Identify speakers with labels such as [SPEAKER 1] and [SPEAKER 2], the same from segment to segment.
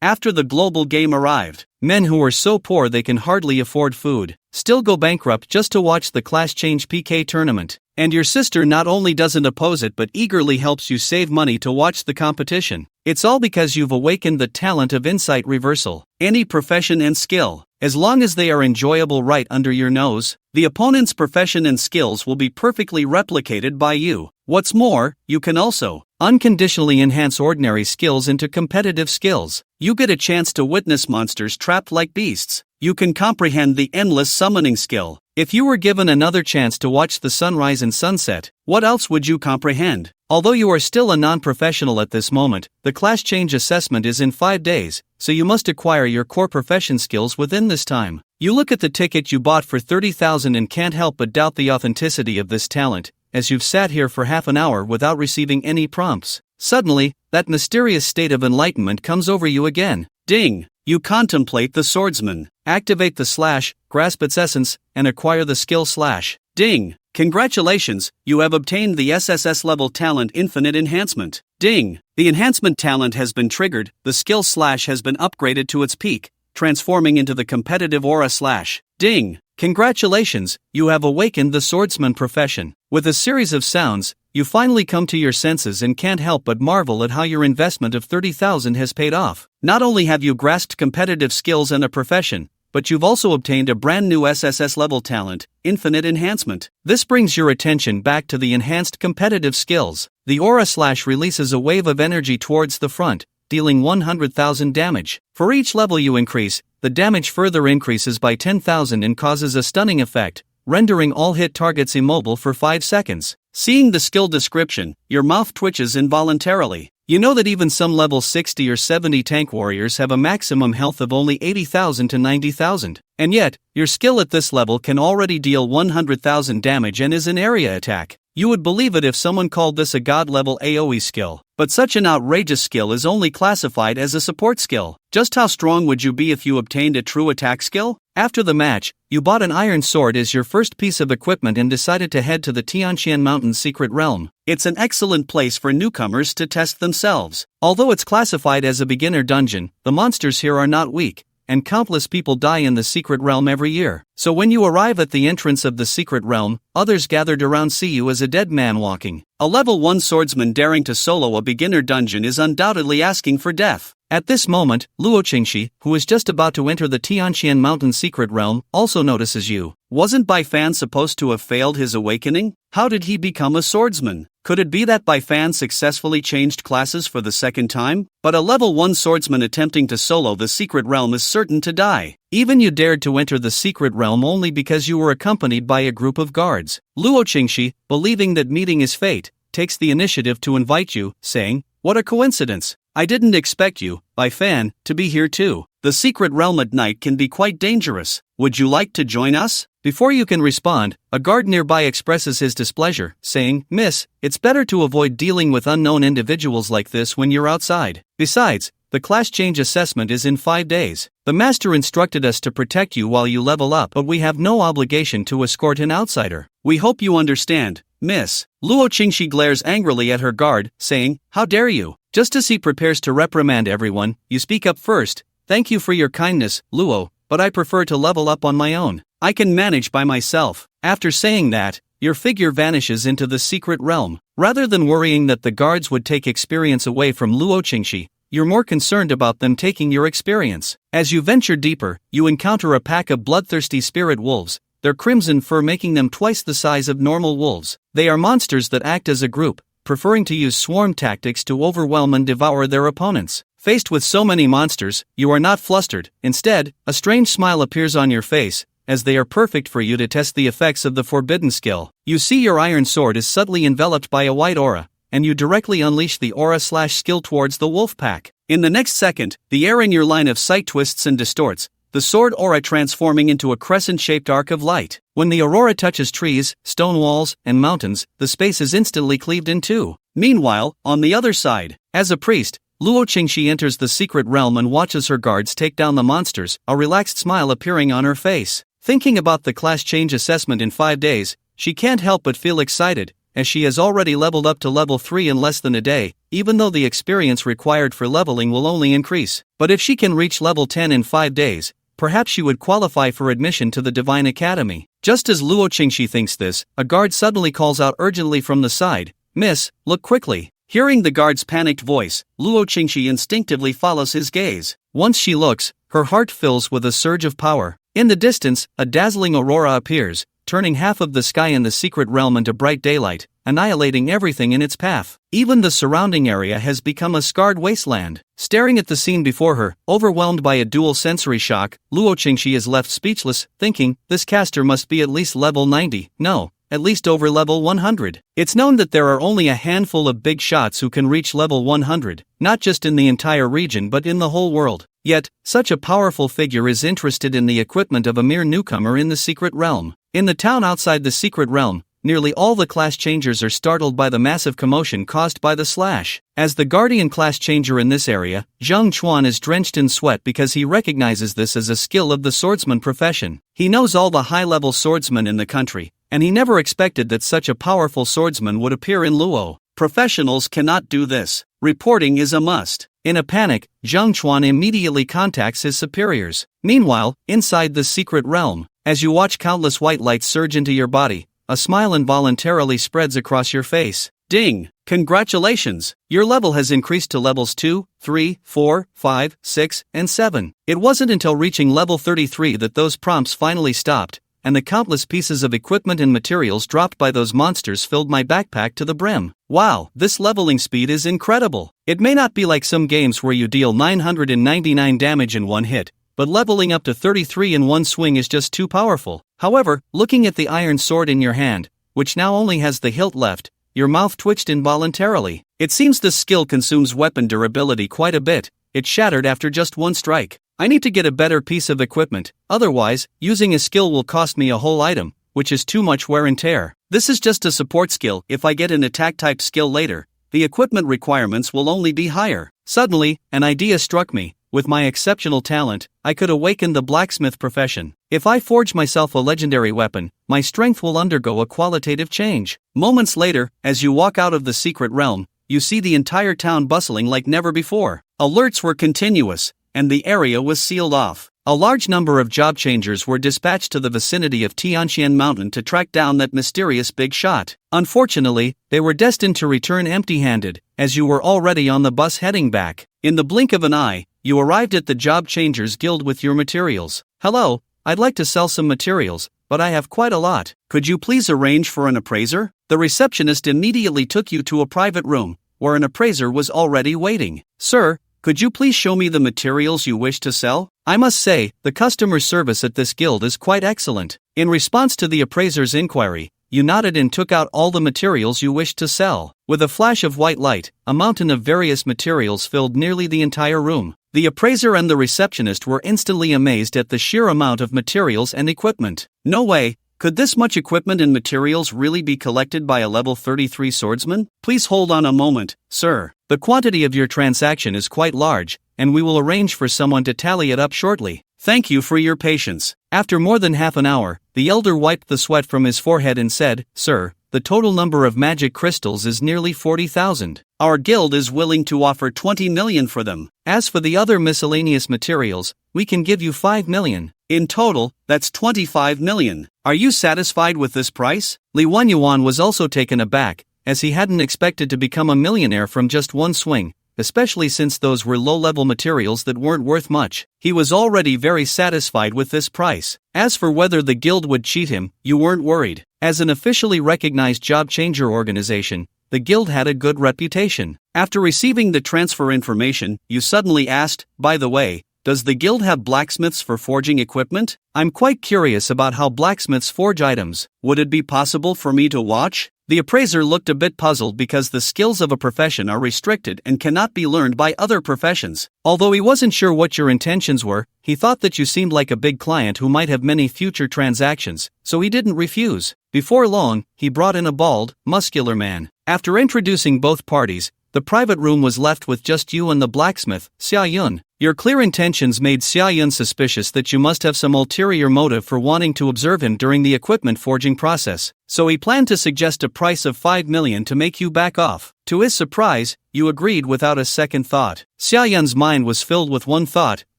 [SPEAKER 1] After the global game arrived, men who were so poor they can hardly afford food still go bankrupt just to watch the class change PK tournament. And your sister not only doesn't oppose it but eagerly helps you save money to watch the competition. It's all because you've awakened the talent of insight reversal. Any profession and skill, as long as they are enjoyable right under your nose, the opponent's profession and skills will be perfectly replicated by you. What's more, you can also unconditionally enhance ordinary skills into competitive skills. You get a chance to witness monsters trapped like beasts. You can comprehend the endless summoning skill. If you were given another chance to watch the sunrise and sunset, what else would you comprehend? Although you are still a non-professional at this moment, the class change assessment is in 5 days, so you must acquire your core profession skills within this time. You look at the ticket you bought for 30,000 and can't help but doubt the authenticity of this talent, as you've sat here for half an hour without receiving any prompts. Suddenly, that mysterious state of enlightenment comes over you again. Ding! You contemplate the swordsman, activate the slash, grasp its essence, and acquire the skill slash. Ding! Congratulations, you have obtained the SSS level talent infinite enhancement. Ding! The enhancement talent has been triggered, the skill slash has been upgraded to its peak, transforming into the competitive aura slash. Ding! Congratulations, you have awakened the swordsman profession. With a series of sounds, you finally come to your senses and can't help but marvel at how your investment of 30,000 has paid off. Not only have you grasped competitive skills and a profession, but you've also obtained a brand new SSS level talent, infinite enhancement. This brings your attention back to the enhanced competitive skills. The aura slash releases a wave of energy towards the front, dealing 100,000 damage. For each level you increase, the damage further increases by 10,000 and causes a stunning effect, rendering all hit targets immobile for 5 seconds. Seeing the skill description, your mouth twitches involuntarily. You know that even some level 60 or 70 tank warriors have a maximum health of only 80,000 to 90,000. And yet, your skill at this level can already deal 100,000 damage and is an area attack. You would believe it if someone called this a god-level AoE skill. But such an outrageous skill is only classified as a support skill. Just how strong would you be if you obtained a true attack skill? After the match, you bought an iron sword as your first piece of equipment and decided to head to the Tianan Mountain's secret realm. It's an excellent place for newcomers to test themselves. Although it's classified as a beginner dungeon, the monsters here are not weak, and countless people die in the secret realm every year. So when you arrive at the entrance of the secret realm, others gathered around see you as a dead man walking. A level 1 swordsman daring to solo a beginner dungeon is undoubtedly asking for death. At this moment, Luo Qingxi, who is just about to enter the Tianshan Mountain secret realm, also notices you. Wasn't Bai Fan supposed to have failed his awakening? How did he become a swordsman? Could it be that Bai Fan successfully changed classes for the second time? But a level 1 swordsman attempting to solo the secret realm is certain to die. Even you dared to enter the secret realm only because you were accompanied by a group of guards. Luo Qingxi, believing that meeting is fate, takes the initiative to invite you, saying, "What a coincidence! I didn't expect you, Bai Fan, to be here too. The secret realm at night can be quite dangerous. Would you like to join us?" Before you can respond, a guard nearby expresses his displeasure, saying, "Miss, it's better to avoid dealing with unknown individuals like this when you're outside. Besides, the class change assessment is in 5 days. The master instructed us to protect you while you level up, but we have no obligation to escort an outsider. We hope you understand, miss." Luo Qingxi glares angrily at her guard, saying, "How dare you?" Just as he prepares to reprimand everyone, you speak up first. "Thank you for your kindness, Luo, but I prefer to level up on my own. I can manage by myself." After saying that, your figure vanishes into the secret realm. Rather than worrying that the guards would take experience away from Luo Qingxi, you're more concerned about them taking your experience. As you venture deeper, you encounter a pack of bloodthirsty spirit wolves, their crimson fur making them twice the size of normal wolves. They are monsters that act as a group, preferring to use swarm tactics to overwhelm and devour their opponents. Faced with so many monsters, you are not flustered. Instead, a strange smile appears on your face, as they are perfect for you to test the effects of the forbidden skill. You see your iron sword is subtly enveloped by a white aura, and you directly unleash the aura/skill towards the wolf pack. In the next second, the air in your line of sight twists and distorts, the sword aura transforming into a crescent-shaped arc of light. When the aurora touches trees, stone walls, and mountains, the space is instantly cleaved in two. Meanwhile, on the other side, as a priest, Luo Qingxi enters the secret realm and watches her guards take down the monsters, a relaxed smile appearing on her face. Thinking about the class change assessment in 5 days, she can't help but feel excited, as she has already leveled up to level 3 in less than a day, even though the experience required for leveling will only increase. But if she can reach level 10 in 5 days, perhaps she would qualify for admission to the Divine Academy. Just as Luo Qingxi thinks this, a guard suddenly calls out urgently from the side, "Miss, look quickly." Hearing the guard's panicked voice, Luo Qingxi instinctively follows his gaze. Once she looks, her heart fills with a surge of power. In the distance, a dazzling aurora appears, turning half of the sky in the secret realm into bright daylight, annihilating everything in its path. Even the surrounding area has become a scarred wasteland. Staring at the scene before her, overwhelmed by a dual sensory shock, Luo Qingxi is left speechless, thinking, this caster must be at least level 90, no, at least over level 100. It's known that there are only a handful of big shots who can reach level 100, not just in the entire region but in the whole world. Yet, such a powerful figure is interested in the equipment of a mere newcomer in the secret realm. In the town outside the secret realm, nearly all the class changers are startled by the massive commotion caused by the slash. As the guardian class changer in this area, Zhang Chuan is drenched in sweat because he recognizes this as a skill of the swordsman profession. He knows all the high-level swordsmen in the country, and he never expected that such a powerful swordsman would appear in Luo. Professionals cannot do this. Reporting is a must. In a panic, Zhang Chuan immediately contacts his superiors. Meanwhile, inside the secret realm, as you watch countless white lights surge into your body, a smile involuntarily spreads across your face. Ding! Congratulations! Your level has increased to levels 2, 3, 4, 5, 6, and 7. It wasn't until reaching level 33 that those prompts finally stopped, and the countless pieces of equipment and materials dropped by those monsters filled my backpack to the brim. Wow, this leveling speed is incredible. It may not be like some games where you deal 999 damage in one hit, but leveling up to 33 in one swing is just too powerful. However, looking at the iron sword in your hand, which now only has the hilt left, your mouth twitched involuntarily. It seems this skill consumes weapon durability quite a bit. It shattered after just one strike. I need to get a better piece of equipment, otherwise, using a skill will cost me a whole item, which is too much wear and tear. This is just a support skill. If I get an attack type skill later, the equipment requirements will only be higher. Suddenly, an idea struck me. With my exceptional talent, I could awaken the blacksmith profession. If I forge myself a legendary weapon, my strength will undergo a qualitative change. Moments later, as you walk out of the secret realm, you see the entire town bustling like never before. Alerts were continuous, and the area was sealed off. A large number of job changers were dispatched to the vicinity of Tianshan Mountain to track down that mysterious big shot. Unfortunately, they were destined to return empty-handed, as you were already on the bus heading back. In the blink of an eye, you arrived at the Job Changers Guild with your materials. Hello, I'd like to sell some materials, but I have quite a lot. Could you please arrange for an appraiser? The receptionist immediately took you to a private room, where an appraiser was already waiting. Sir, could you please show me the materials you wish to sell? I must say, the customer service at this guild is quite excellent. In response to the appraiser's inquiry, you nodded and took out all the materials you wished to sell. With a flash of white light, a mountain of various materials filled nearly the entire room. The appraiser and the receptionist were instantly amazed at the sheer amount of materials and equipment. No way! Could this much equipment and materials really be collected by a level 33 swordsman? Please hold on a moment, sir. The quantity of your transaction is quite large, and we will arrange for someone to tally it up shortly. Thank you for your patience. After more than half an hour, the elder wiped the sweat from his forehead and said, Sir, the total number of magic crystals is nearly 40,000. Our guild is willing to offer 20 million for them. As for the other miscellaneous materials, we can give you 5 million. In total, that's 25 million. Are you satisfied with this price? Li Wenyuan was also taken aback, as he hadn't expected to become a millionaire from just one swing, especially since those were low-level materials that weren't worth much. He was already very satisfied with this price. As for whether the guild would cheat him, you weren't worried. As an officially recognized job changer organization, the guild had a good reputation. After receiving the transfer information, you suddenly asked, by the way, does the guild have blacksmiths for forging equipment? I'm quite curious about how blacksmiths forge items. Would it be possible for me to watch? The appraiser looked a bit puzzled because the skills of a profession are restricted and cannot be learned by other professions. Although he wasn't sure what your intentions were, he thought that you seemed like a big client who might have many future transactions, so he didn't refuse. Before long, he brought in a bald, muscular man. After introducing both parties, the private room was left with just you and the blacksmith, Xia Yun. Your clear intentions made Xiaoyun suspicious that you must have some ulterior motive for wanting to observe him during the equipment forging process, so he planned to suggest a price of 5 million to make you back off. To his surprise, you agreed without a second thought. Xiaoyun's mind was filled with one thought: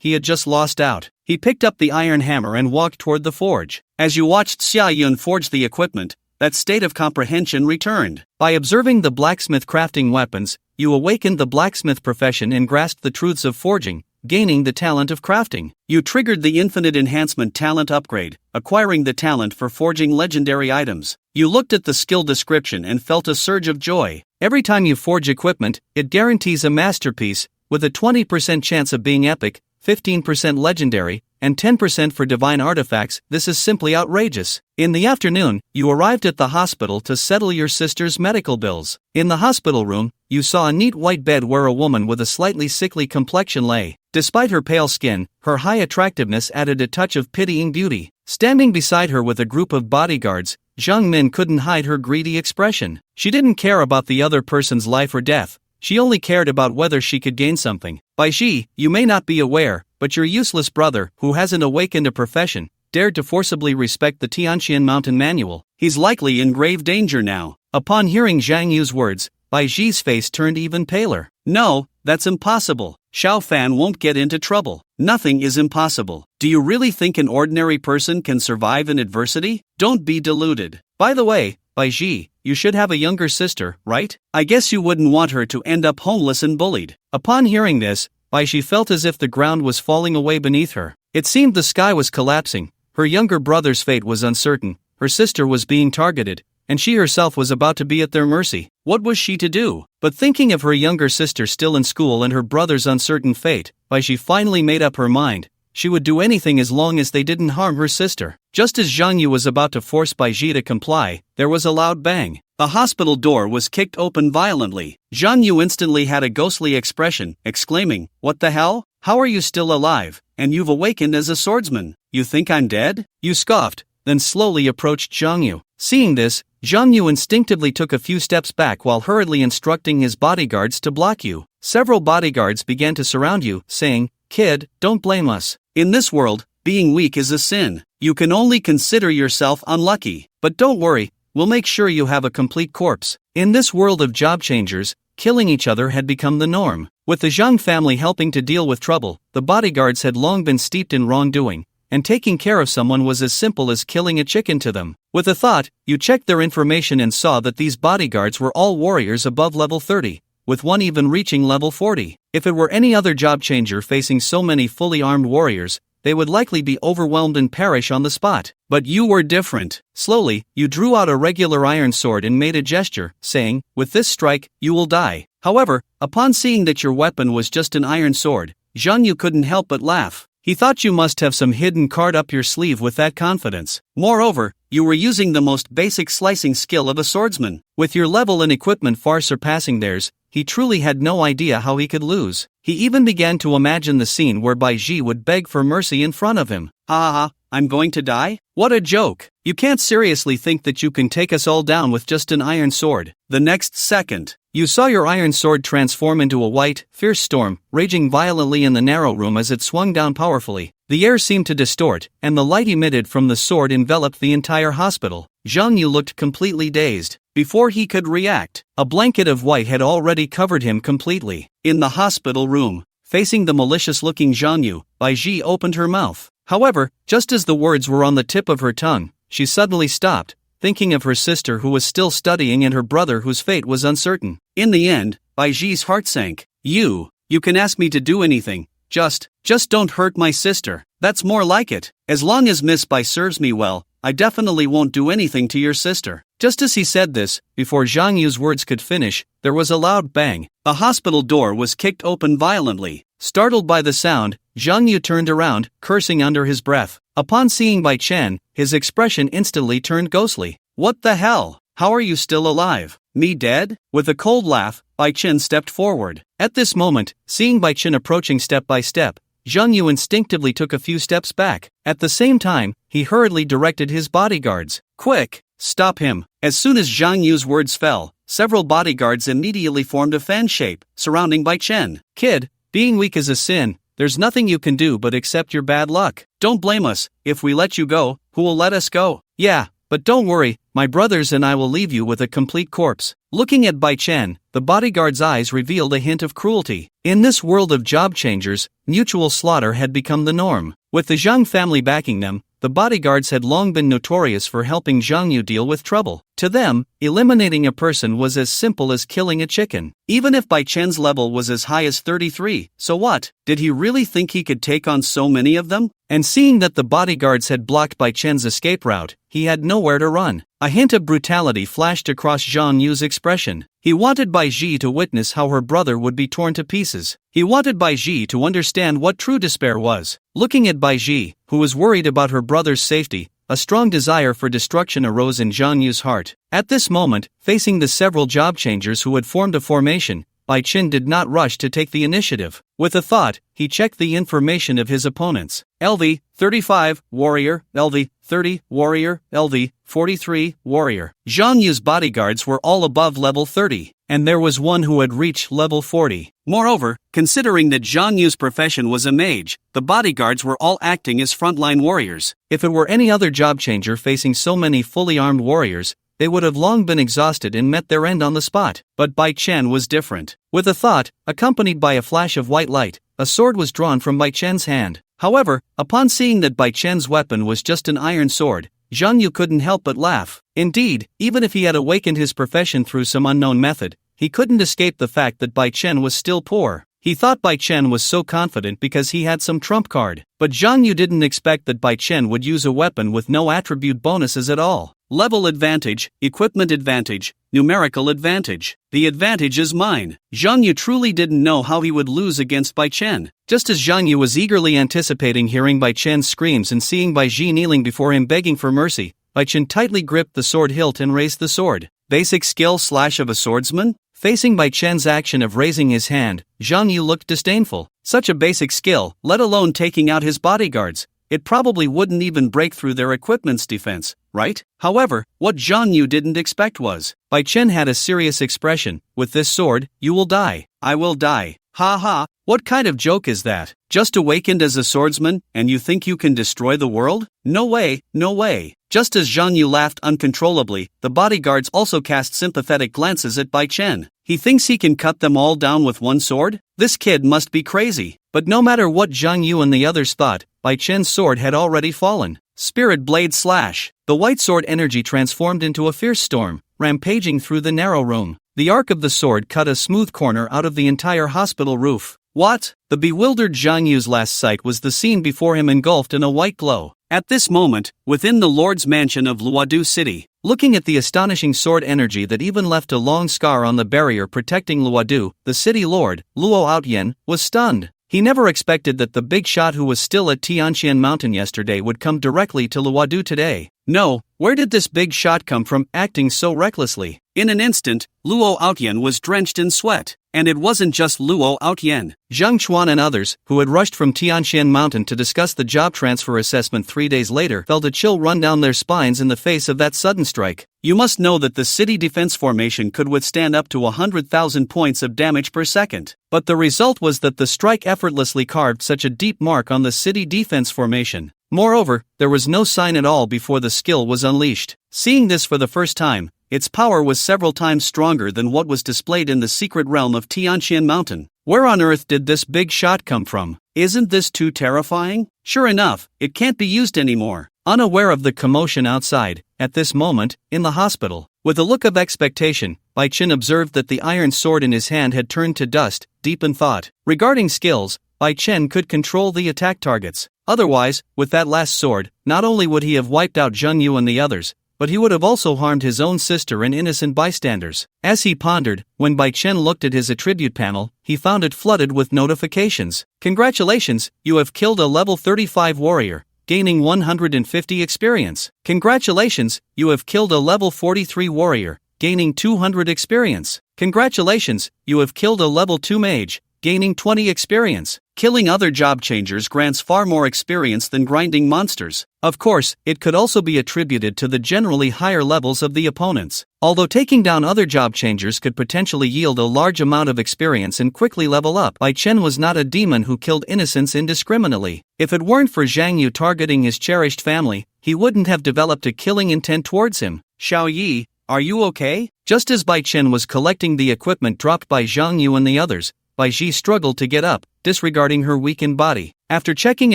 [SPEAKER 1] he had just lost out. He picked up the iron hammer and walked toward the forge. As you watched Xiaoyun forge the equipment, that state of comprehension returned. By observing the blacksmith crafting weapons, you awakened the blacksmith profession and grasped the truths of forging, gaining the talent of crafting. You triggered the Infinite Enhancement talent upgrade, acquiring the talent for forging legendary items. You looked at the skill description and felt a surge of joy. Every time you forge equipment, it guarantees a masterpiece, with a 20% chance of being epic, 15% legendary, and 10% for divine artifacts. This is simply outrageous. In the afternoon, you arrived at the hospital to settle your sister's medical bills. In the hospital room, you saw a neat white bed where a woman with a slightly sickly complexion lay. Despite her pale skin, her high attractiveness added a touch of pitying beauty. Standing beside her with a group of bodyguards, Zhang Min couldn't hide her greedy expression. She didn't care about the other person's life or death. She only cared about whether she could gain something. Bai Ji, you may not be aware, but your useless brother, who hasn't awakened a profession, dared to forcibly respect the Tianqian mountain manual. He's likely in grave danger now. Upon hearing Zhang Yu's words, Bai Ji's face turned even paler. No, that's impossible. Xiao Fan won't get into trouble. Nothing is impossible. Do you really think an ordinary person can survive in adversity? Don't be deluded. By the way, Bai Ji, you should have a younger sister, right? I guess you wouldn't want her to end up homeless and bullied. Upon hearing this, Bai Ji felt as if the ground was falling away beneath her. It seemed the sky was collapsing. Her younger brother's fate was uncertain, her sister was being targeted, and she herself was about to be at their mercy. What was she to do? But thinking of her younger sister still in school and her brother's uncertain fate, Bai Ji finally made up her mind. She would do anything as long as they didn't harm her sister. Just as Zhang Yu was about to force Bai Ji to comply, there was a loud bang. The hospital door was kicked open violently. Zhang Yu instantly had a ghostly expression, exclaiming, "What the hell? How are you still alive? And you've awakened as a swordsman. You think I'm dead?" You scoffed, then slowly approached Zhang Yu. Seeing this, Zhang Yu instinctively took a few steps back while hurriedly instructing his bodyguards to block you. Several bodyguards began to surround you, saying, "Kid, don't blame us. In this world, being weak is a sin. You can only consider yourself unlucky. But don't worry, we'll make sure you have a complete corpse." In this world of job changers, killing each other had become the norm. With the Zhang family helping to deal with trouble, the bodyguards had long been steeped in wrongdoing, and taking care of someone was as simple as killing a chicken to them. With a thought, you checked their information and saw that these bodyguards were all warriors above level 30, with one even reaching level 40. If it were any other job changer facing so many fully armed warriors, they would likely be overwhelmed and perish on the spot. But you were different. Slowly, you drew out a regular iron sword and made a gesture, saying, "With this strike, you will die." However, upon seeing that your weapon was just an iron sword, Zhang Yu couldn't help but laugh. He thought you must have some hidden card up your sleeve with that confidence. Moreover, you were using the most basic slicing skill of a swordsman. With your level and equipment far surpassing theirs, he truly had no idea how he could lose. He even began to imagine the scene where Bai Ji would beg for mercy in front of him. "Ha ha ha, I'm going to die? What a joke. You can't seriously think that you can take us all down with just an iron sword." The next second, you saw your iron sword transform into a white, fierce storm, raging violently in the narrow room as it swung down powerfully. The air seemed to distort, and the light emitted from the sword enveloped the entire hospital. Zhang Yu looked completely dazed. Before he could react, a blanket of white had already covered him completely. In the hospital room, facing the malicious-looking Zhang Yu, Bai Ji opened her mouth. However, just as the words were on the tip of her tongue, she suddenly stopped, thinking of her sister who was still studying and her brother whose fate was uncertain. In the end, Bai Ji's heart sank. You can ask me to do anything, just don't hurt my sister. That's more like it. As long as Miss Bai serves me well, I definitely won't do anything to your sister." Just as he said this, before Zhang Yu's words could finish, there was a loud bang. The hospital door was kicked open violently. Startled by the sound, Zhang Yu turned around, cursing under his breath. Upon seeing Bai Chen, his expression instantly turned ghostly. "What the hell? How are you still alive? Me dead?" With a cold laugh, Bai Chen stepped forward. At this moment, seeing Bai Chen approaching step by step, Zhang Yu instinctively took a few steps back. At the same time, he hurriedly directed his bodyguards. "Quick! Stop him!" As soon as Zhang Yu's words fell, several bodyguards immediately formed a fan shape, surrounding Bai Chen. "Kid, being weak is a sin, there's nothing you can do but accept your bad luck. Don't blame us. If we let you go, who will let us go? Yeah, but don't worry, my brothers and I will leave you with a complete corpse. Looking at Bai Chen, the bodyguard's eyes revealed a hint of cruelty. In this world of job changers, mutual slaughter had become the norm. With the Zhang family backing them, the bodyguards had long been notorious for helping Zhang Yu deal with trouble. To them, eliminating a person was as simple as killing a chicken. Even if Bai Chen's level was as high as 33, so what? Did he really think he could take on so many of them? And seeing that the bodyguards had blocked Bai Chen's escape route, he had nowhere to run. A hint of brutality flashed across Zhang Yu's expression. He wanted Bai Ji to witness how her brother would be torn to pieces. He wanted Bai Ji to understand what true despair was. Looking at Bai Ji, who was worried about her brother's safety, a strong desire for destruction arose in Zhang Yu's heart. At this moment, facing the several job changers who had formed a formation, Bai Chen did not rush to take the initiative. With a thought, he checked the information of his opponents. LV 35 warrior, LV 30 warrior, LV 43 warrior. Zhang Yu's bodyguards were all above level 30, and there was one who had reached level 40. Moreover, considering that Zhang Yu's profession was a mage, the bodyguards were all acting as frontline warriors. If it were any other job changer facing so many fully armed warriors, they would have long been exhausted and met their end on the spot. But Bai Chen was different. With a thought, accompanied by a flash of white light, a sword was drawn from Bai Chen's hand. However, upon seeing that Bai Chen's weapon was just an iron sword, Zhang Yu couldn't help but laugh. Indeed, even if he had awakened his profession through some unknown method, he couldn't escape the fact that Bai Chen was still poor. He thought Bai Chen was so confident because he had some trump card. But Zhang Yu didn't expect that Bai Chen would use a weapon with no attribute bonuses at all. Level advantage, equipment advantage, numerical advantage. The advantage is mine. Zhang Yu truly didn't know how he would lose against Bai Chen. Just as Zhang Yu was eagerly anticipating hearing Bai Chen's screams and seeing Bai Ji kneeling before him begging for mercy, Bai Chen tightly gripped the sword hilt and raised the sword. Basic skill slash of a swordsman? Facing Bai Chen's action of raising his hand, Zhang Yu looked disdainful. Such a basic skill, let alone taking out his bodyguards. It probably wouldn't even break through their equipment's defense, right? However, what Zhang Yu didn't expect was, Bai Chen had a serious expression. With this sword, you will die. I will die. Ha ha, what kind of joke is that? Just awakened as a swordsman, and you think you can destroy the world? No way, no way. Just as Zhang Yu laughed uncontrollably, the bodyguards also cast sympathetic glances at Bai Chen. He thinks he can cut them all down with one sword? This kid must be crazy. But no matter what Zhang Yu and the others thought, Bai Chen's sword had already fallen. Spirit Blade Slash. The white sword energy transformed into a fierce storm, rampaging through the narrow room. The arc of the sword cut a smooth corner out of the entire hospital roof. What? The bewildered Zhang Yu's last sight was the scene before him engulfed in a white glow. At this moment, within the Lord's mansion of Luodu City, looking at the astonishing sword energy that even left a long scar on the barrier protecting Luodu, the city lord, Luo Outyen, was stunned. He never expected that the big shot who was still at Tianshan Mountain yesterday would come directly to Luodu today. No, where did this big shot come from, acting so recklessly? In an instant, Luo Outyen was drenched in sweat. And it wasn't just Luo Outyen. Zhang Chuan and others, who had rushed from Tianshan Mountain to discuss the job transfer assessment 3 days later, felt a chill run down their spines in the face of that sudden strike. You must know that the city defense formation could withstand up to 100,000 points of damage per second. But the result was that the strike effortlessly carved such a deep mark on the city defense formation. Moreover, there was no sign at all before the skill was unleashed. Seeing this for the first time, its power was several times stronger than what was displayed in the secret realm of Tianshan Mountain. Where on earth did this big shot come from? Isn't this too terrifying? Sure enough, it can't be used anymore. Unaware of the commotion outside, at this moment, in the hospital, with a look of expectation, Bai Chen observed that the iron sword in his hand had turned to dust, deep in thought. Regarding skills, Bai Chen could control the attack targets. Otherwise, with that last sword, not only would he have wiped out Zhang Yu and the others, but he would have also harmed his own sister and innocent bystanders. As he pondered, when Bai Chen looked at his attribute panel, he found it flooded with notifications. Congratulations, you have killed a level 35 warrior, gaining 150 experience. Congratulations, you have killed a level 43 warrior, gaining 200 experience. Congratulations, you have killed a level 2 mage, gaining 20 experience. killing other job changers grants far more experience than grinding monsters. Of course, it could also be attributed to the generally higher levels of the opponents. Although taking down other job changers could potentially yield a large amount of experience and quickly level up, Bai Chen was not a demon who killed innocents indiscriminately. If it weren't for Zhang Yu targeting his cherished family, he wouldn't have developed a killing intent towards him. Xiao Yi, are you okay? Just as Bai Chen was collecting the equipment dropped by Zhang Yu and the others, Bai Ji struggled to get up, disregarding her weakened body. After checking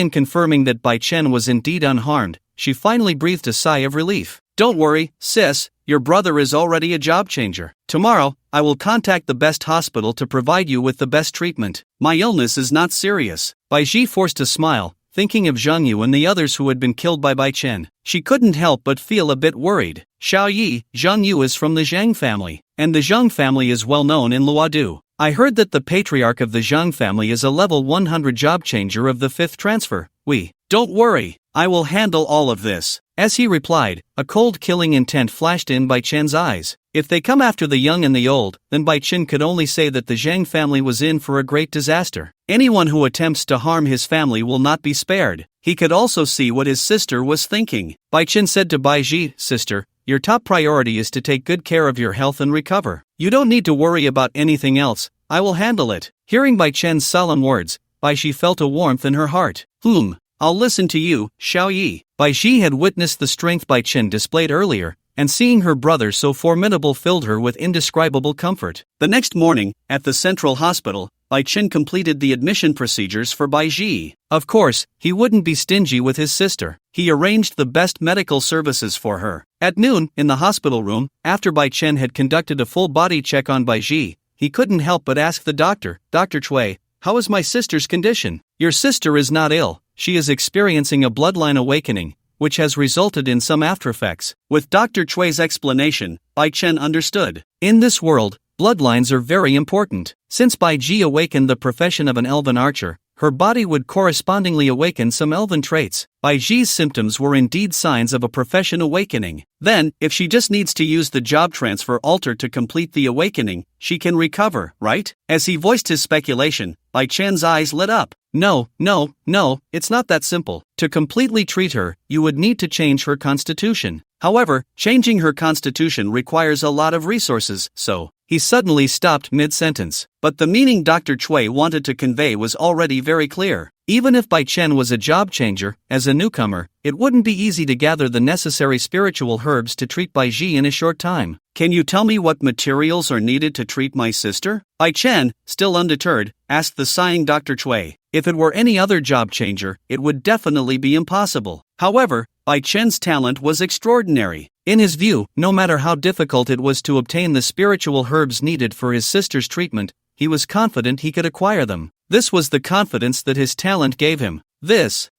[SPEAKER 1] and confirming that Bai Chen was indeed unharmed, she finally breathed a sigh of relief. Don't worry, sis, your brother is already a job changer. Tomorrow, I will contact the best hospital to provide you with the best treatment. My illness is not serious. Bai Ji forced a smile, thinking of Zhang Yu and the others who had been killed by Bai Chen. She couldn't help but feel a bit worried. Xiao Yi, Zhang Yu is from the Zhang family, and the Zhang family is well known in Luodu. I heard that the patriarch of the Zhang family is a level 100 job changer of the 5th transfer. Don't worry, I will handle all of this. As he replied, a cold killing intent flashed in Bai Chen's eyes. If they come after the young and the old, then Bai Chen could only say that the Zhang family was in for a great disaster. Anyone who attempts to harm his family will not be spared. He could also see what his sister was thinking. Bai Chen said to Bai Ji, sister, your top priority is to take good care of your health and recover. You don't need to worry about anything else, I will handle it. Hearing Bai Chen's solemn words, Bai Ji felt a warmth in her heart. I'll listen to you, Xiao Yi. Bai Ji had witnessed the strength Bai Chen displayed earlier, and seeing her brother so formidable filled her with indescribable comfort. The next morning, at the central hospital, Bai Chen completed the admission procedures for Bai Ji. Of course, he wouldn't be stingy with his sister. He arranged the best medical services for her. At noon, in the hospital room, after Bai Chen had conducted a full body check on Bai Ji, he couldn't help but ask the doctor, Dr. Cui, how is my sister's condition? Your sister is not ill. She is experiencing a bloodline awakening, which has resulted in some aftereffects. With Dr. Cui's explanation, Bai Chen understood. In this world, bloodlines are very important. Since Bai Ji awakened the profession of an elven archer, her body would correspondingly awaken some elven traits. Bai Ji's symptoms were indeed signs of a profession awakening. Then, if she just needs to use the job transfer altar to complete the awakening, she can recover, right? As he voiced his speculation, Bai Chen's eyes lit up. No, it's not that simple. To completely treat her, you would need to change her constitution. However, changing her constitution requires a lot of resources, so... He suddenly stopped mid-sentence. But the meaning Dr. Cui wanted to convey was already very clear. Even if Bai Chen was a job changer, as a newcomer, it wouldn't be easy to gather the necessary spiritual herbs to treat Bai Ji in a short time. Can you tell me what materials are needed to treat my sister? Bai Chen, still undeterred, asked the sighing Dr. Cui. If it were any other job changer, it would definitely be impossible. However, Bai Chen's talent was extraordinary. In his view, no matter how difficult it was to obtain the spiritual herbs needed for his sister's treatment, he was confident he could acquire them. This was the confidence that his talent gave him.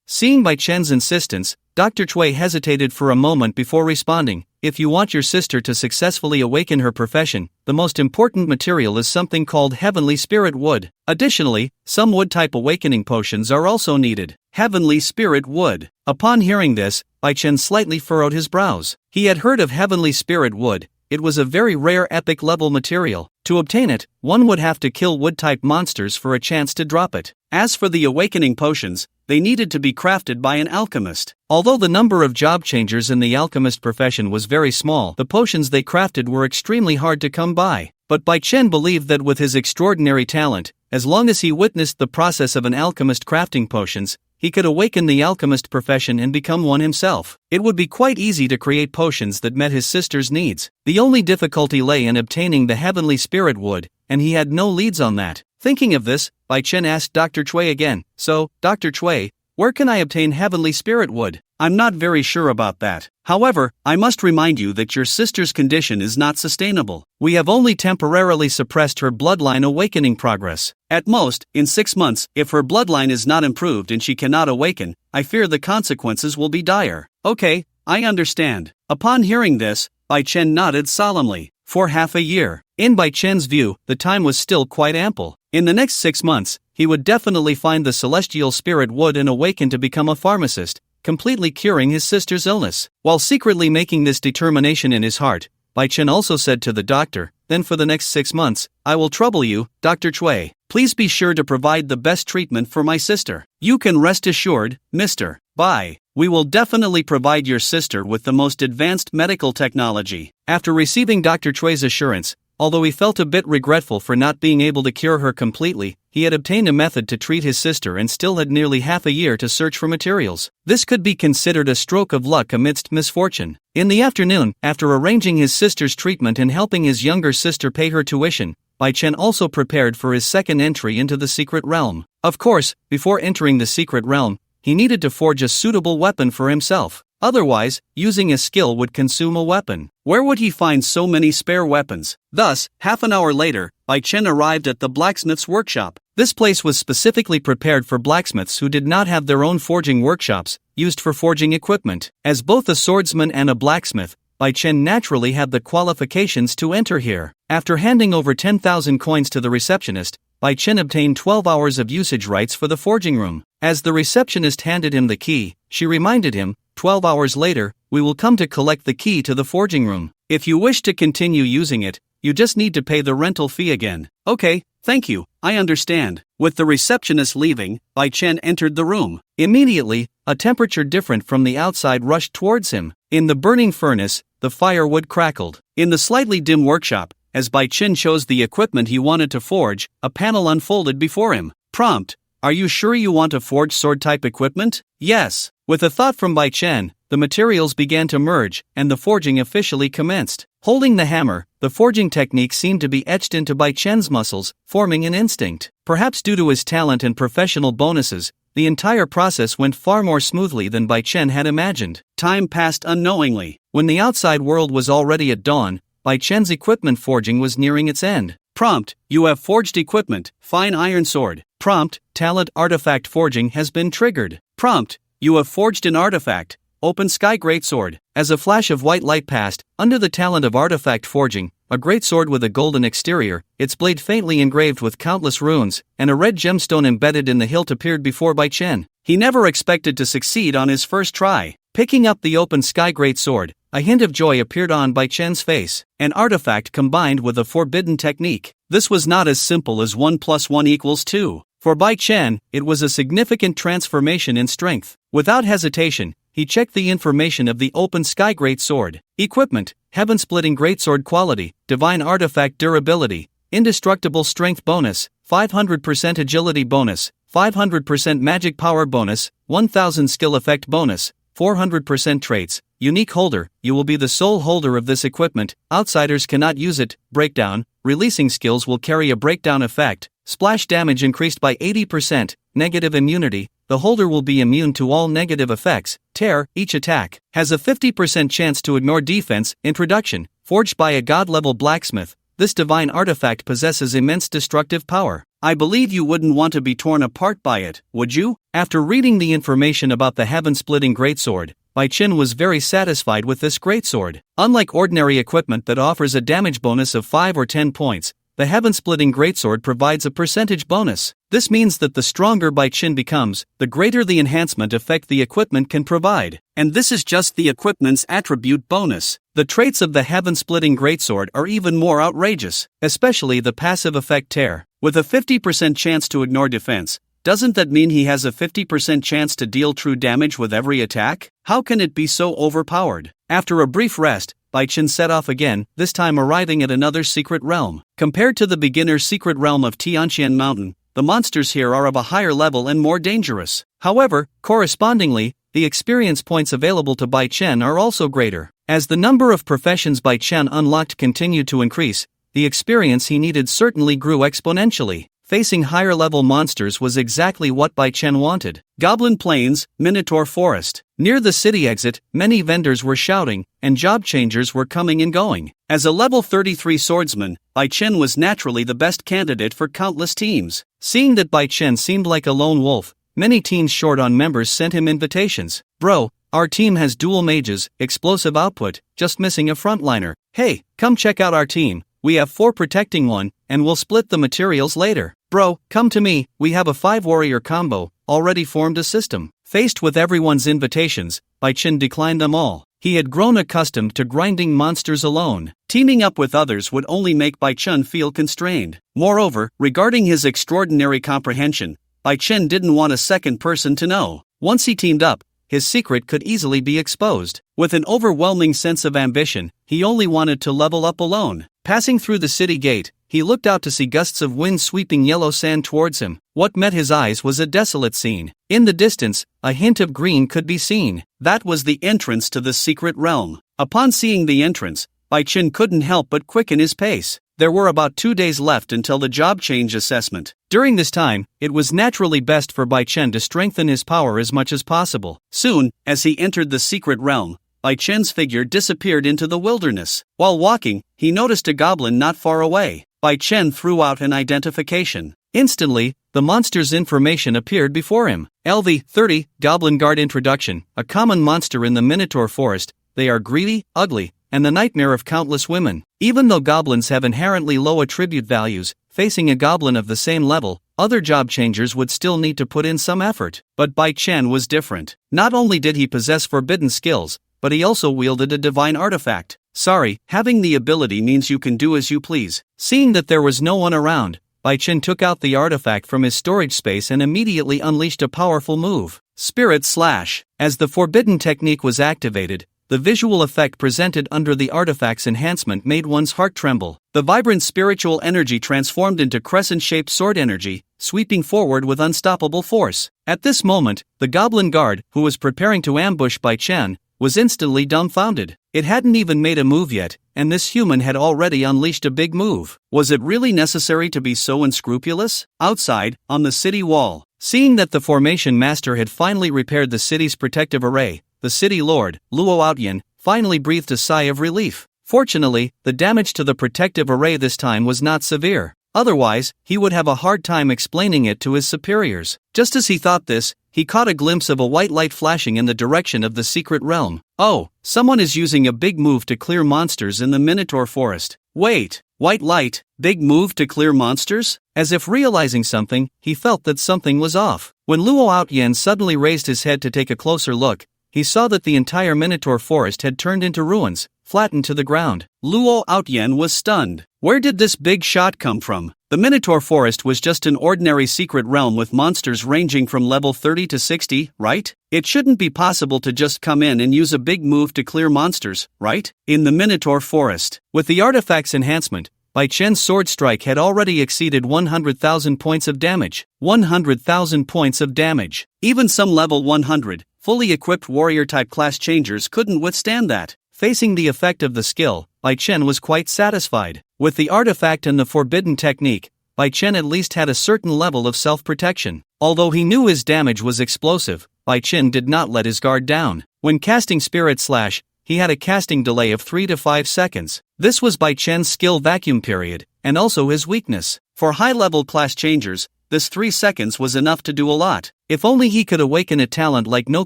[SPEAKER 1] Seeing Bai Chen's insistence, Dr. Cui hesitated for a moment before responding. If you want your sister to successfully awaken her profession, the most important material is something called Heavenly Spirit Wood. Additionally, some wood-type awakening potions are also needed. Heavenly Spirit Wood. Upon hearing this, Bai Chen slightly furrowed his brows. He had heard of Heavenly Spirit Wood. It was a very rare epic-level material. To obtain it, one would have to kill wood-type monsters for a chance to drop it. As for the awakening potions, they needed to be crafted by an alchemist. Although the number of job changers in the alchemist profession was very small, the potions they crafted were extremely hard to come by. But Bai Chen believed that with his extraordinary talent, as long as he witnessed the process of an alchemist crafting potions, he could awaken the alchemist profession and become one himself. It would be quite easy to create potions that met his sister's needs. The only difficulty lay in obtaining the Heavenly Spirit Wood, and he had no leads on that. Thinking of this, Bai Chen asked Dr. Cui again, so, Dr. Cui, where can I obtain Heavenly Spirit Wood? I'm not very sure about that. However, I must remind you that your sister's condition is not sustainable. We have only temporarily suppressed her bloodline awakening progress. At most, in 6 months, if her bloodline is not improved and she cannot awaken, I fear the consequences will be dire. Okay, I understand. Upon hearing this, Bai Chen nodded solemnly. For half a year. In Bai Chen's view, the time was still quite ample. In the next 6 months, he would definitely find the celestial spirit wood and awaken to become a pharmacist, completely curing his sister's illness. While secretly making this determination in his heart, Bai Chen also said to the doctor, then for the next 6 months, I will trouble you, Dr. Cui. Please be sure to provide the best treatment for my sister. You can rest assured, Mr. Bai. We will definitely provide your sister with the most advanced medical technology. After receiving Dr. Cui's assurance, although he felt a bit regretful for not being able to cure her completely, he had obtained a method to treat his sister and still had nearly half a year to search for materials. This could be considered a stroke of luck amidst misfortune. In the afternoon, after arranging his sister's treatment and helping his younger sister pay her tuition, Bai Chen also prepared for his second entry into the secret realm. Of course, before entering the secret realm, he needed to forge a suitable weapon for himself. Otherwise, using a skill would consume a weapon. Where would he find so many spare weapons? Thus, half an hour later, Bai Chen arrived at the blacksmith's workshop. This place was specifically prepared for blacksmiths who did not have their own forging workshops, used for forging equipment. As both a swordsman and a blacksmith, Bai Chen naturally had the qualifications to enter here. After handing over 10,000 coins to the receptionist, Bai Chen obtained 12 hours of usage rights for the forging room. As the receptionist handed him the key, she reminded him, 12 hours later, we will come to collect the key to the forging room. If you wish to continue using it, you just need to pay the rental fee again. Okay, thank you, I understand. With the receptionist leaving, Bai Chen entered the room. Immediately, a temperature different from the outside rushed towards him. In the burning furnace, the firewood crackled. In the slightly dim workshop, as Bai Chen chose the equipment he wanted to forge, a panel unfolded before him. Prompt: Are you sure you want to forge sword-type equipment? Yes. With a thought from Bai Chen, the materials began to merge, and the forging officially commenced. Holding the hammer, the forging technique seemed to be etched into Bai Chen's muscles, forming an instinct. Perhaps due to his talent and professional bonuses, the entire process went far more smoothly than Bai Chen had imagined. Time passed unknowingly. When the outside world was already at dawn, Bai Chen's equipment forging was nearing its end. Prompt: You have forged equipment, fine iron sword. Prompt: Talent artifact forging has been triggered. Prompt: You have forged an artifact, open sky greatsword. As a flash of white light passed, under the talent of artifact forging, a greatsword with a golden exterior, its blade faintly engraved with countless runes, and a red gemstone embedded in the hilt appeared before Bai Chen. He never expected to succeed on his first try. Picking up the open sky greatsword, a hint of joy appeared on Bai Chen's face. An artifact combined with a forbidden technique. This was not as simple as 1 + 1 = 2. For Bai Chen, it was a significant transformation in strength. Without hesitation, he checked the information of the open sky greatsword. Equipment: heaven-splitting greatsword quality, divine artifact durability, indestructible strength bonus, 500% agility bonus, 500% magic power bonus, 1000 skill effect bonus, 400% traits. Unique holder: You will be the sole holder of this equipment, outsiders cannot use it. Breakdown: Releasing skills will carry a breakdown effect. Splash damage increased by 80%. Negative immunity: The holder will be immune to all negative effects. Tear: Each attack has a 50% chance to ignore defense. Introduction: Forged by a god-level blacksmith, this divine artifact possesses immense destructive power. I believe you wouldn't want to be torn apart by it, would you? After reading the information about the heaven-splitting greatsword, Bai Chen was very satisfied with this greatsword. Unlike ordinary equipment that offers a damage bonus of 5 or 10 points, the heaven-splitting greatsword provides a percentage bonus. This means that the stronger Bai Chen becomes, the greater the enhancement effect the equipment can provide. And this is just the equipment's attribute bonus. The traits of the heaven-splitting greatsword are even more outrageous, especially the passive effect Tear. With a 50% chance to ignore defense, doesn't that mean he has a 50% chance to deal true damage with every attack? How can it be so overpowered? After a brief rest, Bai Chen set off again, this time arriving at another secret realm. Compared to the beginner secret realm of Tianan Mountain, the monsters here are of a higher level and more dangerous. However, correspondingly, the experience points available to Bai Chen are also greater. As the number of professions Bai Chen unlocked continued to increase, the experience he needed certainly grew exponentially. Facing higher-level monsters was exactly what Bai Chen wanted. Goblin Plains, Minotaur Forest. Near the city exit, many vendors were shouting, and job changers were coming and going. As a level 33 swordsman, Bai Chen was naturally the best candidate for countless teams. Seeing that Bai Chen seemed like a lone wolf, many teams short on members sent him invitations. Bro, our team has dual mages, explosive output, just missing a frontliner. Hey, come check out our team. We have 4 protecting 1, and we'll split the materials later. Bro, come to me, we have a 5-warrior combo, already formed a system. Faced with everyone's invitations, Bai Chen declined them all. He had grown accustomed to grinding monsters alone. Teaming up with others would only make Bai Chen feel constrained. Moreover, regarding his extraordinary comprehension, Bai Chen didn't want a second person to know. Once he teamed up, his secret could easily be exposed. With an overwhelming sense of ambition, he only wanted to level up alone. Passing through the city gate, he looked out to see gusts of wind sweeping yellow sand towards him. What met his eyes was a desolate scene. In the distance, a hint of green could be seen. That was the entrance to the secret realm. Upon seeing the entrance, Bai Chen couldn't help but quicken his pace. There were about 2 days left until the job change assessment. During this time, it was naturally best for Bai Chen to strengthen his power as much as possible. Soon, as he entered the secret realm, Bai Chen's figure disappeared into the wilderness. While walking, he noticed a goblin not far away. Bai Chen threw out an identification. Instantly, the monster's information appeared before him. LV-30, Goblin Guard Introduction. A common monster in the Minotaur Forest. They are greedy, ugly, and the nightmare of countless women. Even though goblins have inherently low attribute values, facing a goblin of the same level, other job changers would still need to put in some effort. But Bai Chen was different. Not only did he possess forbidden skills, but he also wielded a divine artifact. Sorry, having the ability means you can do as you please. Seeing that there was no one around, Bai Chen took out the artifact from his storage space and immediately unleashed a powerful move. Spirit Slash. As the forbidden technique was activated, the visual effect presented under the artifact's enhancement made one's heart tremble. The vibrant spiritual energy transformed into crescent-shaped sword energy, sweeping forward with unstoppable force. At this moment, the goblin guard, who was preparing to ambush Bai Chen, was instantly dumbfounded. It hadn't even made a move yet, and this human had already unleashed a big move. Was it really necessary to be so unscrupulous? Outside, on the city wall, seeing that the formation master had finally repaired the city's protective array, the city lord, Luo Outyan, finally breathed a sigh of relief. Fortunately, the damage to the protective array this time was not severe. Otherwise, he would have a hard time explaining it to his superiors. Just as he thought this, he caught a glimpse of a white light flashing in the direction of the secret realm. Oh, someone is using a big move to clear monsters in the Minotaur Forest. Wait, white light, big move to clear monsters? As if realizing something, he felt that something was off. When Luo Outyan suddenly raised his head to take a closer look, he saw that the entire Minotaur Forest had turned into ruins, flattened to the ground. Luo Outyan was stunned. Where did this big shot come from? The Minotaur Forest was just an ordinary secret realm with monsters ranging from level 30 to 60, right? It shouldn't be possible to just come in and use a big move to clear monsters, right? In the Minotaur Forest. With the artifact's enhancement, Bai Chen's sword strike had already exceeded 100,000 points of damage. 100,000 points of damage. Even some level 100, fully equipped warrior-type class changers couldn't withstand that. Facing the effect of the skill, Bai Chen was quite satisfied. With the artifact and the forbidden technique, Bai Chen at least had a certain level of self-protection. Although he knew his damage was explosive, Bai Chen did not let his guard down. When casting Spirit Slash, he had a casting delay of 3 to 5 seconds. This was Bai Chen's skill vacuum period, and also his weakness. For high-level class changers, this 3 seconds was enough to do a lot. If only he could awaken a talent like no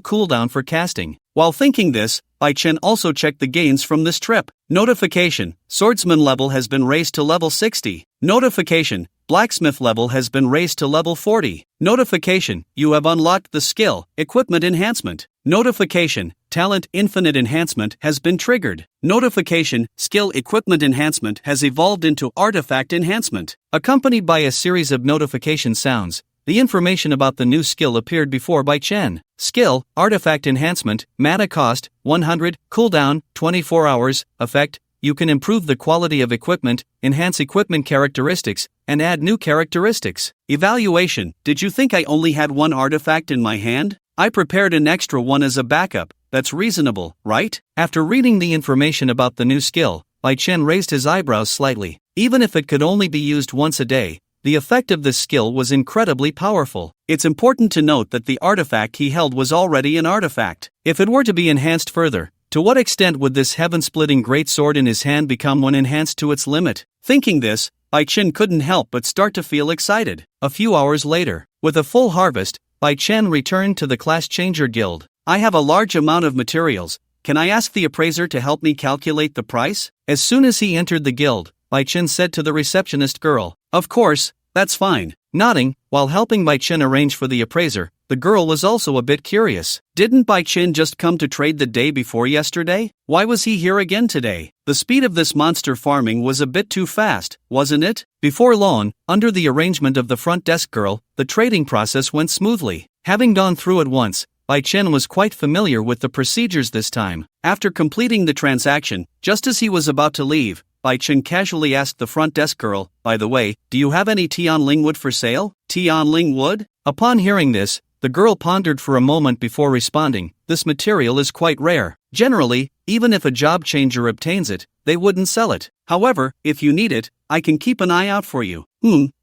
[SPEAKER 1] cooldown for casting. While thinking this, Bai Chen also checked the gains from this trip. Notification: Swordsman level has been raised to level 60. Notification: Blacksmith level has been raised to level 40. Notification: You have unlocked the skill, Equipment Enhancement. Notification: Talent Infinite Enhancement has been triggered. Notification: Skill Equipment Enhancement has evolved into Artifact Enhancement. Accompanied by a series of notification sounds, the information about the new skill appeared before Bai Chen. Skill: Artifact Enhancement, mana cost, 100, cooldown, 24 hours, effect: You can improve the quality of equipment, enhance equipment characteristics, and add new characteristics. Evaluation: Did you think I only had one artifact in my hand? I prepared an extra one as a backup. That's reasonable, right? After reading the information about the new skill, Bai Chen raised his eyebrows slightly. Even if it could only be used once a day, the effect of this skill was incredibly powerful. It's important to note that the artifact he held was already an artifact. If it were to be enhanced further, to what extent would this heaven-splitting greatsword in his hand become when enhanced to its limit? Thinking this, Bai Chen couldn't help but start to feel excited. A few hours later, with a full harvest, Bai Chen returned to the Class Changer Guild. I have a large amount of materials. Can I ask the appraiser to help me calculate the price? As soon as he entered the guild, Bai Chen said to the receptionist girl, Of course, that's fine. Nodding, while helping Bai Chen arrange for the appraiser, the girl was also a bit curious. Didn't Bai Chen just come to trade the day before yesterday? Why was he here again today? The speed of this monster farming was a bit too fast, wasn't it? Before long, under the arrangement of the front desk girl, the trading process went smoothly. Having gone through it once, Bai Chen was quite familiar with the procedures this time. After completing the transaction, just as he was about to leave, Bai Chen casually asked the front desk girl, "By the way, do you have any Tianling wood for sale?" Tianling wood? Upon hearing this, the girl pondered for a moment before responding, "This material is quite rare. Generally, even if a job changer obtains it, they wouldn't sell it. However, if you need it, I can keep an eye out for you."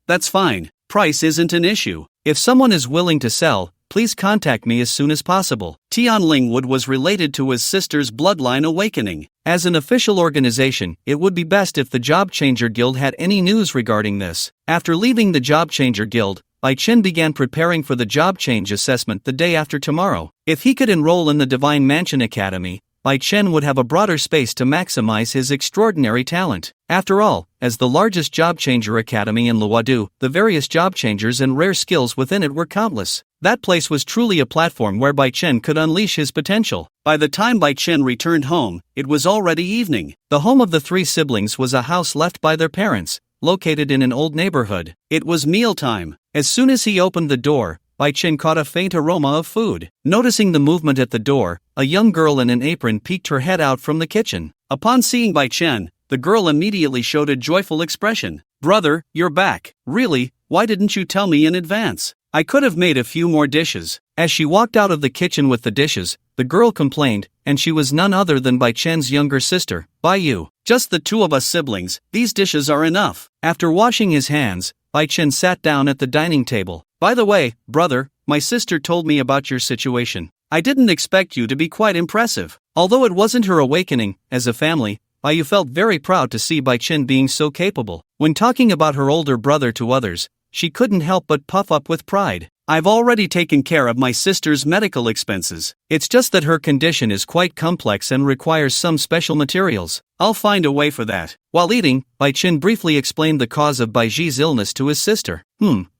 [SPEAKER 1] That's fine. Price isn't an issue. If someone is willing to sell, please contact me as soon as possible. Tianling wood was related to his sister's bloodline awakening. As an official organization, it would be best if the Job Changer Guild had any news regarding this. After leaving the Job Changer Guild, Bai Chen began preparing for the job change assessment the day after tomorrow. If he could enroll in the Divine Mansion Academy, Bai Chen would have a broader space to maximize his extraordinary talent. After all, as the largest job changer academy in Luodu, the various job changers and rare skills within it were countless. That place was truly a platform where Bai Chen could unleash his potential. By the time Bai Chen returned home, it was already evening. The home of the three siblings was a house left by their parents, located in an old neighborhood. It was mealtime. As soon as he opened the door, Bai Chen caught a faint aroma of food. Noticing the movement at the door, a young girl in an apron peeked her head out from the kitchen. Upon seeing Bai Chen, the girl immediately showed a joyful expression. "Brother, you're back. Really, why didn't you tell me in advance? I could have made a few more dishes." As she walked out of the kitchen with the dishes, the girl complained, and she was none other than Bai Chen's younger sister, Bai Yu. "Just the two of us siblings, these dishes are enough." After washing his hands, Bai Chen sat down at the dining table. "By the way, brother, my sister told me about your situation. I didn't expect you to be quite impressive." Although it wasn't her awakening, as a family, Bai Yu felt very proud to see Bai Chen being so capable. When talking about her older brother to others, she couldn't help but puff up with pride. "I've already taken care of my sister's medical expenses. It's just that her condition is quite complex and requires some special materials. I'll find a way for that." While eating, Bai Chen briefly explained the cause of Bai Ji's illness to his sister.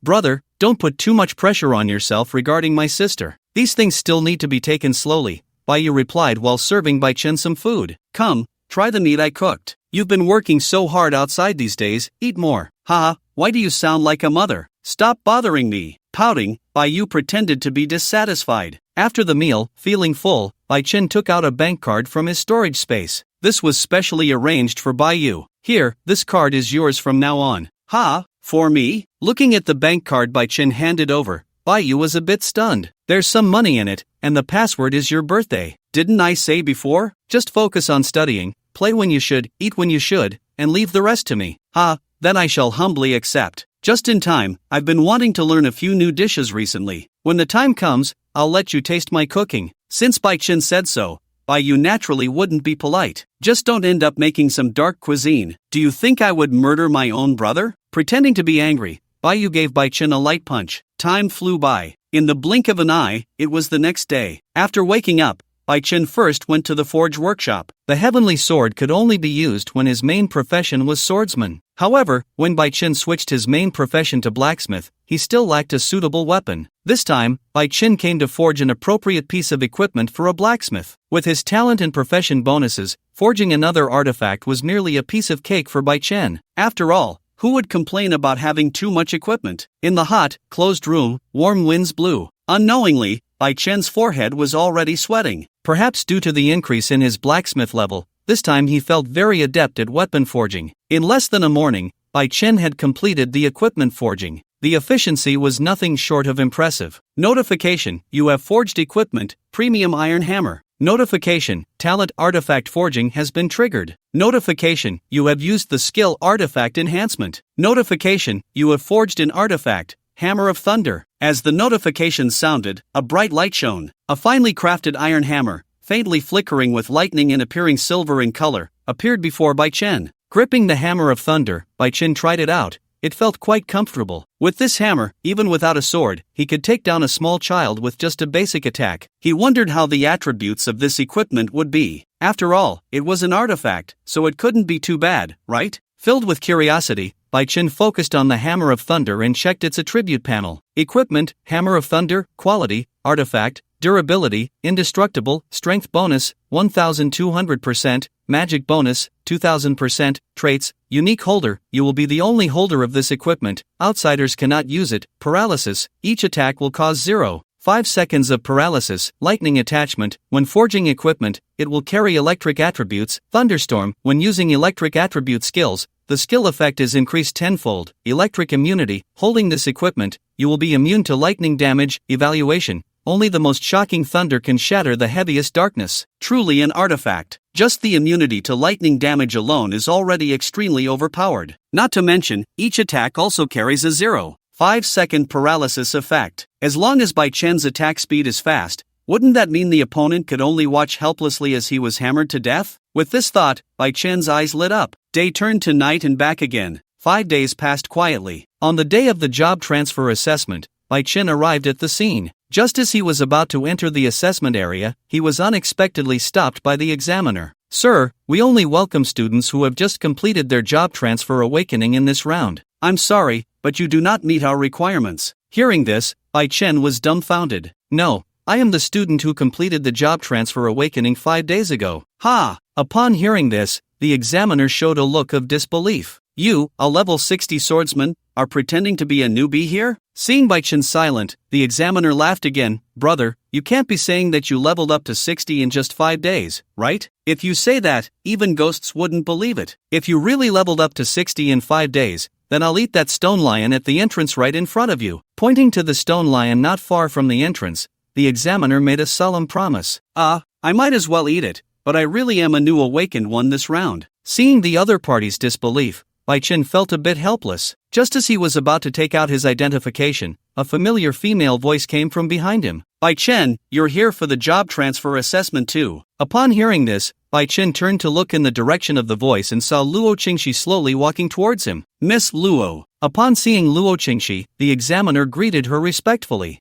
[SPEAKER 1] Brother, don't put too much pressure on yourself regarding my sister. These things still need to be taken slowly," Bai Yu replied while serving Bai Chen some food. "Come, try the meat I cooked. You've been working so hard outside these days, eat more." "Haha, why do you sound like a mother? Stop bothering me." Pouting, Bai Yu pretended to be dissatisfied. After the meal, feeling full, Bai Chen took out a bank card from his storage space. This was specially arranged for Bai Yu. "Here, this card is yours from now on." "Ha, for me?" Looking at the bank card Bai Chen handed over, Bai Yu was a bit stunned. "There's some money in it, and the password is your birthday. Didn't I say before? Just focus on studying, play when you should, eat when you should, and leave the rest to me." "Ha, then I shall humbly accept. Just in time, I've been wanting to learn a few new dishes recently. When the time comes, I'll let you taste my cooking." Since Bai Chen said so, Bai Yu naturally wouldn't be polite. "Just don't end up making some dark cuisine. Do you think I would murder my own brother?" Pretending to be angry, Bai Yu gave Bai Chen a light punch. Time flew by. In the blink of an eye, it was the next day. After waking up, Bai Chen first went to the forge workshop. The heavenly sword could only be used when his main profession was swordsman. However, when Bai Chen switched his main profession to blacksmith, he still lacked a suitable weapon. This time, Bai Chen came to forge an appropriate piece of equipment for a blacksmith. With his talent and profession bonuses, forging another artifact was merely a piece of cake for Bai Chen. After all, who would complain about having too much equipment? In the hot, closed room, warm winds blew. Unknowingly, Bai Chen's forehead was already sweating. Perhaps due to the increase in his blacksmith level, this time he felt very adept at weapon forging. In less than a morning, Bai Chen had completed the equipment forging. The efficiency was nothing short of impressive. Notification: you have forged equipment, premium iron hammer. Notification: talent artifact forging has been triggered. Notification: you have used the skill artifact enhancement. Notification: you have forged an artifact, Hammer of Thunder. As the notification sounded, a bright light shone. A finely crafted iron hammer, faintly flickering with lightning and appearing silver in color, appeared before Bai Chen. Gripping the Hammer of Thunder, Bai Chen tried it out. It felt quite comfortable. With this hammer, even without a sword, he could take down a small child with just a basic attack. He wondered how the attributes of this equipment would be. After all, it was an artifact, so it couldn't be too bad, right? Filled with curiosity, Bai Bai Chen focused on the Hammer of Thunder and checked its attribute panel. Equipment, Hammer of Thunder, Quality, Artifact, Durability, Indestructible, Strength Bonus, 1200%, Magic Bonus, 2000%, Traits, Unique Holder, you will be the only holder of this equipment, outsiders cannot use it, Paralysis, each attack will cause 0.5 seconds of paralysis, Lightning Attachment, when forging equipment, it will carry electric attributes, Thunderstorm, when using electric attribute skills, the skill effect is increased tenfold, Electric Immunity, holding this equipment, you will be immune to lightning damage, Evaluation, only the most shocking thunder can shatter the heaviest darkness. Truly an artifact. Just the immunity to lightning damage alone is already extremely overpowered. Not to mention, each attack also carries a 0.5 second paralysis effect. As long as Bai Chen's attack speed is fast, wouldn't that mean the opponent could only watch helplessly as he was hammered to death? With this thought, Bai Chen's eyes lit up. Day turned to night and back again. 5 days passed quietly. On the day of the job transfer assessment, Bai Chen arrived at the scene. Just as he was about to enter the assessment area, he was unexpectedly stopped by the examiner. Sir, we only welcome students who have just completed their job transfer awakening in this round. I'm sorry, but you do not meet our requirements. Hearing this, Bai Chen was dumbfounded. No, I am the student who completed the job transfer awakening 5 days ago. Ha! Upon hearing this, the examiner showed a look of disbelief. You, a level 60 swordsman, are pretending to be a newbie here? Seeing Bai Chen silent, the examiner laughed again. Brother, you can't be saying that you leveled up to 60 in just 5 days, right? If you say that, even ghosts wouldn't believe it. If you really leveled up to 60 in 5 days, then I'll eat that stone lion at the entrance right in front of you. Pointing to the stone lion not far from the entrance, the examiner made a solemn promise. I might as well eat it, but I really am a new awakened one this round. Seeing the other party's disbelief, Bai Chen felt a bit helpless. Just as he was about to take out his identification, a familiar female voice came from behind him. Bai Chen, you're here for the job transfer assessment too. Upon hearing this, Bai Chen turned to look in the direction of the voice and saw Luo Qingxi slowly walking towards him. Miss Luo. Upon seeing Luo Qingxi, the examiner greeted her respectfully.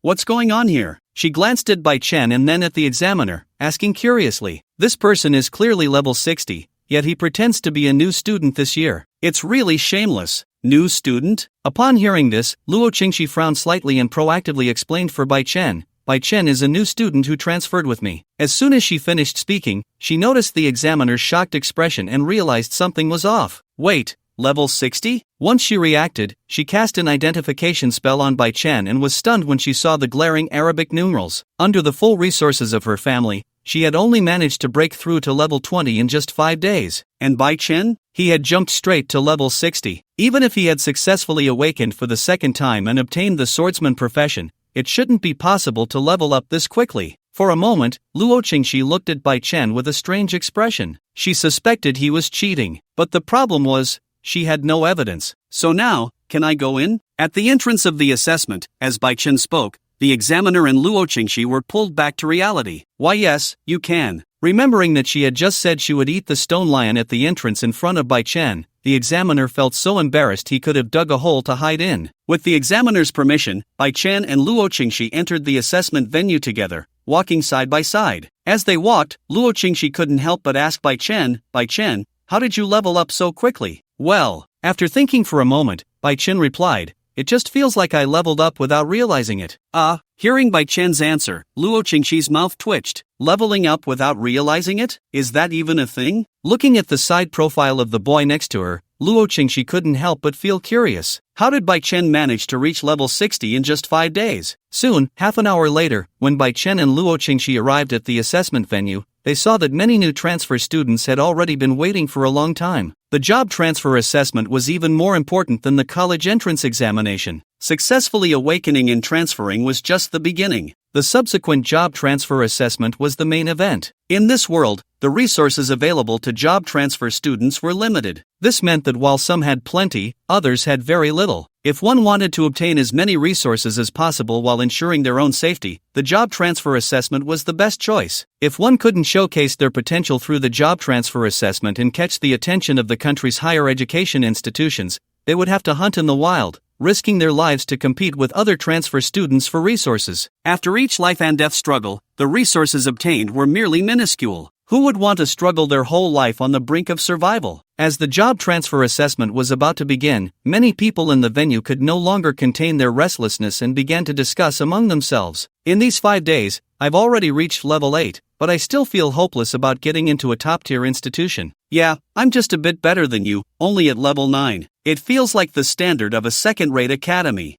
[SPEAKER 1] What's going on here? She glanced at Bai Chen and then at the examiner, asking curiously. This person is clearly level 60. Yet he pretends to be a new student this year. It's really shameless. New student? Upon hearing this, Luo Qingxi frowned slightly and proactively explained for Bai Chen. Bai Chen is a new student who transferred with me. As soon as she finished speaking, she noticed the examiner's shocked expression and realized something was off. Wait, level 60? Once she reacted, she cast an identification spell on Bai Chen and was stunned when she saw the glaring Arabic numerals. Under the full resources of her family, she had only managed to break through to level 20 in just 5 days. And Bai Chen? He had jumped straight to level 60. Even if he had successfully awakened for the second time and obtained the swordsman profession, it shouldn't be possible to level up this quickly. For a moment, Luo Qingxi looked at Bai Chen with a strange expression. She suspected he was cheating. But the problem was, she had no evidence. So now, can I go in? At the entrance of the assessment, as Bai Chen spoke, the examiner and Luo Qingxi were pulled back to reality. Why yes, you can. Remembering that she had just said she would eat the stone lion at the entrance in front of Bai Chen, the examiner felt so embarrassed he could have dug a hole to hide in. With the examiner's permission, Bai Chen and Luo Qingxi entered the assessment venue together, walking side by side. As they walked, Luo Qingxi couldn't help but ask Bai Chen, how did you level up so quickly? Well, after thinking for a moment, Bai Chen replied, it just feels like I leveled up without realizing it. Hearing Bai Chen's answer, Luo Qingxi's mouth twitched. Leveling up without realizing it? Is that even a thing? Looking at the side profile of the boy next to her, Luo Qingxi couldn't help but feel curious. How did Bai Chen manage to reach level 60 in just 5 days? Soon, half an hour later, when Bai Chen and Luo Qingxi arrived at the assessment venue, they saw that many new transfer students had already been waiting for a long time. The job transfer assessment was even more important than the college entrance examination. Successfully awakening and transferring was just the beginning. The subsequent job transfer assessment was the main event. In this world, the resources available to job transfer students were limited. This meant that while some had plenty, others had very little. If one wanted to obtain as many resources as possible while ensuring their own safety, the job transfer assessment was the best choice. If one couldn't showcase their potential through the job transfer assessment and catch the attention of the country's higher education institutions, they would have to hunt in the wild, risking their lives to compete with other transfer students for resources. After each life and death struggle, the resources obtained were merely minuscule. Who would want to struggle their whole life on the brink of survival? As the job transfer assessment was about to begin, many people in the venue could no longer contain their restlessness and began to discuss among themselves. In these 5 days, I've already reached level 8, but I still feel hopeless about getting into a top-tier institution. Yeah, I'm just a bit better than you, only at level 9. It feels like the standard of a second-rate academy.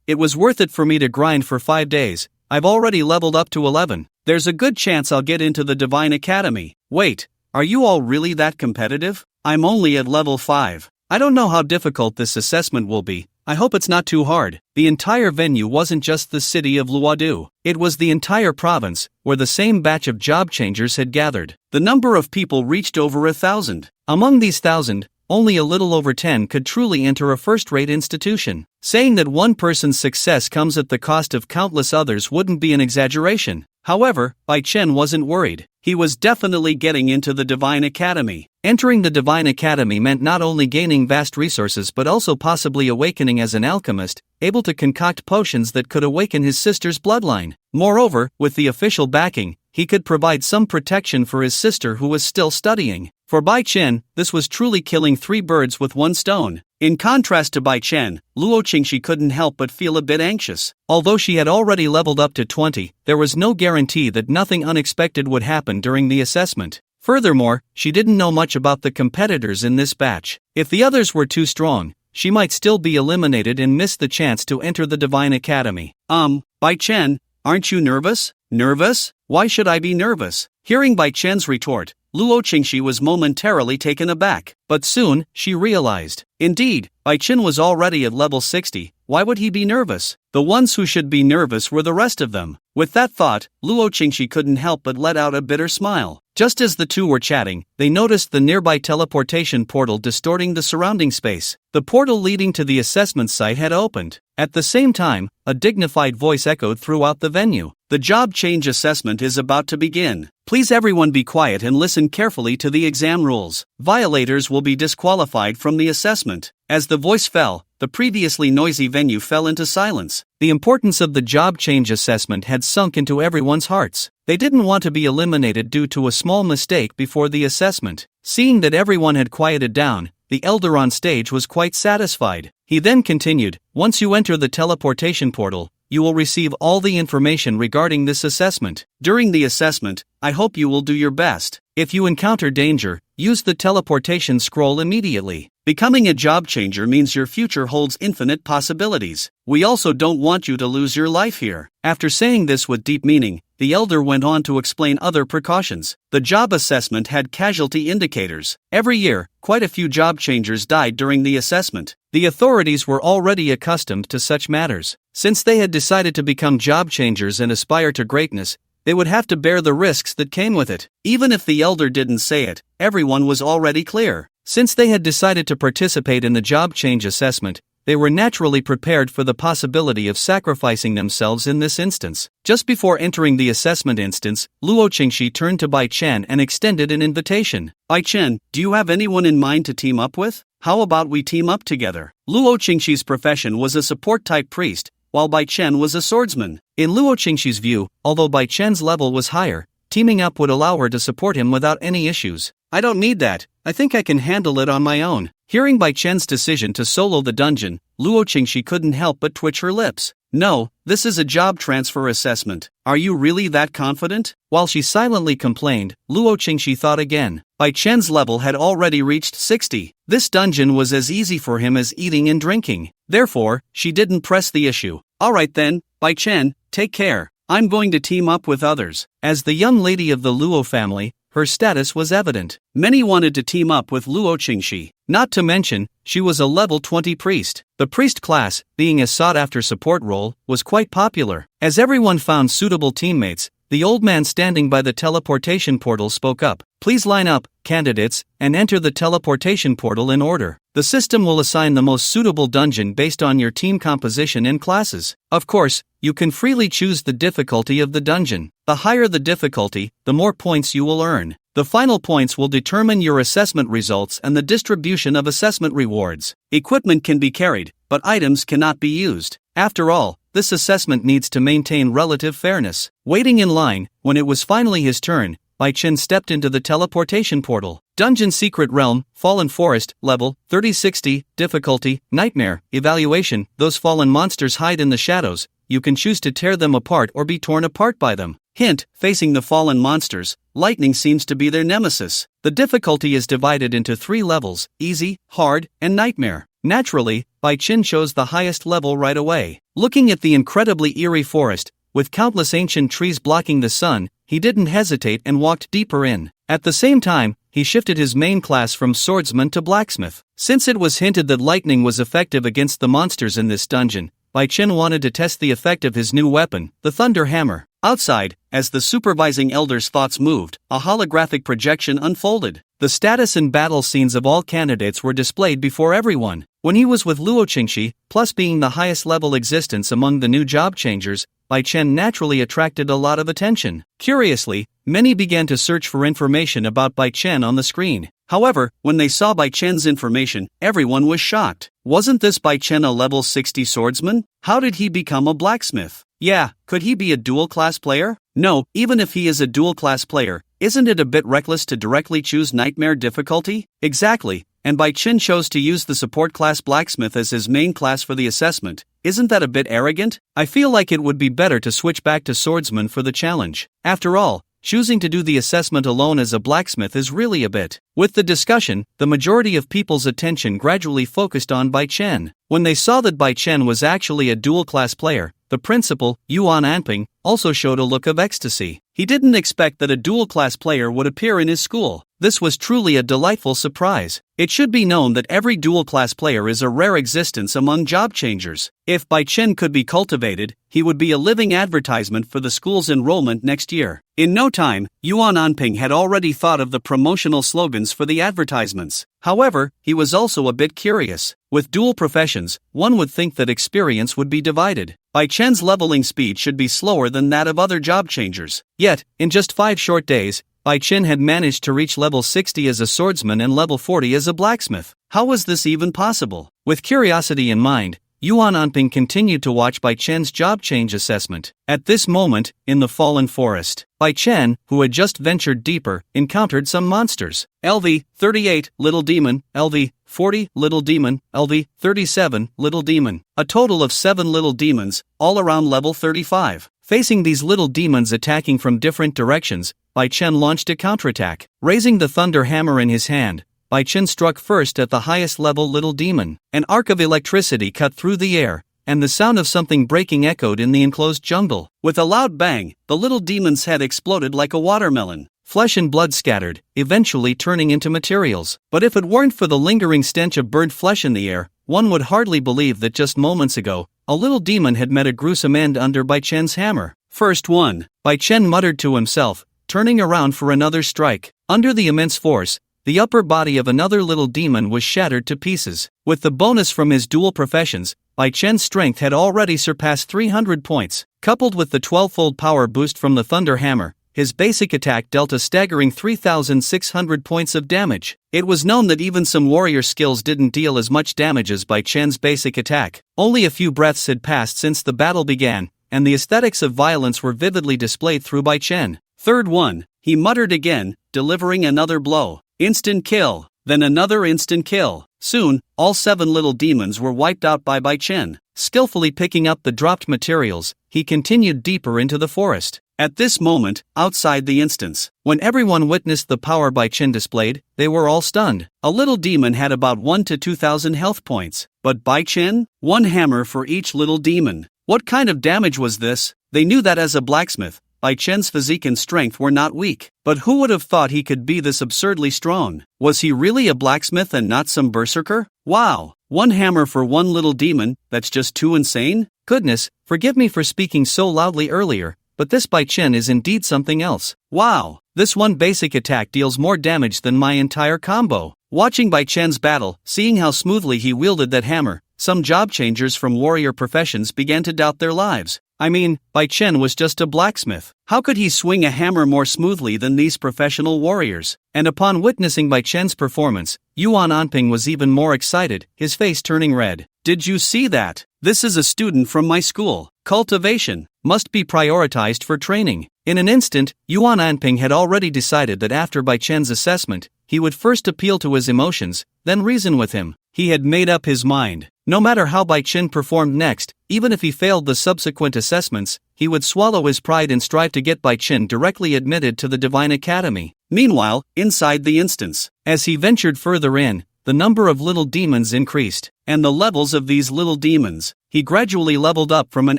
[SPEAKER 1] It was worth it for me to grind for 5 days. I've already leveled up to 11. There's a good chance I'll get into the Divine Academy. Wait, are you all really that competitive? I'm only at level 5. I don't know how difficult this assessment will be. I hope it's not too hard. The entire venue wasn't just the city of Luodu. It was the entire province, where the same batch of job changers had gathered. The number of people reached over 1,000. Among these 1,000, only a little over 10 could truly enter a first-rate institution. Saying that one person's success comes at the cost of countless others wouldn't be an exaggeration. However, Bai Chen wasn't worried. He was definitely getting into the Divine Academy. Entering the Divine Academy meant not only gaining vast resources but also possibly awakening as an alchemist, able to concoct potions that could awaken his sister's bloodline. Moreover, with the official backing, he could provide some protection for his sister who was still studying. For Bai Chen, this was truly killing 3 birds with 1 stone. In contrast to Bai Chen, Luo Qingxi couldn't help but feel a bit anxious. Although she had already leveled up to 20, there was no guarantee that nothing unexpected would happen during the assessment. Furthermore, she didn't know much about the competitors in this batch. If the others were too strong, she might still be eliminated and miss the chance to enter the Divine Academy. Bai Chen, aren't you nervous? Nervous? Why should I be nervous? Hearing Bai Chen's retort, Luo Qingxi was momentarily taken aback, but soon, she realized. Indeed, Bai Chen was already at level 60, why would he be nervous? The ones who should be nervous were the rest of them. With that thought, Luo Qingxi couldn't help but let out a bitter smile. Just as the two were chatting, they noticed the nearby teleportation portal distorting the surrounding space. The portal leading to the assessment site had opened. At the same time, a dignified voice echoed throughout the venue. The job change assessment is about to begin. Please everyone be quiet and listen carefully to the exam rules. Violators will be disqualified from the assessment. As the voice fell, the previously noisy venue fell into silence. The importance of the job change assessment had sunk into everyone's hearts. They didn't want to be eliminated due to a small mistake before the assessment. Seeing that everyone had quieted down, the elder on stage was quite satisfied. He then continued, once you enter the teleportation portal, you will receive all the information regarding this assessment. During the assessment, I hope you will do your best. If you encounter danger, use the teleportation scroll immediately. Becoming a job changer means your future holds infinite possibilities. We also don't want you to lose your life here. After saying this with deep meaning, the elder went on to explain other precautions. The job assessment had casualty indicators. Every year, quite a few job changers died during the assessment. The authorities were already accustomed to such matters. Since they had decided to become job changers and aspire to greatness, they would have to bear the risks that came with it. Even if the elder didn't say it, everyone was already clear. Since they had decided to participate in the job change assessment, they were naturally prepared for the possibility of sacrificing themselves in this instance. Just before entering the assessment instance, Luo Qingxi turned to Bai Chen and extended an invitation. Bai Chen, do you have anyone in mind to team up with? How about we team up together? Luo Qingxi's profession was a support-type priest, while Bai Chen was a swordsman. In Luo Qingxi's view, although Bai Chen's level was higher, teaming up would allow her to support him without any issues. I don't need that, I think I can handle it on my own. Hearing Bai Chen's decision to solo the dungeon, Luo Qingxi couldn't help but twitch her lips. No, this is a job transfer assessment. Are you really that confident? While she silently complained, Luo Qingxi thought again. Bai Chen's level had already reached 60. This dungeon was as easy for him as eating and drinking. Therefore, she didn't press the issue. Alright then, Bai Chen, take care. I'm going to team up with others. As the young lady of the Luo family, her status was evident. Many wanted to team up with Luo Qingxi. Not to mention, she was a level 20 priest. The priest class, being a sought-after support role, was quite popular. As everyone found suitable teammates, the old man standing by the teleportation portal spoke up. Please line up, candidates, and enter the teleportation portal in order. The system will assign the most suitable dungeon based on your team composition and classes. Of course, you can freely choose the difficulty of the dungeon. The higher the difficulty, the more points you will earn. The final points will determine your assessment results and the distribution of assessment rewards. Equipment can be carried, but items cannot be used. After all, this assessment needs to maintain relative fairness. Waiting in line, when it was finally his turn, Bai Chen stepped into the teleportation portal. Dungeon Secret Realm, Fallen Forest, level 3060, difficulty, Nightmare, evaluation. Those fallen monsters hide in the shadows. You can choose to tear them apart or be torn apart by them. Hint, facing the fallen monsters, lightning seems to be their nemesis. The difficulty is divided into 3 levels, easy, hard, and nightmare. Naturally, Bai Chen chose the highest level right away. Looking at the incredibly eerie forest, with countless ancient trees blocking the sun, he didn't hesitate and walked deeper in. At the same time, he shifted his main class from swordsman to blacksmith. Since it was hinted that lightning was effective against the monsters in this dungeon, Bai Chen wanted to test the effect of his new weapon, the Thunder Hammer. Outside, as the supervising elder's thoughts moved, a holographic projection unfolded. The status and battle scenes of all candidates were displayed before everyone. When he was with Luo Qingxi, plus being the highest level existence among the new job changers, Bai Chen naturally attracted a lot of attention. Curiously, many began to search for information about Bai Chen on the screen. However, when they saw Bai Chen's information, everyone was shocked. Wasn't this Bai Chen a level 60 swordsman? How did he become a blacksmith? Yeah, could he be a dual-class player? No, even if he is a dual-class player, isn't it a bit reckless to directly choose nightmare difficulty? Exactly, and Bai Chen chose to use the support class blacksmith as his main class for the assessment. Isn't that a bit arrogant? I feel like it would be better to switch back to swordsman for the challenge. After all, choosing to do the assessment alone as a blacksmith is really a bit. With the discussion, the majority of people's attention gradually focused on Bai Chen. When they saw that Bai Chen was actually a dual-class player, the principal, Yuan Anping, also showed a look of ecstasy. He didn't expect that a dual-class player would appear in his school. This was truly a delightful surprise. It should be known that every dual-class player is a rare existence among job changers. If Bai Chen could be cultivated, he would be a living advertisement for the school's enrollment next year. In no time, Yuan Anping had already thought of the promotional slogans for the advertisements. However, he was also a bit curious. With dual professions, one would think that experience would be divided. Bai Chen's leveling speed should be slower than that of other job changers. Yet, in just 5 short days, Bai Chen had managed to reach level 60 as a swordsman and level 40 as a blacksmith. How was this even possible? With curiosity in mind, Yuan Anping continued to watch Bai Chen's job change assessment. At this moment, in the Fallen Forest, Bai Chen, who had just ventured deeper, encountered some monsters. LV 38, Little Demon, LV 40, Little Demon, LV 37, Little Demon. A total of 7 little demons, all around level 35. Facing these little demons attacking from different directions, Bai Chen launched a counterattack. Raising the Thunder Hammer in his hand, Bai Chen struck first at the highest level little demon. An arc of electricity cut through the air, and the sound of something breaking echoed in the enclosed jungle. With a loud bang, the little demon's head exploded like a watermelon. Flesh and blood scattered, eventually turning into materials. But if it weren't for the lingering stench of burnt flesh in the air, one would hardly believe that just moments ago, a little demon had met a gruesome end under Bai Chen's hammer. First one, Bai Chen muttered to himself, turning around for another strike. Under the immense force, the upper body of another little demon was shattered to pieces. With the bonus from his dual professions, Bai Chen's strength had already surpassed 300 points. Coupled with the 12-fold power boost from the Thunder Hammer, his basic attack dealt a staggering 3,600 points of damage. It was known that even some warrior skills didn't deal as much damage as Bai Chen's basic attack. Only a few breaths had passed since the battle began, and the aesthetics of violence were vividly displayed through Bai Chen. Third one, he muttered again, delivering another blow. Instant kill, then another instant kill. Soon, all 7 little demons were wiped out by Bai Chen. Skillfully picking up the dropped materials, he continued deeper into the forest. At this moment, outside the instance, when everyone witnessed the power Bai Chen displayed, they were all stunned. A little demon had about 1 to 2,000 health points, but Bai Chen? 1 hammer for each little demon. What kind of damage was this? They knew that as a blacksmith, Bai Chen's physique and strength were not weak, but who would have thought he could be this absurdly strong? Was he really a blacksmith and not some berserker? Wow! 1 hammer for 1 little demon, that's just too insane? Goodness, forgive me for speaking so loudly earlier, but this Bai Chen is indeed something else. Wow! This one basic attack deals more damage than my entire combo. Watching Bai Chen's battle, seeing how smoothly he wielded that hammer, some job changers from warrior professions began to doubt their lives. I mean, Bai Chen was just a blacksmith. How could he swing a hammer more smoothly than these professional warriors? And upon witnessing Bai Chen's performance, Yuan Anping was even more excited, his face turning red. Did you see that? This is a student from my school. cultivation, must be prioritized for training. In an instant, Yuan Anping had already decided that after Bai Chen's assessment, he would first appeal to his emotions, then reason with him. He had made up his mind. No matter how Bai Chen performed next, even if he failed the subsequent assessments, he would swallow his pride and strive to get Bai Chen directly admitted to the Divine Academy. Meanwhile, inside the instance, as he ventured further in, the number of little demons increased, and the levels of these little demons, he gradually leveled up from an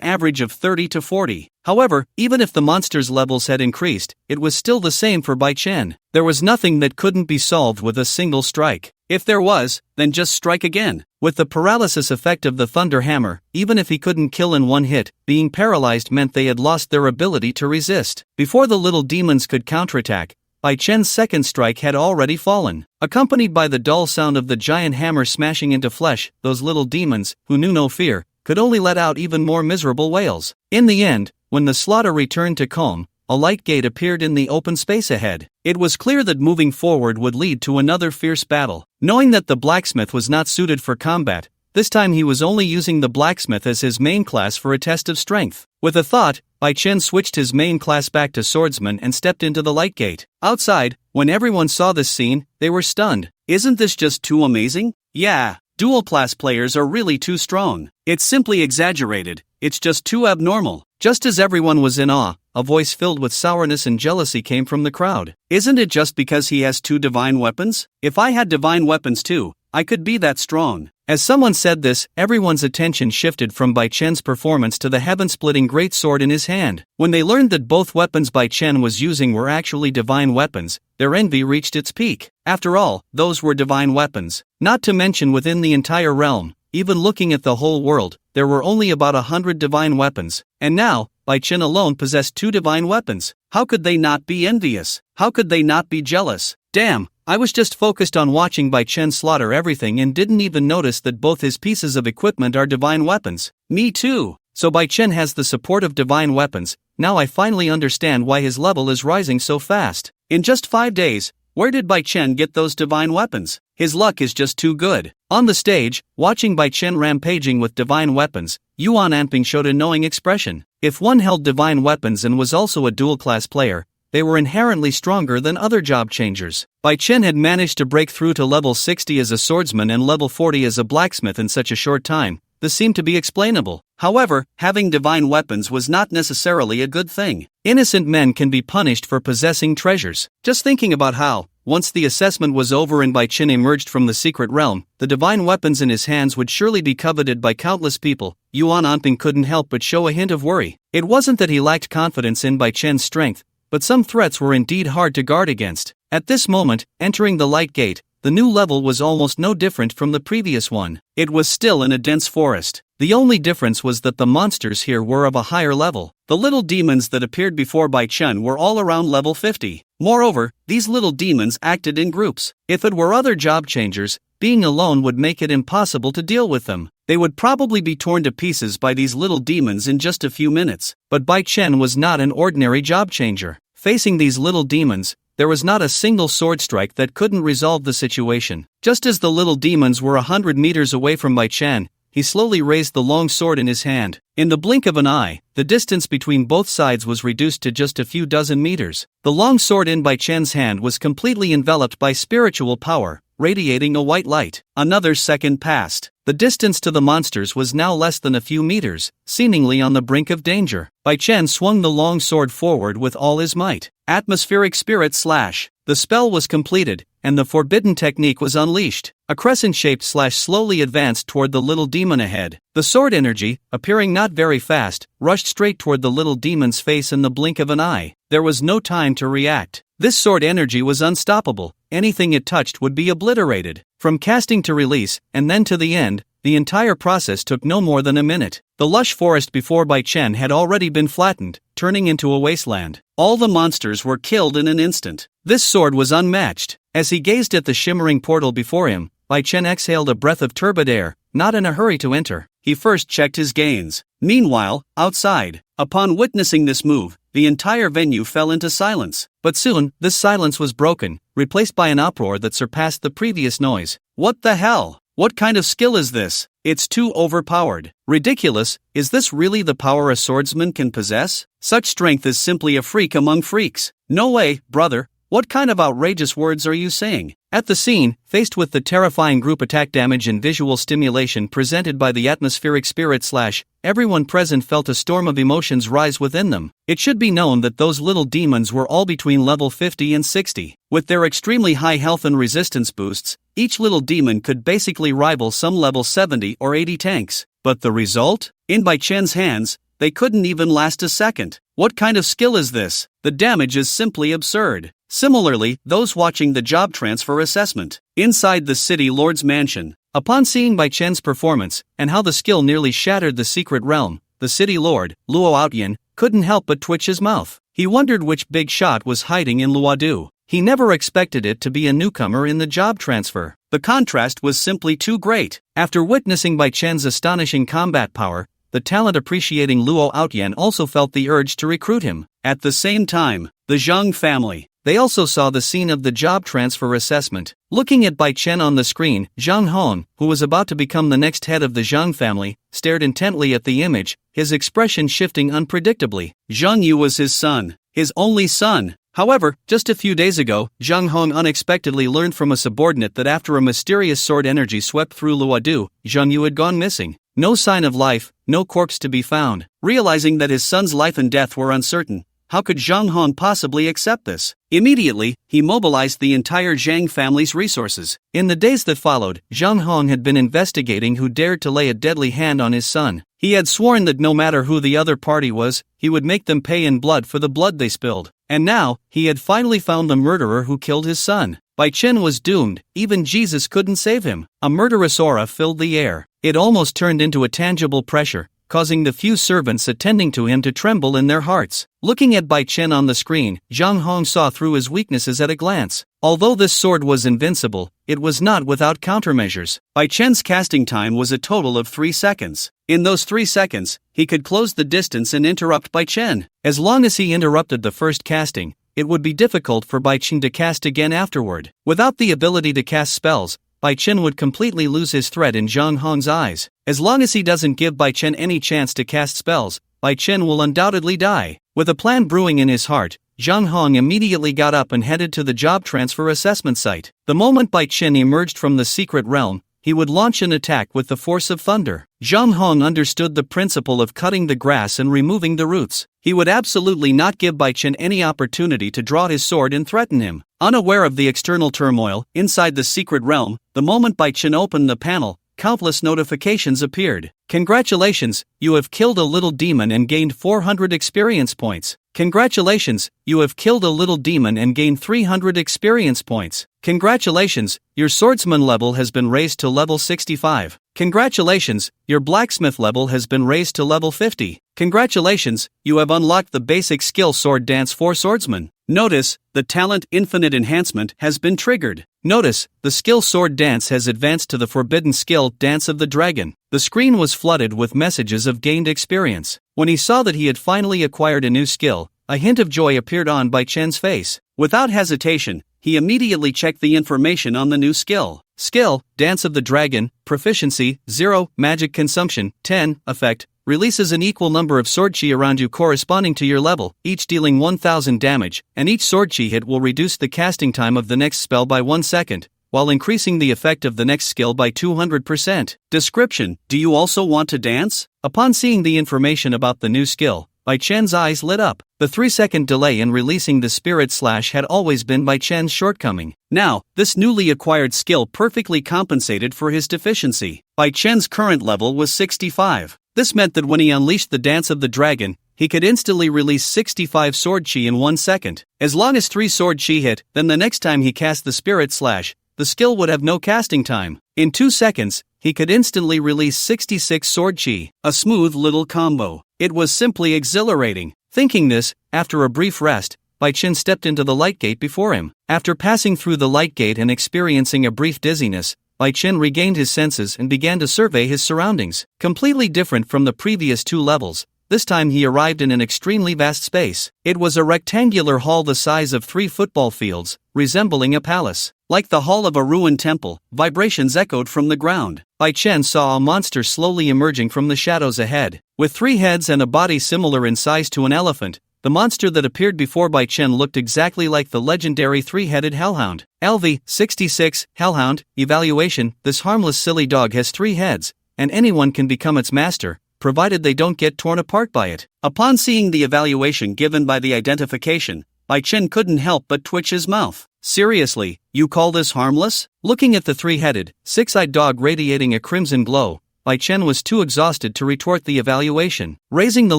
[SPEAKER 1] average of 30 to 40. However, even if the monster's levels had increased, it was still the same for Bai Chen. There was nothing that couldn't be solved with a single strike. If there was, then just strike again. With the paralysis effect of the Thunder Hammer, even if he couldn't kill in one hit, being paralyzed meant they had lost their ability to resist. Before the little demons could counterattack, Bai Chen's second strike had already fallen. Accompanied by the dull sound of the giant hammer smashing into flesh, those little demons, who knew no fear, could only let out even more miserable wails. In the end, when the slaughter returned to calm, a light gate appeared in the open space ahead. It was clear that moving forward would lead to another fierce battle. Knowing that the blacksmith was not suited for combat, this time he was only using the blacksmith as his main class for a test of strength. With a thought, Bai Chen switched his main class back to swordsman and stepped into the light gate. Outside, when everyone saw this scene, they were stunned. Isn't this just too amazing? Yeah, dual class players are really too strong. It's simply exaggerated. It's just too abnormal. Just as everyone was in awe, a voice filled with sourness and jealousy came from the crowd. Isn't it just because he has 2 divine weapons? If I had divine weapons too, I could be that strong. As someone said this, everyone's attention shifted from Bai Chen's performance to the heaven-splitting greatsword in his hand. When they learned that both weapons Bai Chen was using were actually divine weapons, their envy reached its peak. After all, those were divine weapons. Not to mention within the entire realm, even looking at the whole world, there were only about 100 divine weapons. And now, Bai Chen alone possessed 2 divine weapons. How could they not be envious? How could they not be jealous? Damn! I was just focused on watching Bai Chen slaughter everything and didn't even notice that both his pieces of equipment are divine weapons. Me too! So Bai Chen has the support of divine weapons. Now I finally understand why his level is rising so fast. In just 5 days, where did Bai Chen get those divine weapons? His luck is just too good. On the stage, watching Bai Chen rampaging with divine weapons, Yuan Anping showed a knowing expression. If one held divine weapons and was also a dual-class player, they were inherently stronger than other job changers. Bai Chen had managed to break through to level 60 as a swordsman and level 40 as a blacksmith in such a short time. This seemed to be explainable. However, having divine weapons was not necessarily a good thing. Innocent men can be punished for possessing treasures. Just thinking about how, once the assessment was over and Bai Chen emerged from the secret realm, the divine weapons in his hands would surely be coveted by countless people. Yuan Anping couldn't help but show a hint of worry. It wasn't that he lacked confidence in Bai Chen's strength, but some threats were indeed hard to guard against. At this moment, entering the light gate, the new level was almost no different from the previous one. It was still in a dense forest. The only difference was that the monsters here were of a higher level. The little demons that appeared before Bai Chen were all around level 50. Moreover, these little demons acted in groups. If it were other job changers, being alone would make it impossible to deal with them. They would probably be torn to pieces by these little demons in just a few minutes. But Bai Chen was not an ordinary job changer. Facing these little demons, there was not a single sword strike that couldn't resolve the situation. Just as the little demons were 100 meters away from Bai Chen, he slowly raised the long sword in his hand. In the blink of an eye, the distance between both sides was reduced to just a few dozen meters. The long sword in Bai Chen's hand was completely enveloped by spiritual power, radiating a white light. Another second passed. The distance to the monsters was now less than a few meters, seemingly on the brink of danger. Bai Chen swung the long sword forward with all his might. Atmospheric Spirit Slash. The spell was completed, and the forbidden technique was unleashed. A crescent-shaped slash slowly advanced toward the little demon ahead. The sword energy, appearing not very fast, rushed straight toward the little demon's face in the blink of an eye. There was no time to react. This sword energy was unstoppable. Anything it touched would be obliterated. From casting to release, and then to the end, the entire process took no more than a minute. The lush forest before Bai Chen had already been flattened, turning into a wasteland. All the monsters were killed in an instant. This sword was unmatched. As he gazed at the shimmering portal before him, Bai Chen exhaled a breath of turbid air, not in a hurry to enter. He first checked his gains. Meanwhile, outside, upon witnessing this move, the entire venue fell into silence. But soon, this silence was broken, replaced by an uproar that surpassed the previous noise. What the hell? What kind of skill is this? It's too overpowered. Ridiculous, is this really the power a swordsman can possess? Such strength is simply a freak among freaks. No way, brother. What kind of outrageous words are you saying? At the scene, faced with the terrifying group attack damage and visual stimulation presented by the atmospheric spirit / everyone present felt a storm of emotions rise within them. It should be known that those little demons were all between level 50 and 60. With their extremely high health and resistance boosts, each little demon could basically rival some level 70 or 80 tanks. But the result? In Bai Chen's hands, they couldn't even last a second. What kind of skill is this? The damage is simply absurd. Similarly, those watching the job transfer assessment inside the city lord's mansion, upon seeing Bai Chen's performance and how the skill nearly shattered the secret realm, the city lord, Luo Outyan, couldn't help but twitch his mouth. He wondered which big shot was hiding in Luodu. He never expected it to be a newcomer in the job transfer. The contrast was simply too great. After witnessing Bai Chen's astonishing combat power, the talent-appreciating Luo Outyan also felt the urge to recruit him. At the same time, the Zhang family. They also saw the scene of the job transfer assessment. Looking at Bai Chen on the screen, Zhang Hong, who was about to become the next head of the Zhang family, stared intently at the image, his expression shifting unpredictably. Zhang Yu was his son, his only son. However, just a few days ago, Zhang Hong unexpectedly learned from a subordinate that after a mysterious sword energy swept through Luodu, Zhang Yu had gone missing. No sign of life, no corpse to be found. Realizing that his son's life and death were uncertain, how could Zhang Hong possibly accept this? Immediately, he mobilized the entire Zhang family's resources. In the days that followed, Zhang Hong had been investigating who dared to lay a deadly hand on his son. He had sworn that no matter who the other party was, he would make them pay in blood for the blood they spilled. And now, he had finally found the murderer who killed his son. Bai Chen was doomed, even Jesus couldn't save him. A murderous aura filled the air. It almost turned into a tangible pressure, causing the few servants attending to him to tremble in their hearts. Looking at Bai Chen on the screen, Zhang Hong saw through his weaknesses at a glance. Although this sword was invincible, it was not without countermeasures. Bai Chen's casting time was a total of 3 seconds. In those 3 seconds, he could close the distance and interrupt Bai Chen. As long as he interrupted the first casting, it would be difficult for Bai Chen to cast again afterward. Without the ability to cast spells, Bai Chen would completely lose his threat in Zhang Hong's eyes. As long as he doesn't give Bai Chen any chance to cast spells, Bai Chen will undoubtedly die. With a plan brewing in his heart, Zhang Hong immediately got up and headed to the job transfer assessment site. The moment Bai Chen emerged from the secret realm, he would launch an attack with the force of thunder. Zhang Hong understood the principle of cutting the grass and removing the roots. He would absolutely not give Bai Chen any opportunity to draw his sword and threaten him. Unaware of the external turmoil inside the secret realm, the moment Bai Chen opened the panel, countless notifications appeared. Congratulations, you have killed a little demon and gained 400 experience points. Congratulations, you have killed a little demon and gained 300 experience points. Congratulations, your swordsman level has been raised to level 65. Congratulations, your blacksmith level has been raised to level 50. Congratulations, you have unlocked the basic skill sword dance for swordsman. Notice, the talent infinite enhancement has been triggered. Notice, the skill sword dance has advanced to the forbidden skill dance of the dragon. The screen was flooded with messages of gained experience. When he saw that he had finally acquired a new skill, a hint of joy appeared on Bai Chen's face. Without hesitation, he immediately checked the information on the new skill. Skill, Dance of the Dragon, Proficiency, 0, Magic Consumption, 10, Effect, releases an equal number of sword chi around you corresponding to your level, each dealing 1000 damage, and each sword chi hit will reduce the casting time of the next spell by 1 second, while increasing the effect of the next skill by 200%. Description: do you also want to dance? Upon seeing the information about the new skill, Bai Chen's eyes lit up. The 3-second delay in releasing the spirit slash had always been Bai Chen's shortcoming. Now, this newly acquired skill perfectly compensated for his deficiency. Bai Chen's current level was 65. This meant that when he unleashed the Dance of the Dragon, he could instantly release 65 sword chi in 1 second. As long as 3 sword chi hit, then the next time he cast the spirit slash, the skill would have no casting time. In 2 seconds, he could instantly release 66 sword chi. A smooth little combo. It was simply exhilarating. Thinking this, after a brief rest, Bai Chen stepped into the light gate before him. After passing through the light gate and experiencing a brief dizziness, Bai Chen regained his senses and began to survey his surroundings. Completely different from the previous 2 levels, this time he arrived in an extremely vast space. It was a rectangular hall the size of 3 football fields, resembling a palace. Like the hall of a ruined temple, vibrations echoed from the ground. Bai Chen saw a monster slowly emerging from the shadows ahead. With 3 heads and a body similar in size to an elephant, the monster that appeared before Bai Chen looked exactly like the legendary 3-headed hellhound. LV-66, Hellhound, Evaluation. This harmless silly dog has 3 heads, and anyone can become its master, provided they don't get torn apart by it. Upon seeing the evaluation given by the identification, Bai Chen couldn't help but twitch his mouth. Seriously, you call this harmless? Looking at the 3-headed, 6-eyed dog radiating a crimson glow, Bai Chen was too exhausted to retort the evaluation. Raising the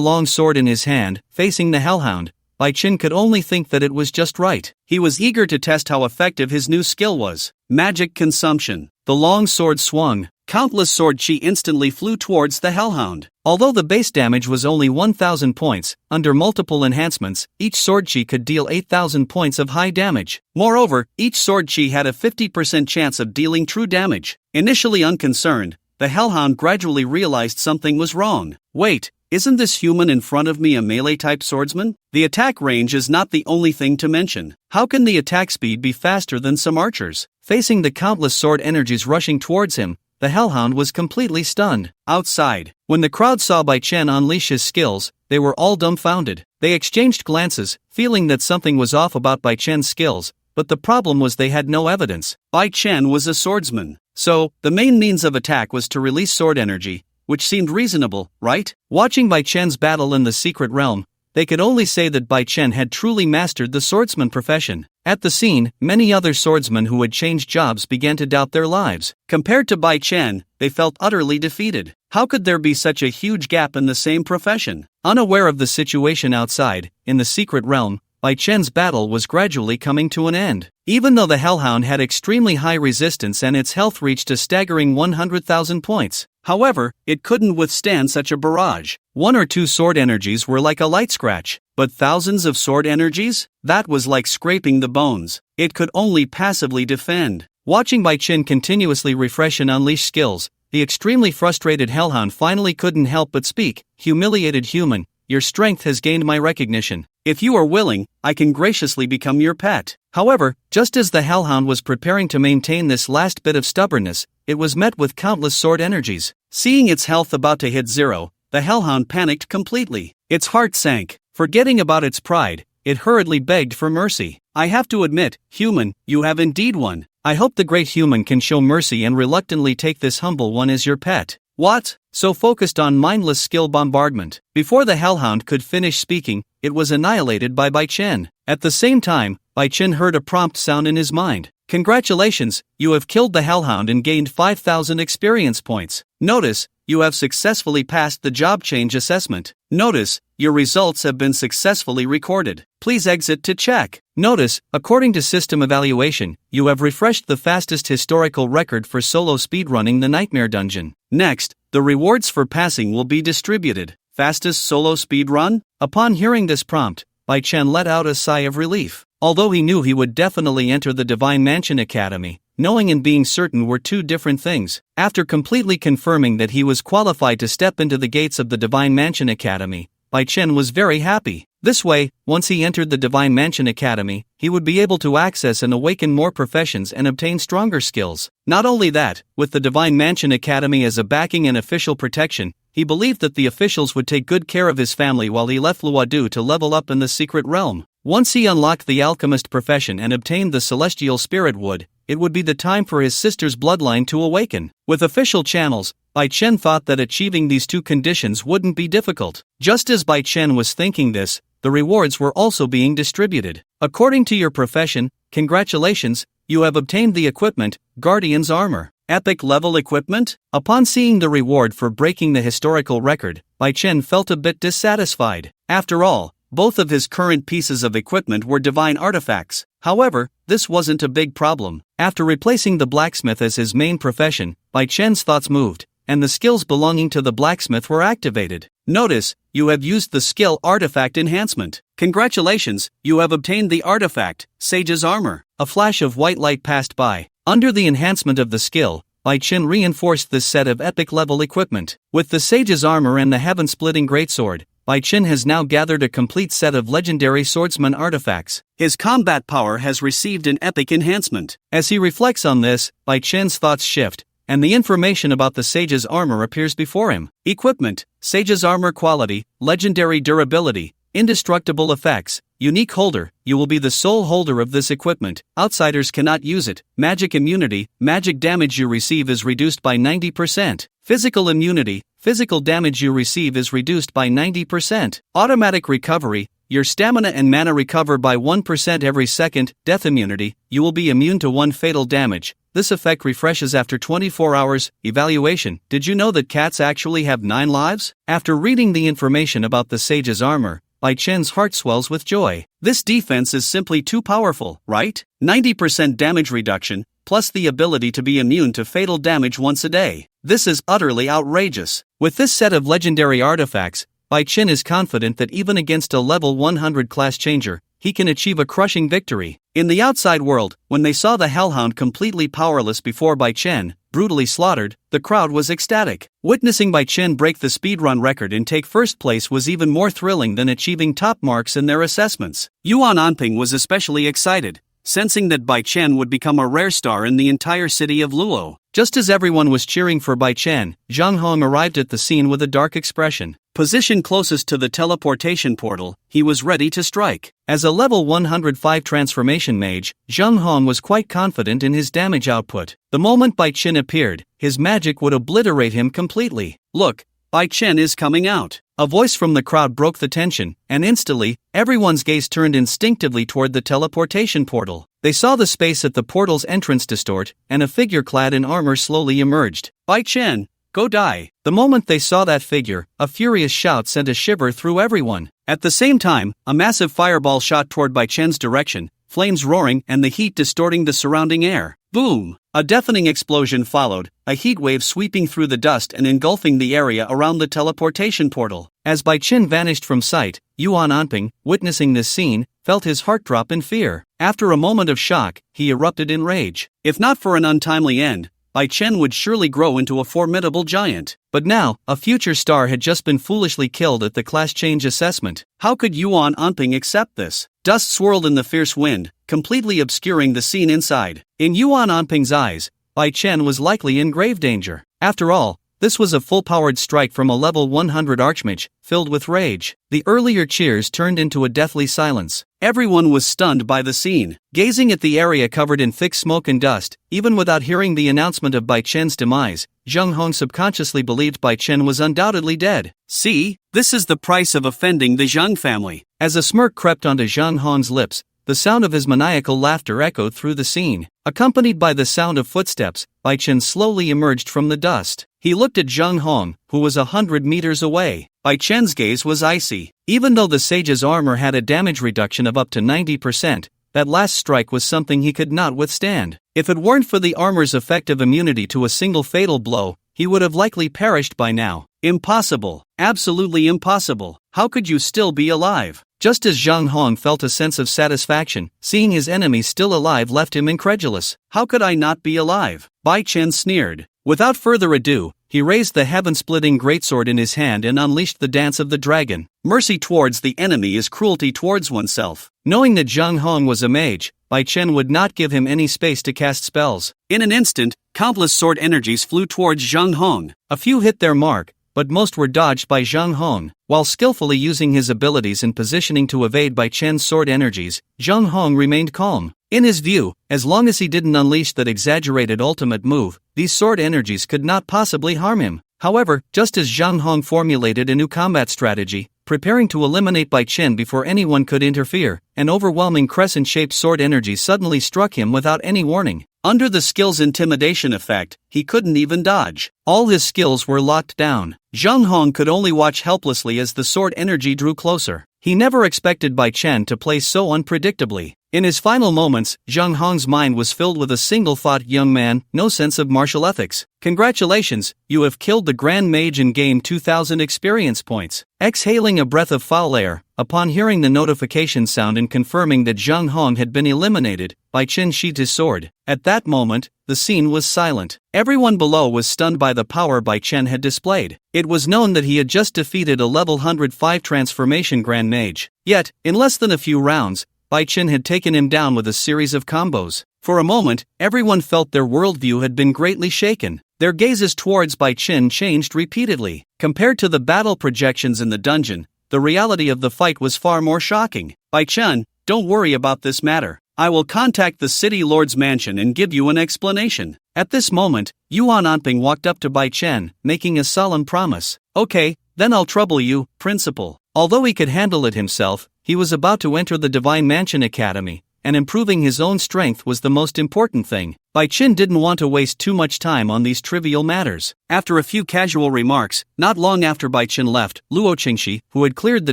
[SPEAKER 1] long sword in his hand, facing the hellhound, Bai Chen could only think that it was just right. He was eager to test how effective his new skill was. Magic consumption. The long sword swung. Countless sword chi instantly flew towards the hellhound. Although the base damage was only 1,000 points, under multiple enhancements, each sword chi could deal 8,000 points of high damage. Moreover, each sword chi had a 50% chance of dealing true damage. Initially unconcerned, the hellhound gradually realized something was wrong. Wait, isn't this human in front of me a melee-type swordsman? The attack range is not the only thing to mention. How can the attack speed be faster than some archers? Facing the countless sword energies rushing towards him, the hellhound was completely stunned. Outside, when the crowd saw Bai Chen unleash his skills, they were all dumbfounded. They exchanged glances, feeling that something was off about Bai Chen's skills, but the problem was they had no evidence. Bai Chen was a swordsman, so the main means of attack was to release sword energy, which seemed reasonable, right? Watching Bai Chen's battle in the secret realm, they could only say that Bai Chen had truly mastered the swordsman profession. At the scene, many other swordsmen who had changed jobs began to doubt their lives. Compared to Bai Chen, they felt utterly defeated. How could there be such a huge gap in the same profession? Unaware of the situation outside, in the secret realm, Bai Chen's battle was gradually coming to an end. Even though the hellhound had extremely high resistance and its health reached a staggering 100,000 points, however, it couldn't withstand such a barrage. 1 or 2 sword energies were like a light scratch, but thousands of sword energies? That was like scraping the bones. It could only passively defend. Watching Bai Chen continuously refresh and unleash skills, the extremely frustrated hellhound finally couldn't help but speak. Humiliated human, your strength has gained my recognition. If you are willing, I can graciously become your pet. However, just as the hellhound was preparing to maintain this last bit of stubbornness, it was met with countless sword energies. Seeing its health about to hit 0, the hellhound panicked completely. Its heart sank. Forgetting about its pride, it hurriedly begged for mercy. I have to admit, human, you have indeed won. I hope the great human can show mercy and reluctantly take this humble one as your pet. What? So focused on mindless skill bombardment. Before the hellhound could finish speaking, it was annihilated by Bai Chen. At the same time, Bai Chen heard a prompt sound in his mind. Congratulations, you have killed the hellhound and gained 5,000 experience points. Notice, you have successfully passed the job change assessment. Notice, your results have been successfully recorded. Please exit to check. Notice, according to system evaluation, you have refreshed the fastest historical record for solo speedrunning the Nightmare Dungeon. Next, the rewards for passing will be distributed. Fastest solo speedrun? Upon hearing this prompt, Bai Chen let out a sigh of relief. Although he knew he would definitely enter the Divine Mansion Academy, knowing and being certain were 2 different things. After completely confirming that he was qualified to step into the gates of the Divine Mansion Academy, Bai Chen was very happy. This way, once he entered the Divine Mansion Academy, he would be able to access and awaken more professions and obtain stronger skills. Not only that, with the Divine Mansion Academy as a backing and official protection, he believed that the officials would take good care of his family while he left Luodu to level up in the secret realm. Once he unlocked the alchemist profession and obtained the celestial spirit wood, it would be the time for his sister's bloodline to awaken. With official channels, Bai Chen thought that achieving these 2 conditions wouldn't be difficult. Just as Bai Chen was thinking this, the rewards were also being distributed. According to your profession, congratulations, you have obtained the equipment, Guardian's Armor. Epic level equipment? Upon seeing the reward for breaking the historical record, Bai Chen felt a bit dissatisfied. After all, both of his current pieces of equipment were divine artifacts. However, this wasn't a big problem. After replacing the blacksmith as his main profession, Bai Chen's thoughts moved, and the skills belonging to the blacksmith were activated. Notice, you have used the skill Artifact Enhancement. Congratulations, you have obtained the artifact, Sage's Armor. A flash of white light passed by. Under the enhancement of the skill, Bai Chen reinforced this set of epic level equipment. With the Sage's Armor and the heaven-splitting greatsword, Bai Chen has now gathered a complete set of legendary swordsman artifacts. His combat power has received an epic enhancement. As he reflects on this, Bai Chen's thoughts shift, and the information about the sage's armor appears before him. Equipment: sage's armor quality, legendary durability, indestructible effects, unique holder. You will be the sole holder of this equipment. Outsiders cannot use it. Magic immunity: magic damage you receive is reduced by 90%. Physical immunity: physical damage you receive is reduced by 90%. Automatic recovery: your stamina and mana recover by 1% every second. Death immunity: you will be immune to 1 fatal damage. This effect refreshes after 24 hours. Evaluation: did you know that cats actually have 9 lives? After reading the information about the sage's armor, Bai Chen's heart swells with joy. This defense is simply too powerful, right? 90% damage reduction, plus the ability to be immune to fatal damage once a day. This is utterly outrageous. With this set of legendary artifacts, Bai Chen is confident that even against a level 100 class changer, he can achieve a crushing victory. In the outside world, when they saw the Hellhound completely powerless before Bai Chen, brutally slaughtered, the crowd was ecstatic. Witnessing Bai Chen break the speedrun record and take first place was even more thrilling than achieving top marks in their assessments. Yuan Anping was especially excited, sensing that Bai Chen would become a rare star in the entire city of Luo. Just as everyone was cheering for Bai Chen, Zhang Hong arrived at the scene with a dark expression. Positioned closest to the teleportation portal, he was ready to strike. As a level 105 transformation mage, Zhang Hong was quite confident in his damage output. The moment Bai Chen appeared, his magic would obliterate him completely. Look, Bai Chen is coming out. A voice from the crowd broke the tension, and instantly, everyone's gaze turned instinctively toward the teleportation portal. They saw the space at the portal's entrance distort, and a figure clad in armor slowly emerged. Bai Chen, go die! The moment they saw that figure, a furious shout sent a shiver through everyone. At the same time, a massive fireball shot toward Bai Chen's direction, flames roaring and the heat distorting the surrounding air. Boom! A deafening explosion followed, a heat wave sweeping through the dust and engulfing the area around the teleportation portal. As Bai Chen vanished from sight, Yuan Anping, witnessing this scene, felt his heart drop in fear. After a moment of shock, he erupted in rage. If not for an untimely end, Bai Chen would surely grow into a formidable giant. But now, a future star had just been foolishly killed at the class change assessment. How could Yuan Anping accept this? Dust swirled in the fierce wind, completely obscuring the scene inside. In Yuan Anping's eyes, Bai Chen was likely in grave danger. After all, this was a full-powered strike from a level 100 archmage, filled with rage. The earlier cheers turned into a deathly silence. Everyone was stunned by the scene. Gazing at the area covered in thick smoke and dust, even without hearing the announcement of Bai Chen's demise, Zhang Hong subconsciously believed Bai Chen was undoubtedly dead. See, this is the price of offending the Zhang family. As a smirk crept onto Zhang Hong's lips, the sound of his maniacal laughter echoed through the scene. Accompanied by the sound of footsteps, Bai Chen slowly emerged from the dust. He looked at Zhang Hong, who was 100 meters away. Bai Chen's gaze was icy. Even though the sage's armor had a damage reduction of up to 90%, that last strike was something he could not withstand. If it weren't for the armor's effective immunity to a single fatal blow, he would have likely perished by now. Impossible. Absolutely impossible. How could you still be alive? Just as Zhang Hong felt a sense of satisfaction, seeing his enemy still alive left him incredulous. How could I not be alive? Bai Chen sneered. Without further ado, he raised the heaven-splitting greatsword in his hand and unleashed the dance of the dragon. Mercy towards the enemy is cruelty towards oneself. Knowing that Zhang Hong was a mage, Bai Chen would not give him any space to cast spells. In an instant, countless sword energies flew towards Zhang Hong. A few hit their mark, but most were dodged by Zhang Hong. While skillfully using his abilities and positioning to evade Bai Chen's sword energies, Zhang Hong remained calm. In his view, as long as he didn't unleash that exaggerated ultimate move, these sword energies could not possibly harm him. However, just as Zhang Hong formulated a new combat strategy, preparing to eliminate Bai Chen before anyone could interfere, an overwhelming crescent-shaped sword energy suddenly struck him without any warning. Under the skill's intimidation effect, he couldn't even dodge. All his skills were locked down. Zhang Hong could only watch helplessly as the sword energy drew closer. He never expected Bai Chen to play so unpredictably. In his final moments, Zhang Hong's mind was filled with a single thought: young man, no sense of martial ethics. Congratulations, you have killed the Grand Mage and gained 2,000 experience points. Exhaling a breath of foul air, upon hearing the notification sound and confirming that Zhang Hong had been eliminated, Bai Chen sheathed his sword. At that moment, the scene was silent. Everyone below was stunned by the power Bai Chen had displayed. It was known that he had just defeated a level 105 transformation Grand Mage. Yet, in less than a few rounds, Bai Chen had taken him down with a series of combos. For a moment, everyone felt their worldview had been greatly shaken. Their gazes towards Bai Chen changed repeatedly. Compared to the battle projections in the dungeon, the reality of the fight was far more shocking. Bai Chen, don't worry about this matter. I will contact the city lord's mansion and give you an explanation. At this moment, Yuan Anping walked up to Bai Chen, making a solemn promise. Okay, then I'll trouble you, principal. Although he could handle it himself, he was about to enter the Divine Mansion Academy, and improving his own strength was the most important thing. Bai Chen didn't want to waste too much time on these trivial matters. After a few casual remarks, not long after Bai Chen left, Luo Qingxi, who had cleared the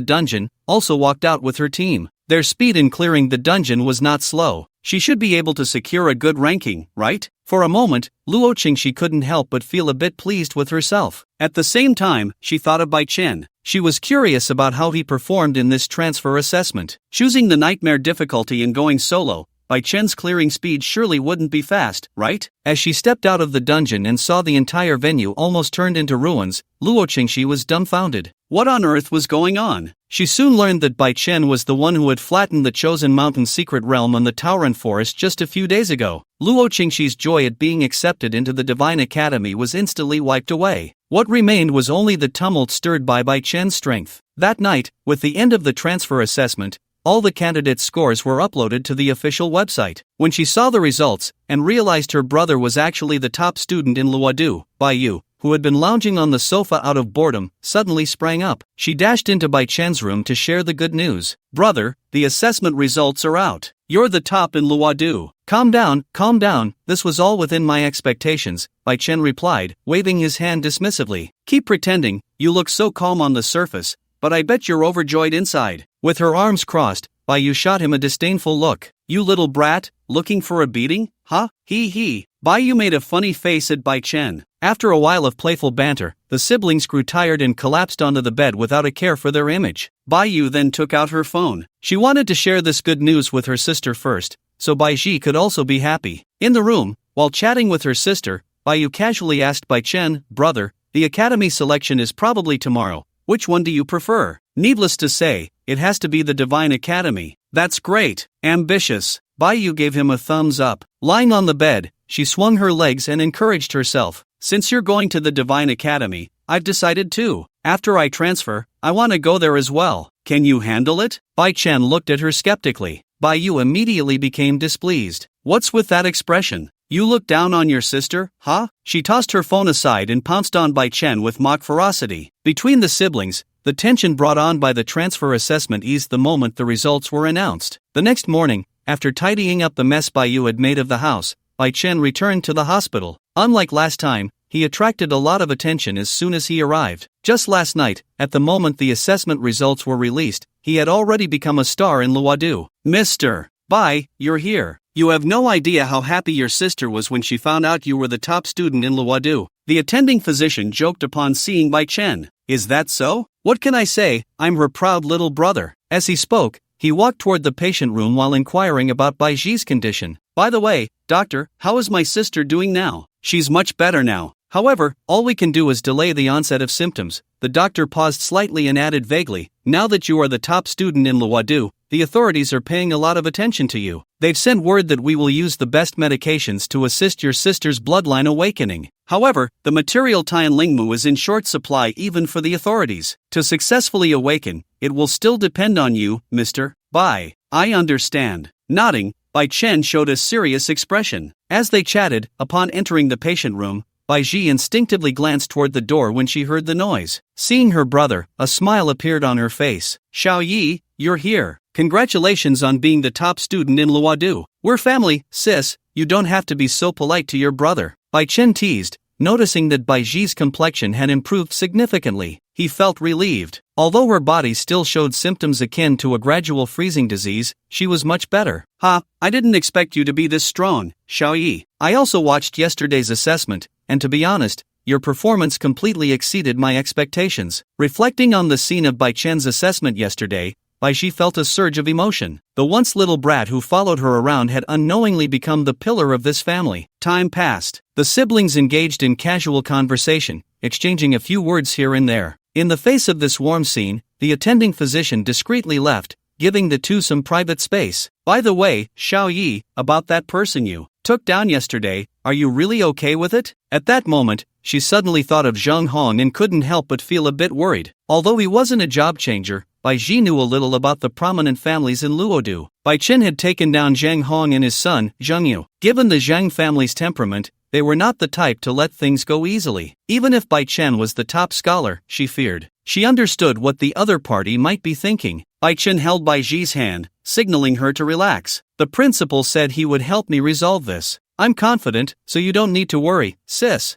[SPEAKER 1] dungeon, also walked out with her team. Their speed in clearing the dungeon was not slow. She should be able to secure a good ranking, right? For a moment, Luo Qingxi couldn't help but feel a bit pleased with herself. At the same time, she thought of Bai Chen. She was curious about how he performed in this transfer assessment. Choosing the nightmare difficulty and going solo, Bai Chen's clearing speed surely wouldn't be fast, right? As she stepped out of the dungeon and saw the entire venue almost turned into ruins, Luo Qingxi was dumbfounded. What on earth was going on? She soon learned that Bai Chen was the one who had flattened the Chosen Mountain secret realm on the Tauren Forest just a few days ago. Luo Qingxi's joy at being accepted into the Divine Academy was instantly wiped away. What remained was only the tumult stirred by Bai Chen's strength. That night, with the end of the transfer assessment, all the candidates' scores were uploaded to the official website. When she saw the results, and realized her brother was actually the top student in Luodu, Bai Yu, who had been lounging on the sofa out of boredom, suddenly sprang up. She dashed into Bai Chen's room to share the good news. Brother, the assessment results are out. You're the top in Luodu. Calm down, this was all within my expectations, Bai Chen replied, waving his hand dismissively. Keep pretending, you look so calm on the surface, but I bet you're overjoyed inside. With her arms crossed, Bai Yu shot him a disdainful look. You little brat, looking for a beating? Huh? He. Bai Yu made a funny face at Bai Chen. After a while of playful banter, the siblings grew tired and collapsed onto the bed without a care for their image. Bai Yu then took out her phone. She wanted to share this good news with her sister first, so Bai Ji could also be happy. In the room, while chatting with her sister, Bai Yu casually asked Bai Chen, brother, the academy selection is probably tomorrow. Which one do you prefer? Needless to say, it has to be the Divine Academy. That's great. Ambitious. Bai Yu gave him a thumbs up. Lying on the bed, she swung her legs and encouraged herself. Since you're going to the Divine Academy, I've decided too. After I transfer, I want to go there as well. Can you handle it? Bai Chen looked at her skeptically. Bai Yu immediately became displeased. What's with that expression? You look down on your sister, huh? She tossed her phone aside and pounced on Bai Chen with mock ferocity. Between the siblings, the tension brought on by the transfer assessment eased the moment the results were announced. The next morning, after tidying up the mess Bai Yu had made of the house, Bai Chen returned to the hospital. Unlike last time, he attracted a lot of attention as soon as he arrived. Just last night, at the moment the assessment results were released, he had already become a star in Luodu. Mr. Bai, you're here. You have no idea how happy your sister was when she found out you were the top student in Luodu. The attending physician joked upon seeing Bai Chen. Is that so? What can I say? I'm her proud little brother. As he spoke, he walked toward the patient room while inquiring about Bai Ji's condition. By the way, doctor, how is my sister doing now? She's much better now. However, all we can do is delay the onset of symptoms. The doctor paused slightly and added vaguely, now that you are the top student in Luodu, the authorities are paying a lot of attention to you. They've sent word that we will use the best medications to assist your sister's bloodline awakening. However, the material Tian Lingmu is in short supply even for the authorities. To successfully awaken, it will still depend on you, Mr. Bai. I understand. Nodding, Bai Chen showed a serious expression. As they chatted, upon entering the patient room, Bai Ji instinctively glanced toward the door when she heard the noise. Seeing her brother, a smile appeared on her face. Xiao Yi, you're here. Congratulations on being the top student in Luodu. We're family, sis, you don't have to be so polite to your brother. Bai Chen teased, noticing that Baiji's complexion had improved significantly. He felt relieved. Although her body still showed symptoms akin to a gradual freezing disease, she was much better. I didn't expect you to be this strong, Xiaoyi. I also watched yesterday's assessment, and to be honest, your performance completely exceeded my expectations. Reflecting on the scene of Bai Chen's assessment yesterday, Baiji felt a surge of emotion. The once little brat who followed her around had unknowingly become the pillar of this family. Time passed. The siblings engaged in casual conversation, exchanging a few words here and there. In the face of this warm scene, the attending physician discreetly left, giving the two some private space. By the way, Xiaoyi, about that person you took down yesterday, are you really okay with it? At that moment, she suddenly thought of Zheng Hong and couldn't help but feel a bit worried. Although he wasn't a job changer, Bai Ji knew a little about the prominent families in Luodu. Bai Chen had taken down Zheng Hong and his son, Zheng Yu. Given the Zheng family's temperament, they were not the type to let things go easily. Even if Bai Chen was the top scholar, she feared. She understood what the other party might be thinking. Bai Chen held Bai Ji's hand, signaling her to relax. The principal said he would help me resolve this. I'm confident, so you don't need to worry, sis.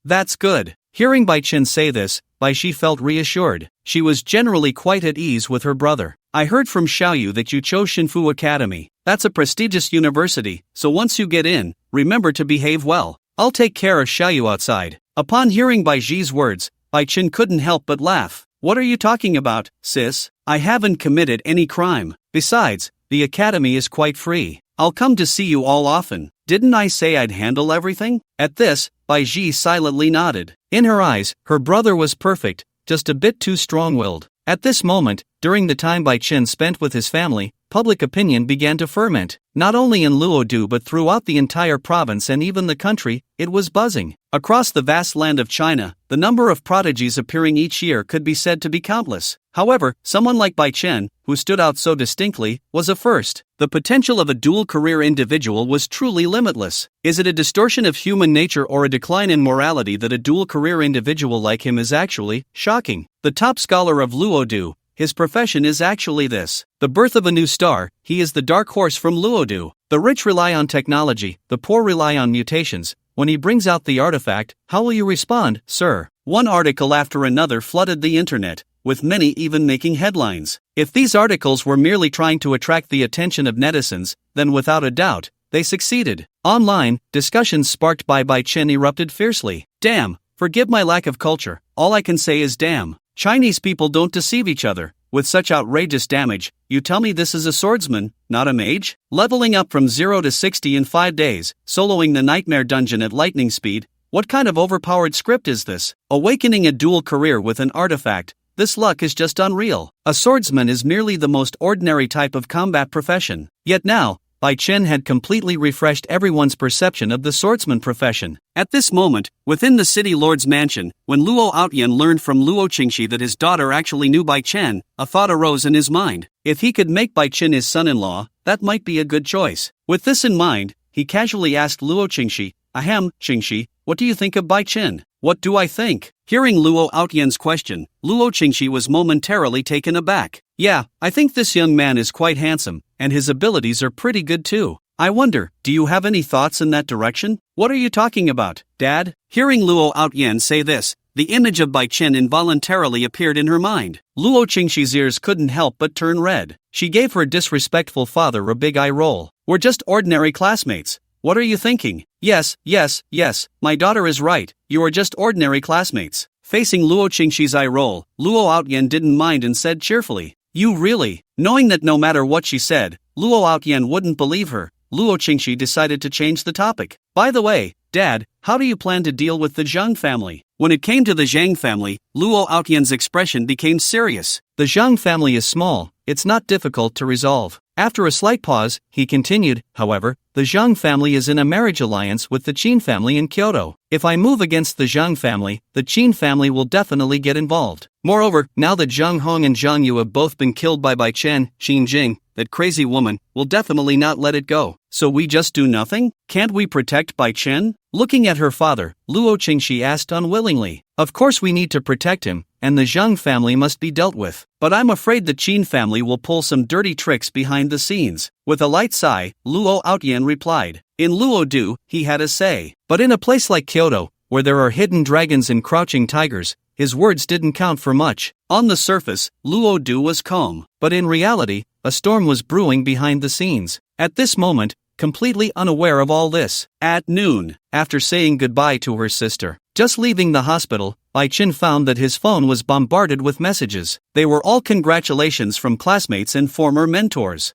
[SPEAKER 1] That's good. Hearing Bai Chen say this, Bai Ji felt reassured. She was generally quite at ease with her brother. I heard from Xiaoyu that you chose Shinfu Academy. That's a prestigious university, so once you get in, remember to behave well. I'll take care of Xiaoyu outside. Upon hearing Bai Ji's words, Bai Chen couldn't help but laugh. What are you talking about, sis? I haven't committed any crime. Besides, the academy is quite free. I'll come to see you all often. Didn't I say I'd handle everything? At this, Bai Ji silently nodded. In her eyes, her brother was perfect, just a bit too strong-willed. At this moment, during the time Bai Chen spent with his family, public opinion began to ferment. Not only in Luodu but throughout the entire province and even the country, it was buzzing. Across the vast land of China, the number of prodigies appearing each year could be said to be countless. However, someone like Bai Chen, who stood out so distinctly, was a first. The potential of a dual-career individual was truly limitless. Is it a distortion of human nature or a decline in morality that a dual-career individual like him is actually shocking? The top scholar of Luodu, his profession is actually this. The birth of a new star, he is the dark horse from Luodu. The rich rely on technology, the poor rely on mutations. When he brings out the artifact, how will you respond, sir? One article after another flooded the internet, with many even making headlines. If these articles were merely trying to attract the attention of netizens, then without a doubt, they succeeded. Online, discussions sparked by Bai Chen erupted fiercely. Damn, forgive my lack of culture, all I can say is damn. Chinese people don't deceive each other. With such outrageous damage, you tell me this is a swordsman, not a mage? Leveling up from 0 to 60 in 5 days, soloing the nightmare dungeon at lightning speed, what kind of overpowered script is this? Awakening a dual career with an artifact, this luck is just unreal. A swordsman is merely the most ordinary type of combat profession. Yet now, Bai Chen had completely refreshed everyone's perception of the swordsman profession. At this moment, within the city lord's mansion, when Luo Outyan learned from Luo Qingxi that his daughter actually knew Bai Chen, a thought arose in his mind. If he could make Bai Chen his son-in-law, that might be a good choice. With this in mind, he casually asked Luo Qingxi, Ahem, Qingxi, what do you think of Bai Chen? What do I think? Hearing Luo Outyan's question, Luo Qingxi was momentarily taken aback. Yeah, I think this young man is quite handsome, and his abilities are pretty good too. I wonder, do you have any thoughts in that direction? What are you talking about, Dad? Hearing Luo Outyan say this, the image of Bai Chen involuntarily appeared in her mind. Luo Qingxi's ears couldn't help but turn red. She gave her disrespectful father a big eye roll. We're just ordinary classmates. What are you thinking? Yes, my daughter is right, you are just ordinary classmates. Facing Luo Qingxi's eye roll, Luo Outyan didn't mind and said cheerfully, you really? Knowing that no matter what she said, Luo Outyan wouldn't believe her, Luo Qingxi decided to change the topic. By the way, Dad, how do you plan to deal with the Zhang family? When it came to the Zhang family, Luo Outyan's expression became serious. The Zhang family is small, it's not difficult to resolve. After a slight pause, he continued, however, the Zhang family is in a marriage alliance with the Qin family in Kyoto. If I move against the Zhang family, the Qin family will definitely get involved. Moreover, now that Zheng Hong and Zhang Yu have both been killed by Bai Chen, Xin Jing, that crazy woman, will definitely not let it go. So we just do nothing? Can't we protect Bai Chen? Looking at her father, Luo Qingxi asked unwillingly. Of course we need to protect him, and the Zhang family must be dealt with. But I'm afraid the Qin family will pull some dirty tricks behind the scenes. With a light sigh, Luo Outyan replied. In Luodu, he had a say. But in a place like Kyoto, where there are hidden dragons and crouching tigers, his words didn't count for much. On the surface, Luo Du was calm, but in reality, a storm was brewing behind the scenes. At this moment, completely unaware of all this, at noon, after saying goodbye to her sister, just leaving the hospital, Bai Chen found that his phone was bombarded with messages. They were all congratulations from classmates and former mentors.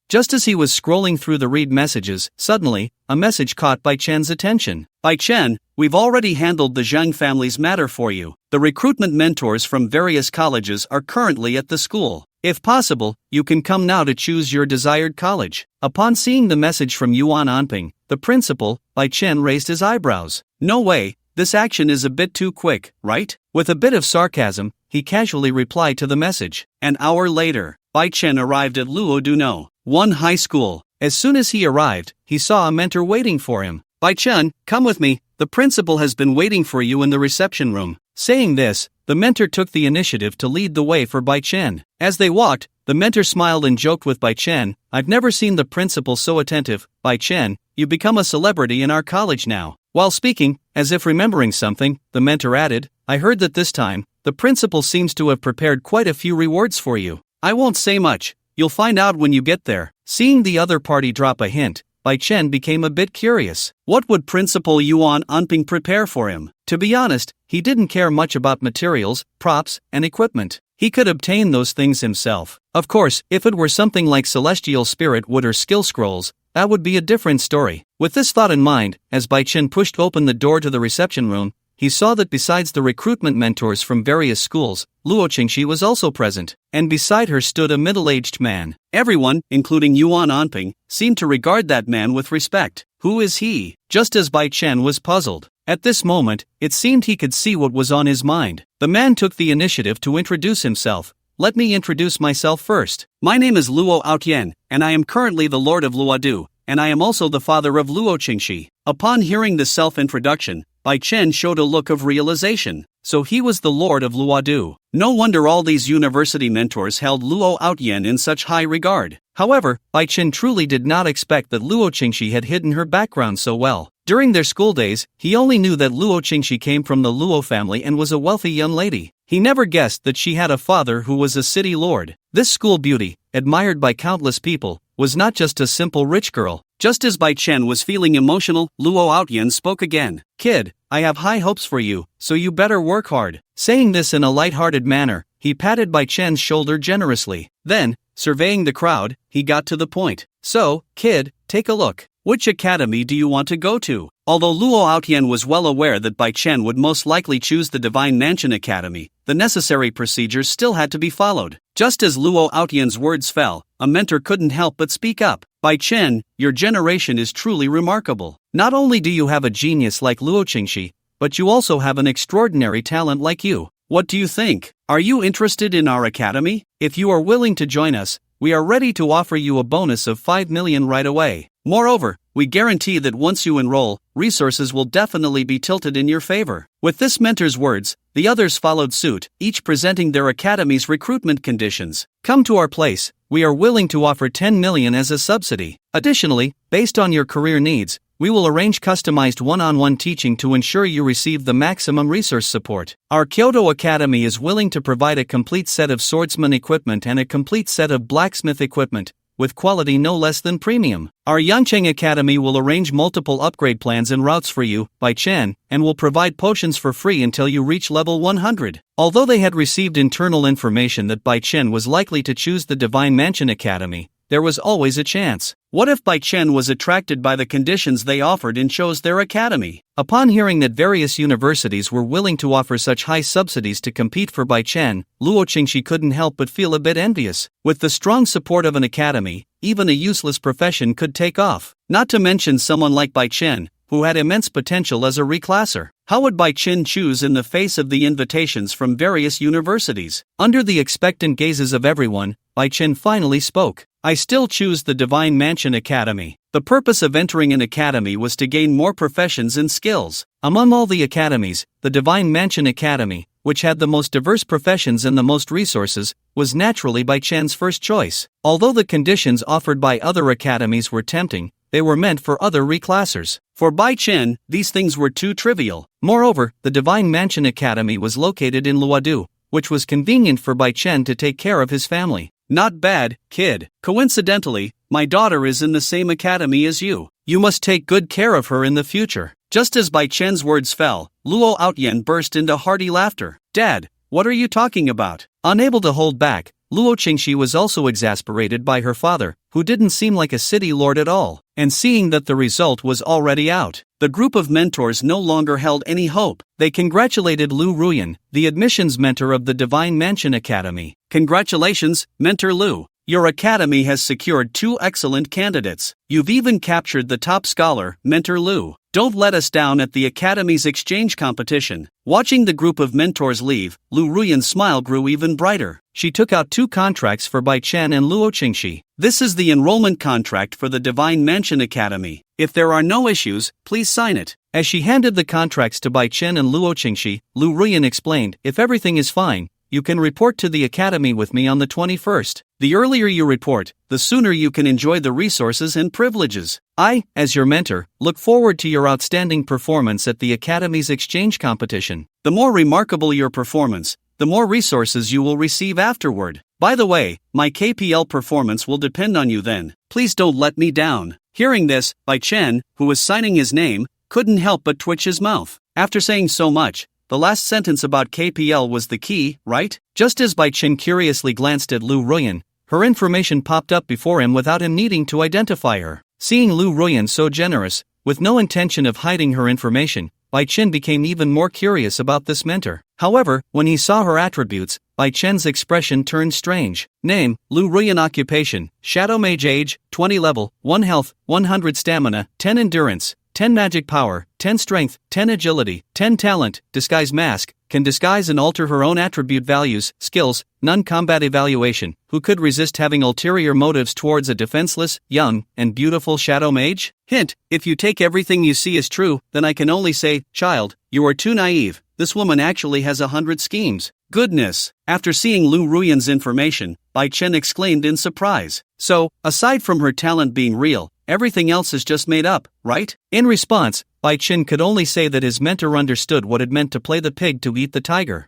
[SPEAKER 1] Just as he was scrolling through the read messages, suddenly, a message caught Bai Chen's attention. Bai Chen, we've already handled the Zhang family's matter for you. The recruitment mentors from various colleges are currently at the school. If possible, you can come now to choose your desired college. Upon seeing the message from Yuan Anping, the principal, Bai Chen raised his eyebrows. No way, this action is a bit too quick, right? With a bit of sarcasm, he casually replied to the message. An hour later, Bai Chen arrived at Luo Duno, one high school. As soon as he arrived, he saw a mentor waiting for him. Bai Chen, come with me, the principal has been waiting for you in the reception room. Saying this, the mentor took the initiative to lead the way for Bai Chen. As they walked, the mentor smiled and joked with Bai Chen, I've never seen the principal so attentive. Bai Chen, you become a celebrity in our college now. While speaking, as if remembering something, the mentor added, I heard that this time, the principal seems to have prepared quite a few rewards for you. I won't say much, you'll find out when you get there. Seeing the other party drop a hint, Bai Chen became a bit curious. What would Principal Yuan Anping prepare for him? To be honest, he didn't care much about materials, props, and equipment. He could obtain those things himself. Of course, if it were something like celestial spirit wood or skill scrolls, that would be a different story. With this thought in mind, as Bai Chen pushed open the door to the reception room, he saw that besides the recruitment mentors from various schools, Luo Qingxi was also present, and beside her stood a middle-aged man. Everyone, including Yuan Anping, seemed to regard that man with respect. Who is he? Just as Bai Chen was puzzled. At this moment, it seemed he could see what was on his mind. The man took the initiative to introduce himself. Let me introduce myself first. My name is Luo Aotian, and I am currently the Lord of Luodu, and I am also the father of Luo Qingxi. Upon hearing the self-introduction, Bai Chen showed a look of realization. So he was the Lord of Luodu. No wonder all these university mentors held Luo Aotian in such high regard. However, Bai Chen truly did not expect that Luo Qingxi had hidden her background so well. During their school days, he only knew that Luo Qingxi came from the Luo family and was a wealthy young lady. He never guessed that she had a father who was a city lord. This school beauty, admired by countless people, was not just a simple rich girl. Just as Bai Chen was feeling emotional, Luo Aotian spoke again. Kid, I have high hopes for you, so you better work hard. Saying this in a light-hearted manner, he patted Bai Chen's shoulder generously. Then, surveying the crowd, he got to the point. So, kid, take a look. Which academy do you want to go to? Although Luo Aotian was well aware that Bai Chen would most likely choose the Divine Mansion Academy, the necessary procedures still had to be followed. Just as Luo Aotian's words fell, a mentor couldn't help but speak up. Bai Chen, your generation is truly remarkable. Not only do you have a genius like Luo Qingxi, but you also have an extraordinary talent like you. What do you think? Are you interested in our academy? If you are willing to join us, we are ready to offer you a bonus of 5 million right away. Moreover, we guarantee that once you enroll, resources will definitely be tilted in your favor. With this mentor's words, the others followed suit, each presenting their academy's recruitment conditions. Come to our place, we are willing to offer 10 million as a subsidy. Additionally, based on your career needs, we will arrange customized one-on-one teaching to ensure you receive the maximum resource support. Our Kyoto Academy is willing to provide a complete set of swordsman equipment and a complete set of blacksmith equipment, with quality no less than premium. Our Yangcheng Academy will arrange multiple upgrade plans and routes for you, Bai Chen, and will provide potions for free until you reach level 100. Although they had received internal information that Bai Chen was likely to choose the Divine Mansion Academy, there was always a chance. What if Bai Chen was attracted by the conditions they offered and chose their academy? Upon hearing that various universities were willing to offer such high subsidies to compete for Bai Chen, Luo Qingxi couldn't help but feel a bit envious. With the strong support of an academy, even a useless profession could take off. Not to mention someone like Bai Chen, who had immense potential as a reclasser. How would Bai Chen choose in the face of the invitations from various universities? Under the expectant gazes of everyone, Bai Chen finally spoke. I still choose the Divine Mansion Academy. The purpose of entering an academy was to gain more professions and skills. Among all the academies, the Divine Mansion Academy, which had the most diverse professions and the most resources, was naturally Bai Chen's first choice. Although the conditions offered by other academies were tempting, they were meant for other reclassers. For Bai Chen, these things were too trivial. Moreover, the Divine Mansion Academy was located in Luodu, which was convenient for Bai Chen to take care of his family. Not bad, kid. Coincidentally, my daughter is in the same academy as you. You must take good care of her in the future. Just as Bai Chen's words fell, Luo Outyen burst into hearty laughter. Dad, what are you talking about? Unable to hold back, Luo Qingxi was also exasperated by her father, who didn't seem like a city lord at all, and seeing that the result was already out, the group of mentors no longer held any hope. They congratulated Lu Ruyan, the admissions mentor of the Divine Mansion Academy. Congratulations, Mentor Lu. Your academy has secured 2 excellent candidates. You've even captured the top scholar, Mentor Lu. Don't let us down at the academy's exchange competition. Watching the group of mentors leave, Lu Ruyan's smile grew even brighter. She took out 2 contracts for Bai Chen and Luo Qingxi. This is the enrollment contract for the Divine Mansion Academy. If there are no issues, please sign it. As she handed the contracts to Bai Chen and Luo Qingxi, Lu Ruyan explained, if everything is fine, you can report to the academy with me on the 21st. The earlier you report, the sooner you can enjoy the resources and privileges. I, as your mentor, look forward to your outstanding performance at the academy's exchange competition. The more remarkable your performance, the more resources you will receive afterward. By the way, my KPL performance will depend on you then. Please don't let me down. Hearing this, Bai Chen, who was signing his name, couldn't help but twitch his mouth. After saying so much, the last sentence about KPL was the key, right? Just as Bai Chen curiously glanced at Lu Ruyan, her information popped up before him without him needing to identify her. Seeing Lu Ruyan so generous, with no intention of hiding her information, Bai Chen became even more curious about this mentor. However, when he saw her attributes, Bai Chen's expression turned strange. Name, Lu Ruyan. Occupation, Shadow Mage. Age, 20. Level, 1 health, 100 stamina, 10 endurance, 10 magic power, 10 strength, 10 agility, 10 talent. Disguise mask, can disguise and alter her own attribute values. Skills, none. Combat evaluation, who could resist having ulterior motives towards a defenseless, young, and beautiful shadow mage? Hint, if you take everything you see as true, then I can only say, child, you are too naive. This woman actually has 100 schemes. Goodness! After seeing Lu Ruyan's information, Bai Chen exclaimed in surprise. So, aside from her talent being real, everything else is just made up, right? In response, Bai Chen could only say that his mentor understood what it meant to play the pig to eat the tiger.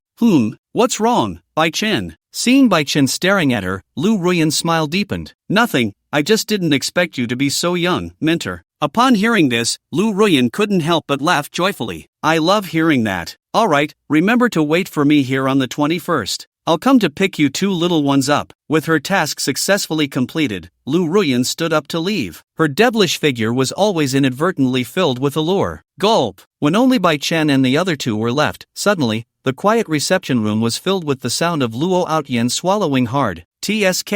[SPEAKER 1] What's wrong, Bai Chen? Seeing Bai Chen staring at her, Lu Ruyan's smile deepened. Nothing, I just didn't expect you to be so young, mentor. Upon hearing this, Lu Ruyan couldn't help but laugh joyfully. I love hearing that. Alright, remember to wait for me here on the 21st. I'll come to pick you 2 little ones up. With her task successfully completed, Lu Ruyan stood up to leave. Her devilish figure was always inadvertently filled with allure. Gulp! When only Bai Chen and the other 2 were left, suddenly, the quiet reception room was filled with the sound of Luo Outyen swallowing hard. TSK.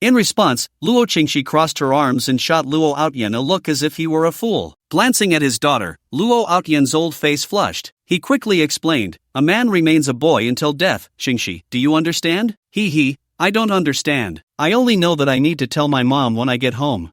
[SPEAKER 1] In response, Luo Qingxi crossed her arms and shot Luo Outyen a look as if he were a fool. Glancing at his daughter, Luo Outyen's old face flushed. He quickly explained, a man remains a boy until death. Qingxi, do you understand? I don't understand. I only know that I need to tell my mom when I get home.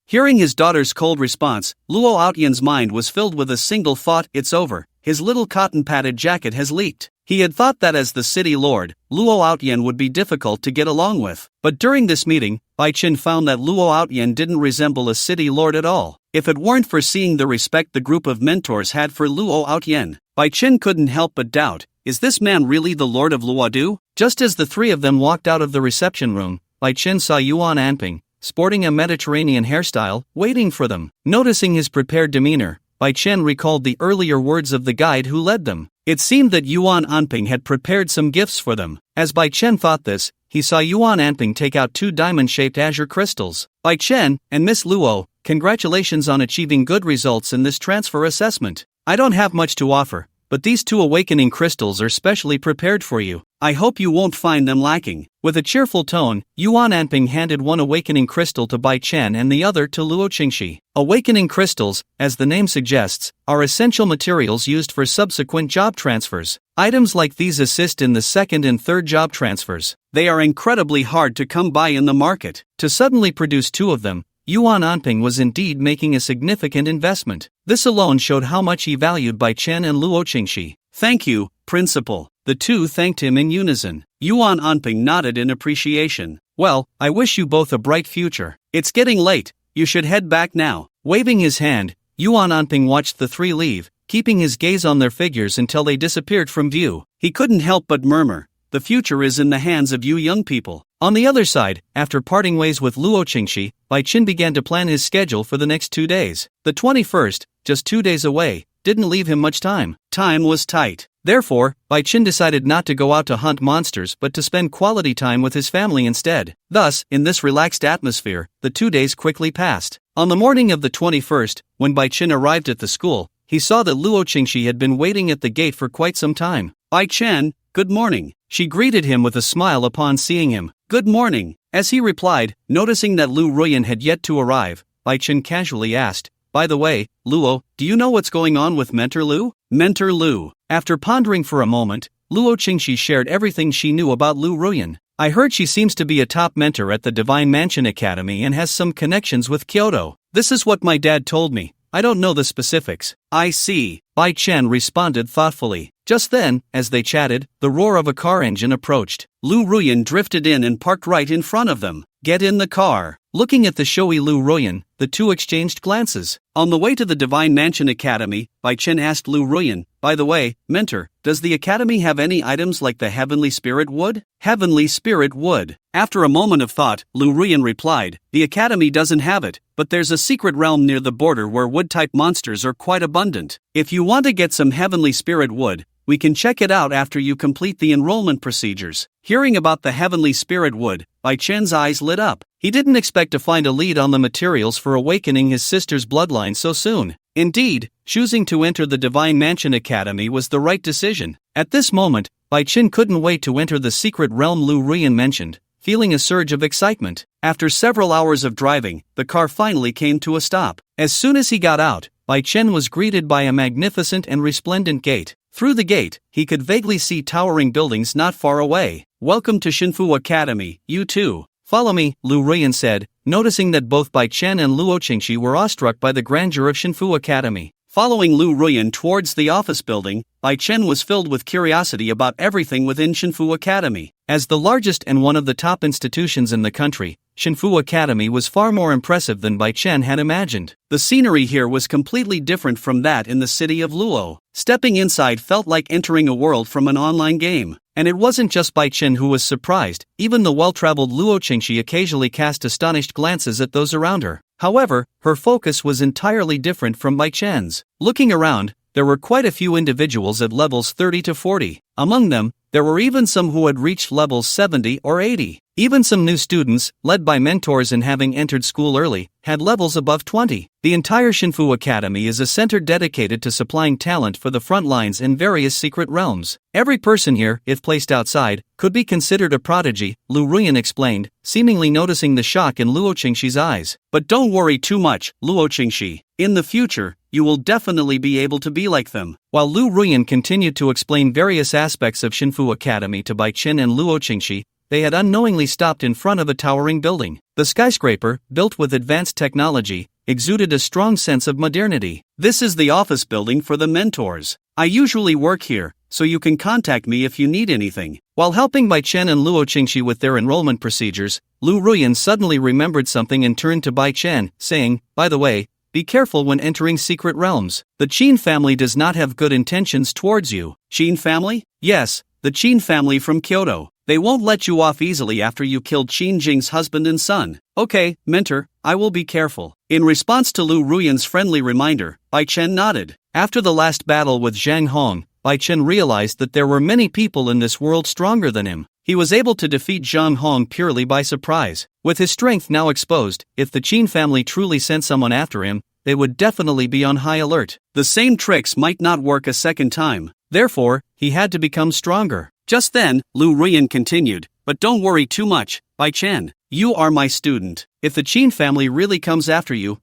[SPEAKER 1] Hearing his daughter's cold response, Luo Outyen's mind was filled with a single thought, it's over. His little cotton-padded jacket has leaked. He had thought that as the city lord, Luo Outyen would be difficult to get along with. But during this meeting, Bai Chen found that Luo Outyen didn't resemble a city lord at all. If it weren't for seeing the respect the group of mentors had for Luo Outyen, Bai Chen couldn't help but doubt, is this man really the lord of Luodu? Just as the 3 of them walked out of the reception room, Bai Chen saw Yuan Anping, sporting a Mediterranean hairstyle, waiting for them. Noticing his prepared demeanor, Bai Chen recalled the earlier words of the guide who led them. It seemed that Yuan Anping had prepared some gifts for them. As Bai Chen thought this, he saw Yuan Anping take out 2 diamond-shaped azure crystals. Bai Chen and Miss Luo, congratulations on achieving good results in this transfer assessment. I don't have much to offer, but these 2 awakening crystals are specially prepared for you. I hope you won't find them lacking. With a cheerful tone, Yuan Anping handed 1 awakening crystal to Bai Chen and the other to Luo Qingxi. Awakening crystals, as the name suggests, are essential materials used for subsequent job transfers. Items like these assist in the 2nd and 3rd job transfers. They are incredibly hard to come by in the market. To suddenly produce 2 of them, Yuan Anping was indeed making a significant investment. This alone showed how much he valued Bai Chen and Luo Qingxi. Thank you, Principal. The 2 thanked him in unison. Yuan Anping nodded in appreciation. Well, I wish you both a bright future. It's getting late, you should head back now. Waving his hand, Yuan Anping watched the three leave, keeping his gaze on their figures until they disappeared from view. He couldn't help but murmur, "The future is in the hands of you young people." On the other side, after parting ways with Luo Qingxi, Bai Qin began to plan his schedule for the next 2 days. The 21st, just 2 days away, didn't leave him much time. Time was tight. Therefore, Bai Qin decided not to go out to hunt monsters but to spend quality time with his family instead. Thus, in this relaxed atmosphere, the 2 days quickly passed. On the morning of the 21st, when Bai Qin arrived at the school, he saw that Luo Qingxi had been waiting at the gate for quite some time. "Bai Chen, good morning." She greeted him with a smile upon seeing him. "Good morning." As he replied, noticing that Lu Ruyan had yet to arrive, Bai Chen casually asked, "By the way, Luo, do you know what's going on with Mentor Lu?" Mentor Lu. After pondering for a moment, Luo Qingxi shared everything she knew about Lu Ruyan. "I heard she seems to be a top mentor at the Divine Mansion Academy and has some connections with Kyoto. This is what my dad told me. I don't know the specifics." "I see," Bai Chen responded thoughtfully. Just then, as they chatted, the roar of a car engine approached. Lu Ruyan drifted in and parked right in front of them. "Get in the car." Looking at the showy Lu Ruyan, the two exchanged glances. On the way to the Divine Mansion Academy, Bai Chen asked Lu Ruyan, "By the way, mentor, does the academy have any items like the Heavenly Spirit Wood?" Heavenly Spirit Wood. After a moment of thought, Lu Ruyan replied, "The academy doesn't have it, but there's a secret realm near the border where wood-type monsters are quite abundant. If you want to get some Heavenly Spirit Wood, we can check it out after you complete the enrollment procedures." Hearing about the Heavenly Spirit Wood, Bai Chen's eyes lit up. He didn't expect to find a lead on the materials for awakening his sister's bloodline so soon. Indeed, choosing to enter the Divine Mansion Academy was the right decision. At this moment, Bai Chen couldn't wait to enter the secret realm Lu Ruyan mentioned, feeling a surge of excitement. After several hours of driving, the car finally came to a stop. As soon as he got out, Bai Chen was greeted by a magnificent and resplendent gate. Through the gate, he could vaguely see towering buildings not far away. "Welcome to Shinfu Academy, you too. Follow me," Lu Ruyan said, noticing that both Bai Chen and Luo Qingxi were awestruck by the grandeur of Shinfu Academy. Following Lu Ruyan towards the office building, Bai Chen was filled with curiosity about everything within Shinfu Academy. As the largest and one of the top institutions in the country, Shinfu Academy was far more impressive than Bai Chen had imagined. The scenery here was completely different from that in the city of Luo. Stepping inside felt like entering a world from an online game. And it wasn't just Bai Chen who was surprised, even the well-traveled Luo Qingxi occasionally cast astonished glances at those around her. However, her focus was entirely different from Bai Chen's. Looking around, there were quite a few individuals at levels 30 to 40. Among them, there were even some who had reached levels 70 or 80. Even some new students, led by mentors and having entered school early, had levels above 20. The entire Shinfu Academy is a center dedicated to supplying talent for the front lines in various secret realms. Every person here, if placed outside, could be considered a prodigy, Lu Ruyan explained, seemingly noticing the shock in Luo Qingxi's eyes. "But don't worry too much, Luo Qingxi. In the future, you will definitely be able to be like them." While Lu Ruyan continued to explain various aspects of Shinfu Academy to Bai Chen and Luo Qingxi, they had unknowingly stopped in front of a towering building. The skyscraper, built with advanced technology, exuded a strong sense of modernity. "This is the office building for the mentors. I usually work here, so you can contact me if you need anything." While helping Bai Chen and Luo Qingxi with their enrollment procedures, Lu Ruyan suddenly remembered something and turned to Bai Chen, saying, "By the way, be careful when entering secret realms. The Qin family does not have good intentions towards you." "Qin family?" "Yes, the Qin family from Kyoto. They won't let you off easily after you killed Qin Jing's husband and son." "Okay, mentor, I will be careful." In response to Lu Ruyan's friendly reminder, Bai Chen nodded. After the last battle with Zhang Hong, Bai Chen realized that there were many people in this world stronger than him. He was able to defeat Zhang Hong purely by surprise. With his strength now exposed, if the Qin family truly sent someone after him, they would definitely be on high alert. The same tricks might not work a second time. Therefore, he had to become stronger. Just then, Lu Ruyan continued, "But don't worry too much, Bai Chen. You are my student. If the Qin family really comes after you,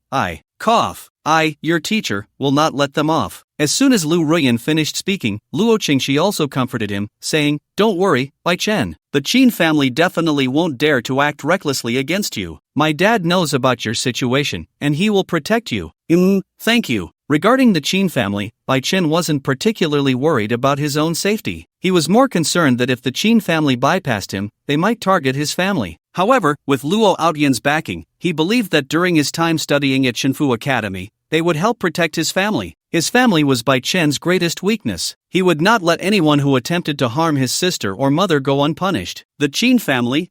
[SPEAKER 1] your teacher, will not let them off." As soon as Lu Ruyan finished speaking, Luo Qingxi also comforted him, saying, "Don't worry, Bai Chen. The Qin family definitely won't dare to act recklessly against you. My dad knows about your situation, and he will protect you." Thank you." Regarding the Qin family, Bai Chen wasn't particularly worried about his own safety. He was more concerned that if the Qin family bypassed him, they might target his family. However, with Luo Aotian's backing, he believed that during his time studying at Shinfu Academy, they would help protect his family. His family was Bai Chen's greatest weakness. He would not let anyone who attempted to harm his sister or mother go unpunished. The Qin family,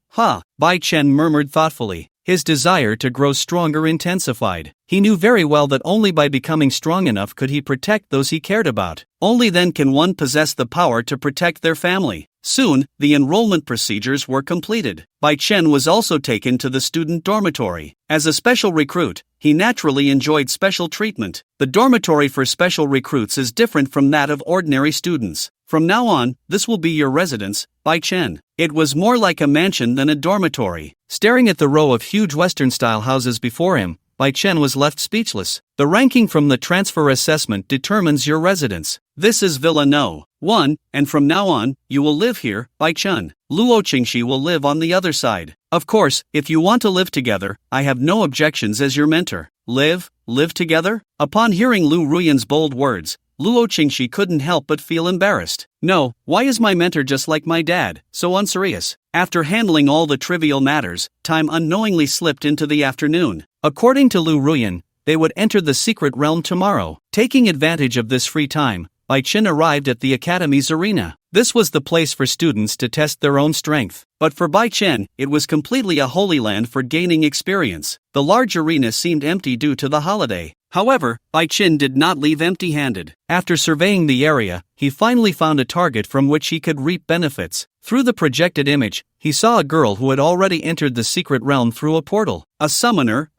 [SPEAKER 1] Bai Chen murmured thoughtfully. His desire to grow stronger intensified. He knew very well that only by becoming strong enough could he protect those he cared about. Only then can one possess the power to protect their family. Soon, the enrollment procedures were completed. Bai Chen was also taken to the student dormitory. As a special recruit, he naturally enjoyed special treatment. The dormitory for special recruits is different from that of ordinary students. From now on, this will be your residence, Bai Chen. It was more like a mansion than a dormitory. Staring at the row of huge Western-style houses before him, Bai Chen was left speechless. The ranking from the transfer assessment determines your residence. This is Villa No. 1, and from now on, you will live here, Bai Chen. Luo Qingxi will live on the other side. Of course, if you want to live together, I have no objections as your mentor. Live together? Upon hearing Lu Ruyan's bold words, Luo Qingxi couldn't help but feel embarrassed. No, why is my mentor just like my dad, so unserious? After handling all the trivial matters, time unknowingly slipped into the afternoon. According to Lu Ruyan, they would enter the secret realm tomorrow. Taking advantage of this free time, Bai Chen arrived at the academy's arena. This was the place for students to test their own strength. But for Bai Chen, it was completely a holy land for gaining experience. The large arena seemed empty due to the holiday. However, Bai Chen did not leave empty-handed. After surveying the area, he finally found a target from which he could reap benefits. Through the projected image, he saw a girl who had already entered the secret realm through a portal. A summoner,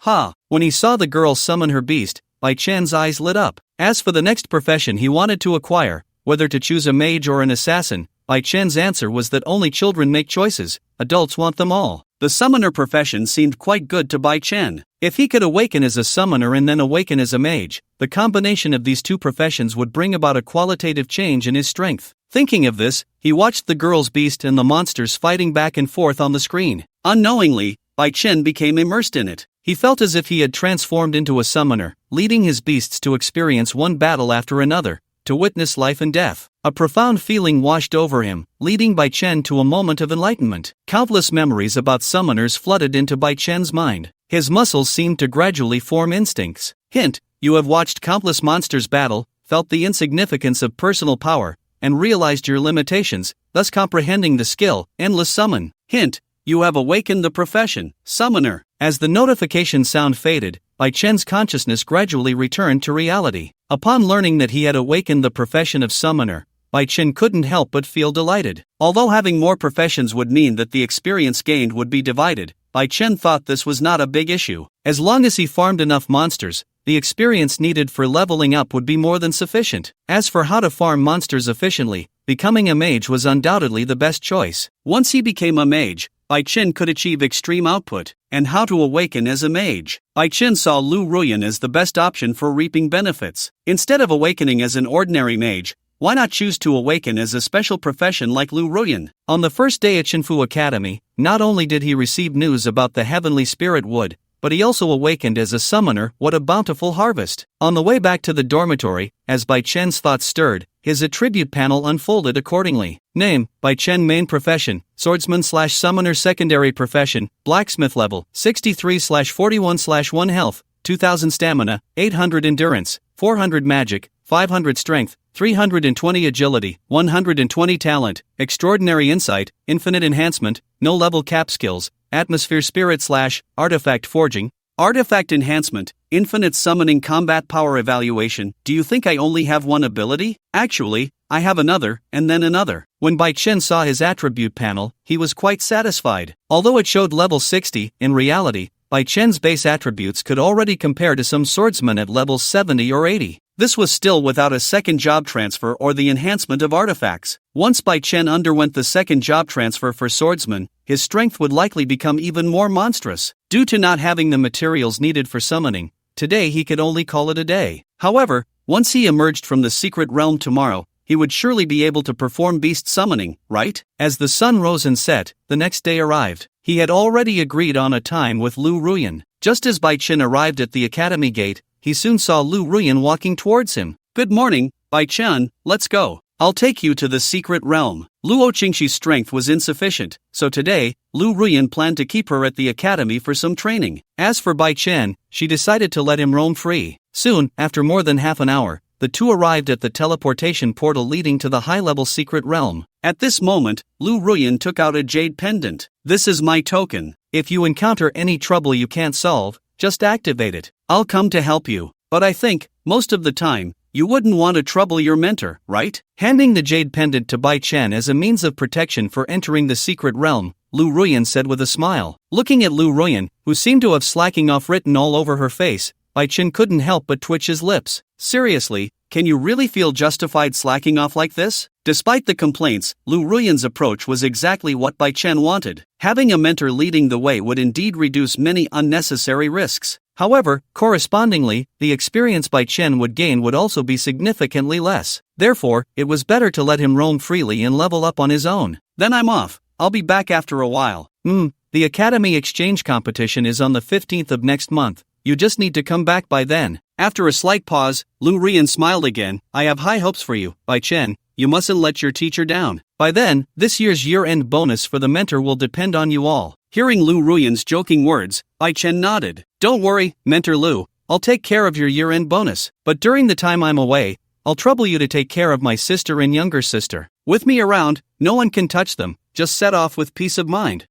[SPEAKER 1] When he saw the girl summon her beast, Bai Chen's eyes lit up. As for the next profession he wanted to acquire, whether to choose a mage or an assassin, Bai Chen's answer was that only children make choices, adults want them all. The summoner profession seemed quite good to Bai Chen. If he could awaken as a summoner and then awaken as a mage, the combination of these two professions would bring about a qualitative change in his strength. Thinking of this, he watched the girl's beast and the monsters fighting back and forth on the screen. Unknowingly, Bai Chen became immersed in it. He felt as if he had transformed into a summoner, leading his beasts to experience one battle after another, to witness life and death. A profound feeling washed over him, leading Bai Chen to a moment of enlightenment. Countless memories about summoners flooded into Bai Chen's mind. His muscles seemed to gradually form instincts. Hint, you have watched countless monsters battle, felt the insignificance of personal power, and realized your limitations, thus comprehending the skill, endless summon. Hint, you have awakened the profession, summoner. As the notification sound faded, Bai Chen's consciousness gradually returned to reality. Upon learning that he had awakened the profession of summoner, Bai Chen couldn't help but feel delighted. Although having more professions would mean that the experience gained would be divided, Bai Chen thought this was not a big issue. As long as he farmed enough monsters, the experience needed for leveling up would be more than sufficient. As for how to farm monsters efficiently, becoming a mage was undoubtedly the best choice. Once he became a mage, Bai Chen could achieve extreme output. And how to awaken as a mage. Bai Chen saw Lu Ruyan as the best option for reaping benefits. Instead of awakening as an ordinary mage, why not choose to awaken as a special profession like Lu Ruyan? On the first day at Shinfu Academy, not only did he receive news about the heavenly spirit wood, but he also awakened as a summoner. What a bountiful harvest! On the way back to the dormitory, as Bai Chen's thoughts stirred, his attribute panel unfolded accordingly. Name, Bai Chen. Main profession, swordsman/summoner. Secondary profession, blacksmith. Level, 63/41/1 health, 2000 stamina, 800 endurance, 400 magic, 500 strength, 320 agility, 120 talent, extraordinary insight, infinite enhancement, no level cap skills, atmosphere spirit/artifact forging, artifact enhancement, infinite summoning combat power evaluation. Do you think I only have one ability? Actually, I have another, and then another. When Bai Chen saw his attribute panel, he was quite satisfied. Although it showed level 60, in reality, Bai Chen's base attributes could already compare to some swordsmen at levels 70 or 80. This was still without a second job transfer or the enhancement of artifacts. Once Bai Chen underwent the second job transfer for swordsman, his strength would likely become even more monstrous. Due to not having the materials needed for summoning, today he could only call it a day. However, once he emerged from the secret realm tomorrow, he would surely be able to perform beast summoning, right? As the sun rose and set, the next day arrived. He had already agreed on a time with Lu Ruyan. Just as Bai Chen arrived at the academy gate, he soon saw Lu Ruyan walking towards him. Good morning, Bai Chen, let's go. I'll take you to the secret realm. Luo Qingxi's strength was insufficient, so today, Lu Ruyan planned to keep her at the academy for some training. As for Bai Chen, she decided to let him roam free. Soon, after more than half an hour, the two arrived at the teleportation portal leading to the high-level secret realm. At this moment, Lu Ruyan took out a jade pendant. This is my token. If you encounter any trouble you can't solve, just activate it. I'll come to help you. But I think, most of the time, you wouldn't want to trouble your mentor, right? Handing the jade pendant to Bai Chen as a means of protection for entering the secret realm, Lu Ruyan said with a smile. Looking at Lu Ruyan, who seemed to have slacking off written all over her face, Bai Chen couldn't help but twitch his lips. Seriously, can you really feel justified slacking off like this? Despite the complaints, Lu Ruyan's approach was exactly what Bai Chen wanted. Having a mentor leading the way would indeed reduce many unnecessary risks. However, correspondingly, the experience Bai Chen would gain would also be significantly less. Therefore, it was better to let him roam freely and level up on his own. Then I'm off. I'll be back after a while. The Academy Exchange competition is on the 15th of next month. You just need to come back by then. After a slight pause, Lu Ruyan smiled again. I have high hopes for you, Bai Chen. You mustn't let your teacher down. By then, this year's year-end bonus for the mentor will depend on you all. Hearing Lu Ruyan's joking words, Bai Chen nodded. Don't worry, Mentor Lu. I'll take care of your year-end bonus. But during the time I'm away, I'll trouble you to take care of my sister and younger sister. With me around, no one can touch them. Just set off with peace of mind.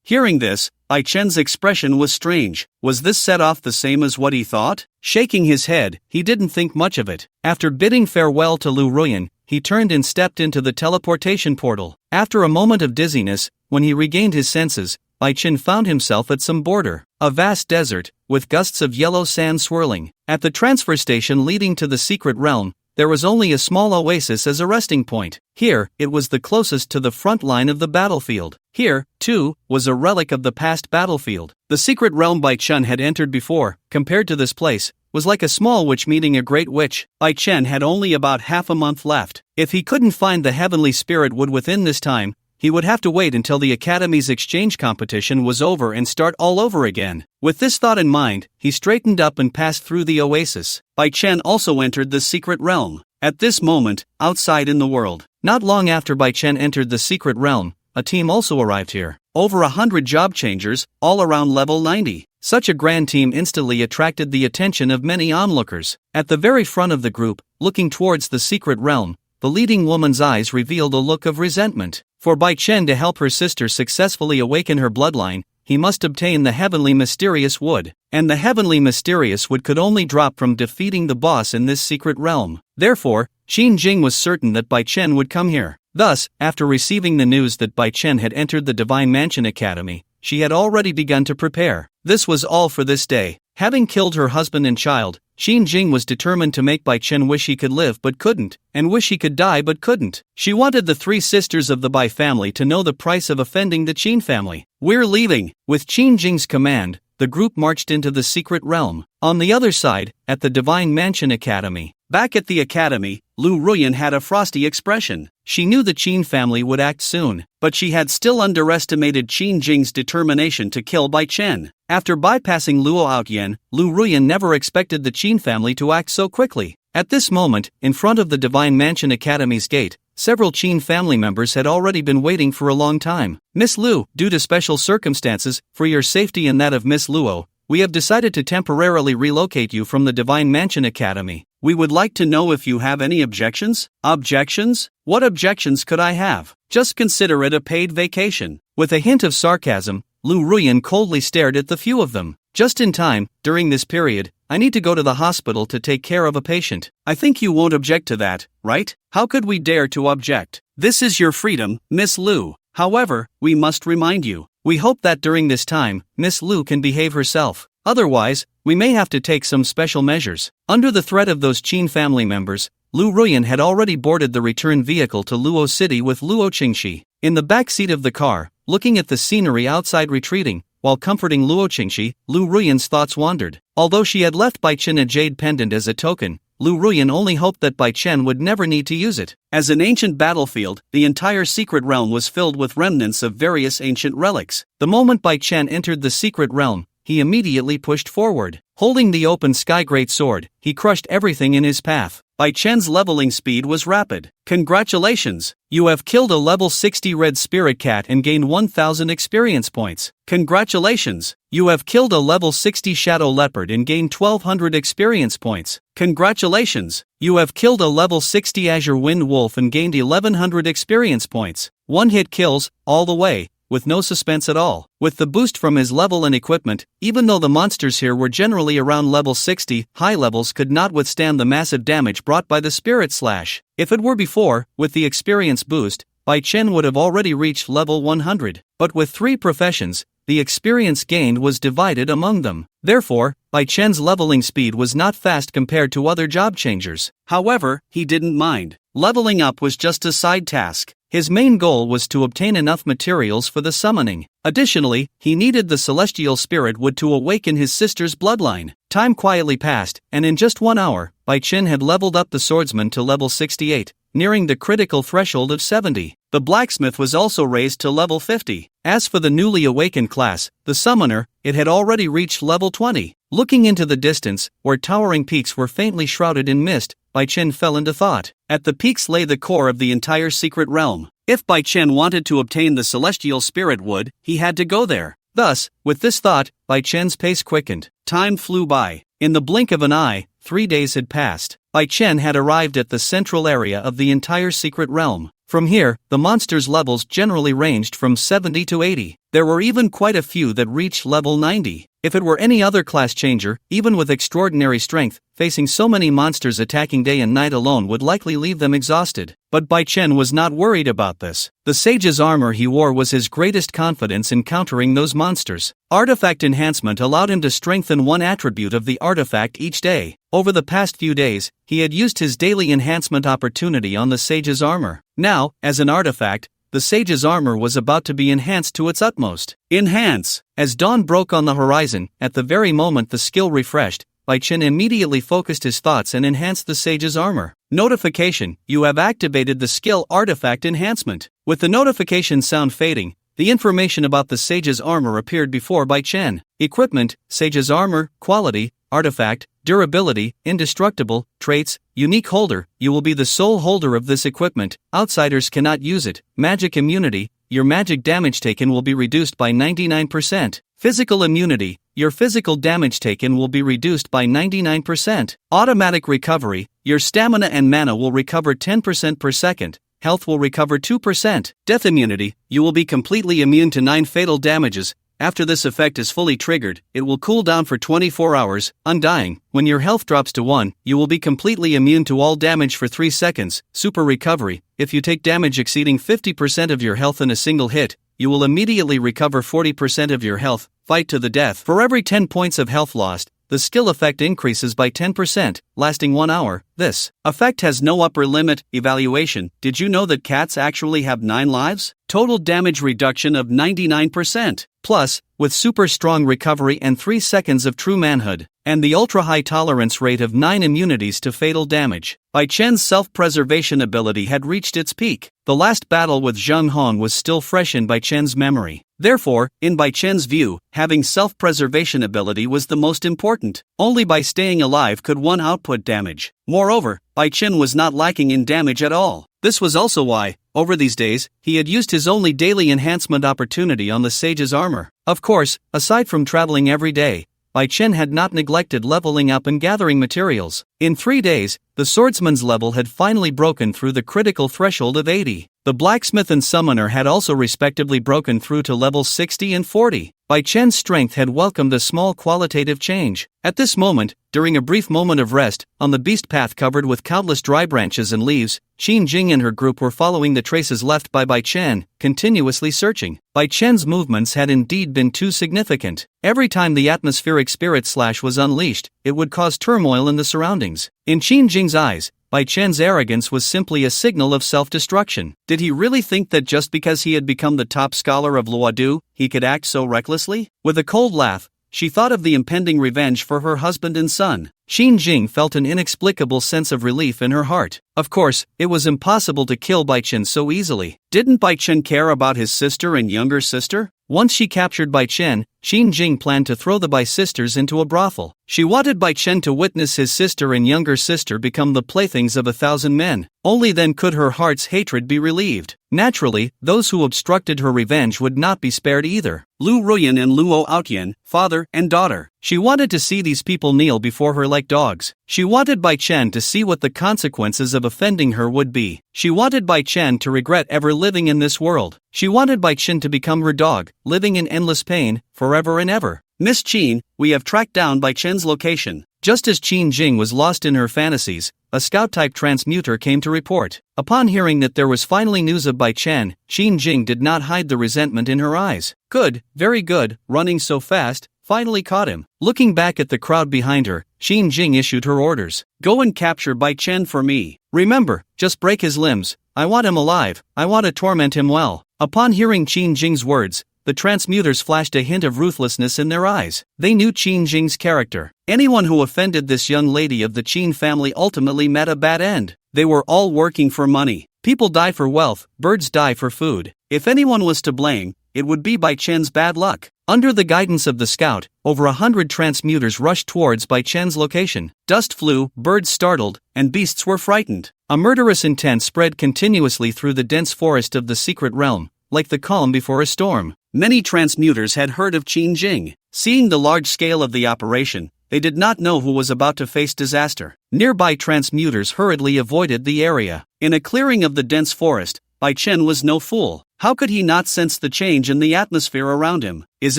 [SPEAKER 1] Hearing this, Bai Chen's expression was strange. Was this set off the same as what he thought? Shaking his head, he didn't think much of it. After bidding farewell to Lu Ruyan, he turned and stepped into the teleportation portal. After a moment of dizziness, when he regained his senses, Bai Chen found himself at some border. A vast desert, with gusts of yellow sand swirling. At the transfer station leading to the secret realm, there was only a small oasis as a resting point. Here, it was the closest to the front line of the battlefield. Here, too, was a relic of the past battlefield. The secret realm Bai Chen had entered before, compared to this place, was like a small witch meeting a great witch. Bai Chen had only about half a month left. If he couldn't find the heavenly spirit wood within this time, he would have to wait until the Academy's exchange competition was over and start all over again. With this thought in mind, he straightened up and passed through the oasis. Bai Chen also entered the secret realm. At this moment, outside in the world. Not long after Bai Chen entered the secret realm, a team also arrived here. Over 100 job changers, all around level 90. Such a grand team instantly attracted the attention of many onlookers. At the very front of the group, looking towards the secret realm, the leading woman's eyes revealed a look of resentment. For Bai Chen to help her sister successfully awaken her bloodline, he must obtain the heavenly mysterious wood. And the heavenly mysterious wood could only drop from defeating the boss in this secret realm. Therefore, Qin Jing was certain that Bai Chen would come here. Thus, after receiving the news that Bai Chen had entered the Divine Mansion Academy, she had already begun to prepare. This was all for this day. Having killed her husband and child, Qin Jing was determined to make Bai Chen wish he could live but couldn't, and wish he could die but couldn't. She wanted the three sisters of the Bai family to know the price of offending the Qin family. We're leaving. With Qin Jing's command, the group marched into the secret realm. On the other side, at the Divine Mansion Academy. Back at the academy, Lu Ruyan had a frosty expression. She knew the Qin family would act soon, but she had still underestimated Qin Jing's determination to kill Bai Chen. After bypassing Luo Outyen, Lu Ruyan never expected the Qin family to act so quickly. At this moment, in front of the Divine Mansion Academy's gate, several Qin family members had already been waiting for a long time. Miss Lu, due to special circumstances, for your safety and that of Miss Luo, we have decided to temporarily relocate you from the Divine Mansion Academy. We would like to know if you have any objections? Objections? What objections could I have? Just consider it a paid vacation. With a hint of sarcasm, Lu Ruyan coldly stared at the few of them. Just in time, during this period, I need to go to the hospital to take care of a patient. I think you won't object to that, right? How could we dare to object? This is your freedom, Miss Lu. However, we must remind you. We hope that during this time, Miss Lu can behave herself. Otherwise, we may have to take some special measures. Under the threat of those Qin family members, Lu Ruyan had already boarded the return vehicle to Luo City with Luo Qingxi. In the back seat of the car, looking at the scenery outside retreating, while comforting Luo Qingxi, Lu Ruyan's thoughts wandered. Although she had left Bai Chen a jade pendant as a token, Lu Ruyan only hoped that Bai Chen would never need to use it. As an ancient battlefield, the entire secret realm was filled with remnants of various ancient relics. The moment Bai Chen entered the secret realm, he immediately pushed forward. Holding the open sky great sword, he crushed everything in his path. Bai Chen's leveling speed was rapid. Congratulations! You have killed a level 60 red spirit cat and gained 1000 experience points. Congratulations! You have killed a level 60 shadow leopard and gained 1200 experience points. Congratulations! You have killed a level 60 azure wind wolf and gained 1100 experience points. One-hit kills, all the way, with no suspense at all. With the boost from his level and equipment, even though the monsters here were generally around level 60, high levels could not withstand the massive damage brought by the spirit slash. If it were before, with the experience boost, Bai Chen would have already reached level 100. But with 3 professions, the experience gained was divided among them. Therefore, Bai Chen's leveling speed was not fast compared to other job changers. However, he didn't mind. Leveling up was just a side task. His main goal was to obtain enough materials for the summoning. Additionally, he needed the celestial spirit wood to awaken his sister's bloodline. Time quietly passed, and in just 1 hour, Bai Chen had leveled up the swordsman to level 68, nearing the critical threshold of 70. The blacksmith was also raised to level 50. As for the newly awakened class, the summoner, it had already reached level 20. Looking into the distance, where towering peaks were faintly shrouded in mist, Bai Chen fell into thought. At the peaks lay the core of the entire secret realm. If Bai Chen wanted to obtain the celestial spirit wood, he had to go there. Thus, with this thought, Bai Chen's pace quickened. Time flew by. In the blink of an eye, 3 days had passed. Bai Chen had arrived at the central area of the entire secret realm. From here, the monsters' levels generally ranged from 70 to 80. There were even quite a few that reached level 90. If it were any other class changer, even with extraordinary strength, facing so many monsters attacking day and night alone would likely leave them exhausted. But Bai Chen was not worried about this. The sage's armor he wore was his greatest confidence in countering those monsters. Artifact enhancement allowed him to strengthen one attribute of the artifact each day. Over the past few days, he had used his daily enhancement opportunity on the sage's armor. Now, as an artifact, the sage's armor was about to be enhanced to its utmost. Enhance! As dawn broke on the horizon, at the very moment the skill refreshed, Bai Chen immediately focused his thoughts and enhanced the sage's armor. Notification: you have activated the skill artifact enhancement. With the notification sound fading, the information about the sage's armor appeared before Bai Chen. Equipment: sage's armor, quality, artifact, durability, indestructible, traits, unique holder, you will be the sole holder of this equipment, outsiders cannot use it. Magic immunity, your magic damage taken will be reduced by 99%. Physical immunity, your physical damage taken will be reduced by 99%. Automatic recovery, your stamina and mana will recover 10% per second. Health will recover 2%. Death immunity, you will be completely immune to 9 fatal damages. After this effect is fully triggered, it will cool down for 24 hours, undying. When your health drops to 1, you will be completely immune to all damage for 3 seconds. Super recovery, if you take damage exceeding 50% of your health in a single hit, you will immediately recover 40% of your health. Fight to the death. For every 10 points of health lost, the skill effect increases by 10%, lasting 1 hour. This effect has no upper limit. Evaluation: did you know that cats actually have 9 lives? Total damage reduction of 99%. Plus, with super strong recovery and 3 seconds of true manhood, and the ultra-high tolerance rate of 9 immunities to fatal damage, Bai Chen's self-preservation ability had reached its peak. The last battle with Zheng Hong was still fresh in Bai Chen's memory. Therefore, in Bai Chen's view, having self-preservation ability was the most important. Only by staying alive could one output damage. Moreover, Bai Chen was not lacking in damage at all. This was also why, over these days, he had used his only daily enhancement opportunity on the sage's armor. Of course, aside from traveling every day, Bai Chen had not neglected leveling up and gathering materials. In 3 days, the swordsman's level had finally broken through the critical threshold of 80. The blacksmith and summoner had also respectively broken through to levels 60 and 40. Bai Chen's strength had welcomed a small qualitative change. At this moment, during a brief moment of rest, on the beast path covered with countless dry branches and leaves, Qin Jing and her group were following the traces left by Bai Chen, continuously searching. Bai Chen's movements had indeed been too significant. Every time the atmospheric spirit slash was unleashed, it would cause turmoil in the surroundings. In Qin Jing's eyes, Bai Chen's arrogance was simply a signal of self-destruction. Did he really think that just because he had become the top scholar of Luodu, he could act so recklessly? With a cold laugh, she thought of the impending revenge for her husband and son. Qin Jing felt an inexplicable sense of relief in her heart. Of course, it was impossible to kill Bai Chen so easily. Didn't Bai Chen care about his sister and younger sister? Once she captured Bai Chen, Qin Jing planned to throw the Bai sisters into a brothel. She wanted Bai Chen to witness his sister and younger sister become the playthings of 1,000 men. Only then could her heart's hatred be relieved. Naturally, those who obstructed her revenge would not be spared either. Lu Ruyan and Luo Outyan, father and daughter. She wanted to see these people kneel before her like dogs. She wanted Bai Chen to see what the consequences of offending her would be. She wanted Bai Chen to regret ever living in this world. She wanted Bai Chen to become her dog, living in endless pain, forever and ever. Miss Qin, we have tracked down Bai Chen's location. Just as Qin Jing was lost in her fantasies, a scout-type transmuter came to report. Upon hearing that there was finally news of Bai Chen, Qin Jing did not hide the resentment in her eyes. Good, very good, running so fast, finally caught him. Looking back at the crowd behind her, Qin Jing issued her orders. Go and capture Bai Chen for me. Remember, just break his limbs. I want him alive, I want to torment him well. Upon hearing Qin Jing's words, the transmuters flashed a hint of ruthlessness in their eyes. They knew Qin Jing's character. Anyone who offended this young lady of the Qin family ultimately met a bad end. They were all working for money. People die for wealth, birds die for food. If anyone was to blame, it would be Bai Chen's bad luck. Under the guidance of the scout, over 100 transmuters rushed towards Bai Chen's location. Dust flew, birds startled, and beasts were frightened. A murderous intent spread continuously through the dense forest of the secret realm, like the calm before a storm. Many transmuters had heard of Qin Jing. Seeing the large scale of the operation, they did not know who was about to face disaster. Nearby transmuters hurriedly avoided the area. In a clearing of the dense forest, Bai Chen was no fool. How could he not sense the change in the atmosphere around him? Is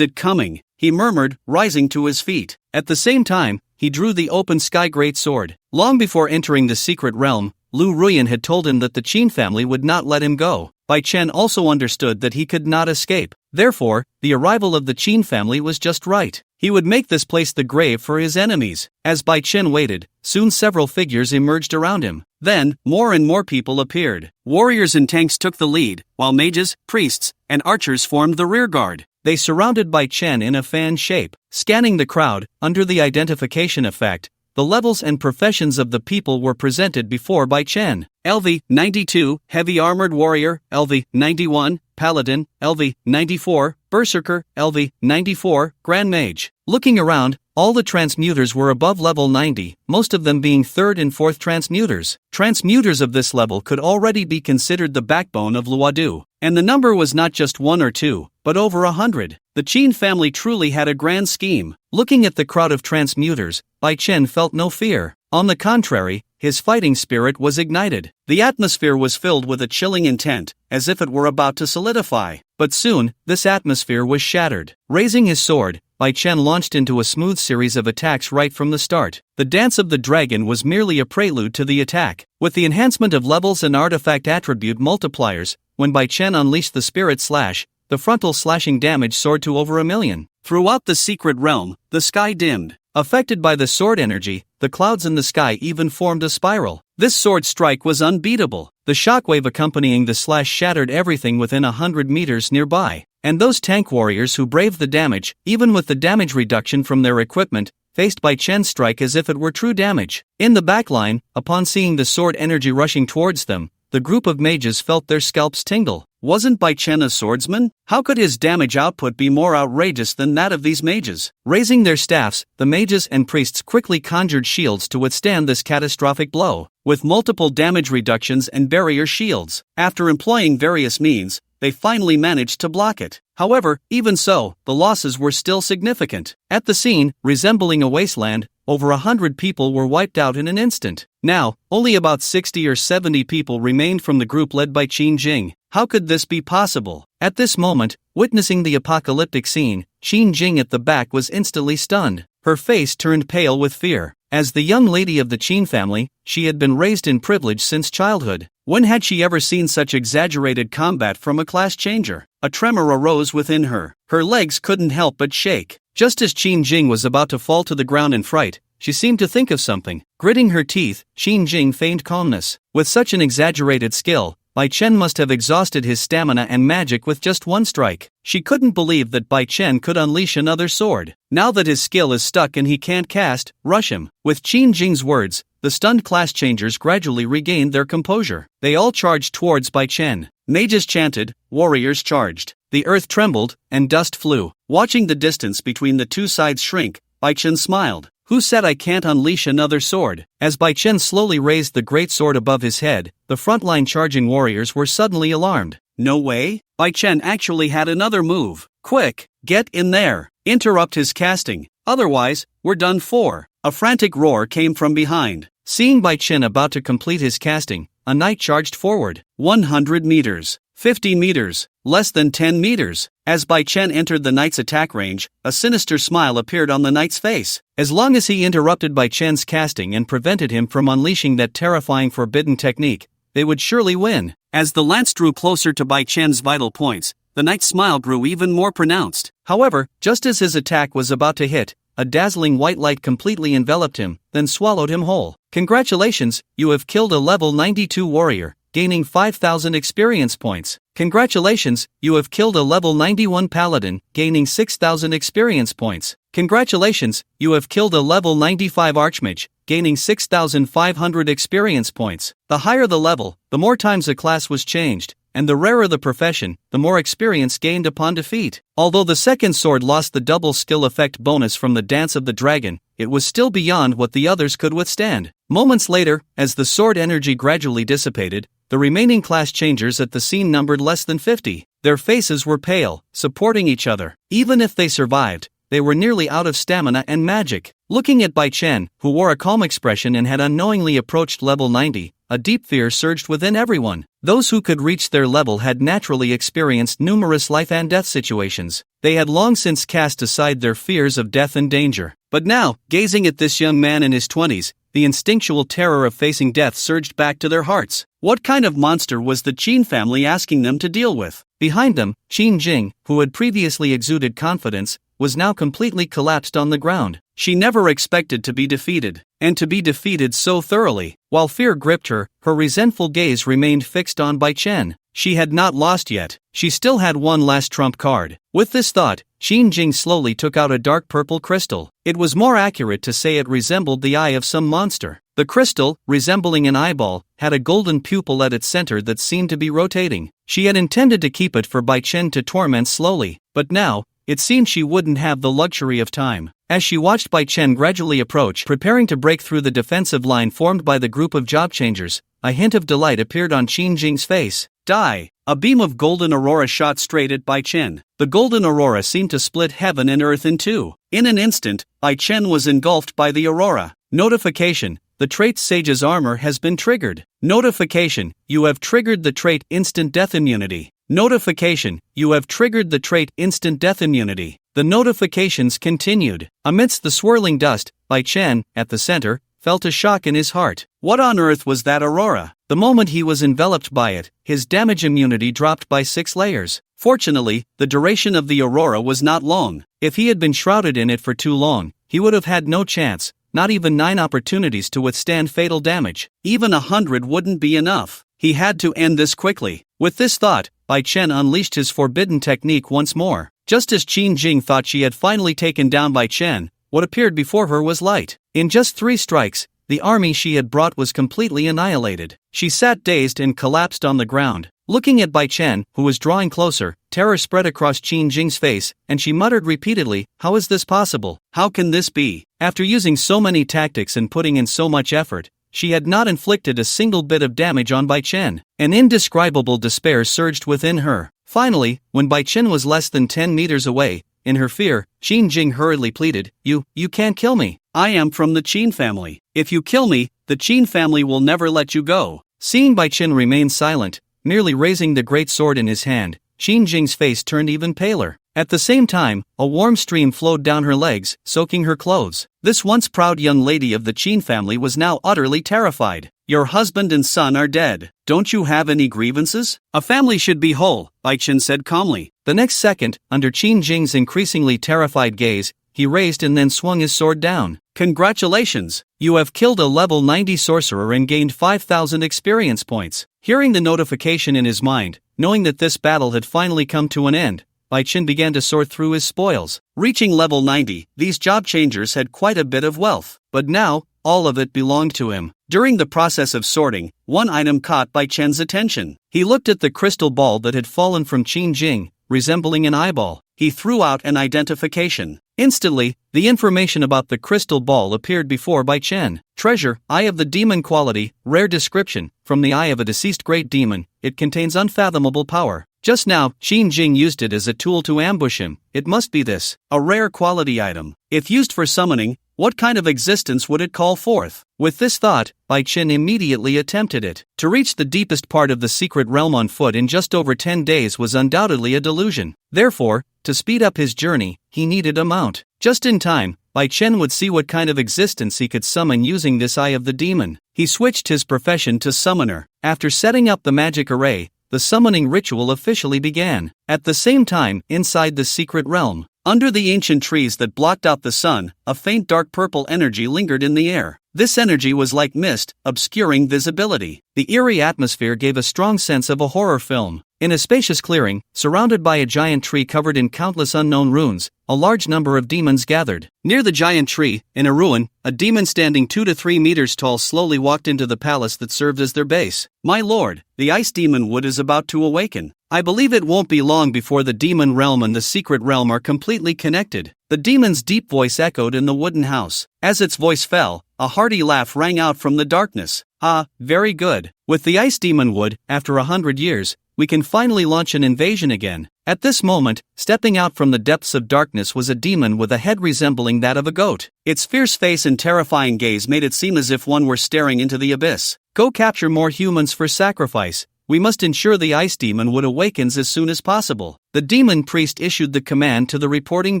[SPEAKER 1] it coming? He murmured, rising to his feet. At the same time, he drew the open sky great sword. Long before entering the secret realm, Lu Ruyan had told him that the Qin family would not let him go. Bai Chen also understood that he could not escape. Therefore, the arrival of the Qin family was just right. He would make this place the grave for his enemies. As Bai Chen waited, soon several figures emerged around him. Then, more and more people appeared. Warriors and tanks took the lead, while mages, priests, and archers formed the rear guard. They surrounded Bai Chen in a fan shape. Scanning the crowd, under the identification effect, the levels and professions of the people were presented before Bai Chen. LV 92, Heavy Armored Warrior, LV 91, Paladin, LV 94, Berserker, LV 94, Grand Mage. Looking around, all the transmuters were above level 90, most of them being 3rd and 4th transmuters. Transmuters of this level could already be considered the backbone of Luodu. And the number was not just 1 or 2, but over 100. The Qin family truly had a grand scheme. Looking at the crowd of transmuters, Bai Chen felt no fear. On the contrary, his fighting spirit was ignited. The atmosphere was filled with a chilling intent, as if it were about to solidify. But soon, this atmosphere was shattered. Raising his sword, Bai Chen launched into a smooth series of attacks right from the start. The dance of the dragon was merely a prelude to the attack. With the enhancement of levels and artifact attribute multipliers, when Bai Chen unleashed the spirit slash, the frontal slashing damage soared to over 1,000,000. Throughout the secret realm, the sky dimmed. Affected by the sword energy, the clouds in the sky even formed a spiral. This sword strike was unbeatable. The shockwave accompanying the slash shattered everything within 100 meters nearby. And those tank warriors who braved the damage, even with the damage reduction from their equipment, faced Bai Chen's strike as if it were true damage. In the backline, upon seeing the sword energy rushing towards them, the group of mages felt their scalps tingle. Wasn't Bai Chen a swordsman? How could his damage output be more outrageous than that of these mages? Raising their staffs, the mages and priests quickly conjured shields to withstand this catastrophic blow, with multiple damage reductions and barrier shields. After employing various means, they finally managed to block it. However, even so, the losses were still significant. At the scene, resembling a wasteland, over 100 people were wiped out in an instant. Now, only about 60 or 70 people remained from the group led by Qin Jing. How could this be possible? At this moment, witnessing the apocalyptic scene, Qin Jing at the back was instantly stunned. Her face turned pale with fear. As the young lady of the Qin family, she had been raised in privilege since childhood. When had she ever seen such exaggerated combat from a class changer? A tremor arose within her. Her legs couldn't help but shake. Just as Qin Jing was about to fall to the ground in fright, she seemed to think of something. Gritting her teeth, Qin Jing feigned calmness. With such an exaggerated skill, Bai Chen must have exhausted his stamina and magic with just one strike. She couldn't believe that Bai Chen could unleash another sword. Now that his skill is stuck and he can't cast, rush him. With Qin Jing's words, the stunned class changers gradually regained their composure. They all charged towards Bai Chen. Mages chanted, warriors charged. the earth trembled, and dust flew. Watching the distance between the two sides shrink, Bai Chen smiled. Who said I can't unleash another sword? As Bai Chen slowly raised the great sword above his head, the frontline charging warriors were suddenly alarmed. No way? Bai Chen actually had another move. Quick, get in there. Interrupt his casting. Otherwise, we're done for. A frantic roar came from behind. Seeing Bai Chen about to complete his casting, a knight charged forward. 100 meters. 50 meters. Less than 10 meters. As Bai Chen entered the knight's attack range, a sinister smile appeared on the knight's face. As long as he interrupted Bai Chen's casting and prevented him from unleashing that terrifying forbidden technique, they would surely win. As the lance drew closer to Bai Chen's vital points, the knight's smile grew even more pronounced. However, just as his attack was about to hit, a dazzling white light completely enveloped him, then swallowed him whole. Congratulations, you have killed a level 92 warrior, gaining 5,000 experience points. Congratulations, you have killed a level 91 paladin, gaining 6,000 experience points. Congratulations, you have killed a level 95 archmage, gaining 6,500 experience points. The higher the level, the more times a class was changed, and the rarer the profession, the more experience gained upon defeat. Although the second sword lost the double skill effect bonus from the Dance of the Dragon, it was still beyond what the others could withstand. Moments later, as the sword energy gradually dissipated, the remaining class changers at the scene numbered less than 50. Their faces were pale, supporting each other. Even if they survived, they were nearly out of stamina and magic. Looking at Bai Chen, who wore a calm expression and had unknowingly approached level 90, a deep fear surged within everyone. Those who could reach their level had naturally experienced numerous life and death situations. They had long since cast aside their fears of death and danger. But now, gazing at this young man in his 20s, the instinctual terror of facing death surged back to their hearts. What kind of monster was the Qin family asking them to deal with? Behind them, Qin Jing, who had previously exuded confidence, was now completely collapsed on the ground. She never expected to be defeated, and to be defeated so thoroughly. While fear gripped her, her resentful gaze remained fixed on Bai Chen. She had not lost yet. She still had one last trump card. With this thought, Qin Jing slowly took out a dark purple crystal. It was more accurate to say it resembled the eye of some monster. The crystal, resembling an eyeball, had a golden pupil at its center that seemed to be rotating. She had intended to keep it for Bai Chen to torment slowly, but now, it seemed she wouldn't have the luxury of time. As she watched Bai Chen gradually approach, preparing to break through the defensive line formed by the group of job changers, a hint of delight appeared on Qin Jing's face. Die! A beam of golden aurora shot straight at Bai Chen. The golden aurora seemed to split heaven and earth in two. In an instant, Bai Chen was engulfed by the aurora. Notification: the trait Sage's Armor has been triggered. Notification: you have triggered the trait Instant Death Immunity. Notification: you have triggered the trait Instant Death Immunity. The notifications continued. Amidst the swirling dust, Bai Chen, at the center, felt a shock in his heart. What on earth was that aurora? The moment he was enveloped by it, his damage immunity dropped by 6 layers. Fortunately, the duration of the aurora was not long. If he had been shrouded in it for too long, he would have had no chance, not even 9 opportunities to withstand fatal damage. Even 100 wouldn't be enough. He had to end this quickly. With this thought, Bai Chen unleashed his forbidden technique once more. Just as Qin Jing thought she had finally taken down Bai Chen, what appeared before her was light. In just 3 strikes, the army she had brought was completely annihilated. She sat dazed and collapsed on the ground. Looking at Bai Chen, who was drawing closer, terror spread across Qin Jing's face, and she muttered repeatedly, "How is this possible? How can this be?" After using so many tactics and putting in so much effort, she had not inflicted a single bit of damage on Bai Chen. An indescribable despair surged within her. Finally, when Bai Chen was less than 10 meters away, in her fear, Qin Jing hurriedly pleaded, You can't kill me. I am from the Qin family. If you kill me, the Qin family will never let you go." Seeing Bai Chen remain silent, merely raising the great sword in his hand, Qin Jing's face turned even paler. At the same time, a warm stream flowed down her legs, soaking her clothes. This once proud young lady of the Qin family was now utterly terrified. "Your husband and son are dead. Don't you have any grievances? A family should be whole," Bai Chen said calmly. The next second, under Qin Jing's increasingly terrified gaze, he raised and then swung his sword down. "Congratulations! You have killed a level 90 sorcerer and gained 5,000 experience points." Hearing the notification in his mind, knowing that this battle had finally come to an end, Bai Chen began to sort through his spoils. Reaching level 90, these job changers had quite a bit of wealth. But now, all of it belonged to him. During the process of sorting, one item caught Bai Chen's attention. He looked at the crystal ball that had fallen from Qin Jing, resembling an eyeball. He threw out an identification. Instantly, the information about the crystal ball appeared before Bai Chen. Treasure, Eye of the Demon quality, rare description, from the eye of a deceased great demon, it contains unfathomable power. Just now, Qin Jing used it as a tool to ambush him. It must be this, a rare quality item. If used for summoning, what kind of existence would it call forth? With this thought, Bai Chen immediately attempted it. To reach the deepest part of the secret realm on foot in just over 10 days was undoubtedly a delusion. Therefore, to speed up his journey, he needed a mount. Just in time, Bai Chen would see what kind of existence he could summon using this Eye of the Demon. He switched his profession to summoner. After setting up the magic array, the summoning ritual officially began. At the same time, inside the secret realm, under the ancient trees that blocked out the sun, a faint dark purple energy lingered in the air. This energy was like mist, obscuring visibility. The eerie atmosphere gave a strong sense of a horror film. In a spacious clearing, surrounded by a giant tree covered in countless unknown runes, a large number of demons gathered. Near the giant tree, in a ruin, a demon standing 2 to 3 meters tall slowly walked into the palace that served as their base. My lord, the ice demon wood is about to awaken. I believe it won't be long before the demon realm and the secret realm are completely connected. The demon's deep voice echoed in the wooden house. As its voice fell, a hearty laugh rang out from the darkness. Ah, very good. With the ice demon wood, after 100 years, we can finally launch an invasion again. At this moment, stepping out from the depths of darkness was a demon with a head resembling that of a goat. Its fierce face and terrifying gaze made it seem as if one were staring into the abyss. Go capture more humans for sacrifice. We must ensure the ice demon wood awakens as soon as possible. The demon priest issued the command to the reporting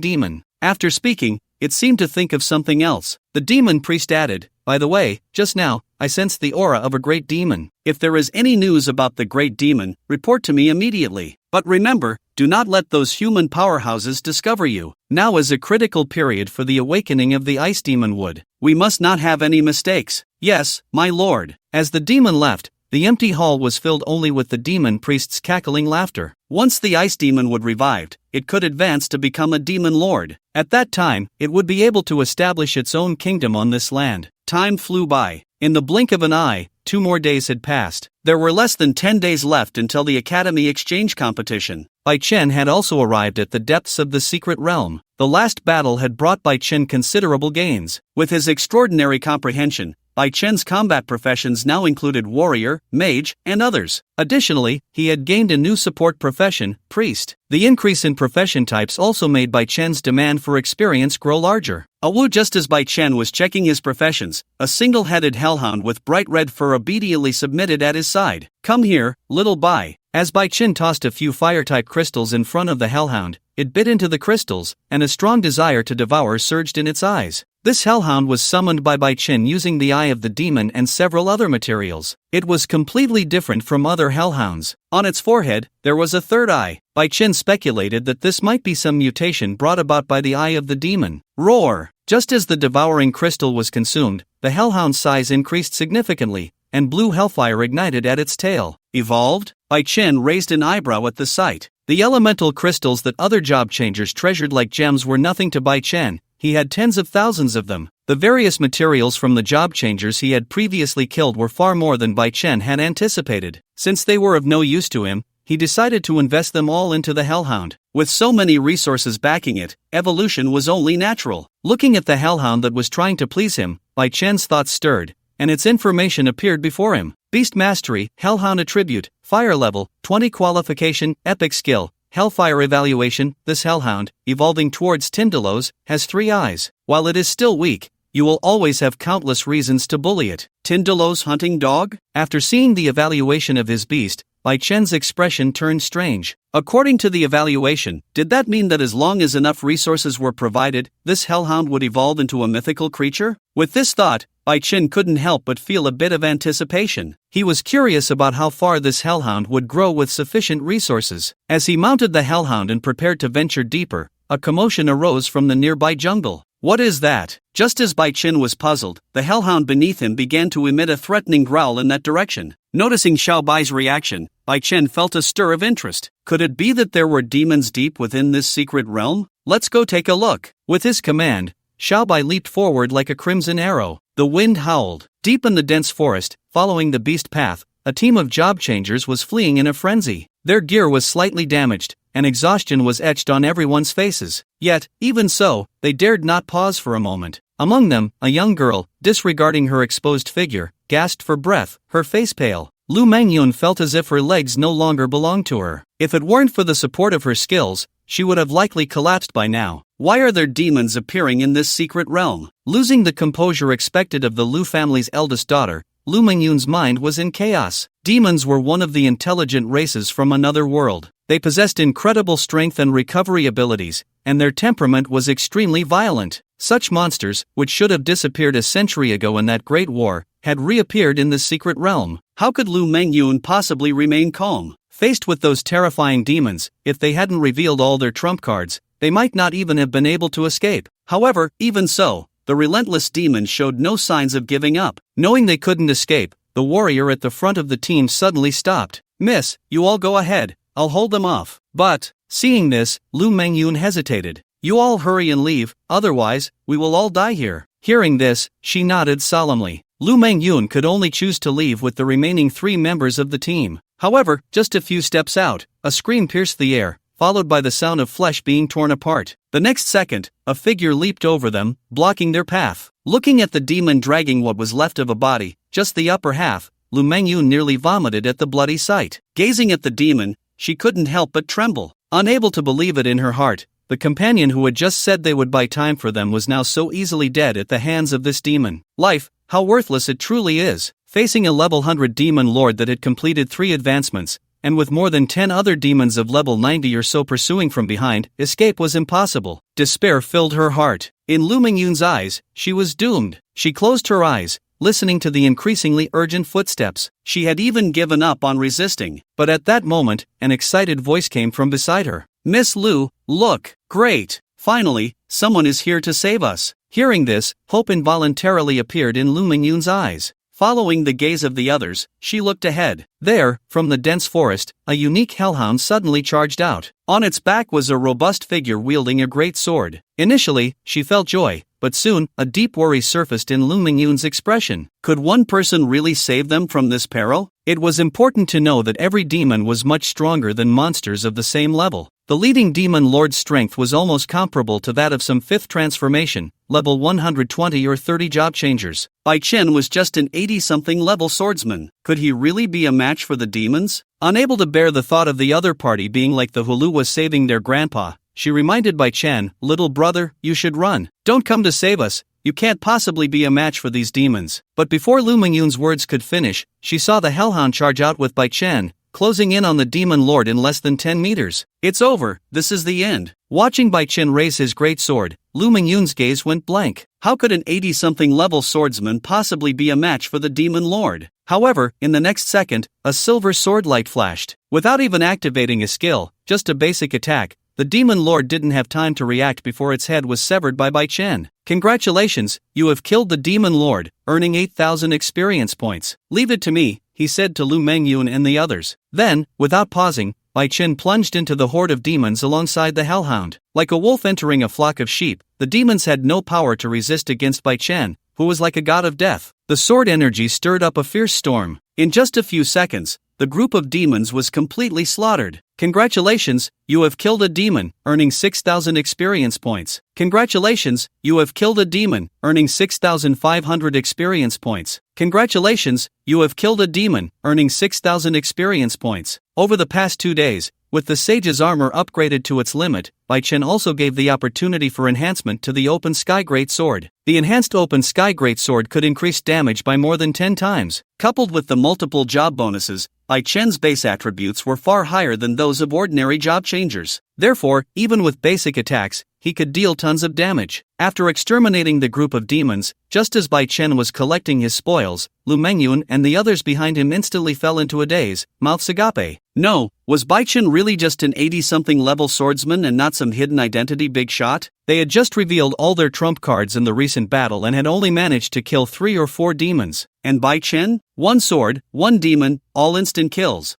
[SPEAKER 1] demon. After speaking, it seemed to think of something else. The demon priest added, by the way, just now, I sensed the aura of a great demon. If there is any news about the great demon, report to me immediately. But remember, do not let those human powerhouses discover you. Now is a critical period for the awakening of the ice demon wood. We must not have any mistakes. Yes, my lord. As the demon left, the empty hall was filled only with the demon priest's cackling laughter. Once the ice demon would revived, it could advance to become a demon lord. At that time, it would be able to establish its own kingdom on this land. Time flew by. In the blink of an eye, 2 more days had passed. There were less than 10 days left until the Academy Exchange competition. Bai Chen had also arrived at the depths of the secret realm. The last battle had brought Bai Chen considerable gains. With his extraordinary comprehension, Bai Chen's combat professions now included warrior, mage, and others. Additionally, he had gained a new support profession, priest. The increase in profession types also made Bai Chen's demand for experience grow larger. Just as Bai Chen was checking his professions, a single-headed hellhound with bright red fur obediently submitted at his side. Come here, little Bai. As Bai Chen tossed a few fire-type crystals in front of the hellhound, it bit into the crystals, and a strong desire to devour surged in its eyes. This hellhound was summoned by Bai Chen using the Eye of the Demon and several other materials. It was completely different from other hellhounds. On its forehead, there was a third eye. Bai Chen speculated that this might be some mutation brought about by the Eye of the Demon. Roar! Just as the devouring crystal was consumed, the hellhound's size increased significantly, and blue hellfire ignited at its tail. Evolved? Bai Chen raised an eyebrow at the sight. The elemental crystals that other job changers treasured like gems were nothing to Bai Chen. He had tens of thousands of them. The various materials from the job changers he had previously killed were far more than Bai Chen had anticipated. Since they were of no use to him, he decided to invest them all into the hellhound. With so many resources backing it, evolution was only natural. Looking at the hellhound that was trying to please him, Bai Chen's thoughts stirred, and its information appeared before him. Beast Mastery, Hellhound Attribute, Fire Level, 20 Qualification, Epic Skill, Hellfire Evaluation. This hellhound, evolving towards Tindalos, has 3 eyes. While it is still weak, you will always have countless reasons to bully it. Tindalos hunting dog? After seeing the evaluation of his beast, Bai Chen's expression turned strange. According to the evaluation, did that mean that as long as enough resources were provided, this hellhound would evolve into a mythical creature? With this thought, Bai Chen couldn't help but feel a bit of anticipation. He was curious about how far this hellhound would grow with sufficient resources. As he mounted the hellhound and prepared to venture deeper, a commotion arose from the nearby jungle. What is that? Just as Bai Chen was puzzled, the hellhound beneath him began to emit a threatening growl in that direction. Noticing Xiao Bai's reaction, Bai Chen felt a stir of interest. Could it be that there were demons deep within this secret realm? Let's go take a look. With his command, Xiao Bai leaped forward like a crimson arrow. The wind howled. Deep in the dense forest, following the beast path, a team of job changers was fleeing in a frenzy. Their gear was slightly damaged, and exhaustion was etched on everyone's faces. Yet, even so, they dared not pause for a moment. Among them, a young girl, disregarding her exposed figure, gasped for breath, her face pale. Lu Mangyun felt as if her legs no longer belonged to her. If it weren't for the support of her skills, she would have likely collapsed by now. Why are there demons appearing in this secret realm? Losing the composure expected of the Lu family's eldest daughter, Lu Mangyun's mind was in chaos. Demons were one of the intelligent races from another world. They possessed incredible strength and recovery abilities, and their temperament was extremely violent. Such monsters, which should have disappeared a century ago in that great war, had reappeared in the secret realm. How could Lu Mangyun possibly remain calm? Faced with those terrifying demons, if they hadn't revealed all their trump cards, they might not even have been able to escape. However, even so, the relentless demons showed no signs of giving up. Knowing they couldn't escape, the warrior at the front of the team suddenly stopped. "Miss, you all go ahead, I'll hold them off." But, seeing this, Lu Mangyun hesitated. "You all hurry and leave, otherwise, we will all die here." Hearing this, she nodded solemnly. Lu Mangyun could only choose to leave with the remaining 3 members of the team. However, just a few steps out, a scream pierced the air, followed by the sound of flesh being torn apart. The next second, a figure leaped over them, blocking their path. Looking at the demon dragging what was left of a body, just the upper half, Lu Mangyun nearly vomited at the bloody sight. Gazing at the demon, she couldn't help but tremble. Unable to believe it in her heart, the companion who had just said they would buy time for them was now so easily dead at the hands of this demon. Life, how worthless it truly is. Facing a level 100 demon lord that had completed 3 advancements, and with more than 10 other demons of level 90 or so pursuing from behind, escape was impossible. Despair filled her heart. In Lu Mangyun's eyes, she was doomed. She closed her eyes, listening to the increasingly urgent footsteps. She had even given up on resisting. But at that moment, an excited voice came from beside her. "Miss Lu, look! Great! Finally, someone is here to save us." Hearing this, hope involuntarily appeared in Lu Mangyun's eyes. Following the gaze of the others, she looked ahead. There, from the dense forest, a unique hellhound suddenly charged out. On its back was a robust figure wielding a great sword. Initially, she felt joy, but soon, a deep worry surfaced in Lu Mangyun's expression. Could one person really save them from this peril? It was important to know that every demon was much stronger than monsters of the same level. The leading demon lord's strength was almost comparable to that of some 5th transformation, level 120 or 30 job changers. Bai Chen was just an 80-something level swordsman. Could he really be a match for the demons? Unable to bear the thought of the other party being like the Hulu was saving their grandpa, she reminded Bai Chen, "Little brother, you should run. Don't come to save us. You can't possibly be a match for these demons." But before Lu Mangyun's words could finish, she saw the hellhound charge out with Bai Chen, closing in on the demon lord in less than 10 meters. "It's over, this is the end." Watching Bai Chen raise his great sword, Lu Mangyun's gaze went blank. How could an 80-something level swordsman possibly be a match for the demon lord? However, in the next second, a silver sword light flashed. Without even activating a skill, just a basic attack, the demon lord didn't have time to react before its head was severed by Bai Chen. "Congratulations, you have killed the demon lord, earning 8,000 experience points. Leave it to me," he said to Lu Mangyun and the others. Then, without pausing, Bai Chen plunged into the horde of demons alongside the hellhound. Like a wolf entering a flock of sheep, the demons had no power to resist against Bai Chen, who was like a god of death. The sword energy stirred up a fierce storm. In just a few seconds, the group of demons was completely slaughtered. "Congratulations, you have killed a demon, earning 6,000 experience points. Congratulations, you have killed a demon, earning 6,500 experience points. Congratulations, you have killed a demon, earning 6,000 experience points." Over the past 2 days, with the sage's armor upgraded to its limit, Bai Chen also gave the opportunity for enhancement to the Open Sky Great Sword. The enhanced Open Sky Great Sword could increase damage by more than 10 times. Coupled with the multiple job bonuses, Bai Chen's base attributes were far higher than those of ordinary job changers. Therefore, even with basic attacks, he could deal tons of damage. After exterminating the group of demons, just as Bai Chen was collecting his spoils, Lu Mangyun and the others behind him instantly fell into a daze, mouths agape. No, was Bai Chen really just an 80-something level swordsman and not some hidden identity big shot? They had just revealed all their trump cards in the recent battle and had only managed to kill 3 or 4 demons. And Bai Chen? 1 sword, 1 demon, all instant kills.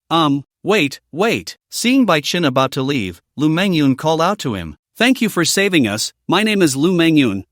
[SPEAKER 1] Wait. Seeing Bai Chen about to leave, Lu Mangyun called out to him. "Thank you for saving us. My name is Lu Mangyun.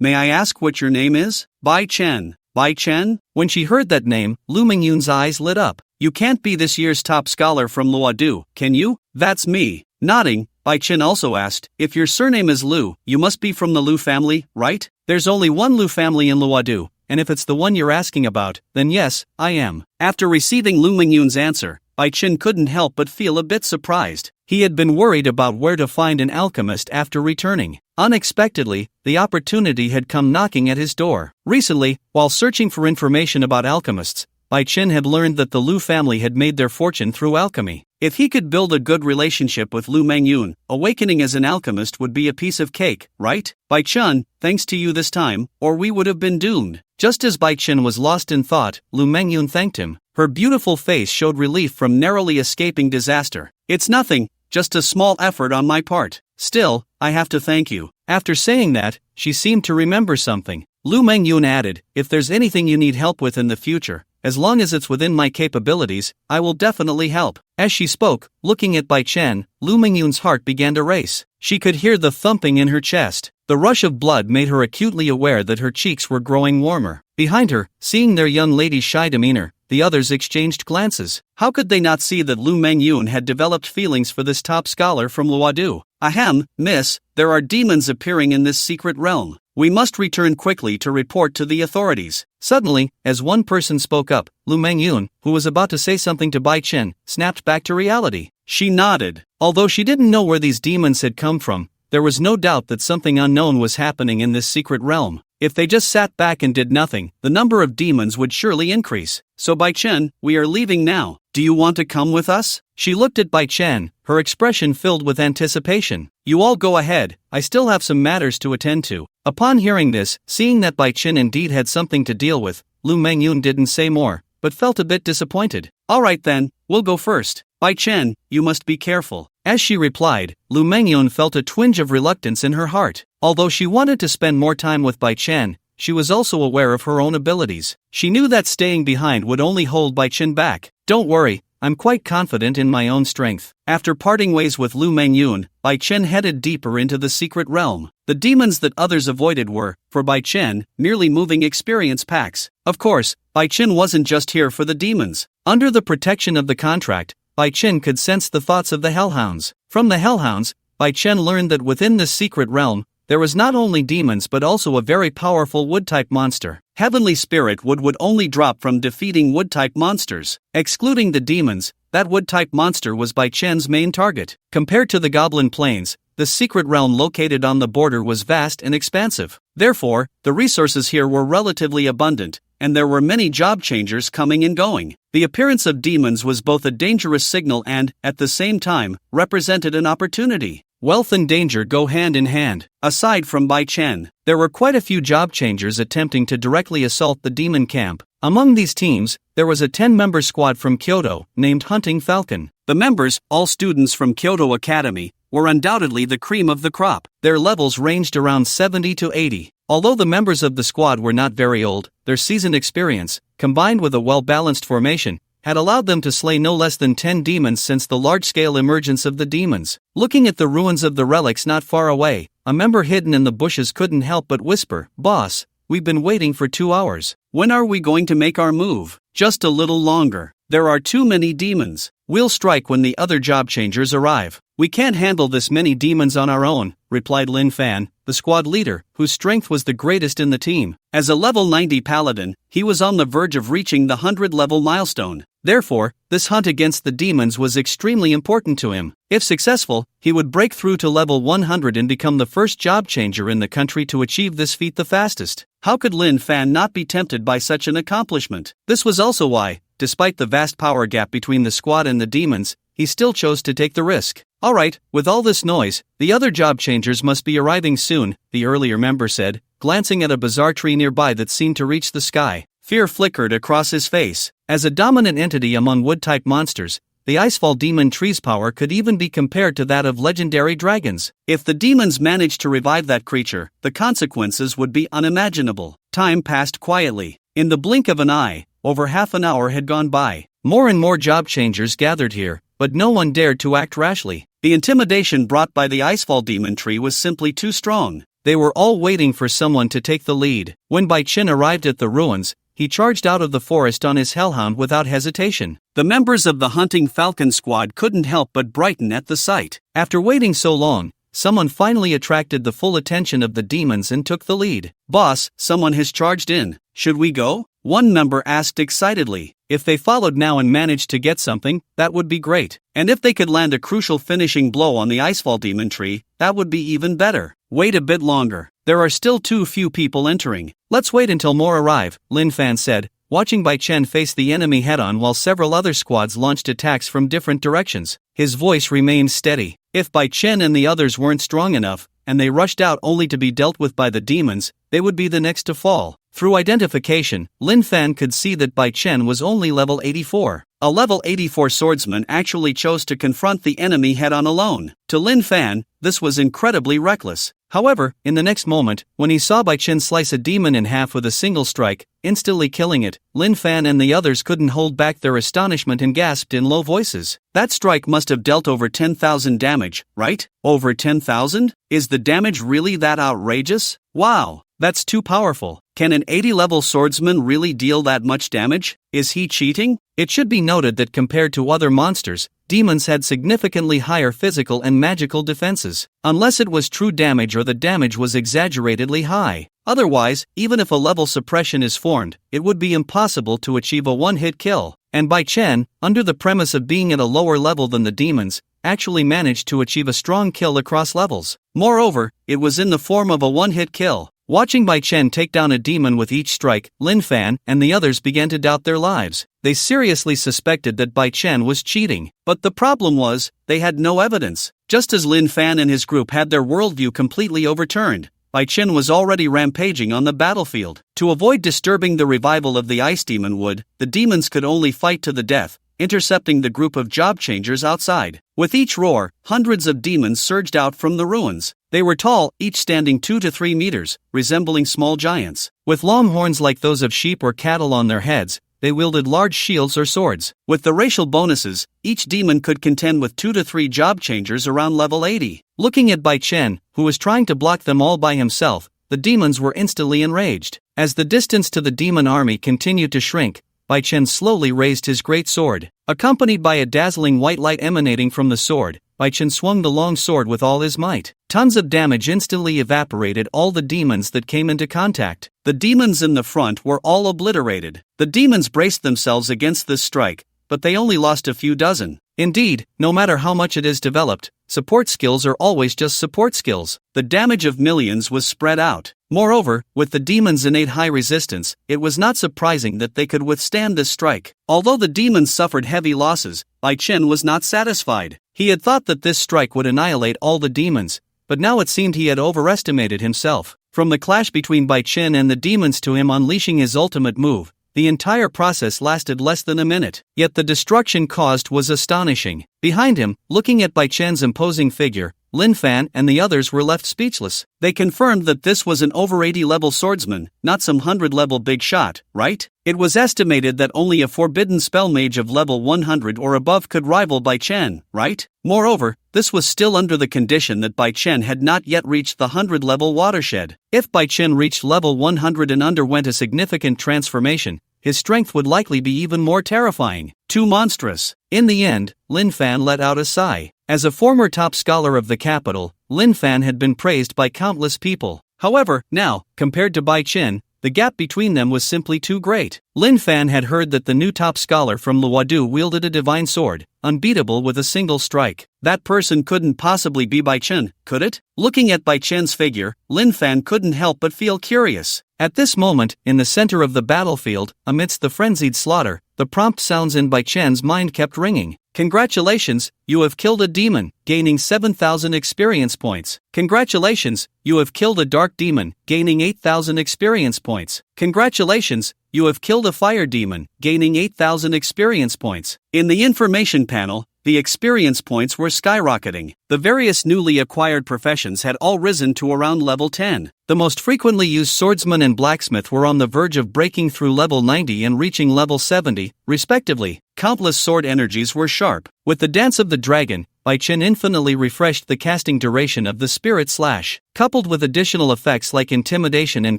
[SPEAKER 1] May I ask what your name is?" "Bai Chen." "Bai Chen?" When she heard that name, Lu Mangyun's eyes lit up. "You can't be this year's top scholar from Luodu, can you?" "That's me. Nodding, Bai Chen also asked, if your surname is Liu, you must be from the Liu family, right? There's only one Liu family in Luodu, and if it's the one you're asking about, then yes, I am. After receiving Lu Mingyun's answer, Bai Chen couldn't help but feel a bit surprised. He had been worried about where to find an alchemist after returning. Unexpectedly, the opportunity had come knocking at his door. Recently, while searching for information about alchemists, Bai Chen had learned that the Liu family had made their fortune through alchemy. If he could build a good relationship with Lu Mingyun, awakening as an alchemist would be a piece of cake, right? Bai Chen, thanks to you this time, or we would have been doomed. Just as Bai Chen was lost in thought, Lu Mingyun thanked him. Her beautiful face showed relief from narrowly escaping disaster. It's nothing, just a small effort on my part. Still, I have to thank you. After saying that, she seemed to remember something. Lu Mingyun added, if there's anything you need help with in the future, as long as it's within my capabilities, I will definitely help. As she spoke, looking at Bai Chen, Lu Mingyun's heart began to race. She could hear the thumping in her chest. The rush of blood made her acutely aware that her cheeks were growing warmer. Behind her, seeing their young lady's shy demeanor, the others exchanged glances. How could they not see that Lu Mingyun had developed feelings for this top scholar from Luodu? Ahem, miss, there are demons appearing in this secret realm. We must return quickly to report to the authorities. Suddenly, as one person spoke up, Lu Mingyun, who was about to say something to Bai Chen, snapped back to reality. She nodded. Although she didn't know where these demons had come from, there was no doubt that something unknown was happening in this secret realm. If they just sat back and did nothing, the number of demons would surely increase. So Bai Chen, we are leaving now. Do you want to come with us? She looked at Bai Chen, her expression filled with anticipation. You all go ahead, I still have some matters to attend to. Upon hearing this, seeing that Bai Chen indeed had something to deal with, Lu Mingyun didn't say more, but felt a bit disappointed. Alright then, we'll go first. Bai Chen, you must be careful. As she replied, Lu Mingyun felt a twinge of reluctance in her heart. Although she wanted to spend more time with Bai Chen, she was also aware of her own abilities. She knew that staying behind would only hold Bai Chen back. Don't worry, I'm quite confident in my own strength. After parting ways with Lu Mingyun, Bai Chen headed deeper into the secret realm. The demons that others avoided were, for Bai Chen, merely moving experience packs. Of course, Bai Chen wasn't just here for the demons. Under the protection of the contract, Bai Chen could sense the thoughts of the Hellhounds. From the Hellhounds, Bai Chen learned that within this secret realm, there was not only demons but also a very powerful wood-type monster. Heavenly Spirit would only drop from defeating wood-type monsters. Excluding the demons, that wood-type monster was Bai Chen's main target. Compared to the Goblin Plains, the secret realm located on the border was vast and expansive. Therefore, the resources here were relatively abundant, and there were many job changers coming and going. The appearance of demons was both a dangerous signal and, at the same time, represented an opportunity. Wealth and danger go hand in hand. Aside from Bai Chen, there were quite a few job changers attempting to directly assault the demon camp. Among these teams, there was a 10-member squad from Kyoto, named Hunting Falcon. The members, all students from Kyoto Academy, were undoubtedly the cream of the crop. Their levels ranged around 70 to 80. Although the members of the squad were not very old, their seasoned experience, combined with a well-balanced formation, had allowed them to slay no less than 10 demons since the large-scale emergence of the demons. Looking at the ruins of the relics not far away, a member hidden in the bushes couldn't help but whisper, "Boss, we've been waiting for 2 hours. When are we going to make our move?" "Just a little longer. There are too many demons. We'll strike when the other job changers arrive." "We can't handle this many demons on our own," replied Lin Fan, the squad leader, whose strength was the greatest in the team. As a level 90 paladin, he was on the verge of reaching the 100-level milestone. Therefore, this hunt against the demons was extremely important to him. If successful, he would break through to level 100 and become the first job changer in the country to achieve this feat the fastest. How could Lin Fan not be tempted by such an accomplishment? This was also why, despite the vast power gap between the squad and the demons, he still chose to take the risk. "Alright, with all this noise, the other job changers must be arriving soon," the earlier member said, glancing at a bizarre tree nearby that seemed to reach the sky. Fear flickered across his face. As a dominant entity among wood-type monsters, the Icefall demon tree's power could even be compared to that of legendary dragons. If the demons managed to revive that creature, the consequences would be unimaginable. Time passed quietly. In the blink of an eye, over half an hour had gone by. More and more job changers gathered here, but no one dared to act rashly. The intimidation brought by the Icefall demon tree was simply too strong. They were all waiting for someone to take the lead. When Bai Chen arrived at the ruins, he charged out of the forest on his hellhound without hesitation. The members of the hunting falcon squad couldn't help but brighten at the sight. After waiting so long, someone finally attracted the full attention of the demons and took the lead. "Boss, someone has charged in. Should we go?" one member asked excitedly. If they followed now and managed to get something, that would be great. And if they could land a crucial finishing blow on the Icefall Demon Tree, that would be even better. Wait a bit longer. There are still too few people entering. Let's wait until more arrive, Lin Fan said, watching Bai Chen face the enemy head-on while several other squads launched attacks from different directions. His voice remained steady. If Bai Chen and the others weren't strong enough, and they rushed out only to be dealt with by the demons, they would be the next to fall. Through identification, Lin Fan could see that Bai Chen was only level 84. A level 84 swordsman actually chose to confront the enemy head-on alone. To Lin Fan, this was incredibly reckless. However, in the next moment, when he saw Bai Chen slice a demon in half with a single strike, instantly killing it, Lin Fan and the others couldn't hold back their astonishment and gasped in low voices. That strike must have dealt over 10,000 damage, right? Over 10,000? Is the damage really that outrageous? Wow, that's too powerful. Can an 80-level swordsman really deal that much damage? Is he cheating? It should be noted that compared to other monsters, demons had significantly higher physical and magical defenses, unless it was true damage or the damage was exaggeratedly high. Otherwise, even if a level suppression is formed, it would be impossible to achieve a one-hit kill. And Bai Chen, under the premise of being at a lower level than the demons, actually managed to achieve a strong kill across levels. Moreover, it was in the form of a one-hit kill. Watching Bai Chen take down a demon with each strike, Lin Fan and the others began to doubt their lives. They seriously suspected that Bai Chen was cheating. But the problem was, they had no evidence. Just as Lin Fan and his group had their worldview completely overturned, Bai Chen was already rampaging on the battlefield. To avoid disturbing the revival of the ice demon wood, the demons could only fight to the death, intercepting the group of job changers outside. With each roar, hundreds of demons surged out from the ruins. They were tall, each standing 2 to 3 meters, resembling small giants. With long horns like those of sheep or cattle on their heads, they wielded large shields or swords. With the racial bonuses, each demon could contend with 2 to 3 job changers around level 80. Looking at Bai Chen, who was trying to block them all by himself, the demons were instantly enraged. As the distance to the demon army continued to shrink, Bai Chen slowly raised his great sword. Accompanied by a dazzling white light emanating from the sword, Bai Chen swung the long sword with all his might. Tons of damage instantly evaporated all the demons that came into contact. The demons in the front were all obliterated. The demons braced themselves against this strike, but they only lost a few dozen. Indeed, no matter how much it is developed, support skills are always just support skills. The damage of millions was spread out. Moreover, with the demons' innate high resistance, it was not surprising that they could withstand this strike. Although the demons suffered heavy losses, Bai Chen was not satisfied. He had thought that this strike would annihilate all the demons, but now it seemed he had overestimated himself. From the clash between Bai Chen and the demons to him unleashing his ultimate move, the entire process lasted less than a minute. Yet the destruction caused was astonishing. Behind him, looking at Bai Chen's imposing figure, Lin Fan and the others were left speechless. They confirmed that this was an over 80-level swordsman, not some 100-level big shot, right? It was estimated that only a forbidden spell mage of level 100 or above could rival Bai Chen, right? Moreover, this was still under the condition that Bai Chen had not yet reached the 100-level watershed. If Bai Chen reached level 100 and underwent a significant transformation, his strength would likely be even more terrifying. Too monstrous. In the end, Lin Fan let out a sigh. As a former top scholar of the capital, Lin Fan had been praised by countless people. However, now, compared to Bai Chen, the gap between them was simply too great. Lin Fan had heard that the new top scholar from Luodu wielded a divine sword, unbeatable with a single strike. That person couldn't possibly be Bai Chen, could it? Looking at Bai Chen's figure, Lin Fan couldn't help but feel curious. At this moment, in the center of the battlefield, amidst the frenzied slaughter, the prompt sounds in Bai Chen's mind kept ringing. Congratulations, you have killed a demon, gaining 7,000 experience points. Congratulations, you have killed a dark demon, gaining 8,000 experience points. Congratulations, you have killed a fire demon, gaining 8,000 experience points. In the information panel, the experience points were skyrocketing. The various newly acquired professions had all risen to around level 10. The most frequently used swordsman and blacksmith were on the verge of breaking through level 90 and reaching level 70, respectively. Countless sword energies were sharp. With the Dance of the Dragon, Bai Chen infinitely refreshed the casting duration of the Spirit Slash. Coupled with additional effects like intimidation and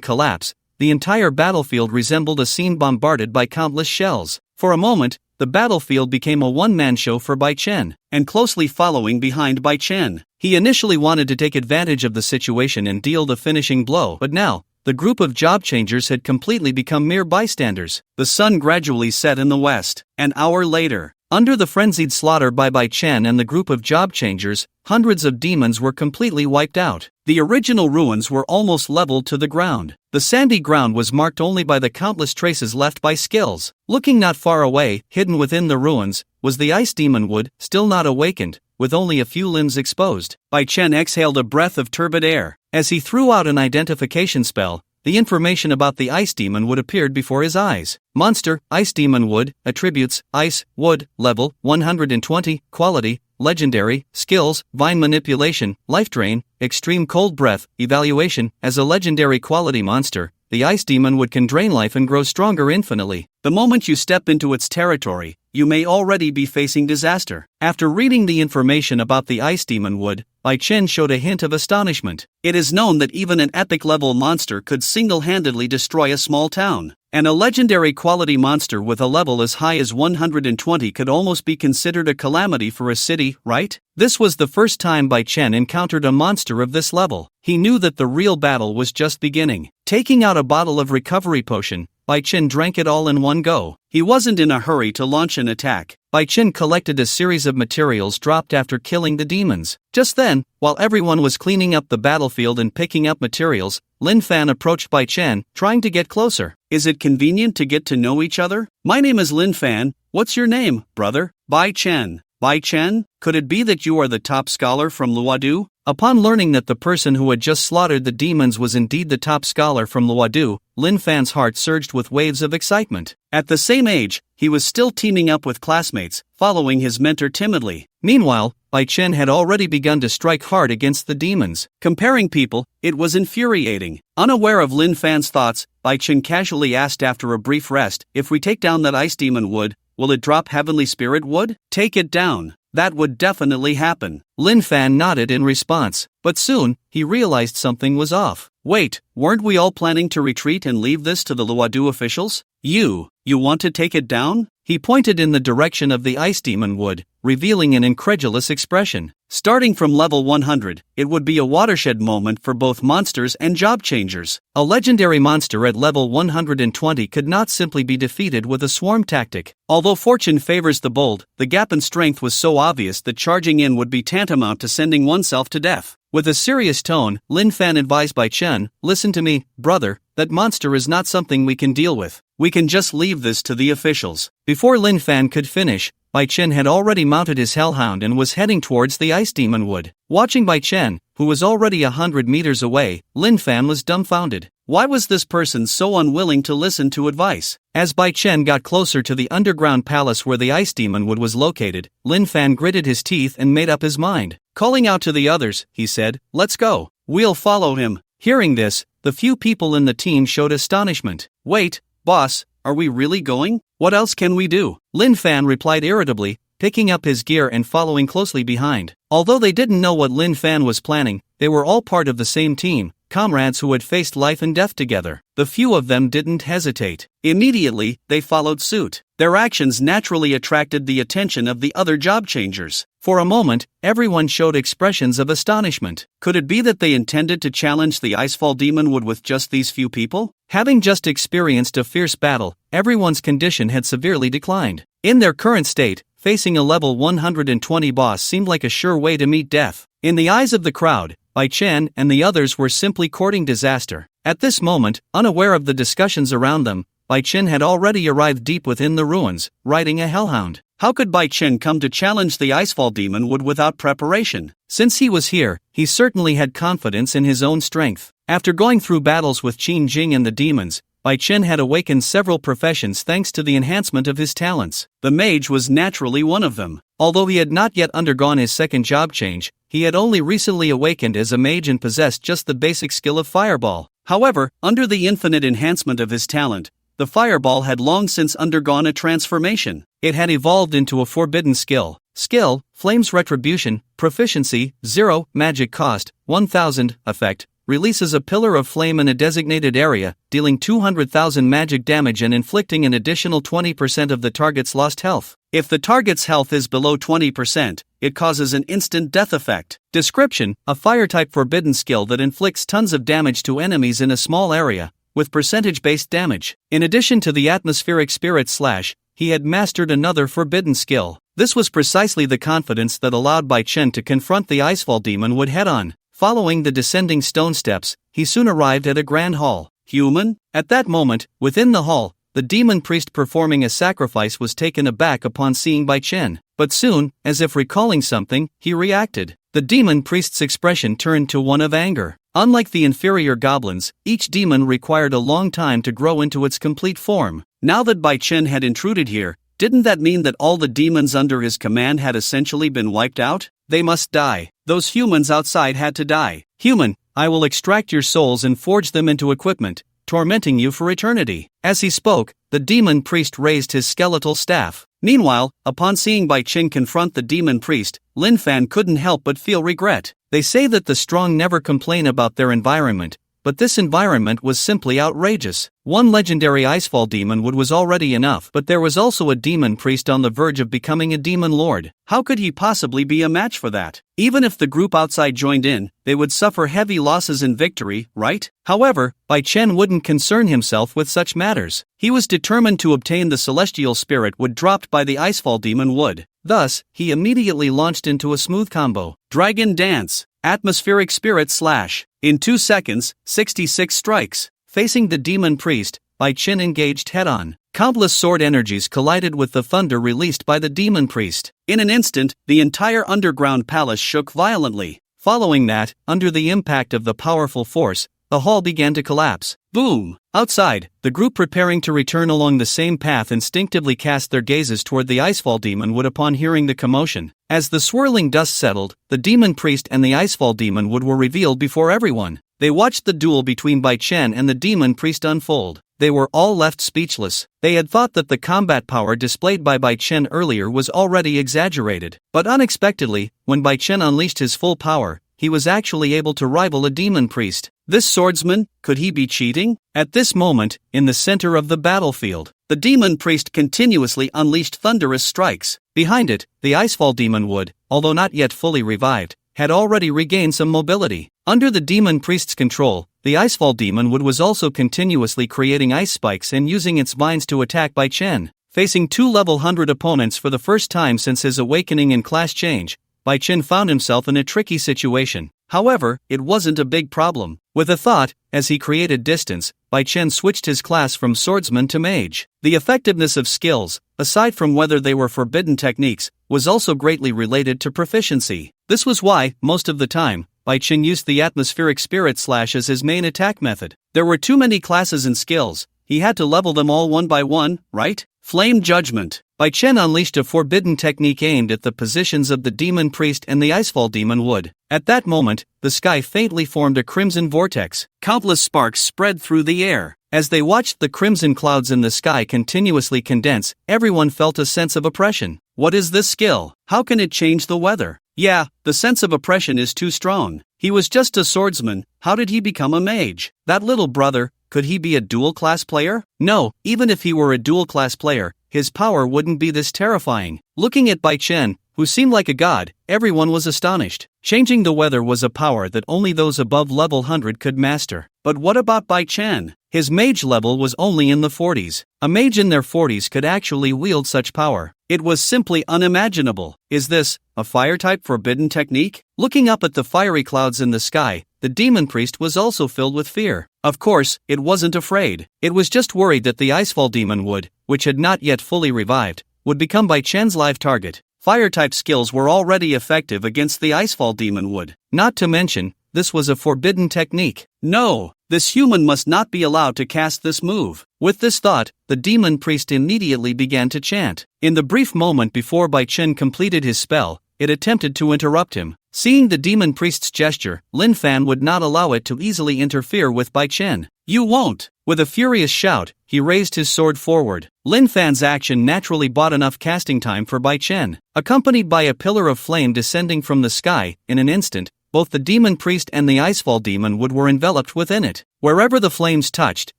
[SPEAKER 1] collapse, the entire battlefield resembled a scene bombarded by countless shells. For a moment, the battlefield became a one-man show for Bai Chen, and closely following behind Bai Chen. He initially wanted to take advantage of the situation and deal the finishing blow, but now, the group of job changers had completely become mere bystanders. The sun gradually set in the west. An hour later, under the frenzied slaughter by Bai Chen and the group of job changers, hundreds of demons were completely wiped out. The original ruins were almost leveled to the ground. The sandy ground was marked only by the countless traces left by skills. Looking not far away, hidden within the ruins, was the ice demon wood, still not awakened, with only a few limbs exposed. Bai Chen exhaled a breath of turbid air. As he threw out an identification spell, the information about the ice demon wood appeared before his eyes. Monster, ice demon wood, attributes, ice, wood, level, 120, quality, legendary, skills, vine manipulation, life drain, extreme cold breath, evaluation. As a legendary quality monster, the ice demon wood can drain life and grow stronger infinitely. The moment you step into its territory, you may already be facing disaster. After reading the information about the ice demon wood, Bai Chen showed a hint of astonishment. It is known that even an epic-level monster could single-handedly destroy a small town. And a legendary quality monster with a level as high as 120 could almost be considered a calamity for a city, right? This was the first time Bai Chen encountered a monster of this level. He knew that the real battle was just beginning. Taking out a bottle of recovery potion, Bai Chen drank it all in one go. He wasn't in a hurry to launch an attack. Bai Chen collected a series of materials dropped after killing the demons. Just then, while everyone was cleaning up the battlefield and picking up materials, Lin Fan approached Bai Chen, trying to get closer. Is it convenient to get to know each other? My name is Lin Fan. What's your name, brother? Bai Chen. Bai Chen? Could it be that you are the top scholar from Luodu? Upon learning that the person who had just slaughtered the demons was indeed the top scholar from Luodu, Lin Fan's heart surged with waves of excitement. At the same age, he was still teaming up with classmates, following his mentor timidly. Meanwhile, Bai Chen had already begun to strike hard against the demons. Comparing people, it was infuriating. Unaware of Lin Fan's thoughts, Bai Chen casually asked after a brief rest, if we take down that ice demon wood, will it drop heavenly spirit wood? Take it down. That would definitely happen. Lin Fan nodded in response, but soon, he realized something was off. Wait, weren't we all planning to retreat and leave this to the Luodu officials? You want to take it down? He pointed in the direction of the ice demon wood, revealing an incredulous expression. Starting from level 100, it would be a watershed moment for both monsters and job changers. A legendary monster at level 120 could not simply be defeated with a swarm tactic. Although fortune favors the bold, the gap in strength was so obvious that charging in would be tantamount to sending oneself to death. With a serious tone, Lin Fan advised Bai Chen, listen to me, brother, that monster is not something we can deal with. We can just leave this to the officials. Before Lin Fan could finish, Bai Chen had already mounted his hellhound and was heading towards the ice demon wood. Watching Bai Chen, who was already 100 meters away, Lin Fan was dumbfounded. Why was this person so unwilling to listen to advice? As Bai Chen got closer to the underground palace where the ice demon wood was located, Lin Fan gritted his teeth and made up his mind. Calling out to the others, he said, let's go. We'll follow him. Hearing this, the few people in the team showed astonishment. Wait, boss, are we really going? What else can we do? Lin Fan replied irritably, picking up his gear and following closely behind. Although they didn't know what Lin Fan was planning, they were all part of the same team, comrades who had faced life and death together. The few of them didn't hesitate. Immediately, they followed suit. Their actions naturally attracted the attention of the other job changers. For a moment, everyone showed expressions of astonishment. Could it be that they intended to challenge the Icefall Demon Wood with just these few people? Having just experienced a fierce battle, everyone's condition had severely declined. In their current state, facing a level 120 boss seemed like a sure way to meet death. In the eyes of the crowd, Bai Chen and the others were simply courting disaster. At this moment, unaware of the discussions around them, Bai Chen had already arrived deep within the ruins, riding a hellhound. How could Bai Chen come to challenge the Icefall Demon Wood without preparation? Since he was here, he certainly had confidence in his own strength. After going through battles with Qin Jing and the demons, Bai Chen had awakened several professions thanks to the enhancement of his talents. The mage was naturally one of them. Although he had not yet undergone his second job change, he had only recently awakened as a mage and possessed just the basic skill of Fireball. However, under the infinite enhancement of his talent, the Fireball had long since undergone a transformation. It had evolved into a forbidden skill. Skill, Flame's Retribution, Proficiency, 0, Magic Cost, 1000, Effect, releases a pillar of flame in a designated area, dealing 200,000 magic damage and inflicting an additional 20% of the target's lost health. If the target's health is below 20%, it causes an instant death effect. Description: a fire-type forbidden skill that inflicts tons of damage to enemies in a small area, with percentage-based damage. In addition to the atmospheric spirit slash, he had mastered another forbidden skill. This was precisely the confidence that allowed Bai Chen to confront the Icefall demon wood head-on. Following the descending stone steps, he soon arrived at a grand hall. Human? At that moment, within the hall, the demon priest performing a sacrifice was taken aback upon seeing Bai Chen. But soon, as if recalling something, he reacted. The demon priest's expression turned to one of anger. Unlike the inferior goblins, each demon required a long time to grow into its complete form. Now that Bai Chen had intruded here, didn't that mean that all the demons under his command had essentially been wiped out? They must die. Those humans outside had to die. Human, I will extract your souls and forge them into equipment, tormenting you for eternity. As he spoke, the demon priest raised his skeletal staff. Meanwhile, upon seeing Bai Chen confront the demon priest, Lin Fan couldn't help but feel regret. They say that the strong never complain about their environment, but this environment was simply outrageous. One legendary Icefall demon wood was already enough, but there was also a demon priest on the verge of becoming a demon lord. How could he possibly be a match for that? Even if the group outside joined in, they would suffer heavy losses in victory, right? However, Bai Chen wouldn't concern himself with such matters. He was determined to obtain the celestial spirit wood dropped by the Icefall demon wood. Thus, he immediately launched into a smooth combo. Dragon Dance, Atmospheric Spirit Slash. In 2 seconds, 66 strikes. Facing the demon priest, Bai Chen engaged head-on. Countless sword energies collided with the thunder released by the demon priest. In an instant, the entire underground palace shook violently. Following that, under the impact of the powerful force, the hall began to collapse. Boom! Outside, the group preparing to return along the same path instinctively cast their gazes toward the Icefall demon wood upon hearing the commotion. As the swirling dust settled, the demon priest and the Icefall demon wood were revealed before everyone. They watched the duel between Bai Chen and the demon priest unfold. They were all left speechless. They had thought that the combat power displayed by Bai Chen earlier was already exaggerated. But unexpectedly, when Bai Chen unleashed his full power, he was actually able to rival a demon priest. This swordsman, could he be cheating? At this moment, in the center of the battlefield, the demon priest continuously unleashed thunderous strikes. Behind it, the Icefall demon wood, although not yet fully revived, had already regained some mobility. Under the demon priest's control, the Icefall demon wood was also continuously creating ice spikes and using its vines to attack Bai Chen. Facing 2 level 100 opponents for the first time since his awakening and class change, Bai Chen found himself in a tricky situation. However, it wasn't a big problem. With a thought, as he created distance, Bai Chen switched his class from swordsman to mage. The effectiveness of skills, aside from whether they were forbidden techniques, was also greatly related to proficiency. This was why, most of the time, Bai Chen used the atmospheric spirit slash as his main attack method. There were too many classes and skills, he had to level them all one by one, right? Flame Judgment. Bai Chen unleashed a forbidden technique aimed at the positions of the demon priest and the Icefall demon wood. At that moment, the sky faintly formed a crimson vortex. Countless sparks spread through the air. As they watched the crimson clouds in the sky continuously condense, everyone felt a sense of oppression. What is this skill? How can it change the weather? Yeah, the sense of oppression is too strong. He was just a swordsman, how did he become a mage? That little brother, could he be a dual-class player? No, even if he were a dual-class player, his power wouldn't be this terrifying. Looking at Bai Chen, who seemed like a god, everyone was astonished. Changing the weather was a power that only those above level 100 could master. But what about Bai Chen? His mage level was only in the 40s. A mage in their 40s could actually wield such power. It was simply unimaginable. Is this a fire-type forbidden technique? Looking up at the fiery clouds in the sky, the demon priest was also filled with fear. Of course, it wasn't afraid. It was just worried that the Icefall demon wood, which had not yet fully revived, would become Bai Chen's live target. Fire-type skills were already effective against the Icefall demon wood. Not to mention, this was a forbidden technique. No, this human must not be allowed to cast this move. With this thought, the demon priest immediately began to chant. In the brief moment before Bai Chen completed his spell, it attempted to interrupt him. Seeing the demon priest's gesture, Lin Fan would not allow it to easily interfere with Bai Chen. You won't! With a furious shout, he raised his sword forward. Lin Fan's action naturally bought enough casting time for Bai Chen. Accompanied by a pillar of flame descending from the sky, in an instant, both the demon priest and the icefall demon wood were enveloped within it. Wherever the flames touched,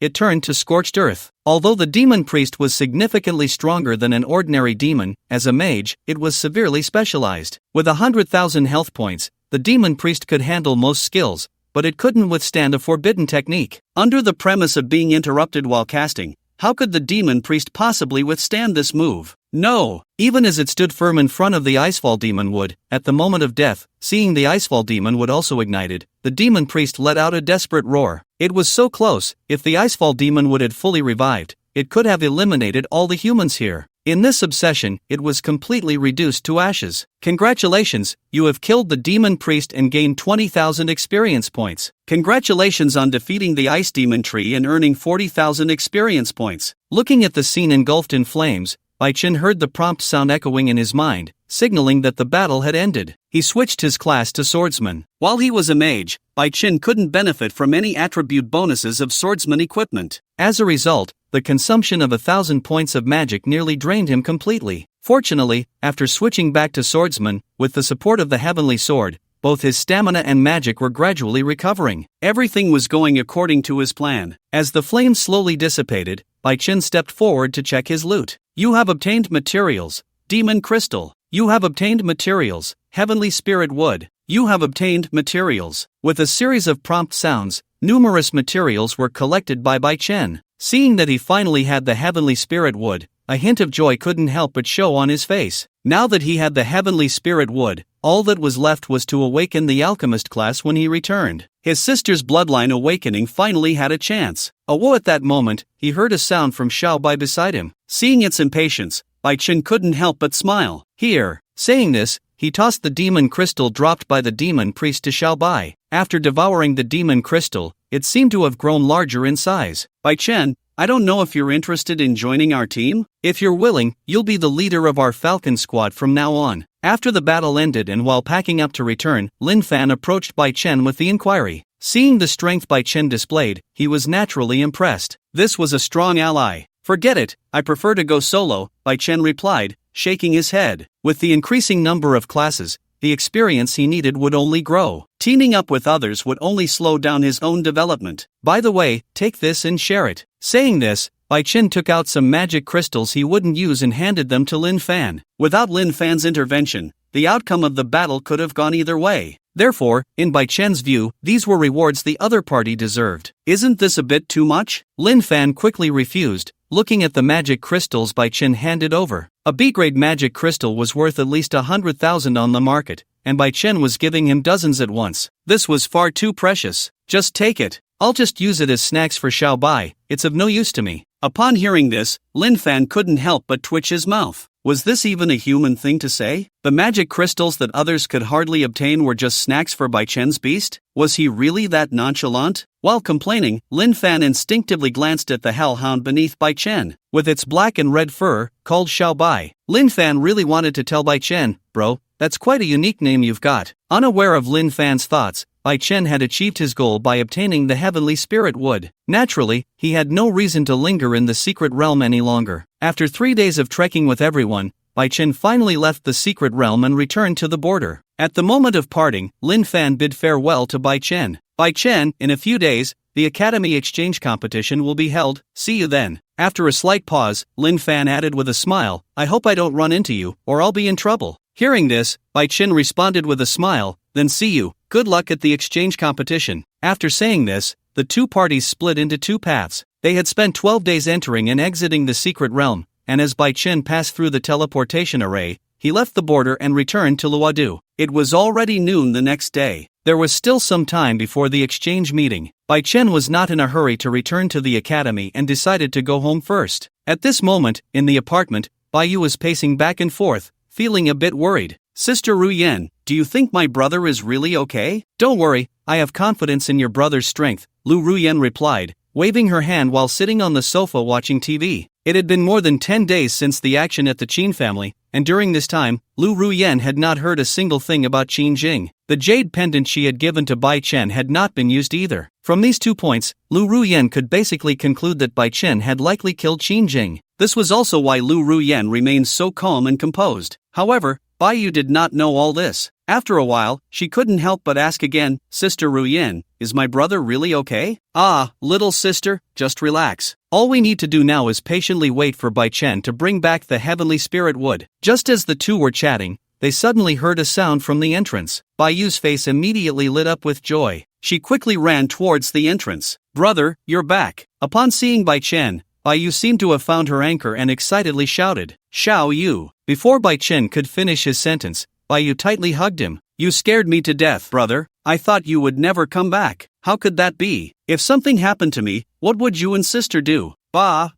[SPEAKER 1] it turned to scorched earth. Although the demon priest was significantly stronger than an ordinary demon, as a mage, it was severely specialized. With 100,000 health points, the demon priest could handle most skills, but it couldn't withstand a forbidden technique. Under the premise of being interrupted while casting, how could the demon priest possibly withstand this move? No! Even as it stood firm in front of the icefall demon wood, at the moment of death, seeing the icefall demon wood also ignited, the demon priest let out a desperate roar. It was so close, if the icefall demon wood had fully revived, it could have eliminated all the humans here. In this obsession, it was completely reduced to ashes. Congratulations, you have killed the demon priest and gained 20,000 experience points. Congratulations on defeating the ice demon tree and earning 40,000 experience points. Looking at the scene engulfed in flames, Bai Chen heard the prompt sound echoing in his mind, signaling that the battle had ended. He switched his class to swordsman. While he was a mage, Bai Chen couldn't benefit from any attribute bonuses of swordsman equipment. As a result, the consumption of 1,000 points of magic nearly drained him completely. Fortunately, after switching back to swordsman, with the support of the heavenly sword, both his stamina and magic were gradually recovering. Everything was going according to his plan. As the flames slowly dissipated, Bai Chen stepped forward to check his loot. You have obtained materials. Demon crystal. You have obtained materials. Heavenly spirit wood. You have obtained materials. With a series of prompt sounds, numerous materials were collected by Bai Chen. Seeing that he finally had the heavenly spirit wood, a hint of joy couldn't help but show on his face. Now that he had the heavenly spirit wood, all that was left was to awaken the alchemist class when he returned. His sister's bloodline awakening finally had a chance. At that moment, he heard a sound from Xiao Bai beside him. Seeing its impatience, Bai Chen couldn't help but smile. Here. Saying this, he tossed the demon crystal dropped by the demon priest to Xiao Bai. After devouring the demon crystal, it seemed to have grown larger in size. Bai Chen, I don't know if you're interested in joining our team. If you're willing, you'll be the leader of our Falcon squad from now on. After the battle ended and while packing up to return, Lin Fan approached Bai Chen with the inquiry. Seeing the strength Bai Chen displayed, he was naturally impressed. This was a strong ally. Forget it, I prefer to go solo, Bai Chen replied, shaking his head. With the increasing number of classes, the experience he needed would only grow. Teaming up with others would only slow down his own development. By the way, take this and share it. Saying this, Bai Chen took out some magic crystals he wouldn't use and handed them to Lin Fan. Without Lin Fan's intervention, the outcome of the battle could have gone either way. Therefore, in Bai Chen's view, these were rewards the other party deserved. Isn't this a bit too much? Lin Fan quickly refused, looking at the magic crystals Bai Chen handed over. A B-grade magic crystal was worth at least 100,000 on the market, and Bai Chen was giving him dozens at once. This was far too precious. Just take it. I'll just use it as snacks for Xiao Bai, it's of no use to me. Upon hearing this, Lin Fan couldn't help but twitch his mouth. Was this even a human thing to say? The magic crystals that others could hardly obtain were just snacks for Bai Chen's beast? Was he really that nonchalant? While complaining, Lin Fan instinctively glanced at the hellhound beneath Bai Chen. With its black and red fur, called Xiao Bai, Lin Fan really wanted to tell Bai Chen, bro, that's quite a unique name you've got. Unaware of Lin Fan's thoughts, Bai Chen had achieved his goal by obtaining the heavenly spirit wood. Naturally, he had no reason to linger in the secret realm any longer. After 3 days of trekking with everyone, Bai Chen finally left the secret realm and returned to the border. At the moment of parting, Lin Fan bid farewell to Bai Chen. Bai Chen, in a few days, the Academy Exchange competition will be held, see you then. After a slight pause, Lin Fan added with a smile, I hope I don't run into you, or I'll be in trouble. Hearing this, Bai Chen responded with a smile, then see you, good luck at the exchange competition. After saying this, the two parties split into two paths. They had spent 12 days entering and exiting the secret realm, and as Bai Chen passed through the teleportation array, he left the border and returned to Luodu. It was already noon the next day. There was still some time before the exchange meeting. Bai Chen was not in a hurry to return to the academy and decided to go home first. At this moment, in the apartment, Bai Yu was pacing back and forth, feeling a bit worried. Sister Ru Yan, do you think my brother is really okay? Don't worry, I have confidence in your brother's strength, Lu Ruyan replied, waving her hand while sitting on the sofa watching TV. It had been more than 10 days since the action at the Qin family, and during this time, Lu Ruyan had not heard a single thing about Qin Jing. The jade pendant she had given to Bai Chen had not been used either. From these 2 points, Lu Ruyan could basically conclude that Bai Chen had likely killed Qin Jing. This was also why Lu Ruyan remained so calm and composed. However, Bai Yu did not know all this. After a while, she couldn't help but ask again, Sister Ruyen, is my brother really okay? Ah, little sister, just relax. All we need to do now is patiently wait for Bai Chen to bring back the heavenly spirit wood. Just as the two were chatting, they suddenly heard a sound from the entrance. Bai Yu's face immediately lit up with joy. She quickly ran towards the entrance. Brother, you're back. Upon seeing Bai Chen, Bai Yu seemed to have found her anchor and excitedly shouted, Xiao Yu. Before Bai Chen could finish his sentence, Bai Yu tightly hugged him. You scared me to death, brother. I thought you would never come back. How could that be? If something happened to me, what would you and sister do? Bah.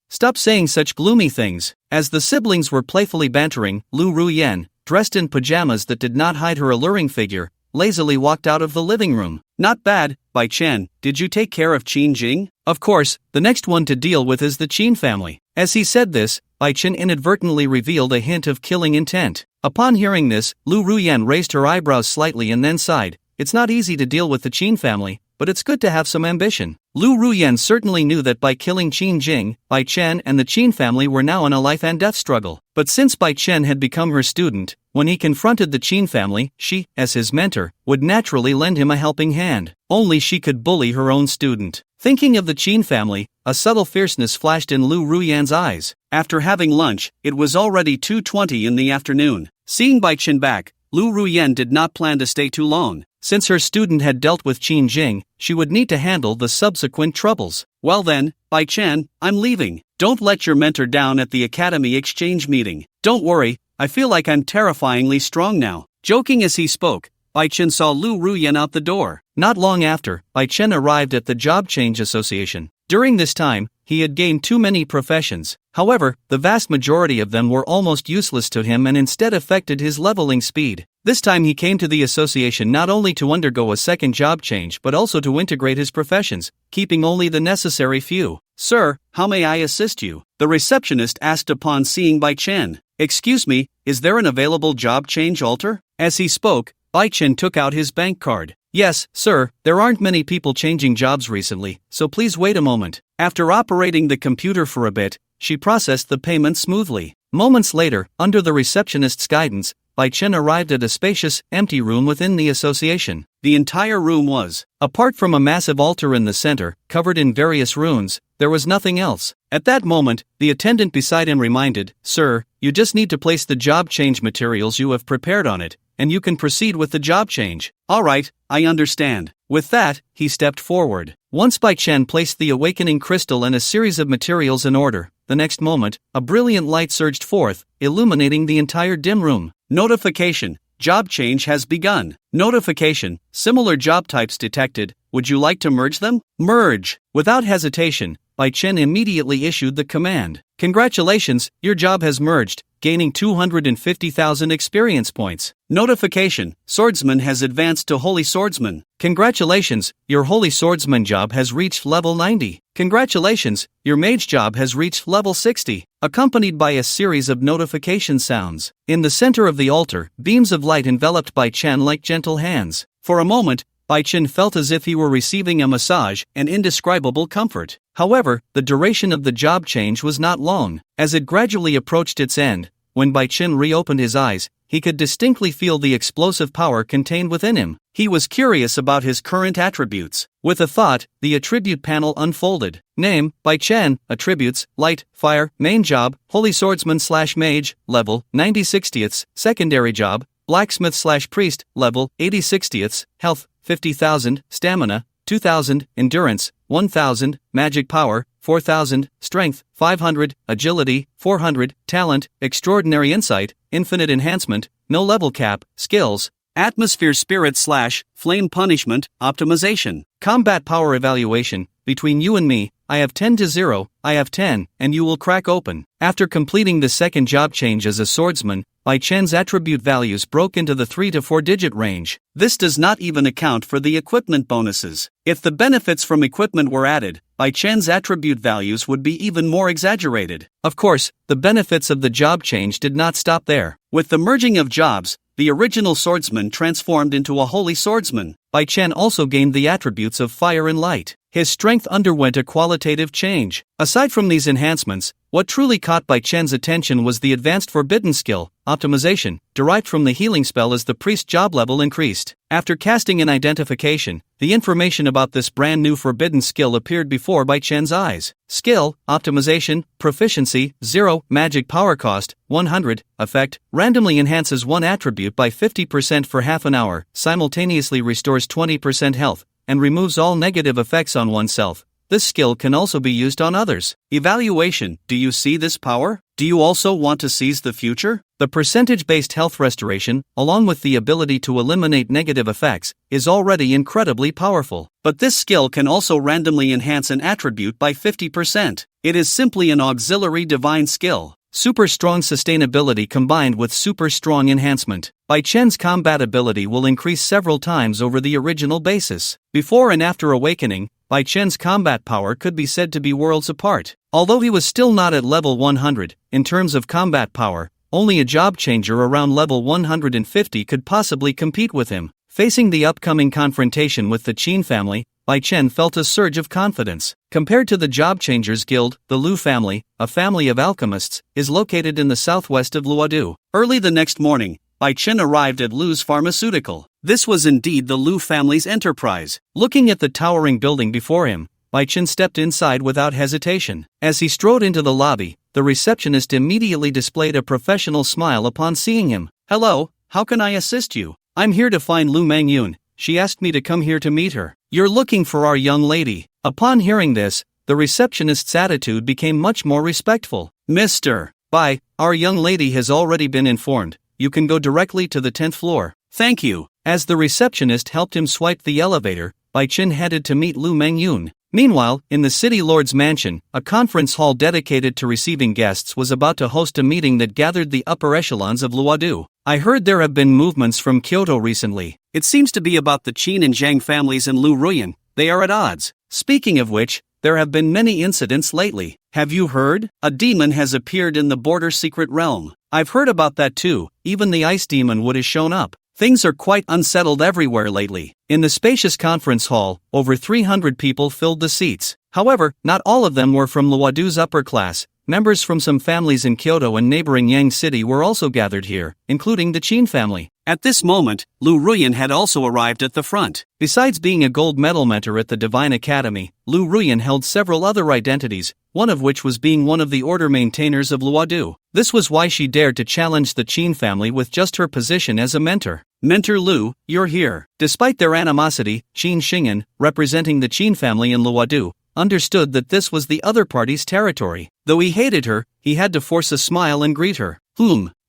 [SPEAKER 1] Stop saying such gloomy things. As the siblings were playfully bantering, Lu Ruyen, dressed in pajamas that did not hide her alluring figure, lazily walked out of the living room. Not bad, Bai Chen. Did you take care of Qin Jing? Of course, the next one to deal with is the Qin family. As he said this, Bai Chen inadvertently revealed a hint of killing intent. Upon hearing this, Lu Ruyen raised her eyebrows slightly and then sighed. It's not easy to deal with the Qin family, but it's good to have some ambition. Lu Ruyen certainly knew that by killing Qin Jing, Bai Chen and the Qin family were now in a life and death struggle. But since Bai Chen had become her student, when he confronted the Qin family, she, as his mentor, would naturally lend him a helping hand. Only she could bully her own student. Thinking of the Qin family, a subtle fierceness flashed in Lu Ruyen's eyes. After having lunch, it was already 2:20 in the afternoon. Seeing Bai Chen back, Lu Ruyen did not plan to stay too long. Since her student had dealt with Qin Jing, she would need to handle the subsequent troubles. Well then, Bai Chen, I'm leaving. Don't let your mentor down at the academy exchange meeting. Don't worry, I feel like I'm terrifyingly strong now. Joking as he spoke, Bai Chen saw Lu Ruyen out the door. Not long after, Bai Chen arrived at the Job Change Association. During this time, he had gained too many professions. However, the vast majority of them were almost useless to him and instead affected his leveling speed. This time he came to the association not only to undergo a second job change but also to integrate his professions, keeping only the necessary few. Sir, how may I assist you? The receptionist asked upon seeing Bai Chen. Excuse me, is there an available job change altar? As he spoke, Bai Chen took out his bank card. Yes, sir, there aren't many people changing jobs recently, so please wait a moment. After operating the computer for a bit, she processed the payment smoothly. Moments later, under the receptionist's guidance, Bai Chen arrived at a spacious, empty room within the association. The entire room was, apart from a massive altar in the center, covered in various runes, there was nothing else. At that moment, the attendant beside him reminded, Sir, you just need to place the job change materials you have prepared on it, and you can proceed with the job change. Alright, I understand. With that, he stepped forward. Once Bai Chen placed the awakening crystal and a series of materials in order, the next moment, a brilliant light surged forth, illuminating the entire dim room. Notification. Job change has begun. Notification. Similar job types detected. Would you like to merge them? Merge. Without hesitation, Bai Chen immediately issued the command. Congratulations, your job has merged, gaining 250,000 experience points. Notification. Swordsman has advanced to Holy Swordsman. Congratulations, your Holy Swordsman job has reached level 90. Congratulations, your Mage job has reached level 60. Accompanied by a series of notification sounds. In the center of the altar, beams of light enveloped Bai Chen like gentle hands. For a moment, Bai Chen felt as if he were receiving a massage and indescribable comfort. However, the duration of the job change was not long. As it gradually approached its end, when Bai Chen reopened his eyes, he could distinctly feel the explosive power contained within him. He was curious about his current attributes. With a thought, the attribute panel unfolded. Name, Bai Chen. Attributes, Light, Fire. Main job, Holy Swordsman/Mage. Level, 90/60ths. Secondary job, Blacksmith/Priest. Level, 80/60ths. Health, 50,000. Stamina, 2,000. Endurance, 1,000. Magic power, 4,000. Strength, 500. Agility, 400. Talent, Extraordinary Insight. Infinite Enhancement, no level cap. Skills, Atmosphere Spirit/Flame Punishment, Optimization. Combat Power Evaluation. Between you and me, I have 10 to 0, I have 10, and you will crack open. After completing the second job change as a swordsman, Bai Chen's attribute values broke into the 3 to 4 digit range. This does not even account for the equipment bonuses. If the benefits from equipment were added, Bai Chen's attribute values would be even more exaggerated. Of course, the benefits of the job change did not stop there. With the merging of jobs, the original swordsman transformed into a holy swordsman. Bai Chen also gained the attributes of fire and light. His strength underwent a qualitative change. Aside from these enhancements, what truly caught Bai Chen's attention was the advanced forbidden skill, optimization, derived from the healing spell as the priest's job level increased. After casting an identification, the information about this brand new forbidden skill appeared before Bai Chen's eyes. Skill, optimization, proficiency, 0, magic power cost, 100, effect, randomly enhances one attribute by 50% for half an hour, simultaneously restores 20% health, and removes all negative effects on oneself. This skill can also be used on others. Evaluation. Do you see this power? Do you also want to seize the future? The percentage-based health restoration, along with the ability to eliminate negative effects, is already incredibly powerful. But this skill can also randomly enhance an attribute by 50%. It is simply an auxiliary divine skill. Super strong sustainability combined with super strong enhancement. Bai Chen's combat ability will increase several times over the original basis. Before and after awakening, Bai Chen's combat power could be said to be worlds apart. Although he was still not at level 100, in terms of combat power, only a job changer around level 150 could possibly compete with him. Facing the upcoming confrontation with the Chen family, Bai Chen felt a surge of confidence. Compared to the Job Changers Guild, the Lu family, a family of alchemists, is located in the southwest of Luodu. Early the next morning, Bai Chen arrived at Lu's pharmaceutical. This was indeed the Lu family's enterprise. Looking at the towering building before him, Bai Chen stepped inside without hesitation. As he strode into the lobby, the receptionist immediately displayed a professional smile upon seeing him. "Hello, how can I assist you? I'm here to find Lu Mangyun. She asked me to come here to meet her. You're looking for our young lady." Upon hearing this, the receptionist's attitude became much more respectful. "Mr. Bai, our young lady has already been informed. You can go directly to the 10th floor. Thank you." As the receptionist helped him swipe the elevator, Bai Chen headed to meet Lu Mangyun. Meanwhile, in the city lord's mansion, a conference hall dedicated to receiving guests was about to host a meeting that gathered the upper echelons of Luodu. "I heard there have been movements from Kyoto recently. It seems to be about the Qin and Zhang families in Lu Ruyan. They are at odds. Speaking of which, there have been many incidents lately. Have you heard? A demon has appeared in the border secret realm." "I've heard about that too. Even the ice demon wood has shown up. Things are quite unsettled everywhere lately." In the spacious conference hall, over 300 people filled the seats. However, not all of them were from Luodu's upper class. Members from some families in Kyoto and neighboring Yang City were also gathered here, including the Qin family. At this moment, Lu Ruyan had also arrived at the front. Besides being a gold medal mentor at the Divine Academy, Lu Ruyan held several other identities, one of which was being one of the order maintainers of Luodu. This was why she dared to challenge the Qin family with just her position as a mentor. "Mentor Lu, you're here." Despite their animosity, Qin Xing'an, representing the Qin family in Luodu, understood that this was the other party's territory. Though he hated her, he had to force a smile and greet her.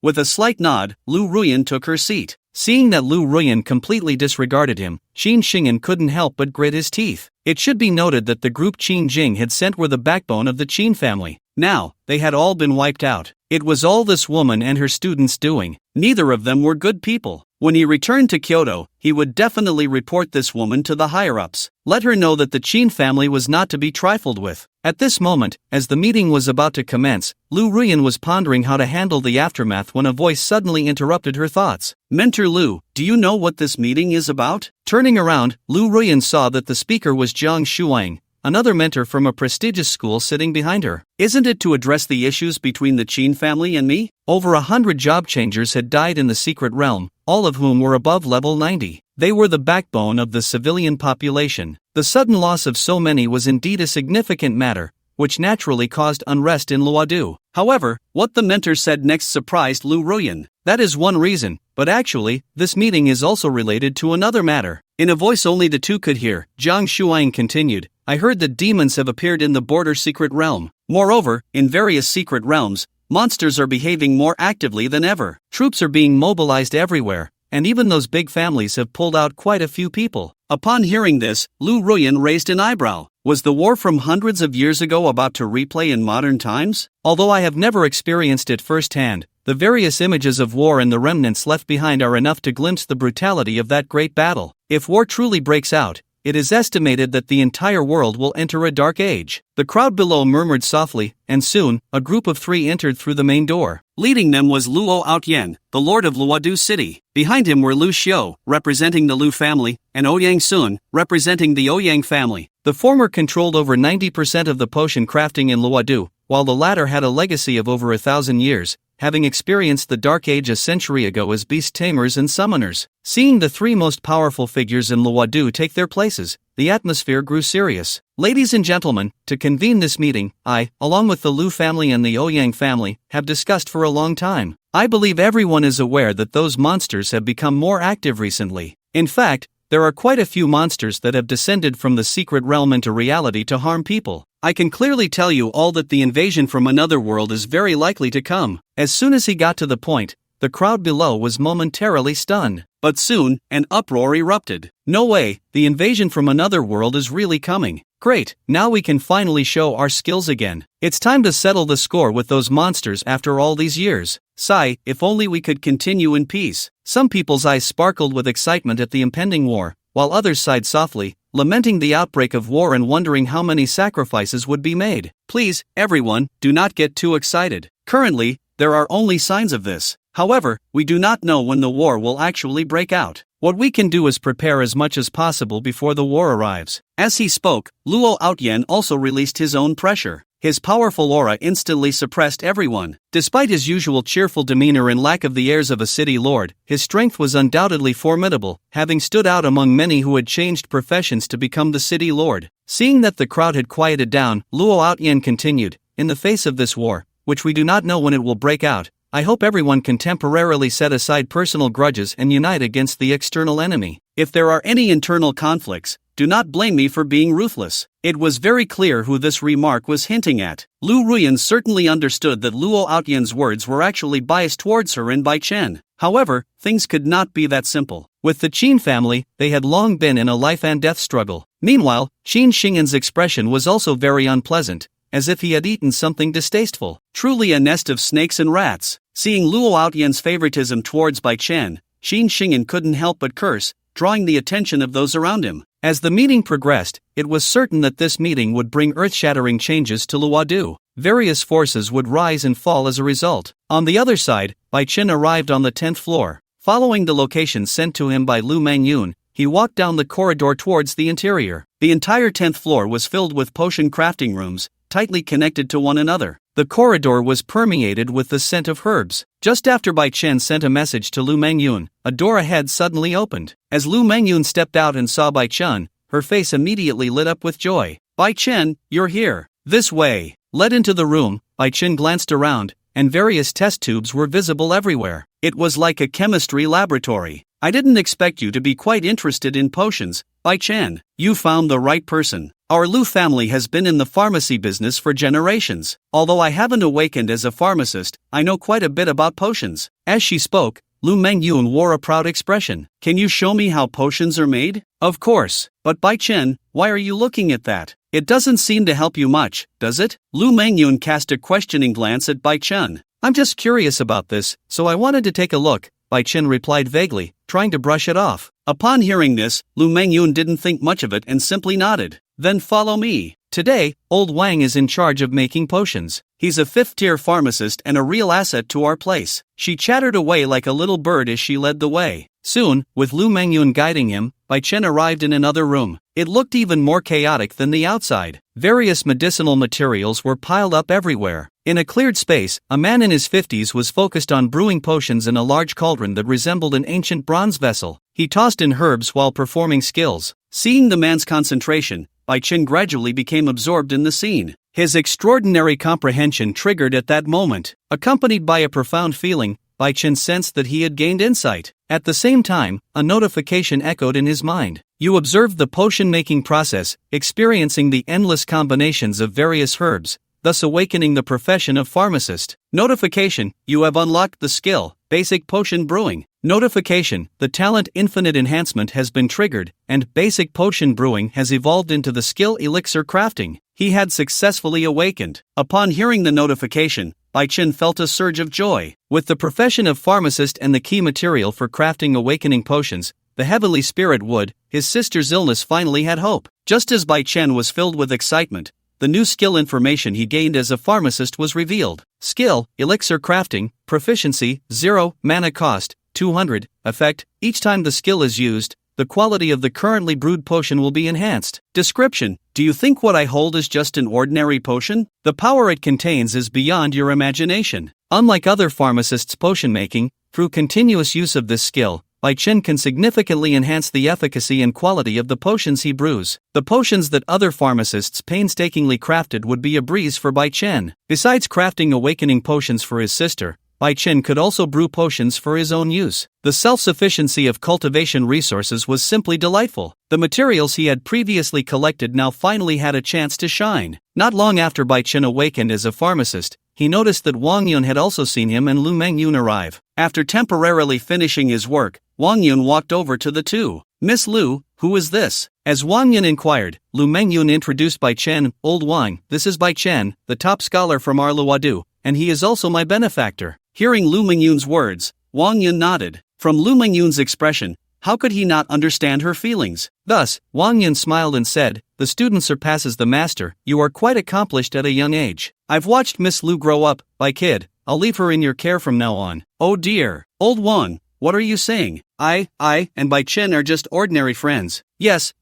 [SPEAKER 1] With a slight nod, Lu Ruyan took her seat. Seeing that Lu Ruyan completely disregarded him, Qin Xing'an couldn't help but grit his teeth. It should be noted that the group Qin Jing had sent were the backbone of the Qin family. Now, they had all been wiped out. It was all this woman and her students doing. Neither of them were good people. When he returned to Kyoto, he would definitely report this woman to the higher-ups. Let her know that the Qin family was not to be trifled with. At this moment, as the meeting was about to commence, Lu Ruyan was pondering how to handle the aftermath when a voice suddenly interrupted her thoughts. "Mentor Lu, do you know what this meeting is about?" Turning around, Lu Ruyan saw that the speaker was Jiang Shuang, another mentor from a prestigious school sitting behind her. "Isn't it to address the issues between the Qin family and me?" Over 100 job changers had died in the secret realm, all of whom were above level 90. They were the backbone of the civilian population. The sudden loss of so many was indeed a significant matter, which naturally caused unrest in Luodu. However, what the mentor said next surprised Lu Ruyan. That is one reason, but actually, this meeting is also related to another matter. In a voice only the two could hear, Jiang Shuang continued, "I heard that demons have appeared in the border secret realm. Moreover, in various secret realms, monsters are behaving more actively than ever. Troops are being mobilized everywhere, and even those big families have pulled out quite a few people." Upon hearing this, Lu Ruyan raised an eyebrow. Was the war from hundreds of years ago about to replay in modern times? Although I have never experienced it firsthand, the various images of war and the remnants left behind are enough to glimpse the brutality of that great battle. If war truly breaks out, it is estimated that the entire world will enter a dark age. The crowd below murmured softly, and soon, a group of 3 entered through the main door. Leading them was Luo Outyen, the lord of Luodu City. Behind him were Lu Xiu, representing the Lu family, and Ouyang Sun, representing the Ouyang family. The former controlled over 90% of the potion crafting in Luodu, while the latter had a legacy of over 1,000 years. having experienced the Dark Age a century ago as beast tamers and summoners. Seeing the three most powerful figures in Luodu take their places, the atmosphere grew serious. Ladies and gentlemen, to convene this meeting, I, along with the Lu family and the Ouyang family, have discussed for a long time. I believe everyone is aware that those monsters have become more active recently. In fact, there are quite a few monsters that have descended from the secret realm into reality to harm people. I can clearly tell you all that the invasion from another world is very likely to come. As soon as he got to the point, the crowd below was momentarily stunned. But soon, an uproar erupted. No way, the invasion from another world is really coming. Great, now we can finally show our skills again. It's time to settle the score with those monsters after all these years. Sigh, if only we could continue in peace. Some people's eyes sparkled with excitement at the impending war, while others sighed softly, lamenting the outbreak of war and wondering how many sacrifices would be made. Please, everyone, do not get too excited. Currently, there are only signs of this. However, we do not know when the war will actually break out. What we can do is prepare as much as possible before the war arrives. As he spoke, Luo Outyan also released his own pressure. His powerful aura instantly suppressed everyone. Despite his usual cheerful demeanor and lack of the airs of a city lord, his strength was undoubtedly formidable, having stood out among many who had changed professions to become the city lord. Seeing that the crowd had quieted down, Luo Outyan continued, "In the face of this war, which we do not know when it will break out, I hope everyone can temporarily set aside personal grudges and unite against the external enemy. If there are any internal conflicts, do not blame me for being ruthless." It was very clear who this remark was hinting at. Lu Ruyan certainly understood that Luo Outyan's words were actually biased towards her and Bai Chen. However, things could not be that simple. With the Qin family, they had long been in a life and death struggle. Meanwhile, Qin Xing'an's expression was also very unpleasant, as if he had eaten something distasteful. Truly a nest of snakes and rats. Seeing Luo Outyan's favoritism towards Bai Chen, Qin Xing'an couldn't help but curse, drawing the attention of those around him. As the meeting progressed, it was certain that this meeting would bring earth-shattering changes to Luodu. Various forces would rise and fall as a result. On the other side, Bai Chen arrived on the 10th floor. Following the location sent to him by Lu Mangyun, he walked down the corridor towards the interior. The entire 10th floor was filled with potion crafting rooms, tightly connected to one another. The corridor was permeated with the scent of herbs. Just after Bai Chen sent a message to Lu Mangyun, a door ahead suddenly opened. As Lu Mangyun stepped out and saw Bai Chen, her face immediately lit up with joy. "Bai Chen, you're here. This way." Led into the room, Bai Chen glanced around, and various test tubes were visible everywhere. It was like a chemistry laboratory. "I didn't expect you to be quite interested in potions, Bai Chen. You found the right person. Our Lu family has been in the pharmacy business for generations. Although I haven't awakened as a pharmacist, I know quite a bit about potions." As she spoke, Lu Mangyun wore a proud expression. "Can you show me how potions are made?" "Of course. But Bai Chen, why are you looking at that? It doesn't seem to help you much, does it?" Lu Mangyun cast a questioning glance at Bai Chen. "I'm just curious about this, so I wanted to take a look," Bai Chen replied vaguely, trying to brush it off. Upon hearing this, Lu Mangyun didn't think much of it and simply nodded. "Then follow me. Today, old Wang is in charge of making potions. He's a 5th-tier pharmacist and a real asset to our place." She chattered away like a little bird as she led the way. Soon, with Lu Mangyun guiding him, Bai Chen arrived in another room. It looked even more chaotic than the outside. Various medicinal materials were piled up everywhere. In a cleared space, a man in his 50s was focused on brewing potions in a large cauldron that resembled an ancient bronze vessel. He tossed in herbs while performing skills. Seeing the man's concentration, Bai Chen gradually became absorbed in the scene. His extraordinary comprehension triggered at that moment. Accompanied by a profound feeling, Bai Chen sensed that he had gained insight. At the same time, a notification echoed in his mind. "You observed the potion-making process, experiencing the endless combinations of various herbs, thus awakening the profession of pharmacist. Notification: you have unlocked the skill, Basic Potion Brewing. Notification: the talent Infinite Enhancement has been triggered, and Basic Potion Brewing has evolved into the skill Elixir Crafting." He had successfully awakened. Upon hearing the notification, Bai Chen felt a surge of joy. With the profession of pharmacist and the key material for crafting awakening potions, the heavenly spirit wood, his sister's illness finally had hope. Just as Bai Chen was filled with excitement, the new skill information he gained as a pharmacist was revealed. Skill: Elixir Crafting. Proficiency: 0, mana cost: 200, effect: each time the skill is used, the quality of the currently brewed potion will be enhanced. Description: do you think what I hold is just an ordinary potion? The power it contains is beyond your imagination. Unlike other pharmacists' potion making, through continuous use of this skill, Bai Chen can significantly enhance the efficacy and quality of the potions he brews. The potions that other pharmacists painstakingly crafted would be a breeze for Bai Chen. Besides crafting awakening potions for his sister, Bai Chen could also brew potions for his own use. The self-sufficiency of cultivation resources was simply delightful. The materials he had previously collected now finally had a chance to shine. Not long after Bai Chen awakened as a pharmacist, he noticed that Wang Yun had also seen him and Lu Mengyun arrive. After temporarily finishing his work, Wang Yun walked over to the two. "Miss Lu, who is this?" As Wang Yun inquired, Lu Mengyun introduced Bai Chen. "Old Wang, this is Bai Chen, the top scholar from our Luodu, and he is also my benefactor." Hearing Lu Mengyun's words, Wang Yun nodded. From Lu Mengyun's expression, how could he not understand her feelings? Thus, Wang Yun smiled and said, "The student surpasses the master, you are quite accomplished at a young age. I've watched Miss Lu grow up, Bai Kid, I'll leave her in your care from now on." "Oh dear, old Wang, what are you saying? I and Bai Chen are just ordinary friends." Yes,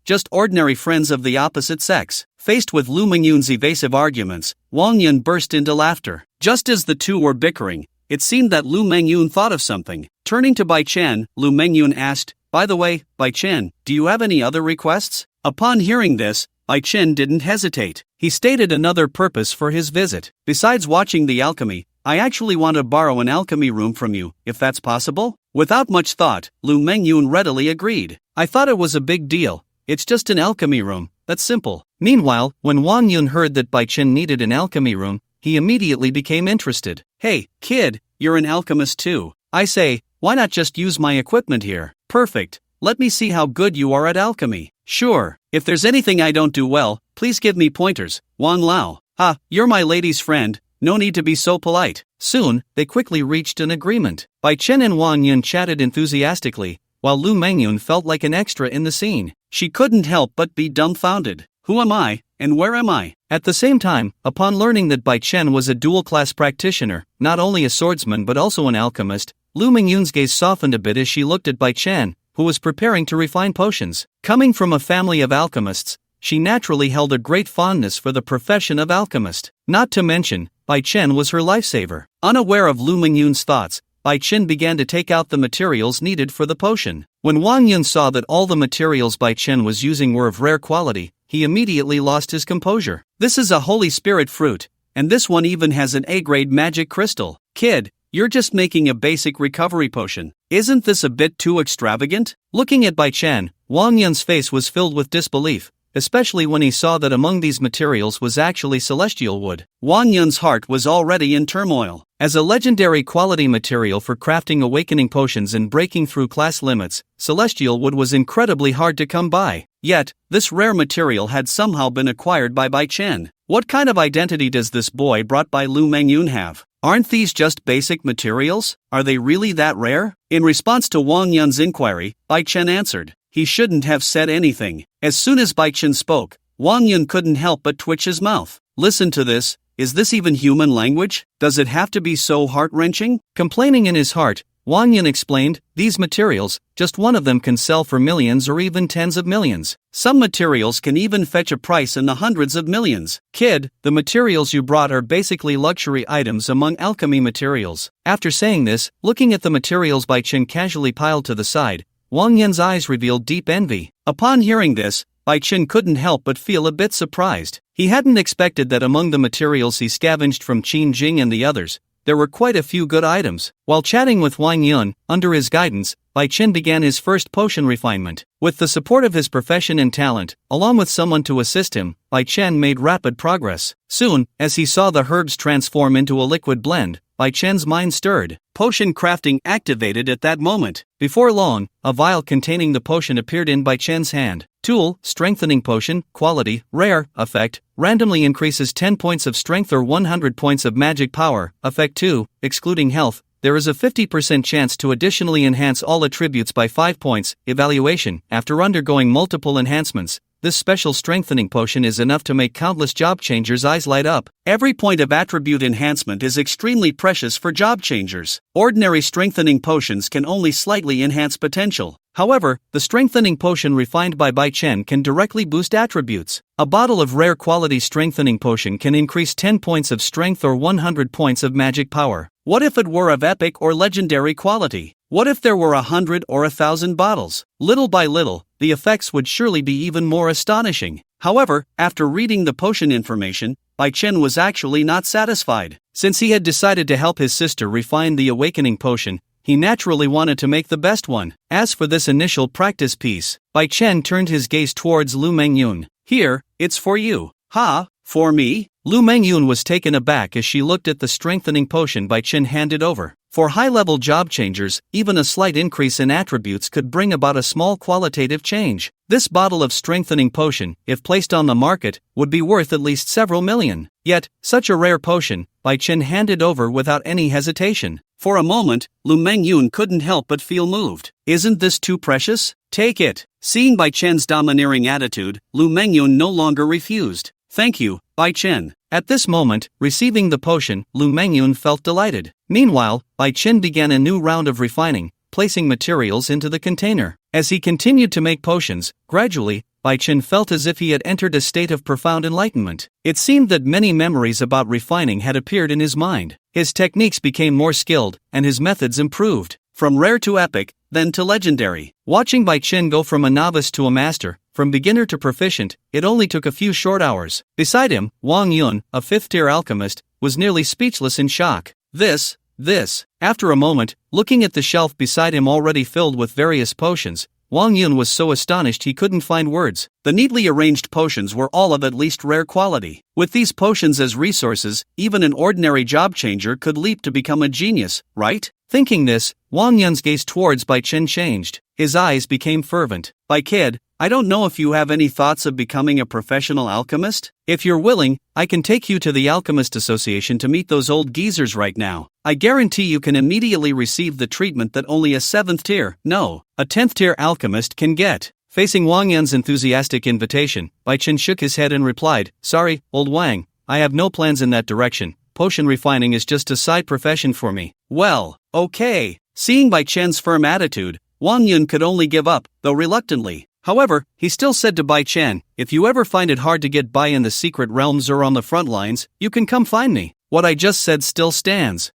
[SPEAKER 1] just ordinary friends of the opposite sex." Faced with Lu Mengyun's evasive arguments, Wang Yun burst into laughter. Just as the two were bickering, it seemed that Lu Mengyun thought of something. Turning to Bai Chen, Lu Mengyun asked, "By the way, Bai Chen, do you have any other requests?" Upon hearing this, Bai Chen didn't hesitate. He stated another purpose for his visit. "Besides watching the alchemy, I actually want to borrow an alchemy room from you, if that's possible." Without much thought, Lu Mengyun readily agreed. "I thought it was a big deal. It's just an alchemy room, that's simple." Meanwhile, when Wang Yun heard that Bai Chen needed an alchemy room, he immediately became interested. "Hey, kid, you're an alchemist too. I say, why not just use my equipment here?" "Perfect. Let me see how good you are at alchemy." "Sure. If there's anything I don't do well, please give me pointers." Wang Lao. You're my lady's friend. No need to be so polite." Soon, they quickly reached an agreement. Bai Chen and Wang Yun chatted enthusiastically, while Lu Mengyun felt like an extra in the scene. She couldn't help but be dumbfounded. Who am I, and where am I? At the same time, upon learning that Bai Chen was a dual-class practitioner, not only a swordsman but also an alchemist, Lu Mengyun's gaze softened a bit as she looked at Bai Chen, who was preparing to refine potions. Coming from a family of alchemists, she naturally held a great fondness for the profession of alchemist. Not to mention, Bai Chen was her lifesaver. Unaware of Lu Mengyun's thoughts, Bai Chen began to take out the materials needed for the potion. When Wang Yun saw that all the materials Bai Chen was using were of rare quality, he immediately lost his composure. "This is a holy spirit fruit, and this one even has an A-grade magic crystal. Kid, you're just making a basic recovery potion. Isn't this a bit too extravagant?" Looking at Bai Chen, Wang Yun's face was filled with disbelief, especially when he saw that among these materials was actually celestial wood. Wang Yun's heart was already in turmoil. As a legendary quality material for crafting awakening potions and breaking through class limits, celestial wood was incredibly hard to come by. Yet, this rare material had somehow been acquired by Bai Chen. What kind of identity does this boy brought by Lu Mengyun have? Aren't these just basic materials? Are they really that rare? In response to Wang Yun's inquiry, Bai Chen answered. He shouldn't have said anything. As soon as Bai Chen spoke, Wang Yun couldn't help but twitch his mouth. Listen to this. Is this even human language? Does it have to be so heart-wrenching? Complaining in his heart, Wang Yun explained, these materials, just one of them can sell for millions or even tens of millions. Some materials can even fetch a price in the hundreds of millions. Kid, the materials you brought are basically luxury items among alchemy materials. After saying this, looking at the materials Bai Chen casually piled to the side, Wang Yun's eyes revealed deep envy. Upon hearing this, Bai Chen couldn't help but feel a bit surprised. He hadn't expected that among the materials he scavenged from Qin Jing and the others, there were quite a few good items. While chatting with Wang Yun, under his guidance, Bai Chen began his first potion refinement. With the support of his profession and talent, along with someone to assist him, Bai Chen made rapid progress. Soon, as he saw the herbs transform into a liquid blend, Bai Chen's mind stirred. Potion crafting activated at that moment. Before long, a vial containing the potion appeared in Bai Chen's hand. Tool, strengthening potion, quality, rare, effect, randomly increases 10 points of strength or 100 points of magic power. Effect 2, excluding health, there is a 50% chance to additionally enhance all attributes by 5 points. Evaluation, after undergoing multiple enhancements, this special strengthening potion is enough to make countless job changers' eyes light up. Every point of attribute enhancement is extremely precious for job changers. Ordinary strengthening potions can only slightly enhance potential. However, the strengthening potion refined by Bai Chen can directly boost attributes. A bottle of rare quality strengthening potion can increase 10 points of strength or 100 points of magic power. What if it were of epic or legendary quality? What if there were 100 or 1,000 bottles? Little by little, the effects would surely be even more astonishing. However, after reading the potion information, Bai Chen was actually not satisfied. Since he had decided to help his sister refine the awakening potion, he naturally wanted to make the best one. As for this initial practice piece, Bai Chen turned his gaze towards Lu Mengyun. Here, it's for you. Ha, for me? Lu Mengyun was taken aback as she looked at the strengthening potion Bai Chen handed over. For high-level job changers, even a slight increase in attributes could bring about a small qualitative change. This bottle of strengthening potion, if placed on the market, would be worth at least several million. Yet, such a rare potion, Bai Chen handed over without any hesitation. For a moment, Lu Mengyun couldn't help but feel moved. Isn't this too precious? Take it. Seeing Bai Chen's domineering attitude, Lu Mengyun no longer refused. Thank you, Bai Chen. At this moment, receiving the potion, Lu Mengyun felt delighted. Meanwhile, Bai Chen began a new round of refining, placing materials into the container. As he continued to make potions, gradually, Bai Chen felt as if he had entered a state of profound enlightenment. It seemed that many memories about refining had appeared in his mind. His techniques became more skilled, and his methods improved. From rare to epic, then to legendary. Watching Bai Chen go from a novice to a master, from beginner to proficient, it only took a few short hours. Beside him, Wang Yun, a 5th-tier alchemist, was nearly speechless in shock. This. After a moment, looking at the shelf beside him already filled with various potions, Wang Yun was so astonished he couldn't find words. The neatly arranged potions were all of at least rare quality. With these potions as resources, even an ordinary job changer could leap to become a genius, right? Thinking this, Wang Yun's gaze towards Bai Chen changed. His eyes became fervent. Bai kid, I don't know if you have any thoughts of becoming a professional alchemist? If you're willing, I can take you to the Alchemist Association to meet those old geezers right now. I guarantee you can immediately receive the treatment that only a 7th-tier, no, a 10th-tier alchemist can get. Facing Wang Yun's enthusiastic invitation, Bai Chen shook his head and replied, Sorry, old Wang, I have no plans in that direction. Potion refining is just a side profession for me. Well, okay. Seeing Bai Chen's firm attitude, Wang Yun could only give up, though reluctantly. However, he still said to Bai Chen, if you ever find it hard to get by in the secret realms or on the front lines, you can come find me. What I just said still stands.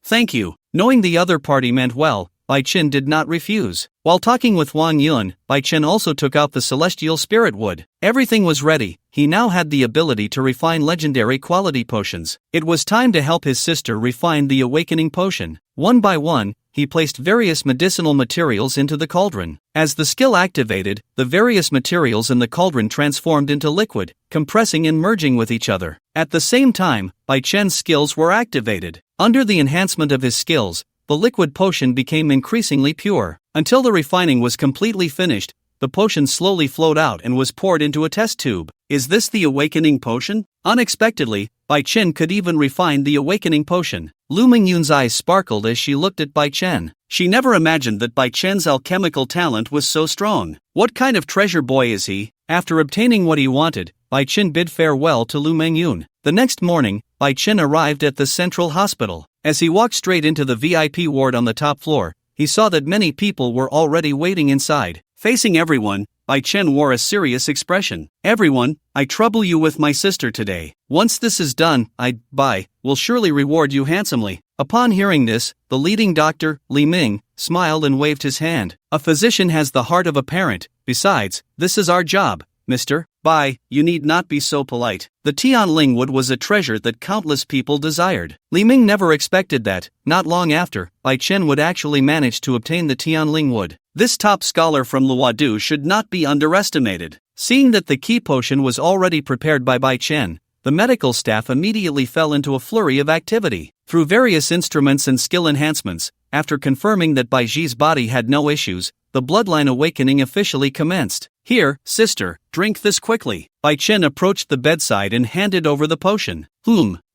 [SPEAKER 1] Thank you. Knowing the other party meant well, Bai Chen did not refuse. While talking with Wang Yun, Bai Chen also took out the celestial spirit wood. Everything was ready. He now had the ability to refine legendary quality potions. It was time to help his sister refine the awakening potion. One by one, he placed various medicinal materials into the cauldron. As the skill activated, the various materials in the cauldron transformed into liquid, compressing and merging with each other. At the same time, Bai Chen's skills were activated. Under the enhancement of his skills, the liquid potion became increasingly pure. Until the refining was completely finished, the potion slowly flowed out and was poured into a test tube. Is this the awakening potion? Unexpectedly, Bai Chen could even refine the awakening potion. Lu Mengyun's eyes sparkled as she looked at Bai Chen. She never imagined that Bai Chen's alchemical talent was so strong. What kind of treasure boy is he? After obtaining what he wanted, Bai Chen bid farewell to Lu Mengyun. The next morning, Bai Chen arrived at the central hospital. As he walked straight into the VIP ward on the top floor, he saw that many people were already waiting inside. Facing everyone, Bai Chen wore a serious expression. Everyone, I trouble you with my sister today. Once this is done, Bai will surely reward you handsomely. Upon hearing this, the leading doctor, Li Ming, smiled and waved his hand. A physician has the heart of a parent. Besides, this is our job, Mr. Bai, you need not be so polite. The Tianling wood was a treasure that countless people desired. Li Ming never expected that, not long after, Bai Chen would actually manage to obtain the Tianling wood. This top scholar from Luodu should not be underestimated. Seeing that the key potion was already prepared by Bai Chen, the medical staff immediately fell into a flurry of activity. Through various instruments and skill enhancements, after confirming that Bai Ji's body had no issues, the bloodline awakening officially commenced. Here, sister, drink this quickly. Bai Chen approached the bedside and handed over the potion.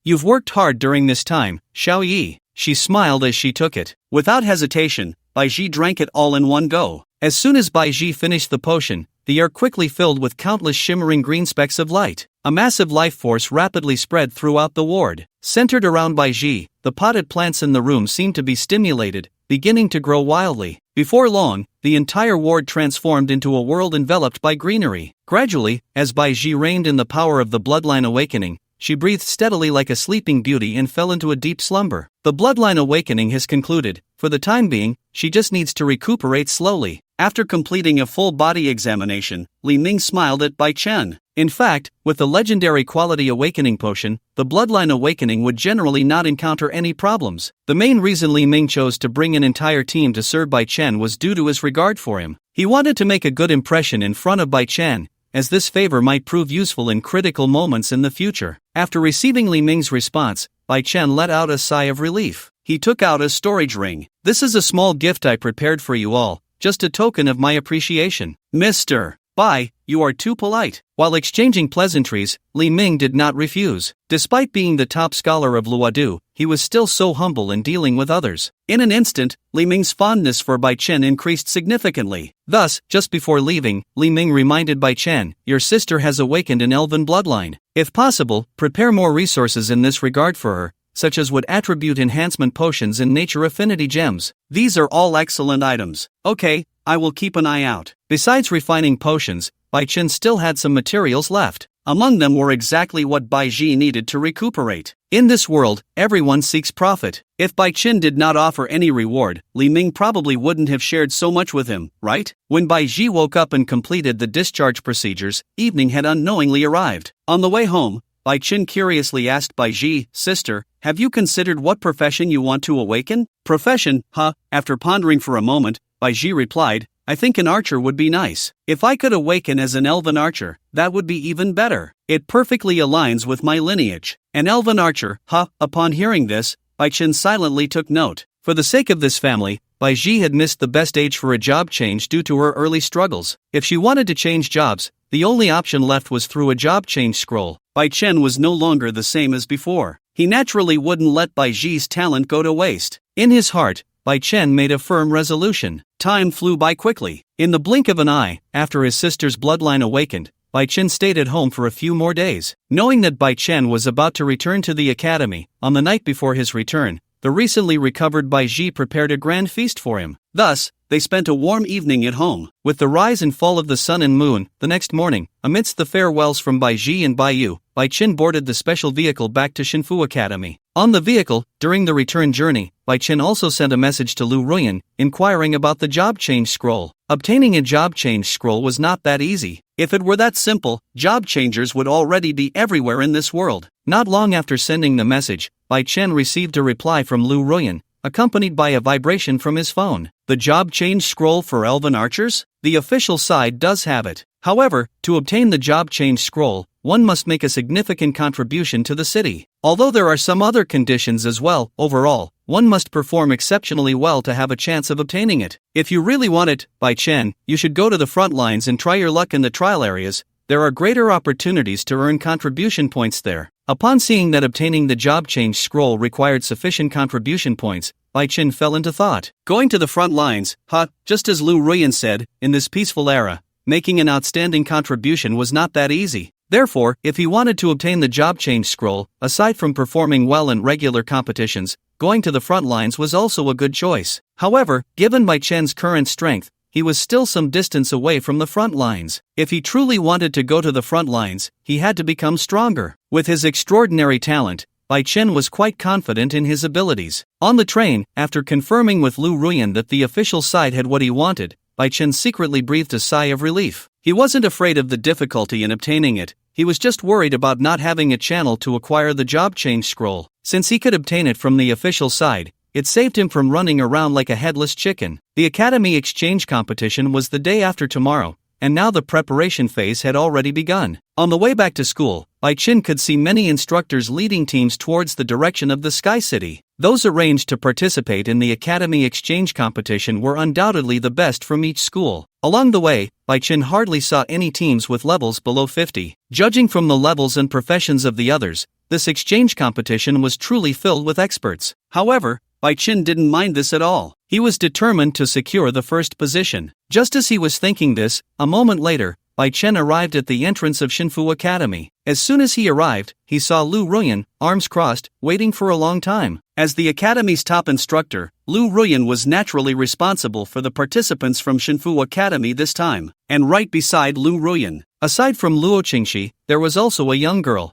[SPEAKER 1] You've worked hard during this time, Xiao Yi. She smiled as she took it. Without hesitation, Bai Ji drank it all in one go. As soon as Bai Ji finished the potion, the air quickly filled with countless shimmering green specks of light. A massive life force rapidly spread throughout the ward. Centered around Baiji, the potted plants in the room seemed to be stimulated, beginning to grow wildly. Before long, the entire ward transformed into a world enveloped by greenery. Gradually, as Baiji reigned in the power of the bloodline awakening, she breathed steadily like a sleeping beauty and fell into a deep slumber. The bloodline awakening has concluded. For the time being, she just needs to recuperate slowly. After completing a full body examination, Li Ming smiled at Bai Chen. In fact, with the legendary quality awakening potion, the bloodline awakening would generally not encounter any problems. The main reason Li Ming chose to bring an entire team to serve Bai Chen was due to his regard for him. He wanted to make a good impression in front of Bai Chen, as this favor might prove useful in critical moments in the future. After receiving Li Ming's response, Bai Chen let out a sigh of relief. He took out a storage ring. "This is a small gift I prepared for you all, just a token of my appreciation." "Mr. Bai, you are too polite." While exchanging pleasantries, Li Ming did not refuse. Despite being the top scholar of Luodu, he was still so humble in dealing with others. In an instant, Li Ming's fondness for Bai Chen increased significantly. Thus, just before leaving, Li Ming reminded Bai Chen, "Your sister has awakened an elven bloodline. If possible, prepare more resources in this regard for her, such as would attribute enhancement potions and nature affinity gems. These are all excellent items." "Okay, I will keep an eye out." Besides refining potions, Bai Chen still had some materials left. Among them were exactly what Baiji needed to recuperate. In this world, everyone seeks profit. If Bai Chen did not offer any reward, Li Ming probably wouldn't have shared so much with him, right? When Baiji woke up and completed the discharge procedures, evening had unknowingly arrived. On the way home, Bai Chen curiously asked Baiji, "Sister, have you considered what profession you want to awaken?" "Profession, huh?" After pondering for a moment, Baiji replied, "I think an archer would be nice. If I could awaken as an elven archer, that would be even better. It perfectly aligns with my lineage." An elven archer, huh? Upon hearing this, Bai Chen silently took note. For the sake of this family, Baiji had missed the best age for a job change due to her early struggles. If she wanted to change jobs, the only option left was through a job change scroll. Bai Chen was no longer the same as before. He naturally wouldn't let Baiji's talent go to waste. In his heart, Bai Chen made a firm resolution. Time flew by quickly. In the blink of an eye, after his sister's bloodline awakened, Bai Chen stayed at home for a few more days. Knowing that Bai Chen was about to return to the academy, on the night before his return, the recently recovered Baiji prepared a grand feast for him. Thus, they spent a warm evening at home. With the rise and fall of the sun and moon, the next morning, amidst the farewells from Baiji and Baiyu, Bai Chen boarded the special vehicle back to Shinfu Academy. On the vehicle, during the return journey, Bai Chen also sent a message to Lu Ruyan, inquiring about the job change scroll. Obtaining a job change scroll was not that easy. If it were that simple, job changers would already be everywhere in this world. Not long after sending the message, Bai Chen received a reply from Lu Ruyan, accompanied by a vibration from his phone. "The job change scroll for elven archers? The official side does have it. However, to obtain the job change scroll, one must make a significant contribution to the city. Although there are some other conditions as well, overall, one must perform exceptionally well to have a chance of obtaining it. If you really want it, Bai Chen, you should go to the front lines and try your luck in the trial areas. There are greater opportunities to earn contribution points there." Upon seeing that obtaining the job change scroll required sufficient contribution points, Bai Chen fell into thought. Going to the front lines, just as Lu Ruyan said, in this peaceful era, making an outstanding contribution was not that easy. Therefore, if he wanted to obtain the job change scroll, aside from performing well in regular competitions, going to the front lines was also a good choice. However, given Bai Chen's current strength, he was still some distance away from the front lines. If he truly wanted to go to the front lines, he had to become stronger. With his extraordinary talent, Bai Chen was quite confident in his abilities. On the train, after confirming with Lu Ruyan that the official side had what he wanted, Bai Chen secretly breathed a sigh of relief. He wasn't afraid of the difficulty in obtaining it, he was just worried about not having a channel to acquire the job change scroll. Since he could obtain it from the official side, it saved him from running around like a headless chicken. The Academy Exchange competition was the day after tomorrow, and now the preparation phase had already begun. On the way back to school, Bai Chen could see many instructors leading teams towards the direction of the Sky City. Those arranged to participate in the Academy Exchange competition were undoubtedly the best from each school. Along the way, Bai Chen hardly saw any teams with levels below 50. Judging from the levels and professions of the others, this exchange competition was truly filled with experts. However, Bai Chen didn't mind this at all. He was determined to secure the first position. Just as he was thinking this, a moment later, Bai Chen arrived at the entrance of Shinfu Academy. As soon as he arrived, he saw Lu Ruyan, arms crossed, waiting for a long time. As the academy's top instructor, Lu Ruyan was naturally responsible for the participants from Shinfu Academy this time. And right beside Lu Ruyan, aside from Luo Qingxi, there was also a young girl.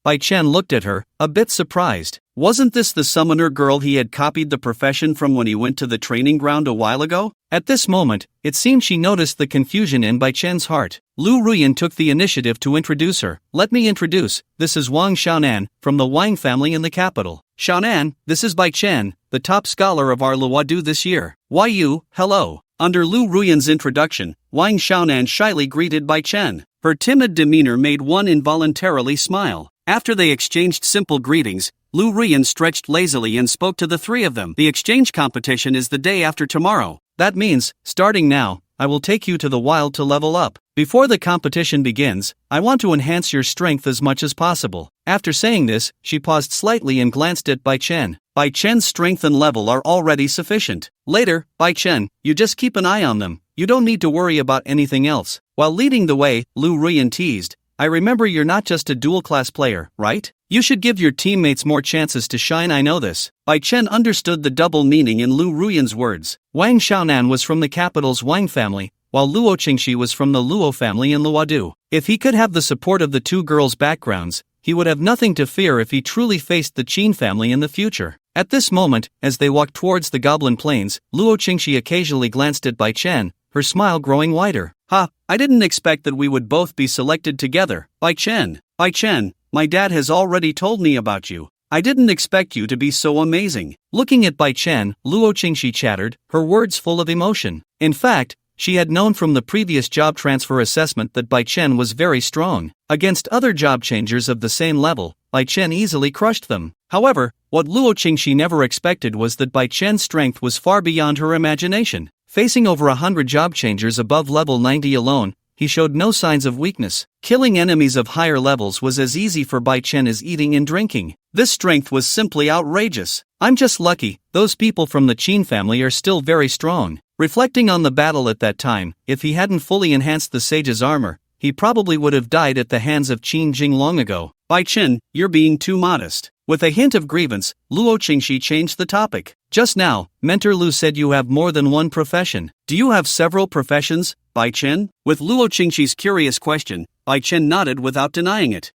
[SPEAKER 1] Bai Chen looked at her, a bit surprised. Wasn't this the summoner girl he had copied the profession from when he went to the training ground a while ago? At this moment, it seemed she noticed the confusion in Bai Chen's heart. Lu Ruyan took the initiative to introduce her. Let me introduce, this is Wang Xiaonan, from the Wang family in the capital. Xiaonan, this is Bai Chen, the top scholar of our Luodu this year. Yu, hello. Under Lu Ruyan's introduction, Wang Xiaonan shyly greeted Bai Chen. Her timid demeanor made one involuntarily smile. After they exchanged simple greetings, Lu Ruyan stretched lazily and spoke to the three of them. The exchange competition is the day after tomorrow. That means, starting now, I will take you to the wild to level up. Before the competition begins, I want to enhance your strength as much as possible. After saying this, she paused slightly and glanced at Bai Chen. Bai Chen's strength and level are already sufficient. Later, Bai Chen, you just keep an eye on them. You don't need to worry about anything else. While leading the way, Lu Ruyan teased, I remember you're not just a dual-class player, right? You should give your teammates more chances to shine, I know this. Bai Chen understood the double meaning in Lu Ruyan's words. Wang Xiaonan was from the capital's Wang family, while Luo Qingxi was from the Luo family in Luodu. If he could have the support of the two girls' backgrounds, he would have nothing to fear if he truly faced the Qin family in the future. At this moment, as they walked towards the Goblin Plains, Luo Qingxi occasionally glanced at Bai Chen, her smile growing wider. I didn't expect that we would both be selected together. Bai Chen, my dad has already told me about you. I didn't expect you to be so amazing. Looking at Bai Chen, Luo Qingxi chattered, her words full of emotion. In fact, she had known from the previous job transfer assessment that Bai Chen was very strong. Against other job changers of the same level, Bai Chen easily crushed them. However, what Luo Qingxi never expected was that Bai Chen's strength was far beyond her imagination. Facing over 100 job changers above level 90 alone, he showed no signs of weakness. Killing enemies of higher levels was as easy for Bai Chen as eating and drinking. This strength was simply outrageous. I'm just lucky, those people from the Qin family are still very strong. Reflecting on the battle at that time, if he hadn't fully enhanced the sage's armor, he probably would have died at the hands of Qin Jing long ago. Bai Chen, you're being too modest. With a hint of grievance, Luo Qingxi changed the topic. Just now, Mentor Lu said you have more than one profession. Do you have several professions, Bai Chen? With Luo Qingxi's curious question, Bai Chen nodded without denying it.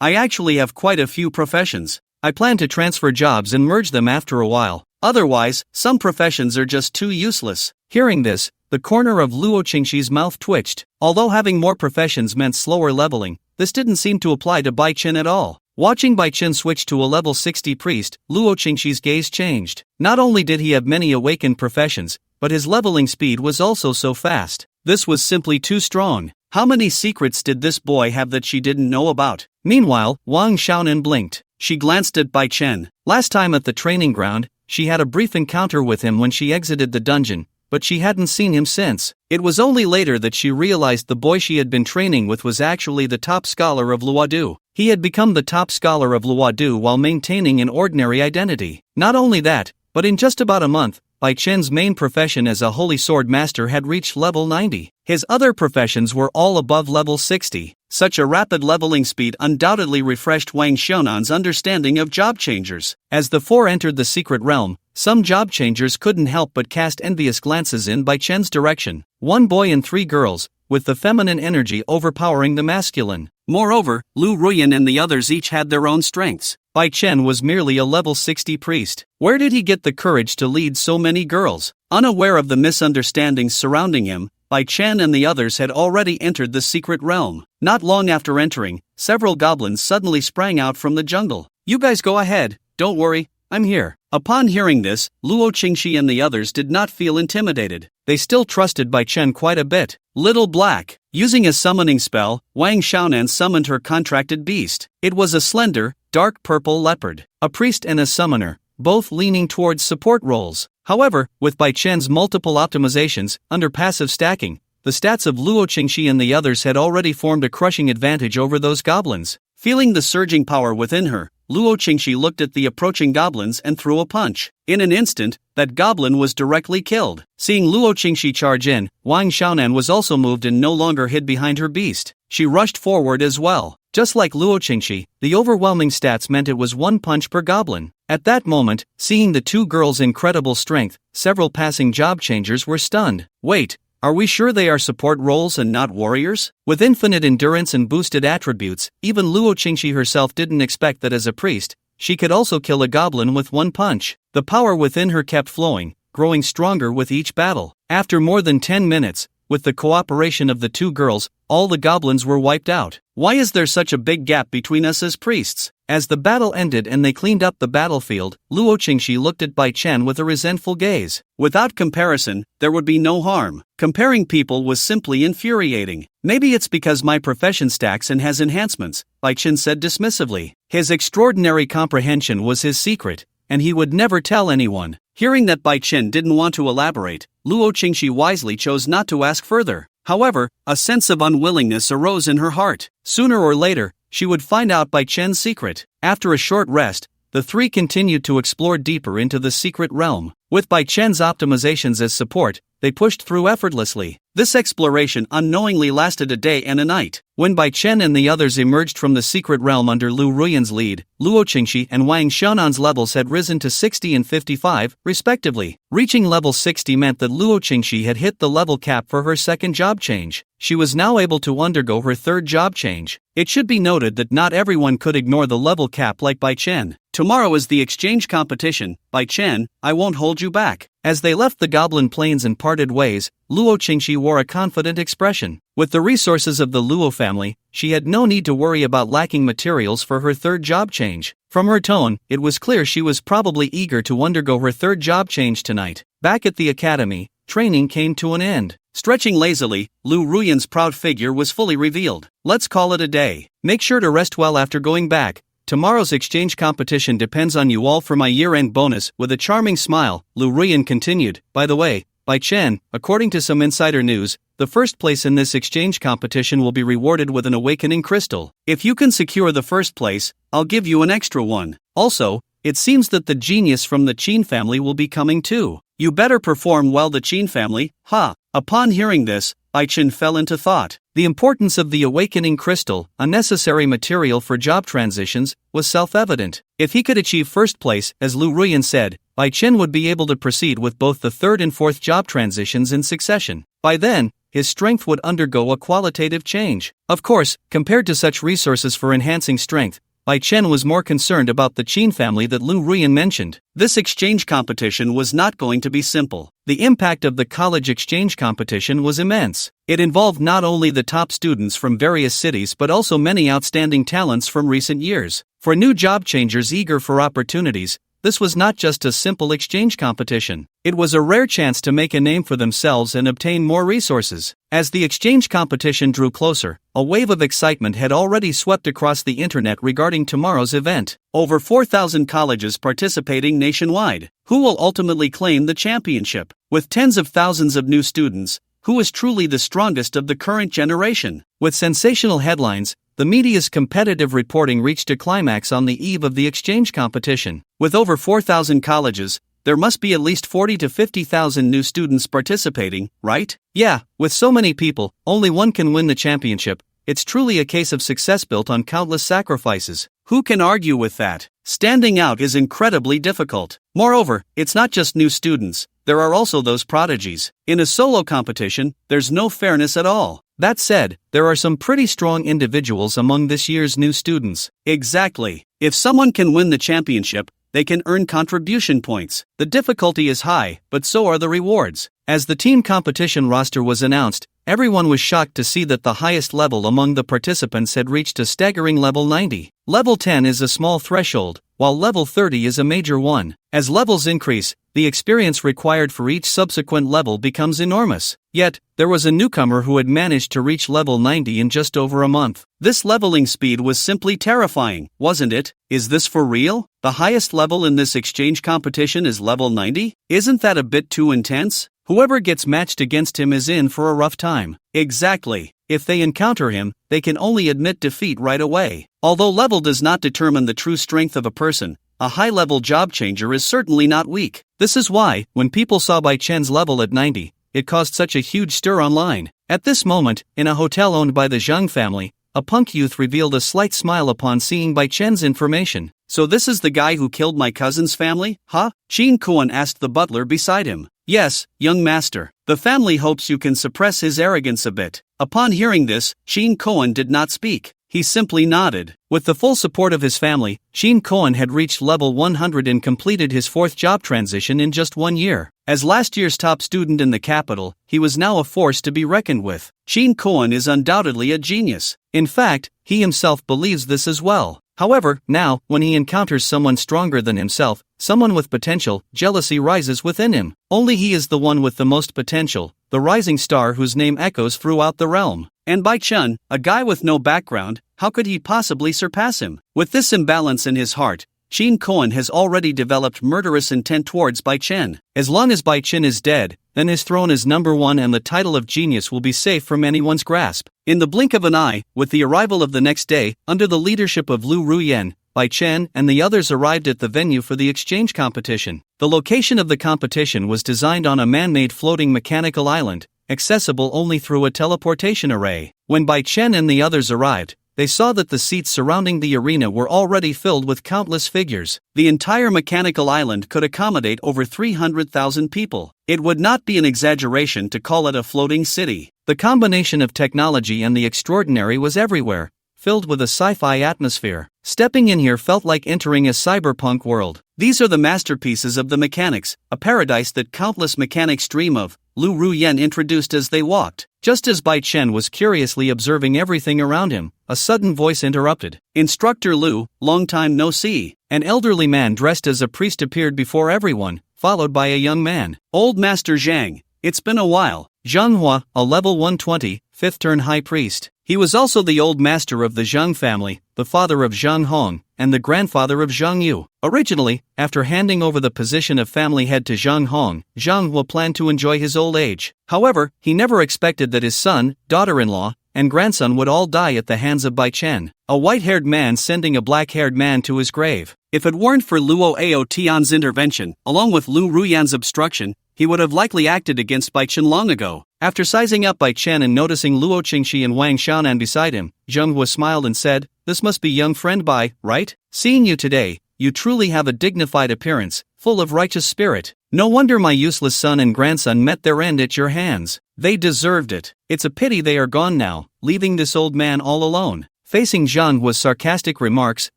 [SPEAKER 1] I actually have quite a few professions. I plan to transfer jobs and merge them after a while. Otherwise, some professions are just too useless. Hearing this, the corner of Luo Qingxi's mouth twitched. Although having more professions meant slower leveling, this didn't seem to apply to Bai Chen at all. Watching Bai Chen switch to a level 60 priest, Luo Qingxi's gaze changed. Not only did he have many awakened professions, but his leveling speed was also so fast. This was simply too strong. How many secrets did this boy have that she didn't know about? Meanwhile, Wang Xiaonan blinked. She glanced at Bai Chen. Last time at the training ground, she had a brief encounter with him when she exited the dungeon, but she hadn't seen him since. It was only later that she realized the boy she had been training with was actually the top scholar of Luodu. He had become the top scholar of Luodu while maintaining an ordinary identity. Not only that, but in just about a month, Bai Chen's main profession as a holy sword master had reached level 90. His other professions were all above level 60. Such a rapid leveling speed undoubtedly refreshed Wang Xiaonan's understanding of job changers. As the four entered the secret realm, some job changers couldn't help but cast envious glances in Bai Chen's direction. One boy and three girls, with the feminine energy overpowering the masculine. Moreover, Lu Ruyan and the others each had their own strengths. Bai Chen was merely a level 60 priest. Where did he get the courage to lead so many girls? Unaware of the misunderstandings surrounding him, Bai Chen and the others had already entered the secret realm. Not long after entering, several goblins suddenly sprang out from the jungle. You guys go ahead, don't worry, I'm here. Upon hearing this, Luo Qingxi and the others did not feel intimidated. They still trusted Bai Chen quite a bit. Little Black. Using a summoning spell, Wang Xiaonan summoned her contracted beast. It was a slender, dark purple leopard. A priest and a summoner, both leaning towards support roles. However, with Bai Chen's multiple optimizations, under passive stacking, the stats of Luo Qingxi and the others had already formed a crushing advantage over those goblins. Feeling the surging power within her, Luo Qingxi looked at the approaching goblins and threw a punch. In an instant, that goblin was directly killed. Seeing Luo Qingxi charge in, Wang Xiaonan was also moved and no longer hid behind her beast. She rushed forward as well. Just like Luo Qingxi, the overwhelming stats meant it was one punch per goblin. At that moment, seeing the two girls' incredible strength, several passing job changers were stunned. Wait, are we sure they are support roles and not warriors? With infinite endurance and boosted attributes, even Luo Qingxi herself didn't expect that as a priest, she could also kill a goblin with one punch. The power within her kept flowing, growing stronger with each battle. After more than 10 minutes, with the cooperation of the two girls, all the goblins were wiped out. Why is there such a big gap between us as priests? As the battle ended and they cleaned up the battlefield, Luo Qingxi looked at Bai Chen with a resentful gaze. Without comparison, there would be no harm. Comparing people was simply infuriating. Maybe it's because my profession stacks and has enhancements, Bai Chen said dismissively. His extraordinary comprehension was his secret, and he would never tell anyone. Hearing that Bai Chen didn't want to elaborate, Luo Qingxi wisely chose not to ask further. However, a sense of unwillingness arose in her heart. Sooner or later, she would find out Bai Chen's secret. After a short rest, the three continued to explore deeper into the secret realm. With Bai Chen's optimizations as support, they pushed through effortlessly. This exploration unknowingly lasted a day and a night. When Bai Chen and the others emerged from the secret realm under Lu Ruyan's lead, Luo Qingxi and Wang Xiaonan's levels had risen to 60 and 55, respectively. Reaching level 60 meant that Luo Qingxi had hit the level cap for her second job change. She was now able to undergo her third job change. It should be noted that not everyone could ignore the level cap like Bai Chen. Tomorrow is the exchange competition. Bai Chen, I won't hold you back. As they left the Goblin Plains and parted ways, Luo Qingxi wore a confident expression. With the resources of the Luo family, she had no need to worry about lacking materials for her third job change. From her tone, it was clear she was probably eager to undergo her third job change tonight. Back at the academy, training came to an end. Stretching lazily, Lu Ruyan's proud figure was fully revealed. Let's call it a day. Make sure to rest well after going back. Tomorrow's exchange competition depends on you all for my year-end bonus. With a charming smile, Lu Ruyan continued. By the way, Bai Chen, according to some insider news, the first place in this exchange competition will be rewarded with an awakening crystal. If you can secure the first place, I'll give you an extra one. Also, it seems that the genius from the Qin family will be coming too. You better perform well, the Qin family, ha! Upon hearing this, Bai Chen fell into thought. The importance of the awakening crystal, a necessary material for job transitions, was self-evident. If he could achieve first place, as Lu Ruyan said, Bai Chen would be able to proceed with both the third and fourth job transitions in succession. By then, his strength would undergo a qualitative change. Of course, compared to such resources for enhancing strength, Bai Chen was more concerned about the Qin family that Lu Ruyan mentioned. This exchange competition was not going to be simple. The impact of the college exchange competition was immense. It involved not only the top students from various cities but also many outstanding talents from recent years. For new job changers eager for opportunities, this was not just a simple exchange competition. It was a rare chance to make a name for themselves and obtain more resources. As the exchange competition drew closer, a wave of excitement had already swept across the internet regarding tomorrow's event. Over 4,000 colleges participating nationwide. Who will ultimately claim the championship? With tens of thousands of new students, who is truly the strongest of the current generation? With sensational headlines, the media's competitive reporting reached a climax on the eve of the exchange competition. With over 4,000 colleges, there must be at least 40 to 50,000 new students participating, right? Yeah, with so many people, only one can win the championship. It's truly a case of success built on countless sacrifices. Who can argue with that? Standing out is incredibly difficult. Moreover, it's not just new students, there are also those prodigies. In a solo competition, there's no fairness at all. That said, there are some pretty strong individuals among this year's new students. Exactly. If someone can win the championship, they can earn contribution points. The difficulty is high, but so are the rewards. As the team competition roster was announced, everyone was shocked to see that the highest level among the participants had reached a staggering level 90. Level 10 is a small threshold, while level 30 is a major one. As levels increase, the experience required for each subsequent level becomes enormous. Yet, there was a newcomer who had managed to reach level 90 in just over a month. This leveling speed was simply terrifying, wasn't it? Is this for real? The highest level in this exchange competition is level 90? Isn't that a bit too intense? Whoever gets matched against him is in for a rough time. Exactly. If they encounter him, they can only admit defeat right away. Although level does not determine the true strength of a person, a high-level job changer is certainly not weak. This is why, when people saw Bai Chen's level at 90, it caused such a huge stir online. At this moment, in a hotel owned by the Zhang family, a punk youth revealed a slight smile upon seeing Bai Chen's information. "So this is the guy who killed my cousin's family, huh?" Qin Kuan asked the butler beside him. "Yes, young master. The family hopes you can suppress his arrogance a bit." Upon hearing this, Qin Kuan did not speak. He simply nodded. With the full support of his family, Qin Kuan had reached level 100 and completed his 4th job transition in just 1 year. As last year's top student in the capital, he was now a force to be reckoned with. Qin Kuan is undoubtedly a genius. In fact, he himself believes this as well. However, now, when he encounters someone stronger than himself, someone with potential, jealousy rises within him. Only he is the one with the most potential, the rising star whose name echoes throughout the realm. And Bai Chen, a guy with no background, how could he possibly surpass him? With this imbalance in his heart, Qin Kuan has already developed murderous intent towards Bai Chen. As long as Bai Chen is dead, then his throne as #1 and the title of genius will be safe from anyone's grasp. In the blink of an eye, with the arrival of the next day, under the leadership of Lu Ruyan, Bai Chen and the others arrived at the venue for the exchange competition. The location of the competition was designed on a man-made floating mechanical island, accessible only through a teleportation array. When Bai Chen and the others arrived, they saw that the seats surrounding the arena were already filled with countless figures. The entire mechanical island could accommodate over 300,000 people. It would not be an exaggeration to call it a floating city. The combination of technology and the extraordinary was everywhere, filled with a sci-fi atmosphere. Stepping in here felt like entering a cyberpunk world. "These are the masterpieces of the mechanics, a paradise that countless mechanics dream of," Lu Ruyan introduced as they walked. Just as Bai Chen was curiously observing everything around him, a sudden voice interrupted. "Instructor Lu, long time no see." An elderly man dressed as a priest appeared before everyone, followed by a young man. "Old Master Zhang, it's been a while." Zhang Hua, a level 120, 5th turn high priest. He was also the old master of the Zhang family, the father of Zhang Hong, and the grandfather of Zhang Yu. Originally, after handing over the position of family head to Zhang Hong, Zhang Hua planned to enjoy his old age. However, he never expected that his son, daughter-in-law, and grandson would all die at the hands of Bai Chen, a white-haired man sending a black-haired man to his grave. If it weren't for Luo Ao Tian's intervention, along with Lu Ruyan's obstruction, he would have likely acted against Bai Chen long ago. After sizing up Bai Chen and noticing Luo Qingxi and Wang Xiaonan beside him, Zheng Hua smiled and said, "This must be young friend Bai, right? Seeing you today, you truly have a dignified appearance, full of righteous spirit. No wonder my useless son and grandson met their end at your hands. They deserved it. It's a pity they are gone now, leaving this old man all alone." Facing Zhang Hua's sarcastic remarks,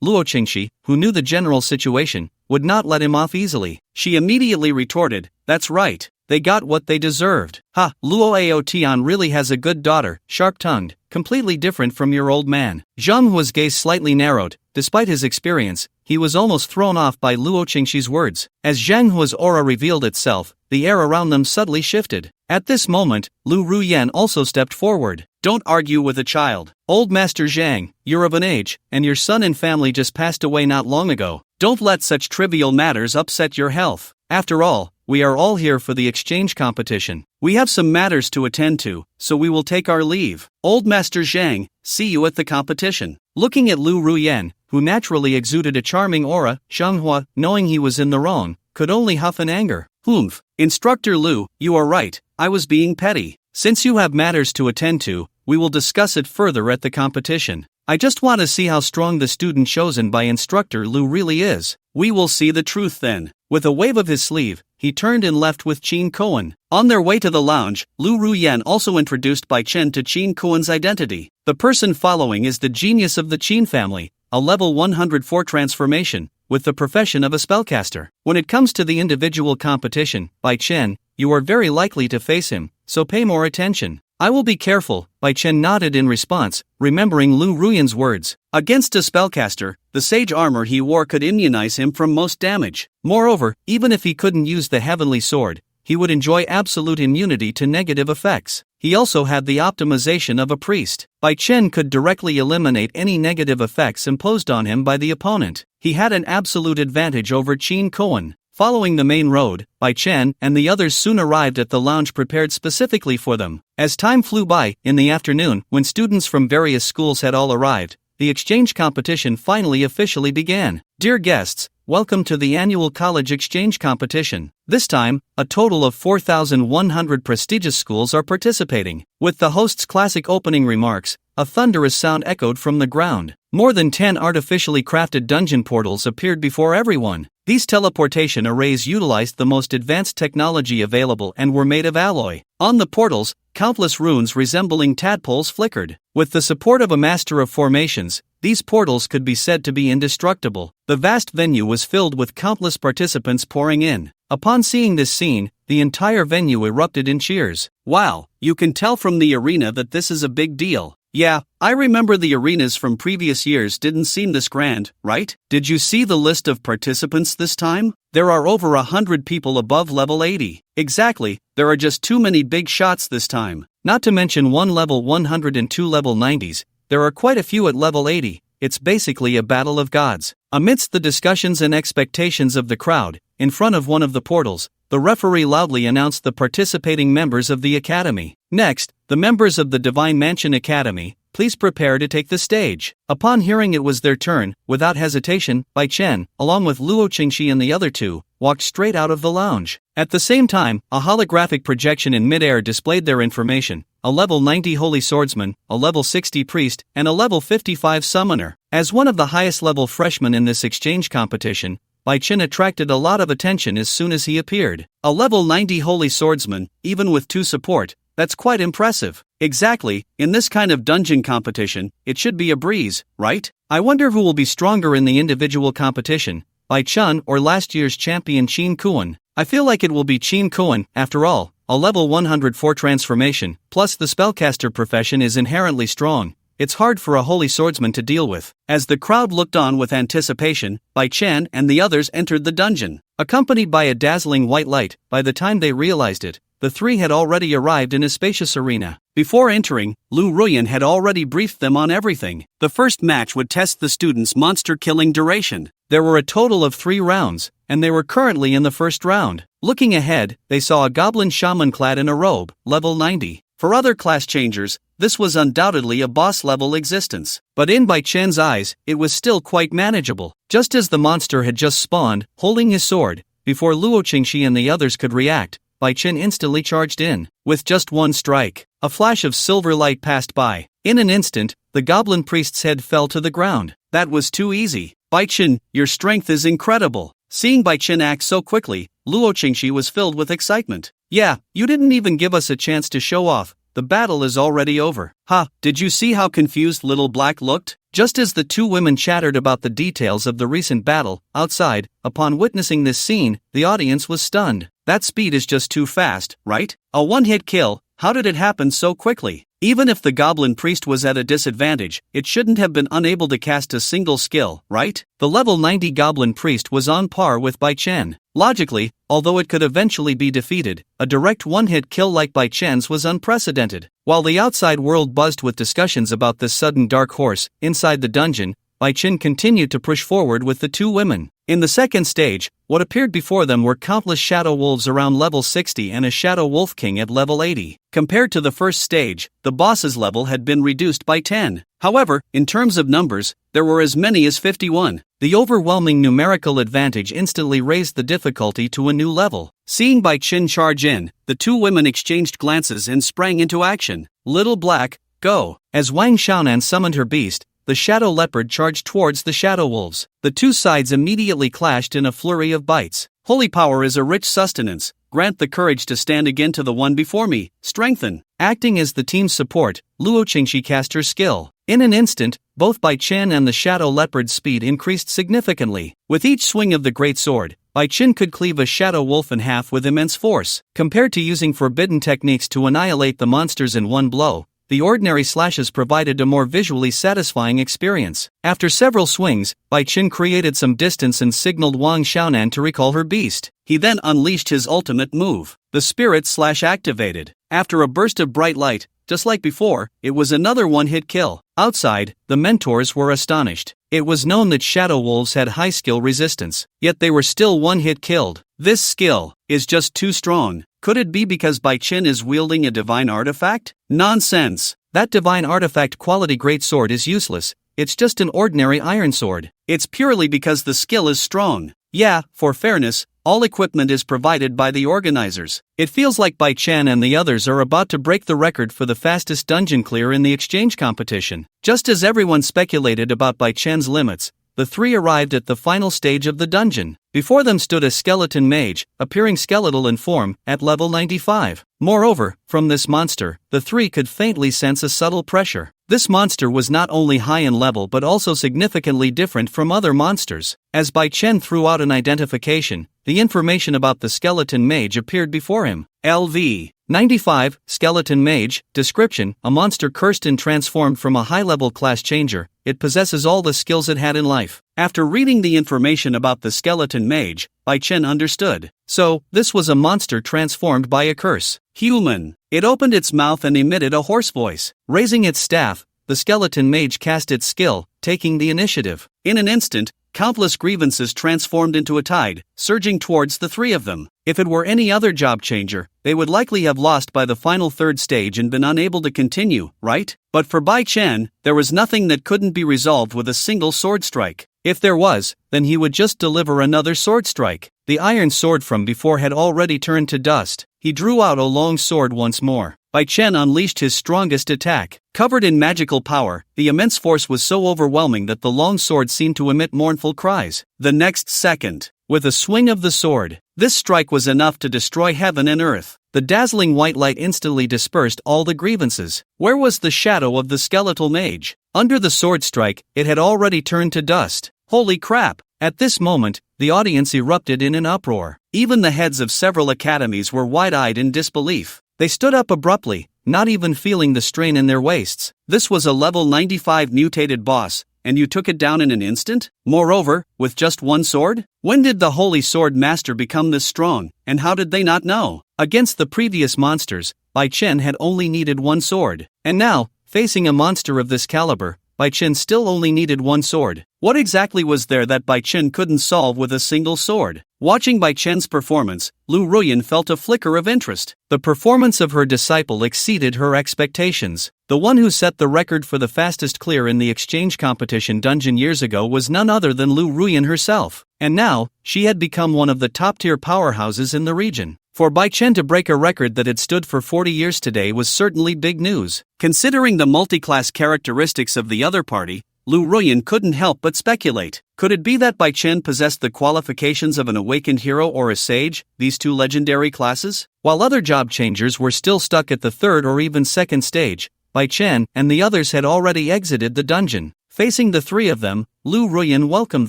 [SPEAKER 1] Luo Qingxi, who knew the general situation, would not let him off easily. She immediately retorted, "That's right. They got what they deserved. Ha, Luo Ao Tian really has a good daughter, sharp-tongued, completely different from your old man." Zhang Hua's gaze slightly narrowed. Despite his experience, he was almost thrown off by Luo Qingxi's words. As Zhang Hua's aura revealed itself, the air around them suddenly shifted. At this moment, Lu Ruyan also stepped forward. "Don't argue with a child. Old Master Zhang, you're of an age, and your son and family just passed away not long ago. Don't let such trivial matters upset your health. After all, we are all here for the exchange competition. We have some matters to attend to, so we will take our leave. Old Master Zhang, see you at the competition." Looking at Lu Ruyan, who naturally exuded a charming aura, Zhang Hua, knowing he was in the wrong, could only huff in anger. "Humph, Instructor Lu, you are right, I was being petty. Since you have matters to attend to, we will discuss it further at the competition. I just want to see how strong the student chosen by Instructor Lu really is. We will see the truth then." With a wave of his sleeve, he turned and left with Qin Kuan. On their way to the lounge, Lu Ruyan also introduced Bai Chen to Qin Kuan's identity. The person following is the genius of the Qin family, a level 104 transformation, with the profession of a spellcaster. When it comes to the individual competition, Bai Chen, you are very likely to face him, so pay more attention. "I will be careful," Bai Chen nodded in response, remembering Lu Ruyan's words. Against a spellcaster, the sage armor he wore could immunize him from most damage. Moreover, even if he couldn't use the heavenly sword, he would enjoy absolute immunity to negative effects. He also had the optimization of a priest. Bai Chen could directly eliminate any negative effects imposed on him by the opponent. He had an absolute advantage over Qin Kuan. Following the main road, Bai Chen and the others soon arrived at the lounge prepared specifically for them. As time flew by, in the afternoon, when students from various schools had all arrived, the exchange competition finally officially began. Dear guests, welcome to the annual college exchange competition. This time, a total of 4,100 prestigious schools are participating. With the host's classic opening remarks, a thunderous sound echoed from the ground. More than 10 artificially crafted dungeon portals appeared before everyone. These teleportation arrays utilized the most advanced technology available and were made of alloy. On the portals, countless runes resembling tadpoles flickered. With the support of a master of formations, these portals could be said to be indestructible. The vast venue was filled with countless participants pouring in. Upon seeing this scene, the entire venue erupted in cheers. Wow, you can tell from the arena that this is a big deal. Yeah, I remember the arenas from previous years didn't seem this grand, right? Did you see the list of participants this time? There are over 100 people above level 80. Exactly, there are just too many big shots this time. Not to mention one level 100 and two level 90s, there are quite a few at level 80. It's basically a battle of gods. Amidst the discussions and expectations of the crowd, in front of one of the portals, the referee loudly announced the participating members of the academy. Next, the members of the Divine Mansion Academy, please prepare to take the stage. Upon hearing it was their turn, without hesitation, Bai Chen, along with Luo Qingxi and the other two, walked straight out of the lounge. At the same time, a holographic projection in midair displayed their information: a level 90 Holy Swordsman, a level 60 Priest, and a level 55 Summoner. As one of the highest level freshmen in this exchange competition, Bai Chen attracted a lot of attention as soon as he appeared. A level 90 Holy Swordsman, even with 2 support, that's quite impressive. Exactly, in this kind of dungeon competition, it should be a breeze, right? I wonder who will be stronger in the individual competition, Bai Chen or last year's champion Qin Kuan. I feel like it will be Qin Kuan, after all. A level 104 transformation, plus the spellcaster profession is inherently strong. It's hard for a holy swordsman to deal with. As the crowd looked on with anticipation, Bai Chen and the others entered the dungeon. Accompanied by a dazzling white light, by the time they realized it, the three had already arrived in a spacious arena. Before entering, Lu Ruyan had already briefed them on everything. The first match would test the students' monster-killing duration. There were a total of 3 rounds, and they were currently in the first round. Looking ahead, they saw a goblin shaman clad in a robe, level 90. For other class changers, this was undoubtedly a boss-level existence. But in Bai Chen's eyes, it was still quite manageable. Just as the monster had just spawned, holding his sword, before Luo Qingxi and the others could react, Bai Chen instantly charged in. With just one strike, a flash of silver light passed by. In an instant, the goblin priest's head fell to the ground. That was too easy. Bai Chen, your strength is incredible. Seeing Bai Chen act so quickly, Luo Qingxi was filled with excitement. Yeah, you didn't even give us a chance to show off. The battle is already over. Ha, did you see how confused Little Black looked? Just as the 2 women chattered about the details of the recent battle, outside, upon witnessing this scene, the audience was stunned. That speed is just too fast, right? A one-hit kill, how did it happen so quickly? Even if the goblin priest was at a disadvantage, it shouldn't have been unable to cast a single skill, right? The level 90 goblin priest was on par with Bai Chen. Logically, although it could eventually be defeated, a direct one-hit kill like Bai Chen's was unprecedented. While the outside world buzzed with discussions about this sudden dark horse, inside the dungeon, Bai Chen continued to push forward with the 2 women. In the second stage, what appeared before them were countless shadow wolves around level 60 and a shadow wolf king at level 80. Compared to the first stage, the boss's level had been reduced by 10. However, in terms of numbers, there were as many as 51. The overwhelming numerical advantage instantly raised the difficulty to a new level. Seeing Bai Chen charge in, the 2 women exchanged glances and sprang into action. Little Black, go! As Wang Xiaonan summoned her beast, the shadow leopard charged towards the shadow wolves. The 2 sides immediately clashed in a flurry of bites. Holy power is a rich sustenance. Grant the courage to stand again to the one before me. Strengthen. Acting as the team's support, Luo Qingxi cast her skill. In an instant, both Bai Chen and the shadow leopard's speed increased significantly. With each swing of the great sword, Bai Chen could cleave a shadow wolf in half with immense force. Compared to using forbidden techniques to annihilate the monsters in one blow, the ordinary slashes provided a more visually satisfying experience. After several swings, Bai Chen created some distance and signaled Wang Xiaonan to recall her beast. He then unleashed his ultimate move. The Spirit Slash activated. After a burst of bright light, just like before, it was another one-hit kill. Outside, the mentors were astonished. It was known that shadow wolves had high skill resistance, yet they were still one-hit killed. This skill is just too strong. Could it be because Bai Chen is wielding a divine artifact? Nonsense! That divine artifact quality greatsword is useless. It's just an ordinary iron sword. It's purely because the skill is strong. Yeah, for fairness, all equipment is provided by the organizers. It feels like Bai Chen and the others are about to break the record for the fastest dungeon clear in the exchange competition. Just as everyone speculated about Bai Chen's limits, the three arrived at the final stage of the dungeon. Before them stood a skeleton mage, appearing skeletal in form, at level 95. Moreover, from this monster, the three could faintly sense a subtle pressure. This monster was not only high in level but also significantly different from other monsters. As Bai Chen threw out an identification, the information about the skeleton mage appeared before him. LV 95, Skeleton Mage. Description: a monster cursed and transformed from a high-level class changer. It possesses all the skills it had in life. After reading the information about the skeleton mage, Bai Chen understood. So, this was a monster transformed by a curse. Human. It opened its mouth and emitted a hoarse voice. Raising its staff, the skeleton mage cast its skill, taking the initiative. In an instant, countless grievances transformed into a tide, surging towards the three of them. If it were any other job changer, they would likely have lost by the final third stage and been unable to continue, right? But for Bai Chen, there was nothing that couldn't be resolved with a single sword strike. If there was, then he would just deliver another sword strike. The iron sword from before had already turned to dust. He drew out a long sword once more. Bai Chen unleashed his strongest attack. Covered in magical power, the immense force was so overwhelming that the long sword seemed to emit mournful cries. The next second, with a swing of the sword, this strike was enough to destroy heaven and earth. The dazzling white light instantly dispersed all the grievances. Where was the shadow of the skeletal mage? Under the sword strike, it had already turned to dust. Holy crap! At this moment, the audience erupted in an uproar. Even the heads of several academies were wide-eyed in disbelief. They stood up abruptly, not even feeling the strain in their waists. This was a level 95 mutated boss, and you took it down in an instant? Moreover, with just one sword? When did the Holy Sword Master become this strong, and how did they not know? Against the previous monsters, Bai Chen had only needed one sword. And now, facing a monster of this caliber, Bai Chen still only needed one sword. What exactly was there that Bai Chen couldn't solve with a single sword? Watching Bai Chen's performance, Lu Ruyan felt a flicker of interest. The performance of her disciple exceeded her expectations. The one who set the record for the fastest clear in the exchange competition dungeon years ago was none other than Lu Ruyan herself. And now, she had become one of the top-tier powerhouses in the region. For Bai Chen to break a record that had stood for 40 years today was certainly big news. Considering the multi-class characteristics of the other party, Lu Ruyan couldn't help but speculate. Could it be that Bai Chen possessed the qualifications of an awakened hero or a sage, these two legendary classes? While other job changers were still stuck at the third or even second stage, Bai Chen and the others had already exited the dungeon. Facing the three of them, Lu Ruyan welcomed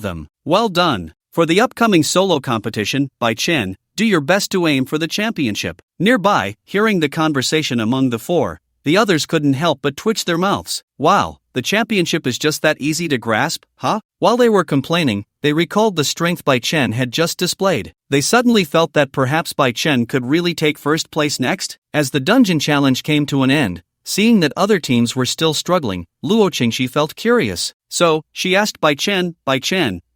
[SPEAKER 1] them. Well done. For the upcoming solo competition, Bai Chen, do your best to aim for the championship. Nearby, hearing the conversation among the four, the others couldn't help but twitch their mouths. Wow, the championship is just that easy to grasp, huh? While they were complaining, they recalled the strength Bai Chen had just displayed. They suddenly felt that perhaps Bai Chen could really take first place next. As the dungeon challenge came to an end, seeing that other teams were still struggling, Luo Qingxi felt curious. So, she asked Bai Chen,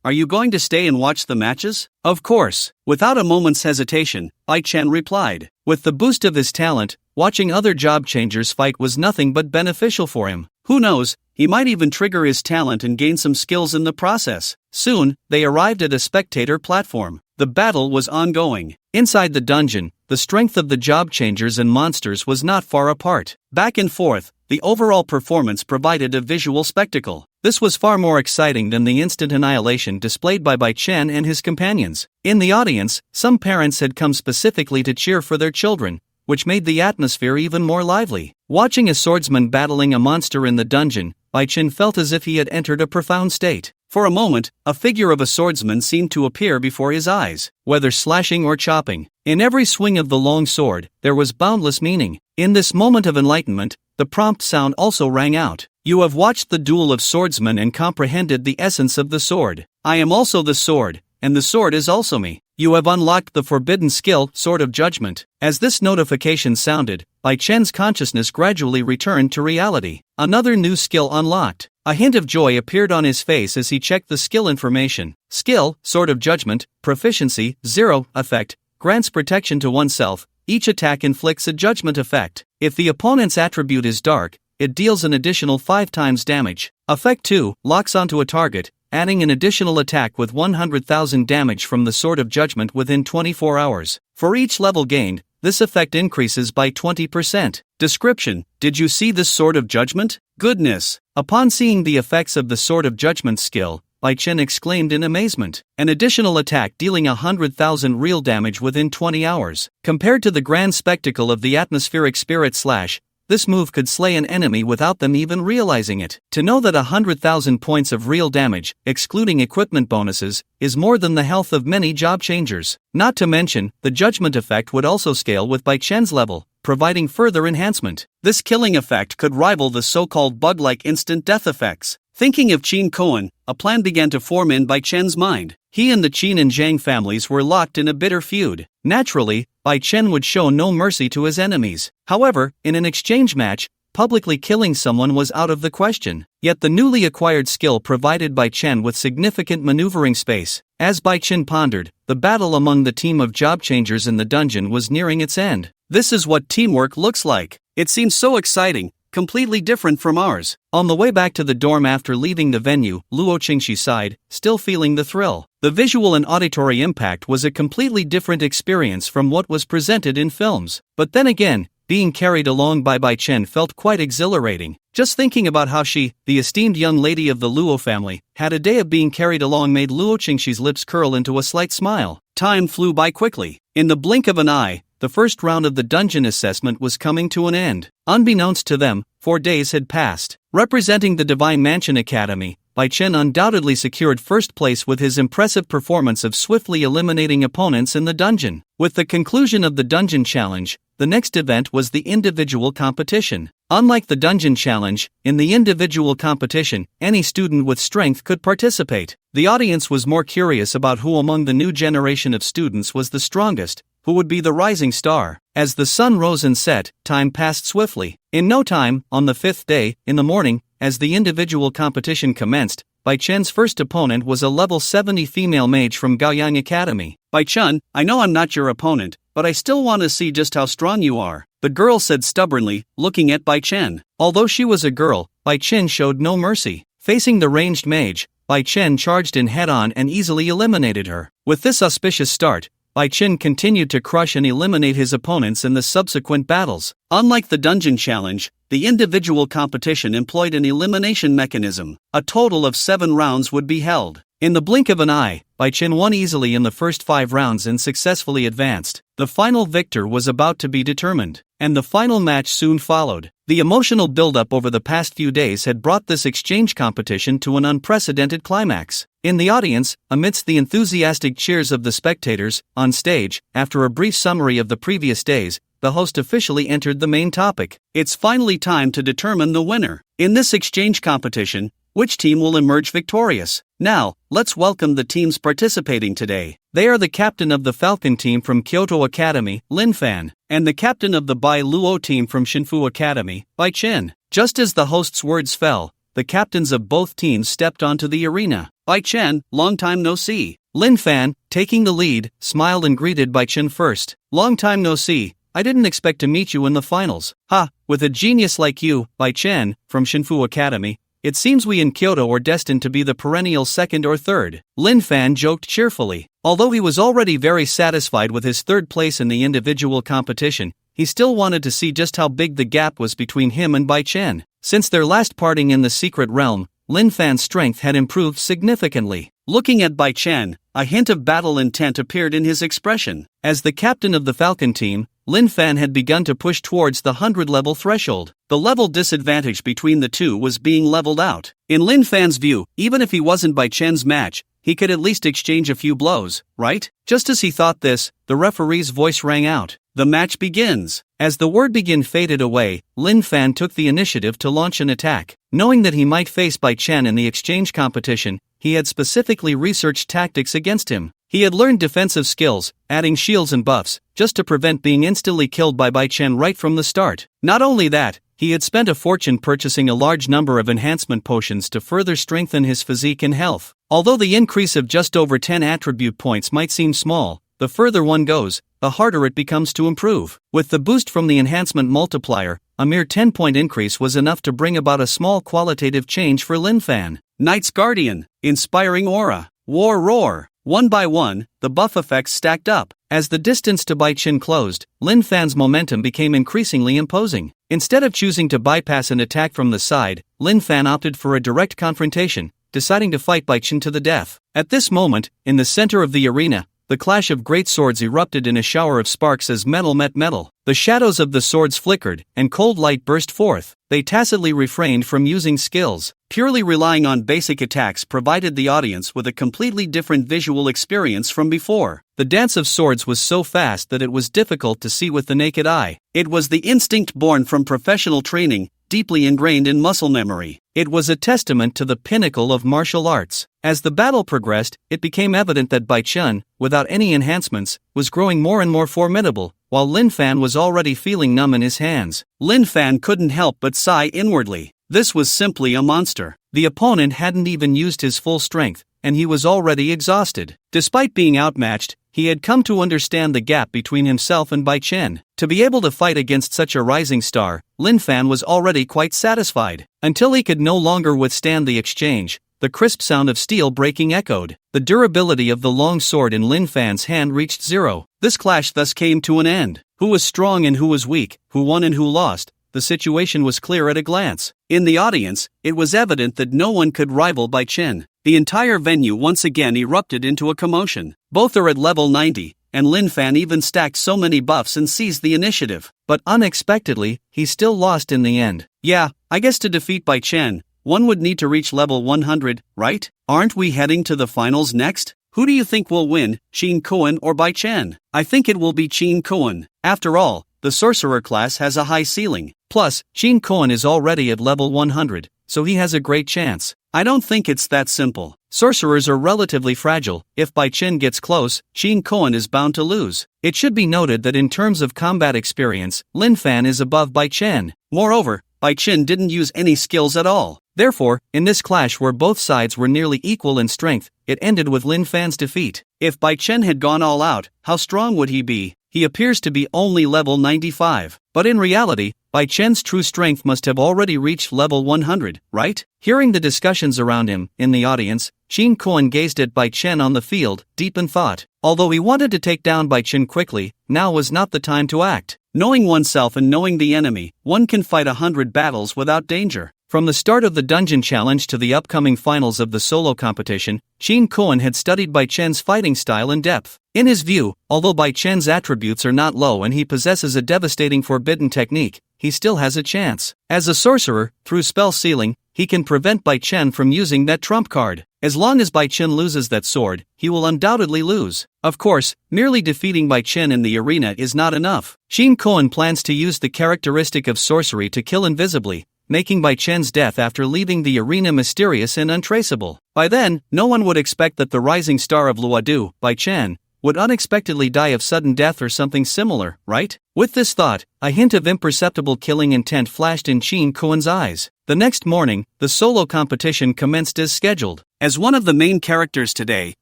[SPEAKER 1] are you going to stay and watch the matches? Of course. Without a moment's hesitation, Bai Chen replied. With the boost of his talent, watching other job changers fight was nothing but beneficial for him. Who knows, he might even trigger his talent and gain some skills in the process. Soon, they arrived at a spectator platform. The battle was ongoing. Inside the dungeon, the strength of the job changers and monsters was not far apart. Back and forth, the overall performance provided a visual spectacle. This was far more exciting than the instant annihilation displayed by Bai Chen and his companions. In the audience, some parents had come specifically to cheer for their children, which made the atmosphere even more lively. Watching a swordsman battling a monster in the dungeon, Bai Chen felt as if he had entered a profound state. For a moment, a figure of a swordsman seemed to appear before his eyes, whether slashing or chopping. In every swing of the long sword, there was boundless meaning. In this moment of enlightenment, the prompt sound also rang out. You have watched the duel of swordsmen and comprehended the essence of the sword. I am also the sword, and the sword is also me. You have unlocked the forbidden skill, Sword of Judgment. As this notification sounded, Bai Chen's consciousness gradually returned to reality. Another new skill unlocked. A hint of joy appeared on his face as he checked the skill information. Skill, Sword of Judgment, Proficiency, 0, Effect, grants protection to oneself, each attack inflicts a judgment effect. If the opponent's attribute is dark, it deals an additional 5 times damage. Effect 2, locks onto a target, adding an additional attack with 100,000 damage from the Sword of Judgment within 24 hours. For each level gained, this effect increases by 20%. Description: did you see this Sword of Judgment? Goodness! Upon seeing the effects of the Sword of Judgment skill, Bai Chen exclaimed in amazement. An additional attack dealing 100,000 real damage within 20 hours. Compared to the grand spectacle of the atmospheric spirit slash, this move could slay an enemy without them even realizing it. To know that 100,000 points of real damage, excluding equipment bonuses, is more than the health of many job changers. Not to mention, the judgment effect would also scale with Bai Chen's level, providing further enhancement. This killing effect could rival the so-called bug-like instant death effects. Thinking of Qin Koan, a plan began to form in Bai Chen's mind. He and the Qin and Zhang families were locked in a bitter feud. Naturally, Bai Chen would show no mercy to his enemies. However, in an exchange match, publicly killing someone was out of the question. Yet the newly acquired skill provided Bai Chen with significant maneuvering space. As Bai Chen pondered, the battle among the team of job changers in the dungeon was nearing its end. This is what teamwork looks like. It seems so exciting, completely different from ours. On the way back to the dorm after leaving the venue, Luo Qingxi sighed, still feeling the thrill. The visual and auditory impact was a completely different experience from what was presented in films. But then again, being carried along by Bai Chen felt quite exhilarating. Just thinking about how she, the esteemed young lady of the Luo family, had a day of being carried along made Luo Qingxi's lips curl into a slight smile. Time flew by quickly. In the blink of an eye, the first round of the dungeon assessment was coming to an end. Unbeknownst to them, 4 days had passed. Representing the Divine Mansion Academy, Bai Chen undoubtedly secured first place with his impressive performance of swiftly eliminating opponents in the dungeon. With the conclusion of the dungeon challenge, the next event was the individual competition. Unlike the dungeon challenge, in the individual competition, any student with strength could participate. The audience was more curious about who among the new generation of students was the strongest, who would be the rising star. As the sun rose and set, time passed swiftly. In no time, on the 5th day, in the morning, as the individual competition commenced, Bai Chen's first opponent was a level 70 female mage from Gaoyang Academy. Bai Chen, I know I'm not your opponent, but I still want to see just how strong you are, the girl said stubbornly, looking at Bai Chen. Although she was a girl, Bai Chen showed no mercy. Facing the ranged mage, Bai Chen charged in head-on and easily eliminated her. With this auspicious start, Bai Chen continued to crush and eliminate his opponents in the subsequent battles. Unlike the dungeon challenge, the individual competition employed an elimination mechanism. A total of 7 rounds would be held. In the blink of an eye, Bai Chen won easily in the first 5 rounds and successfully advanced. The final victor was about to be determined, and the final match soon followed. The emotional build-up over the past few days had brought this exchange competition to an unprecedented climax. In the audience, amidst the enthusiastic cheers of the spectators, on stage, after a brief summary of the previous days, the host officially entered the main topic. It's finally time to determine the winner. In this exchange competition, which team will emerge victorious? Now, let's welcome the teams participating today. They are the captain of the Falcon team from Kyoto Academy, Lin Fan, and the captain of the Bai Luo team from Shinfu Academy, Bai Chen. Just as the host's words fell, the captains of both teams stepped onto the arena. Bai Chen, long time no see. Lin Fan, taking the lead, smiled and greeted Bai Chen first. Long time no see. I didn't expect to meet you in the finals. Ha, with a genius like you, Bai Chen, from Shinfu Academy, it seems we in Kyoto are destined to be the perennial second or third. Lin Fan joked cheerfully. Although he was already very satisfied with his third place in the individual competition, he still wanted to see just how big the gap was between him and Bai Chen. Since their last parting in the secret realm, Lin Fan's strength had improved significantly. Looking at Bai Chen, a hint of battle intent appeared in his expression. As the captain of the Falcon team, Lin Fan had begun to push towards the 100-level threshold. The level disadvantage between the two was being leveled out. In Lin Fan's view, even if he wasn't Bai Chen's match, he could at least exchange a few blows, right? Just as he thought this, the referee's voice rang out. The match begins. As the word begin faded away, Lin Fan took the initiative to launch an attack. Knowing that he might face Bai Chen in the exchange competition, he had specifically researched tactics against him. He had learned defensive skills, adding shields and buffs, just to prevent being instantly killed by Bai Chen right from the start. Not only that, He had spent a fortune purchasing a large number of enhancement potions to further strengthen his physique and health. Although the increase of just over 10 attribute points might seem small, the further one goes, the harder it becomes to improve. With the boost from the enhancement multiplier, a mere 10-point increase was enough to bring about a small qualitative change for Lin Fan. Knight's Guardian, Inspiring Aura, War Roar. One by one, the buff effects stacked up. As the distance to Bai Chen closed, Lin Fan's momentum became increasingly imposing. Instead of choosing to bypass an attack from the side, Lin Fan opted for a direct confrontation, deciding to fight Bai Chen to the death. At this moment, in the center of the arena, the clash of great swords erupted in a shower of sparks as metal met metal. The shadows of the swords flickered, and cold light burst forth. They tacitly refrained from using skills. Purely relying on basic attacks provided the audience with a completely different visual experience from before. The dance of swords was so fast that it was difficult to see with the naked eye. It was the instinct born from professional training, deeply ingrained in muscle memory. It was a testament to the pinnacle of martial arts. As the battle progressed, it became evident that Bai Chen, without any enhancements, was growing more and more formidable, while Lin Fan was already feeling numb in his hands. Lin Fan couldn't help but sigh inwardly. This was simply a monster. The opponent hadn't even used his full strength, and he was already exhausted. Despite being outmatched, he had come to understand the gap between himself and Bai Chen. To be able to fight against such a rising star, Lin Fan was already quite satisfied. Until he could no longer withstand the exchange, the crisp sound of steel breaking echoed. The durability of the long sword in Lin Fan's hand reached zero. This clash thus came to an end. Who was strong and who was weak, who won and who lost? The situation was clear at a glance. In the audience, it was evident that no one could rival Bai Chen. The entire venue once again erupted into a commotion. Both are at level 90, and Lin Fan even stacked so many buffs and seized the initiative. But unexpectedly, he still lost in the end. Yeah, I guess to defeat Bai Chen, one would need to reach level 100, right? Aren't we heading to the finals next? Who do you think will win, Qin Kuan or Bai Chen? I think it will be Qin Kuan. After all, the sorcerer class has a high ceiling. Plus, Qin Kuan is already at level 100, so he has a great chance. I don't think it's that simple. Sorcerers are relatively fragile. If Bai Chen gets close, Qin Kuan is bound to lose. It should be noted that in terms of combat experience, Lin Fan is above Bai Chen. Moreover, Bai Chen didn't use any skills at all. Therefore, in this clash where both sides were nearly equal in strength, it ended with Lin Fan's defeat. If Bai Chen had gone all out, how strong would he be? He appears to be only level 95. But in reality, Bai Chen's true strength must have already reached level 100, right? Hearing the discussions around him, in the audience, Qin Kuan gazed at Bai Chen on the field, deep in thought. Although he wanted to take down Bai Chen quickly, now was not the time to act. Knowing oneself and knowing the enemy, one can fight 100 battles without danger. From the start of the dungeon challenge to the upcoming finals of the solo competition, Qin Kuan had studied Bai Chen's fighting style in depth. In his view, although Bai Chen's attributes are not low and he possesses a devastating forbidden technique, he still has a chance. As a sorcerer, through spell sealing, he can prevent Bai Chen from using that trump card. As long as Bai Chen loses that sword, he will undoubtedly lose. Of course, merely defeating Bai Chen in the arena is not enough. Qin Kuan plans to use the characteristic of sorcery to kill invisibly, making Bai Chen's death after leaving the arena mysterious and untraceable. By then, no one would expect that the rising star of Luodu, Bai Chen, would unexpectedly die of sudden death or something similar, right? With this thought, a hint of imperceptible killing intent flashed in Qin Kuan's eyes. The next morning, the solo competition commenced as scheduled. As one of the main characters today,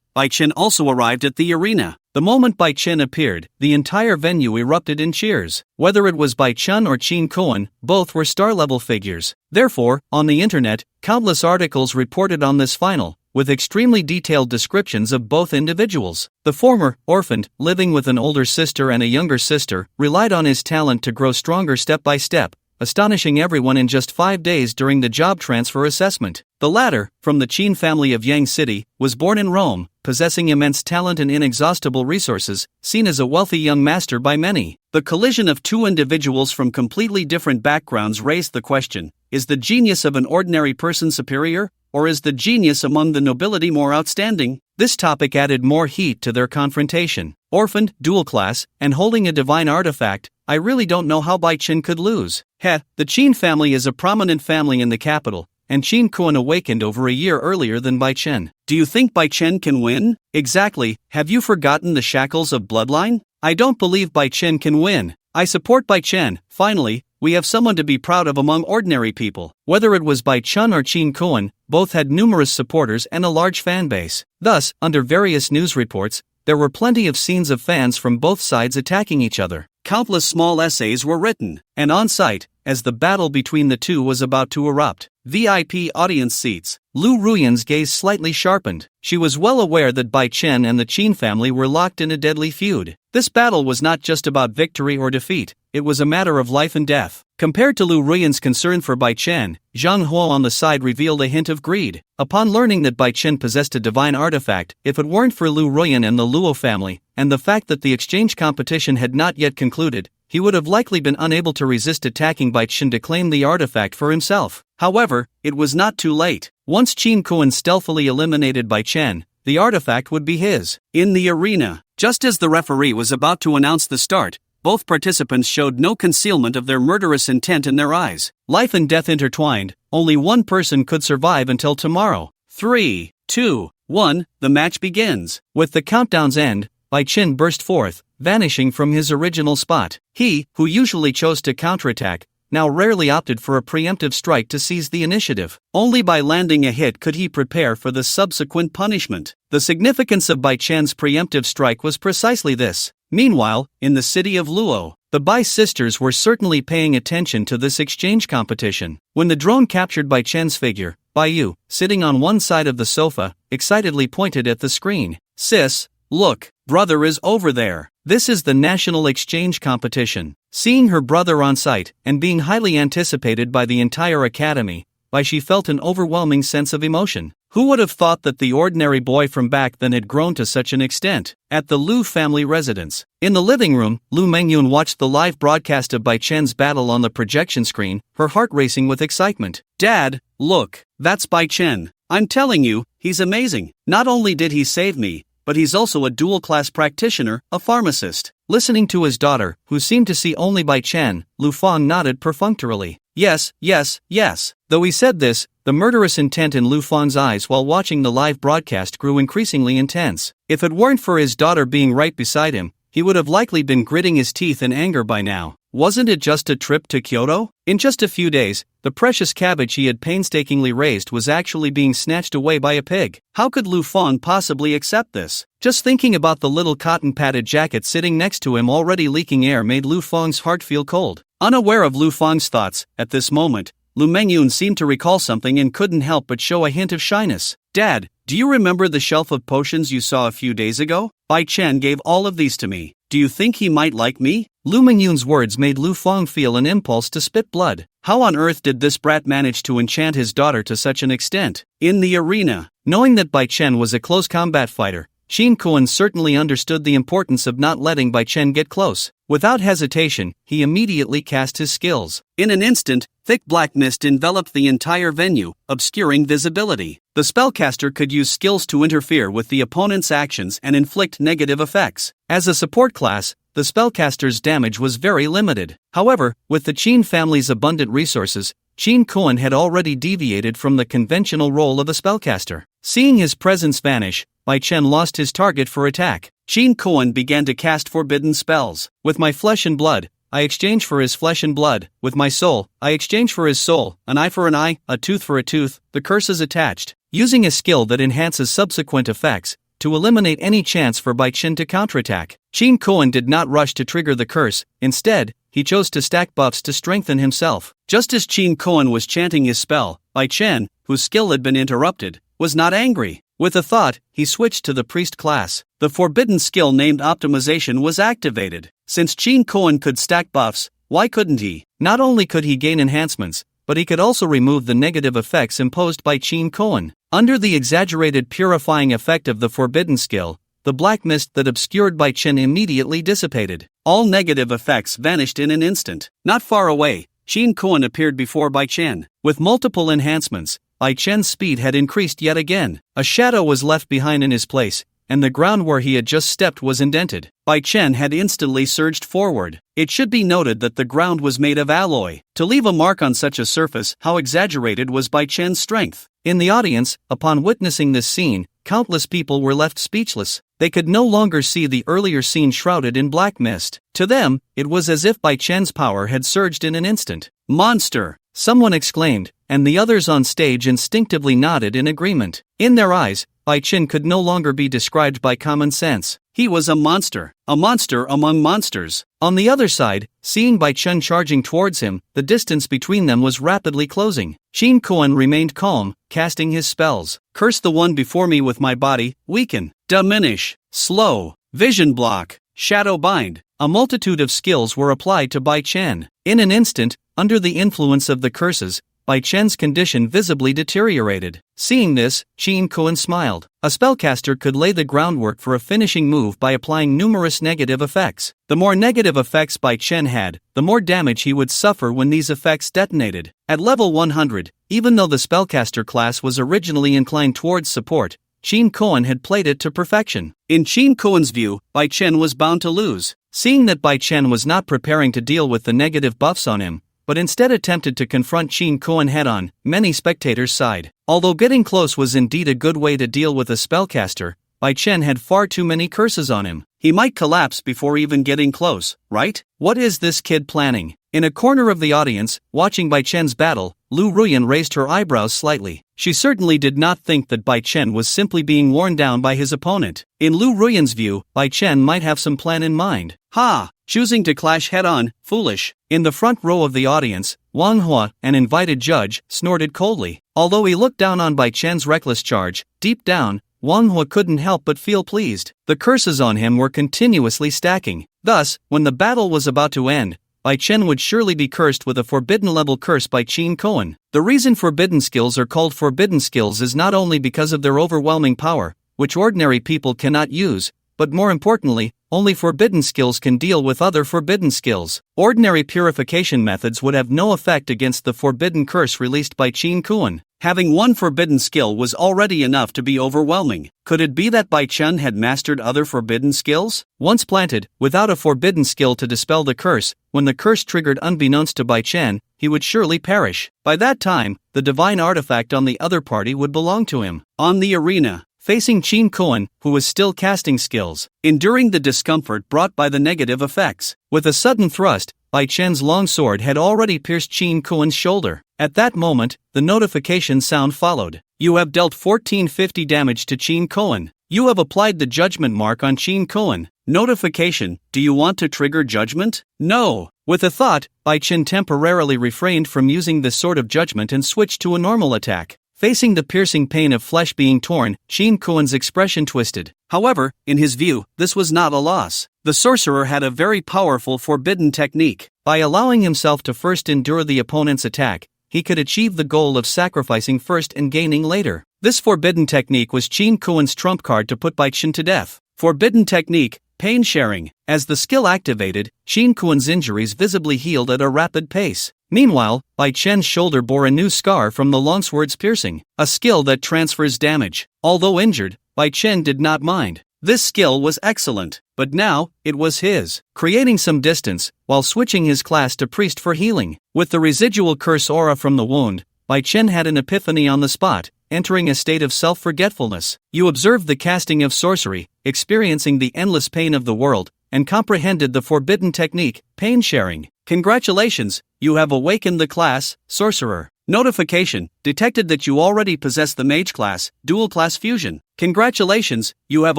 [SPEAKER 1] Bai Chen also arrived at the arena. The moment Bai Chen appeared, the entire venue erupted in cheers. Whether it was Bai Chen or Qin Kuan, both were star-level figures. Therefore, on the internet, countless articles reported on this final, with extremely detailed descriptions of both individuals. The former, orphaned, living with an older sister and a younger sister, relied on his talent to grow stronger step by step, astonishing everyone in just 5 days during the job transfer assessment. The latter, from the Qin family of Yang City, was born in Rome, possessing immense talent and inexhaustible resources, seen as a wealthy young master by many. The collision of two individuals from completely different backgrounds raised the question, is the genius of an ordinary person superior, or is the genius among the nobility more outstanding? This topic added more heat to their confrontation. Orphaned, dual class, and holding a divine artifact, I really don't know how Bai Chen could lose. The Qin family is a prominent family in the capital, and Qin Kuan awakened over a year earlier than Bai Chen. Do you think Bai Chen can win? Exactly, have you forgotten the shackles of bloodline? I don't believe Bai Chen can win. I support Bai Chen. Finally, we have someone to be proud of among ordinary people. Whether it was Bai Chen or Chin Kuan, both had numerous supporters and a large fan base. Thus, under various news reports, there were plenty of scenes of fans from both sides attacking each other. Countless small essays were written, and on site, as the battle between the two was about to erupt. VIP audience seats. Lu Ruyan's gaze slightly sharpened. She was well aware that Bai Chen and the Qin family were locked in a deadly feud. This battle was not just about victory or defeat, it was a matter of life and death. Compared to Lu Ruyan's concern for Bai Chen, Zhang Huo on the side revealed a hint of greed. Upon learning that Bai Chen possessed a divine artifact, if it weren't for Lu Ruyan and the Luo family, and the fact that the exchange competition had not yet concluded, he would have likely been unable to resist attacking Bai Chen to claim the artifact for himself. However, it was not too late. Once Qin Kuan stealthily eliminated Bai Chen, the artifact would be his. In the arena, just as the referee was about to announce the start, both participants showed no concealment of their murderous intent in their eyes. Life and death intertwined, only one person could survive until tomorrow. 3, 2, 1, the match begins. With the countdown's end, Bai Chen burst forth, vanishing from his original spot. He, who usually chose to counterattack, now rarely opted for a preemptive strike to seize the initiative. Only by landing a hit could he prepare for the subsequent punishment. The significance of Bai Chen's preemptive strike was precisely this. Meanwhile, in the city of Luo, the Bai sisters were certainly paying attention to this exchange competition. When the drone captured Bai Chen's figure, Bai Yu, sitting on one side of the sofa, excitedly pointed at the screen. "Sis, look, brother is over there. This is the national exchange competition." Seeing her brother on site, and being highly anticipated by the entire academy, Bai Shi felt an overwhelming sense of emotion. Who would have thought that the ordinary boy from back then had grown to such an extent? At the Lu family residence. In the living room, Lu Mengyun watched the live broadcast of Bai Chen's battle on the projection screen, her heart racing with excitement. "Dad, look, that's Bai Chen. I'm telling you, he's amazing. Not only did he save me, but he's also a dual-class practitioner, a pharmacist." Listening to his daughter, who seemed to see only Bai Chen, Lu Fang nodded perfunctorily. Yes, yes, yes. Though he said this, the murderous intent in Lu Fang's eyes while watching the live broadcast grew increasingly intense. If it weren't for his daughter being right beside him, he would have likely been gritting his teeth in anger by now. Wasn't it just a trip to Kyoto? In just a few days, the precious cabbage he had painstakingly raised was actually being snatched away by a pig. How could Lu Fang possibly accept this? Just thinking about the little cotton-padded jacket sitting next to him already leaking air made Lu Fang's heart feel cold. Unaware of Lu Fang's thoughts, at this moment, Lu Mengyun seemed to recall something and couldn't help but show a hint of shyness. "Dad, do you remember the shelf of potions you saw a few days ago? Bai Chen gave all of these to me. Do you think he might like me?" Lu Mengyun's words made Lu Fang feel an impulse to spit blood. How on earth did this brat manage to enchant his daughter to such an extent? In the arena, knowing that Bai Chen was a close combat fighter, Qin Kuan certainly understood the importance of not letting Bai Chen get close. Without hesitation, he immediately cast his skills. In an instant, thick black mist enveloped the entire venue, obscuring visibility. The spellcaster could use skills to interfere with the opponent's actions and inflict negative effects. As a support class, the spellcaster's damage was very limited. However, with the Qin family's abundant resources, Qin Kuan had already deviated from the conventional role of a spellcaster. Seeing his presence vanish, Bai Chen lost his target for attack. Qin Kuan began to cast forbidden spells. "With my flesh and blood, I exchange for his flesh and blood. With my soul, I exchange for his soul. An eye for an eye, a tooth for a tooth." The curse is attached. Using a skill that enhances subsequent effects, to eliminate any chance for Bai Chen to counterattack. Qin Kuan did not rush to trigger the curse. Instead, he chose to stack buffs to strengthen himself. Just as Qin Kuan was chanting his spell, Bai Chen, whose skill had been interrupted, was not angry. With a thought, he switched to the priest class. The forbidden skill named Optimization was activated. Since Qin Kuan could stack buffs, why couldn't he? Not only could he gain enhancements, but he could also remove the negative effects imposed by Qin Kuan. Under the exaggerated purifying effect of the forbidden skill, the black mist that obscured Bai Chen immediately dissipated. All negative effects vanished in an instant. Not far away, Qin Kuan appeared before Bai Chen. With multiple enhancements, Bai Chen's speed had increased yet again. A shadow was left behind in his place, and the ground where he had just stepped was indented. Bai Chen had instantly surged forward. It should be noted that the ground was made of alloy. To leave a mark on such a surface, how exaggerated was Bai Chen's strength? In the audience, upon witnessing this scene, countless people were left speechless. They could no longer see the earlier scene shrouded in black mist. To them, it was as if Bai Chen's power had surged in an instant. "Monster!" someone exclaimed, and the others on stage instinctively nodded in agreement. In their eyes, Bai Chen could no longer be described by common sense. He was a monster among monsters. On the other side, seeing Bai Chen charging towards him, the distance between them was rapidly closing. Qin Kuan remained calm, casting his spells. "Curse the one before me with my body, weaken, diminish, slow, vision block, shadow bind." A multitude of skills were applied to Bai Chen. In an instant, under the influence of the curses, Bai Chen's condition visibly deteriorated. Seeing this, Qin Kuan smiled. A spellcaster could lay the groundwork for a finishing move by applying numerous negative effects. The more negative effects Bai Chen had, the more damage he would suffer when these effects detonated. At level 100, even though the spellcaster class was originally inclined towards support, Qin Kuan had played it to perfection. In Qin Kuan's view, Bai Chen was bound to lose. Seeing that Bai Chen was not preparing to deal with the negative buffs on him, but instead attempted to confront Qin Kuan head-on, many spectators sighed. Although getting close was indeed a good way to deal with a spellcaster, Bai Chen had far too many curses on him. He might collapse before even getting close, right? What is this kid planning? In a corner of the audience, watching Bai Chen's battle, Lu Ruyan raised her eyebrows slightly. She certainly did not think that Bai Chen was simply being worn down by his opponent. In Lu Ruyan's view, Bai Chen might have some plan in mind. "Ha! Choosing to clash head-on, foolish." In the front row of the audience, Manhwa, an invited judge, snorted coldly. Although he looked down on Bai Chen's reckless charge, deep down, Manhwa couldn't help but feel pleased. The curses on him were continuously stacking. Thus, when the battle was about to end, Bai Chen would surely be cursed with a forbidden level curse by Qin Kuan. The reason forbidden skills are called forbidden skills is not only because of their overwhelming power, which ordinary people cannot use, but more importantly, only forbidden skills can deal with other forbidden skills. Ordinary purification methods would have no effect against the forbidden curse released by Qin Kuan. Having one forbidden skill was already enough to be overwhelming. Could it be that Bai Chen had mastered other forbidden skills? Once planted, without a forbidden skill to dispel the curse, when the curse triggered unbeknownst to Bai Chen, he would surely perish. By that time, the divine artifact on the other party would belong to him. On the arena, facing Qin Kuan, who was still casting skills, enduring the discomfort brought by the negative effects. With a sudden thrust, Bai Chen's long sword had already pierced Qin Kuan's shoulder. At that moment, the notification sound followed. "You have dealt 1450 damage to Qin Kuan. You have applied the judgment mark on Qin Kuan." Notification: "Do you want to trigger judgment?" "No." With a thought, Bai Chen temporarily refrained from using this sort of judgment and switched to a normal attack. Facing the piercing pain of flesh being torn, Qin Kuan's expression twisted. However, in his view, this was not a loss. The sorcerer had a very powerful forbidden technique. By allowing himself to first endure the opponent's attack, he could achieve the goal of sacrificing first and gaining later. This forbidden technique was Qin Kuan's trump card to put Bai Chen to death. Forbidden technique, pain sharing. As the skill activated, Qin Kuan's injuries visibly healed at a rapid pace. Meanwhile, Bai Chen's shoulder bore a new scar from the longsword's piercing, a skill that transfers damage. Although injured, Bai Chen did not mind. This skill was excellent, but now, it was his. Creating some distance, while switching his class to priest for healing. With the residual curse aura from the wound, Bai Chen had an epiphany on the spot, entering a state of self-forgetfulness. You observed the casting of sorcery, experiencing the endless pain of the world, and comprehended the forbidden technique, pain sharing. Congratulations, you have awakened the class, Sorcerer. Notification: detected that you already possess the Mage class, Dual Class Fusion. Congratulations, you have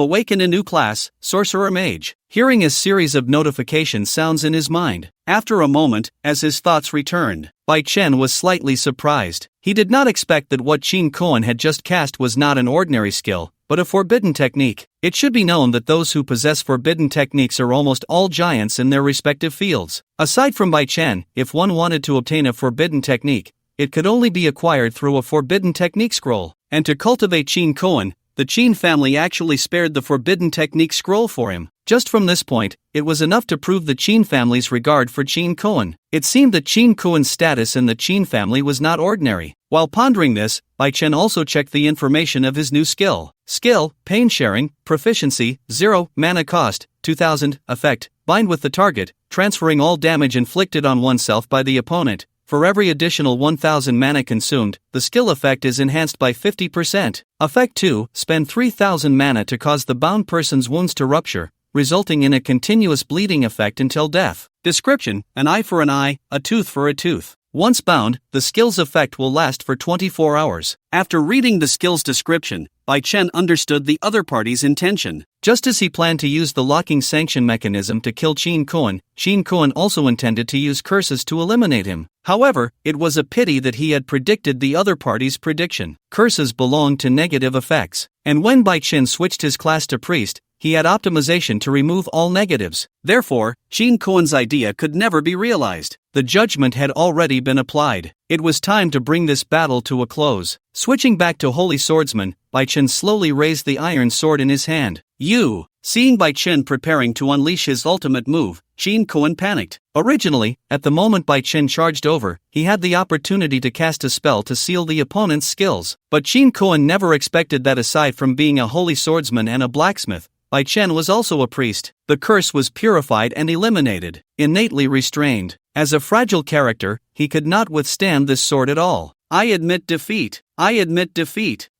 [SPEAKER 1] awakened a new class, Sorcerer Mage. Hearing a series of notification sounds in his mind. After a moment, as his thoughts returned, Bai Chen was slightly surprised. He did not expect that what Qin Kuan had just cast was not an ordinary skill, but a forbidden technique. It should be known that those who possess forbidden techniques are almost all giants in their respective fields. Aside from Bai Chen, if one wanted to obtain a forbidden technique, it could only be acquired through a forbidden technique scroll. And to cultivate Qin Kuan, the Qin family actually spared the forbidden technique scroll for him. Just from this point, it was enough to prove the Qin family's regard for Qin Kuan. It seemed that Qin Kuan's status in the Qin family was not ordinary. While pondering this, Bai Chen also checked the information of his new skill. Skill, pain sharing, proficiency, 0, mana cost, 2000, effect, bind with the target, transferring all damage inflicted on oneself by the opponent, For every additional 1000 mana consumed, the skill effect is enhanced by 50%. Effect 2, spend 3000 mana to cause the bound person's wounds to rupture, resulting in a continuous bleeding effect until death. Description: an eye for an eye, a tooth for a tooth. Once bound, the skill's effect will last for 24 hours. After reading the skill's description, Bai Chen understood the other party's intention. Just as he planned to use the locking sanction mechanism to kill Qin Kuan also intended to use curses to eliminate him. However, it was a pity that he had predicted the other party's prediction. Curses belong to negative effects, and when Bai Chen switched his class to priest, he had optimization to remove all negatives. Therefore, Qin Kuan's idea could never be realized. The judgment had already been applied. It was time to bring this battle to a close. Switching back to Holy Swordsman, Bai Chen slowly raised the iron sword in his hand. Seeing Bai Chen preparing to unleash his ultimate move, Qin Kuan panicked. Originally, at the moment Bai Chen charged over, he had the opportunity to cast a spell to seal the opponent's skills. But Qin Kuan never expected that aside from being a Holy Swordsman and a blacksmith, Bai Chen was also a priest. The curse was purified and eliminated. Innately restrained. As a fragile character, he could not withstand this sword at all. I admit defeat.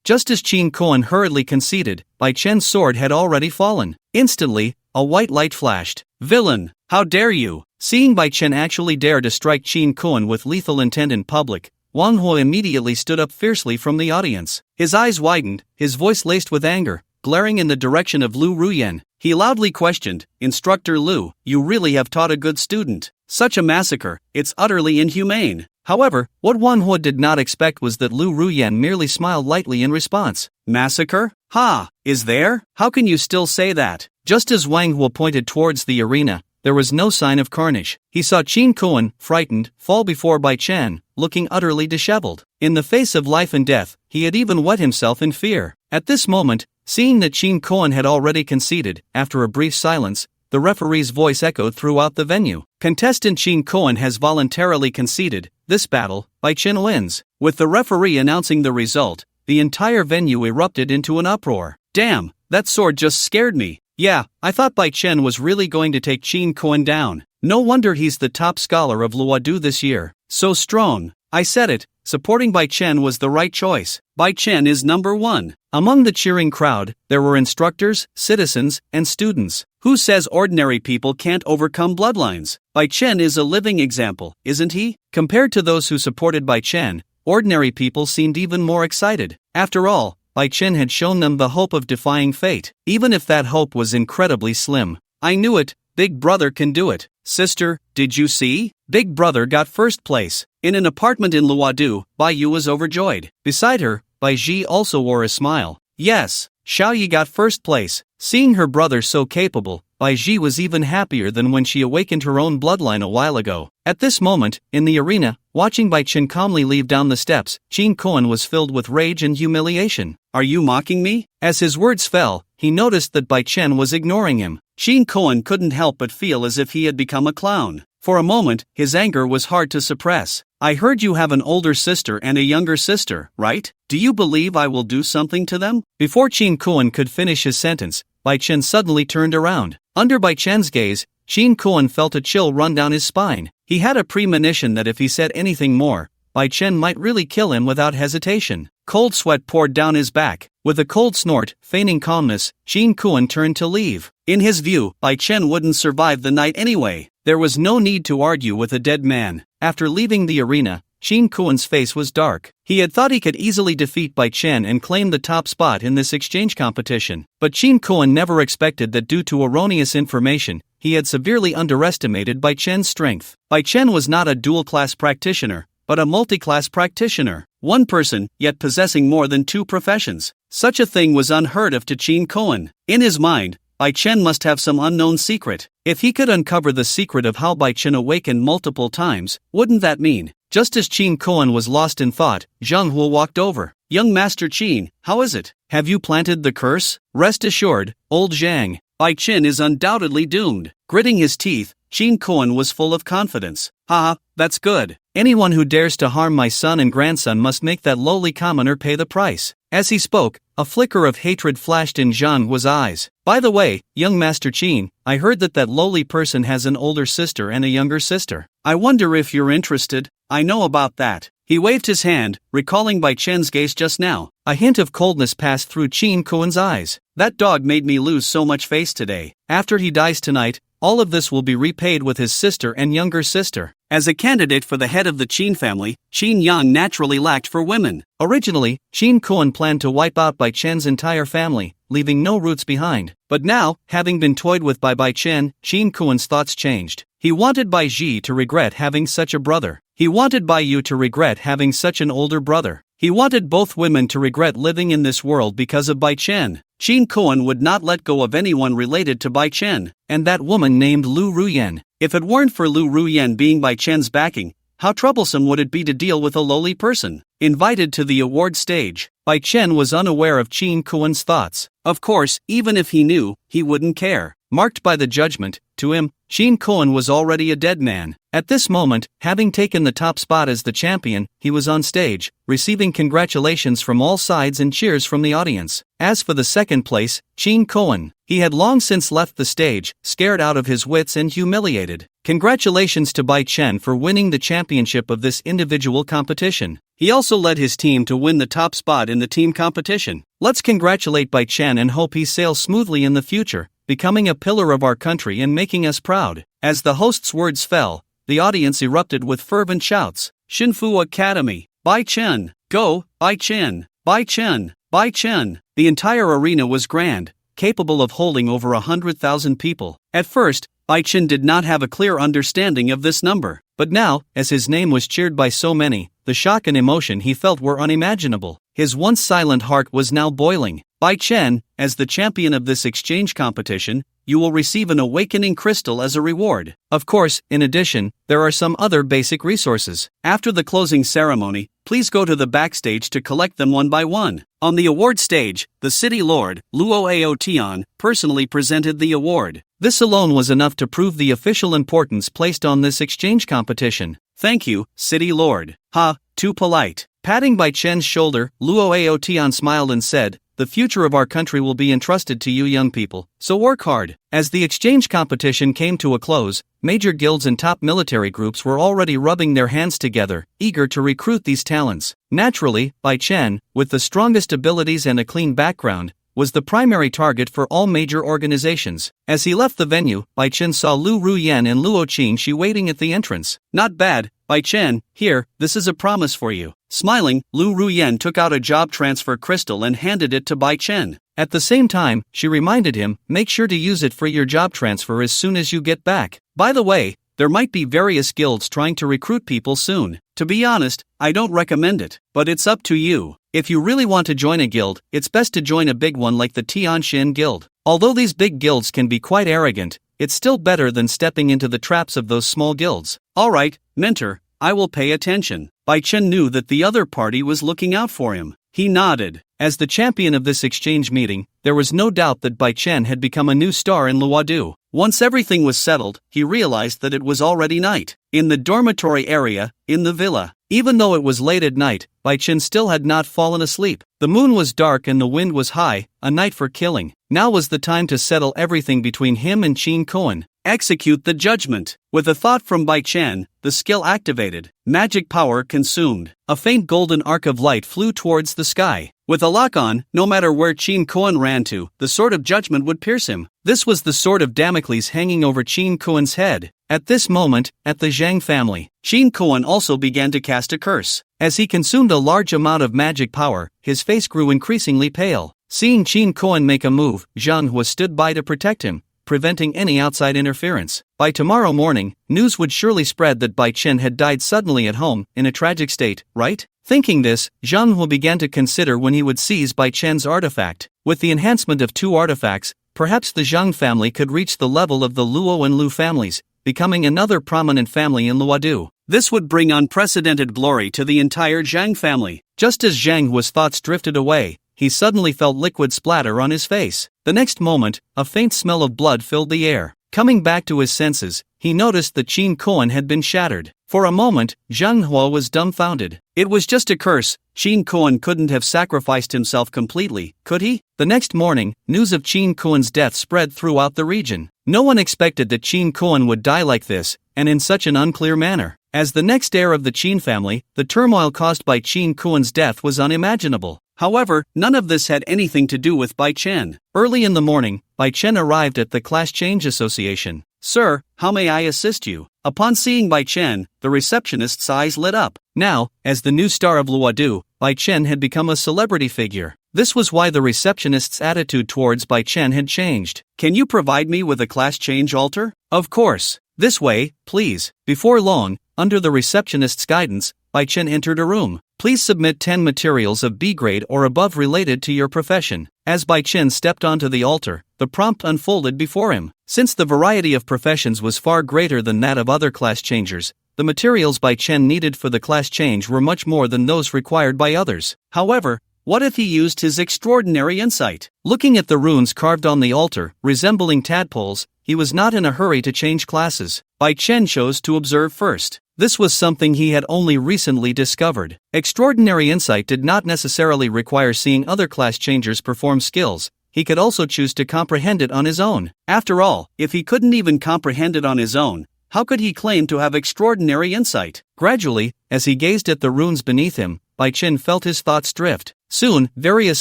[SPEAKER 1] Just as Qin Kuan hurriedly conceded, Bai Chen's sword had already fallen. Instantly, a white light flashed. Villain! How dare you! Seeing Bai Chen actually dare to strike Qin Kuan with lethal intent in public, Wang Huo immediately stood up fiercely from the audience. His eyes widened, his voice laced with anger. Glaring in the direction of Lu Ruyan, he loudly questioned, "Instructor Lu, you really have taught a good student. Such a massacre, it's utterly inhumane." However, what Wang Huo did not expect was that Lu Ruyan merely smiled lightly in response. Massacre? Ha! Is there? How can you still say that? Just as Wang Huo pointed towards the arena, there was no sign of carnage. He saw Qin Kuan, frightened, fall before Bai Chen, looking utterly disheveled. In the face of life and death, he had even wet himself in fear. At this moment, seeing that Qin Kuan had already conceded, after a brief silence, the referee's voice echoed throughout the venue. Contestant Qin Kuan has voluntarily conceded. This battle, Bai Chen wins. With the referee announcing the result, the entire venue erupted into an uproar. Damn, that sword just scared me. Yeah, I thought Bai Chen was really going to take Qin Kuan down. No wonder he's the top scholar of Luodu this year. So strong. I said it, supporting Bai Chen was the right choice. Bai Chen is number one. Among the cheering crowd, there were instructors, citizens, and students. Who says ordinary people can't overcome bloodlines? Bai Chen is a living example, isn't he? Compared to those who supported Bai Chen, ordinary people seemed even more excited. After all, Bai Chen had shown them the hope of defying fate, even if that hope was incredibly slim. I knew it, Big Brother can do it. Sister, did you see? Big Brother got first place. In an apartment in Luodu, Bai Yu was overjoyed. Beside her, Bai Ji also wore a smile. Yes, Xiao Yi got first place. Seeing her brother so capable, Bai Ji was even happier than when she awakened her own bloodline a while ago. At this moment, in the arena, watching Bai Chen calmly leave down the steps, Qin Kuan was filled with rage and humiliation. Are you mocking me? As his words fell, he noticed that Bai Chen was ignoring him. Qin Kuan couldn't help but feel as if he had become a clown. For a moment, his anger was hard to suppress. I heard you have an older sister and a younger sister, right? Do you believe I will do something to them? Before Qin Kuan could finish his sentence, Bai Chen suddenly turned around. Under Bai Chen's gaze, Qin Kuan felt a chill run down his spine. He had a premonition that if he said anything more, Bai Chen might really kill him without hesitation. Cold sweat poured down his back. With a cold snort, feigning calmness, Qin Kuan turned to leave. In his view, Bai Chen wouldn't survive the night anyway. There was no need to argue with a dead man. After leaving the arena, Qin Kuan's face was dark. He had thought he could easily defeat Bai Chen and claim the top spot in this exchange competition. But Qin Kuan never expected that due to erroneous information, he had severely underestimated Bai Chen's strength. Bai Chen was not a dual-class practitioner, but a multi-class practitioner. One person, yet possessing more than two professions. Such a thing was unheard of to Qin Kuan. In his mind, Bai Chen must have some unknown secret. If he could uncover the secret of how Bai Chen awakened multiple times, wouldn't that mean? Just as Qin Kuan was lost in thought, Zhang Huo walked over. Young Master Qin, how is it? Have you planted the curse? Rest assured, old Zhang, Bai Chen is undoubtedly doomed. Gritting his teeth, Qin Kuan was full of confidence. Haha, that's good. Anyone who dares to harm my son and grandson must make that lowly commoner pay the price. As he spoke, a flicker of hatred flashed in Zhang Huo's eyes. By the way, young Master Qin, I heard that lowly person has an older sister and a younger sister. I wonder if you're interested. I know about that. He waved his hand, recalling Bai Chen's gaze just now. A hint of coldness passed through Qin Kuan's eyes. That dog made me lose so much face today. After he dies tonight, all of this will be repaid with his sister and younger sister. As a candidate for the head of the Qin family, Qin Yang naturally lacked for women. Originally, Qin Kuan planned to wipe out Bai Chen's entire family, leaving no roots behind. But now, having been toyed with by Bai Chen, Qin Kuan's thoughts changed. He wanted Bai Ji to regret having such a brother. He wanted Bai Yu to regret having such an older brother. He wanted both women to regret living in this world because of Bai Chen. Qin Kuan would not let go of anyone related to Bai Chen, and that woman named Lu Ruyen. If it weren't for Lu Ruyen being Bai Chen's backing, how troublesome would it be to deal with a lowly person? Invited to the award stage, Bai Chen was unaware of Qin Kuan's thoughts. Of course, even if he knew, he wouldn't care. Marked by the judgment, to him, Qin Kuan was already a dead man. At this moment, having taken the top spot as the champion, he was on stage, receiving congratulations from all sides and cheers from the audience. As for the second place, Qin Kuan, he had long since left the stage, scared out of his wits and humiliated. Congratulations to Bai Chen for winning the championship of this individual competition. He also led his team to win the top spot in the team competition. Let's congratulate Bai Chen and hope he sails smoothly in the future, becoming a pillar of our country and making us proud. As the host's words fell, the audience erupted with fervent shouts. Shinfu Academy, Bai Chen, go, Bai Chen, Bai Chen, Bai Chen. The entire arena was grand, capable of holding over 100,000 people. At first, Bai Chen did not have a clear understanding of this number, but now, as his name was cheered by so many, the shock and emotion he felt were unimaginable. His once silent heart was now boiling. Bai Chen, as the champion of this exchange competition, you will receive an awakening crystal as a reward. Of course, in addition, there are some other basic resources. After the closing ceremony, please go to the backstage to collect them one by one. On the award stage, the city lord, Luo Tian, personally presented the award. This alone was enough to prove the official importance placed on this exchange competition. Thank you, city lord. Ha, too polite. Patting Bai Chen's shoulder, Luo Tian smiled and said, the future of our country will be entrusted to you young people, so work hard. As the exchange competition came to a close, major guilds and top military groups were already rubbing their hands together, eager to recruit these talents. Naturally, Bai Chen, with the strongest abilities and a clean background, was the primary target for all major organizations. As he left the venue, Bai Chen saw Lu Ruyen and Luo Qinshi waiting at the entrance. Not bad, Bai Chen, here, this is a promise for you. Smiling, Lu Ruyen took out a job transfer crystal and handed it to Bai Chen. At the same time, she reminded him, make sure to use it for your job transfer as soon as you get back. By the way, there might be various guilds trying to recruit people soon. To be honest, I don't recommend it, but it's up to you. If you really want to join a guild, it's best to join a big one like the Tianan Guild. Although these big guilds can be quite arrogant, it's still better than stepping into the traps of those small guilds. Alright, mentor, I will pay attention. Bai Chen knew that the other party was looking out for him. He nodded. As the champion of this exchange meeting, there was no doubt that Bai Chen had become a new star in Luodu. Once everything was settled, he realized that it was already night. In the dormitory area, in the villa, even though it was late at night, Bai Chen still had not fallen asleep. The moon was dark and the wind was high, a night for killing. Now was the time to settle everything between him and Qin Kuan. Execute the judgment. With a thought from Bai Chen, the skill activated. Magic power consumed. A faint golden arc of light flew towards the sky. With a lock-on, no matter where Qin Kuan ran to, the sword of judgment would pierce him. This was the sword of Damocles hanging over Qin Kuan's head. At this moment, at the Zhang family, Qin Kuan also began to cast a curse. As he consumed a large amount of magic power, his face grew increasingly pale. Seeing Qin Kuan make a move, Zhang Hua stood by to protect him, preventing any outside interference. By tomorrow morning, news would surely spread that Bai Chen had died suddenly at home, in a tragic state, right? Thinking this, Zhang Hua began to consider when he would seize Bai Chen's artifact. With the enhancement of 2 artifacts, perhaps the Zhang family could reach the level of the Luo and Lu families, becoming another prominent family in Luodu. This would bring unprecedented glory to the entire Zhang family. Just as Zhang Hua's thoughts drifted away, he suddenly felt liquid splatter on his face. The next moment, a faint smell of blood filled the air. Coming back to his senses, he noticed that Qin Kuan had been shattered. For a moment, Zhang Hua was dumbfounded. It was just a curse. Qin Kuan couldn't have sacrificed himself completely, could he? The next morning, news of Qin Kuan's death spread throughout the region. No one expected that Qin Kuan would die like this, and in such an unclear manner. As the next heir of the Qin family, the turmoil caused by Qin Kuan's death was unimaginable. However, none of this had anything to do with Bai Chen. Early in the morning, Bai Chen arrived at the Class Change Association. "Sir, how may I assist you?" Upon seeing Bai Chen, the receptionist's eyes lit up. Now, as the new star of Luodu, Bai Chen had become a celebrity figure. This was why the receptionist's attitude towards Bai Chen had changed. "Can you provide me with a class change altar?" "Of course. This way, please." Before long, under the receptionist's guidance, Bai Chen entered a room. "Please submit 10 materials of B grade or above related to your profession." As Bai Chen stepped onto the altar, the prompt unfolded before him. Since the variety of professions was far greater than that of other class changers, the materials Bai Chen needed for the class change were much more than those required by others. However, what if he used his extraordinary insight? Looking at the runes carved on the altar, resembling tadpoles, he was not in a hurry to change classes. Bai Chen chose to observe first. This was something he had only recently discovered. Extraordinary insight did not necessarily require seeing other class changers perform skills. He could also choose to comprehend it on his own. After all, if he couldn't even comprehend it on his own, how could he claim to have extraordinary insight? Gradually, as he gazed at the runes beneath him, Bai Chen felt his thoughts drift. Soon, various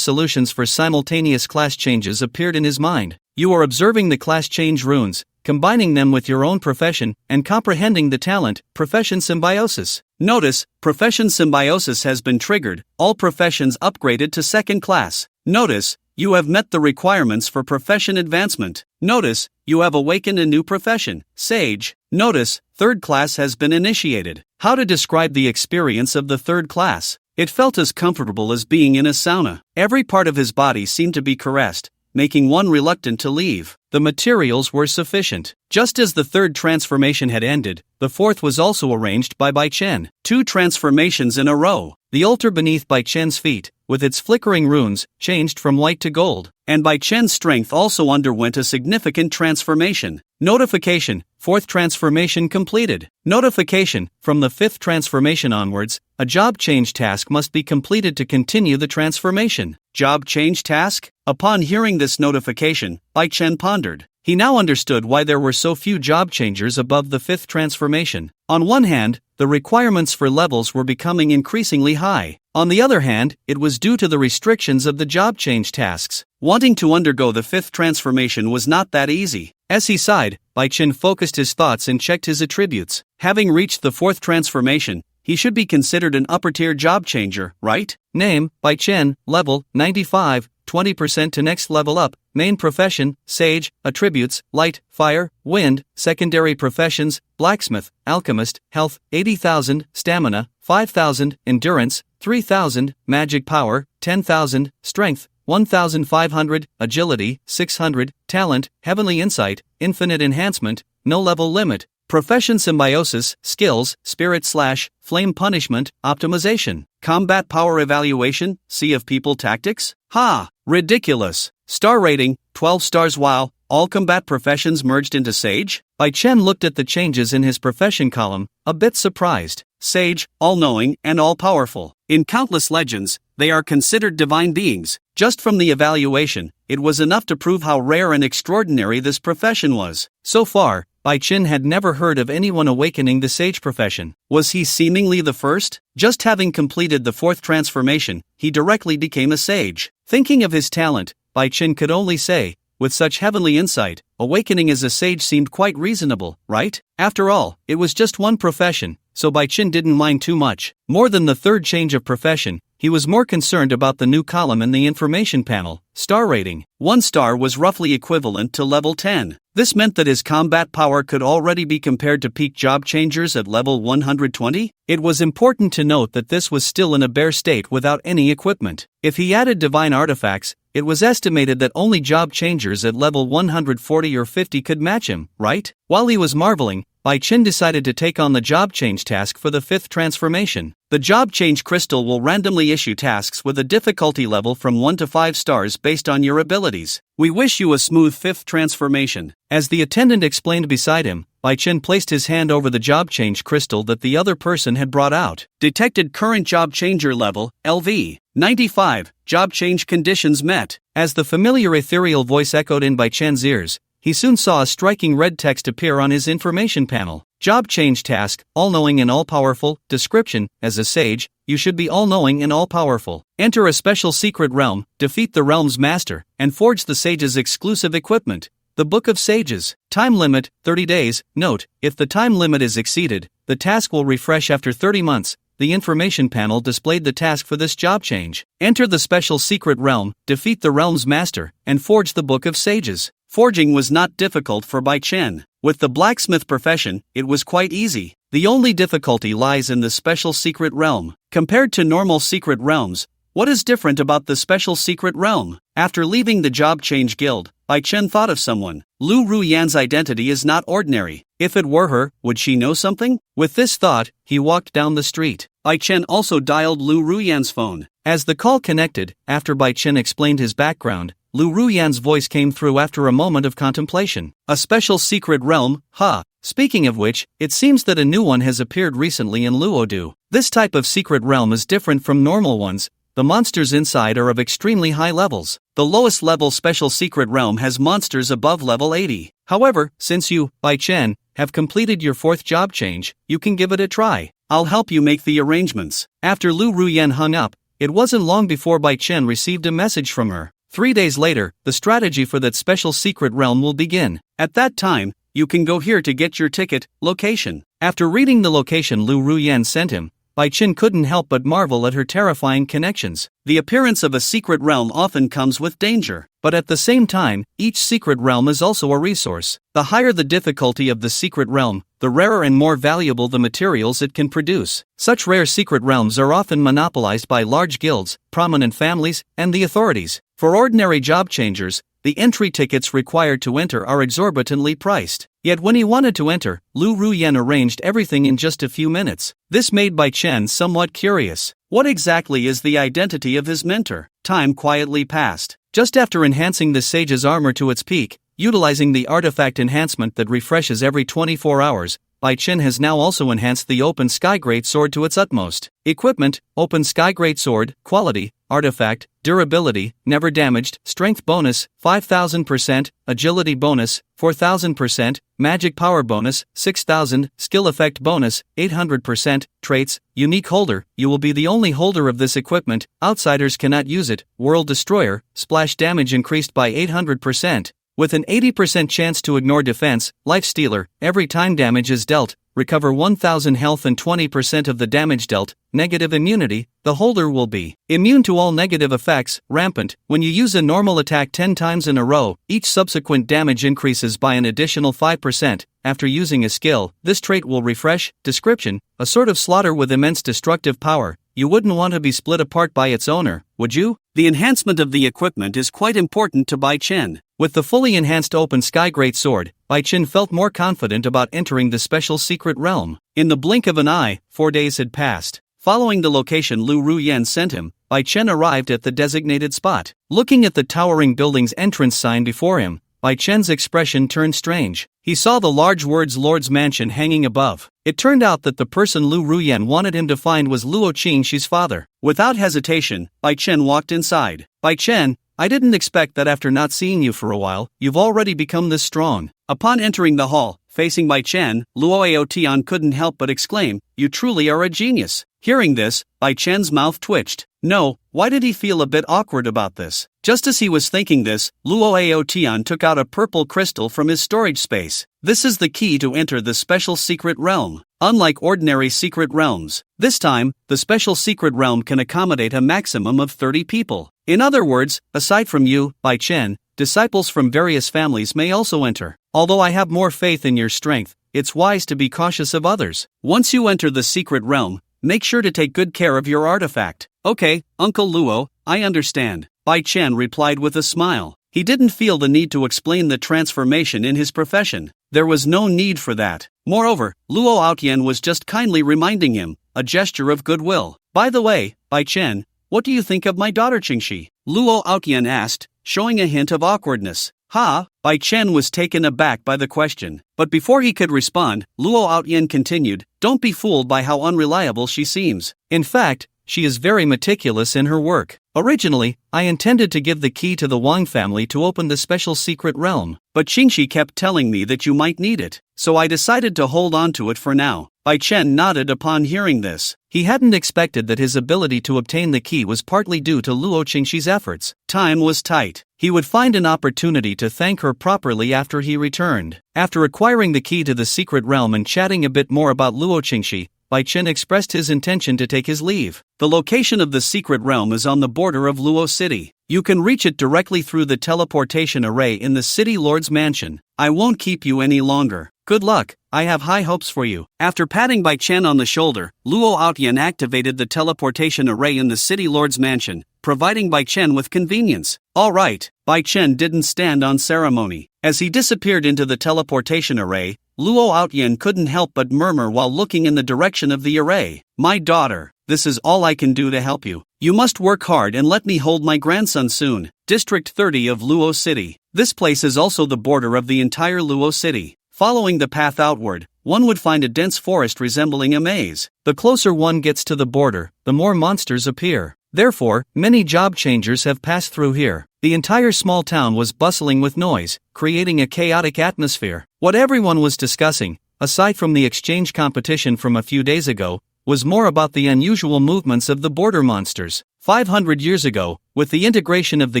[SPEAKER 1] solutions for simultaneous class changes appeared in his mind. You are observing the class change runes, combining them with your own profession, and comprehending the talent, profession symbiosis. Notice, profession symbiosis has been triggered, all professions upgraded to second class. Notice, you have met the requirements for profession advancement. Notice, you have awakened a new profession, Sage. Notice, third class has been initiated. How to describe the experience of the third class? It felt as comfortable as being in a sauna. Every part of his body seemed to be caressed, making one reluctant to leave. The materials were sufficient. Just as the third transformation had ended, the fourth was also arranged by Bai Chen. 2 transformations in a row. The altar beneath Bai Chen's feet, with its flickering runes, changed from white to gold, and Bai Chen's strength also underwent a significant transformation. Notification: 4th transformation completed. Notification: from the 5th transformation onwards, a job change task must be completed to continue the transformation. Job change task? Upon hearing this notification, Bai Chen pondered. He now understood why there were so few job changers above the 5th transformation. On one hand, the requirements for levels were becoming increasingly high. On the other hand, it was due to the restrictions of the job change tasks. Wanting to undergo the 5th transformation was not that easy. As he sighed, Bai Chen focused his thoughts and checked his attributes. Having reached the 4th transformation, he should be considered an upper-tier job changer, right? Name: Bai Chen, level, 95, 20% to next level up. Main profession: Sage. Attributes: Light, Fire, Wind. Secondary professions: Blacksmith, Alchemist. Health: 80,000, Stamina, 5,000, Endurance, 3,000, Magic Power, 10,000, Strength, 1,500, Agility, 600, Talent, Heavenly Insight, Infinite Enhancement, no level limit. Profession symbiosis, skills, spirit/flame punishment, optimization. Combat power evaluation, Sea of People tactics? Ha! Ridiculous. Star rating, 12 stars. Wow, all combat professions merged into Sage? Bai Chen looked at the changes in his profession column, a bit surprised. Sage, all-knowing and all-powerful. In countless legends, they are considered divine beings. Just from the evaluation, it was enough to prove how rare and extraordinary this profession was. So far, Bai Chen had never heard of anyone awakening the sage profession. Was he seemingly the first? Just having completed the 4th transformation, he directly became a sage. Thinking of his talent, Bai Chen could only say, with such heavenly insight, awakening as a sage seemed quite reasonable, right? After all, it was just one profession, so Bai Chen didn't mind too much. More than the third change of profession, he was more concerned about the new column in the information panel, star rating. 1 star was roughly equivalent to level 10. This meant that his combat power could already be compared to peak job changers at level 120. It was important to note that this was still in a bare state without any equipment. If he added divine artifacts, it was estimated that only job changers at level 140 or 50 could match him, right? While he was marveling, Bai Chen decided to take on the job change task for the 5th transformation. The job change crystal will randomly issue tasks with a difficulty level from 1 to 5 stars based on your abilities. We wish you a smooth 5th transformation. As the attendant explained beside him, Bai Chen placed his hand over the job change crystal that the other person had brought out. Detected current job changer level, LV. 95, job change conditions met. As the familiar ethereal voice echoed in Bai Chen's ears, he soon saw a striking red text appear on his information panel. Job change task, all-knowing and all-powerful. Description, as a sage, you should be all-knowing and all-powerful. Enter a special secret realm, defeat the realm's master, and forge the sage's exclusive equipment, the Book of Sages. Time limit, 30 days. Note, if the time limit is exceeded, the task will refresh after 30 months. The information panel displayed the task for this job change. Enter the special secret realm, defeat the realm's master, and forge the Book of Sages. Forging was not difficult for Bai Chen. With the blacksmith profession, it was quite easy. The only difficulty lies in the special secret realm. Compared to normal secret realms, what is different about the special secret realm? After leaving the job change guild, Bai Chen thought of someone. Lu Ruyan's identity is not ordinary. If it were her, would she know something? With this thought, he walked down the street. Bai Chen also dialed Lu Ruyan's phone. As the call connected, after Bai Chen explained his background, Lu Ruyan's voice came through after a moment of contemplation. A special secret realm, huh? Speaking of which, it seems that a new one has appeared recently in Luodu. This type of secret realm is different from normal ones. The monsters inside are of extremely high levels. The lowest level special secret realm has monsters above level 80. However, since you, Bai Chen, have completed your 4th job change, you can give it a try. I'll help you make the arrangements. After Lu Ruyan hung up, it wasn't long before Bai Chen received a message from her. 3 days later, the strategy for that special secret realm will begin. At that time, you can go here to get your ticket. Location. After reading the location Lu Ruyan sent him, Bai Chen couldn't help but marvel at her terrifying connections. The appearance of a secret realm often comes with danger, but at the same time, each secret realm is also a resource. The higher the difficulty of the secret realm, the rarer and more valuable the materials it can produce. Such rare secret realms are often monopolized by large guilds, prominent families, and the authorities. For ordinary job changers, the entry tickets required to enter are exorbitantly priced. Yet when he wanted to enter, Lu Ruyan arranged everything in just a few minutes. This made Bai Chen somewhat curious. What exactly is the identity of his mentor? Time quietly passed. Just after enhancing the sage's armor to its peak, utilizing the artifact enhancement that refreshes every 24 hours, Bai Chen has now also enhanced the Open Sky Great Sword to its utmost. Equipment, Open Sky Great Sword, Quality, Artifact, Durability, Never Damaged, Strength Bonus, 5000%, Agility Bonus, 4000%, Magic Power Bonus, 6000, Skill Effect Bonus, 800%, Traits, Unique Holder, you will be the only holder of this equipment, outsiders cannot use it, World Destroyer, Splash Damage increased by 800%. With an 80% chance to ignore defense, Life Stealer, every time damage is dealt, recover 1000 health and 20% of the damage dealt. Negative immunity, the holder will be immune to all negative effects. Rampant, when you use a normal attack 10 times in a row, each subsequent damage increases by an additional 5%. After using a skill, this trait will refresh. Description, a sort of slaughter with immense destructive power. You wouldn't want to be split apart by its owner, would you? The enhancement of the equipment is quite important to Bai Chen. With the fully enhanced Open Sky Great Sword, Bai Chen felt more confident about entering the special secret realm. In the blink of an eye, 4 days had passed. Following the location Lu Ruyan sent him, Bai Chen arrived at the designated spot. Looking at the towering building's entrance sign before him, Bai Chen's expression turned strange. He saw the large words Lord's Mansion hanging above. It turned out that the person Lu Ruyan wanted him to find was Luo Qingxi's father. Without hesitation, Bai Chen walked inside. Bai Chen, I didn't expect that after not seeing you for a while, you've already become this strong. Upon entering the hall, facing Bai Chen, Luo Tian couldn't help but exclaim, you truly are a genius. Hearing this, Bai Chen's mouth twitched. No, why did he feel a bit awkward about this? Just as he was thinking this, Luo Tian took out a purple crystal from his storage space. This is the key to enter the special secret realm. Unlike ordinary secret realms, this time, the special secret realm can accommodate a maximum of 30 people. In other words, aside from you, Bai Chen, disciples from various families may also enter. Although I have more faith in your strength, it's wise to be cautious of others. Once you enter the secret realm, make sure to take good care of your artifact. Okay, Uncle Luo, I understand, Bai Chen replied with a smile. He didn't feel the need to explain the transformation in his profession. There was no need for that. Moreover, Luo Aotian was just kindly reminding him, a gesture of goodwill. By the way, Bai Chen, what do you think of my daughter Qingxi? Luo Aotian asked, showing a hint of awkwardness. Ha! Bai Chen was taken aback by the question. But before he could respond, Luo Outyan continued, "Don't be fooled by how unreliable she seems. In fact, she is very meticulous in her work. Originally, I intended to give the key to the Wang family to open the special secret realm, but Qingxi kept telling me that you might need it, so I decided to hold on to it for now." Bai Chen nodded upon hearing this. He hadn't expected that his ability to obtain the key was partly due to Luo Qingxi's efforts. Time was tight. He would find an opportunity to thank her properly after he returned. After acquiring the key to the secret realm and chatting a bit more about Luo Qingxi, Bai Chen expressed his intention to take his leave. The location of the secret realm is on the border of Luo City. You can reach it directly through the teleportation array in the city lord's mansion. I won't keep you any longer. Good luck, I have high hopes for you. After patting Bai Chen on the shoulder, Luo Outyan activated the teleportation array in the city lord's mansion, providing Bai Chen with convenience. Alright, Bai Chen didn't stand on ceremony. As he disappeared into the teleportation array, Luo Outyan couldn't help but murmur while looking in the direction of the array. "My daughter, this is all I can do to help you. You must work hard and let me hold my grandson soon." District 30 of Luo City. This place is also the border of the entire Luo City. Following the path outward, one would find a dense forest resembling a maze. The closer one gets to the border, the more monsters appear. Therefore, many job changers have passed through here. The entire small town was bustling with noise, creating a chaotic atmosphere. What everyone was discussing, aside from the exchange competition from a few days ago, was more about the unusual movements of the border monsters. 500 years ago, with the integration of the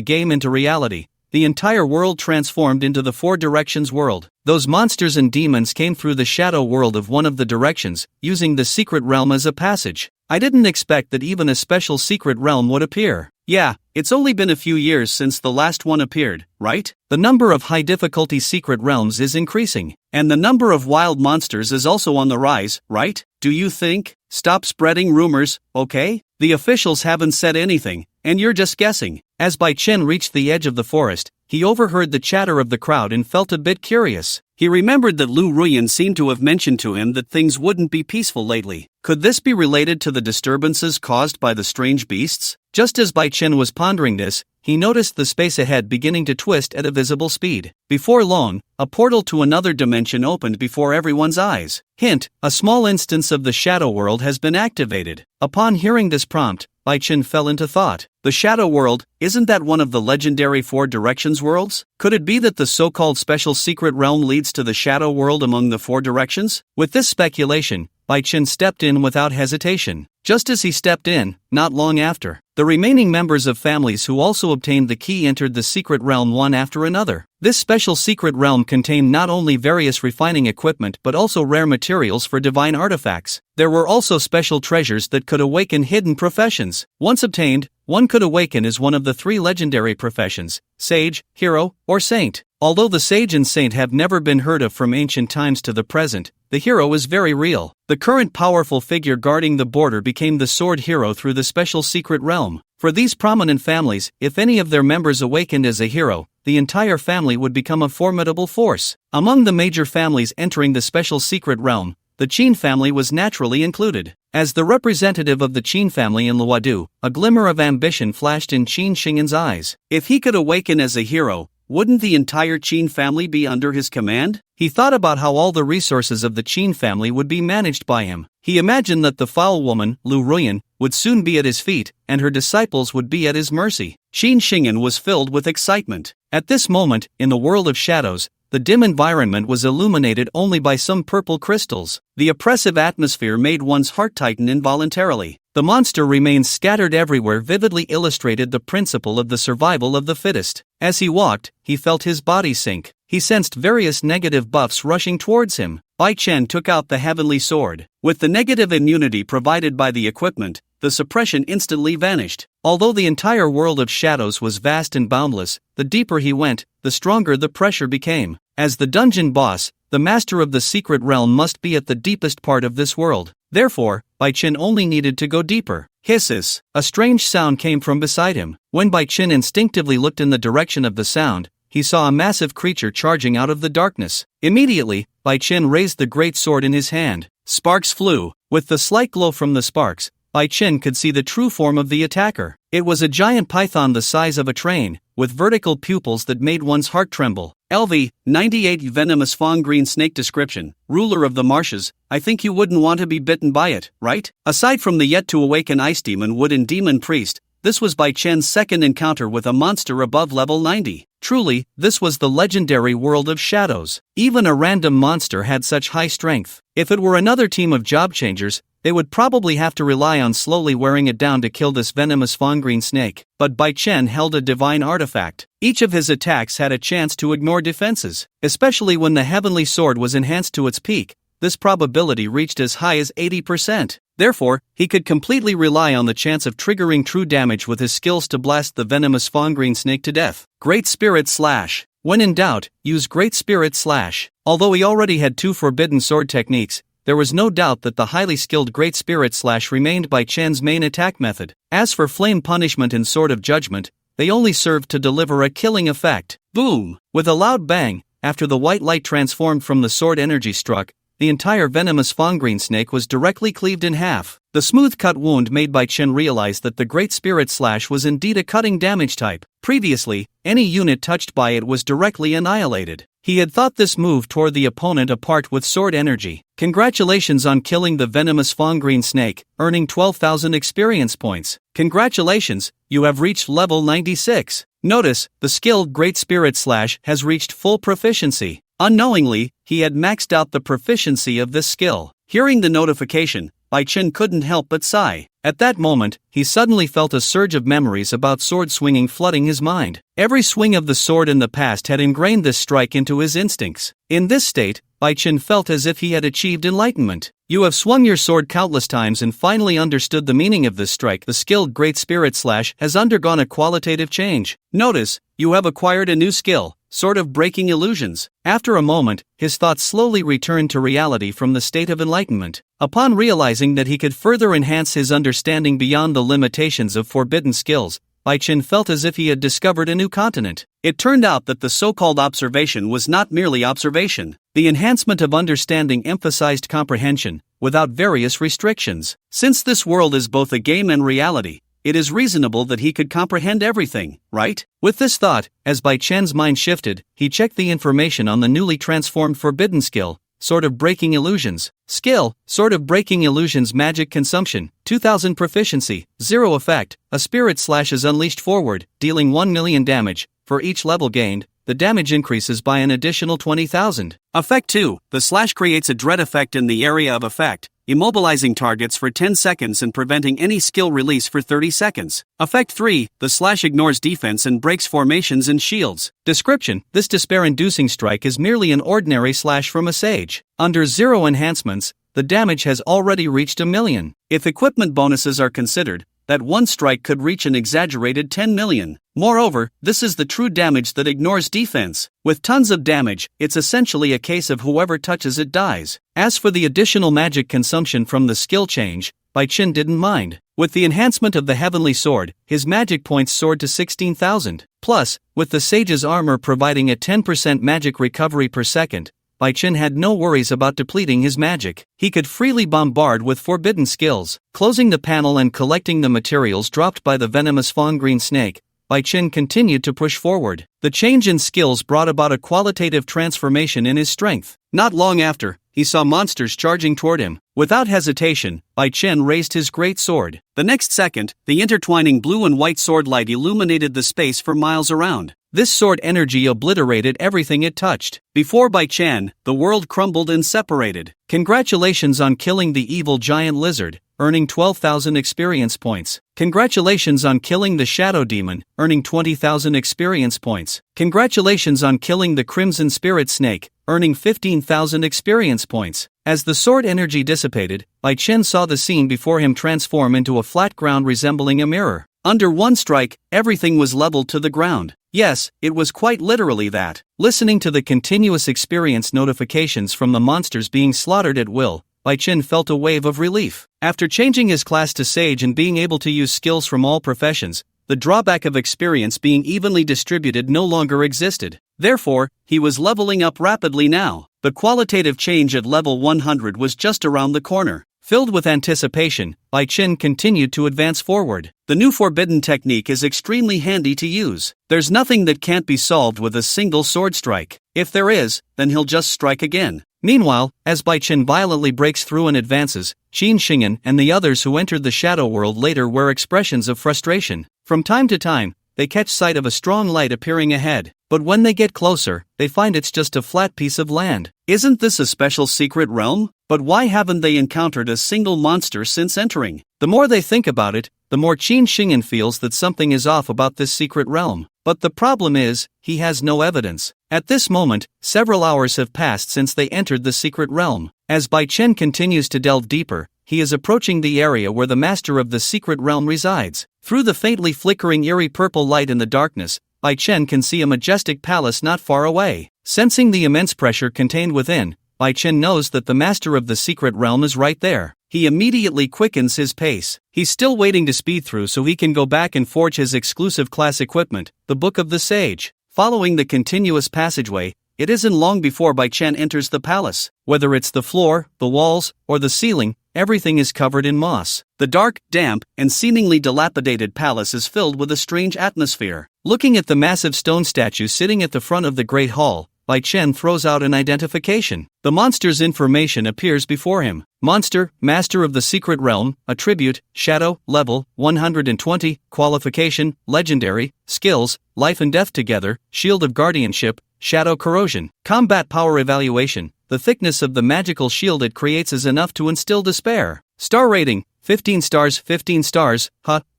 [SPEAKER 1] game into reality, the entire world transformed into the Four Directions world. Those monsters and demons came through the shadow world of one of the directions, using the secret realm as a passage. I didn't expect that even a special secret realm would appear. Yeah, it's only been a few years since the last one appeared, right? The number of high-difficulty secret realms is increasing, and the number of wild monsters is also on the rise, right? Do you think? Stop spreading rumors, okay? The officials haven't said anything, and you're just guessing. As Bai Chen reached the edge of the forest, he overheard the chatter of the crowd and felt a bit curious. He remembered that Lu Ruyan seemed to have mentioned to him that things wouldn't be peaceful lately. Could this be related to the disturbances caused by the strange beasts? Just as Bai Chen was pondering this, he noticed the space ahead beginning to twist at a visible speed. Before long, a portal to another dimension opened before everyone's eyes. Hint, a small instance of the shadow world has been activated. Upon hearing this prompt, Bai Chen fell into thought. The shadow world, isn't that one of the legendary Four Directions worlds? Could it be that the so-called special secret realm leads to the shadow world among the Four Directions? With this speculation, Bai Chen stepped in without hesitation. Just as he stepped in, not long after, the remaining members of families who also obtained the key entered the secret realm one after another. This special secret realm contained not only various refining equipment but also rare materials for divine artifacts. There were also special treasures that could awaken hidden professions. Once obtained, one could awaken as one of the three legendary professions: sage, hero, or saint. Although the sage and saint have never been heard of from ancient times to the present, the hero is very real. The current powerful figure guarding the border became the sword hero through the special secret realm. For these prominent families, if any of their members awakened as a hero, the entire family would become a formidable force. Among the major families entering the special secret realm, the Qin family was naturally included. As the representative of the Qin family in Luodu, a glimmer of ambition flashed in Qin Xing'an's eyes. If he could awaken as a hero, wouldn't the entire Qin family be under his command? He thought about how all the resources of the Qin family would be managed by him. He imagined that the foul woman, Lu Ruyan, would soon be at his feet, and her disciples would be at his mercy. Qin Xing'an was filled with excitement. At this moment, in the world of shadows, the dim environment was illuminated only by some purple crystals. The oppressive atmosphere made one's heart tighten involuntarily. The monster remains scattered everywhere vividly illustrated the principle of the survival of the fittest. As he walked, he felt his body sink. He sensed various negative buffs rushing towards him. Bai Chen took out the heavenly sword. With the negative immunity provided by the equipment, the suppression instantly vanished. Although the entire world of shadows was vast and boundless, the deeper he went, the stronger the pressure became. As the dungeon boss, the master of the secret realm must be at the deepest part of this world. Therefore, Bai Chen only needed to go deeper. Hisses! A strange sound came from beside him. When Bai Chen instinctively looked in the direction of the sound, he saw a massive creature charging out of the darkness. Immediately, Bai Chen raised the great sword in his hand. Sparks flew. With the slight glow from the sparks, Bai Chen could see the true form of the attacker. It was a giant python the size of a train, with vertical pupils that made one's heart tremble. LV, 98 Venomous Fong Green Snake Description, ruler of the marshes, I think you wouldn't want to be bitten by it, right? Aside from the yet-to-awaken Ice Demon Wooden Demon Priest, this was Bai Chen's second encounter with a monster above level 90. Truly, this was the legendary world of shadows. Even a random monster had such high strength. If it were another team of job changers, they would probably have to rely on slowly wearing it down to kill this venomous Fong-Green snake. But Bai Chen held a divine artifact. Each of his attacks had a chance to ignore defenses. Especially when the heavenly sword was enhanced to its peak, this probability reached as high as 80%. Therefore, he could completely rely on the chance of triggering true damage with his skills to blast the venomous Fong-Green snake to death. Great Spirit Slash. When in doubt, use Great Spirit Slash. Although he already had 2 forbidden sword techniques, there was no doubt that the highly skilled Great Spirit Slash remained Bai Chen's main attack method. As for Flame Punishment and Sword of Judgment, they only served to deliver a killing effect. Boom! With a loud bang, after the white light transformed from the sword energy struck, the entire venomous Fong-Green snake was directly cleaved in half. The smooth cut wound made Bai Chen realize that the Great Spirit Slash was indeed a cutting damage type. Previously, any unit touched by it was directly annihilated. He had thought this move tore the opponent apart with sword energy. Congratulations on killing the venomous Fong-Green snake, earning 12,000 experience points. Congratulations, you have reached level 96. Notice, the skill Great Spirit Slash has reached full proficiency. Unknowingly, he had maxed out the proficiency of this skill. Hearing the notification, Bai Chen couldn't help but sigh. At that moment, he suddenly felt a surge of memories about sword swinging flooding his mind. Every swing of the sword in the past had ingrained this strike into his instincts. In this state, Bai Chen felt as if he had achieved enlightenment. You have swung your sword countless times and finally understood the meaning of this strike. The skilled Great Spirit Slash has undergone a qualitative change. Notice, you have acquired a new skill, Sword of Breaking Illusions. After a moment, his thoughts slowly returned to reality from the state of enlightenment. Upon realizing that he could further enhance his understanding beyond the limitations of forbidden skills, Bai Chen felt as if he had discovered a new continent. It turned out that the so-called observation was not merely observation. The enhancement of understanding emphasized comprehension, without various restrictions. Since this world is both a game and reality, it is reasonable that he could comprehend everything, right? With this thought, as Bai Chen's mind shifted, he checked the information on the newly transformed forbidden skill, Sword of Breaking Illusions. Skill, Sword of Breaking Illusions. Magic Consumption, 2000 Proficiency, 0 Effect. A Spirit Slash is unleashed forward, dealing 1 million damage. For each level gained, the damage increases by an additional 20,000. Effect 2. The slash creates a dread effect in the area of effect, immobilizing targets for 10 seconds and preventing any skill release for 30 seconds. Effect 3. The slash ignores defense and breaks formations and shields. Description: this despair-inducing strike is merely an ordinary slash from a sage. Under 0 enhancements, the damage has already reached 1 million. If equipment bonuses are considered, that one strike could reach an exaggerated 10 million. Moreover, this is the true damage that ignores defense. With tons of damage, it's essentially a case of whoever touches it dies. As for the additional magic consumption from the skill change, Bai Chen didn't mind. With the enhancement of the Heavenly Sword, his magic points soared to 16,000. Plus, with the Sage's armor providing a 10% magic recovery per second, Bai Chen had no worries about depleting his magic. He could freely bombard with forbidden skills. Closing the panel and collecting the materials dropped by the venomous Fong-Green snake, Bai Chen continued to push forward. The change in skills brought about a qualitative transformation in his strength. Not long after, he saw monsters charging toward him. Without hesitation, Bai Chen raised his great sword. The next second, the intertwining blue and white sword light illuminated the space for miles around. This sword energy obliterated everything it touched. Before Bai Chen, the world crumbled and separated. Congratulations on killing the evil giant lizard, earning 12,000 experience points. Congratulations on killing the shadow demon, earning 20,000 experience points. Congratulations on killing the crimson spirit snake, earning 15,000 experience points. As the sword energy dissipated, Bai Chen saw the scene before him transform into a flat ground resembling a mirror. Under one strike, everything was leveled to the ground. Yes, it was quite literally that. Listening to the continuous experience notifications from the monsters being slaughtered at will, Bai Chen felt a wave of relief. After changing his class to Sage and being able to use skills from all professions, the drawback of experience being evenly distributed no longer existed. Therefore, he was leveling up rapidly now. The qualitative change at level 100 was just around the corner. Filled with anticipation, Bai Chen continued to advance forward. The new forbidden technique is extremely handy to use. There's nothing that can't be solved with a single sword strike. If there is, then he'll just strike again. Meanwhile, as Bai Chen violently breaks through and advances, Qin Xingyan and the others who entered the shadow world later wear expressions of frustration. From time to time, they catch sight of a strong light appearing ahead, but when they get closer, they find it's just a flat piece of land. Isn't this a special secret realm? But why haven't they encountered a single monster since entering? The more they think about it, the more Qin Xingyan feels that something is off about this secret realm. But the problem is, he has no evidence. At this moment, several hours have passed since they entered the secret realm. As Bai Chen continues to delve deeper, he is approaching the area where the master of the secret realm resides. Through the faintly flickering eerie purple light in the darkness, Bai Chen can see a majestic palace not far away. Sensing the immense pressure contained within, Bai Chen knows that the master of the secret realm is right there. He immediately quickens his pace. He's still waiting to speed through so he can go back and forge his exclusive class equipment, the Book of the Sage. Following the continuous passageway, it isn't long before Bai Chen enters the palace. Whether it's the floor, the walls, or the ceiling, everything is covered in moss. The dark, damp, and seemingly dilapidated palace is filled with a strange atmosphere. Looking at the massive stone statue sitting at the front of the Great Hall, Bai Chen throws out an identification. The monster's information appears before him. Monster, Master of the Secret Realm, Attribute, Shadow, Level, 120, Qualification, Legendary, Skills, Life and Death Together, Shield of Guardianship, Shadow Corrosion. Combat Power Evaluation. The thickness of the magical shield it creates is enough to instill despair. Star Rating, 15 stars, 15 stars,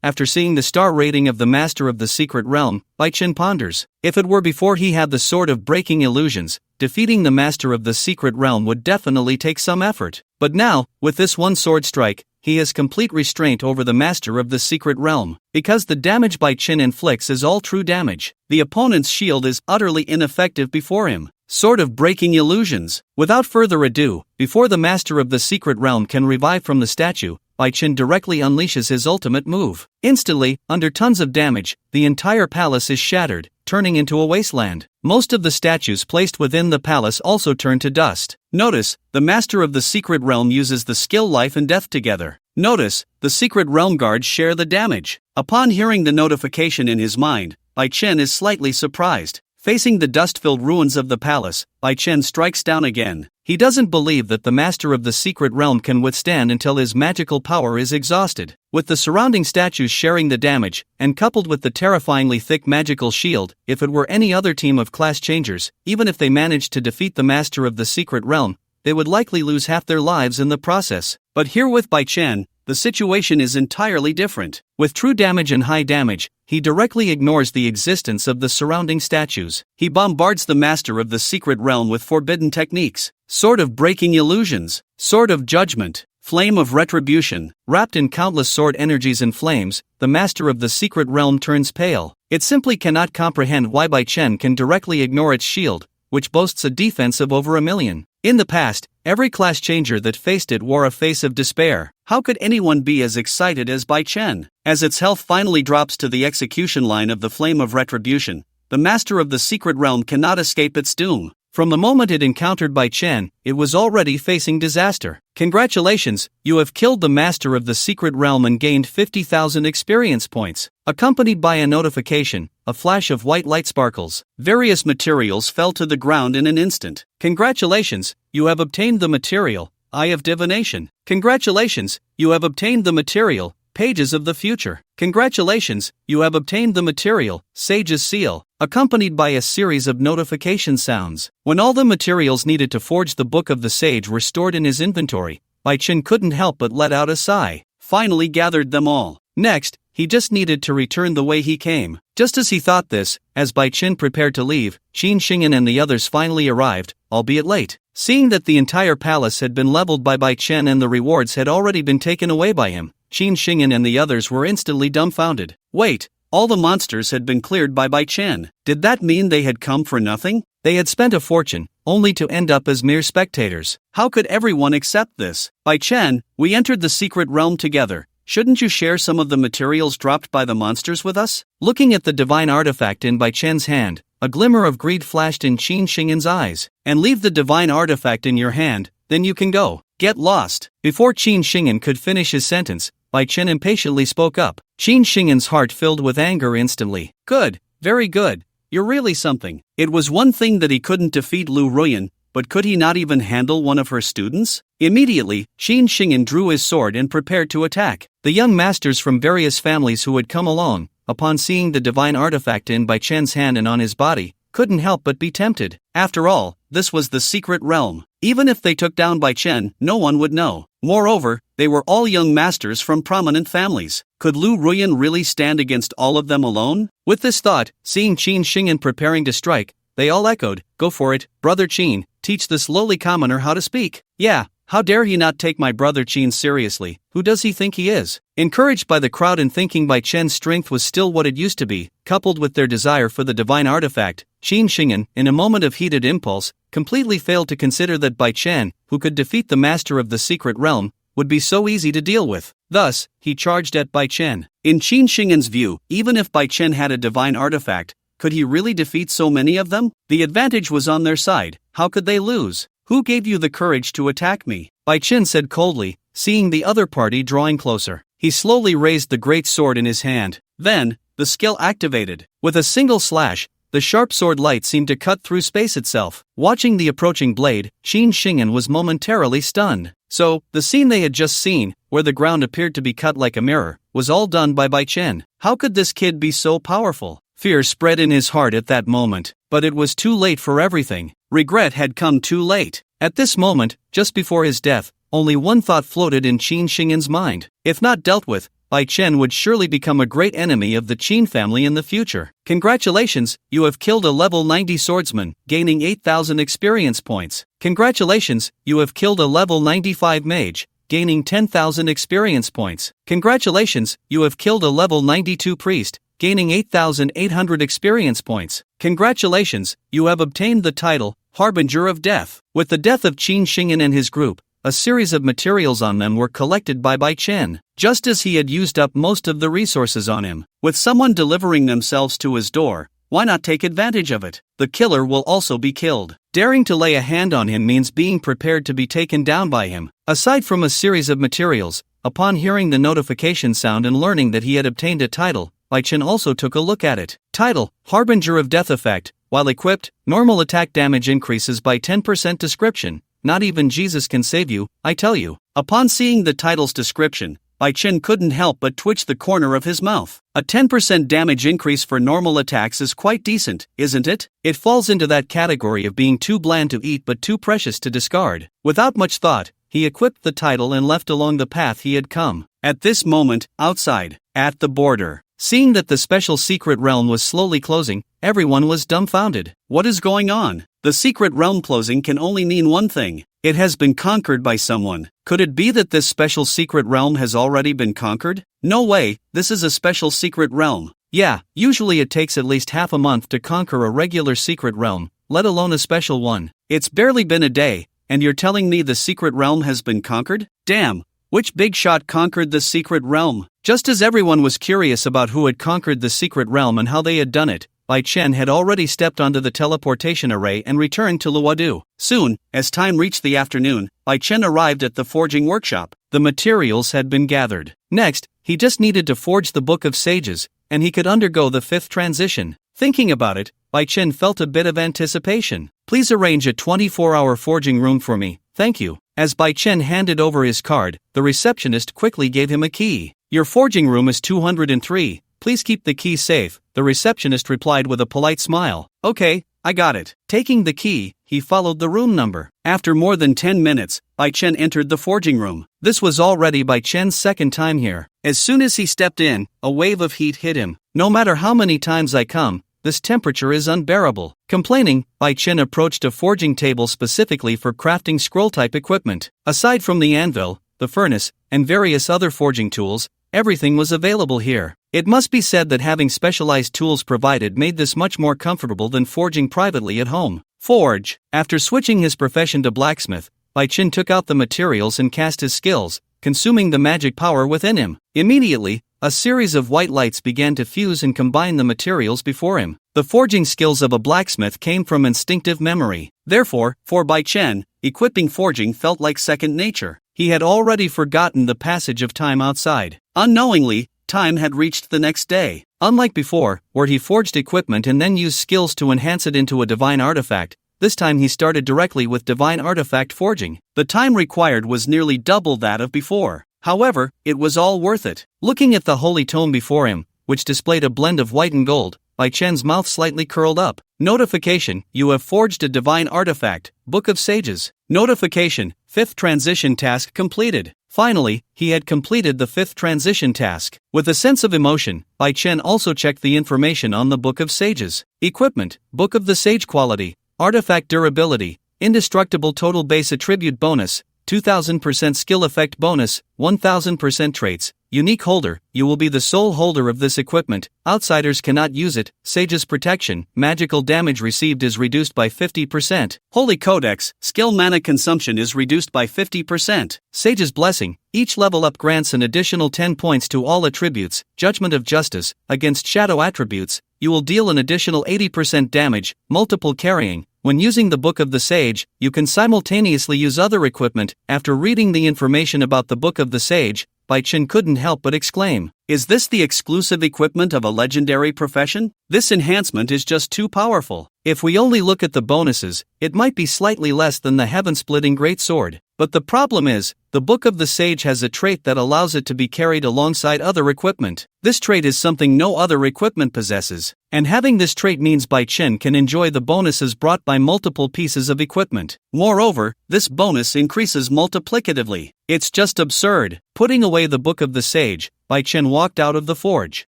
[SPEAKER 1] After seeing the star rating of the Master of the Secret Realm, Bai Chen ponders. If it were before he had the Sword of Breaking Illusions, defeating the Master of the Secret Realm would definitely take some effort. But now, with this one sword strike, he has complete restraint over the Master of the Secret Realm. Because the damage Bai Chen inflicts is all true damage, the opponent's shield is utterly ineffective before him. Sword of Breaking Illusions. Without further ado, before the Master of the Secret Realm can revive from the statue, Bai Chen directly unleashes his ultimate move. Instantly, under tons of damage, the entire palace is shattered, turning into a wasteland. Most of the statues placed within the palace also turn to dust. Notice, the Master of the Secret Realm uses the skill Life and Death Together. Notice, the Secret Realm guards share the damage. Upon hearing the notification in his mind, Bai Chen is slightly surprised. Facing the dust-filled ruins of the palace, Bai Chen strikes down again. He doesn't believe that the Master of the Secret Realm can withstand until his magical power is exhausted. With the surrounding statues sharing the damage, and coupled with the terrifyingly thick magical shield, if it were any other team of class changers, even if they managed to defeat the Master of the Secret Realm, they would likely lose half their lives in the process. But here with Bai Chen, the situation is entirely different. With true damage and high damage, he directly ignores the existence of the surrounding statues. He bombards the Master of the Secret Realm with forbidden techniques. Sword of Breaking Illusions, Sword of Judgment, Flame of Retribution. Wrapped in countless sword energies and flames, the Master of the Secret Realm turns pale. It simply cannot comprehend why Bai Chen can directly ignore its shield, which boasts a defense of over 1,000,000. In the past, every class changer that faced it wore a face of despair. How could anyone be as excited as Bai Chen? As its health finally drops to the execution line of the Flame of Retribution, the Master of the Secret Realm cannot escape its doom. From the moment it encountered Bai Chen, it was already facing disaster. Congratulations, you have killed the Master of the Secret Realm and gained 50,000 experience points. Accompanied by a notification, a flash of white light sparkles. Various materials fell to the ground in an instant. Congratulations, you have obtained the material, Eye of Divination. Congratulations, you have obtained the material, Pages of the Future. Congratulations, you have obtained the material, Sage's Seal, accompanied by a series of notification sounds. When all the materials needed to forge the Book of the Sage were stored in his inventory, Bai Chen couldn't help but let out a sigh. Finally gathered them all. Next, he just needed to return the way he came. Just as he thought this, as Bai Chen prepared to leave, Qin Xingyan and the others finally arrived, albeit late. Seeing that the entire palace had been leveled by Bai Chen and the rewards had already been taken away by him, Qin Xingyan and the others were instantly dumbfounded. Wait, all the monsters had been cleared by Bai Chen. Did that mean they had come for nothing? They had spent a fortune, only to end up as mere spectators. How could everyone accept this? Bai Chen, we entered the secret realm together. Shouldn't you share some of the materials dropped by the monsters with us? Looking at the divine artifact in Bai Chen's hand, a glimmer of greed flashed in Qin Xingyan's eyes. And leave the divine artifact in your hand, then you can go. Get lost. Before Qin Xing'an could finish his sentence, Bai Chen impatiently spoke up. Qin Xing'an's heart filled with anger instantly. Good, very good. You're really something. It was one thing that he couldn't defeat Lu Ruyan, but could he not even handle one of her students? Immediately, Qin Xing'an drew his sword and prepared to attack. The young masters from various families who had come along, upon seeing the divine artifact in Bai Chen's hand and on his body, couldn't help but be tempted. After all, this was the secret realm. Even if they took down Bai Chen, no one would know. Moreover, they were all young masters from prominent families. Could Lu Ruyan really stand against all of them alone? With this thought, seeing Qin Xing'an preparing to strike, they all echoed, "Go for it, brother Qin, teach this lowly commoner how to speak." Yeah, how dare he not take my brother Qin seriously? Who does he think he is? Encouraged by the crowd and thinking Bai Chen's strength was still what it used to be, coupled with their desire for the divine artifact, Qin Xing'an, in a moment of heated impulse, completely failed to consider that Bai Chen, who could defeat the master of the secret realm, would be so easy to deal with. Thus, he charged at Bai Chen. In Qin Xing'an's view, even if Bai Chen had a divine artifact, could he really defeat so many of them? The advantage was on their side. How could they lose? Who gave you the courage to attack me? Bai Chen said coldly, seeing the other party drawing closer. He slowly raised the great sword in his hand. Then, the skill activated. With a single slash, the sharp sword light seemed to cut through space itself. Watching the approaching blade, Qin Xing'an was momentarily stunned. So, the scene they had just seen, where the ground appeared to be cut like a mirror, was all done by Bai Chen. How could this kid be so powerful? Fear spread in his heart at that moment, but it was too late for everything. Regret had come too late. At this moment, just before his death, only one thought floated in Qin Xing'an's mind. If not dealt with, Bai Chen would surely become a great enemy of the Qin family in the future. Congratulations, you have killed a level 90 swordsman, gaining 8,000 experience points. Congratulations, you have killed a level 95 mage, gaining 10,000 experience points. Congratulations, you have killed a level 92 priest, gaining 8,800 experience points. Congratulations, you have obtained the title, Harbinger of Death. With the death of Qin Xing'an and his group, a series of materials on them were collected by Bai Chen, just as he had used up most of the resources on him. With someone delivering themselves to his door, why not take advantage of it? The killer will also be killed. Daring to lay a hand on him means being prepared to be taken down by him. Aside from a series of materials, upon hearing the notification sound and learning that he had obtained a title, Bai Chen also took a look at it. Title, Harbinger of Death effect. While equipped, normal attack damage increases by 10%. Description, not even Jesus can save you, I tell you. Upon seeing the title's description, Bai Chen couldn't help but twitch the corner of his mouth. A 10% damage increase for normal attacks is quite decent, isn't it? It falls into that category of being too bland to eat but too precious to discard. Without much thought, he equipped the title and left along the path he had come. At this moment, outside, at the border, seeing that the special secret realm was slowly closing, everyone was dumbfounded. What is going on? The secret realm closing can only mean one thing. It has been conquered by someone. Could it be that this special secret realm has already been conquered? No way, this is a special secret realm. Yeah, usually it takes at least half a month to conquer a regular secret realm, let alone a special one. It's barely been a day, and you're telling me the secret realm has been conquered? Damn, which big shot conquered the secret realm? Just as everyone was curious about who had conquered the secret realm and how they had done it, Bai Chen had already stepped onto the teleportation array and returned to Luodu. Soon, as time reached the afternoon, Bai Chen arrived at the forging workshop. The materials had been gathered. Next, he just needed to forge the Book of Sages, and he could undergo the fifth transition. Thinking about it, Bai Chen felt a bit of anticipation. Please arrange a 24-hour forging room for me, thank you. As Bai Chen handed over his card, the receptionist quickly gave him a key. Your forging room is 203. Please keep the key safe, the receptionist replied with a polite smile. Okay, I got it. Taking the key, he followed the room number. After more than 10 minutes, Bai Chen entered the forging room. This was already Bai Chen's second time here. As soon as he stepped in, a wave of heat hit him. No matter how many times I come, this temperature is unbearable. Complaining, Bai Chen approached a forging table specifically for crafting scroll-type equipment. Aside from the anvil, the furnace, and various other forging tools, everything was available here. It must be said that having specialized tools provided made this much more comfortable than forging privately at home. Forge. After switching his profession to blacksmith, Bai Chen took out the materials and cast his skills, consuming the magic power within him. Immediately, a series of white lights began to fuse and combine the materials before him. The forging skills of a blacksmith came from instinctive memory. Therefore, for Bai Chen, equipping forging felt like second nature. He had already forgotten the passage of time outside. Unknowingly, time had reached the next day. Unlike before, where he forged equipment and then used skills to enhance it into a divine artifact, this time he started directly with divine artifact forging. The time required was nearly double that of before. However, it was all worth it. Looking at the holy tome before him, which displayed a blend of white and gold, Bai Chen's mouth slightly curled up. Notification: you have forged a divine artifact, Book of Sages. Notification: 5th transition task completed. Finally, he had completed the 5th transition task. With a sense of emotion, Bai Chen also checked the information on the Book of Sages. Equipment: Book of the Sage quality, artifact durability, indestructible total base attribute bonus, 2000% skill effect bonus, 1000% traits. Unique holder: you will be the sole holder of this equipment, outsiders cannot use it. Sage's protection: magical damage received is reduced by 50%. Holy Codex: skill mana consumption is reduced by 50%. Sage's blessing: each level up grants an additional 10 points to all attributes. Judgment of Justice: against shadow attributes, you will deal an additional 80% damage. Multiple carrying: when using the Book of the Sage, you can simultaneously use other equipment. After reading the information about the Book of the Sage, Bai Chen couldn't help but exclaim, "Is this the exclusive equipment of a legendary profession? This enhancement is just too powerful. If we only look at the bonuses, it might be slightly less than the heaven-splitting greatsword. But the problem is, the Book of the Sage has a trait that allows it to be carried alongside other equipment. This trait is something no other equipment possesses, and having this trait means Bai Chen can enjoy the bonuses brought by multiple pieces of equipment. Moreover, this bonus increases multiplicatively. It's just absurd." Putting away the Book of the Sage, Bai Chen walked out of the forge.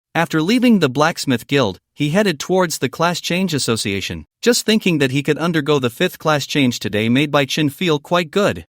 [SPEAKER 1] After leaving the Blacksmith Guild, he headed towards the Class Change Association. Just thinking that he could undergo the 5th class change today made Bai Chen feel quite good.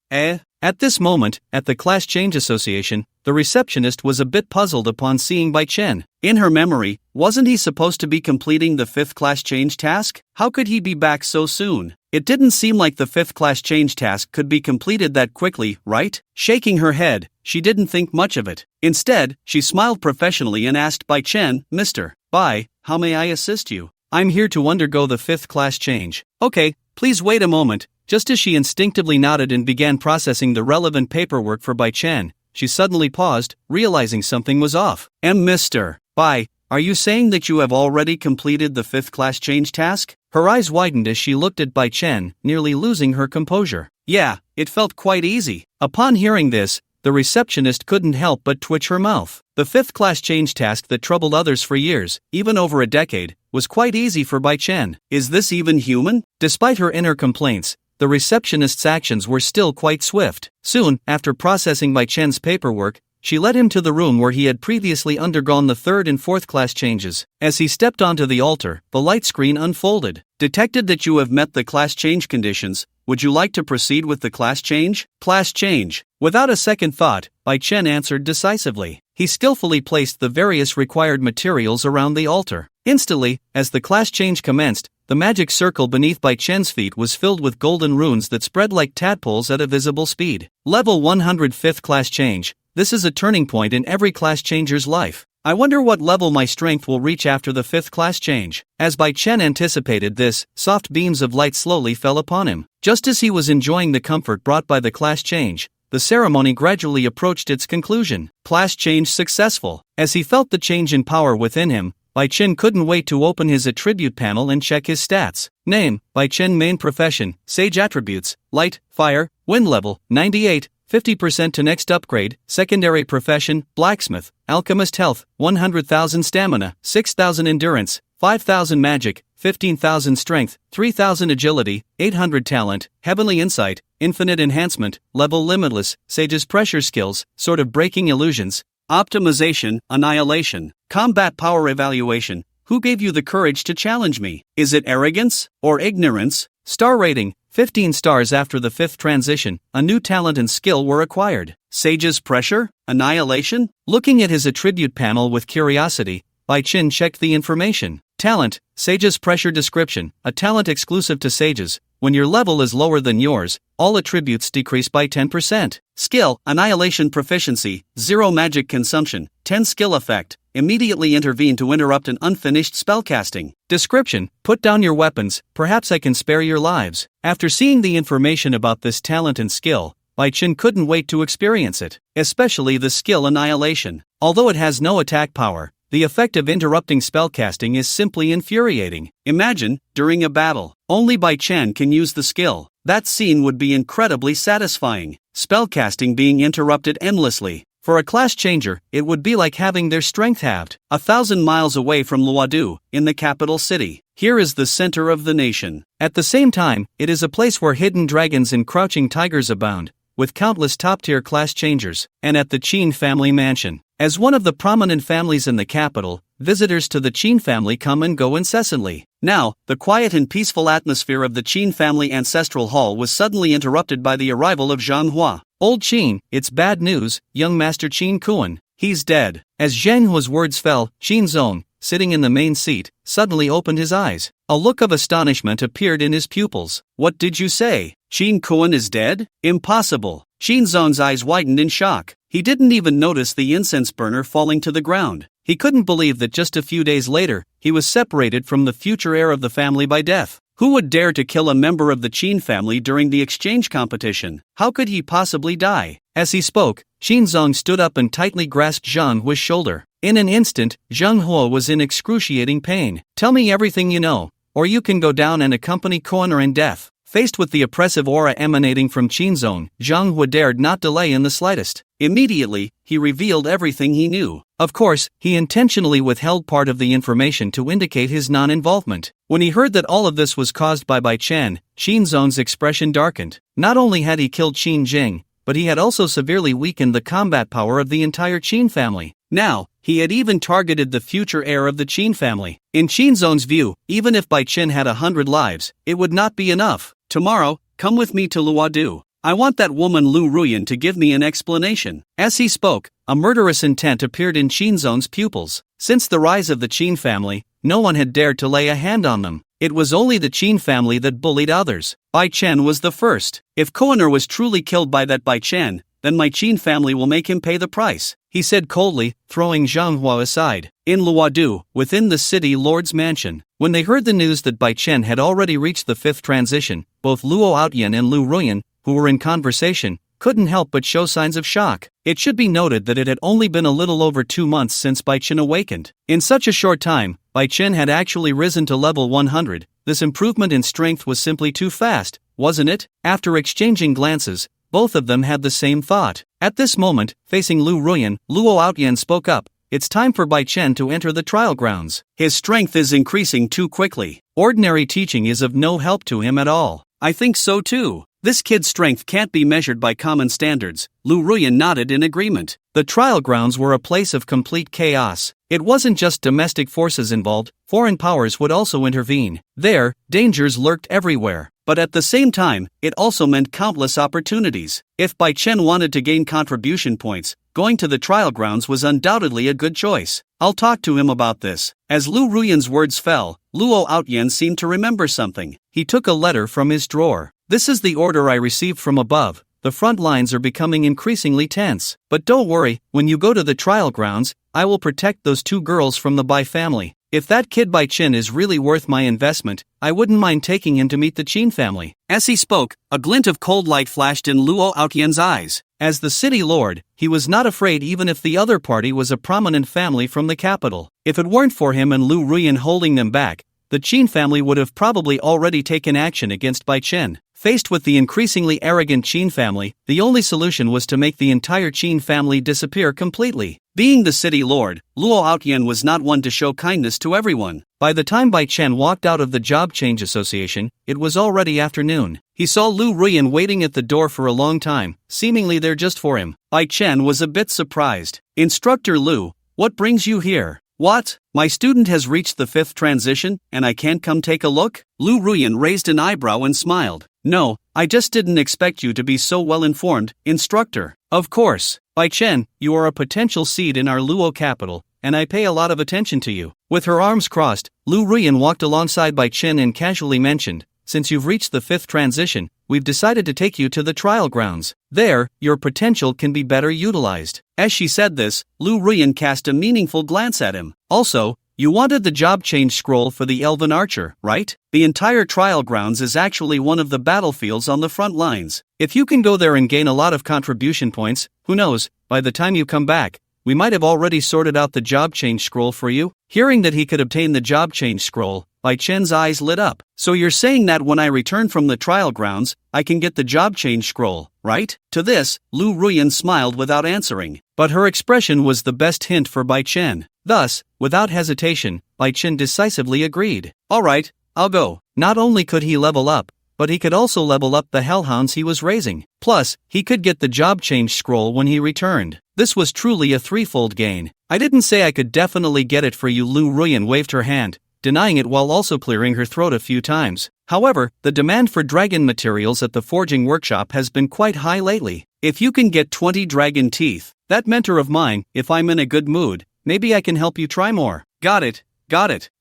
[SPEAKER 1] At this moment, at the Class Change Association, the receptionist was a bit puzzled upon seeing Bai Chen. In her memory, wasn't he supposed to be completing the 5th class change task? How could he be back so soon? It didn't seem like the 5th class change task could be completed that quickly, right? Shaking her head, she didn't think much of it. Instead, she smiled professionally and asked Bai Chen, "Mr. Bai, how may I assist you? I'm here to undergo the 5th class change." "Okay, please wait a moment." Just as she instinctively nodded and began processing the relevant paperwork for Bai Chen, she suddenly paused, realizing something was off. Mr. Bai, are you saying that you have already completed the 5th class change task?" Her eyes widened as she looked at Bai Chen, nearly losing her composure. "Yeah, it felt quite easy." Upon hearing this, the receptionist couldn't help but twitch her mouth. The 5th class change task that troubled others for years, even over a decade, was quite easy for Bai Chen. Is this even human? Despite her inner complaints, the receptionist's actions were still quite swift. Soon, after processing Bai Chen's paperwork, she led him to the room where he had previously undergone the 3rd and 4th class changes. As he stepped onto the altar, the light screen unfolded. "Detected that you have met the class change conditions. Would you like to proceed with the class change?" Class change. Without a second thought, Bai Chen answered decisively. He skillfully placed the various required materials around the altar. Instantly, as the class change commenced, the magic circle beneath Bai Chen's feet was filled with golden runes that spread like tadpoles at a visible speed. Level 100 5th class change. This is a turning point in every class changer's life. I wonder what level my strength will reach after the 5th class change. As Bai Chen anticipated this, soft beams of light slowly fell upon him. Just as he was enjoying the comfort brought by the class change, the ceremony gradually approached its conclusion. Class change successful. As he felt the change in power within him, Bai Chen couldn't wait to open his attribute panel and check his stats. Name: Bai Chen. Main profession: Sage. Attributes: Light, Fire, Wind. Level: 98, 50% to next upgrade. Secondary profession: Blacksmith, Alchemist. Health: 100,000 stamina, 6,000 endurance, 5,000 magic, 15,000 strength, 3,000 agility, 800 talent, heavenly insight, infinite enhancement, level limitless. Sage's pressure skills: Sort of breaking illusions, optimization, annihilation, combat power evaluation. Who gave you the courage to challenge me? Is it arrogance or ignorance? Star rating: 15 stars. After the 5th transition, a new talent and skill were acquired. Sage's pressure, annihilation? Looking at his attribute panel with curiosity, Bai Chen checked the information. Talent: Sage's pressure. Description: a talent exclusive to sages. When your level is lower than yours, all attributes decrease by 10%. Skill: Annihilation. Proficiency: 0 magic consumption, 10 skill effect, immediately intervened to interrupt an unfinished spellcasting. Description: put down your weapons, perhaps I can spare your lives. After seeing the information about this talent and skill, Bai Chen couldn't wait to experience it, especially the skill Annihilation. Although it has no attack power, the effect of interrupting spellcasting is simply infuriating. Imagine, during a battle, only Bai Chen can use the skill. That scene would be incredibly satisfying. Spellcasting being interrupted endlessly. For a class changer, it would be like having their strength halved. 1,000 miles away from Luodu, in the capital city. Here is the center of the nation. At the same time, it is a place where hidden dragons and crouching tigers abound, with countless top-tier class changers. And at the Qin family mansion, as one of the prominent families in the capital, visitors to the Qin family come and go incessantly. Now, the quiet and peaceful atmosphere of the Qin family ancestral hall was suddenly interrupted by the arrival of Zhang Hua. Old Qin, it's bad news, young Master Qin Kuan. He's dead. As Zhang Hua's words fell, Qin Zong, sitting in the main seat, suddenly opened his eyes. A look of astonishment appeared in his pupils. What did you say? Qin Kuan is dead? Impossible. Qin Zong's eyes widened in shock. He didn't even notice the incense burner falling to the ground. He couldn't believe that just a few days later, he was separated from the future heir of the family by death. Who would dare to kill a member of the Qin family during the exchange competition? How could he possibly die? As he spoke, Qin Zong stood up and tightly grasped Zhang Hua's shoulder. In an instant, Zhang Hua was in excruciating pain. Tell me everything you know, or you can go down and accompany Kuan in death. Faced with the oppressive aura emanating from Qin Zong, Zhang Hua dared not delay in the slightest. Immediately, he revealed everything he knew. Of course, he intentionally withheld part of the information to indicate his non-involvement. When he heard that all of this was caused by Bai Chen, Qin Zong's expression darkened. Not only had he killed Qin Jing, but he had also severely weakened the combat power of the entire Qin family. Now, he had even targeted the future heir of the Qin family. In Qin Zong's view, even if Bai Chen had 100 lives, it would not be enough. Tomorrow, come with me to Luodu. I want that woman Lu Ruyan to give me an explanation. As he spoke, a murderous intent appeared in Qin Zong's pupils. Since the rise of the Qin family, no one had dared to lay a hand on them. It was only the Qin family that bullied others. Bai Chen was the first. If Koan'er was truly killed by that Bai Chen, then my Qin family will make him pay the price, he said coldly, throwing Zhang Hua aside. In Luodu, within the city lord's mansion, when they heard the news that Bai Chen had already reached the fifth transition, both Luo Outyan and Lu Ruyan, who were in conversation, couldn't help but show signs of shock. It should be noted that it had only been a little over 2 months since Bai Chen awakened. In such a short time, Bai Chen had actually risen to level 100. This improvement in strength was simply too fast, wasn't it? After exchanging glances, both of them had the same thought. At this moment, facing Lu Ruyan, Luo Outyan spoke up. It's time for Bai Chen to enter the trial grounds. His strength is increasing too quickly. Ordinary teaching is of no help to him at all. I think so too. This kid's strength can't be measured by common standards. Lu Ruyan nodded in agreement. The trial grounds were a place of complete chaos. It wasn't just domestic forces involved, foreign powers would also intervene. There, dangers lurked everywhere. But at the same time, it also meant countless opportunities. If Bai Chen wanted to gain contribution points, going to the trial grounds was undoubtedly a good choice. I'll talk to him about this. As Lu Ruyan's words fell, Luo Outyan seemed to remember something. He took a letter from his drawer. This is the order I received from above. The front lines are becoming increasingly tense. But don't worry, when you go to the trial grounds, I will protect those 2 girls from the Bai family. If that kid Bai Chen is really worth my investment, I wouldn't mind taking him to meet the Qin family. As he spoke, a glint of cold light flashed in Luo Outyan's eyes. As the city lord, he was not afraid even if the other party was a prominent family from the capital. If it weren't for him and Lu Ruyan holding them back, the Qin family would have probably already taken action against Bai Chen. Faced with the increasingly arrogant Qin family, the only solution was to make the entire Qin family disappear completely. Being the city lord, Luo Outyan was not one to show kindness to everyone. By the time Bai Chen walked out of the Job Change Association, it was already afternoon. He saw Lu Ruyan waiting at the door for a long time, seemingly there just for him. Bai Chen was a bit surprised. Instructor Lu, what brings you here? What? My student has reached the 5th transition, and I can't come take a look? Lu Ruyan raised an eyebrow and smiled. No, I just didn't expect you to be so well informed, instructor. Of course, Bai Chen, you are a potential seed in our Luo capital, and I pay a lot of attention to you. With her arms crossed, Lu Ruyan walked alongside Bai Chen and casually mentioned, since you've reached the 5th transition, we've decided to take you to the trial grounds. There, your potential can be better utilized. As she said this, Lu Ruyan cast a meaningful glance at him. Also, you wanted the job change scroll for the Elven Archer, right? The entire trial grounds is actually one of the battlefields on the front lines. If you can go there and gain a lot of contribution points, who knows, by the time you come back, we might have already sorted out the job change scroll for you. Hearing that he could obtain the job change scroll, Bai Chen's eyes lit up. So you're saying that when I return from the trial grounds, I can get the job change scroll, right? To this, Lu Ruyan smiled without answering. But her expression was the best hint for Bai Chen. Thus, without hesitation, Bai Chen decisively agreed. Alright, I'll go. Not only could he level up, but he could also level up the hellhounds he was raising. Plus, he could get the job change scroll when he returned. This was truly a threefold gain. I didn't say I could definitely get it for you. Lu Ruyan waved her hand, denying it while also clearing her throat a few times. However, the demand for dragon materials at the forging workshop has been quite high lately. If you can get 20 dragon teeth, that mentor of mine, if I'm in a good mood, maybe I can help you try more. Got it.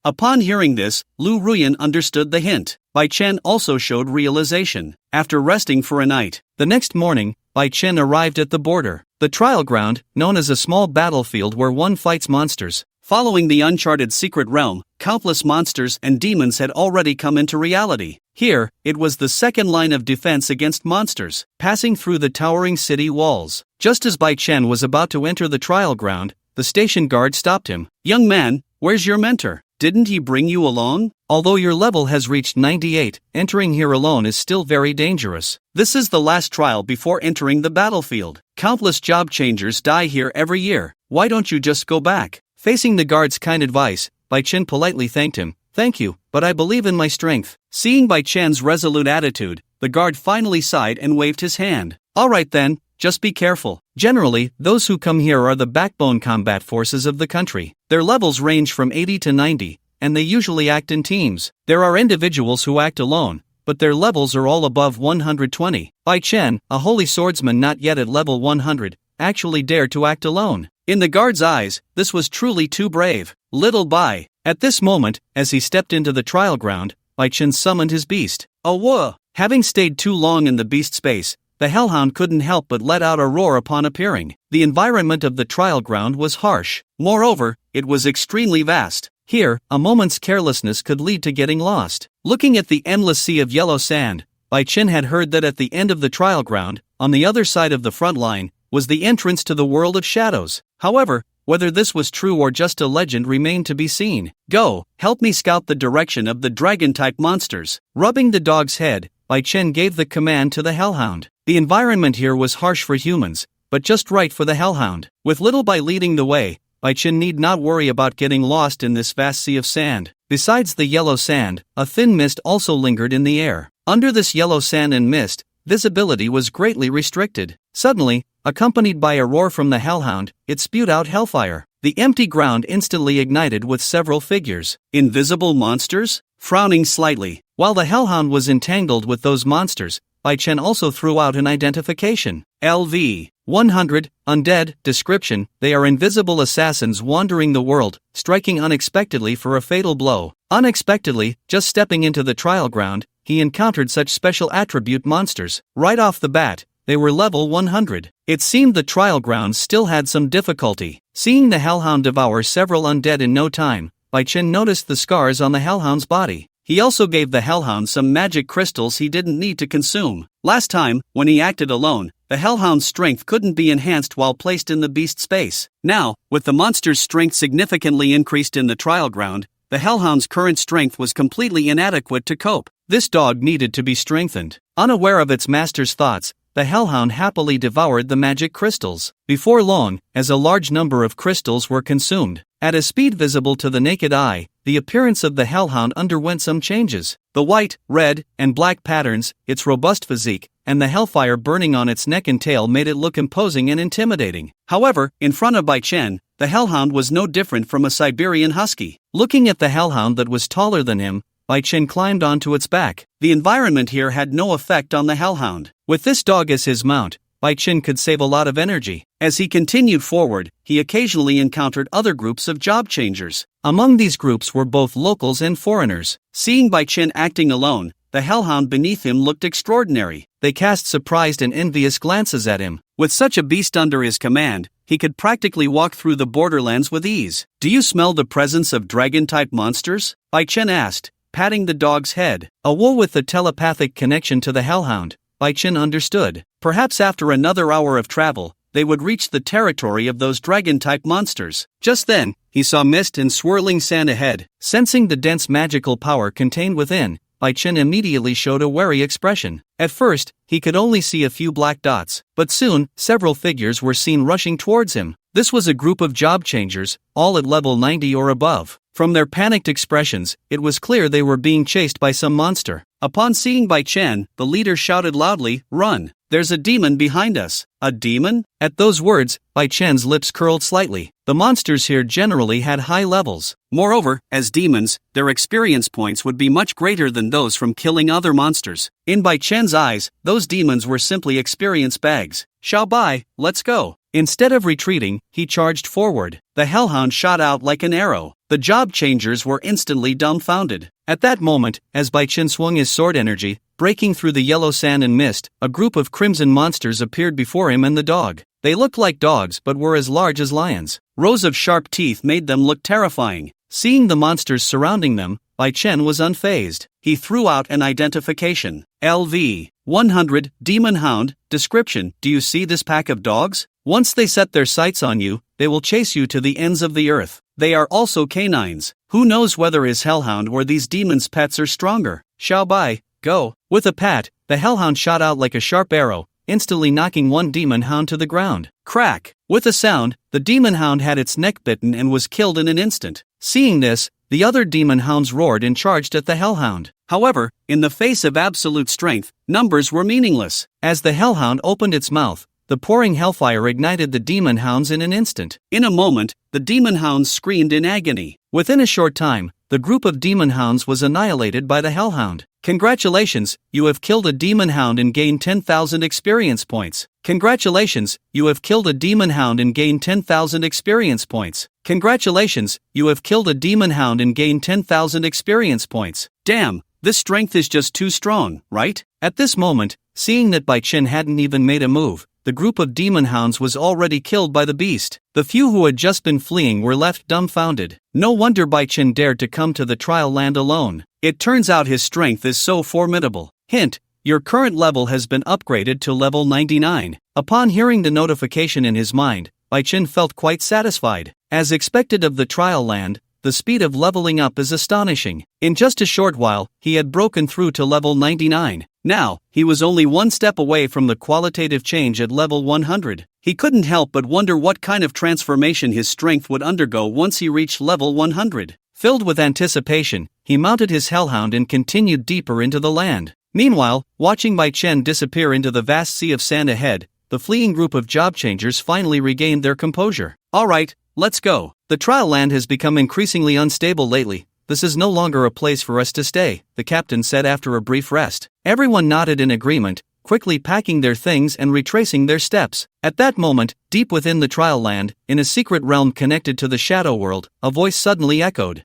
[SPEAKER 1] Upon hearing this, Lu Ruyan understood the hint. Bai Chen also showed realization. After resting for a night, the next morning, Bai Chen arrived at the border. The trial ground, known as a small battlefield where one fights monsters. Following the uncharted secret realm, countless monsters and demons had already come into reality. Here, it was the second line of defense against monsters, passing through the towering city walls. Just as Bai Chen was about to enter the trial ground, the station guard stopped him. Young man, where's your mentor? Didn't he bring you along? Although your level has reached 98, entering here alone is still very dangerous. This is the last trial before entering the battlefield. Countless job changers die here every year. Why don't you just go back? Facing the guard's kind advice, Bai Chen politely thanked him. Thank you, but I believe in my strength. Seeing Bai Chen's resolute attitude, the guard finally sighed and waved his hand. Alright then, just be careful. Generally, those who come here are the backbone combat forces of the country. Their levels range from 80 to 90, and they usually act in teams. There are individuals who act alone, but their levels are all above 120. Bai Chen, a holy swordsman not yet at level 100, actually dared to act alone. In the guard's eyes, this was truly too brave. Little Bai. At this moment, as he stepped into the trial ground, Bai Chen summoned his beast. Whoa! Having stayed too long in the beast space, the hellhound couldn't help but let out a roar upon appearing. The environment of the trial ground was harsh. Moreover, it was extremely vast. Here, a moment's carelessness could lead to getting lost. Looking at the endless sea of yellow sand, Bai Chen had heard that at the end of the trial ground, on the other side of the front line, was the entrance to the world of shadows. However, whether this was true or just a legend remained to be seen. Go, help me scout the direction of the dragon-type monsters. Rubbing the dog's head, Bai Chen gave the command to the hellhound. The environment here was harsh for humans, but just right for the hellhound. With Little Bai leading the way, Bai Chen need not worry about getting lost in this vast sea of sand. Besides the yellow sand, a thin mist also lingered in the air. Under this yellow sand and mist, visibility was greatly restricted. Suddenly, accompanied by a roar from the hellhound, it spewed out hellfire. The empty ground instantly ignited with several figures. Invisible monsters? Frowning slightly, while the hellhound was entangled with those monsters, Bai Chen also threw out an identification. LV 100, Undead. Description: they are invisible assassins wandering the world, striking unexpectedly for a fatal blow. Unexpectedly, just stepping into the trial ground, he encountered such special attribute monsters. Right off the bat, they were level 100. It seemed the trial grounds still had some difficulty. Seeing the hellhound devour several undead in no time, Bai Chen noticed the scars on the hellhound's body. He also gave the hellhound some magic crystals he didn't need to consume. Last time, when he acted alone, the hellhound's strength couldn't be enhanced while placed in the beast space. Now, with the monster's strength significantly increased in the trial ground, the hellhound's current strength was completely inadequate to cope. This dog needed to be strengthened. Unaware of its master's thoughts, the hellhound happily devoured the magic crystals. Before long, as a large number of crystals were consumed, at a speed visible to the naked eye, the appearance of the hellhound underwent some changes. The white, red, and black patterns, its robust physique, and the hellfire burning on its neck and tail made it look imposing and intimidating. However, in front of Bai Chen, the hellhound was no different from a Siberian husky. Looking at the hellhound that was taller than him, Bai Chen climbed onto its back. The environment here had no effect on the hellhound. With this dog as his mount, Bai Chen could save a lot of energy. As he continued forward, he occasionally encountered other groups of job changers. Among these groups were both locals and foreigners. Seeing Bai Chen acting alone, the hellhound beneath him looked extraordinary. They cast surprised and envious glances at him. With such a beast under his command, he could practically walk through the borderlands with ease. "Do you smell the presence of dragon-type monsters?" Bai Chen asked, patting the dog's head. A wolf with a telepathic connection to the hellhound, Bai Chen understood. Perhaps after another hour of travel, they would reach the territory of those dragon-type monsters. Just then, he saw mist and swirling sand ahead. Sensing the dense magical power contained within, Bai Chen immediately showed a wary expression. At first, he could only see a few black dots, but soon, several figures were seen rushing towards him. This was a group of job changers, all at level 90 or above. From their panicked expressions, it was clear they were being chased by some monster. Upon seeing Bai Chen, the leader shouted loudly, "Run! There's a demon behind us." "A demon?" At those words, Bai Chen's lips curled slightly. The monsters here generally had high levels. Moreover, as demons, their experience points would be much greater than those from killing other monsters. In Bai Chen's eyes, those demons were simply experience bags. "Xiao Bai, let's go." Instead of retreating, he charged forward. The hellhound shot out like an arrow. The job changers were instantly dumbfounded. At that moment, as Bai Chen swung his sword energy, breaking through the yellow sand and mist, a group of crimson monsters appeared before him and the dog. They looked like dogs but were as large as lions. Rows of sharp teeth made them look terrifying. Seeing the monsters surrounding them, Bai Chen was unfazed. He threw out an identification. LV 100 Demon Hound. Description: Do you see this pack of dogs? Once they set their sights on you, they will chase you to the ends of the earth. They are also canines. Who knows whether his hellhound or these demons' pets are stronger? Xiao Bai, go. With a pat, the hellhound shot out like a sharp arrow, instantly knocking one demon hound to the ground. Crack! With a sound, the demon hound had its neck bitten and was killed in an instant. Seeing this, the other demon hounds roared and charged at the hellhound. However, in the face of absolute strength, numbers were meaningless. As the hellhound opened its mouth, the pouring hellfire ignited the demon hounds in an instant. In a moment, the demon hounds screamed in agony. Within a short time, the group of demon hounds was annihilated by the hellhound. Congratulations, you have killed a demon hound and gained 10,000 experience points. Congratulations, you have killed a demon hound and gained 10,000 experience points. Congratulations, you have killed a demon hound and gained 10,000 experience points. Damn, this strength is just too strong, right? At this moment, seeing that Bai Chen hadn't even made a move, the group of demon hounds was already killed by the beast. The few who had just been fleeing were left dumbfounded. No wonder Bai Chen dared to come to the trial land alone. It turns out his strength is so formidable. Hint: your current level has been upgraded to level 99. Upon hearing the notification in his mind, Bai Chen felt quite satisfied. As expected of the trial land, the speed of leveling up is astonishing. In just a short while, he had broken through to level 99. Now, he was only one step away from the qualitative change at level 100. He couldn't help but wonder what kind of transformation his strength would undergo once he reached level 100. Filled with anticipation, he mounted his hellhound and continued deeper into the land. Meanwhile, watching Bai Chen disappear into the vast sea of sand ahead, the fleeing group of job changers finally regained their composure. Alright, let's go. The trial land has become increasingly unstable lately. This is no longer a place for us to stay, the captain said after a brief rest. Everyone nodded in agreement, quickly packing their things and retracing their steps. At that moment, deep within the trial land, in a secret realm connected to the shadow world, a voice suddenly echoed.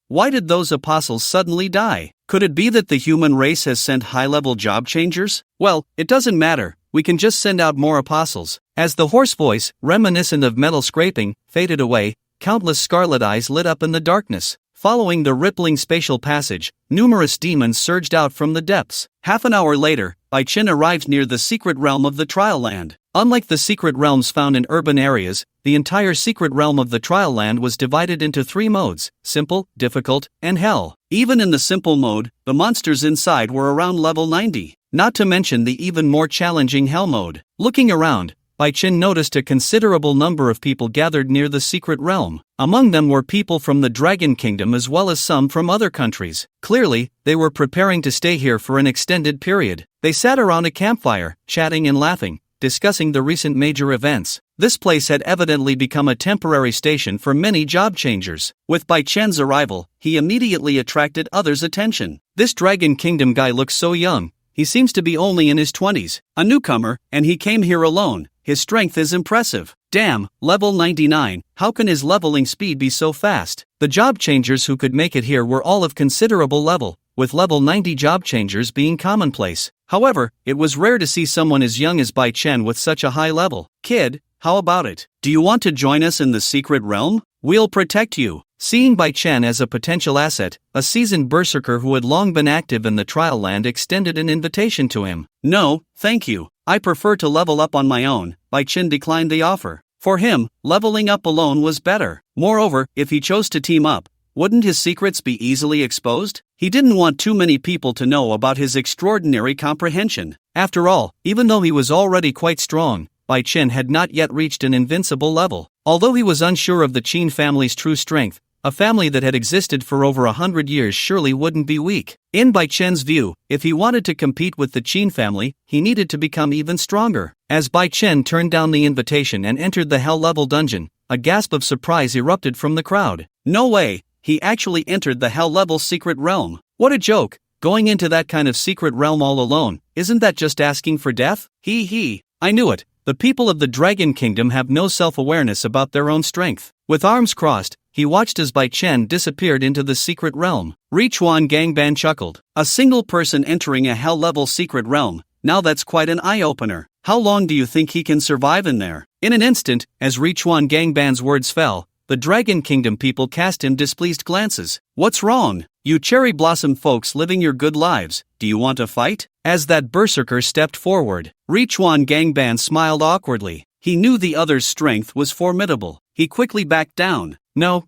[SPEAKER 1] Why did those apostles suddenly die? Could it be that the human race has sent high-level job changers? Well, it doesn't matter, we can just send out more apostles. As the hoarse voice, reminiscent of metal scraping, faded away, countless scarlet eyes lit up in the darkness. Following the rippling spatial passage, numerous demons surged out from the depths. Half an hour later, Bai Chen arrived near the secret realm of the trial land. Unlike the secret realms found in urban areas, the entire secret realm of the trial land was divided into 3 modes: simple, difficult, and hell. Even in the simple mode, the monsters inside were around level 90, not to mention the even more challenging hell mode. Looking around, Bai Chen noticed a considerable number of people gathered near the secret realm. Among them were people from the Dragon Kingdom as well as some from other countries. Clearly, they were preparing to stay here for an extended period. They sat around a campfire, chatting and laughing, discussing the recent major events. This place had evidently become a temporary station for many job changers. With Bai Chen's arrival, he immediately attracted others' attention. This Dragon Kingdom guy looks so young. He seems to be only in his 20s. A newcomer, and he came here alone. His strength is impressive. Damn, level 99, how can his leveling speed be so fast? The job changers who could make it here were all of considerable level, with level 90 job changers being commonplace. However, it was rare to see someone as young as Bai Chen with such a high level. Kid, how about it? Do you want to join us in the secret realm? We'll protect you. Seeing Bai Chen as a potential asset, a seasoned berserker who had long been active in the trial land extended an invitation to him. No, thank you. I prefer to level up on my own. Bai Chen declined the offer. For him, leveling up alone was better. Moreover, if he chose to team up, wouldn't his secrets be easily exposed? He didn't want too many people to know about his extraordinary comprehension. After all, even though he was already quite strong, Bai Chen had not yet reached an invincible level. Although he was unsure of the Qin family's true strength, a family that had existed for over 100 years surely wouldn't be weak. In Bai Chen's view, if he wanted to compete with the Qin family, he needed to become even stronger. As Bai Chen turned down the invitation and entered the Hell-level dungeon, a gasp of surprise erupted from the crowd. No way! He actually entered the Hell-level secret realm. What a joke! Going into that kind of secret realm all alone, isn't that just asking for death? I knew it. The people of the Dragon Kingdom have no self-awareness about their own strength. With arms crossed, he watched as Bai Chen disappeared into the secret realm. Richuan Gangban chuckled. A single person entering a Hell-level secret realm, now that's quite an eye-opener. How long do you think he can survive in there? In an instant, as Richuan Gangban's words fell, the Dragon Kingdom people cast him displeased glances. What's wrong? You cherry blossom folks living your good lives, do you want to fight? As that berserker stepped forward, Richuan Gangban smiled awkwardly. He knew the other's strength was formidable. He quickly backed down. No,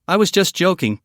[SPEAKER 1] I was just joking.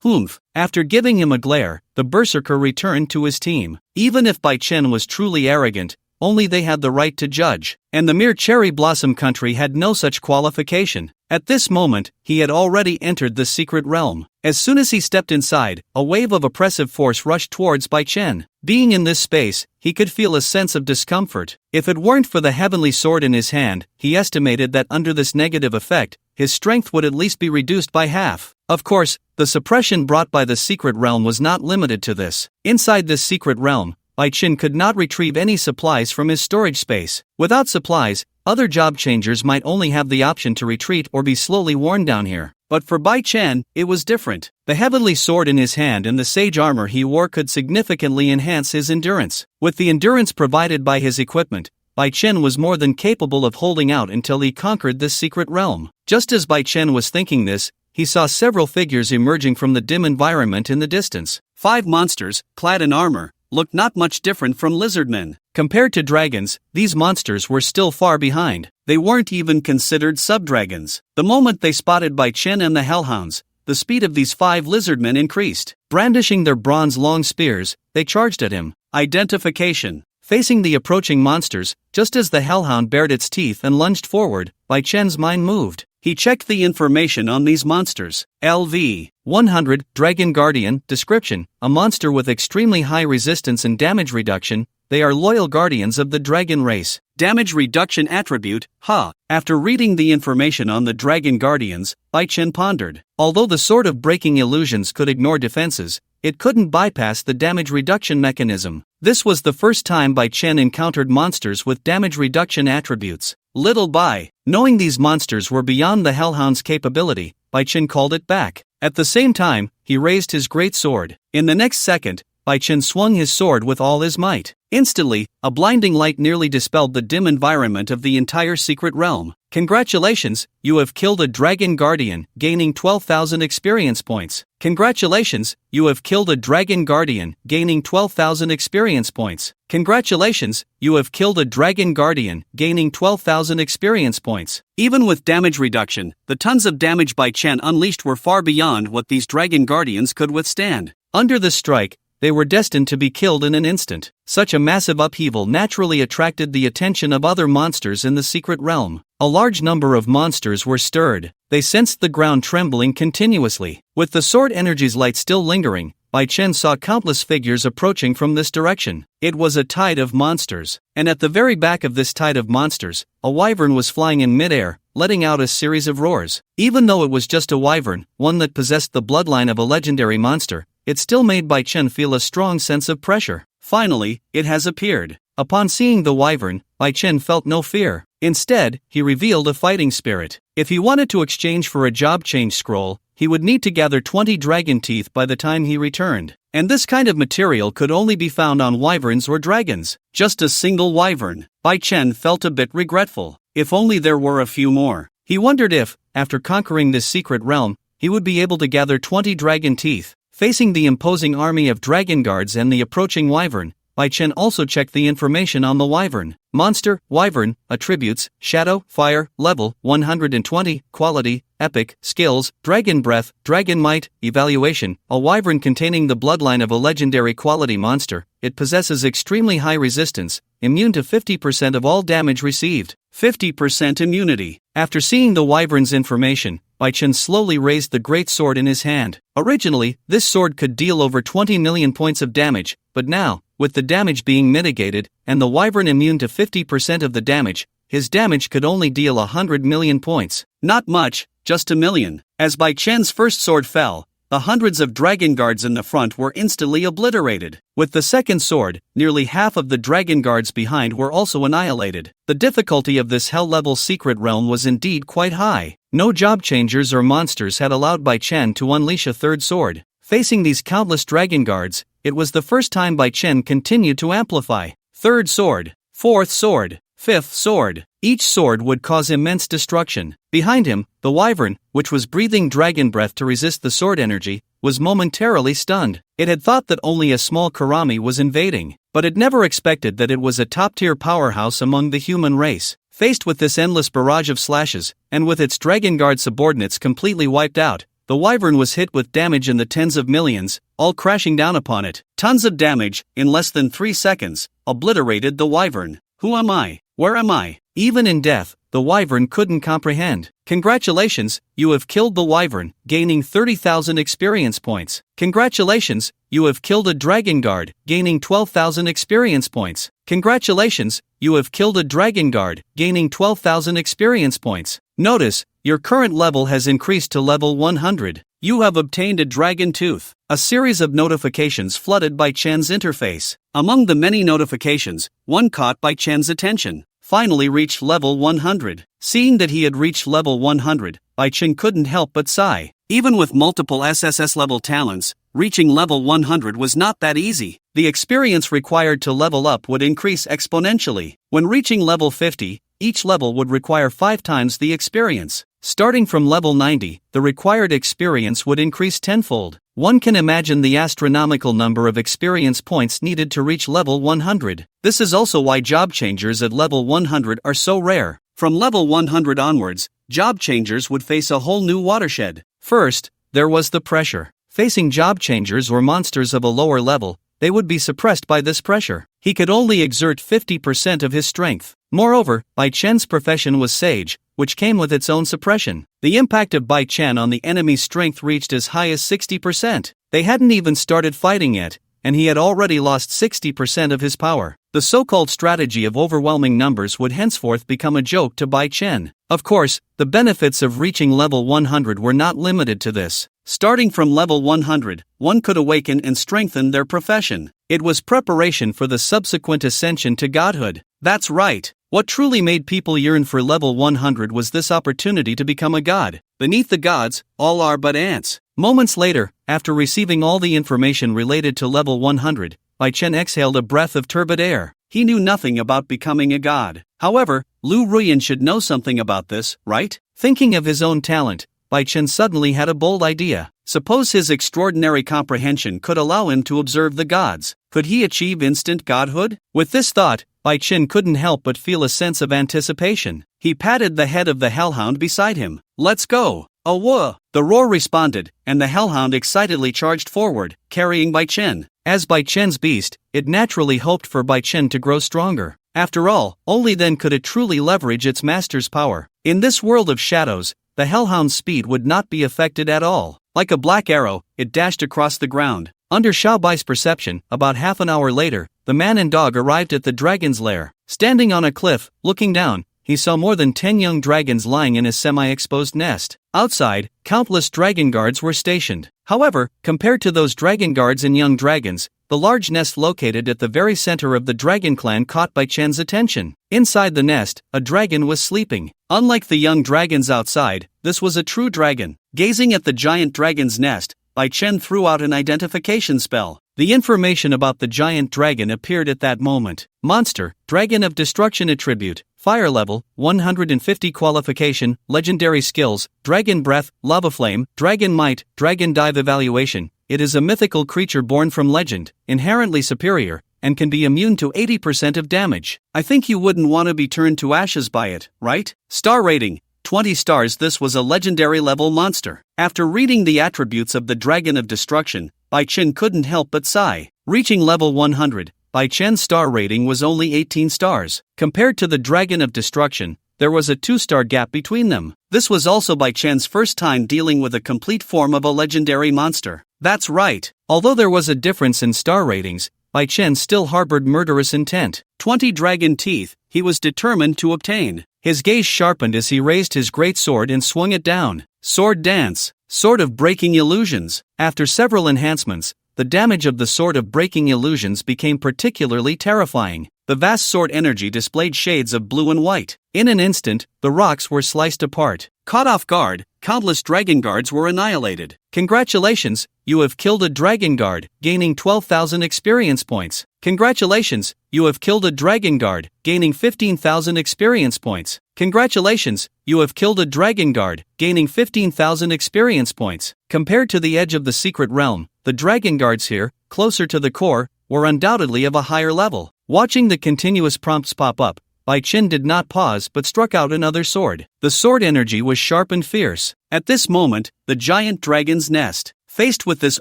[SPEAKER 1] Humph. After giving him a glare, the berserker returned to his team. Even if Bai Chen was truly arrogant, only they had the right to judge, and the mere cherry blossom country had no such qualification. At this moment, he had already entered the secret realm. As soon as he stepped inside, a wave of oppressive force rushed towards Bai Chen. Being in this space, he could feel a sense of discomfort. If it weren't for the heavenly sword in his hand, he estimated that under this negative effect, his strength would at least be reduced by half. Of course, the suppression brought by the secret realm was not limited to this. Inside this secret realm, Bai Chen could not retrieve any supplies from his storage space. Without supplies, other job changers might only have the option to retreat or be slowly worn down here. But for Bai Chen, it was different. The heavenly sword in his hand and the sage armor he wore could significantly enhance his endurance. With the endurance provided by his equipment, Bai Chen was more than capable of holding out until he conquered this secret realm. Just as Bai Chen was thinking this, he saw several figures emerging from the dim environment in the distance. 5 monsters, clad in armor, looked not much different from lizardmen. Compared to dragons, these monsters were still far behind. They weren't even considered sub-dragons. The moment they spotted Bai Chen and the Hellhounds, the speed of these 5 lizardmen increased. Brandishing their bronze-long spears, they charged at him. Identification. Facing the approaching monsters, just as the Hellhound bared its teeth and lunged forward, Bai Chen's mind moved. He checked the information on these monsters. LV 100 Dragon Guardian. Description: a monster with extremely high resistance and damage reduction. They are loyal guardians of the dragon race. Damage reduction attribute, Ha. After reading the information on the dragon guardians, Bai Chen pondered. Although the sword of breaking illusions could ignore defenses, it couldn't bypass the damage reduction mechanism. This was the first time Bai Chen encountered monsters with damage reduction attributes. Little Bai, knowing these monsters were beyond the Hellhound's capability, Bai Chen called it back. At the same time, he raised his great sword. In the next second, Bai Chen swung his sword with all his might. Instantly, a blinding light nearly dispelled the dim environment of the entire secret realm. Congratulations, you have killed a dragon guardian, gaining 12,000 experience points. Congratulations, you have killed a dragon guardian, gaining 12,000 experience points. Congratulations, you have killed a dragon guardian, gaining 12,000 experience points. Even with damage reduction, the tons of damage Bai Chen unleashed were far beyond what these dragon guardians could withstand. Under this strike, they were destined to be killed in an instant. Such a massive upheaval naturally attracted the attention of other monsters in the secret realm. A large number of monsters were stirred. They sensed the ground trembling continuously. With the sword energy's light still lingering, Bai Chen saw countless figures approaching from this direction. It was a tide of monsters. And at the very back of this tide of monsters, a wyvern was flying in midair, letting out a series of roars. Even though it was just a wyvern, one that possessed the bloodline of a legendary monster, it still made Bai Chen feel a strong sense of pressure. Finally, it has appeared. Upon seeing the wyvern, Bai Chen felt no fear. Instead, he revealed a fighting spirit. If he wanted to exchange for a job change scroll, he would need to gather 20 dragon teeth by the time he returned. and this kind of material could only be found on wyverns or dragons. Just a single wyvern. Bai Chen felt a bit regretful. If only there were a few more. He wondered if, after conquering this secret realm, he would be able to gather 20 dragon teeth. Facing the imposing army of dragon guards and the approaching wyvern, Bai Chen also checked the information on the wyvern. Monster, wyvern, attributes, shadow, fire, level, 120, quality, epic, skills, dragon breath, dragon might, evaluation, a wyvern containing the bloodline of a legendary quality monster. It possesses extremely high resistance, immune to 50% of all damage received. 50% immunity. After seeing the wyvern's information, Bai Chen slowly raised the great sword in his hand. Originally, this sword could deal over 20 million points of damage, but now, with the damage being mitigated, and the wyvern immune to 50% of the damage, his damage could only deal 100 million points. Not much, just a million. As Bai Chen's first sword fell, the hundreds of dragon guards in the front were instantly obliterated. With the second sword, nearly half of the dragon guards behind were also annihilated. The difficulty of this hell-level secret realm was indeed quite high. No job changers or monsters had allowed Bai Chen to unleash a third sword. Facing these countless dragon guards, it was the first time Bai Chen continued to amplify. Third sword, fourth sword, fifth sword. Each sword would cause immense destruction. Behind him, the wyvern, which was breathing dragon breath to resist the sword energy, was momentarily stunned. It had thought that only a small Karami was invading, but it never expected that it was a top-tier powerhouse among the human race. Faced with this endless barrage of slashes, and with its dragon guard subordinates completely wiped out, the wyvern was hit with damage in the tens of millions, all crashing down upon it. Tons of damage, in less than 3 seconds, obliterated the wyvern. Who am I? Where am I? Even in death, the wyvern couldn't comprehend. Congratulations, you have killed the wyvern, gaining 30,000 experience points. Congratulations, you have killed a dragon guard, gaining 12,000 experience points. Congratulations, you have killed a dragon guard, gaining 12,000 experience points. Notice, your current level has increased to level 100. You have obtained a dragon tooth. A series of notifications flooded Bai Chen's interface. Among the many notifications, one caught Bai Chen's attention. Finally reached level 100. Seeing that he had reached level 100, Bai Chen couldn't help but sigh. Even with multiple SSS level talents, reaching level 100 was not that easy. The experience required to level up would increase exponentially. When reaching level 50, each level would require 5 times the experience. Starting from level 90, the required experience would increase tenfold. One can imagine the astronomical number of experience points needed to reach level 100. This is also why job changers at level 100 are so rare. From level 100 onwards, job changers would face a whole new watershed. First, there was the pressure. Facing job changers or monsters of a lower level, they would be suppressed by this pressure. He could only exert 50% of his strength. Moreover, Bai Chen's profession was sage, which came with its own suppression. The impact of Bai Chen on the enemy's strength reached as high as 60%. They hadn't even started fighting yet, and he had already lost 60% of his power. The so-called strategy of overwhelming numbers would henceforth become a joke to Bai Chen. Of course, the benefits of reaching level 100 were not limited to this. Starting from level 100, one could awaken and strengthen their profession. It was preparation for the subsequent ascension to godhood. That's right. What truly made people yearn for level 100 was this opportunity to become a god. Beneath the gods, all are but ants. Moments later, after receiving all the information related to level 100, Bai Chen exhaled a breath of turbid air. He knew nothing about becoming a god. However, Lu Ruyan should know something about this, right? Thinking of his own talent, Bai Chen suddenly had a bold idea. Suppose his extraordinary comprehension could allow him to observe the gods. Could he achieve instant godhood? With this thought, Bai Chen couldn't help but feel a sense of anticipation. He patted the head of the hellhound beside him. Let's go! A whoa! The roar responded, and the hellhound excitedly charged forward, carrying Bai Chen. As Bai Chen's beast, it naturally hoped for Bai Chen to grow stronger. After all, only then could it truly leverage its master's power. In this world of shadows, the hellhound's speed would not be affected at all. Like a black arrow, it dashed across the ground. Under Xiao Bai's perception, about half an hour later, the man and dog arrived at the dragon's lair. Standing on a cliff, looking down, he saw more than 10 young dragons lying in a semi-exposed nest. Outside, countless dragon guards were stationed. However, compared to those dragon guards and young dragons, the large nest located at the very center of the dragon clan caught Bai Chen's attention. Inside the nest, a dragon was sleeping. Unlike the young dragons outside, this was a true dragon. Gazing at the giant dragon's nest, Bai Bai Chen threw out an identification spell. The information about the giant dragon appeared at that moment. Monster, Dragon of Destruction attribute, Fire level, 150 qualification, Legendary skills, Dragon Breath, Lava Flame, Dragon Might, Dragon Dive evaluation. It is a mythical creature born from legend, inherently superior, and can be immune to 80% of damage. I think you wouldn't want to be turned to ashes by it, right? Star rating, 20 stars. This was a legendary level monster. After reading the attributes of the Dragon of Destruction, Bai Chen couldn't help but sigh. Reaching level 100, Bai Chen's star rating was only 18 stars. Compared to the Dragon of Destruction, there was a 2-star gap between them. This was also Bai Chen's first time dealing with a complete form of a legendary monster. That's right. Although there was a difference in star ratings, Bai Chen still harbored murderous intent. 20 dragon teeth, he was determined to obtain. His gaze sharpened as he raised his great sword and swung it down. Sword dance, Sword of Breaking Illusions. After several enhancements, the damage of the Sword of Breaking Illusions became particularly terrifying. The vast sword energy displayed shades of blue and white. In an instant, the rocks were sliced apart. Caught off guard, countless dragon guards were annihilated. Congratulations, you have killed a dragon guard, gaining 12,000 experience points. Congratulations, you have killed a dragon guard, gaining 15,000 experience points. Congratulations, you have killed a dragon guard, gaining 15,000 experience points. Compared to the edge of the secret realm, the dragon guards here, closer to the core, were undoubtedly of a higher level. Watching the continuous prompts pop up, Bai Chen did not pause but struck out another sword. The sword energy was sharp and fierce. At this moment, the giant dragon's nest. Faced with this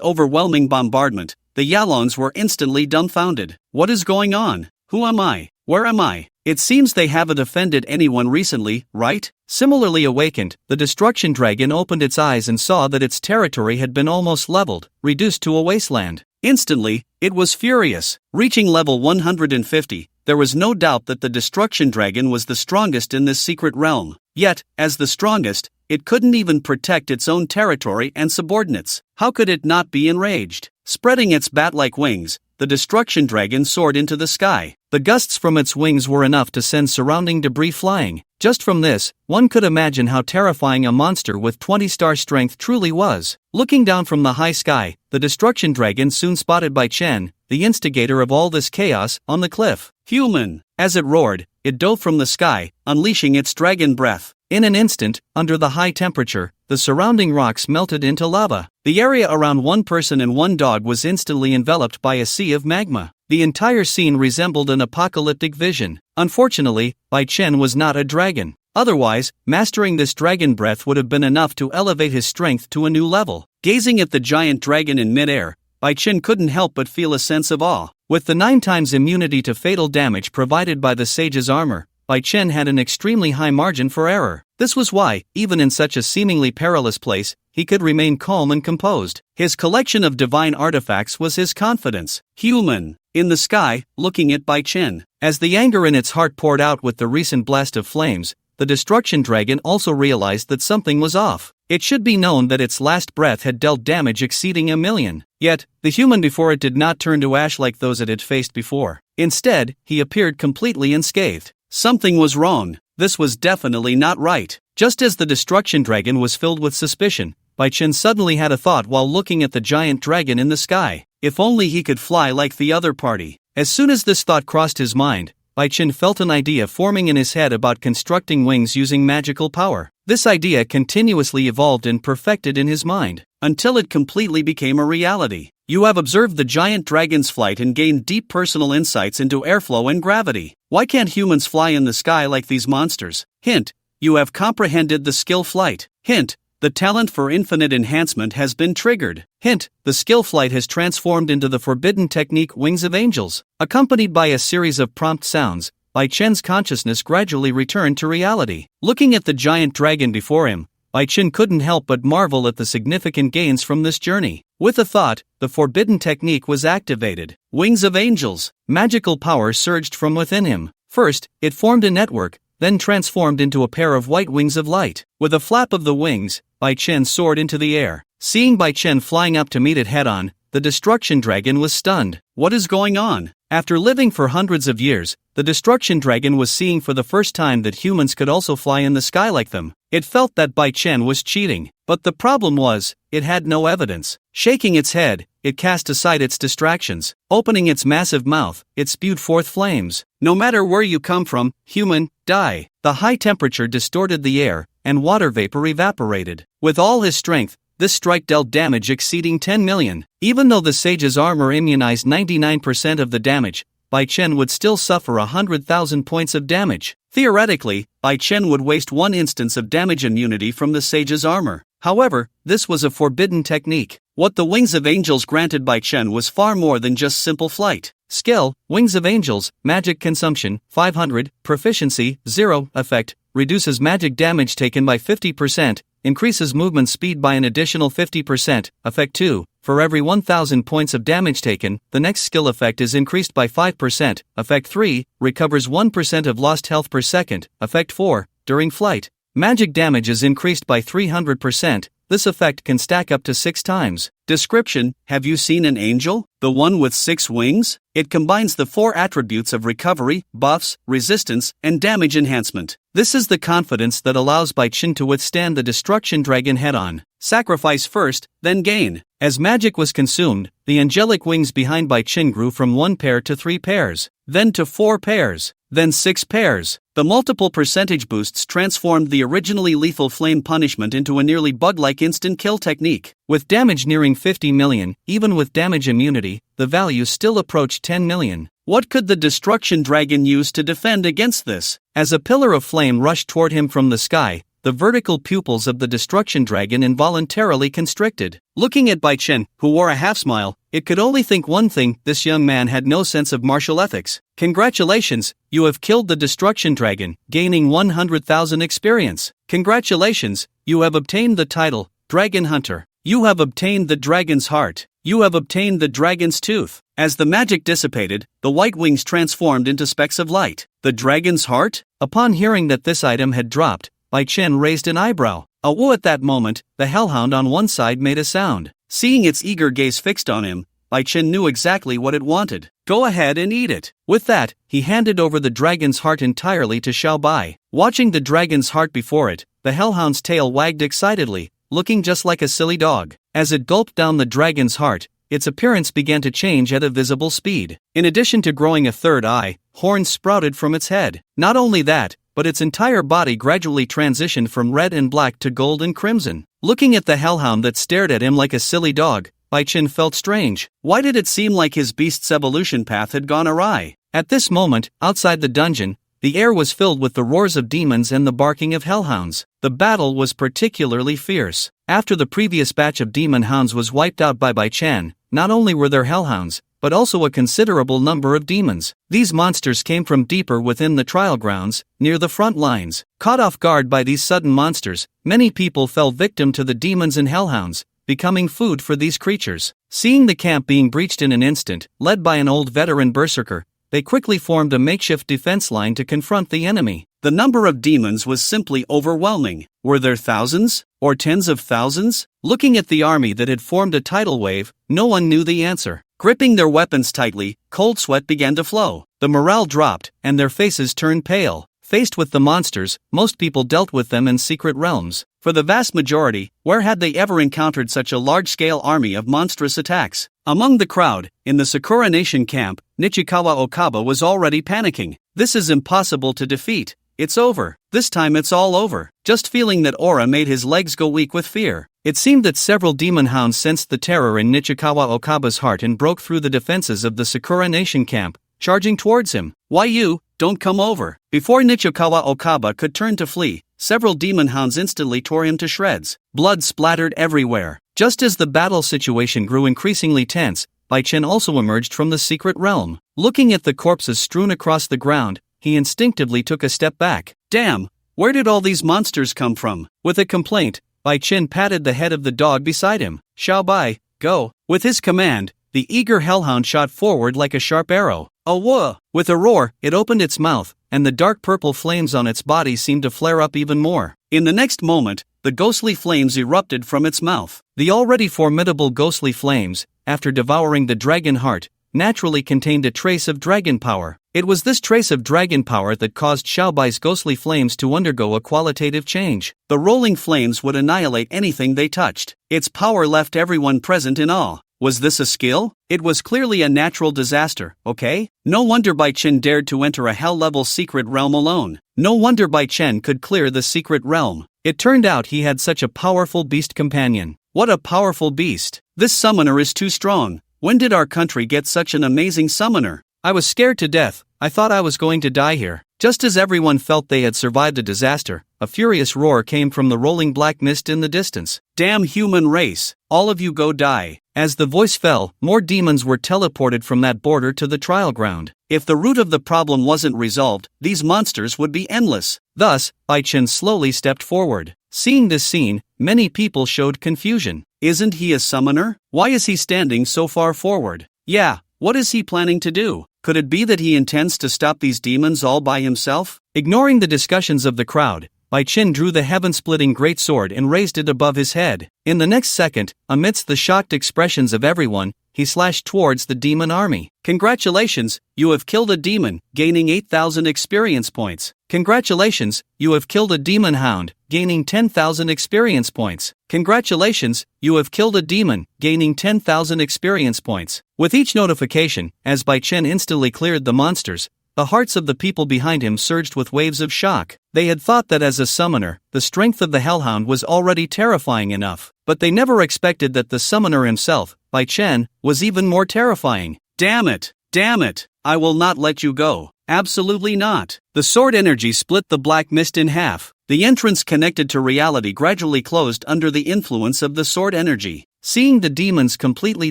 [SPEAKER 1] overwhelming bombardment, the Yalongs were instantly dumbfounded. What is going on? Who am I? Where am I? It seems they haven't offended anyone recently, right? Similarly awakened, the destruction dragon opened its eyes and saw that its territory had been almost leveled, reduced to a wasteland. Instantly, it was furious. Reaching level 150, there was no doubt that the destruction dragon was the strongest in this secret realm. Yet, as the strongest, it couldn't even protect its own territory and subordinates. How could it not be enraged? Spreading its bat-like wings, the destruction dragon soared into the sky. The gusts from its wings were enough to send surrounding debris flying. Just from this, one could imagine how terrifying a monster with 20-star strength truly was. Looking down from the high sky, the destruction dragon soon spotted Bai Chen, the instigator of all this chaos, on the cliff. Human! As it roared, it dove from the sky, unleashing its dragon breath. In an instant, under the high temperature, the surrounding rocks melted into lava. The area around one person and one dog was instantly enveloped by a sea of magma. The entire scene resembled an apocalyptic vision. Unfortunately, Bai Chen was not a dragon. Otherwise, mastering this dragon breath would have been enough to elevate his strength to a new level. Gazing at the giant dragon in midair, Bai Chen couldn't help but feel a sense of awe. With the 9 times immunity to fatal damage provided by the sage's armor, Bai Chen had an extremely high margin for error. This was why, even in such a seemingly perilous place, he could remain calm and composed. His collection of divine artifacts was his confidence. Human! In the sky, looking at Bai Chen. As the anger in its heart poured out with the recent blast of flames, the destruction dragon also realized that something was off. It should be known that its last breath had dealt damage exceeding 1,000,000. Yet, the human before it did not turn to ash like those it had faced before. Instead, he appeared completely unscathed. Something was wrong. This was definitely not right. Just as the destruction dragon was filled with suspicion, Bai Chen suddenly had a thought while looking at the giant dragon in the sky. If only he could fly like the other party. As soon as this thought crossed his mind, Bai Chen felt an idea forming in his head about constructing wings using magical power. This idea continuously evolved and perfected in his mind, until it completely became a reality. You have observed the giant dragon's flight and gained deep personal insights into airflow and gravity. Why can't humans fly in the sky like these monsters? Hint: you have comprehended the skill flight. Hint: the talent for infinite enhancement has been triggered. Hint: the skill flight has transformed into the forbidden technique Wings of Angels. Accompanied by a series of prompt sounds, Bai Chen's consciousness gradually returned to reality. Looking at the giant dragon before him, Bai Chen couldn't help but marvel at the significant gains from this journey. With a thought, the forbidden technique was activated. Wings of Angels. Magical power surged from within him. First, it formed a network, then transformed into a pair of white wings of light. With a flap of the wings, Bai Chen soared into the air. Seeing Bai Chen flying up to meet it head-on, the destruction dragon was stunned. What is going on? After living for hundreds of years, the destruction dragon was seeing for the first time that humans could also fly in the sky like them. It felt that Bai Chen was cheating, but the problem was, it had no evidence. Shaking its head, it cast aside its distractions. Opening its massive mouth, it spewed forth flames. No matter where you come from, human, die. The high temperature distorted the air, and water vapor evaporated. With all his strength, this strike dealt damage exceeding 10 million. Even though the sage's armor immunized 99% of the damage, Bai Chen would still suffer 100,000 points of damage. Theoretically, Bai Chen would waste one instance of damage immunity from the sage's armor. However, this was a forbidden technique. What the Wings of Angels granted Bai Chen was far more than just simple flight. Skill, Wings of Angels, magic consumption, 500, proficiency, 0, effect, reduces magic damage taken by 50%, increases movement speed by an additional 50%, effect 2, for every 1000 points of damage taken, the next skill effect is increased by 5%, effect 3, recovers 1% of lost health per second, effect 4, during flight. Magic damage is increased by 300%, this effect can stack up to 6 times. Description: have you seen an angel? The one with 6 wings? It combines the 4 attributes of recovery, buffs, resistance, and damage enhancement. This is the confidence that allows Bai Chen to withstand the destruction dragon head-on. Sacrifice first, then gain. As magic was consumed, the angelic wings behind Bai Chen grew from 1 pair to 3 pairs, then to 4 pairs, then 6 pairs. The multiple percentage boosts transformed the originally lethal flame punishment into a nearly bug-like instant kill technique. With damage nearing 50 million, even with damage immunity, the value still approached 10 million. What could the destruction dragon use to defend against this? As a pillar of flame rushed toward him from the sky, the vertical pupils of the destruction dragon involuntarily constricted. Looking at Bai Chen, who wore a half-smile, it could only think one thing: this young man had no sense of martial ethics. Congratulations, you have killed the destruction dragon, gaining 100,000 experience. Congratulations, you have obtained the title, Dragon Hunter. You have obtained the dragon's heart. You have obtained the dragon's tooth. As the magic dissipated, the white wings transformed into specks of light. The dragon's heart? Upon hearing that this item had dropped, Bai Chen raised an eyebrow. At that moment, the hellhound on one side made a sound. Seeing its eager gaze fixed on him, Bai Chen knew exactly what it wanted. Go ahead and eat it. With that, he handed over the dragon's heart entirely to Xiao Bai. Watching the dragon's heart before it, the hellhound's tail wagged excitedly, looking just like a silly dog. As it gulped down the dragon's heart, its appearance began to change at a visible speed. In addition to growing a third eye, horns sprouted from its head. Not only that, but its entire body gradually transitioned from red and black to gold and crimson. Looking at the hellhound that stared at him like a silly dog, Bai Chen felt strange. Why did it seem like his beast's evolution path had gone awry? At this moment, outside the dungeon, the air was filled with the roars of demons and the barking of hellhounds. The battle was particularly fierce. After the previous batch of demon hounds was wiped out by Bai Chen, not only were there hellhounds, but also a considerable number of demons. These monsters came from deeper within the trial grounds, near the front lines. Caught off guard by these sudden monsters, many people fell victim to the demons and hellhounds, becoming food for these creatures. Seeing the camp being breached in an instant, led by an old veteran berserker, they quickly formed a makeshift defense line to confront the enemy. The number of demons was simply overwhelming. Were there thousands? Or tens of thousands? Looking at the army that had formed a tidal wave, no one knew the answer. Gripping their weapons tightly, cold sweat began to flow. The morale dropped, and their faces turned pale. Faced with the monsters, most people dealt with them in secret realms. For the vast majority, where had they ever encountered such a large-scale army of monstrous attacks? Among the crowd, in the Sakura Nation camp, Nichikawa Okaba was already panicking. This is impossible to defeat. It's over. This time it's all over. Just feeling that aura made his legs go weak with fear. It seemed that several demon hounds sensed the terror in Nichikawa Okaba's heart and broke through the defenses of the Sakura Nation camp, charging towards him. Why you? Don't come over. Before Nichikawa Okaba could turn to flee, several demon hounds instantly tore him to shreds. Blood splattered everywhere. Just as the battle situation grew increasingly tense, Bai Chen also emerged from the secret realm. Looking at the corpses strewn across the ground, he instinctively took a step back. Damn, where did all these monsters come from? With a complaint, Bai Chen patted the head of the dog beside him. Xiao Bai, go. With his command, the eager hellhound shot forward like a sharp arrow. Awah! With a roar, it opened its mouth, and the dark purple flames on its body seemed to flare up even more. In the next moment, the ghostly flames erupted from its mouth. The already formidable ghostly flames, after devouring the dragon heart, naturally contained a trace of dragon power. It was this trace of dragon power that caused Xiaobai's ghostly flames to undergo a qualitative change. The rolling flames would annihilate anything they touched. Its power left everyone present in awe. Was this a skill? It was clearly a natural disaster, okay? No wonder Bai Chen dared to enter a hell-level secret realm alone. No wonder Bai Chen could clear the secret realm. It turned out he had such a powerful beast companion. What a powerful beast. This summoner is too strong. When did our country get such an amazing summoner? I was scared to death. I thought I was going to die here. Just as everyone felt they had survived the disaster, a furious roar came from the rolling black mist in the distance. Damn human race! All of you go die. As the voice fell, more demons were teleported from that border to the trial ground. If the root of the problem wasn't resolved, these monsters would be endless. Thus, Bai Chen slowly stepped forward. Seeing this scene, many people showed confusion. Isn't he a summoner? Why is he standing so far forward? Yeah, what is he planning to do? Could it be that he intends to stop these demons all by himself? Ignoring the discussions of the crowd, Bai Chen drew the heaven-splitting great sword and raised it above his head. In the next second, amidst the shocked expressions of everyone, he slashed towards the demon army. Congratulations, you have killed a demon, gaining 8,000 experience points. Congratulations, you have killed a demon hound, gaining 10,000 experience points. Congratulations, you have killed a demon, gaining 10,000 experience points. With each notification, as Bai Chen instantly cleared the monsters, the hearts of the people behind him surged with waves of shock. They had thought that as a summoner, the strength of the Hellhound was already terrifying enough, but they never expected that the summoner himself, Bai Chen, was even more terrifying. Damn it! Damn it! I will not let you go. Absolutely not. The sword energy split the black mist in half. The entrance connected to reality gradually closed under the influence of the sword energy. Seeing the demons completely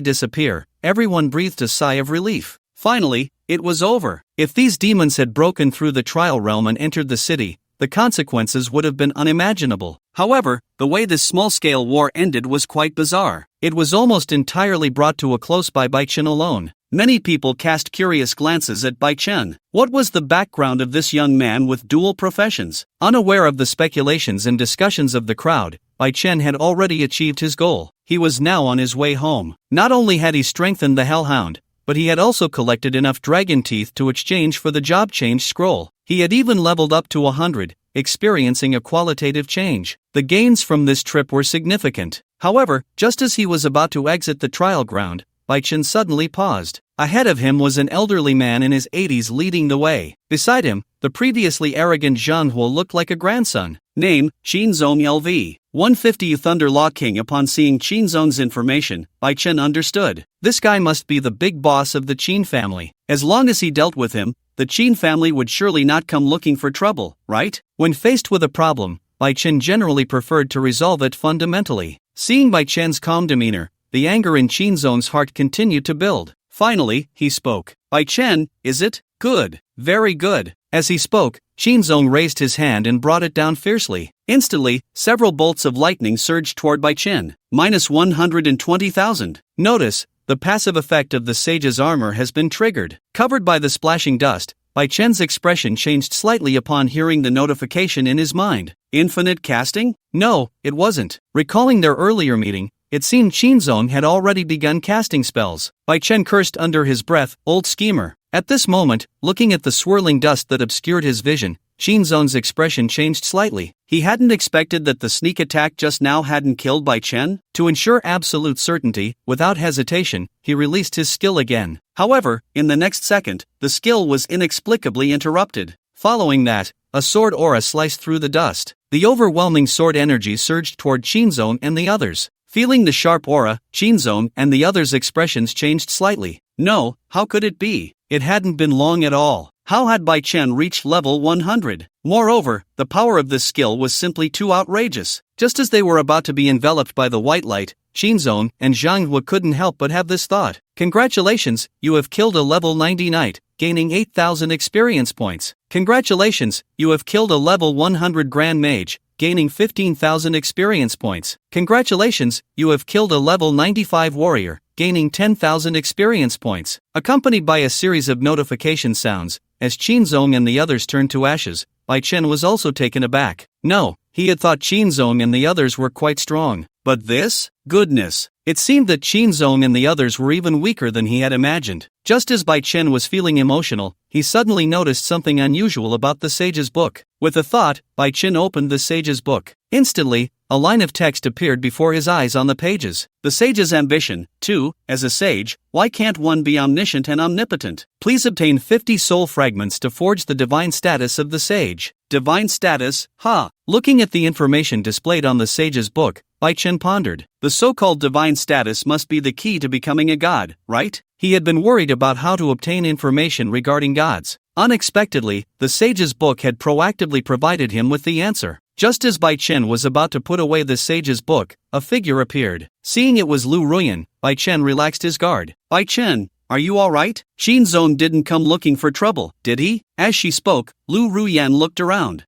[SPEAKER 1] disappear, everyone breathed a sigh of relief. Finally, it was over. If these demons had broken through the trial realm and entered the city, the consequences would have been unimaginable. However, the way this small-scale war ended was quite bizarre. It was almost entirely brought to a close by Bai Chen alone. Many people cast curious glances at Bai Chen. What was the background of this young man with dual professions? Unaware of the speculations and discussions of the crowd, Bai Chen had already achieved his goal. He was now on his way home. Not only had he strengthened the Hellhound, but he had also collected enough dragon teeth to exchange for the job change scroll. He had even leveled up to 100, experiencing a qualitative change. The gains from this trip were significant. However, just as he was about to exit the trial ground, Bai Chen suddenly paused. Ahead of him was an elderly man in his 80s leading the way. Beside him, the previously arrogant Zhang Huo looked like a grandson. Name, Qinzong LV. 150 Thunder Law King. Upon seeing Qinzong's information, Bai Chen understood. This guy must be the big boss of the Qin family. As long as he dealt with him, the Qin family would surely not come looking for trouble, right? When faced with a problem, Bai Chen generally preferred to resolve it fundamentally. Seeing Bai Chen's calm demeanor, the anger in Qinzong's heart continued to build. Finally, he spoke. Bai Chen, is it? Good. Very good. As he spoke, Qinzong raised his hand and brought it down fiercely. Instantly, several bolts of lightning surged toward Bai Chen. Minus 120,000. Notice, the passive effect of the sage's armor has been triggered. Covered by the splashing dust, Bai Chen's expression changed slightly upon hearing the notification in his mind. Infinite casting? No, it wasn't. Recalling their earlier meeting, it seemed Qinzong had already begun casting spells. Bai Chen cursed under his breath, old schemer. At this moment, looking at the swirling dust that obscured his vision, Qinzong's expression changed slightly. He hadn't expected that the sneak attack just now hadn't killed Bai Chen. To ensure absolute certainty, without hesitation, he released his skill again. However, in the next second, the skill was inexplicably interrupted. Following that, a sword aura sliced through the dust. The overwhelming sword energy surged toward Qinzong and the others. Feeling the sharp aura, Qinzong and the others' expressions changed slightly. No, how could it be? It hadn't been long at all. How had Bai Chen reached level 100? Moreover, the power of this skill was simply too outrageous. Just as they were about to be enveloped by the white light, Qinzong and Zhang Hua couldn't help but have this thought. Congratulations, you have killed a level 90 knight, gaining 8,000 experience points. Congratulations, you have killed a level 100 grand mage, gaining 15,000 experience points. Congratulations, you have killed a level 95 warrior, gaining 10,000 experience points. Accompanied by a series of notification sounds, as Qinzong and the others turned to ashes, Bai Chen was also taken aback. No, he had thought Qinzong and the others were quite strong. But this? Goodness. It seemed that Shinzong and the others were even weaker than he had imagined. Just as Bai Chen was feeling emotional, he suddenly noticed something unusual about the sage's book. With a thought, Bai Chen opened the sage's book. Instantly, a line of text appeared before his eyes on the pages. The sage's ambition, too, as a sage, why can't one be omniscient and omnipotent? Please obtain 50 soul fragments to forge the divine status of the sage. Divine status? Ha! Looking at the information displayed on the sage's book, Bai Chen pondered. The so-called divine status must be the key to becoming a god, right? He had been worried about how to obtain information regarding gods. Unexpectedly, the sage's book had proactively provided him with the answer. Just as Bai Chen was about to put away the sage's book, a figure appeared. Seeing it was Lu Ruyan, Bai Chen relaxed his guard. Bai Chen, are you alright? Shinzong didn't come looking for trouble, did he? As she spoke, Lu Ruyan looked around.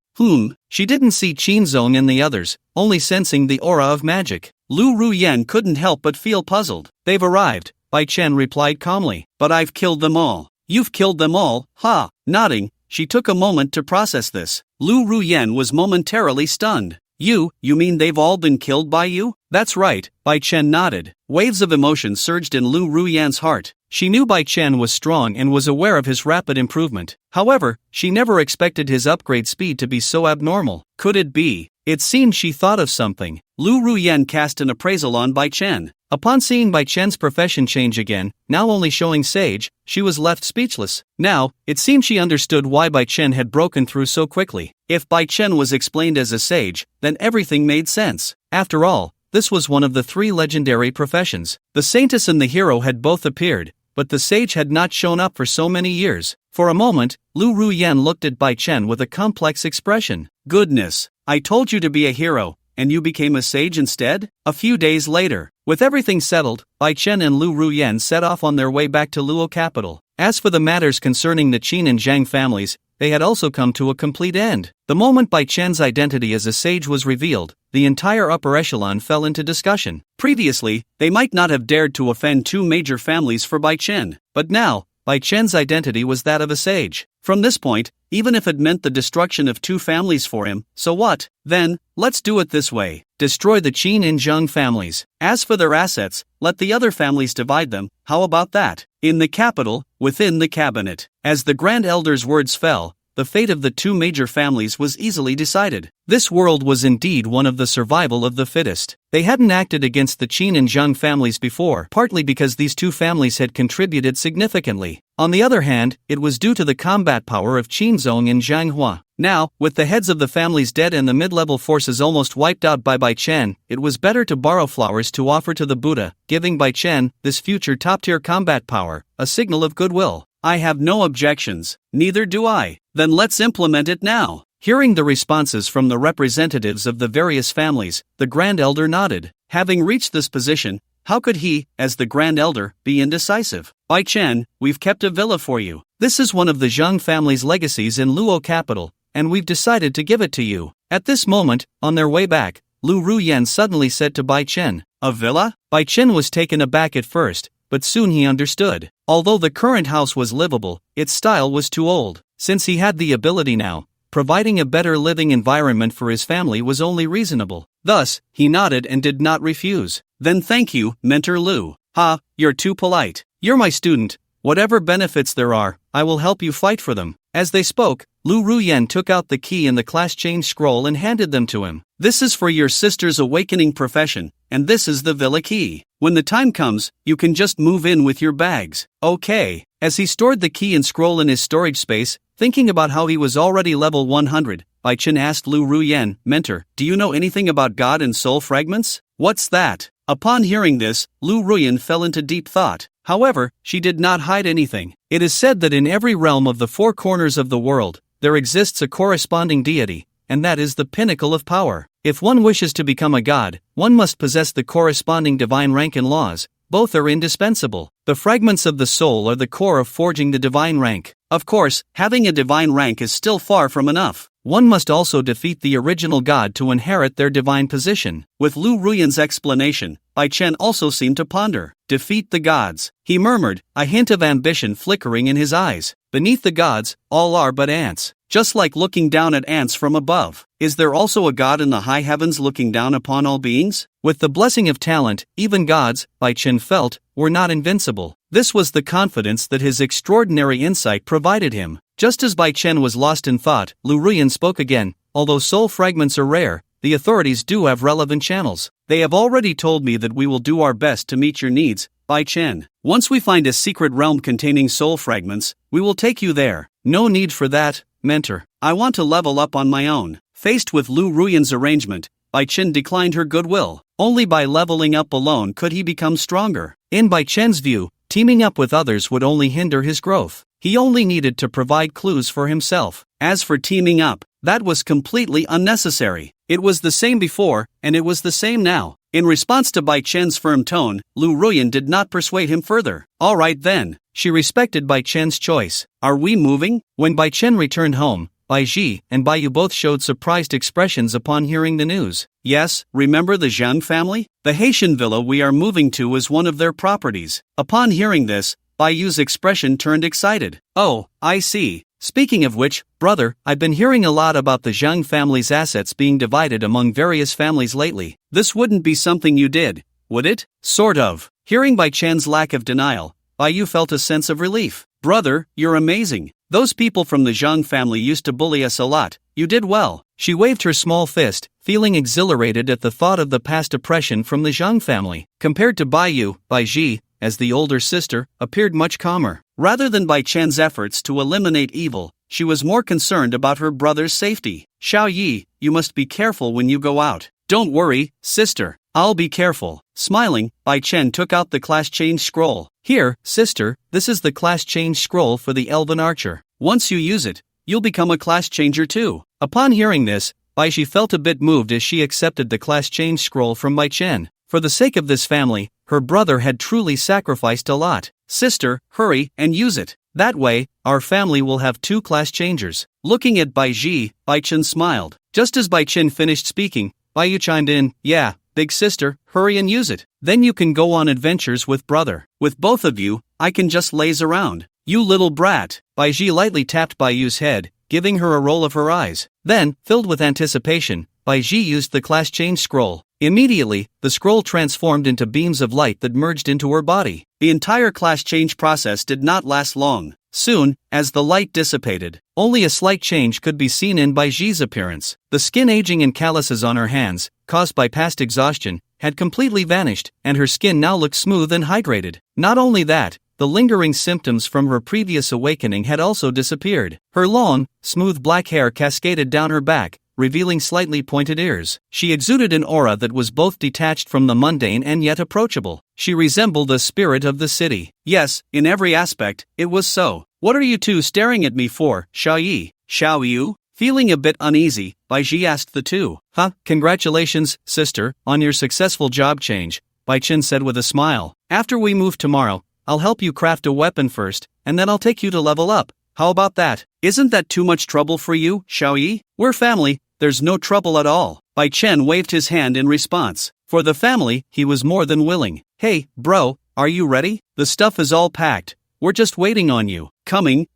[SPEAKER 1] She didn't see Shinzong and the others, only sensing the aura of magic. Lu Ruyan couldn't help but feel puzzled. They've arrived, Bai Chen replied calmly. But I've killed them all. You've killed them all, ha! Nodding, she took a moment to process this. Lu Ruyan was momentarily stunned. You mean they've all been killed by you? That's right, Bai Chen nodded. Waves of emotion surged in Lu Ruyan's heart. She knew Bai Chen was strong and was aware of his rapid improvement. However, she never expected his upgrade speed to be so abnormal. Could it be? It seemed she thought of something. Lu Ruyan cast an appraisal on Bai Chen. Upon seeing Bai Chen's profession change again, now only showing sage, she was left speechless. Now, it seemed she understood why Bai Chen had broken through so quickly. If Bai Chen was explained as a sage, then everything made sense. After all, this was one of the 3 legendary professions. The saintess and the hero had both appeared, but the sage had not shown up for so many years. For a moment, Lu Ruyan looked at Bai Chen with a complex expression. Goodness, I told you to be a hero, and you became a sage instead? A few days later, with everything settled, Bai Chen and Lu Ruyan set off on their way back to Luo capital. As for the matters concerning the Qin and Zhang families, they had also come to a complete end. The moment Bai Chen's identity as a sage was revealed, the entire upper echelon fell into discussion. Previously, they might not have dared to offend 2 major families for Bai Chen, but now, Bai Chen's identity was that of a sage. From this point, even if it meant the destruction of 2 families for him, so what? Then, let's do it this way. Destroy the Qin and Zhang families. As for their assets, let the other families divide them. How about that? In the capital, within the cabinet. As the Grand Elder's words fell, the fate of the 2 major families was easily decided. This world was indeed one of the survival of the fittest. They hadn't acted against the Qin and Zhang families before, partly because these 2 families had contributed significantly. On the other hand, it was due to the combat power of Qinzong and Zhanghua. Now, with the heads of the families dead and the mid-level forces almost wiped out by Bai Chen, it was better to borrow flowers to offer to the Buddha, giving Bai Chen, this future top-tier combat power, a signal of goodwill. I have no objections, neither do I. Then let's implement it now. Hearing the responses from the representatives of the various families, the Grand Elder nodded. Having reached this position, how could he, as the Grand Elder, be indecisive? Bai Chen, we've kept a villa for you. This is one of the Zhang family's legacies in Luo capital, and we've decided to give it to you. At this moment, on their way back, Lu Ruyan suddenly said to Bai Chen, a villa? Bai Chen was taken aback at first, but soon he understood. Although the current house was livable, its style was too old. Since he had the ability now, providing a better living environment for his family was only reasonable. Thus, he nodded and did not refuse. Then thank you, Mentor Lu. Ha, you're too polite. You're my student. Whatever benefits there are, I will help you fight for them. As they spoke, Lu Ruyan took out the key and the class change scroll and handed them to him. This is for your sister's awakening profession, and this is the villa key. When the time comes, you can just move in with your bags. Okay. As he stored the key and scroll in his storage space, thinking about how he was already level 100, Bai Chen asked Lu Ruyan, Mentor, do you know anything about God and soul fragments? What's that? Upon hearing this, Lu Ruyan fell into deep thought. However, she did not hide anything. It is said that in every realm of the 4 corners of the world, there exists a corresponding deity, and that is the pinnacle of power. If one wishes to become a god, one must possess the corresponding divine rank and laws. Both are indispensable. The fragments of the soul are the core of forging the divine rank. Of course, having a divine rank is still far from enough. One must also defeat the original god to inherit their divine position. With Lu Ruyan's explanation, Bai Chen also seemed to ponder. Defeat the gods, he murmured, a hint of ambition flickering in his eyes. Beneath the gods, all are but ants. just like looking down at ants from above. Is there also a god in the high heavens looking down upon all beings? With the blessing of talent, even gods, Bai Chen felt, were not invincible. This was the confidence that his extraordinary insight provided him. Just as Bai Chen was lost in thought, Lu Ruyan spoke again. Although soul fragments are rare, the authorities do have relevant channels. They have already told me that we will do our best to meet your needs, Bai Chen. Once we find a secret realm containing soul fragments, we will take you there. No need for that, mentor. I want to level up on my own. Faced with Lu Ruyan's arrangement, Bai Chen declined her goodwill. Only by leveling up alone could he become stronger. In Bai Chen's view, teaming up with others would only hinder his growth. He only needed to provide clues for himself. As for teaming up, that was completely unnecessary. It was the same before, and it was the same now. In response to Bai Chen's firm tone, Lu Ruyan did not persuade him further. Alright then. She respected Bai Chen's choice. Are we moving? When Bai Chen returned home, Bai Ji and Bai Yu both showed surprised expressions upon hearing the news. Yes, remember the Zhang family? The Haitian villa we are moving to is one of their properties. Upon hearing this, Bai Yu's expression turned excited. Oh, I see. Speaking of which, brother, I've been hearing a lot about the Zhang family's assets being divided among various families lately. This wouldn't be something you did, would it? Sort of. Hearing Bai Chen's lack of denial, Bai Yu felt a sense of relief. Brother, you're amazing. Those people from the Zhang family used to bully us a lot. You did well. She waved her small fist, feeling exhilarated at the thought of the past oppression from the Zhang family. Compared to Bai Yu, Bai Ji, as the older sister, appeared much calmer. Rather than Bai Chen's efforts to eliminate evil, she was more concerned about her brother's safety. Xiao Yi, you must be careful when you go out. Don't worry, sister. I'll be careful. Smiling, Bai Chen took out the class change scroll. Here, sister, this is the class change scroll for the Elven Archer. Once you use it, you'll become a class changer too. Upon hearing this, Bai Ji felt a bit moved as she accepted the class change scroll from Bai Chen. For the sake of this family, her brother had truly sacrificed a lot. Sister, hurry and use it. That way, our family will have 2 class changers. Looking at Bai Ji, Bai Chen smiled. Just as Bai Chen finished speaking, Bai Yu chimed in, yeah, big sister, hurry and use it. Then you can go on adventures with brother. With both of you, I can just laze around. You little brat. Bai Ji lightly tapped Bai Yu's head, giving her a roll of her eyes. Then, filled with anticipation, Bai Ji used the class change scroll. Immediately, the scroll transformed into beams of light that merged into her body. The entire class change process did not last long. Soon, as the light dissipated, only a slight change could be seen in Bai Ji's appearance. The skin aging and calluses on her hands, caused by past exhaustion, had completely vanished, and her skin now looked smooth and hydrated. Not only that, the lingering symptoms from her previous awakening had also disappeared. Her long, smooth black hair cascaded down her back, revealing slightly pointed ears. She exuded an aura that was both detached from the mundane and yet approachable. She resembled the spirit of the city. Yes, in every aspect, it was so. What are you two staring at me for, Xiao Yi? Xiao Yu? Feeling a bit uneasy, Bai Ji asked the two. Congratulations, sister, on your successful job change, Bai Chen said with a smile. After we move tomorrow, I'll help you craft a weapon first, and then I'll take you to level up. How about that? Isn't that too much trouble for you, Xiao Yi? We're family, there's no trouble at all. Bai Chen waved his hand in response. For the family, he was more than willing. Hey, bro, are you ready? The stuff is all packed. We're just waiting on you. Coming.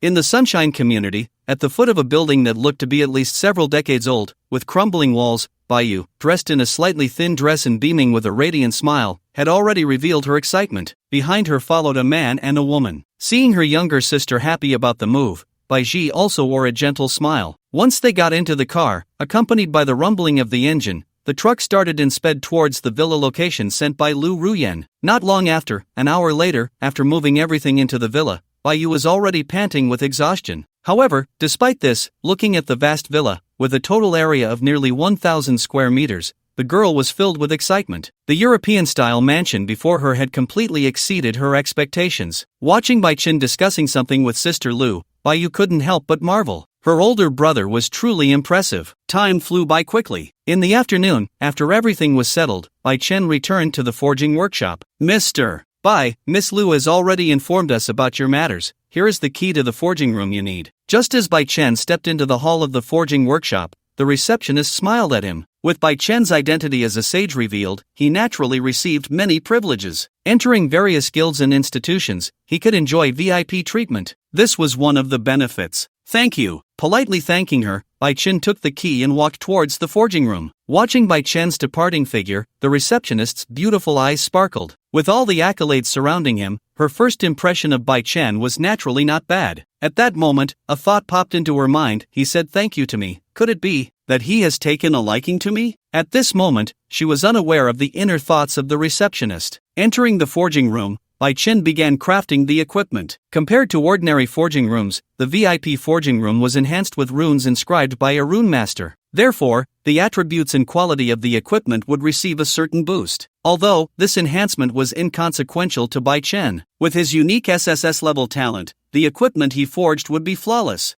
[SPEAKER 1] In the Sunshine community, at the foot of a building that looked to be at least several decades old, with crumbling walls, Bai Yu, dressed in a slightly thin dress and beaming with a radiant smile, had already revealed her excitement. Behind her followed a man and a woman. Seeing her younger sister happy about the move, Bai Ji also wore a gentle smile. Once they got into the car, accompanied by the rumbling of the engine, the truck started and sped towards the villa location sent by Lu Ruyan. Not long after, an hour later, after moving everything into the villa, Bai Yu was already panting with exhaustion. However, despite this, looking at the vast villa, with a total area of nearly 1,000 square meters, the girl was filled with excitement. The European-style mansion before her had completely exceeded her expectations. Watching Bai Chen discussing something with Sister Lu, Bai Yu couldn't help but marvel. Her older brother was truly impressive. Time flew by quickly. In the afternoon, after everything was settled, Bai Chen returned to the forging workshop. Mr. Bai, Miss Lu has already informed us about your matters. Here is the key to the forging room you need. Just as Bai Chen stepped into the hall of the forging workshop, the receptionist smiled at him. With Bai Chen's identity as a sage revealed, he naturally received many privileges. Entering various guilds and institutions, he could enjoy VIP treatment. This was one of the benefits. Thank you. Politely thanking her, Bai Chen took the key and walked towards the forging room. Watching Bai Chen's departing figure, the receptionist's beautiful eyes sparkled. With all the accolades surrounding him, her first impression of Bai Chen was naturally not bad. At that moment, a thought popped into her mind. He said thank you to me. Could it be that he has taken a liking to me? At this moment, she was unaware of the inner thoughts of the receptionist. Entering the forging room, Bai Chen began crafting the equipment. Compared to ordinary forging rooms, the VIP forging room was enhanced with runes inscribed by a rune master. Therefore, the attributes and quality of the equipment would receive a certain boost. Although, this enhancement was inconsequential to Bai Chen. With his unique SSS level talent, the equipment he forged would be flawless.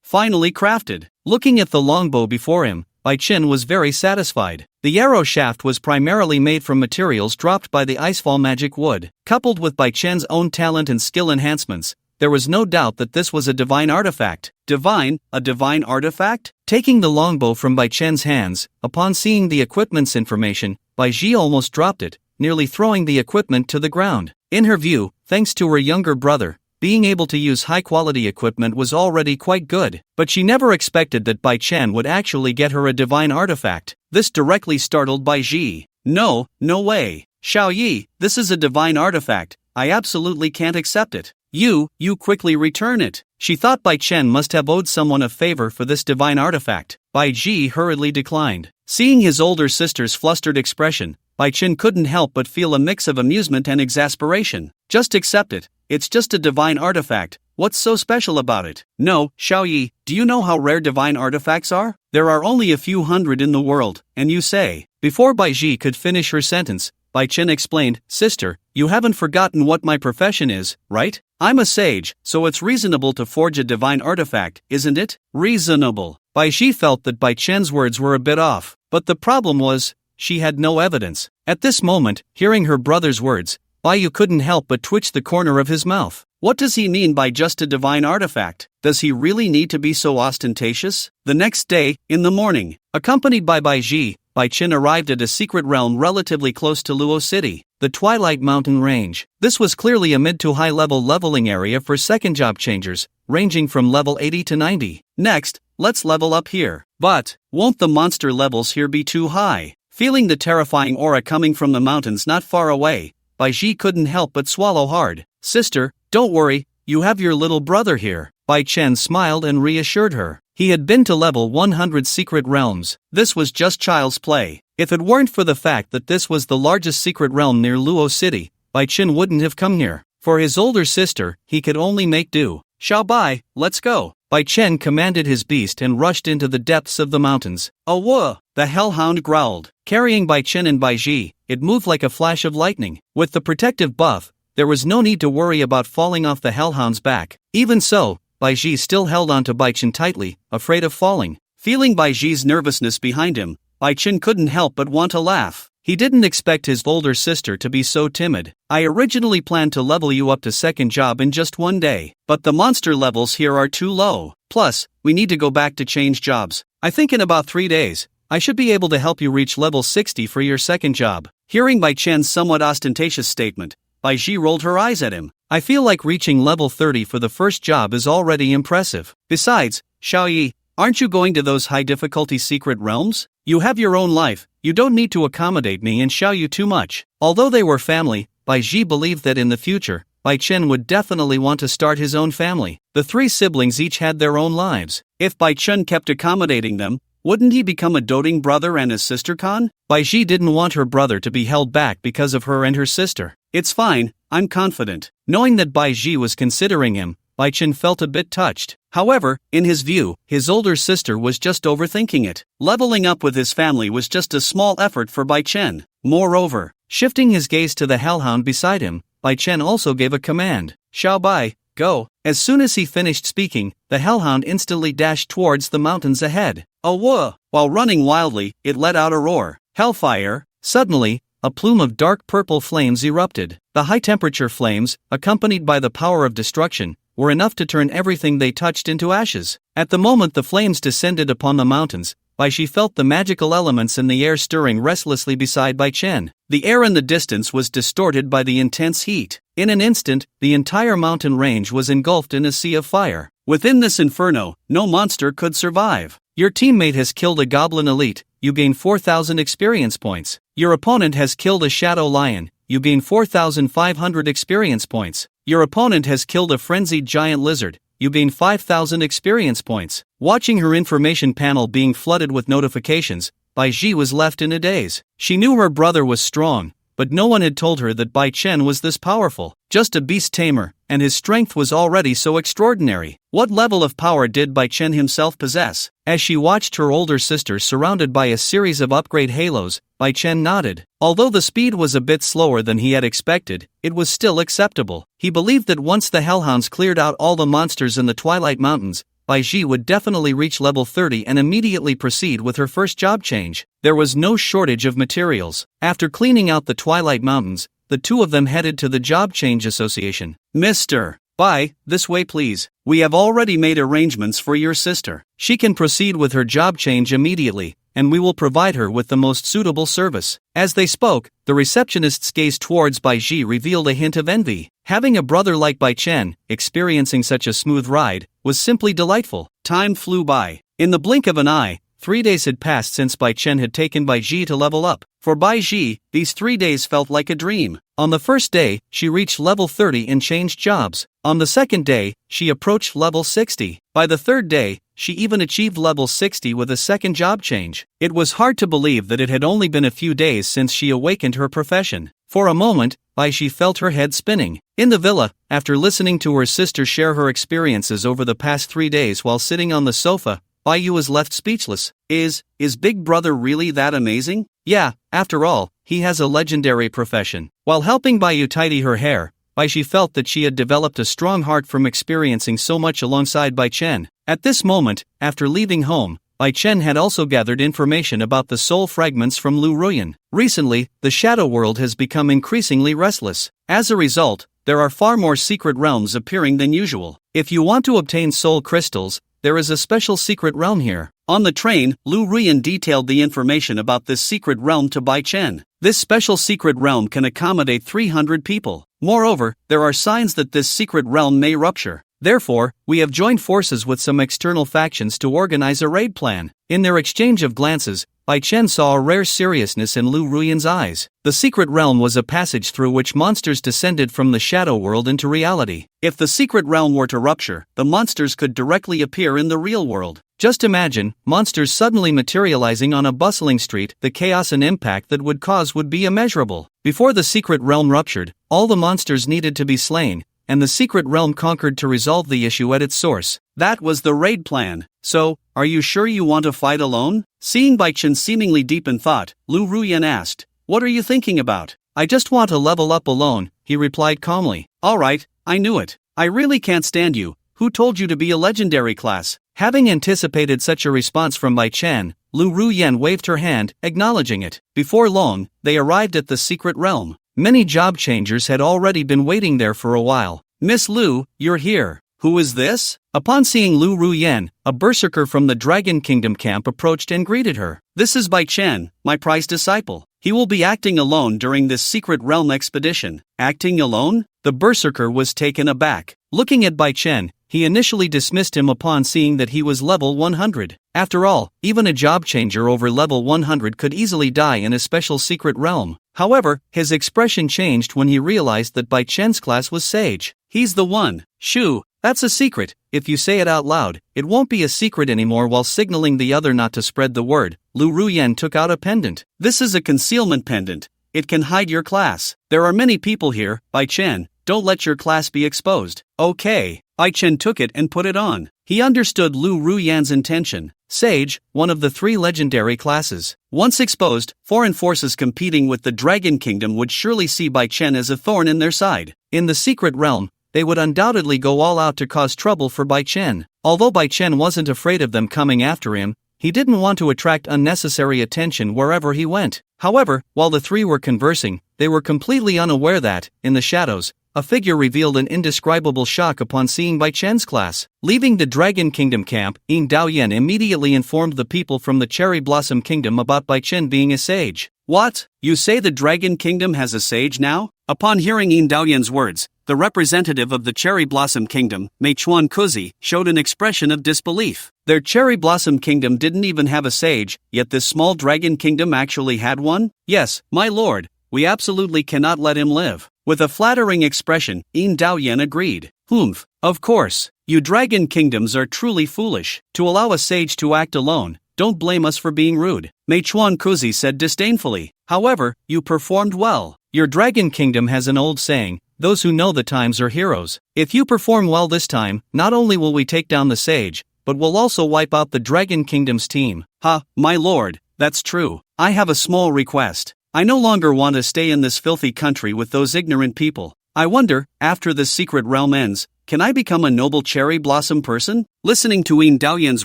[SPEAKER 1] Finally crafted. Looking at the longbow before him, Bai Chen was very satisfied. The arrow shaft was primarily made from materials dropped by the Icefall magic wood. Coupled with Bai Chen's own talent and skill enhancements, there was no doubt that this was a divine artifact. A divine artifact? Taking the longbow from Bai Chen's hands, upon seeing the equipment's information, Bai Ji almost dropped it, nearly throwing the equipment to the ground. In her view, thanks to her younger brother, being able to use high-quality equipment was already quite good, but she never expected that Bai Chen would actually get her a divine artifact. This directly startled Bai Ji. No way. Xiao Yi, this is a divine artifact. I absolutely can't accept it. You quickly return it. She thought Bai Chen must have owed someone a favor for this divine artifact. Bai Ji hurriedly declined. Seeing his older sister's flustered expression, Bai Chen couldn't help but feel a mix of amusement and exasperation. Just accept it. It's just a divine artifact. What's so special about it? No, Xiao Yi, do you know how rare divine artifacts are? There are only a few hundred in the world, and you say. Before Bai Ji could finish her sentence, Bai Chen explained, Sister, you haven't forgotten what my profession is, right? I'm a sage, so it's reasonable to forge a divine artifact, isn't it? Reasonable. Bai Ji felt that Bai Chen's words were a bit off, but the problem was, she had no evidence. At this moment, hearing her brother's words, Bai Yu couldn't help but twitch the corner of his mouth. What does he mean by just a divine artifact? Does he really need to be so ostentatious? The next day, in the morning, accompanied by Bai Ji, Bai Chen arrived at a secret realm relatively close to Luo City, the Twilight Mountain Range. This was clearly a mid to high level leveling area for second job changers, ranging from level 80 to 90. Next, let's level up here. But, won't the monster levels here be too high? Feeling the terrifying aura coming from the mountains not far away, Bai Ji couldn't help but swallow hard. Sister, don't worry, you have your little brother here. Bai Chen smiled and reassured her. He had been to level 100 secret realms. This was just child's play. If it weren't for the fact that this was the largest secret realm near Luo City, Bai Chen wouldn't have come here. For his older sister, he could only make do. Xiao Bai, let's go. Bai Chen commanded his beast and rushed into the depths of the mountains. Whoa! The hellhound growled. Carrying Bai Chen and Bai Ji, it moved like a flash of lightning. With the protective buff, there was no need to worry about falling off the hellhound's back. Even so, Bai Ji still held onto Bai Chen tightly, afraid of falling. Feeling Bai Ji's nervousness behind him, Bai Chen couldn't help but want to laugh. He didn't expect his older sister to be so timid. I originally planned to level you up to second job in just one day, but the monster levels here are too low. Plus, we need to go back to change jobs. I think in about 3 days, I should be able to help you reach level 60 for your second job. Hearing Bai Chen's somewhat ostentatious statement, Bai Ji rolled her eyes at him. I feel like reaching level 30 for the first job is already impressive. Besides, Xiao Yi, aren't you going to those high difficulty secret realms? You have your own life, you don't need to accommodate me and Xiao Yu too much. Although they were family, Bai Ji believed that in the future, Bai Chen would definitely want to start his own family. The three siblings each had their own lives. If Bai Chen kept accommodating them, wouldn't he become a doting brother and a sister con? Bai Ji didn't want her brother to be held back because of her and her sister. It's fine, I'm confident. Knowing that Bai Ji was considering him, Bai Chen felt a bit touched. However, in his view, his older sister was just overthinking it. Leveling up with his family was just a small effort for Bai Chen. Moreover, shifting his gaze to the hellhound beside him, Bai Chen also gave a command. Xiao Bai, go. As soon as he finished speaking, the hellhound instantly dashed towards the mountains ahead. Whoa! While running wildly, it let out a roar. Hellfire! Suddenly, a plume of dark purple flames erupted. The high-temperature flames, accompanied by the power of destruction, were enough to turn everything they touched into ashes. At the moment the flames descended upon the mountains, Bai Ji felt the magical elements in the air stirring restlessly beside Bai Chen. The air in the distance was distorted by the intense heat. In an instant, the entire mountain range was engulfed in a sea of fire. Within this inferno, no monster could survive. Your teammate has killed a goblin elite, you gain 4,000 experience points. Your opponent has killed a shadow lion, you gain 4,500 experience points. Your opponent has killed a frenzied giant lizard, you gain 5,000 experience points. Watching her information panel being flooded with notifications, Bai Ji was left in a daze. She knew her brother was strong, but no one had told her that Bai Chen was this powerful. Just a beast tamer, and his strength was already so extraordinary. What level of power did Bai Chen himself possess? As she watched her older sister surrounded by a series of upgrade halos, Bai Chen nodded. Although the speed was a bit slower than he had expected, it was still acceptable. He believed that once the Hellhounds cleared out all the monsters in the Twilight Mountains, Bai Ji would definitely reach level 30 and immediately proceed with her first job change. There was no shortage of materials. After cleaning out the Twilight Mountains, the two of them headed to the Job Change Association. Mr. Bai, this way please. We have already made arrangements for your sister. She can proceed with her job change immediately, and we will provide her with the most suitable service. As they spoke, the receptionist's gaze towards Bai Ji revealed a hint of envy. Having a brother like Bai Chen, experiencing such a smooth ride, was simply delightful. Time flew by. In the blink of an eye, 3 days had passed since Bai Chen had taken Bai Ji to level up. For Bai Ji, these 3 days felt like a dream. On the first day, she reached level 30 and changed jobs. On the second day, she approached level 60. By the third day, she even achieved level 60 with a second job change. It was hard to believe that it had only been a few days since she awakened her profession. For a moment, Bai Ji felt her head spinning. In the villa, after listening to her sister share her experiences over the past 3 days while sitting on the sofa, Bai Yu was left speechless. Is Big Brother really that amazing? Yeah, after all, he has a legendary profession. While helping Bai Yu tidy her hair, Bai Ji felt that she had developed a strong heart from experiencing so much alongside Bai Chen. At this moment, after leaving home, Bai Chen had also gathered information about the soul fragments from Lu Ruyan. Recently, the shadow world has become increasingly restless. As a result, there are far more secret realms appearing than usual. If you want to obtain soul crystals, there is a special secret realm here. On the train, Lu Ruyan detailed the information about this secret realm to Bai Chen. This special secret realm can accommodate 300 people. Moreover, there are signs that this secret realm may rupture. Therefore, we have joined forces with some external factions to organize a raid plan. In their exchange of glances, Bai Chen saw a rare seriousness in Lu Ruyan's eyes. The secret realm was a passage through which monsters descended from the shadow world into reality. If the secret realm were to rupture, the monsters could directly appear in the real world. Just imagine, monsters suddenly materializing on a bustling street. The chaos and impact that would cause would be immeasurable. Before the secret realm ruptured, all the monsters needed to be slain, and the secret realm conquered to resolve the issue at its source. That was the raid plan. So, are you sure you want to fight alone? Seeing Bai Chen seemingly deep in thought, Lu Ruyan asked, "What are you thinking about?" "I just want to level up alone," he replied calmly. "Alright, I knew it. I really can't stand you. Who told you to be a legendary class?" Having anticipated such a response from Bai Chen, Lu Ruyan waved her hand, acknowledging it. Before long, they arrived at the secret realm. Many job changers had already been waiting there for a while. "Miss Lu, you're here. Who is this?" Upon seeing Lu Ruyan, a berserker from the Dragon Kingdom camp approached and greeted her. "This is Bai Chen, my prized disciple. He will be acting alone during this secret realm expedition." Acting alone? The berserker was taken aback. Looking at Bai Chen, he initially dismissed him upon seeing that he was level 100. After all, even a job changer over level 100 could easily die in a special secret realm. However, his expression changed when he realized that Bai Chen's class was Sage. "He's the one. Shoo, that's a secret. If you say it out loud, it won't be a secret anymore." While signaling the other not to spread the word, Lu Ruyan took out a pendant. "This is a concealment pendant. It can hide your class. There are many people here, Bai Chen. Don't let your class be exposed." "Okay." Bai Chen took it and put it on. He understood Lu Ruyan's intention. Sage, one of the 3 legendary classes. Once exposed, foreign forces competing with the Dragon Kingdom would surely see Bai Chen as a thorn in their side. In the secret realm, they would undoubtedly go all out to cause trouble for Bai Chen. Although Bai Chen wasn't afraid of them coming after him, he didn't want to attract unnecessary attention wherever he went. However, while the 3 were conversing, they were completely unaware that, in the shadows, a figure revealed an indescribable shock upon seeing Bai Chen's class. Leaving the Dragon Kingdom camp, Ying Daoyan immediately informed the people from the Cherry Blossom Kingdom about Bai Chen being a sage. "What? You say the Dragon Kingdom has a sage now?" Upon hearing Ying Daoyan's words, the representative of the Cherry Blossom Kingdom, Meichuan Kuzi, showed an expression of disbelief. Their Cherry Blossom Kingdom didn't even have a sage, yet this small dragon kingdom actually had one? Yes, my lord, we absolutely cannot let him live. With a flattering expression, Yin Daoyan agreed. Humph, of course. You dragon kingdoms are truly foolish. To allow a sage to act alone, don't blame us for being rude, Meichuan Kuzi said disdainfully. However, you performed well. Your dragon kingdom has an old saying, those who know the times are heroes. If you perform well this time, not only will we take down the sage, but we'll also wipe out the dragon kingdom's team. Ha, my lord, that's true. I have a small request. I no longer want to stay in this filthy country with those ignorant people. I wonder, after this secret realm ends, can I become a noble cherry blossom person? Listening to Yin Daoyan's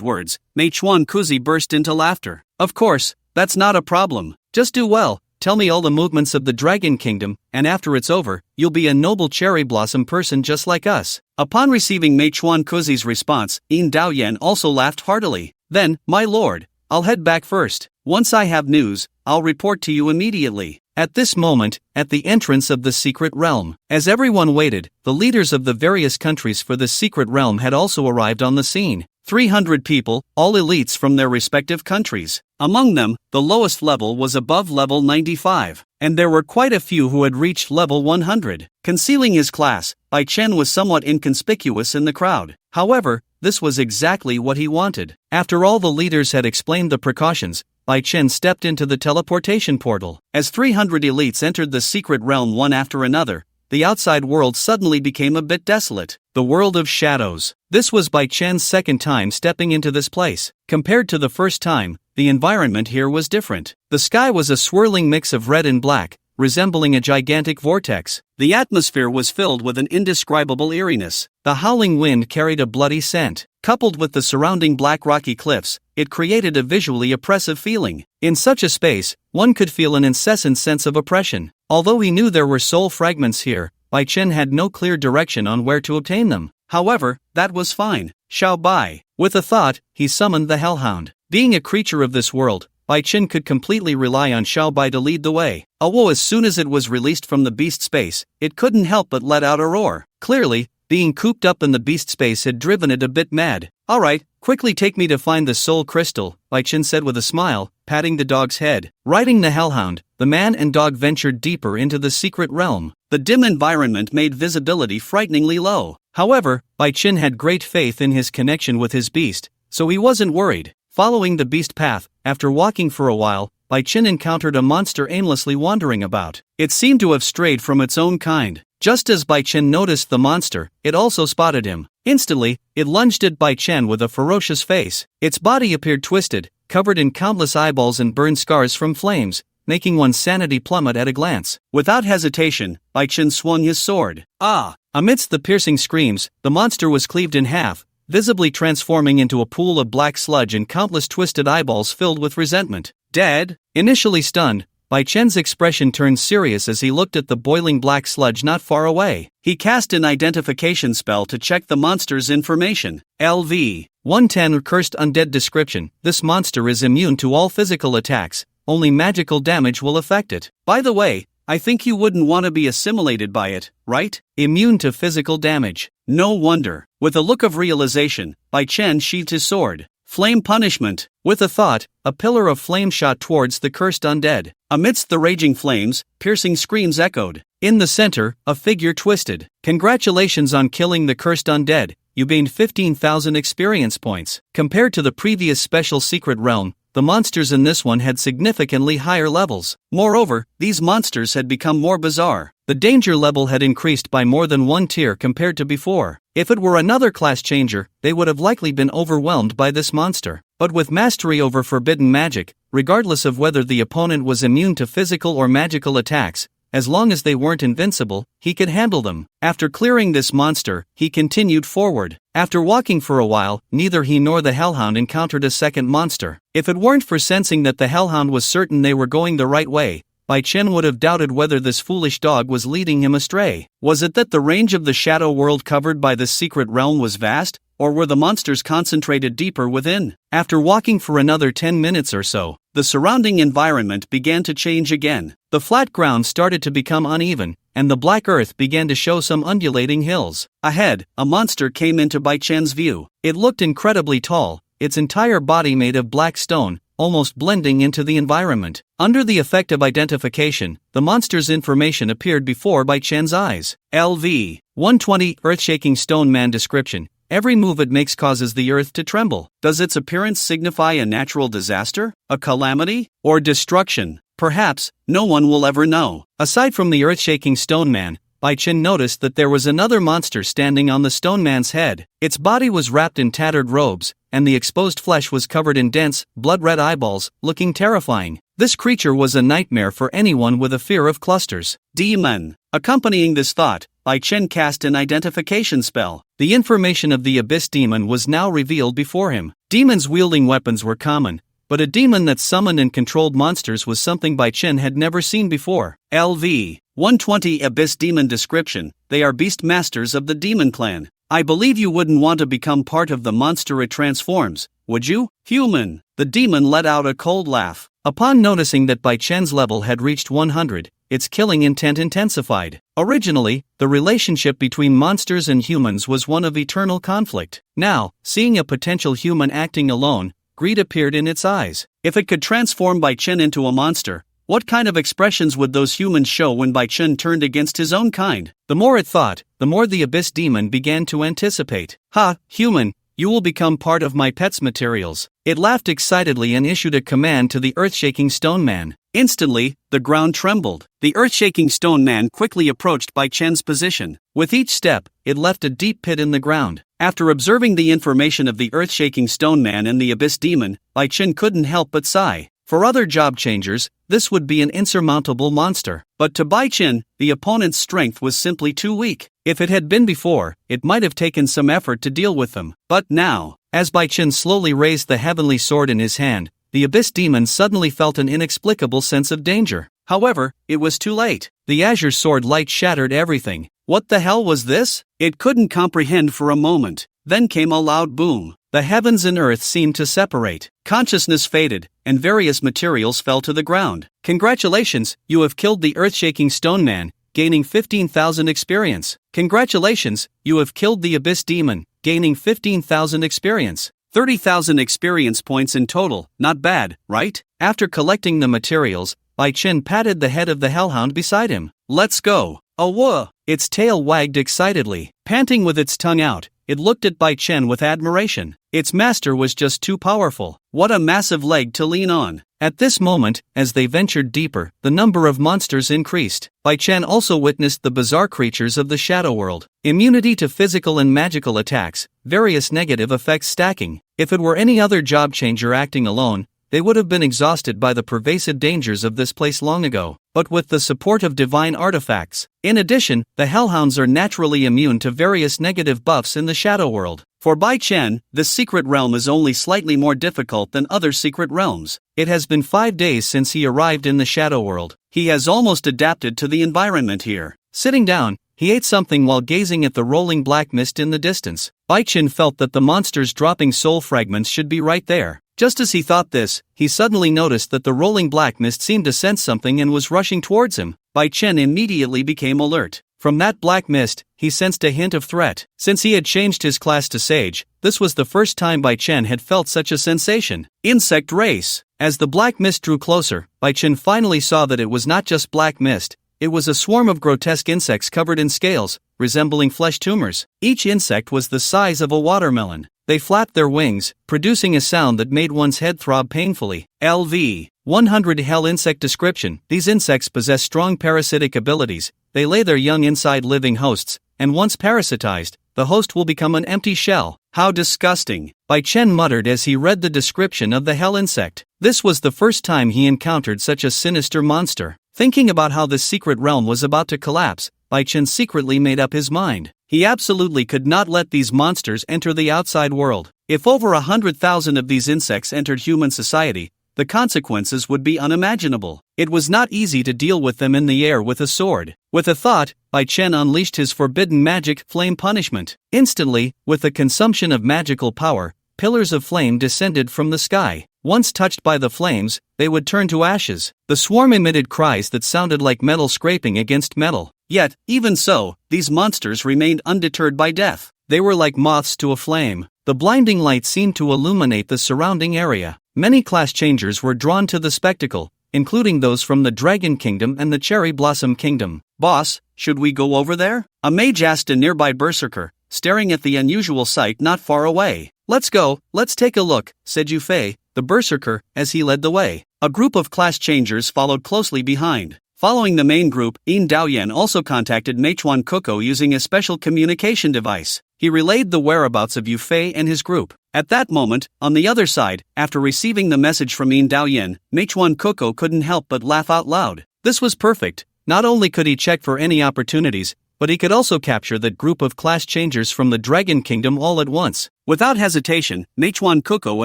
[SPEAKER 1] words, Meichuan Kuzi burst into laughter. Of course, that's not a problem. Just do well, tell me all the movements of the dragon kingdom, and after it's over, you'll be a noble cherry blossom person just like us. Upon receiving Meichuan Kuzi's response, Yin Daoyan also laughed heartily. Then, my lord, I'll head back first. Once I have news, I'll report to you immediately. At this moment, at the entrance of the secret realm, as everyone waited, the leaders of the various countries for the secret realm had also arrived on the scene. 300 people, all elites from their respective countries. Among them, the lowest level was above level 95, and there were quite a few who had reached level 100. Concealing his class, Bai Chen was somewhat inconspicuous in the crowd. However, this was exactly what he wanted. After all the leaders had explained the precautions, Bai Chen stepped into the teleportation portal. As 300 elites entered the secret realm one after another, the outside world suddenly became a bit desolate. The world of shadows. This was Bai Chen's second time stepping into this place. Compared to the first time, the environment here was different. The sky was a swirling mix of red and black, resembling a gigantic vortex. The atmosphere was filled with an indescribable eeriness. The howling wind carried a bloody scent. Coupled with the surrounding black rocky cliffs, it created a visually oppressive feeling. In such a space, one could feel an incessant sense of oppression. Although he knew there were soul fragments here, Bai Chen had no clear direction on where to obtain them. However, that was fine. Xiao Bai. With a thought, he summoned the Hellhound. Being a creature of this world, Bai Chen could completely rely on Xiao Bai to lead the way. Although as soon as it was released from the beast space, it couldn't help but let out a roar. Clearly, being cooped up in the beast space had driven it a bit mad. Alright, quickly take me to find the soul crystal, Bai Chen said with a smile, patting the dog's head. Riding the Hellhound, the man and dog ventured deeper into the secret realm. The dim environment made visibility frighteningly low. However, Bai Chen had great faith in his connection with his beast, so he wasn't worried. Following the beast path, after walking for a while, Bai Chen encountered a monster aimlessly wandering about. It seemed to have strayed from its own kind. Just as Bai Chen noticed the monster, it also spotted him. Instantly, it lunged at Bai Chen with a ferocious face. Its body appeared twisted, covered in countless eyeballs and burn scars from flames, making one's sanity plummet at a glance. Without hesitation, Bai Chen swung his sword. Ah! Amidst the piercing screams, the monster was cleaved in half, visibly transforming into a pool of black sludge and countless twisted eyeballs filled with resentment. Dead? Initially stunned, Bai Chen's expression turned serious as he looked at the boiling black sludge not far away. He cast an identification spell to check the monster's information. LV 110 Cursed Undead Description. This monster is immune to all physical attacks, only magical damage will affect it. By the way, I think you wouldn't want to be assimilated by it, right? Immune to physical damage. No wonder. With a look of realization, Bai Chen sheathed his sword. Flame punishment. With a thought, a pillar of flame shot towards the cursed undead. Amidst the raging flames, piercing screams echoed. In the center, a figure twisted. Congratulations on killing the cursed undead. You gained 15,000 experience points. Compared to the previous special secret realm, the monsters in this one had significantly higher levels. Moreover, these monsters had become more bizarre. The danger level had increased by more than one tier compared to before. If it were another class changer, they would have likely been overwhelmed by this monster. But with mastery over forbidden magic, regardless of whether the opponent was immune to physical or magical attacks, as long as they weren't invincible, he could handle them. After clearing this monster, he continued forward. After walking for a while, neither he nor the Hellhound encountered a second monster. If it weren't for sensing that the Hellhound was certain they were going the right way, Bai Chen would have doubted whether this foolish dog was leading him astray. Was it that the range of the shadow world covered by this secret realm was vast, or were the monsters concentrated deeper within? After walking for another 10 minutes or so, the the surrounding environment began to change again. The flat ground started to become uneven, and the black earth began to show some undulating hills. Ahead, a monster came into Bai Chen's view. It looked incredibly tall, its entire body made of black stone, almost blending into the environment. Under the effect of identification, the monster's information appeared before Bai Chen's eyes. LV 120 Earth-shaking stone man description. Every move it makes causes the earth to tremble. Does its appearance signify a natural disaster, a calamity, or destruction? Perhaps, no one will ever know. Aside from the earth-shaking stone man, Bai Chen noticed that there was another monster standing on the stone man's head. Its body was wrapped in tattered robes, and the exposed flesh was covered in dense, blood-red eyeballs, looking terrifying. This creature was a nightmare for anyone with a fear of clusters. Demon. Accompanying this thought, Bai Chen cast an identification spell. The information of the Abyss Demon was now revealed before him. Demons wielding weapons were common, but a demon that summoned and controlled monsters was something Bai Chen had never seen before. LV 120 Abyss Demon description. They are beast masters of the demon clan. I believe you wouldn't want to become part of the monster it transforms, would you? Human. The demon let out a cold laugh. Upon noticing that Bai Chen's level had reached 100, its killing intent intensified. Originally, the relationship between monsters and humans was one of eternal conflict. Now, seeing a potential human acting alone, greed appeared in its eyes. If it could transform Bai Chen into a monster, what kind of expressions would those humans show when Bai Chen turned against his own kind? The more it thought, the more the Abyss Demon began to anticipate. Ha, human, you will become part of my pet's materials. It laughed excitedly and issued a command to the earth-shaking stone man. Instantly, the ground trembled. The earth-shaking stone man quickly approached Bai Chen's position. With each step, it left a deep pit in the ground. After observing the information of the earth-shaking stone man and the Abyss Demon, Bai Chen couldn't help but sigh. For other job changers, this would be an insurmountable monster. But to Bai Chen, the opponent's strength was simply too weak. If it had been before, it might have taken some effort to deal with them. But now, as Bai Chen slowly raised the heavenly sword in his hand, the Abyss Demon suddenly felt an inexplicable sense of danger. However, it was too late. The azure sword light shattered everything. What the hell was this? It couldn't comprehend for a moment. Then came a loud boom. The heavens and earth seemed to separate. Consciousness faded, and various materials fell to the ground. Congratulations, you have killed the earth-shaking stone man, gaining 15,000 experience. Congratulations, you have killed the Abyss Demon, gaining 15,000 experience. 30,000 experience points in total, not bad, right? After collecting the materials, Bai Chen patted the head of the hellhound beside him. Let's go. Oh whoa! Its tail wagged excitedly. Panting with its tongue out, it looked at Bai Chen with admiration. Its master was just too powerful. What a massive leg to lean on. At this moment, as they ventured deeper, the number of monsters increased. Bai Chen also witnessed the bizarre creatures of the shadow world. Immunity to physical and magical attacks, various negative effects stacking. If it were any other job changer acting alone, they would have been exhausted by the pervasive dangers of this place long ago, but with the support of divine artifacts. In addition, the Hellhounds are naturally immune to various negative buffs in the Shadow World. For Bai Chen, this secret realm is only slightly more difficult than other secret realms. It has been 5 days since he arrived in the Shadow World. He has almost adapted to the environment here. Sitting down, he ate something while gazing at the rolling black mist in the distance. Bai Chen felt that the monsters dropping soul fragments should be right there. Just as he thought this, he suddenly noticed that the rolling black mist seemed to sense something and was rushing towards him. Bai Chen immediately became alert. From that black mist, he sensed a hint of threat. Since he had changed his class to Sage, this was the first time Bai Chen had felt such a sensation. Insect race. As the black mist drew closer, Bai Chen finally saw that it was not just black mist. It was a swarm of grotesque insects covered in scales, resembling flesh tumors. Each insect was the size of a watermelon. They flapped their wings, producing a sound that made one's head throb painfully. LV 100 Hell Insect Description. These insects possess strong parasitic abilities. They lay their young inside living hosts, and once parasitized, the host will become an empty shell. How disgusting! Bai Chen muttered as he read the description of the hell insect. This was the first time he encountered such a sinister monster. Thinking about how this secret realm was about to collapse, Bai Chen secretly made up his mind. He absolutely could not let these monsters enter the outside world. If over 100,000 of these insects entered human society, the consequences would be unimaginable. It was not easy to deal with them in the air with a sword. With a thought, Bai Chen unleashed his forbidden magic flame punishment. Instantly, with the consumption of magical power, pillars of flame descended from the sky. Once touched by the flames, they would turn to ashes. The swarm emitted cries that sounded like metal scraping against metal. Yet, even so, these monsters remained undeterred by death. They were like moths to a flame. The blinding light seemed to illuminate the surrounding area. Many class changers were drawn to the spectacle, including those from the Dragon Kingdom and the Cherry Blossom Kingdom. "Boss, should we go over there?" a mage asked a nearby berserker, staring at the unusual sight not far away. "Let's go, let's take a look," said Yufei, the berserker, as he led the way. A group of class changers followed closely behind. Following the main group, Yin Daoyan also contacted Meichuan Kuko using a special communication device. He relayed the whereabouts of Yufei and his group. At that moment, on the other side, after receiving the message from Yin Daoyan, Meichuan Kuko couldn't help but laugh out loud. This was perfect. Not only could he check for any opportunities, but he could also capture that group of class changers from the Dragon Kingdom all at once. Without hesitation, Meichuan Kuko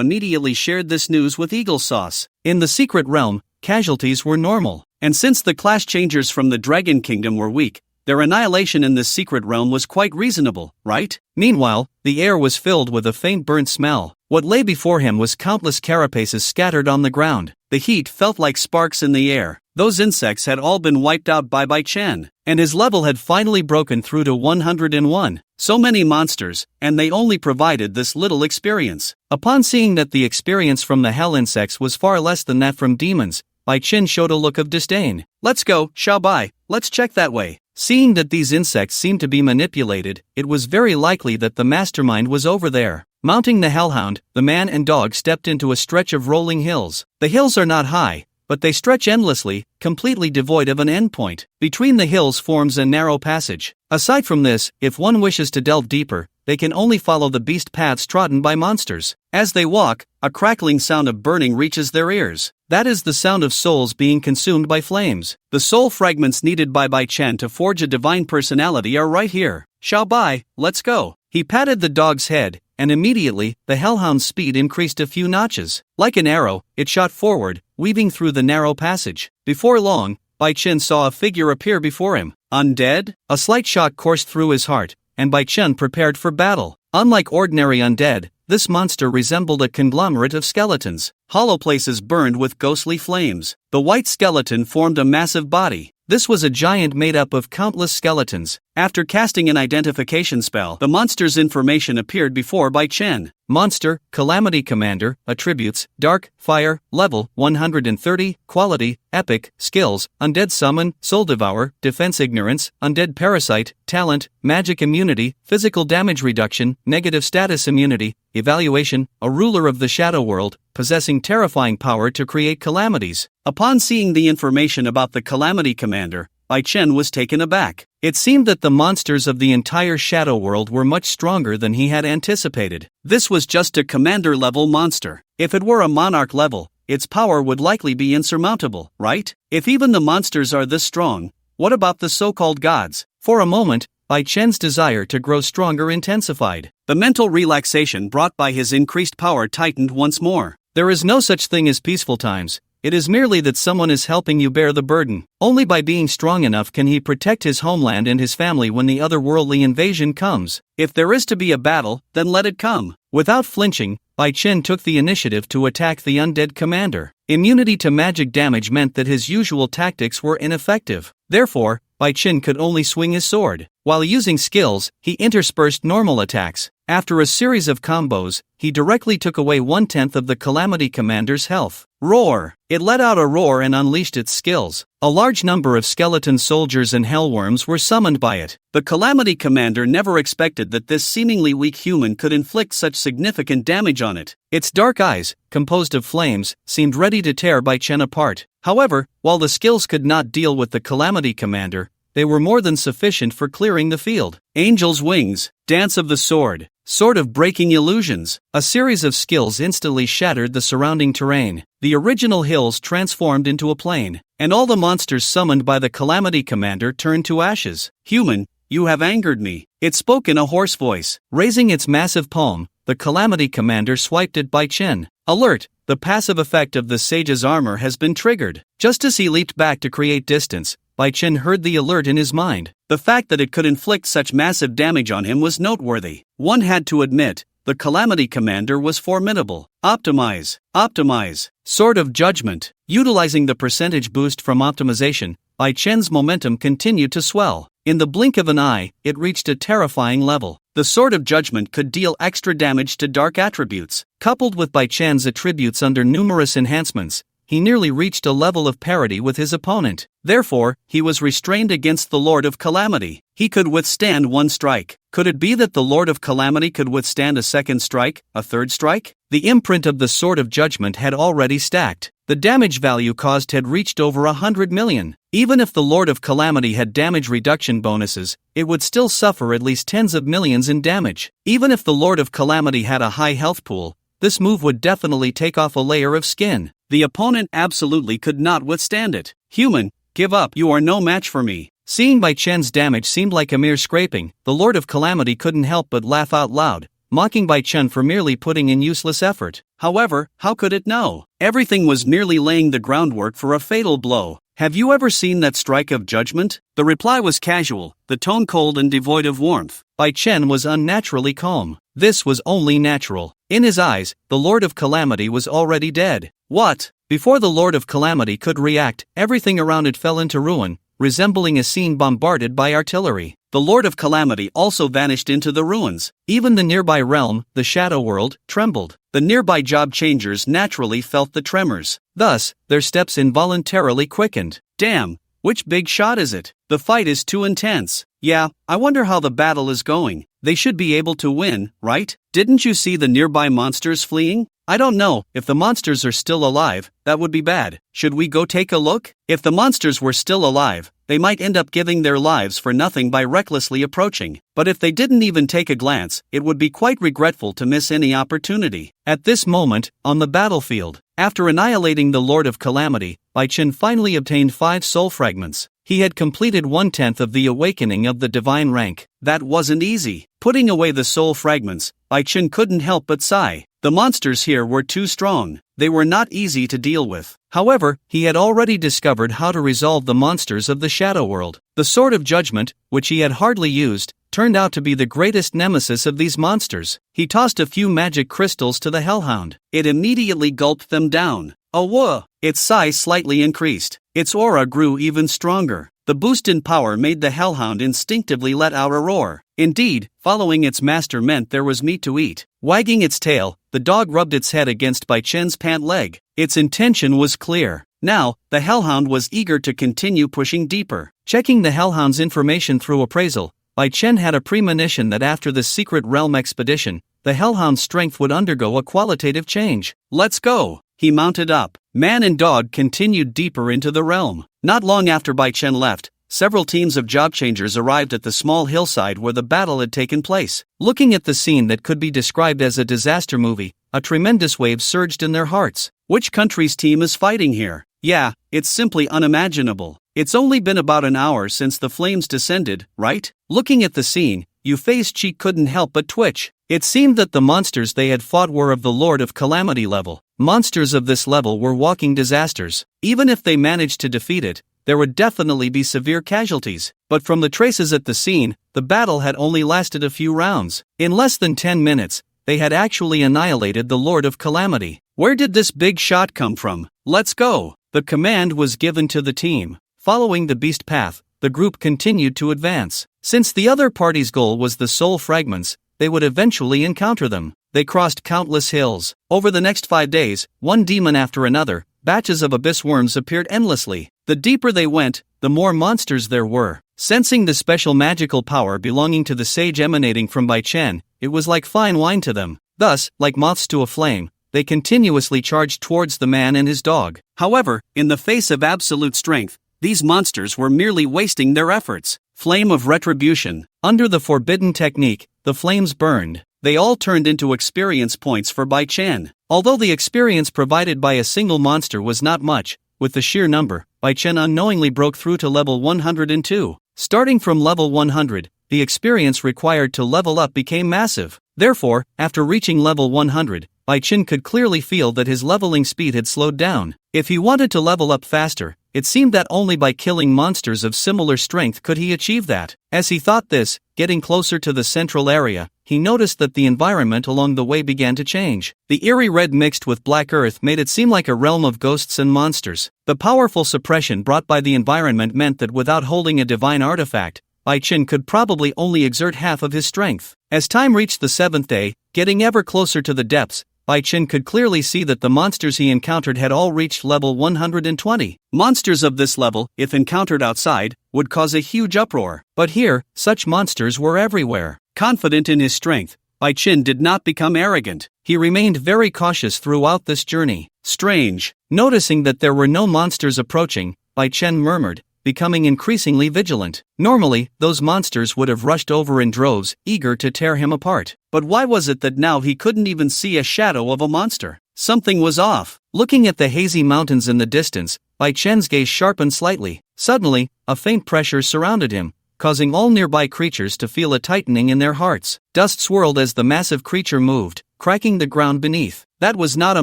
[SPEAKER 1] immediately shared this news with Eagle Sauce. In the secret realm, casualties were normal, and since the class changers from the Dragon Kingdom were weak, their annihilation in this secret realm was quite reasonable, right? Meanwhile, the air was filled with a faint burnt smell. What lay before him was countless carapaces scattered on the ground. The heat felt like sparks in the air. Those insects had all been wiped out by Bai Chen, and his level had finally broken through to 101. So many monsters, and they only provided this little experience. Upon seeing that the experience from the hell insects was far less than that from demons, Bai Chen showed a look of disdain. "Let's go, Xiao Bai, let's check that way." Seeing that these insects seemed to be manipulated, it was very likely that the mastermind was over there. Mounting the hellhound, the man and dog stepped into a stretch of rolling hills. The hills are not high, but they stretch endlessly, completely devoid of an endpoint. Between the hills forms a narrow passage. Aside from this, if one wishes to delve deeper, they can only follow the beast paths trodden by monsters. As they walk, a crackling sound of burning reaches their ears. That is the sound of souls being consumed by flames. The soul fragments needed by Bai Chen to forge a divine personality are right here. "Xiao Bai, let's go." He patted the dog's head, and immediately, the hellhound's speed increased a few notches. Like an arrow, it shot forward, weaving through the narrow passage. Before long, Bai Chen saw a figure appear before him. Undead? A slight shock coursed through his heart, and Bai Chen prepared for battle. Unlike ordinary undead, this monster resembled a conglomerate of skeletons. Hollow places burned with ghostly flames. The white skeleton formed a massive body. This was a giant made up of countless skeletons. After casting an identification spell, the monster's information appeared before Bai Chen. Monster, Calamity Commander, Attributes, Dark, Fire, Level, 130, Quality, Epic, Skills, Undead Summon, Soul Devour, Defense Ignorance, Undead Parasite, Talent, Magic Immunity, Physical Damage Reduction, Negative Status Immunity, Evaluation, a ruler of the Shadow World, possessing terrifying power to create calamities. Upon seeing the information about the Calamity Commander, Bai Chen was taken aback. It seemed that the monsters of the entire Shadow World were much stronger than he had anticipated. This was just a commander-level monster. If it were a monarch level, its power would likely be insurmountable, right? If even the monsters are this strong, what about the so-called gods? For a moment, Bai Chen's desire to grow stronger intensified. The mental relaxation brought by his increased power tightened once more. There is no such thing as peaceful times. It is merely that someone is helping you bear the burden. Only by being strong enough can he protect his homeland and his family when the otherworldly invasion comes. If there is to be a battle, then let it come. Without flinching, Bai Chen took the initiative to attack the undead commander. Immunity to magic damage meant that his usual tactics were ineffective. Therefore, Bai Chen could only swing his sword. While using skills, he interspersed normal attacks. After a series of combos, he directly took away 1/10 of the Calamity Commander's health. Roar! It let out a roar and unleashed its skills. A large number of skeleton soldiers and hellworms were summoned by it. The Calamity Commander never expected that this seemingly weak human could inflict such significant damage on it. Its dark eyes, composed of flames, seemed ready to tear Bai Chen apart. However, while the skills could not deal with the Calamity Commander, they were more than sufficient for clearing the field. Angel's Wings, Dance of the Sword, Sword of Breaking Illusions. A series of skills instantly shattered the surrounding terrain. The original hills transformed into a plain, and all the monsters summoned by the Calamity Commander turned to ashes. "Human, you have angered me," it spoke in a hoarse voice. Raising its massive palm, the Calamity Commander swiped at Bai Chen. Alert! The passive effect of the sage's armor has been triggered. Just as he leaped back to create distance, Bai Chen heard the alert in his mind. The fact that it could inflict such massive damage on him was noteworthy. One had to admit, the Calamity Commander was formidable. Optimize. Optimize. Sword of Judgment. Utilizing the percentage boost from optimization, Bai Chen's momentum continued to swell. In the blink of an eye, it reached a terrifying level. The Sword of Judgment could deal extra damage to dark attributes. Coupled with Bai Chen's attributes under numerous enhancements, he nearly reached a level of parity with his opponent. Therefore, he was restrained against the Lord of Calamity. He could withstand one strike. Could it be that the Lord of Calamity could withstand a second strike, a third strike? The imprint of the Sword of Judgment had already stacked. The damage value caused had reached over 100 million. Even if the Lord of Calamity had damage reduction bonuses, it would still suffer at least tens of millions in damage. Even if the Lord of Calamity had a high health pool, this move would definitely take off a layer of skin. The opponent absolutely could not withstand it. Human, give up, you are no match for me. Seeing Bai Chen's damage seemed like a mere scraping, the Lord of Calamity couldn't help but laugh out loud, mocking Bai Chen for merely putting in useless effort. However, how could it know? Everything was merely laying the groundwork for a fatal blow. Have you ever seen that strike of judgment? The reply was casual, the tone cold and devoid of warmth. Bai Chen was unnaturally calm. This was only natural. In his eyes, the Lord of Calamity was already dead. What? Before the Lord of Calamity could react, everything around it fell into ruin, resembling a scene bombarded by artillery. The Lord of Calamity also vanished into the ruins. Even the nearby realm, the Shadow World, trembled. The nearby job changers naturally felt the tremors. Thus, their steps involuntarily quickened. Damn, which big shot is it? The fight is too intense. Yeah, I wonder how the battle is going. They should be able to win, right? Didn't you see the nearby monsters fleeing? I don't know, if the monsters are still alive, that would be bad. Should we go take a look? If the monsters were still alive, they might end up giving their lives for nothing by recklessly approaching. But if they didn't even take a glance, it would be quite regretful to miss any opportunity. At this moment, on the battlefield, after annihilating the Lord of Calamity, Bai Chen finally obtained 5 soul fragments. He had completed 1/10 of the awakening of the divine rank. That wasn't easy. Putting away the soul fragments, Bai Chen couldn't help but sigh. The monsters here were too strong. They were not easy to deal with. However, he had already discovered how to resolve the monsters of the Shadow World. The Sword of Judgment, which he had hardly used, turned out to be the greatest nemesis of these monsters. He tossed a few magic crystals to the Hellhound. It immediately gulped them down. Oh whoa! Its size slightly increased. Its aura grew even stronger. The boost in power made the Hellhound instinctively let out a roar. Indeed, following its master meant there was meat to eat. Wagging its tail, the dog rubbed its head against Bai Chen's pant leg. Its intention was clear. Now, the Hellhound was eager to continue pushing deeper. Checking the Hellhound's information through appraisal, Bai Chen had a premonition that after the Secret Realm expedition, the Hellhound's strength would undergo a qualitative change. Let's go! He mounted up. Man and dog continued deeper into the realm. Not long after Bai Chen left, several teams of job changers arrived at the small hillside where the battle had taken place. Looking at the scene that could be described as a disaster movie, a tremendous wave surged in their hearts. Which country's team is fighting here? Yeah, it's simply unimaginable. It's only been about an hour since the flames descended, right? Looking at the scene, Yufei's cheek couldn't help but twitch. It seemed that the monsters they had fought were of the Lord of Calamity level. Monsters of this level were walking disasters. Even if they managed to defeat it, there would definitely be severe casualties. But from the traces at the scene, the battle had only lasted a few rounds. In less than 10 minutes, they had actually annihilated the Lord of Calamity. Where did this big shot come from? Let's go! The command was given to the team. Following the beast path, the group continued to advance. Since the other party's goal was the soul fragments, they would eventually encounter them. They crossed countless hills. Over the next 5 days, one demon after another, batches of abyss worms appeared endlessly. The deeper they went, the more monsters there were. Sensing the special magical power belonging to the sage emanating from Bai Chen, it was like fine wine to them. Thus, like moths to a flame, they continuously charged towards the man and his dog. However, in the face of absolute strength, these monsters were merely wasting their efforts. Flame of Retribution. Under the forbidden technique, the flames burned. They all turned into experience points for Bai Chen. Although the experience provided by a single monster was not much, with the sheer number, Bai Chen unknowingly broke through to level 102. Starting from level 100, the experience required to level up became massive. Therefore, after reaching level 100, Bai Chen could clearly feel that his leveling speed had slowed down. If he wanted to level up faster, it seemed that only by killing monsters of similar strength could he achieve that. As he thought this, getting closer to the central area, he noticed that the environment along the way began to change. The eerie red mixed with black earth made it seem like a realm of ghosts and monsters. The powerful suppression brought by the environment meant that without holding a divine artifact, Bai Chen could probably only exert half of his strength. As time reached the 7th day, getting ever closer to the depths, Bai Chen could clearly see that the monsters he encountered had all reached level 120. Monsters of this level, if encountered outside, would cause a huge uproar. But here, such monsters were everywhere. Confident in his strength, Bai Chen did not become arrogant. He remained very cautious throughout this journey. Strange. Noticing that there were no monsters approaching, Bai Chen murmured, becoming increasingly vigilant. Normally, those monsters would have rushed over in droves, eager to tear him apart. But why was it that now he couldn't even see a shadow of a monster? Something was off. Looking at the hazy mountains in the distance, Bai Chen's gaze sharpened slightly. Suddenly, a faint pressure surrounded him, causing all nearby creatures to feel a tightening in their hearts. Dust swirled as the massive creature moved, cracking the ground beneath. That was not a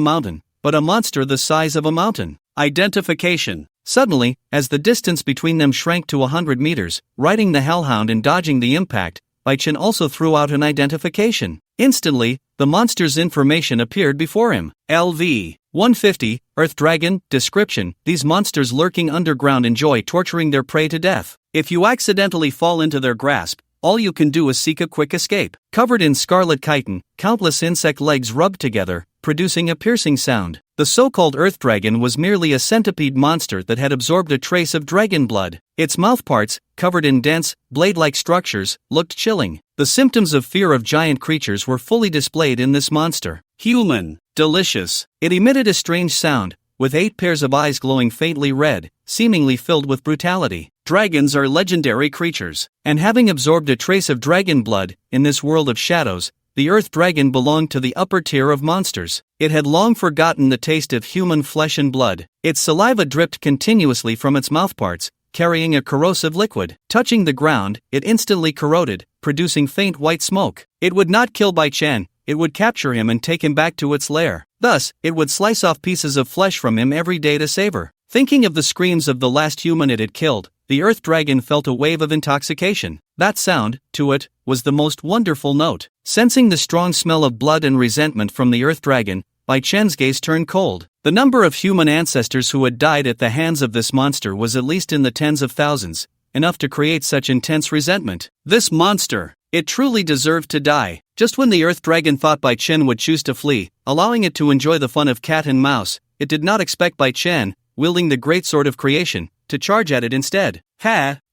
[SPEAKER 1] mountain, but a monster the size of a mountain. Identification. Suddenly, as the distance between them shrank to 100 meters, riding the hellhound and dodging the impact, Bai Chen also threw out an identification. Instantly, the monster's information appeared before him. LV 150, Earth Dragon. Description: these monsters lurking underground enjoy torturing their prey to death. If you accidentally fall into their grasp, all you can do is seek a quick escape. Covered in scarlet chitin, countless insect legs rubbed together, producing a piercing sound. The so-called Earth Dragon was merely a centipede monster that had absorbed a trace of dragon blood. Its mouthparts, covered in dense, blade-like structures, looked chilling. The symptoms of fear of giant creatures were fully displayed in this monster. Human. Delicious. It emitted a strange sound, with 8 pairs of eyes glowing faintly red, seemingly filled with brutality. Dragons are legendary creatures, and having absorbed a trace of dragon blood, in this world of shadows, the Earth Dragon belonged to the upper tier of monsters. It had long forgotten the taste of human flesh and blood. Its saliva dripped continuously from its mouthparts, carrying a corrosive liquid. Touching the ground, it instantly corroded, producing faint white smoke. It would not kill Bai Chen, it would capture him and take him back to its lair. Thus, it would slice off pieces of flesh from him every day to savor. Thinking of the screams of the last human it had killed, the Earth Dragon felt a wave of intoxication. That sound, to it, was the most wonderful note. Sensing the strong smell of blood and resentment from the Earth Dragon, Bai Chen's gaze turned cold. The number of human ancestors who had died at the hands of this monster was at least in the tens of thousands, enough to create such intense resentment. This monster, it truly deserved to die. Just when the Earth Dragon thought Bai Chen would choose to flee, allowing it to enjoy the fun of cat and mouse, it did not expect Bai Chen, wielding the great sword of creation, to charge at it instead.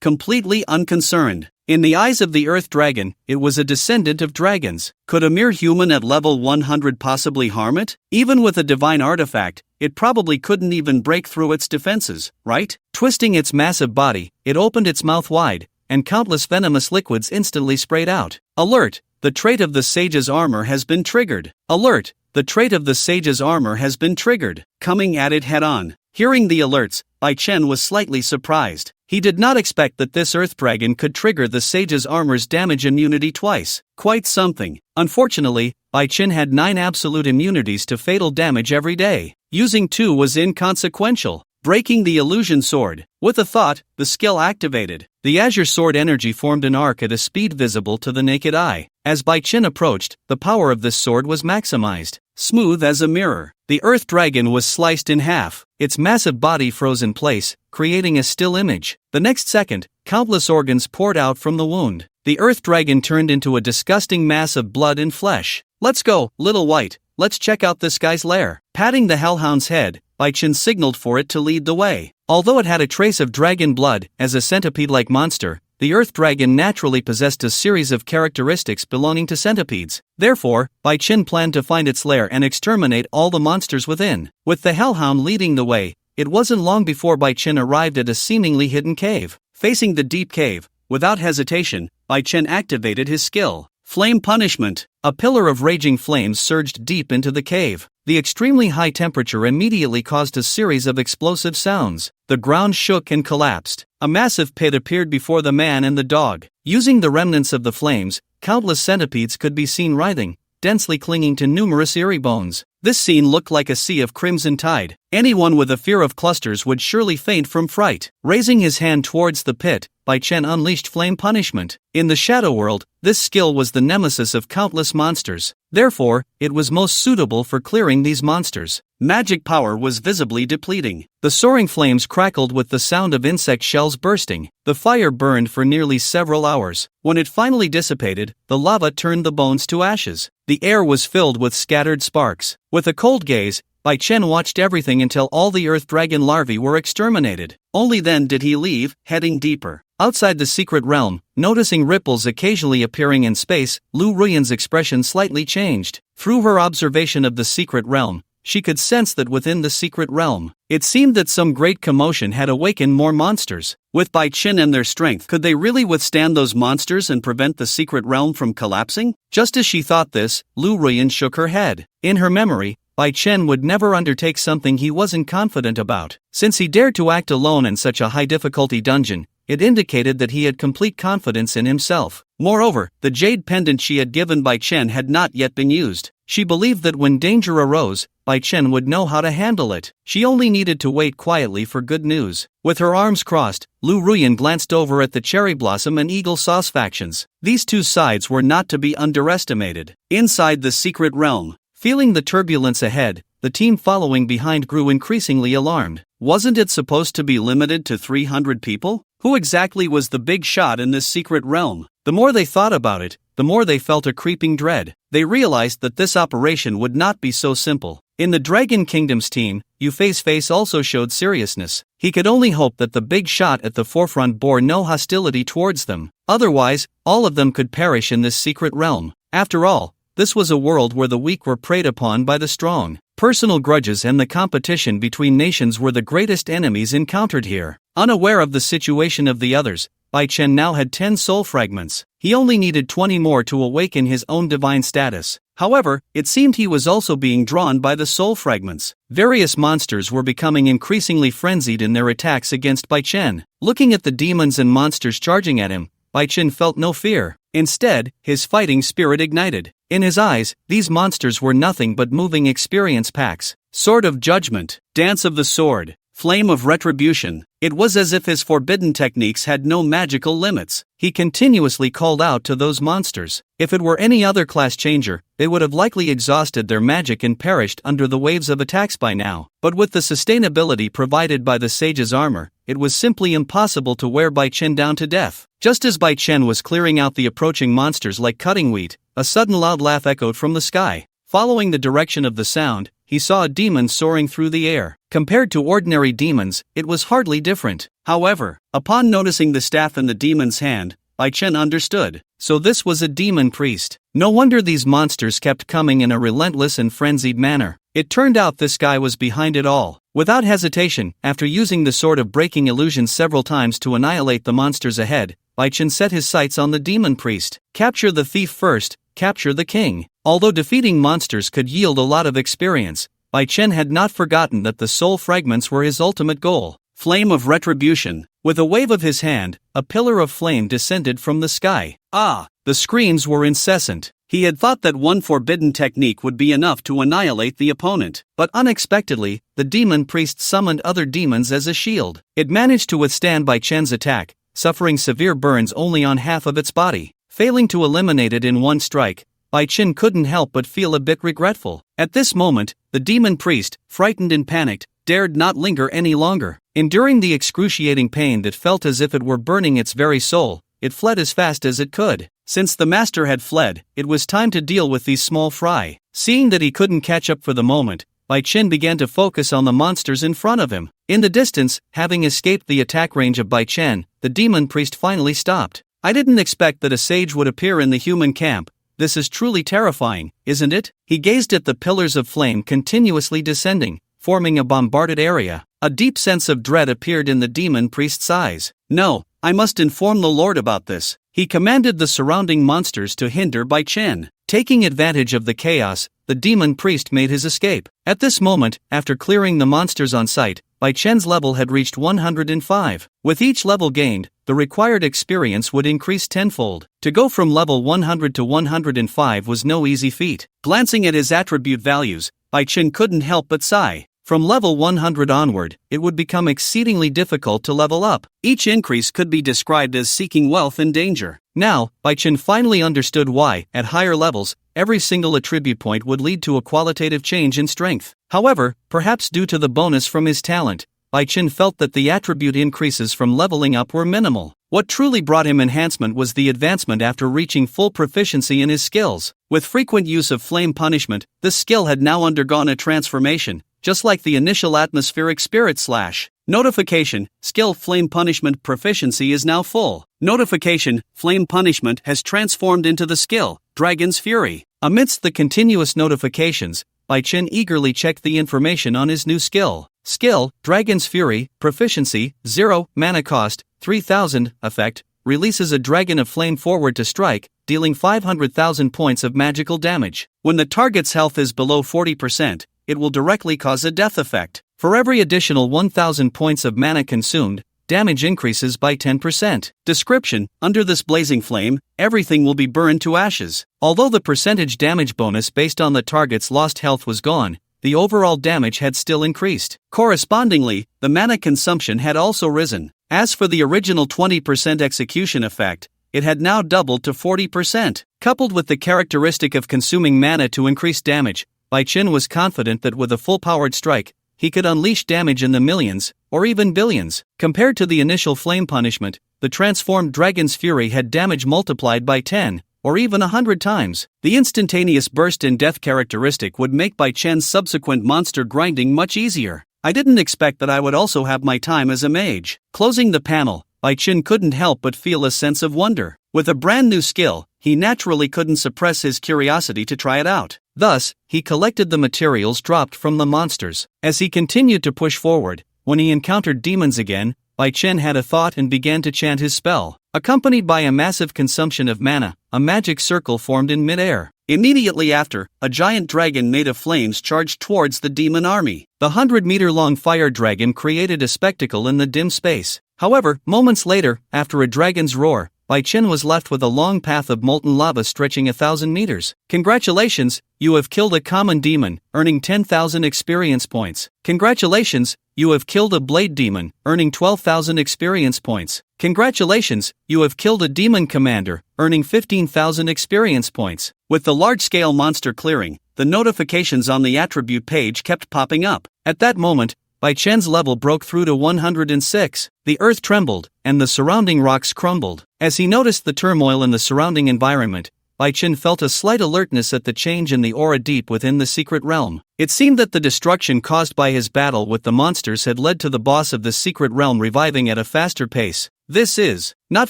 [SPEAKER 1] Completely unconcerned. In the eyes of the Earth Dragon, it was a descendant of dragons. Could a mere human at level 100 possibly harm it? Even with a divine artifact, it probably couldn't even break through its defenses, right? Twisting its massive body, it opened its mouth wide, and countless venomous liquids instantly sprayed out. Alert! The trait of the Sage's armor has been triggered. Alert! The trait of the Sage's armor has been triggered. Coming at it head-on. Hearing the alerts, Bai Chen was slightly surprised. He did not expect that this Earth Dragon could trigger the Sage's armor's damage immunity twice. Quite something. Unfortunately, Bai Chen had 9 absolute immunities to fatal damage every day. Using 2 was inconsequential. Breaking the illusion sword. With a thought, the skill activated. The azure sword energy formed an arc at a speed visible to the naked eye. As Bai Chen approached, the power of this sword was maximized. Smooth as a mirror, the Earth Dragon was sliced in half. Its massive body froze in place, creating a still image. The next second, countless organs poured out from the wound. The Earth Dragon turned into a disgusting mass of blood and flesh. Let's go, little white. Let's check out this guy's lair. Patting the hellhound's head, Bai Chen signaled for it to lead the way. Although it had a trace of dragon blood, as a centipede-like monster, the Earth Dragon naturally possessed a series of characteristics belonging to centipedes. Therefore, Bai Chen planned to find its lair and exterminate all the monsters within. With the hellhound leading the way, it wasn't long before Bai Chen arrived at a seemingly hidden cave. Facing the deep cave, without hesitation, Bai Chen activated his skill. Flame Punishment. A pillar of raging flames surged deep into the cave. The extremely high temperature immediately caused a series of explosive sounds. The ground shook and collapsed. A massive pit appeared before the man and the dog. Using the remnants of the flames, countless centipedes could be seen writhing, densely clinging to numerous eerie bones. This scene looked like a sea of crimson tide. Anyone with a fear of clusters would surely faint from fright. Raising his hand towards the pit, Bai Chen unleashed flame punishment. In the shadow world, this skill was the nemesis of countless monsters. Therefore, it was most suitable for clearing these monsters. Magic power was visibly depleting. The soaring flames crackled with the sound of insect shells bursting. The fire burned for nearly several hours. When it finally dissipated, the lava turned the bones to ashes. The air was filled with scattered sparks. With a cold gaze, Bai Chen watched everything until all the earth dragon larvae were exterminated. Only then did he leave, heading deeper. Outside the secret realm, noticing ripples occasionally appearing in space, Lu Ruyan's expression slightly changed. Through her observation of the secret realm, she could sense that within the secret realm, it seemed that some great commotion had awakened more monsters. With Bai Chen and their strength, could they really withstand those monsters and prevent the secret realm from collapsing? Just as she thought this, Lu Ruyan shook her head. In her memory, Bai Chen would never undertake something he wasn't confident about. Since he dared to act alone in such a high-difficulty dungeon, it indicated that he had complete confidence in himself. Moreover, the jade pendant she had given Bai Chen had not yet been used. She believed that when danger arose, Bai Chen would know how to handle it. She only needed to wait quietly for good news. With her arms crossed, Lu Ruyan glanced over at the Cherry Blossom and Eagle Sauce factions. These two sides were not to be underestimated. Inside the secret realm, feeling the turbulence ahead, the team following behind grew increasingly alarmed. Wasn't it supposed to be limited to 300 people? Who exactly was the big shot in this secret realm? The more they thought about it, the more they felt a creeping dread. They realized that this operation would not be so simple. In the Dragon Kingdom's team, Yufei's face also showed seriousness. He could only hope that the big shot at the forefront bore no hostility towards them. Otherwise, all of them could perish in this secret realm. After all, this was a world where the weak were preyed upon by the strong. Personal grudges and the competition between nations were the greatest enemies encountered here. Unaware of the situation of the others, Bai Chen now had 10 soul fragments. He only needed 20 more to awaken his own divine status. However, it seemed he was also being drawn by the soul fragments. Various monsters were becoming increasingly frenzied in their attacks against Bai Chen. Looking at the demons and monsters charging at him, Bai Chen felt no fear. Instead, his fighting spirit ignited. In his eyes, these monsters were nothing but moving experience packs. Sword of Judgment, Dance of the Sword, Flame of Retribution. It was as if his forbidden techniques had no magical limits. He continuously called out to those monsters. If it were any other class changer, they would have likely exhausted their magic and perished under the waves of attacks by now. But with the sustainability provided by the sage's armor, it was simply impossible to wear Bai Chen down to death. Just as Bai Chen was clearing out the approaching monsters like cutting wheat, a sudden loud laugh echoed from the sky. Following the direction of the sound, he saw a demon soaring through the air. Compared to ordinary demons, it was hardly different. However, upon noticing the staff in the demon's hand, Bai Chen understood. So this was a demon priest. No wonder these monsters kept coming in a relentless and frenzied manner. It turned out this guy was behind it all. Without hesitation, after using the Sword of Breaking Illusions several times to annihilate the monsters ahead, Bai Chen set his sights on the demon priest. Capture the thief first, capture the king. Although defeating monsters could yield a lot of experience, Bai Chen had not forgotten that the soul fragments were his ultimate goal. Flame of Retribution. With a wave of his hand, a pillar of flame descended from the sky. The screams were incessant. He had thought that one forbidden technique would be enough to annihilate the opponent, but unexpectedly, the demon priest summoned other demons as a shield. It managed to withstand Bai Chen's attack, suffering severe burns only on half of its body. Failing to eliminate it in one strike, Bai Chen couldn't help but feel a bit regretful. At this moment, the demon priest, frightened and panicked, dared not linger any longer. Enduring the excruciating pain that felt as if it were burning its very soul, it fled as fast as it could. Since the master had fled, it was time to deal with these small fry. Seeing that he couldn't catch up for the moment, Bai Chen began to focus on the monsters in front of him. In the distance, having escaped the attack range of Bai Chen, the demon priest finally stopped. I didn't expect that a sage would appear in the human camp. This is truly terrifying, isn't it? He gazed at the pillars of flame continuously descending, forming a bombarded area. A deep sense of dread appeared in the demon priest's eyes. No, I must inform the Lord about this. He commanded the surrounding monsters to hinder Bai Chen. Taking advantage of the chaos, the demon priest made his escape. At this moment, after clearing the monsters on sight, Bai Chen's level had reached 105. With each level gained, the required experience would increase tenfold. To go from level 100 to 105 was no easy feat. Glancing at his attribute values, Bai Chen couldn't help but sigh. From level 100 onward, it would become exceedingly difficult to level up. Each increase could be described as seeking wealth in danger. Now, Bai Chen finally understood why, at higher levels, every single attribute point would lead to a qualitative change in strength. However, perhaps due to the bonus from his talent, Bai Chen felt that the attribute increases from leveling up were minimal. What truly brought him enhancement was the advancement after reaching full proficiency in his skills. With frequent use of flame punishment, this skill had now undergone a transformation, just like the initial atmospheric spirit slash. Notification, skill flame punishment proficiency is now full. Notification, flame punishment has transformed into the skill, Dragon's Fury. Amidst the continuous notifications, Bai Chen eagerly checked the information on his new skill. Skill, Dragon's Fury, proficiency, 0, mana cost, 3000, effect, releases a dragon of flame forward to strike, dealing 500,000 points of magical damage. When the target's health is below 40%, it will directly cause a death effect. For every additional 1,000 points of mana consumed, damage increases by 10%. Description: under this blazing flame, everything will be burned to ashes. Although the percentage damage bonus based on the target's lost health was gone, the overall damage had still increased. Correspondingly, the mana consumption had also risen. As for the original 20% execution effect, it had now doubled to 40%. Coupled with the characteristic of consuming mana to increase damage, Bai Chen was confident that with a full-powered strike, he could unleash damage in the millions, or even billions. Compared to the initial flame punishment, the transformed Dragon's Fury had damage multiplied by 10, or even 100 times. The instantaneous burst in death characteristic would make Bai Chen's subsequent monster grinding much easier. I didn't expect that I would also have my time as a mage. Closing the panel, Bai Chen couldn't help but feel a sense of wonder. With a brand new skill, he naturally couldn't suppress his curiosity to try it out. Thus, he collected the materials dropped from the monsters. As he continued to push forward, when he encountered demons again, Bai Chen had a thought and began to chant his spell. Accompanied by a massive consumption of mana, a magic circle formed in mid-air. Immediately after, a giant dragon made of flames charged towards the demon army. The 100-meter-long fire dragon created a spectacle in the dim space. However, moments later, after a dragon's roar, Bai Chen was left with a long path of molten lava stretching 1,000 meters. Congratulations, you have killed a common demon, earning 10,000 experience points. Congratulations, you have killed a blade demon, earning 12,000 experience points. Congratulations, you have killed a demon commander, earning 15,000 experience points. With the large-scale monster clearing, the notifications on the attribute page kept popping up. At that moment, Bai Chen's level broke through to 106. The earth trembled, and the surrounding rocks crumbled. As he noticed the turmoil in the surrounding environment, Bai Chen felt a slight alertness at the change in the aura deep within the secret realm. It seemed that the destruction caused by his battle with the monsters had led to the boss of the secret realm reviving at a faster pace. This is not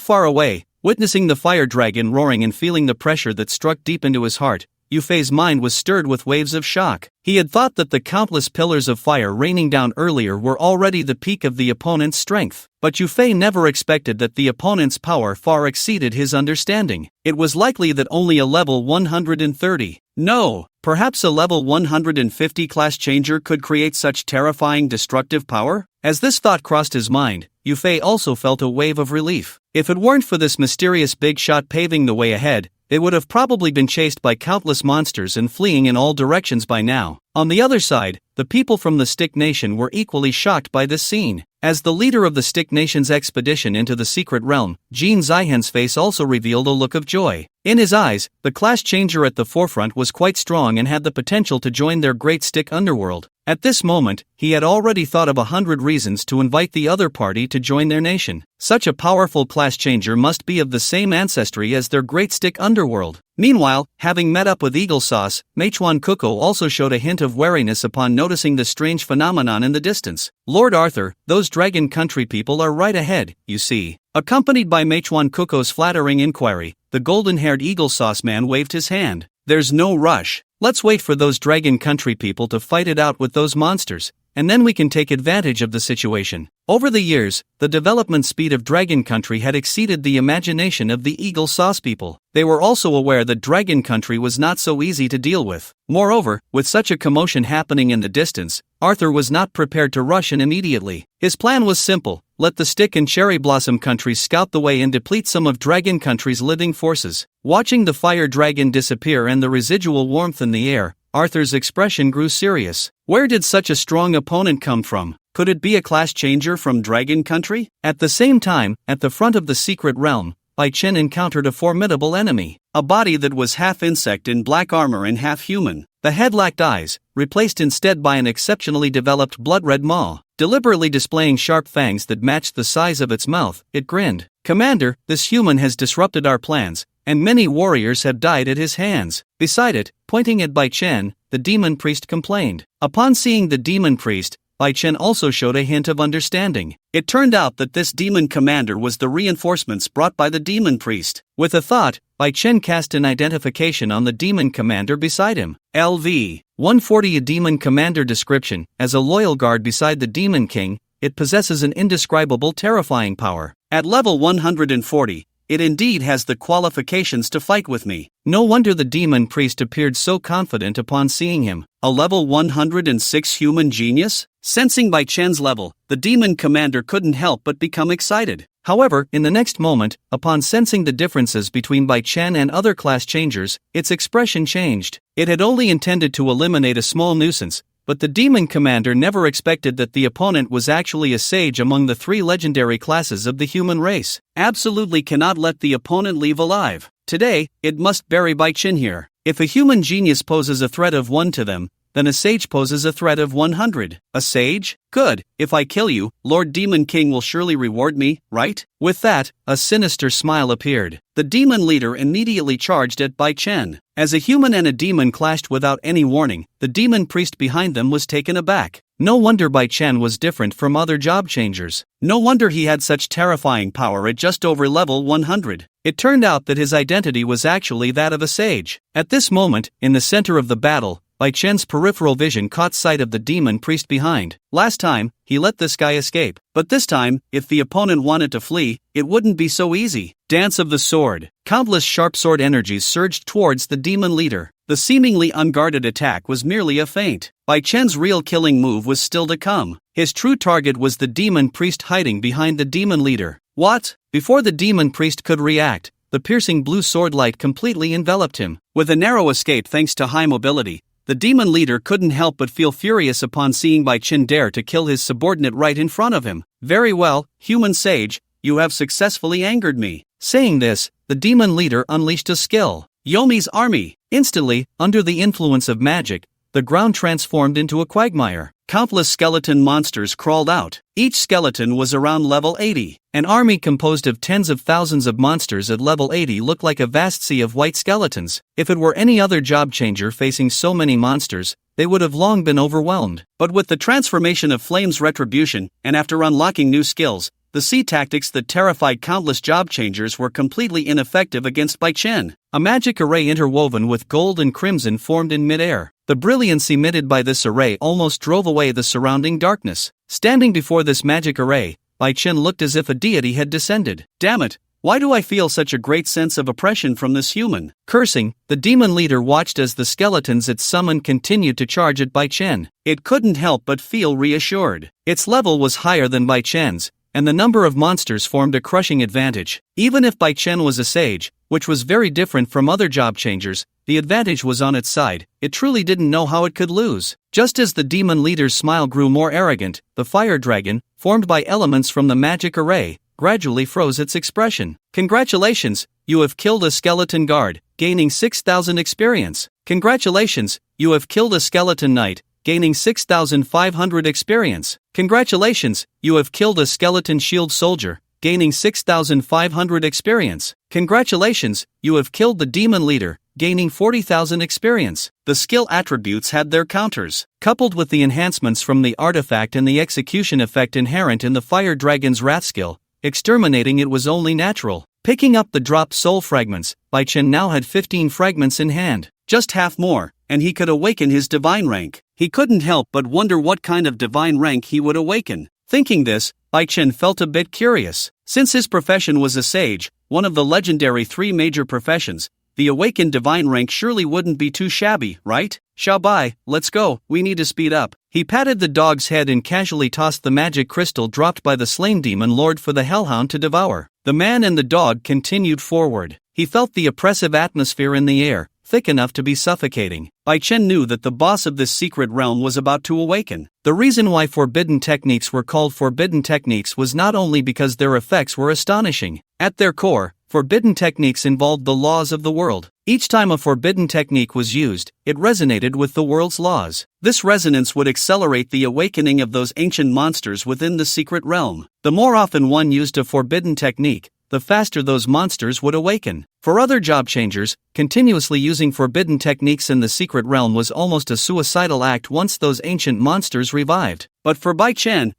[SPEAKER 1] far away. Witnessing the fire dragon roaring and feeling the pressure that struck deep into his heart, Yufei's mind was stirred with waves of shock. He had thought that the countless pillars of fire raining down earlier were already the peak of the opponent's strength. But Yufei never expected that the opponent's power far exceeded his understanding. It was likely that only a level 130, no, perhaps a level 150 class changer could create such terrifying destructive power? As this thought crossed his mind, Yufei also felt a wave of relief. If it weren't for this mysterious big shot paving the way ahead, they would have probably been chased by countless monsters and fleeing in all directions by now. On the other side, the people from the Stick Nation were equally shocked by this scene. As the leader of the Stick Nation's expedition into the secret realm, Jin Zihen's face also revealed a look of joy. In his eyes, the class changer at the forefront was quite strong and had the potential to join their great stick underworld. At this moment, he had already thought of 100 reasons to invite the other party to join their nation. Such a powerful class changer must be of the same ancestry as their great stick underworld. Meanwhile, having met up with Eagle Sauce, Meichuan Kuko also showed a hint of wariness upon noticing the strange phenomenon in the distance. Lord Arthur, those dragon country people are right ahead, you see. Accompanied by Meichuan Kuko's flattering inquiry, the golden-haired Eagle Sauce man waved his hand. There's no rush. Let's wait for those dragon country people to fight it out with those monsters, and then we can take advantage of the situation. Over the years, the development speed of Dragon Country had exceeded the imagination of the Eagle Sauce people. They were also aware that Dragon Country was not so easy to deal with. Moreover, with such a commotion happening in the distance, Arthur was not prepared to rush in immediately. His plan was simple: let the Stick and Cherry Blossom countries scout the way and deplete some of Dragon Country's living forces. Watching the fire dragon disappear and the residual warmth in the air, Arthur's expression grew serious. Where did such a strong opponent come from? Could it be a class changer from Dragon Country? At the same time, at the front of the secret realm, Bai Chen encountered a formidable enemy. A body that was half insect in black armor and half human. The head lacked eyes, replaced instead by an exceptionally developed blood-red maw. Deliberately displaying sharp fangs that matched the size of its mouth, it grinned. "Commander, this human has disrupted our plans, and many warriors have died at his hands." Beside it, pointing at Bai Chen, the demon priest complained. Upon seeing the demon priest, Bai Chen also showed a hint of understanding. It turned out that this demon commander was the reinforcements brought by the demon priest. With a thought, Bai Chen cast an identification on the demon commander beside him. LV 140. A demon commander description: as a loyal guard beside the demon king, it possesses an indescribable terrifying power. At level 140, it indeed has the qualifications to fight with me. No wonder the demon priest appeared so confident upon seeing him. A level 106 human genius? Sensing Bai Chen's level, the demon commander couldn't help but become excited. However, in the next moment, upon sensing the differences between Bai Chen and other class changers, its expression changed. It had only intended to eliminate a small nuisance, but the demon commander never expected that the opponent was actually a sage among the 3 legendary classes of the human race. Absolutely cannot let the opponent leave alive. Today, it must bury Bai Chen here. If a human genius poses a threat of 1 to them, then a sage poses a threat of 100. A sage? Good. If I kill you, Lord Demon King will surely reward me, right? With that, a sinister smile appeared. The demon leader immediately charged at Bai Chen. As a human and a demon clashed without any warning, the demon priest behind them was taken aback. No wonder Bai Chen was different from other job changers. No wonder he had such terrifying power at just over level 100. It turned out that his identity was actually that of a sage. At this moment, in the center of the battle, Bai Chen's peripheral vision caught sight of the demon priest behind. Last time, he let this guy escape. But this time, if the opponent wanted to flee, it wouldn't be so easy. Dance of the sword. Countless sharp sword energies surged towards the demon leader. The seemingly unguarded attack was merely a feint. Bai Chen's real killing move was still to come. His true target was the demon priest hiding behind the demon leader. What? Before the demon priest could react, the piercing blue sword light completely enveloped him. With a narrow escape thanks to high mobility, the demon leader couldn't help but feel furious upon seeing Bai Chen dare to kill his subordinate right in front of him. "Very well, human sage, you have successfully angered me." Saying this, the demon leader unleashed a skill. Yomi's army. Instantly, under the influence of magic, the ground transformed into a quagmire. Countless skeleton monsters crawled out. Each skeleton was around level 80. An army composed of tens of thousands of monsters at level 80 looked like a vast sea of white skeletons. If it were any other job changer facing so many monsters, they would have long been overwhelmed. But with the transformation of Flame's retribution, and after unlocking new skills, the sea tactics that terrified countless job changers were completely ineffective against Bai Chen. A magic array interwoven with gold and crimson formed in midair. The brilliance emitted by this array almost drove away the surrounding darkness. Standing before this magic array, Bai Chen looked as if a deity had descended. Damn it! Why do I feel such a great sense of oppression from this human? Cursing, the demon leader watched as the skeletons it summoned continued to charge at Bai Chen. It couldn't help but feel reassured. Its level was higher than Bai Chen's, and the number of monsters formed a crushing advantage. Even if Bai Chen was a sage, which was very different from other job changers, the advantage was on its side. It truly didn't know how it could lose. Just as the demon leader's smile grew more arrogant, the fire dragon, formed by elements from the magic array, gradually froze its expression. Congratulations, you have killed a skeleton guard, gaining 6,000 experience. Congratulations, you have killed a skeleton knight, gaining 6,500 experience. Congratulations, you have killed a skeleton shield soldier, gaining 6,500 experience. Congratulations, you have killed the demon leader, gaining 40,000 experience. The skill attributes had their counters. Coupled with the enhancements from the artifact and the execution effect inherent in the fire dragon's wrath skill, exterminating it was only natural. Picking up the dropped soul fragments, Bai Chen now had 15 fragments in hand. Just half more, and he could awaken his divine rank. He couldn't help but wonder what kind of divine rank he would awaken. Thinking this, Bai Chen felt a bit curious. Since his profession was a sage, one of the legendary 3 major professions, the awakened divine rank surely wouldn't be too shabby, right? Xiao Bai, let's go, we need to speed up. He patted the dog's head and casually tossed the magic crystal dropped by the slain demon lord for the hellhound to devour. The man and the dog continued forward. He felt the oppressive atmosphere in the air, thick enough to be suffocating. Bai Chen knew that the boss of this secret realm was about to awaken. The reason why forbidden techniques were called forbidden techniques was not only because their effects were astonishing. At their core, forbidden techniques involved the laws of the world. Each time a forbidden technique was used, it resonated with the world's laws. This resonance would accelerate the awakening of those ancient monsters within the secret realm. The more often one used a forbidden technique, the faster those monsters would awaken. For other job changers, continuously using forbidden techniques in the secret realm was almost a suicidal act once those ancient monsters revived. But for Bai Chen,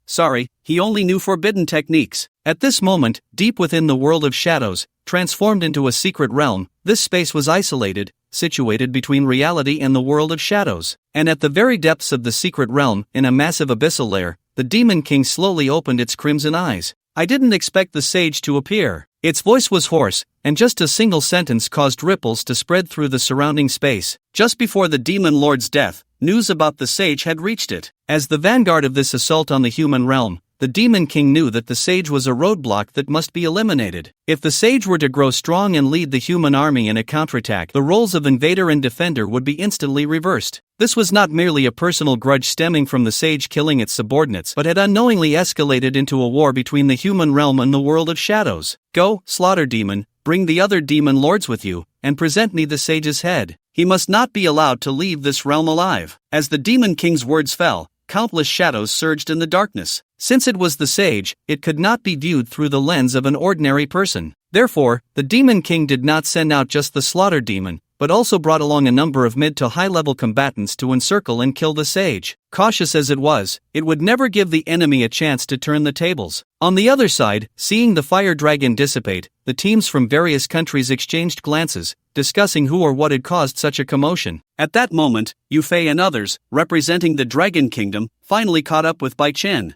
[SPEAKER 1] he only knew forbidden techniques. At this moment, deep within the world of shadows, transformed into a secret realm, this space was isolated, situated between reality and the world of shadows. And at the very depths of the secret realm, in a massive abyssal lair, the Demon King slowly opened its crimson eyes. I didn't expect the sage to appear. Its voice was hoarse, and just a single sentence caused ripples to spread through the surrounding space. Just before the demon lord's death, news about the sage had reached it. As the vanguard of this assault on the human realm, the Demon King knew that the sage was a roadblock that must be eliminated. If the sage were to grow strong and lead the human army in a counterattack, the roles of invader and defender would be instantly reversed. This was not merely a personal grudge stemming from the sage killing its subordinates, but had unknowingly escalated into a war between the human realm and the world of shadows. Go, slaughter demon, bring the other demon lords with you, and present me the sage's head. He must not be allowed to leave this realm alive. As the Demon King's words fell, countless shadows surged in the darkness. Since it was the sage, it could not be viewed through the lens of an ordinary person. Therefore, the Demon King did not send out just the slaughter demon, but also brought along a number of mid to high-level combatants to encircle and kill the sage. Cautious as it was, it would never give the enemy a chance to turn the tables. On the other side, seeing the fire dragon dissipate, the teams from various countries exchanged glances, discussing who or what had caused such a commotion. At that moment, Yu Fei and others, representing the Dragon Kingdom, finally caught up with Bai Chen.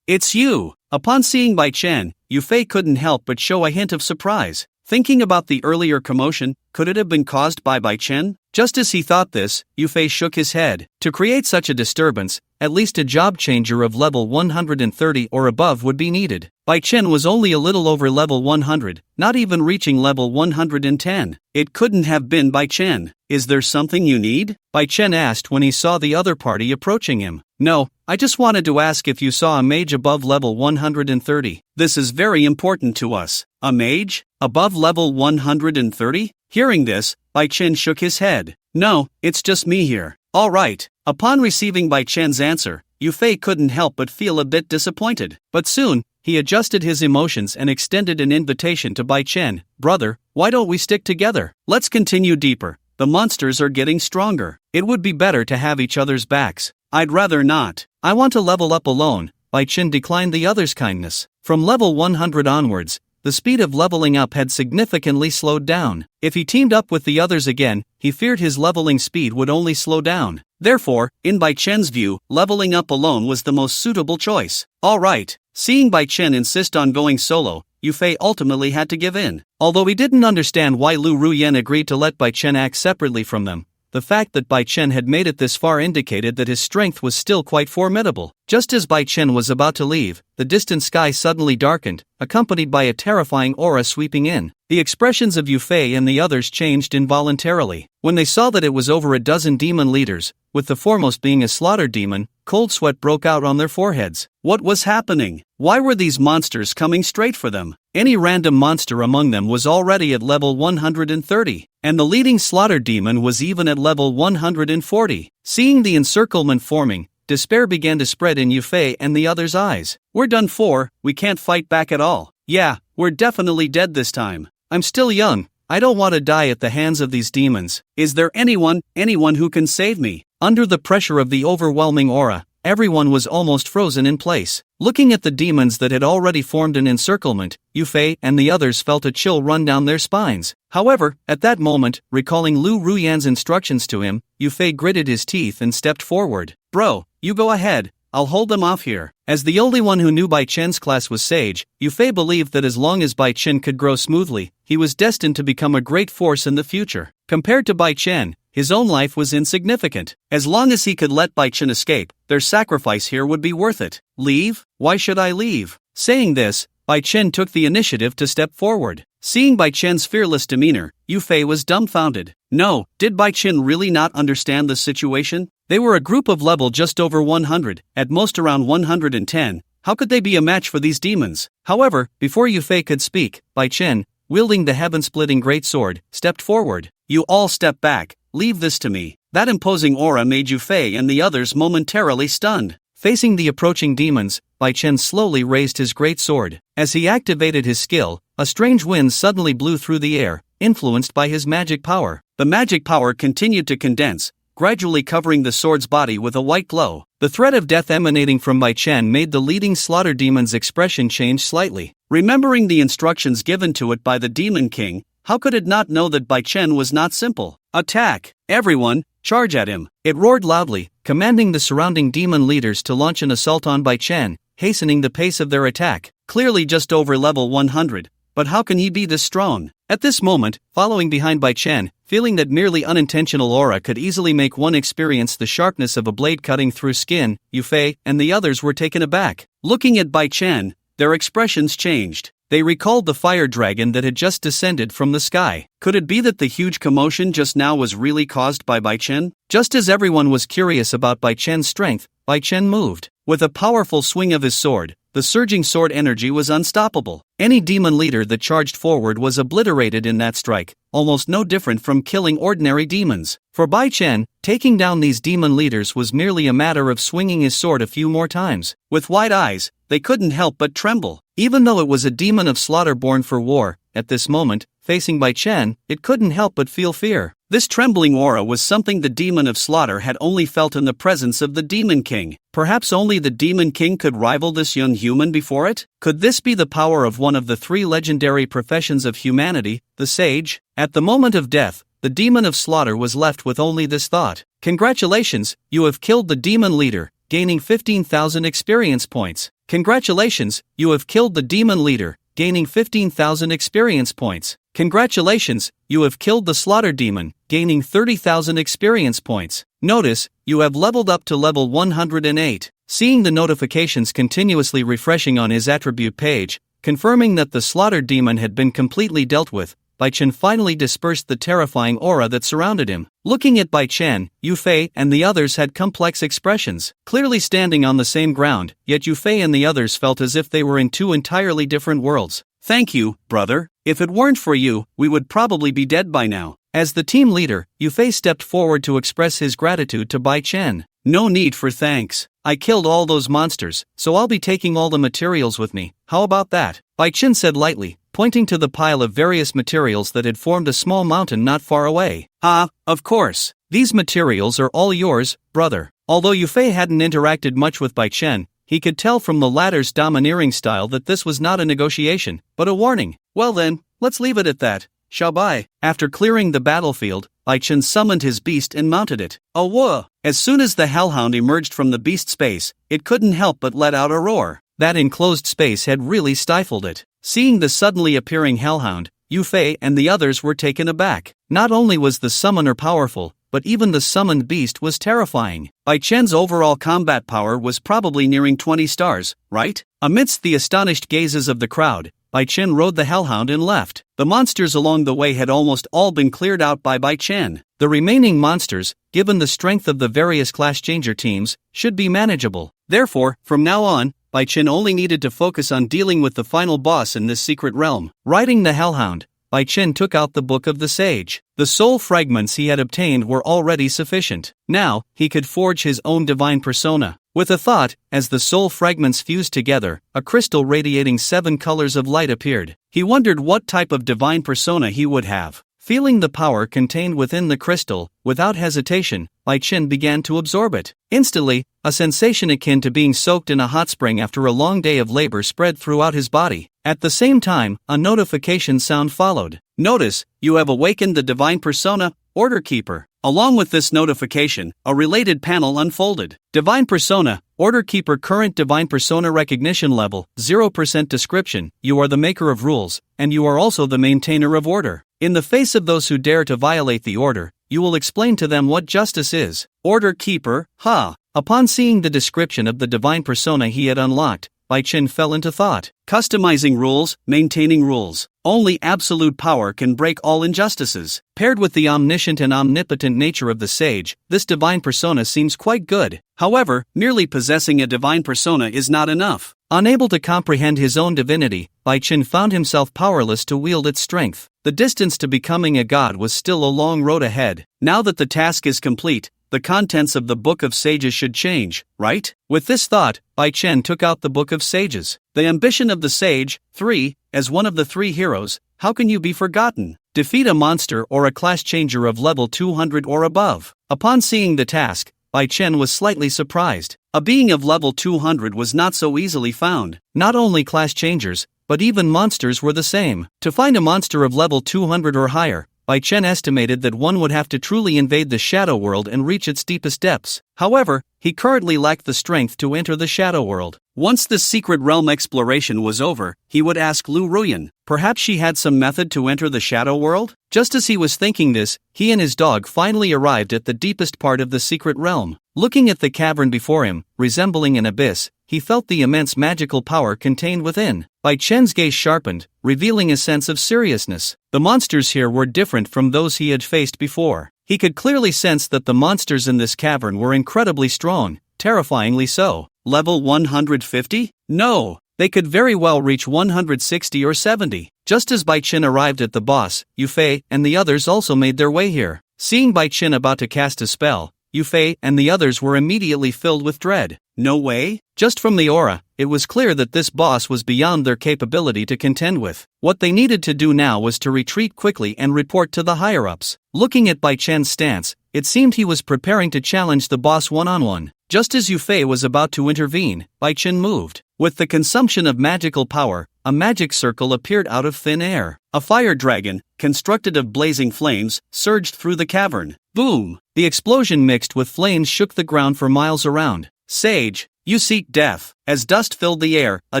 [SPEAKER 1] It's you! Upon seeing Bai Chen, Yu Fei couldn't help but show a hint of surprise. Thinking about the earlier commotion, could it have been caused by Bai Chen? Just as he thought this, Yu Fei shook his head. To create such a disturbance, at least a job changer of level 130 or above would be needed. Bai Chen was only a little over level 100, not even reaching level 110. It couldn't have been Bai Chen. Is there something you need? Bai Chen asked when he saw the other party approaching him. No, I just wanted to ask if you saw a mage above level 130. This is very important to us. A mage? Above level 130? Hearing this, Bai Chen shook his head. No, it's just me here. Alright. Upon receiving Bai Chen's answer, Yu Fei couldn't help but feel a bit disappointed. But soon, he adjusted his emotions and extended an invitation to Bai Chen. Brother, why don't we stick together? Let's continue deeper. The monsters are getting stronger. It would be better to have each other's backs. I'd rather not. I want to level up alone. Bai Chen declined the other's kindness. From level 100 onwards, the speed of leveling up had significantly slowed down. If he teamed up with the others again, he feared his leveling speed would only slow down. Therefore, in Bai Chen's view, leveling up alone was the most suitable choice. Alright. Seeing Bai Chen insist on going solo, Yu Fei ultimately had to give in. Although he didn't understand why Lu Ruyen agreed to let Bai Chen act separately from them, the fact that Bai Chen had made it this far indicated that his strength was still quite formidable. Just as Bai Chen was about to leave, the distant sky suddenly darkened, accompanied by a terrifying aura sweeping in. The expressions of Yu Fei and the others changed involuntarily. When they saw that it was over a dozen demon leaders, with the foremost being a slaughter demon, cold sweat broke out on their foreheads. What was happening? Why were these monsters coming straight for them? Any random monster among them was already at level 130, and the leading slaughter demon was even at level 140. Seeing the encirclement forming, despair began to spread in Yu Fei and the others' eyes. We're done for, we can't fight back at all. Yeah, we're definitely dead this time. I'm still young, I don't want to die at the hands of these demons. Is there anyone who can save me? Under the pressure of the overwhelming aura, everyone was almost frozen in place. Looking at the demons that had already formed an encirclement, Yu Fei and the others felt a chill run down their spines. However, at that moment, recalling Lu Ruyan's instructions to him, Yu Fei gritted his teeth and stepped forward. Bro, you go ahead, I'll hold them off here. As the only one who knew Bai Chen's class was Sage, Yu Fei believed that as long as Bai Chen could grow smoothly, he was destined to become a great force in the future. Compared to Bai Chen, his own life was insignificant. As long as he could let Bai Chen escape, their sacrifice here would be worth it. Leave? Why should I leave? Saying this, Bai Chen took the initiative to step forward. Seeing Bai Chen's fearless demeanor, Yu Fei was dumbfounded. No, did Bai Chen really not understand the situation? They were a group of level just over 100, at most around 110. How could they be a match for these demons? However, before Yu Fei could speak, Bai Chen, wielding the heaven-splitting great sword, stepped forward. You all step back, leave this to me. That imposing aura made Yu Fei and the others momentarily stunned. Facing the approaching demons, Bai Chen slowly raised his great sword. As he activated his skill, a strange wind suddenly blew through the air, influenced by his magic power. The magic power continued to condense, gradually covering the sword's body with a white glow. The threat of death emanating from Bai Chen made the leading slaughter demon's expression change slightly. Remembering the instructions given to it by the Demon King, how could it not know that Bai Chen was not simple? Attack! Everyone, charge at him! It roared loudly, commanding the surrounding demon leaders to launch an assault on Bai Chen, hastening the pace of their attack. Clearly just over level 100, but how can he be this strong? At this moment, following behind Bai Chen, feeling that merely unintentional aura could easily make one experience the sharpness of a blade cutting through skin, Yu Fei and the others were taken aback. Looking at Bai Chen, their expressions changed. They recalled the fire dragon that had just descended from the sky. Could it be that the huge commotion just now was really caused by Bai Chen? Just as everyone was curious about Bai Chen's strength, Bai Chen moved. With a powerful swing of his sword, the surging sword energy was unstoppable. Any demon leader that charged forward was obliterated in that strike, almost no different from killing ordinary demons. For Bai Chen, taking down these demon leaders was merely a matter of swinging his sword a few more times. With wide eyes, they couldn't help but tremble. Even though it was a demon of slaughter born for war, at this moment, facing Bai Chen, it couldn't help but feel fear. This trembling aura was something the demon of slaughter had only felt in the presence of the Demon King. Perhaps only the Demon King could rival this young human before it? Could this be the power of one of the three legendary professions of humanity, the sage? At the moment of death, the demon of slaughter was left with only this thought. Congratulations, you have killed the demon leader, gaining 15,000 experience points. Congratulations, you have killed the demon leader, gaining 15,000 experience points. Congratulations, you have killed the slaughter demon, gaining 30,000 experience points. Notice, you have leveled up to level 108. Seeing the notifications continuously refreshing on his attribute page, confirming that the slaughter demon had been completely dealt with, Bai Chen finally dispersed the terrifying aura that surrounded him. Looking at Bai Chen, Yu Fei and the others had complex expressions. Clearly standing on the same ground, yet Yu Fei and the others felt as if they were in two entirely different worlds. Thank you, brother. If it weren't for you, we would probably be dead by now. As the team leader, Yu Fei stepped forward to express his gratitude to Bai Chen. No need for thanks. I killed all those monsters, so I'll be taking all the materials with me. How about that? Bai Chen said lightly, pointing to the pile of various materials that had formed a small mountain not far away. Of course. These materials are all yours, brother. Although Yu Fei hadn't interacted much with Bai Chen, he could tell from the latter's domineering style that this was not a negotiation, but a warning. Well then, let's leave it at that. Shall Bai? After clearing the battlefield, Bai Chen summoned his beast and mounted it. Oh whoa! As soon as the hellhound emerged from the beast space, it couldn't help but let out a roar. That enclosed space had really stifled it. Seeing the suddenly appearing hellhound, Yu Fei and the others were taken aback. Not only was the summoner powerful, but even the summoned beast was terrifying. Bai Chen's overall combat power was probably nearing 20 stars, right? Amidst the astonished gazes of the crowd, Bai Chen rode the hellhound and left. The monsters along the way had almost all been cleared out by Bai Chen. The remaining monsters, given the strength of the various class changer teams, should be manageable. Therefore, from now on, Bai Chen only needed to focus on dealing with the final boss in this secret realm. Riding the hellhound, Bai Chen took out the Book of the Sage. The soul fragments he had obtained were already sufficient. Now, he could forge his own divine persona. With a thought, as the soul fragments fused together, a crystal radiating 7 colors of light appeared. He wondered what type of divine persona he would have. Feeling the power contained within the crystal, without hesitation, Bai Chen began to absorb it. Instantly, a sensation akin to being soaked in a hot spring after a long day of labor spread throughout his body. At the same time, a notification sound followed. Notice, you have awakened the divine persona. Order Keeper. Along with this notification, a related panel unfolded. Divine Persona, Order Keeper current Divine Persona recognition level, 0% description, you are the maker of rules, and you are also the maintainer of order. In the face of those who dare to violate the order, you will explain to them what justice is. Order Keeper, ha! Upon seeing the description of the Divine Persona he had unlocked, Bai Chen fell into thought. Customizing rules, maintaining rules. Only absolute power can break all injustices. Paired with the omniscient and omnipotent nature of the sage, this divine persona seems quite good. However, merely possessing a divine persona is not enough. Unable to comprehend his own divinity, Bai Chen found himself powerless to wield its strength. The distance to becoming a god was still a long road ahead. Now that the task is complete, the contents of the Book of Sages should change, right? With this thought, Bai Chen took out the Book of Sages. The ambition of the sage, 3, as one of the 3 heroes, how can you be forgotten? Defeat a monster or a class changer of level 200 or above. Upon seeing the task, Bai Chen was slightly surprised. A being of level 200 was not so easily found. Not only class changers, but even monsters were the same. To find a monster of level 200 or higher, Bai Chen estimated that one would have to truly invade the shadow world and reach its deepest depths. However, he currently lacked the strength to enter the shadow world. Once this secret realm exploration was over, he would ask Lu Ruyan. Perhaps she had some method to enter the shadow world? Just as he was thinking this, he and his dog finally arrived at the deepest part of the secret realm. Looking at the cavern before him, resembling an abyss, he felt the immense magical power contained within. Bai Chen's gaze sharpened, revealing a sense of seriousness. The monsters here were different from those he had faced before. He could clearly sense that the monsters in this cavern were incredibly strong, terrifyingly so. Level 150? No, they could very well reach 160 or 70. Just as Bai Chen arrived at the boss, Yu Fei and the others also made their way here. Seeing Bai Chen about to cast a spell, Yu Fei and the others were immediately filled with dread. No way? Just from the aura, it was clear that this boss was beyond their capability to contend with. What they needed to do now was to retreat quickly and report to the higher-ups. Looking at Bai Chen's stance, it seemed he was preparing to challenge the boss one-on-one. Just as Yu Fei was about to intervene, Bai Chen moved. With the consumption of magical power, a magic circle appeared out of thin air. A fire dragon, constructed of blazing flames, surged through the cavern. Boom! The explosion mixed with flames shook the ground for miles around. Sage, you seek death. As dust filled the air, a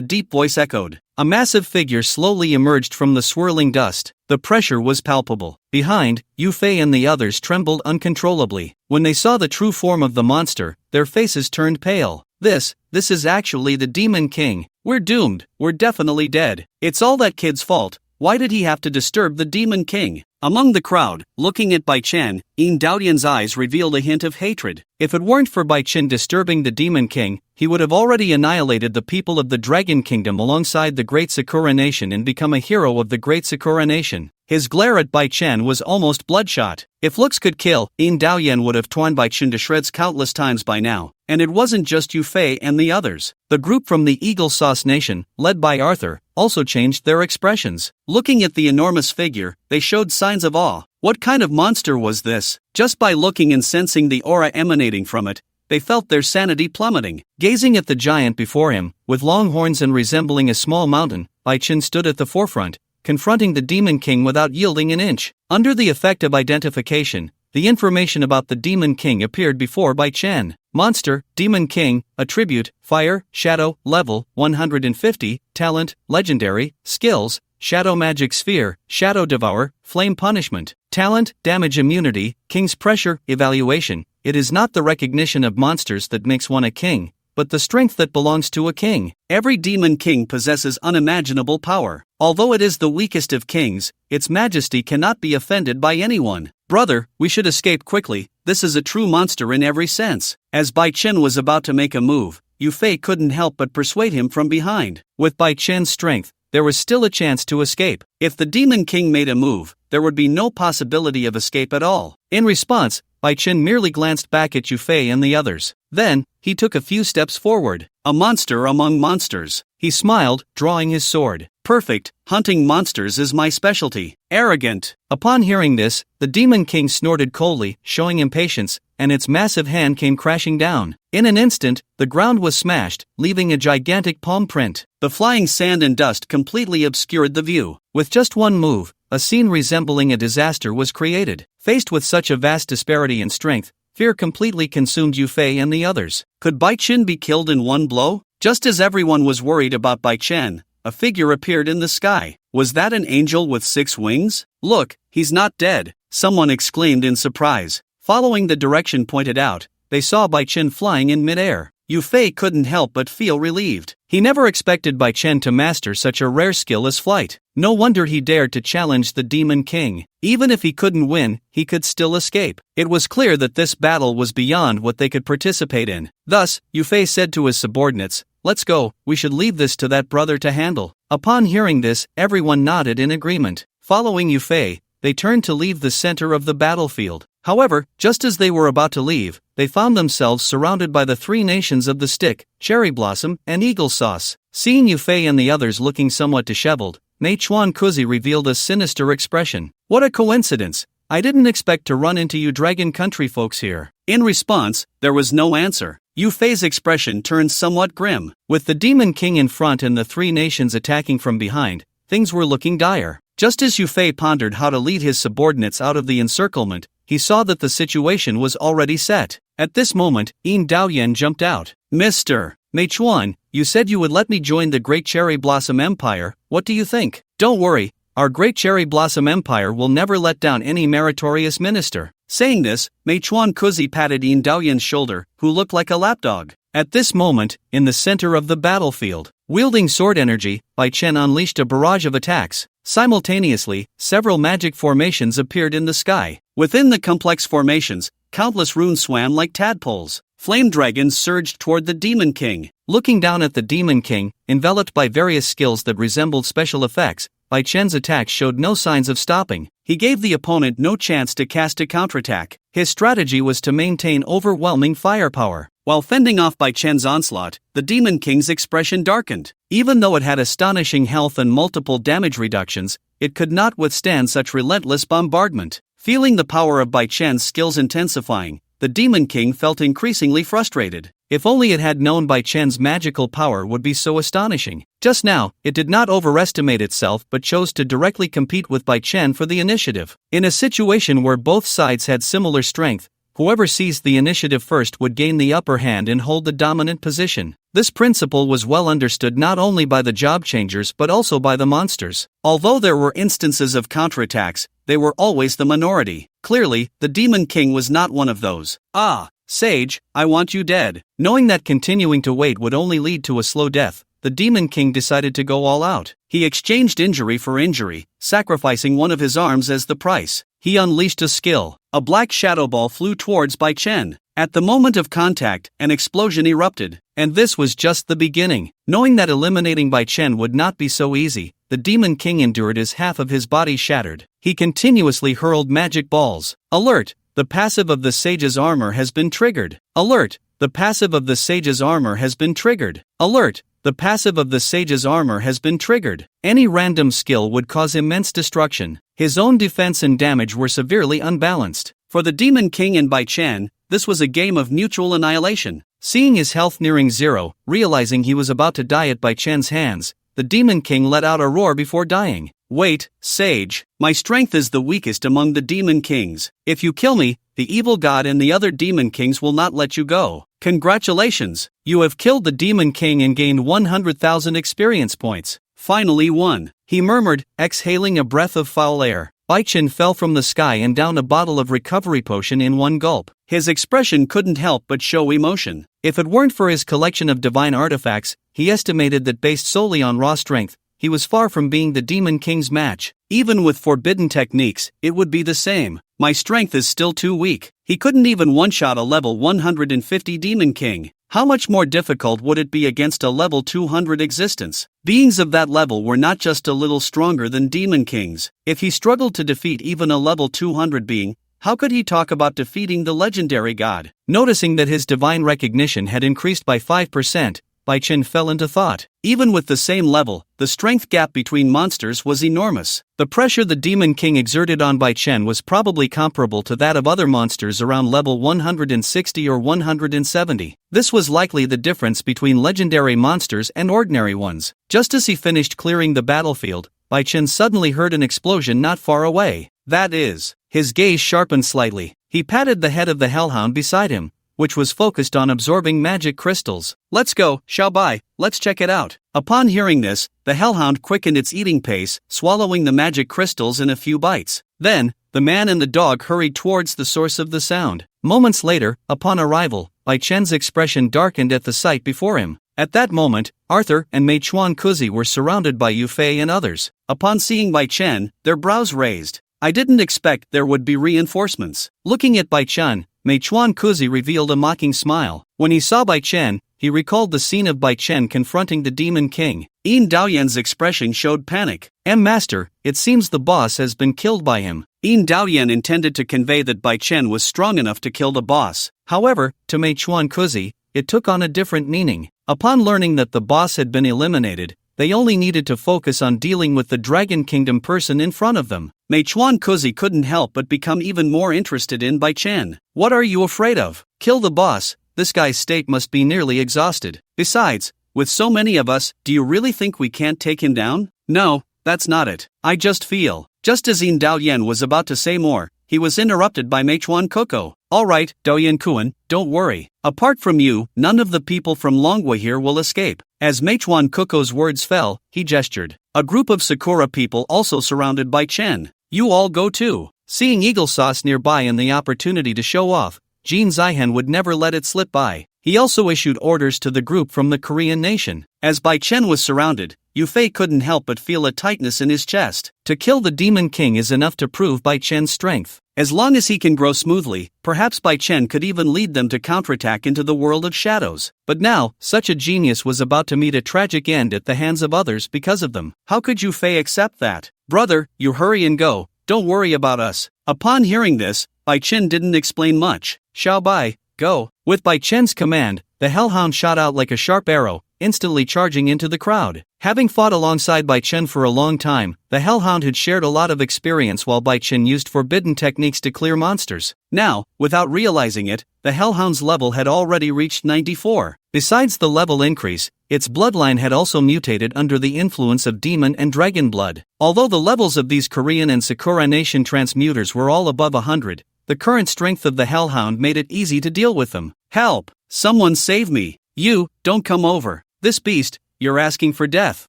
[SPEAKER 1] deep voice echoed. A massive figure slowly emerged from the swirling dust. The pressure was palpable. Behind, Yu Fei and the others trembled uncontrollably. When they saw the true form of the monster, their faces turned pale. This is actually the Demon King. We're doomed, we're definitely dead. It's all that kid's fault. Why did he have to disturb the Demon King? Among the crowd, looking at Bai Chen, Yin Daoyan's eyes revealed a hint of hatred. If it weren't for Bai Chen disturbing the Demon King, he would have already annihilated the people of the Dragon Kingdom alongside the Great Sakura Nation and become a hero of the Great Sakura Nation. His glare at Bai Chen was almost bloodshot. If looks could kill, Yin Daoyan would have torn Bai Chen to shreds countless times by now. And it wasn't just Yu Fei and the others. The group from the Eagle Sauce Nation, led by Arthur, also changed their expressions. Looking at the enormous figure, they showed signs of awe. What kind of monster was this? Just by looking and sensing the aura emanating from it, they felt their sanity plummeting. Gazing at the giant before him, with long horns and resembling a small mountain, Bai Chen stood at the forefront, confronting the Demon King without yielding an inch. Under the effect of identification, the information about the Demon King appeared before Bai Chen. Monster, Demon King, Attribute, Fire, Shadow, Level, 150, Talent, Legendary, Skills, Shadow Magic Sphere, Shadow Devour, Flame Punishment. Talent, Damage Immunity, King's Pressure, Evaluation. It is not the recognition of monsters that makes one a king, but the strength that belongs to a king. Every Demon King possesses unimaginable power. Although it is the weakest of kings, its majesty cannot be offended by anyone. Brother, we should escape quickly, this is a true monster in every sense. As Bai Chen was about to make a move, Yu Fei couldn't help but persuade him from behind. With Bai Chen's strength, there was still a chance to escape. If the Demon King made a move, there would be no possibility of escape at all. In response, Bai Chen merely glanced back at Yu Fei and the others. Then, he took a few steps forward. A monster among monsters. He smiled, drawing his sword. Perfect, hunting monsters is my specialty. Arrogant. Upon hearing this, the Demon King snorted coldly, showing impatience, and its massive hand came crashing down. In an instant, the ground was smashed, leaving a gigantic palm print. The flying sand and dust completely obscured the view. With just one move, a scene resembling a disaster was created. Faced with such a vast disparity in strength, fear completely consumed Yufei and the others. Could Bai Chen be killed in one blow? Just as everyone was worried about Bai Chen, a figure appeared in the sky. Was that an angel with 6 wings? Look, he's not dead, someone exclaimed in surprise. Following the direction pointed out, they saw Bai Chen flying in midair. Yufei couldn't help but feel relieved. He never expected Bai Chen to master such a rare skill as flight. No wonder he dared to challenge the Demon King. Even if he couldn't win, he could still escape. It was clear that this battle was beyond what they could participate in. Thus, Yufei said to his subordinates, "Let's go, we should leave this to that brother to handle." Upon hearing this, everyone nodded in agreement. Following Yufei, they turned to leave the center of the battlefield. However, just as they were about to leave, they found themselves surrounded by the 3 nations of the Stick, Cherry Blossom, and Eagle Sauce. Seeing Yufei and the others looking somewhat disheveled, Meichuan Kuzi revealed a sinister expression. "What a coincidence! I didn't expect to run into you Dragon Country folks here." In response, there was no answer. Yufei's expression turned somewhat grim. With the Demon King in front and the 3 nations attacking from behind, things were looking dire. Just as Yufei pondered how to lead his subordinates out of the encirclement, he saw that the situation was already set. At this moment, Yin Daoyan jumped out. "Mr. Meichuan, you said you would let me join the Great Cherry Blossom Empire, what do you think?" "Don't worry, our Great Cherry Blossom Empire will never let down any meritorious minister." Saying this, Meichuan Kuzi patted Yin Daoyan's shoulder, who looked like a lapdog. At this moment, in the center of the battlefield, wielding sword energy, Bai Chen unleashed a barrage of attacks. Simultaneously, several magic formations appeared in the sky. Within the complex formations, countless runes swam like tadpoles. Flame dragons surged toward the Demon King. Looking down at the Demon King, enveloped by various skills that resembled special effects, Bai Chen's attack showed no signs of stopping. He gave the opponent no chance to cast a counterattack. His strategy was to maintain overwhelming firepower. While fending off Bai Chen's onslaught, the Demon King's expression darkened. Even though it had astonishing health and multiple damage reductions, it could not withstand such relentless bombardment. Feeling the power of Bai Chen's skills intensifying, the Demon King felt increasingly frustrated. If only it had known Bai Chen's magical power would be so astonishing. Just now, it did not overestimate itself but chose to directly compete with Bai Chen for the initiative. In a situation where both sides had similar strength, whoever seized the initiative first would gain the upper hand and hold the dominant position. This principle was well understood not only by the job changers but also by the monsters. Although there were instances of counterattacks, they were always the minority. Clearly, the Demon King was not one of those. "Ah, Sage, I want you dead." Knowing that continuing to wait would only lead to a slow death, the Demon King decided to go all out. He exchanged injury for injury, sacrificing one of his arms as the price. He unleashed a skill. A black shadow ball flew towards Bai Chen. At the moment of contact, an explosion erupted. And this was just the beginning. Knowing that eliminating Bai Chen would not be so easy, the Demon King endured as half of his body shattered. He continuously hurled magic balls. Alert! The passive of the Sage's armor has been triggered. Alert! The passive of the Sage's armor has been triggered. Alert! The passive of the Sage's armor has been triggered. Any random skill would cause immense destruction. His own defense and damage were severely unbalanced. For the Demon King and Bai Chen, this was a game of mutual annihilation. Seeing his health nearing zero, realizing he was about to die at Bai Chen's hands, the Demon King let out a roar before dying. "Wait, Sage, my strength is the weakest among the Demon Kings. If you kill me, the evil god and the other Demon Kings will not let you go. Congratulations, you have killed the Demon King and gained 100,000 experience points. Finally won," he murmured, exhaling a breath of foul air. Bai Chen fell from the sky and downed a bottle of recovery potion in one gulp. His expression couldn't help but show emotion. If it weren't for his collection of divine artifacts, he estimated that based solely on raw strength, he was far from being the Demon King's match. Even with forbidden techniques, it would be the same. "My strength is still too weak." He couldn't even one-shot a level 150 Demon King. How much more difficult would it be against a level 200 existence? Beings of that level were not just a little stronger than Demon Kings. If he struggled to defeat even a level 200 being, how could he talk about defeating the legendary god? Noticing that his divine recognition had increased by 5%, Bai Chen fell into thought. Even with the same level, the strength gap between monsters was enormous. The pressure the Demon King exerted on Bai Chen was probably comparable to that of other monsters around level 160 or 170. This was likely the difference between legendary monsters and ordinary ones. Just as he finished clearing the battlefield, Bai Chen suddenly heard an explosion not far away. That is, His gaze sharpened slightly. He patted the head of the hellhound beside him, which was focused on absorbing magic crystals. "Let's go, Xiaobai, let's check it out." Upon hearing this, the hellhound quickened its eating pace, swallowing the magic crystals in a few bites. Then, the man and the dog hurried towards the source of the sound. Moments later, upon arrival, Bai Chen's expression darkened at the sight before him. At that moment, Arthur and Mei Chuan Kuzi were surrounded by Yu Fei and others. Upon seeing Bai Chen, their brows raised. "I didn't expect there would be reinforcements." Looking at Bai Chen, Mei Chuan Kuzi revealed a mocking smile. When he saw Bai Chen, he recalled the scene of Bai Chen confronting the Demon King. Yin Daoyan's expression showed panic. Master, it seems the boss has been killed by him." Yin Daoyan intended to convey that Bai Chen was strong enough to kill the boss. However, to Mei Chuan Kuzi, it took on a different meaning. Upon learning that the boss had been eliminated, they only needed to focus on dealing with the Dragon Kingdom person in front of them. Mei Chuan Kuzi couldn't help but become even more interested in Bai Chen. "What are you afraid of? Kill the boss. This guy's state must be nearly exhausted. Besides, with so many of us, do you really think we can't take him down?" "No, that's not it. I just feel." Just as Yin Daoyan was about to say more, he was interrupted by Mei Chuan Koko. "Alright, Daoyan Kuan, don't worry. Apart from you, none of the people from Longwa here will escape." As Mei Chuan Koko's words fell, he gestured. A group of Sakura people also surrounded Bai Chen. "You all go too." Seeing Eagle Sauce nearby and the opportunity to show off, Jin Zihan would never let it slip by. He also issued orders to the group from the Korean nation. As Bai Chen was surrounded, Yu Fei couldn't help but feel a tightness in his chest. To kill the Demon King is enough to prove Bai Chen's strength. As long as he can grow smoothly, perhaps Bai Chen could even lead them to counterattack into the world of shadows. But now, such a genius was about to meet a tragic end at the hands of others because of them. How could Yu Fei accept that? "Brother, you hurry and go, don't worry about us." Upon hearing this, Bai Chen didn't explain much. "Xiaobai, go." With Bai Chen's command, the hellhound shot out like a sharp arrow, instantly charging into the crowd. Having fought alongside Bai Chen for a long time, the hellhound had shared a lot of experience while Bai Chen used forbidden techniques to clear monsters. Now, without realizing it, the hellhound's level had already reached 94. Besides the level increase, its bloodline had also mutated under the influence of demon and dragon blood. Although the levels of these Korean and Sakura nation transmuters were all above 100, the current strength of the hellhound made it easy to deal with them. "Help! Someone save me! You, don't come over. This beast, you're asking for death."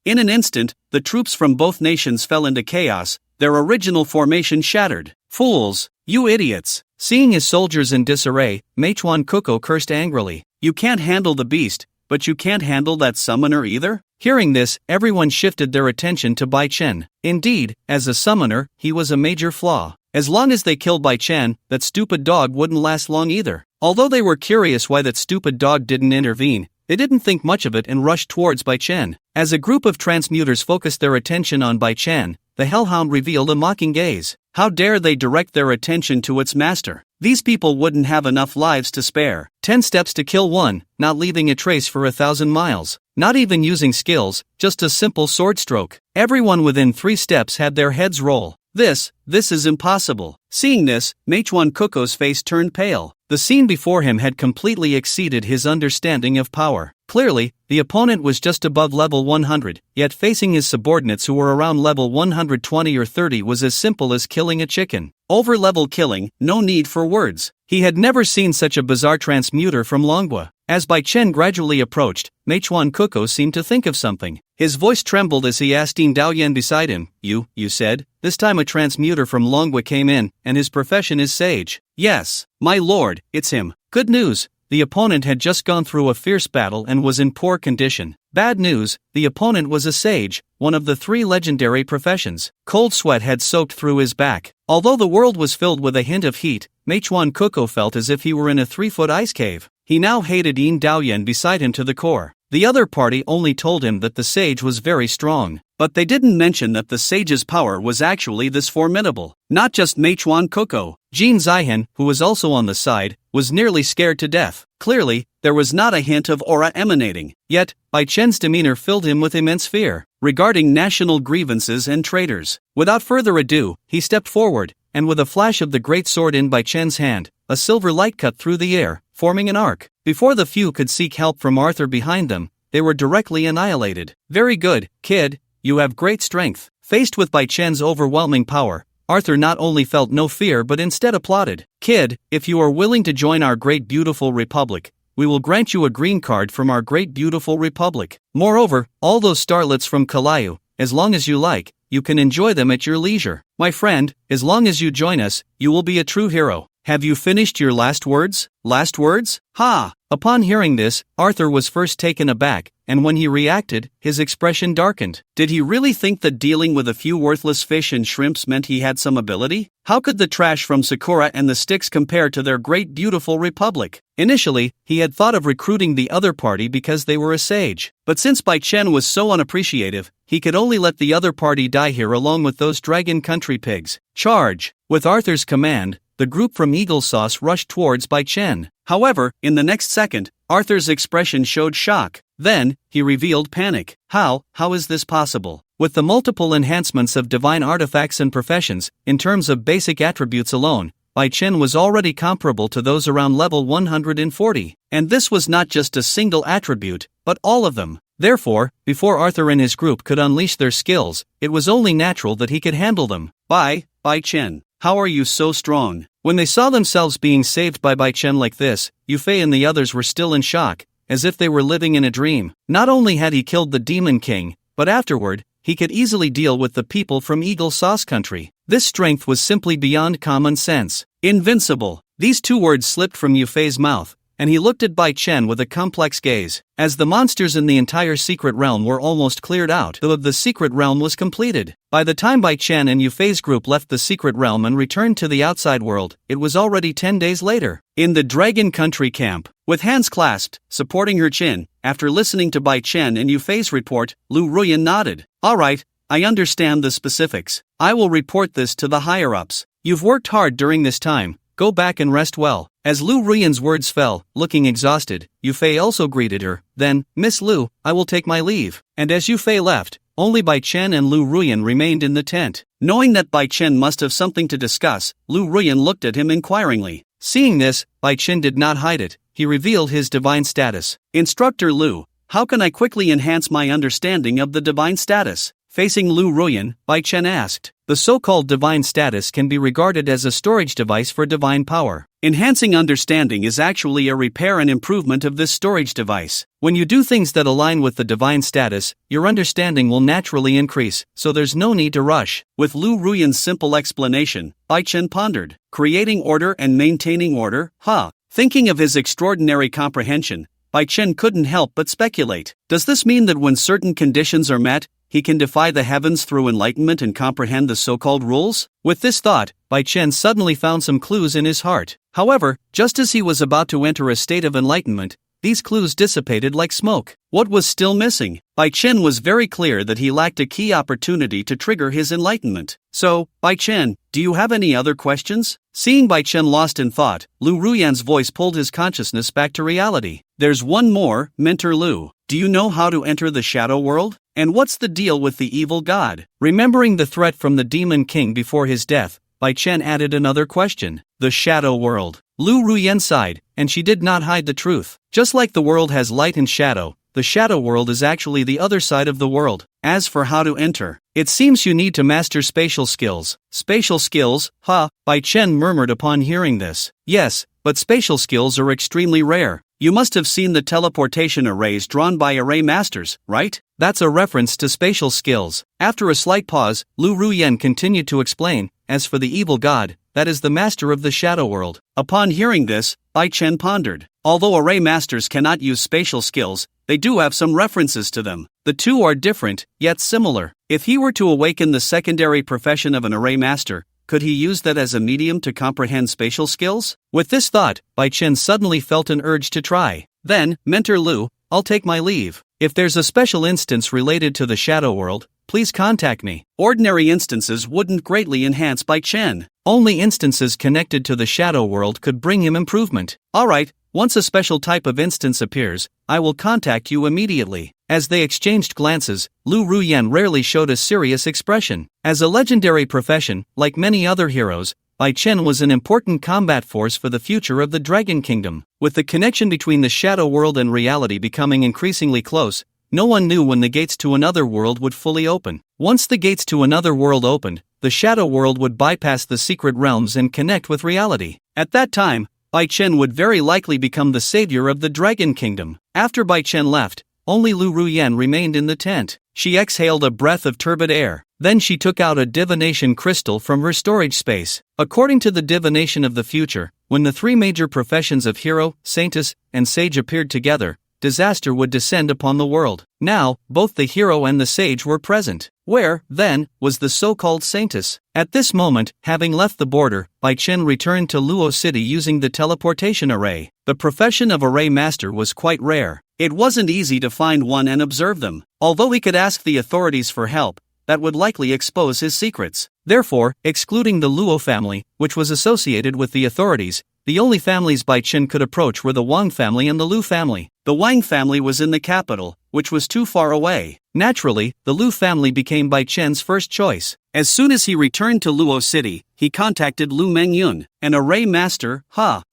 [SPEAKER 1] In an instant, the troops from both nations fell into chaos, their original formation shattered. "Fools! You idiots!" Seeing his soldiers in disarray, Mei Chuan Koko cursed angrily. "You can't handle the beast, but you can't handle that summoner either?" Hearing this, everyone shifted their attention to Bai Chen. Indeed, as a summoner, he was a major flaw. As long as they killed Bai Chen, that stupid dog wouldn't last long either. Although they were curious why that stupid dog didn't intervene, they didn't think much of it and rushed towards Bai Chen. As a group of transmuters focused their attention on Bai Chen, the hellhound revealed a mocking gaze. How dare they direct their attention to its master? These people wouldn't have enough lives to spare. 10 steps to kill one, not leaving a trace for 1,000 miles. Not even using skills, just a simple sword stroke. Everyone within 3 steps had their heads roll. This is impossible." Seeing this, Mei Chuan Koko's face turned pale. The scene before him had completely exceeded his understanding of power. Clearly, the opponent was just above level 100, yet facing his subordinates who were around level 120 or 30 was as simple as killing a chicken. Over-level killing, no need for words. He had never seen such a bizarre transmuter from Longwa. As Bai Chen gradually approached, Mei Chuan Koko seemed to think of something. His voice trembled as he asked Yin Daoyan beside him, You said? This time a transmuter from Longwa came in, and his profession is sage." "Yes, my lord, it's him." Good news. The opponent had just gone through a fierce battle and was in poor condition. Bad news, the opponent was a sage, one of the 3 legendary professions. Cold sweat had soaked through his back. Although the world was filled with a hint of heat, Mei Chuan Koko felt as if he were in a 3-foot ice cave. He now hated Yin Daoyan beside him to the core. The other party only told him that the sage was very strong, but they didn't mention that the sage's power was actually this formidable. Not just Mei Chuan Koko. Jin Zihan, who was also on the side, was nearly scared to death. Clearly, there was not a hint of aura emanating. Yet, Bai Chen's demeanor filled him with immense fear, regarding national grievances and traitors. Without further ado, he stepped forward, and with a flash of the great sword in Bai Chen's hand, a silver light cut through the air, forming an arc. Before the few could seek help from Arthur behind them, they were directly annihilated. "Very good, kid, you have great strength." Faced with Bai Chen's overwhelming power, Arthur not only felt no fear but instead applauded. "Kid, if you are willing to join our great beautiful republic, we will grant you a green card from our great beautiful republic. Moreover, all those starlets from Kalayu, as long as you like, you can enjoy them at your leisure. My friend, as long as you join us, you will be a true hero. Have you finished your last words?" "Last words? Ha!" Upon hearing this, Arthur was first taken aback, and when he reacted, his expression darkened. Did he really think that dealing with a few worthless fish and shrimps meant he had some ability? How could the trash from Sakura and the sticks compare to their great beautiful republic? Initially, he had thought of recruiting the other party because they were a sage. But since Bai Chen was so unappreciative, he could only let the other party die here along with those dragon country pigs. Charge! With Arthur's command, the group from Eagle Sauce rushed towards Bai Chen. However, in the next second, Arthur's expression showed shock. Then, he revealed panic. How is this possible? With the multiple enhancements of divine artifacts and professions, in terms of basic attributes alone, Bai Chen was already comparable to those around level 140. And this was not just a single attribute, but all of them. Therefore, before Arthur and his group could unleash their skills, it was only natural that he could handle them. Bai Chen, how are you so strong? When they saw themselves being saved by Bai Chen like this, Yufei and the others were still in shock, as if they were living in a dream. Not only had he killed the Demon King, but afterward, he could easily deal with the people from Eagle Sauce Country. This strength was simply beyond common sense. Invincible. These two words slipped from Yufei's mouth, and he looked at Bai Chen with a complex gaze. As the monsters in the entire secret realm were almost cleared out, the secret realm was completed. By the time Bai Chen and Yufei's group left the secret realm and returned to the outside world, it was already 10 days later. In the Dragon Country camp, with hands clasped, supporting her chin, after listening to Bai Chen and Yufei's report, Lu Ruyan nodded. "Alright, I understand the specifics. I will report this to the higher-ups. You've worked hard during this time, go back and rest well." As Lu Ruyan's words fell, looking exhausted, Yufei also greeted her. Then, "Miss Lu, I will take my leave." And as Yufei left, only Bai Chen and Lu Ruyan remained in the tent. Knowing that Bai Chen must have something to discuss, Lu Ruyan looked at him inquiringly. Seeing this, Bai Chen did not hide it. He revealed his divine status. "Instructor Lu, how can I quickly enhance my understanding of the divine status?" Facing Lu Ruyan, Bai Chen asked. The so-called divine status can be regarded as a storage device for divine power. Enhancing understanding is actually a repair and improvement of this storage device. When you do things that align with the divine status, your understanding will naturally increase, so there's no need to rush. With Lu Ruyan's simple explanation, Bai Chen pondered. Creating order and maintaining order? Thinking of his extraordinary comprehension, Bai Chen couldn't help but speculate. Does this mean that when certain conditions are met, he can defy the heavens through enlightenment and comprehend the so-called rules? With this thought, Bai Chen suddenly found some clues in his heart. However, just as he was about to enter a state of enlightenment, these clues dissipated like smoke. What was still missing? Bai Chen was very clear that he lacked a key opportunity to trigger his enlightenment. So, Bai Chen, do you have any other questions? Seeing Bai Chen lost in thought, Lu Ruyan's voice pulled his consciousness back to reality. "There's one more, Mentor Lu. Do you know how to enter the shadow world? And what's the deal with the evil god?" Remembering the threat from the Demon King before his death, Bai Chen added another question. "The shadow world." Lu Ruyan sighed, and she did not hide the truth. Just like the world has light and shadow, the shadow world is actually the other side of the world. As for how to enter, it seems you need to master spatial skills. Spatial skills? Bai Chen murmured upon hearing this. Yes, but spatial skills are extremely rare. You must have seen the teleportation arrays drawn by array masters, right? That's a reference to spatial skills. After a slight pause, Lu Ruyan continued to explain. As for the evil god, that is the master of the shadow world. Upon hearing this, Bai Chen pondered. Although array masters cannot use spatial skills, they do have some references to them. The two are different, yet similar. If he were to awaken the secondary profession of an array master, could he use that as a medium to comprehend spatial skills? With this thought, Bai Chen suddenly felt an urge to try. Then, Mentor Lu, I'll take my leave. If there's a special instance related to the shadow world, please contact me. Ordinary instances wouldn't greatly enhance Bai Chen. Only instances connected to the shadow world could bring him improvement. Alright, once a special type of instance appears, I will contact you immediately. As they exchanged glances, Lu Ruyan rarely showed a serious expression. As a legendary profession, like many other heroes, Bai Chen was an important combat force for the future of the Dragon Kingdom. With the connection between the shadow world and reality becoming increasingly close, no one knew when the gates to another world would fully open. Once the gates to another world opened, the shadow world would bypass the secret realms and connect with reality. At that time, Bai Chen would very likely become the savior of the Dragon Kingdom. After Bai Chen left, only Lu Ruyan remained in the tent. She exhaled a breath of turbid air. Then she took out a divination crystal from her storage space. According to the divination of the future, when the three major professions of hero, saintess, and sage appeared together, disaster would descend upon the world. Now, both the hero and the sage were present. Where, then, was the so-called saintess? At this moment, having left the border, Bai Chen returned to Luo City using the teleportation array. The profession of array master was quite rare. It wasn't easy to find one and observe them. Although he could ask the authorities for help, that would likely expose his secrets. Therefore, excluding the Luo family, which was associated with the authorities, the only families Bai Chen could approach were the Wang family and the Lu family. The Wang family was in the capital, which was too far away. Naturally, the Lu family became Bai Chen's first choice. As soon as he returned to Luo City, he contacted Lu Mengyun, an array master.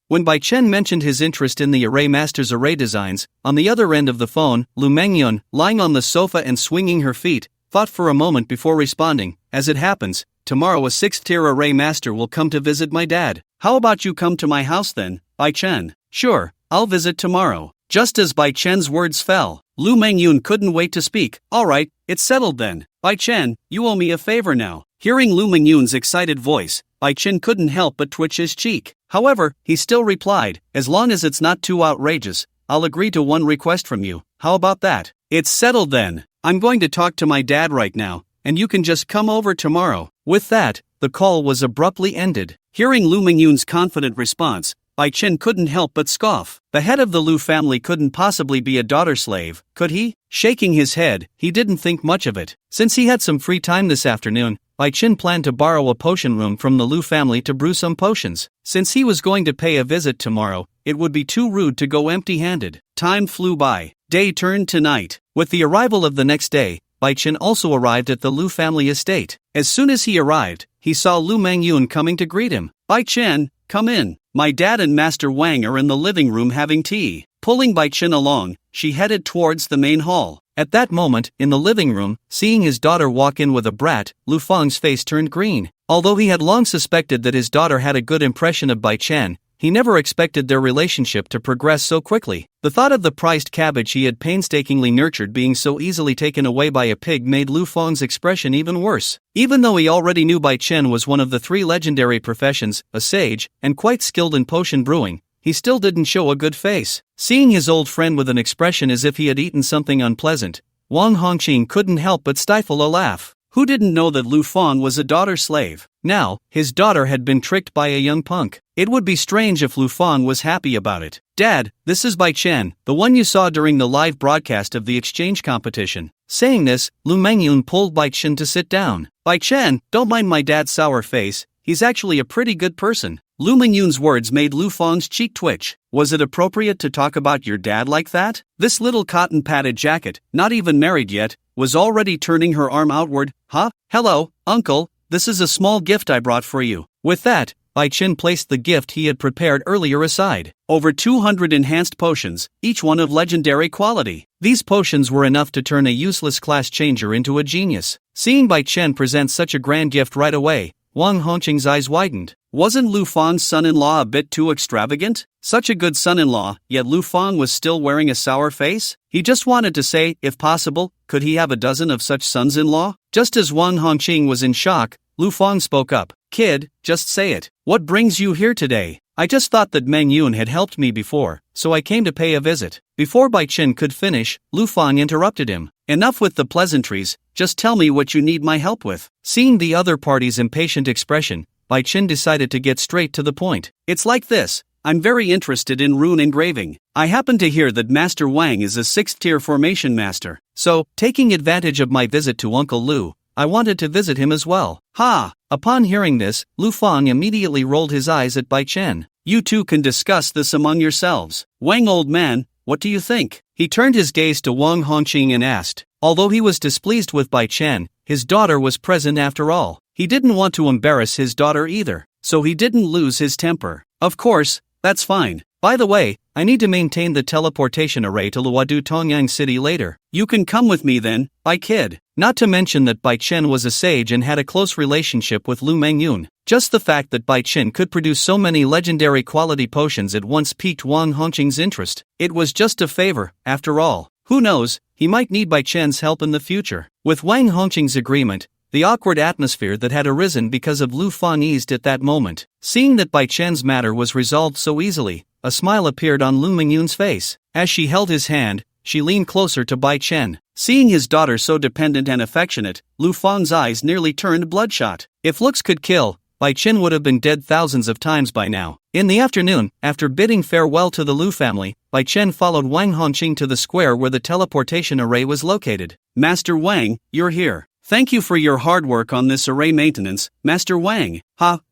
[SPEAKER 1] When Bai Chen mentioned his interest in the array master's array designs, on the other end of the phone, Lu Mengyun, lying on the sofa and swinging her feet, thought for a moment before responding. As it happens, tomorrow a 6th-tier array master will come to visit my dad. How about you come to my house then, Bai Chen? Sure, I'll visit tomorrow. Just as Bai Chen's words fell, Lu Mengyun couldn't wait to speak. Alright, it's settled then. Bai Chen, you owe me a favor now. Hearing Lu Mengyun's excited voice, Bai Chen couldn't help but twitch his cheek. However, he still replied, as long as it's not too outrageous, I'll agree to one request from you. How about that? It's settled then. I'm going to talk to my dad right now, and you can just come over tomorrow. With that, the call was abruptly ended. Hearing Lu Mengyun's confident response, Bai Chen couldn't help but scoff. The head of the Lu family couldn't possibly be a daughter slave, could he? Shaking his head, he didn't think much of it. Since he had some free time this afternoon, Bai Chen planned to borrow a potion room from the Lu family to brew some potions. Since he was going to pay a visit tomorrow, it would be too rude to go empty-handed. Time flew by. Day turned to night. With the arrival of the next day, Bai Chen also arrived at the Lu family estate. As soon as he arrived, he saw Lu Mengyun coming to greet him. Bai Chen, come in. My dad and Master Wang are in the living room having tea. Pulling Bai Chen along, she headed towards the main hall. At that moment, in the living room, seeing his daughter walk in with a brat, Lu Fang's face turned green. Although he had long suspected that his daughter had a good impression of Bai Chen, he never expected their relationship to progress so quickly. The thought of the prized cabbage he had painstakingly nurtured being so easily taken away by a pig made Lu Fang's expression even worse. Even though he already knew Bai Chen was one of the 3 legendary professions, a sage, and quite skilled in potion brewing, he still didn't show a good face. Seeing his old friend with an expression as if he had eaten something unpleasant, Wang Hongqing couldn't help but stifle a laugh. Who didn't know that Lu Fang was a daughter slave? Now, his daughter had been tricked by a young punk. It would be strange if Lu Fang was happy about it. Dad, this is Bai Chen, the one you saw during the live broadcast of the exchange competition. Saying this, Lu Mengyun pulled Bai Chen to sit down. Bai Chen, don't mind my dad's sour face, he's actually a pretty good person. Lu Mengyun's words made Lu Fang's cheek twitch. Was it appropriate to talk about your dad like that? This little cotton-padded jacket, not even married yet, was already turning her arm outward. Hello, uncle, this is a small gift I brought for you. With that, Bai Chen placed the gift he had prepared earlier aside. Over 200 enhanced potions, each one of legendary quality. These potions were enough to turn a useless class changer into a genius. Seeing Bai Chen present such a grand gift right away, Wang Hongqing's eyes widened. Wasn't Lu Fang's son-in-law a bit too extravagant? Such a good son-in-law, yet Lu Fang was still wearing a sour face? He just wanted to say, if possible, could he have a dozen of such sons-in-law? Just as Wang Hongqing was in shock, Lu Fang spoke up. Kid, just say it. What brings you here today? I just thought that Meng Yun had helped me before, so I came to pay a visit. Before Bai Chen could finish, Lu Fang interrupted him. Enough with the pleasantries, just tell me what you need my help with. Seeing the other party's impatient expression, Bai Chen decided to get straight to the point. It's like this. I'm very interested in rune engraving. I happen to hear that Master Wang is a 6th-tier formation master. So, taking advantage of my visit to Uncle Lu, I wanted to visit him as well. Upon hearing this, Lu Fang immediately rolled his eyes at Bai Chen. You two can discuss this among yourselves. Wang, old man, what do you think? He turned his gaze to Wang Hongqing and asked. Although he was displeased with Bai Chen, his daughter was present after all. He didn't want to embarrass his daughter either, so he didn't lose his temper. Of course, That's fine. By the way, I need to maintain the teleportation array to Luodu Tongyang City later. You can come with me then, Bai Kid. Not to mention that Bai Chen was a sage and had a close relationship with Lu Mengyun. Just the fact that Bai Chen could produce so many legendary quality potions at once piqued Wang Hongqing's interest. It was just a favor, after all. Who knows, he might need Bai Chen's help in the future. With Wang Hongqing's agreement, the awkward atmosphere that had arisen because of Lu Fan eased at that moment. Seeing that Bai Chen's matter was resolved so easily, a smile appeared on Lu Mengyun's face. As she held his hand, she leaned closer to Bai Chen. Seeing his daughter so dependent and affectionate, Lu Fan's eyes nearly turned bloodshot. If looks could kill, Bai Chen would have been dead thousands of times by now. In the afternoon, after bidding farewell to the Lu family, Bai Chen followed Wang Hongqing to the square where the teleportation array was located. Master Wang, you're here. Thank you for your hard work on this array maintenance, Master Wang.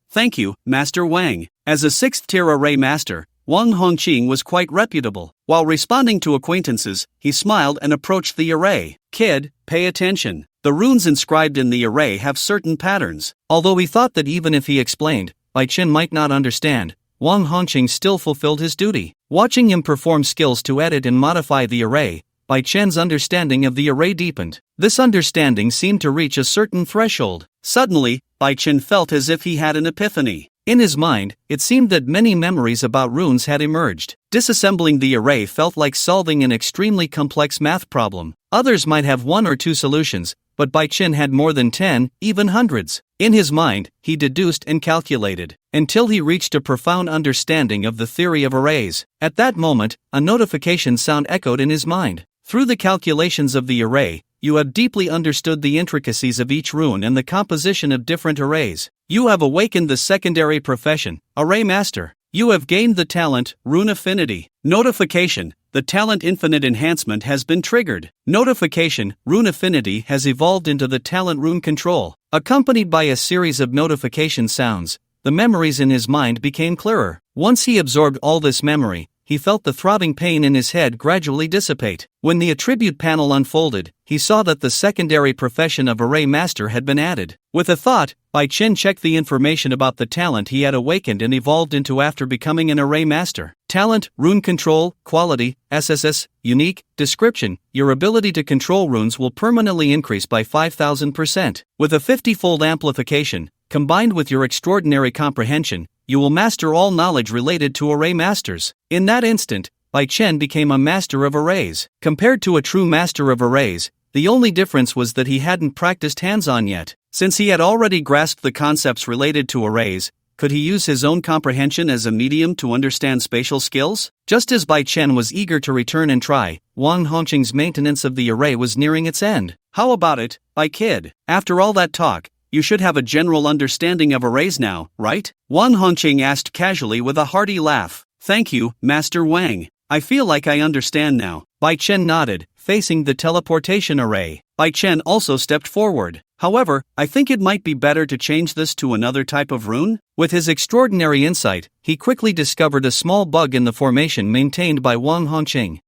[SPEAKER 1] Thank you, Master Wang. As a 6th-tier array master, Wang Hongqing was quite reputable. While responding to acquaintances, he smiled and approached the array. Kid, pay attention. The runes inscribed in the array have certain patterns. Although he thought that even if he explained, Bai Chen might not understand, Wang Hongqing still fulfilled his duty. Watching him perform skills to edit and modify the array, Bai Chen's understanding of the array deepened. This understanding seemed to reach a certain threshold. Suddenly, Bai Chen felt as if he had an epiphany. In his mind, it seemed that many memories about runes had emerged. Disassembling the array felt like solving an extremely complex math problem. Others might have 1 or 2 solutions, but Bai Chen had more than 10, even hundreds. In his mind, he deduced and calculated, until he reached a profound understanding of the theory of arrays. At that moment, a notification sound echoed in his mind. Through the calculations of the array, you have deeply understood the intricacies of each rune and the composition of different arrays. You have awakened the secondary profession, Array Master. You have gained the talent, Rune Affinity. Notification: the talent Infinite Enhancement has been triggered. Notification: Rune Affinity has evolved into the talent Rune Control. Accompanied by a series of notification sounds, the memories in his mind became clearer. Once he absorbed all this memory, he felt the throbbing pain in his head gradually dissipate. When the attribute panel unfolded, he saw that the secondary profession of Array Master had been added. With a thought, Bai Chen checked the information about the talent he had awakened and evolved into after becoming an Array Master. Talent, Rune Control, Quality, SSS, Unique, Description: your ability to control runes will permanently increase by 5,000%. With a 50-fold amplification, combined with your extraordinary comprehension, you will master all knowledge related to Array Masters. In that instant, Bai Chen became a master of arrays. Compared to a true master of arrays, the only difference was that he hadn't practiced hands-on yet. Since he had already grasped the concepts related to arrays, could he use his own comprehension as a medium to understand spatial skills? Just as Bai Chen was eager to return and try, Wang Hongqing's maintenance of the array was nearing its end. How about it, Bai Kid? After all that talk, you should have a general understanding of arrays now, right? Wang Hongqing asked casually with a hearty laugh. Thank you, Master Wang. I feel like I understand now. Bai Chen nodded, facing the teleportation array. Bai Chen also stepped forward. However, I think it might be better to change this to another type of rune. With his extraordinary insight, he quickly discovered a small bug in the formation maintained by Wang Hongqing.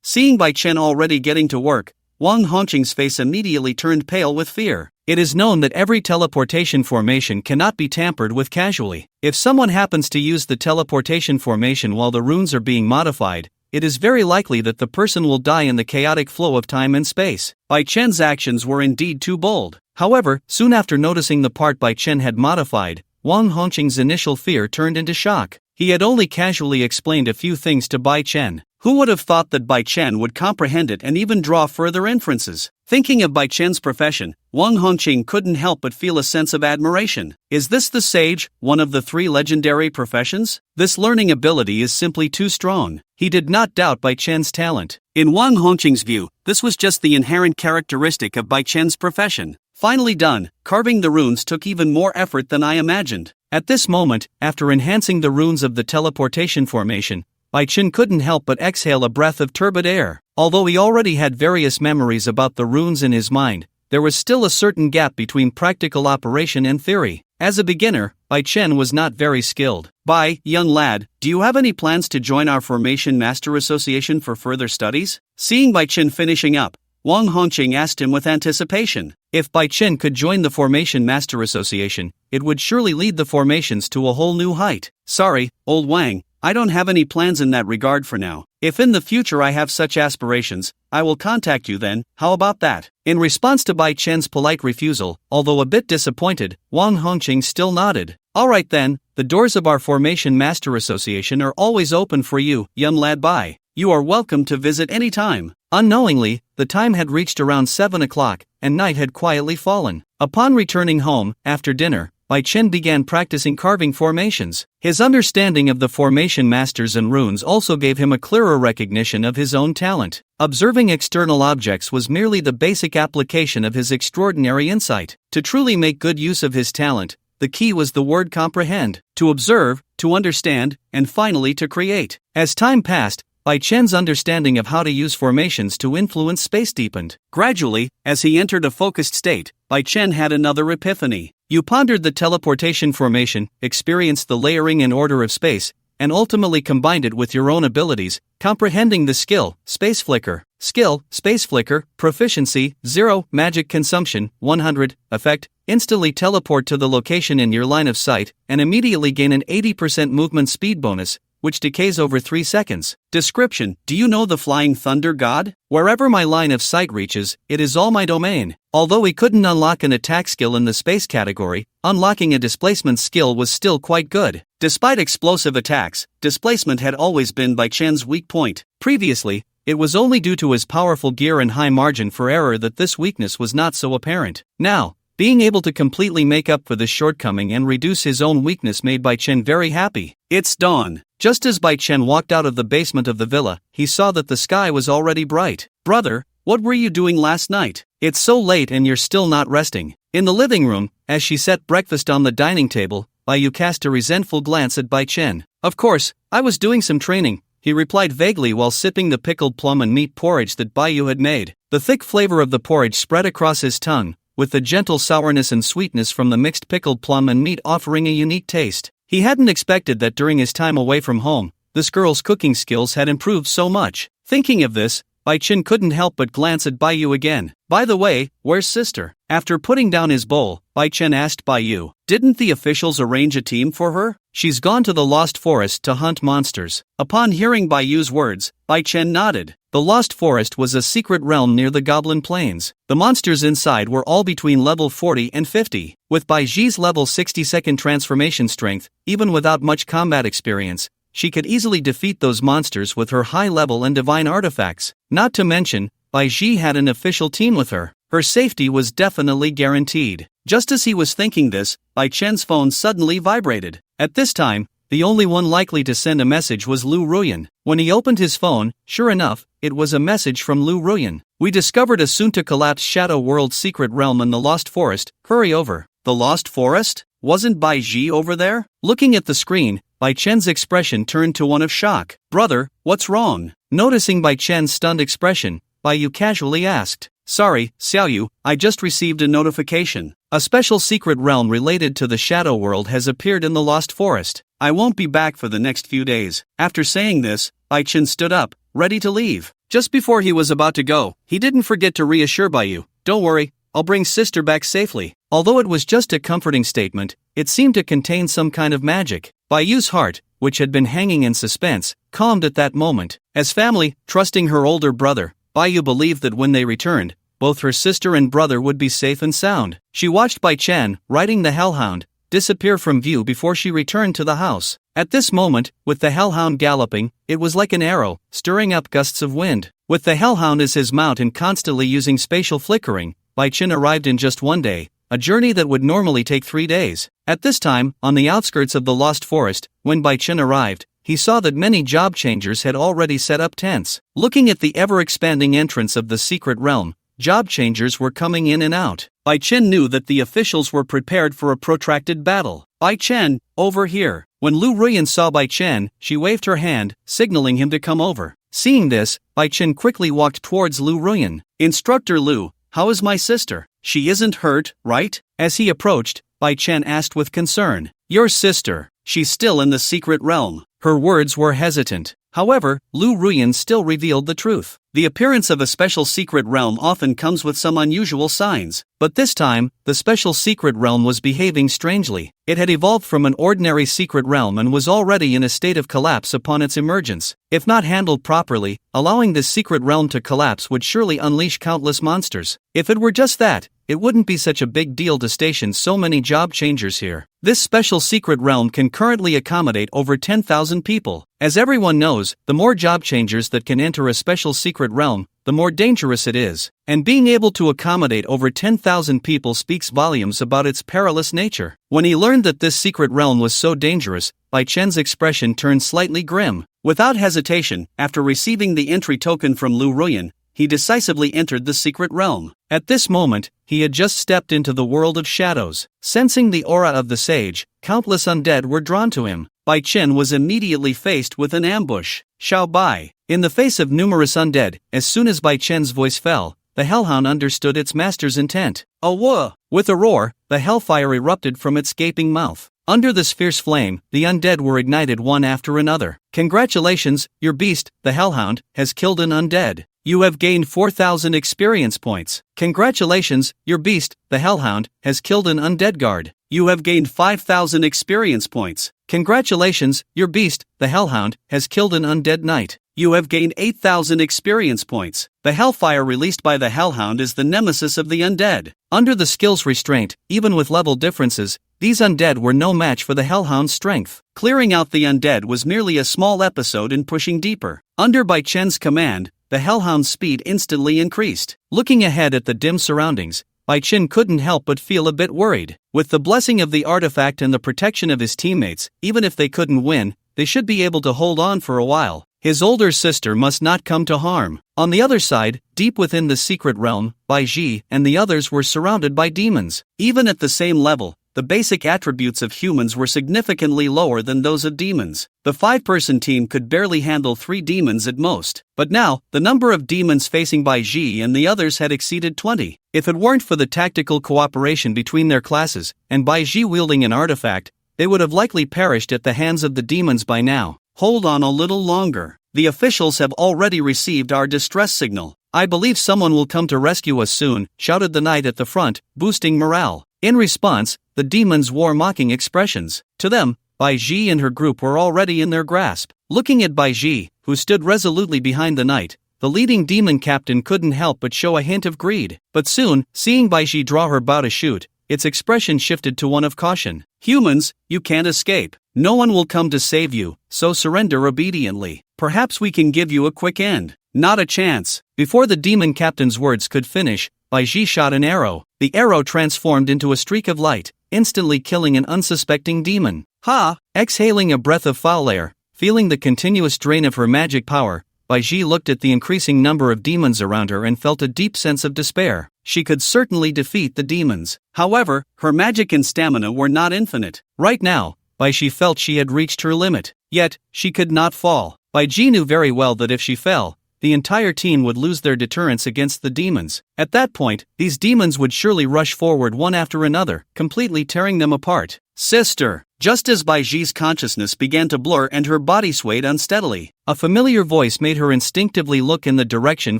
[SPEAKER 1] Seeing Bai Chen already getting to work, Wang Hongqing's face immediately turned pale with fear. It is known that every teleportation formation cannot be tampered with casually. If someone happens to use the teleportation formation while the runes are being modified, it is very likely that the person will die in the chaotic flow of time and space. Bai Chen's actions were indeed too bold. However, soon after noticing the part Bai Chen had modified, Wang Hongqing's initial fear turned into shock. He had only casually explained a few things to Bai Chen. Who would have thought that Bai Chen would comprehend it and even draw further inferences? Thinking of Bai Chen's profession, Wang Hongqing couldn't help but feel a sense of admiration. Is this the sage, one of the 3 legendary professions? This learning ability is simply too strong. He did not doubt Bai Chen's talent. In Wang Hongqing's view, this was just the inherent characteristic of Bai Chen's profession. Finally done, carving the runes took even more effort than I imagined. At this moment, after enhancing the runes of the teleportation formation, Bai Chen couldn't help but exhale a breath of turbid air. Although he already had various memories about the runes in his mind, there was still a certain gap between practical operation and theory. As a beginner, Bai Chen was not very skilled. Bai, young lad, do you have any plans to join our Formation Master Association for further studies? Seeing Bai Chen finishing up, Wang Hongqing asked him with anticipation. If Bai Chen could join the Formation Master Association, it would surely lead the formations to a whole new height. Sorry, old Wang, I don't have any plans in that regard for now. If in the future I have such aspirations, I will contact you then, how about that? In response to Bai Chen's polite refusal, although a bit disappointed, Wang Hongqing still nodded. Alright then, the doors of our Formation Master Association are always open for you, young lad Bai. You are welcome to visit any time. Unknowingly, the time had reached around 7 o'clock, and night had quietly fallen. Upon returning home, after dinner, Bai Chen began practicing carving formations. His understanding of the formation masters and runes also gave him a clearer recognition of his own talent. Observing external objects was merely the basic application of his extraordinary insight. To truly make good use of his talent, the key was the word comprehend, to observe, to understand, and finally to create. As time passed, Bai Chen's understanding of how to use formations to influence space deepened. Gradually, as he entered a focused state, Bai Chen had another epiphany. You pondered the teleportation formation, experienced the layering and order of space, and ultimately combined it with your own abilities, comprehending the skill, space flicker. Skill, space flicker, proficiency, 0, magic consumption, 100, effect, instantly teleport to the location in your line of sight, and immediately gain an 80% movement speed bonus, which decays over 3 seconds. Description: do you know the Flying Thunder God? Wherever my line of sight reaches, it is all my domain. Although he couldn't unlock an attack skill in the space category, unlocking a displacement skill was still quite good. Despite explosive attacks, displacement had always been Bai Chen's weak point. Previously, it was only due to his powerful gear and high margin for error that this weakness was not so apparent. Now, being able to completely make up for this shortcoming and reduce his own weakness made Bai Chen very happy. It's dawn. Just as Bai Chen walked out of the basement of the villa, he saw that the sky was already bright. Brother, what were you doing last night? It's so late and you're still not resting. In the living room, as she set breakfast on the dining table, Bai Yu cast a resentful glance at Bai Chen. Of course, I was doing some training, he replied vaguely while sipping the pickled plum and meat porridge that Bai Yu had made. The thick flavor of the porridge spread across his tongue, with the gentle sourness and sweetness from the mixed pickled plum and meat offering a unique taste. He hadn't expected that during his time away from home, this girl's cooking skills had improved so much. Thinking of this, Bai Chen couldn't help but glance at Bai Yu again. By the way, where's sister? After putting down his bowl, Bai Chen asked Bai Yu, didn't the officials arrange a team for her? She's gone to the Lost Forest to hunt monsters. Upon hearing Bai Yu's words, Bai Chen nodded. The Lost Forest was a secret realm near the Goblin Plains. The monsters inside were all between level 40 and 50. With Bai Ji's level 60-second transformation strength, even without much combat experience, she could easily defeat those monsters with her high level and divine artifacts. Not to mention, Bai Ji had an official team with her. Her safety was definitely guaranteed. Just as he was thinking this, Bai Chen's phone suddenly vibrated. At this time, the only one likely to send a message was Lu Ruyan. When he opened his phone, sure enough, it was a message from Lu Ruyan. We discovered a soon-to-collapse Shadow World secret realm in the Lost Forest. Hurry over. The Lost Forest? Wasn't Bai Ji over there? Looking at the screen, Bai Chen's expression turned to one of shock. Brother, what's wrong? Noticing Bai Chen's stunned expression, Bai Yu casually asked. Sorry, Xiao Yu, I just received a notification. A special secret realm related to the Shadow World has appeared in the Lost Forest. I won't be back for the next few days. After saying this, Bai Chen stood up, ready to leave. Just before he was about to go, he didn't forget to reassure Bai Yu, don't worry, I'll bring sister back safely. Although it was just a comforting statement, it seemed to contain some kind of magic. Bai Yu's heart, which had been hanging in suspense, calmed at that moment. As family, trusting her older brother, Bai Yu believed that when they returned, both her sister and brother would be safe and sound. She watched Bai Chen, riding the Hellhound, disappear from view before she returned to the house. At this moment, with the Hellhound galloping, it was like an arrow, stirring up gusts of wind. With the Hellhound as his mount and constantly using spatial flickering, Bai Chen arrived in just one day, a journey that would normally take 3 days. At this time, on the outskirts of the Lost Forest, when Bai Chen arrived, he saw that many job changers had already set up tents. Looking at the ever-expanding entrance of the secret realm, job changers were coming in and out. Bai Chen knew that the officials were prepared for a protracted battle. Bai Chen, over here. When Lu Ruyan saw Bai Chen, she waved her hand, signaling him to come over. Seeing this, Bai Chen quickly walked towards Lu Ruyan. Instructor Lu, how is my sister? She isn't hurt, right? As he approached, Bai Chen asked with concern. Your sister, she's still in the secret realm. Her words were hesitant. However, Lu Ruyan still revealed the truth. The appearance of a special secret realm often comes with some unusual signs, but this time, the special secret realm was behaving strangely. It had evolved from an ordinary secret realm and was already in a state of collapse upon its emergence. If not handled properly, allowing this secret realm to collapse would surely unleash countless monsters. If it were just that, it wouldn't be such a big deal to station so many job changers here. This special secret realm can currently accommodate over 10,000 people. As everyone knows, the more job changers that can enter a special secret realm, the more dangerous it is. And being able to accommodate over 10,000 people speaks volumes about its perilous nature. When he learned that this secret realm was so dangerous, Bai Chen's expression turned slightly grim. Without hesitation, after receiving the entry token from Lu Ruyan, he decisively entered the secret realm. At this moment, he had just stepped into the world of shadows. Sensing the aura of the sage, countless undead were drawn to him. Bai Chen was immediately faced with an ambush. Xiao Bai. In the face of numerous undead, as soon as Bai Chen's voice fell, the hellhound understood its master's intent. Awah! With a roar, the hellfire erupted from its gaping mouth. Under this fierce flame, the undead were ignited one after another. Congratulations, your beast, the hellhound, has killed an undead. You have gained 4,000 experience points. Congratulations, your beast, the hellhound, has killed an undead guard. You have gained 5,000 experience points. Congratulations, your beast, the hellhound, has killed an undead knight. You have gained 8,000 experience points. The hellfire released by the hellhound is the nemesis of the undead. Under the skill's restraint, even with level differences, these undead were no match for the hellhound's strength. Clearing out the undead was merely a small episode in pushing deeper. Under Bai Chen's command, the hellhound's speed instantly increased. Looking ahead at the dim surroundings, Bai Chen couldn't help but feel a bit worried. With the blessing of the artifact and the protection of his teammates, even if they couldn't win, they should be able to hold on for a while. His older sister must not come to harm. On the other side, deep within the secret realm, Bai Ji and the others were surrounded by demons. Even at the same level, the basic attributes of humans were significantly lower than those of demons. The 5-person team could barely handle 3 demons at most. But now, the number of demons facing Bai Ji and the others had exceeded 20. If it weren't for the tactical cooperation between their classes, and Bai Ji wielding an artifact, they would have likely perished at the hands of the demons by now. Hold on a little longer. The officials have already received our distress signal. I believe someone will come to rescue us soon, shouted the knight at the front, boosting morale. In response, the demons wore mocking expressions. To them, Bai Ji and her group were already in their grasp. Looking at Bai Ji, who stood resolutely behind the knight, the leading demon captain couldn't help but show a hint of greed. But soon, seeing Bai Ji draw her bow to shoot, its expression shifted to one of caution. Humans, you can't escape. No one will come to save you, so surrender obediently. Perhaps we can give you a quick end. Not a chance. Before the demon captain's words could finish, Bai Ji shot an arrow. The arrow transformed into a streak of light, instantly killing an unsuspecting demon. Ha! Exhaling a breath of foul air, feeling the continuous drain of her magic power, Bai Ji looked at the increasing number of demons around her and felt a deep sense of despair. She could certainly defeat the demons. However, her magic and stamina were not infinite. Right now, Bai Ji felt she had reached her limit. Yet, she could not fall. Bai Ji knew very well that if she fell, the entire team would lose their deterrence against the demons. At that point, these demons would surely rush forward one after another, completely tearing them apart. Sister! Just as Bai Ji's consciousness began to blur and her body swayed unsteadily, a familiar voice made her instinctively look in the direction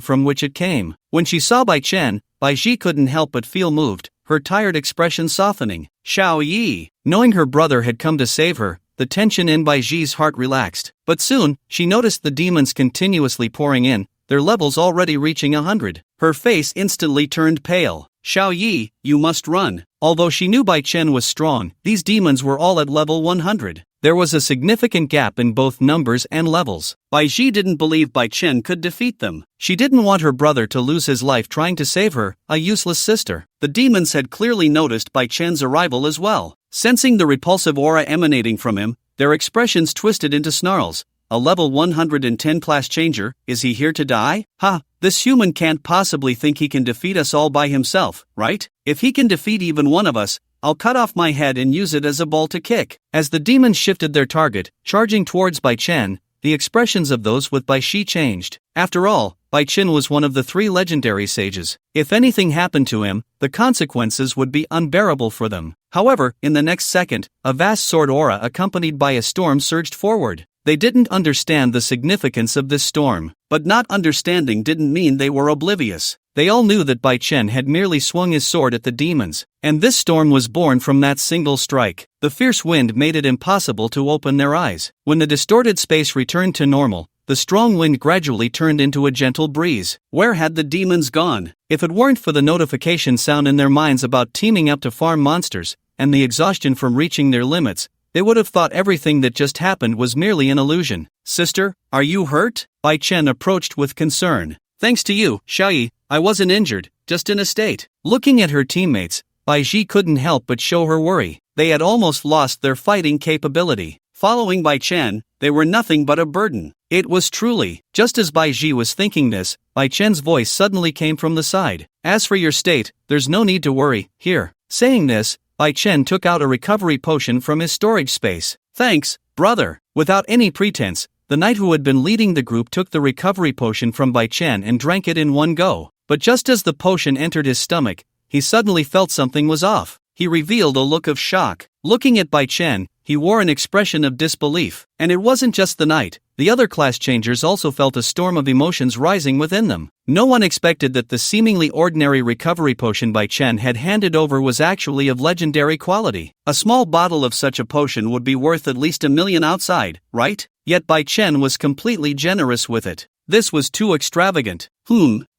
[SPEAKER 1] from which it came. When she saw Bai Chen, Bai Ji couldn't help but feel moved, her tired expression softening. Xiao Yi! Knowing her brother had come to save her, the tension in Bai Ji's heart relaxed. But soon, she noticed the demons continuously pouring in, their levels already reaching 100. Her face instantly turned pale. Xiao Yi, you must run. Although she knew Bai Chen was strong, these demons were all at level 100. There was a significant gap in both numbers and levels. Bai Ji didn't believe Bai Chen could defeat them. She didn't want her brother to lose his life trying to save her, a useless sister. The demons had clearly noticed Bai Chen's arrival as well. Sensing the repulsive aura emanating from him, their expressions twisted into snarls. A level 110 class changer, is he here to die? Ha! This human can't possibly think he can defeat us all by himself, right? If he can defeat even one of us, I'll cut off my head and use it as a ball to kick. As the demons shifted their target, charging towards Bai Chen, the expressions of those with Bai Shi changed. After all, Bai Chen was one of the 3 legendary sages. If anything happened to him, the consequences would be unbearable for them. However, in the next second, a vast sword aura accompanied by a storm surged forward. They didn't understand the significance of this storm, but not understanding didn't mean they were oblivious. They all knew that Bai Chen had merely swung his sword at the demons, and this storm was born from that single strike. The fierce wind made it impossible to open their eyes. When the distorted space returned to normal, the strong wind gradually turned into a gentle breeze. Where had the demons gone? If it weren't for the notification sound in their minds about teaming up to farm monsters, and the exhaustion from reaching their limits, they would have thought everything that just happened was merely an illusion. Sister, are you hurt? Bai Chen approached with concern. Thanks to you, Xiaoyi, I wasn't injured, just in a state. Looking at her teammates, Bai Ji couldn't help but show her worry. They had almost lost their fighting capability. Following Bai Chen, they were nothing but a burden. It was truly. Just as Bai Ji was thinking this, Bai Chen's voice suddenly came from the side. As for your state, there's no need to worry, here. Saying this, Bai Chen took out a recovery potion from his storage space. Thanks, brother. Without any pretense, the knight who had been leading the group took the recovery potion from Bai Chen and drank it in one go. But just as the potion entered his stomach, he suddenly felt something was off. He revealed a look of shock. Looking at Bai Chen, he wore an expression of disbelief. And it wasn't just the knight. The other class changers also felt a storm of emotions rising within them. No one expected that the seemingly ordinary recovery potion Bai Chen had handed over was actually of legendary quality. A small bottle of such a potion would be worth at least 1 million outside, right? Yet Bai Chen was completely generous with it. This was too extravagant.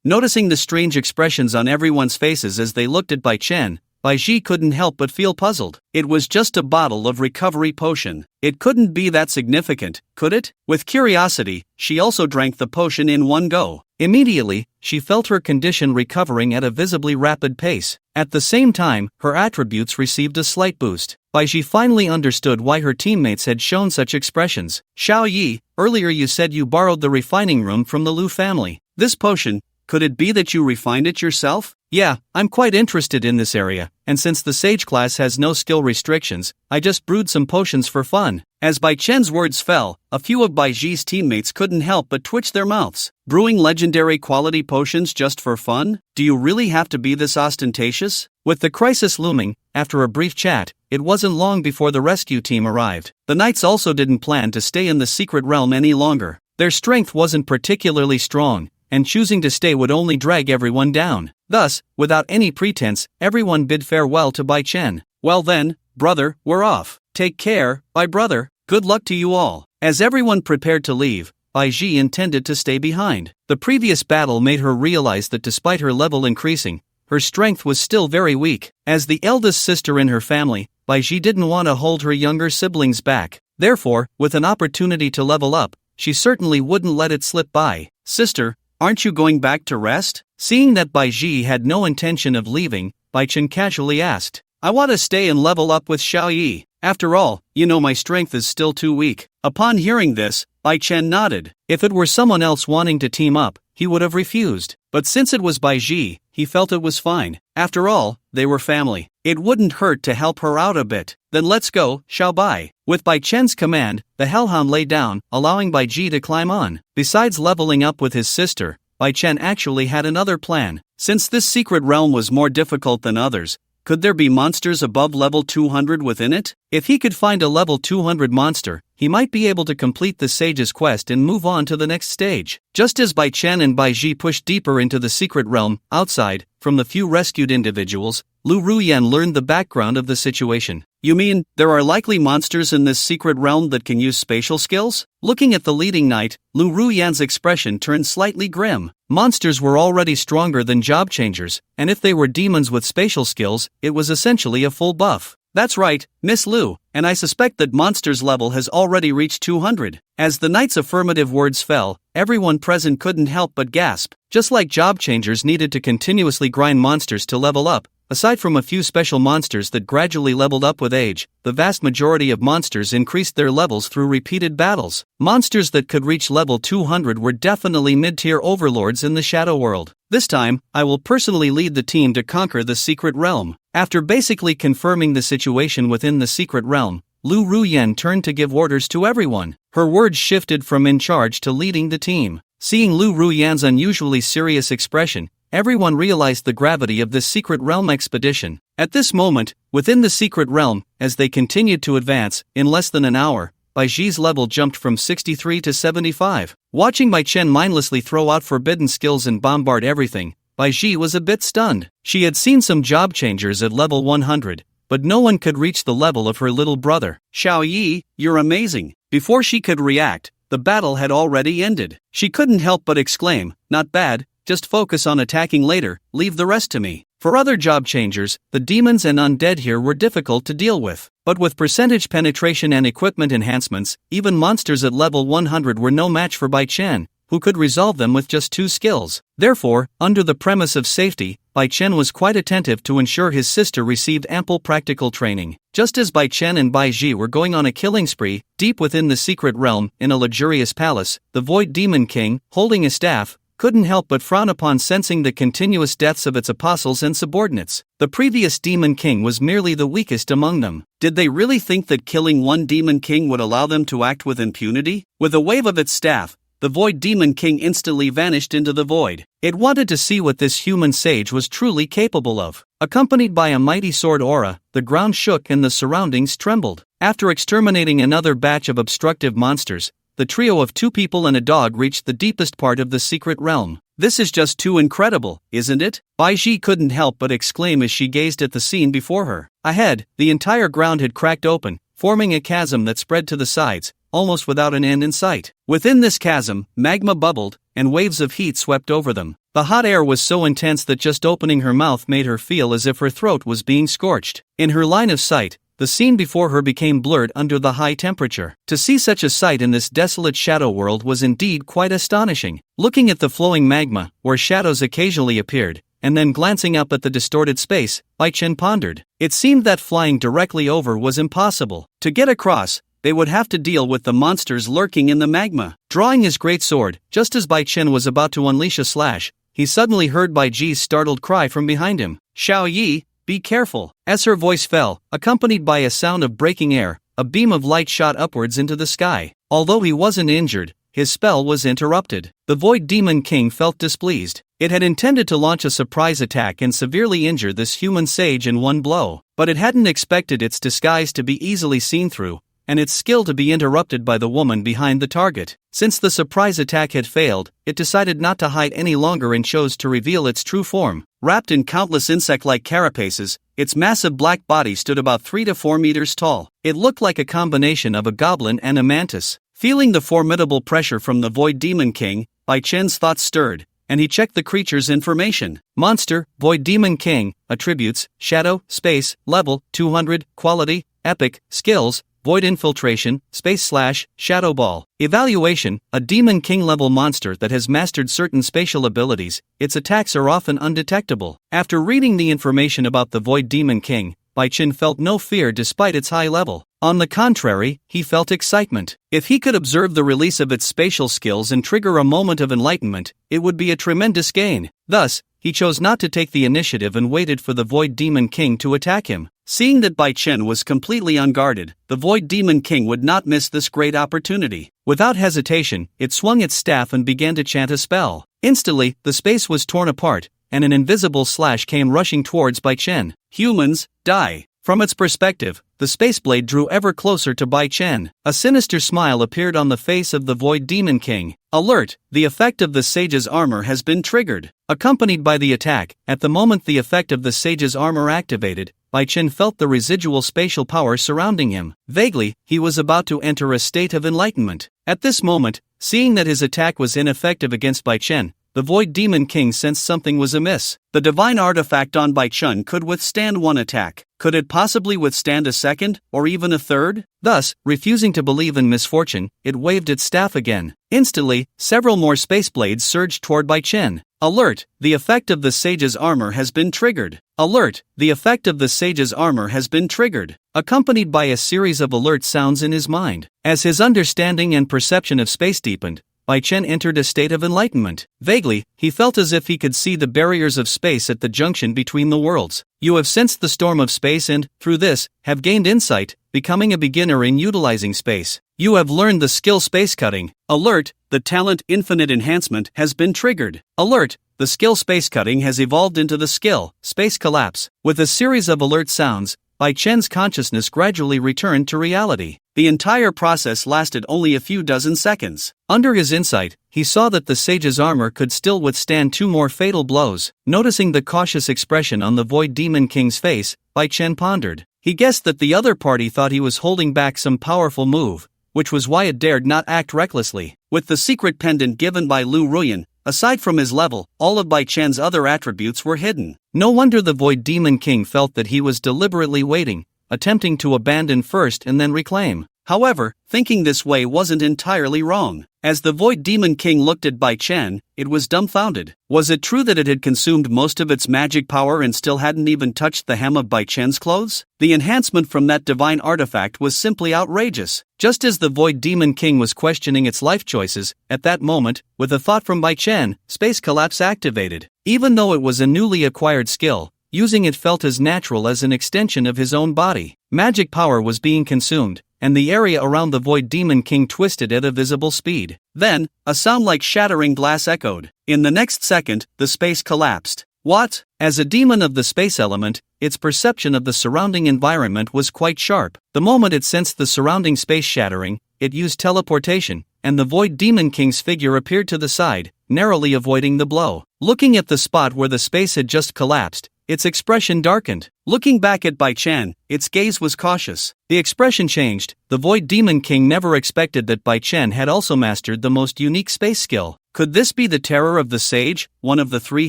[SPEAKER 1] Noticing the strange expressions on everyone's faces as they looked at Bai Chen, Bai Ji couldn't help but feel puzzled. It was just a bottle of recovery potion. It couldn't be that significant, could it? With curiosity, she also drank the potion in one go. Immediately, she felt her condition recovering at a visibly rapid pace. At the same time, her attributes received a slight boost. Bai Ji finally understood why her teammates had shown such expressions. Xiao Yi, earlier you said you borrowed the refining room from the Lu family. This potion, could it be that you refined it yourself? Yeah, I'm quite interested in this area, and since the Sage class has no skill restrictions, I just brewed some potions for fun. As Bai Chen's words fell, a few of Bai Ji's teammates couldn't help but twitch their mouths. Brewing legendary quality potions just for fun? Do you really have to be this ostentatious? With the crisis looming, after a brief chat, it wasn't long before the rescue team arrived. The knights also didn't plan to stay in the secret realm any longer. Their strength wasn't particularly strong, and choosing to stay would only drag everyone down. Thus, without any pretense, everyone bid farewell to Bai Chen. Well then, brother, we're off. Take care, Bai brother. Good luck to you all. As everyone prepared to leave, Bai Ji intended to stay behind. The previous battle made her realize that despite her level increasing, her strength was still very weak. As the eldest sister in her family, Bai Ji didn't want to hold her younger siblings back. Therefore, with an opportunity to level up, she certainly wouldn't let it slip by. Sister, aren't you going back to rest? Seeing that Bai Ji had no intention of leaving, Bai Chen casually asked. I want to stay and level up with Xiao Yi. After all, you know my strength is still too weak. Upon hearing this, Bai Chen nodded. If it were someone else wanting to team up, he would have refused. But since it was Bai Ji, he felt it was fine. After all, they were family. It wouldn't hurt to help her out a bit. Then let's go, Xiao Bai. With Bai Chen's command, the Hellhound lay down, allowing Bai Ji to climb on. Besides leveling up with his sister, Bai Chen actually had another plan. Since this secret realm was more difficult than others, could there be monsters above level 200 within it? If he could find a level 200 monster, he might be able to complete the sage's quest and move on to the next stage. Just as Bai Chen and Bai Ji pushed deeper into the secret realm, outside, from the few rescued individuals, Lu Ruyan learned the background of the situation. You mean, there are likely monsters in this secret realm that can use spatial skills? Looking at the leading knight, Lu Ruyan's expression turned slightly grim. Monsters were already stronger than job changers, and if they were demons with spatial skills, it was essentially a full buff. That's right, Miss Lu, and I suspect that monster's level has already reached 200. As the knight's affirmative words fell, everyone present couldn't help but gasp. Just like job changers needed to continuously grind monsters to level up, aside from a few special monsters that gradually leveled up with age, the vast majority of monsters increased their levels through repeated battles. Monsters that could reach level 200 were definitely mid-tier overlords in the Shadow World. This time, I will personally lead the team to conquer the secret realm. After basically confirming the situation within the secret realm, Lu Ruyan turned to give orders to everyone. Her words shifted from in charge to leading the team. Seeing Lu Ruyan's unusually serious expression, everyone realized the gravity of this secret realm expedition. At this moment, within the secret realm, as they continued to advance, in less than an hour, Bai Ji's level jumped from 63 to 75. Watching Bai Chen mindlessly throw out forbidden skills and bombard everything, Bai Ji was a bit stunned. She had seen some job changers at level 100, but no one could reach the level of her little brother. Xiao Yi, you're amazing. Before she could react, the battle had already ended. She couldn't help but exclaim, not bad, just focus on attacking later, leave the rest to me. For other job changers, the demons and undead here were difficult to deal with. But with percentage penetration and equipment enhancements, even monsters at level 100 were no match for Bai Chen, who could resolve them with just 2 skills. Therefore, under the premise of safety, Bai Chen was quite attentive to ensure his sister received ample practical training. Just as Bai Chen and Bai Ji were going on a killing spree, deep within the secret realm, in a luxurious palace, the Void Demon King, holding a staff, couldn't help but frown upon sensing the continuous deaths of its apostles and subordinates. The previous Demon King was merely the weakest among them. Did they really think that killing one Demon King would allow them to act with impunity? With a wave of its staff, the Void Demon King instantly vanished into the void. It wanted to see what this human sage was truly capable of. Accompanied by a mighty sword aura, the ground shook and the surroundings trembled. After exterminating another batch of obstructive monsters, the trio of 2 people and a dog reached the deepest part of the secret realm. This is just too incredible, isn't it? Bai Ji couldn't help but exclaim as she gazed at the scene before her. Ahead, the entire ground had cracked open, forming a chasm that spread to the sides, almost without an end in sight. Within this chasm, magma bubbled, and waves of heat swept over them. The hot air was so intense that just opening her mouth made her feel as if her throat was being scorched. In her line of sight, the scene before her became blurred under the high temperature. To see such a sight in this desolate shadow world was indeed quite astonishing. Looking at the flowing magma, where shadows occasionally appeared, and then glancing up at the distorted space, Bai Chen pondered. It seemed that flying directly over was impossible. To get across, they would have to deal with the monsters lurking in the magma. Drawing his great sword, just as Bai Chen was about to unleash a slash, he suddenly heard Bai Ji's startled cry from behind him. Xiao Yi, be careful. As her voice fell, accompanied by a sound of breaking air, a beam of light shot upwards into the sky. Although he wasn't injured, his spell was interrupted. The Void Demon King felt displeased. It had intended to launch a surprise attack and severely injure this human sage in one blow, but it hadn't expected its disguise to be easily seen through, and its skill to be interrupted by the woman behind the target. Since the surprise attack had failed, it decided not to hide any longer and chose to reveal its true form. Wrapped in countless insect-like carapaces, its massive black body stood about 3 to 4 meters tall. It looked like a combination of a goblin and a mantis. Feeling the formidable pressure from the Void Demon King, Bai Chen's thoughts stirred, and he checked the creature's information. Monster, Void Demon King, attributes, shadow, space, level, 200, quality, epic, skills, Void Infiltration, Space/Shadow Ball. Evaluation, a Demon King level monster that has mastered certain spatial abilities, its attacks are often undetectable. After reading the information about the Void Demon King, Bai Chen felt no fear despite its high level. On the contrary, he felt excitement. If he could observe the release of its spatial skills and trigger a moment of enlightenment, it would be a tremendous gain. Thus, he chose not to take the initiative and waited for the Void Demon King to attack him. Seeing that Bai Chen was completely unguarded, the Void Demon King would not miss this great opportunity. Without hesitation, it swung its staff and began to chant a spell. Instantly, the space was torn apart, and an invisible slash came rushing towards Bai Chen. Humans, die. From its perspective, the space blade drew ever closer to Bai Chen. A sinister smile appeared on the face of the Void Demon King. Alert! The effect of the sage's armor has been triggered. Accompanied by the attack, at the moment the effect of the sage's armor activated, Bai Chen felt the residual spatial power surrounding him. Vaguely, he was about to enter a state of enlightenment. At this moment, seeing that his attack was ineffective against Bai Chen, the Void Demon King sensed something was amiss. The divine artifact on Bai Chen could withstand one attack. Could it possibly withstand a second, or even a third? Thus, refusing to believe in misfortune, it waved its staff again. Instantly, several more space blades surged toward Bai Chen. Alert! The effect of the sage's armor has been triggered. Alert! The effect of the sage's armor has been triggered. Accompanied by a series of alert sounds in his mind. As his understanding and perception of space deepened, Bai Chen entered a state of enlightenment. Vaguely, he felt as if he could see the barriers of space at the junction between the worlds. You have sensed the storm of space and, through this, have gained insight, becoming a beginner in utilizing space. You have learned the skill space cutting. Alert! The talent infinite enhancement has been triggered. Alert! The skill space cutting has evolved into the skill space collapse. With a series of alert sounds, Bai Chen's consciousness gradually returned to reality. The entire process lasted only a few dozen seconds. Under his insight, he saw that the sage's armor could still withstand 2 more fatal blows. Noticing the cautious expression on the Void Demon King's face, Bai Chen pondered. He guessed that the other party thought he was holding back some powerful move, which was why it dared not act recklessly. With the secret pendant given by Lu Ruyan, aside from his level, all of Bai Chen's other attributes were hidden. No wonder the Void Demon King felt that he was deliberately waiting, attempting to abandon first and then reclaim. However, thinking this way wasn't entirely wrong. As the Void Demon King looked at Bai Chen, it was dumbfounded. Was it true that it had consumed most of its magic power and still hadn't even touched the hem of Bai Chen's clothes? The enhancement from that divine artifact was simply outrageous. Just as the Void Demon King was questioning its life choices, at that moment, with a thought from Bai Chen, Space Collapse activated. Even though it was a newly acquired skill, using it felt as natural as an extension of his own body. Magic power was being consumed, and the area around the Void Demon King twisted at a visible speed. Then, a sound like shattering glass echoed. In the next second, the space collapsed. What? As a demon of the space element, its perception of the surrounding environment was quite sharp. The moment it sensed the surrounding space shattering, it used teleportation, and the Void Demon King's figure appeared to the side, narrowly avoiding the blow. Looking at the spot where the space had just collapsed, its expression darkened. Looking back at Bai Chen, its gaze was cautious. The expression changed. The Void Demon King never expected that Bai Chen had also mastered the most unique space skill. Could this be the terror of the sage, one of the 3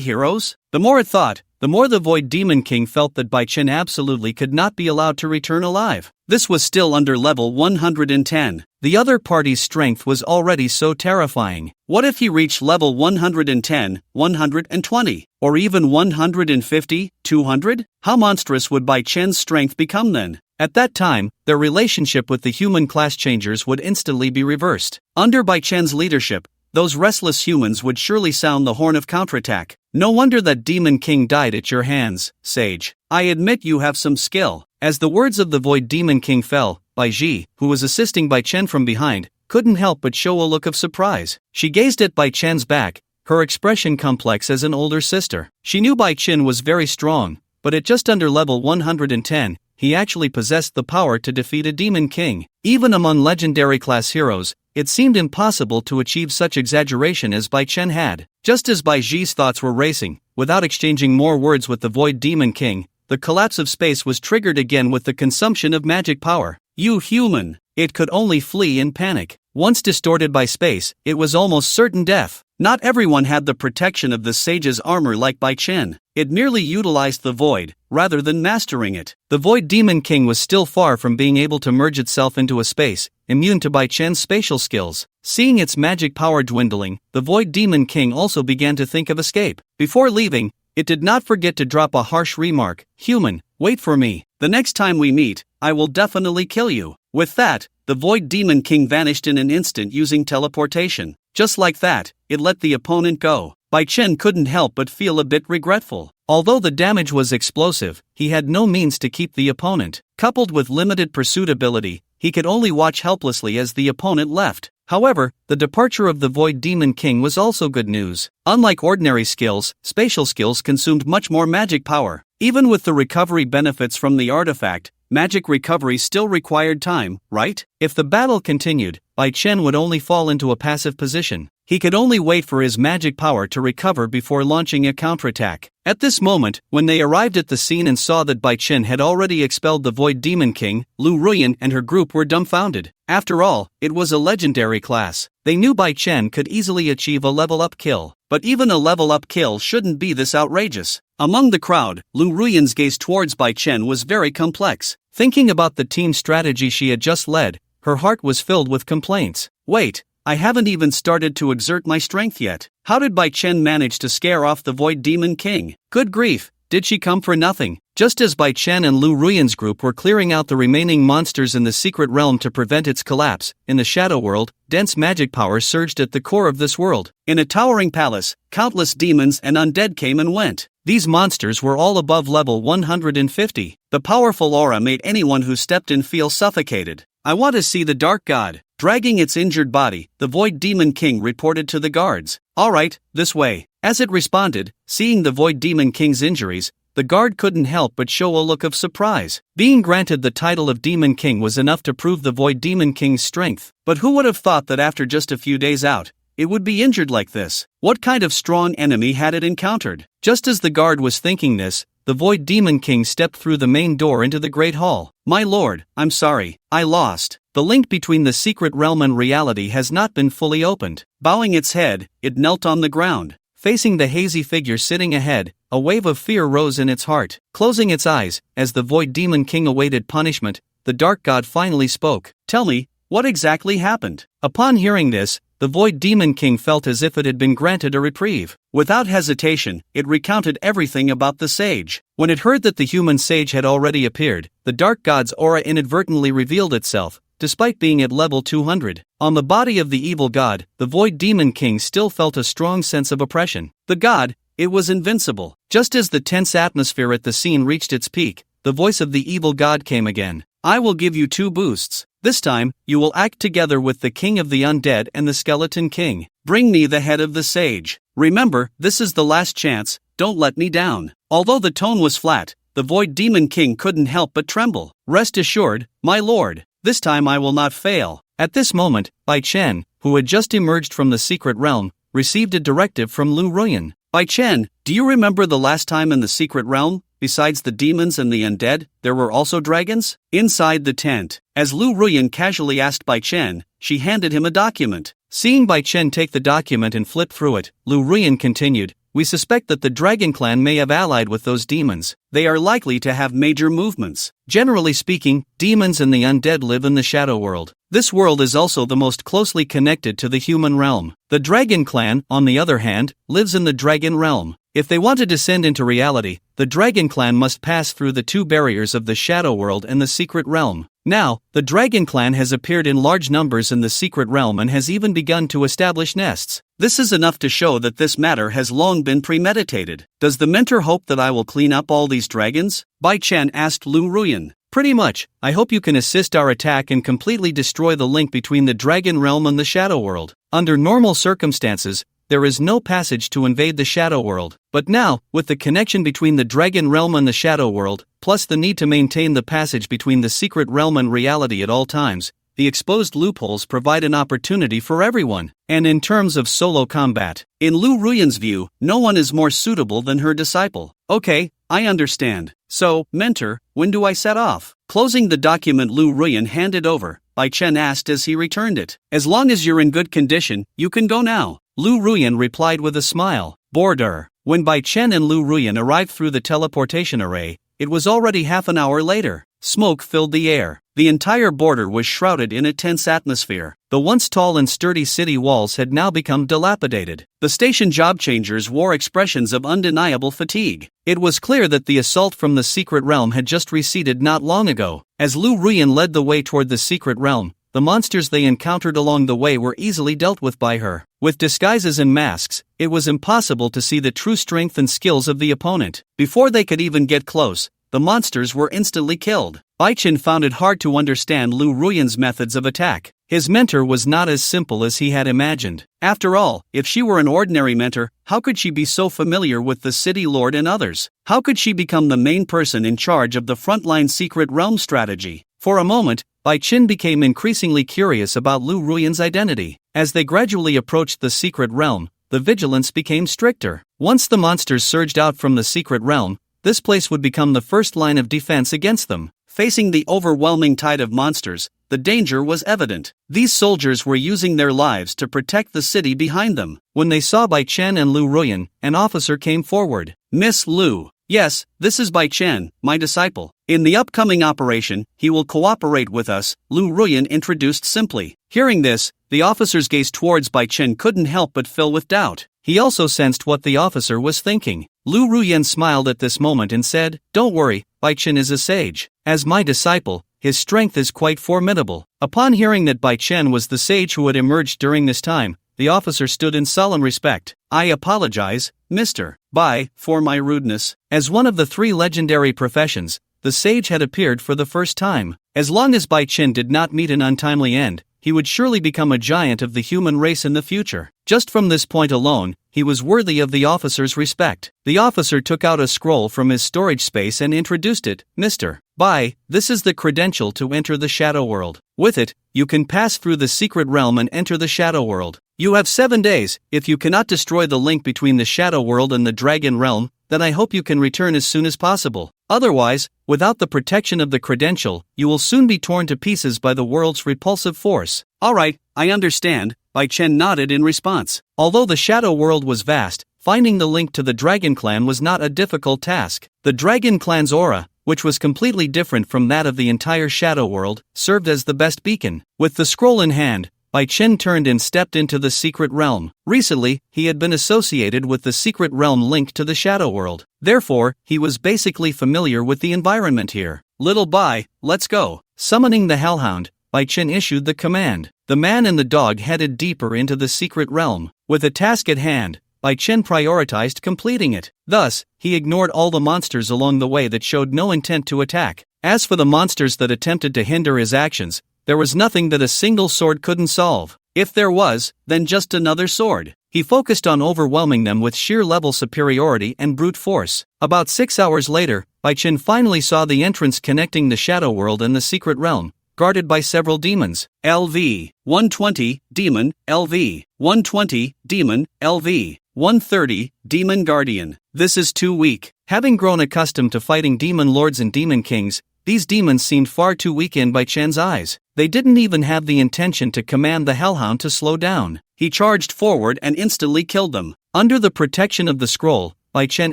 [SPEAKER 1] heroes? The more it thought, the more the Void Demon King felt that Bai Chen absolutely could not be allowed to return alive. This was still under level 110. The other party's strength was already so terrifying. What if he reached level 110, 120, or even 150, 200? How monstrous would Bai Chen's strength become then? At that time, their relationship with the human class changers would instantly be reversed. Under Bai Chen's leadership, those restless humans would surely sound the horn of counterattack. No wonder that Demon King died at your hands, Sage. I admit you have some skill. As the words of the Void Demon King fell, Bai Ji, who was assisting Bai Chen from behind, couldn't help but show a look of surprise. She gazed at Bai Chen's back, her expression complex as an older sister. She knew Bai Chen was very strong, but at just under level 110, he actually possessed the power to defeat a Demon King. Even among legendary class heroes, it seemed impossible to achieve such exaggeration as Bai Chen had. Just as Bai Ji's thoughts were racing, without exchanging more words with the Void Demon King, the collapse of space was triggered again with the consumption of magic power. You human! It could only flee in panic. Once distorted by space, it was almost certain death. Not everyone had the protection of the sage's armor like Bai Chen. It merely utilized the void, rather than mastering it. The Void Demon King was still far from being able to merge itself into a space, immune to Bai Chen's spatial skills. Seeing its magic power dwindling, the Void Demon King also began to think of escape. Before leaving, it did not forget to drop a harsh remark. Human, wait for me. The next time we meet, I will definitely kill you. With that, the Void Demon King vanished in an instant using teleportation. Just like that, it let the opponent go. Bai Chen couldn't help but feel a bit regretful. Although the damage was explosive, he had no means to keep the opponent. Coupled with limited pursuit ability, he could only watch helplessly as the opponent left. However, the departure of the Void Demon King was also good news. Unlike ordinary skills, spatial skills consumed much more magic power. Even with the recovery benefits from the artifact, magic recovery still required time, right? If the battle continued, Bai Chen would only fall into a passive position. He could only wait for his magic power to recover before launching a counterattack. At this moment, when they arrived at the scene and saw that Bai Chen had already expelled the Void Demon King, Lu Ruyan and her group were dumbfounded. After all, it was a legendary class. They knew Bai Chen could easily achieve a level-up kill. But even a level-up kill shouldn't be this outrageous. Among the crowd, Lu Ruyan's gaze towards Bai Chen was very complex. Thinking about the team strategy she had just led, her heart was filled with complaints. Wait, I haven't even started to exert my strength yet. How did Bai Chen manage to scare off the Void Demon King? Good grief, did she come for nothing? Just as Bai Chen and Lu Ruyan's group were clearing out the remaining monsters in the secret realm to prevent its collapse, in the Shadow World, dense magic power surged at the core of this world. In a towering palace, countless demons and undead came and went. These monsters were all above level 150. The powerful aura made anyone who stepped in feel suffocated. I want to see the Dark God. Dragging its injured body, the Void Demon King reported to the guards. Alright, this way. As it responded, seeing the Void Demon King's injuries, the guard couldn't help but show a look of surprise. Being granted the title of Demon King was enough to prove the Void Demon King's strength, but who would have thought that after just a few days out, it would be injured like this? What kind of strong enemy had it encountered? Just as the guard was thinking this, the Void Demon King stepped through the main door into the Great Hall. "My lord, I'm sorry, I lost. The link between the secret realm and reality has not been fully opened." Bowing its head, it knelt on the ground. Facing the hazy figure sitting ahead, a wave of fear rose in its heart. Closing its eyes, as the Void Demon King awaited punishment, the Dark God finally spoke. "Tell me, what exactly happened?" Upon hearing this, the Void Demon King felt as if it had been granted a reprieve. Without hesitation, it recounted everything about the sage. When it heard that the human sage had already appeared, the Dark God's aura inadvertently revealed itself, despite being at level 200. On the body of the evil god, the Void Demon King still felt a strong sense of oppression. The god, it was invincible. Just as the tense atmosphere at the scene reached its peak, the voice of the evil god came again. "I will give you 2 boosts. This time, you will act together with the King of the Undead and the Skeleton King. Bring me the head of the sage. Remember, this is the last chance, don't let me down." Although the tone was flat, the Void Demon King couldn't help but tremble. "Rest assured, my lord, this time I will not fail." At this moment, Bai Chen, who had just emerged from the secret realm, received a directive from Lu Ruyan. "Bai Chen, do you remember the last time in the secret realm? Besides the demons and the undead, there were also dragons?" Inside the tent, as Lu Ruyan casually asked Bai Chen, she handed him a document. Seeing Bai Chen take the document and flip through it, Lu Ruyan continued, "We suspect that the Dragon Clan may have allied with those demons. They are likely to have major movements. Generally speaking, demons and the undead live in the shadow world. This world is also the most closely connected to the human realm. The Dragon Clan, on the other hand, lives in the Dragon Realm. If they want to descend into reality, the Dragon Clan must pass through the 2 barriers of the shadow world and the secret realm. Now, the Dragon Clan has appeared in large numbers in the secret realm and has even begun to establish nests. This is enough to show that this matter has long been premeditated. Does the mentor hope that I will clean up all these dragons?" Bai Chen asked Lu Ruyan. "Pretty much. I hope you can assist our attack and completely destroy the link between the Dragon Realm and the shadow world. Under normal circumstances, there is no passage to invade the shadow world. But now, with the connection between the Dragon Realm and the shadow world, plus the need to maintain the passage between the secret realm and reality at all times, the exposed loopholes provide an opportunity for everyone. And in terms of solo combat, in Lu Ruyan's view, no one is more suitable than her disciple." "Okay, I understand. So, mentor, when do I set off?" Closing the document Lu Ruyan handed over, Bai Chen asked as he returned it. "As long as you're in good condition, you can go now." Lu Ruyan replied with a smile. Border. When Bai Chen and Lu Ruyan arrived through the teleportation array, it was already half an hour later. Smoke filled the air. The entire border was shrouded in a tense atmosphere. The once tall and sturdy city walls had now become dilapidated. The station job changers wore expressions of undeniable fatigue. It was clear that the assault from the secret realm had just receded not long ago. As Lu Ruyan led the way toward the secret realm, the monsters they encountered along the way were easily dealt with by her. With disguises and masks, it was impossible to see the true strength and skills of the opponent. Before they could even get close, the monsters were instantly killed. Bai Chen found it hard to understand Lu Ruyan's methods of attack. His mentor was not as simple as he had imagined. After all, if she were an ordinary mentor, how could she be so familiar with the city lord and others? How could she become the main person in charge of the frontline secret realm strategy? For a moment, Bai Chen became increasingly curious about Lu Ruyan's identity. As they gradually approached the secret realm, the vigilance became stricter. Once the monsters surged out from the secret realm, this place would become the first line of defense against them. Facing the overwhelming tide of monsters, the danger was evident. These soldiers were using their lives to protect the city behind them. When they saw Bai Chen and Lu Ruyan, an officer came forward. "Miss Lu." "Yes, this is Bai Chen, my disciple. In the upcoming operation, he will cooperate with us," Lu Ruyan introduced simply. Hearing this, the officer's gaze towards Bai Chen couldn't help but fill with doubt. He also sensed what the officer was thinking. Lu Ruyan smiled at this moment and said, "Don't worry, Bai Chen is a sage. As my disciple, his strength is quite formidable." Upon hearing that Bai Chen was the sage who had emerged during this time, the officer stood in solemn respect. "I apologize, Mr. Bai, for my rudeness." As one of the 3 legendary professions, the sage had appeared for the first time. As long as Bai Chen did not meet an untimely end, he would surely become a giant of the human race in the future. Just from this point alone, he was worthy of the officer's respect. The officer took out a scroll from his storage space and introduced it. Mr. Bai, this is the credential to enter the Shadow World. With it, you can pass through the secret realm and enter the Shadow World. You have 7 days. If you cannot destroy the link between the Shadow World and the Dragon Realm, then I hope you can return as soon as possible. Otherwise, without the protection of the credential, you will soon be torn to pieces by the world's repulsive force. Alright, I understand, Bai Chen nodded in response. Although the Shadow World was vast, finding the link to the Dragon Clan was not a difficult task. The Dragon Clan's aura, which was completely different from that of the entire Shadow World, served as the best beacon. With the scroll in hand, Bai Chen turned and stepped into the secret realm. Recently, he had been associated with the secret realm linked to the Shadow World. Therefore, he was basically familiar with the environment here. Little Bai, let's go. Summoning the Hellhound, Bai Chen issued the command. The man and the dog headed deeper into the secret realm. With a task at hand, Bai Chen prioritized completing it. Thus, he ignored all the monsters along the way that showed no intent to attack. As for the monsters that attempted to hinder his actions, there was nothing that a single sword couldn't solve. If there was, then just another sword. He focused on overwhelming them with sheer level superiority and brute force. About 6 hours later, Bai Chen finally saw the entrance connecting the Shadow World and the secret realm, guarded by several demons. LV 120, Demon, LV 120, Demon, LV 130, Demon Guardian. This is too weak. Having grown accustomed to fighting demon lords and demon kings, these demons seemed far too weak in Bai Chen's eyes. They didn't even have the intention to command the Hellhound to slow down. He charged forward and instantly killed them. Under the protection of the scroll, Bai Chen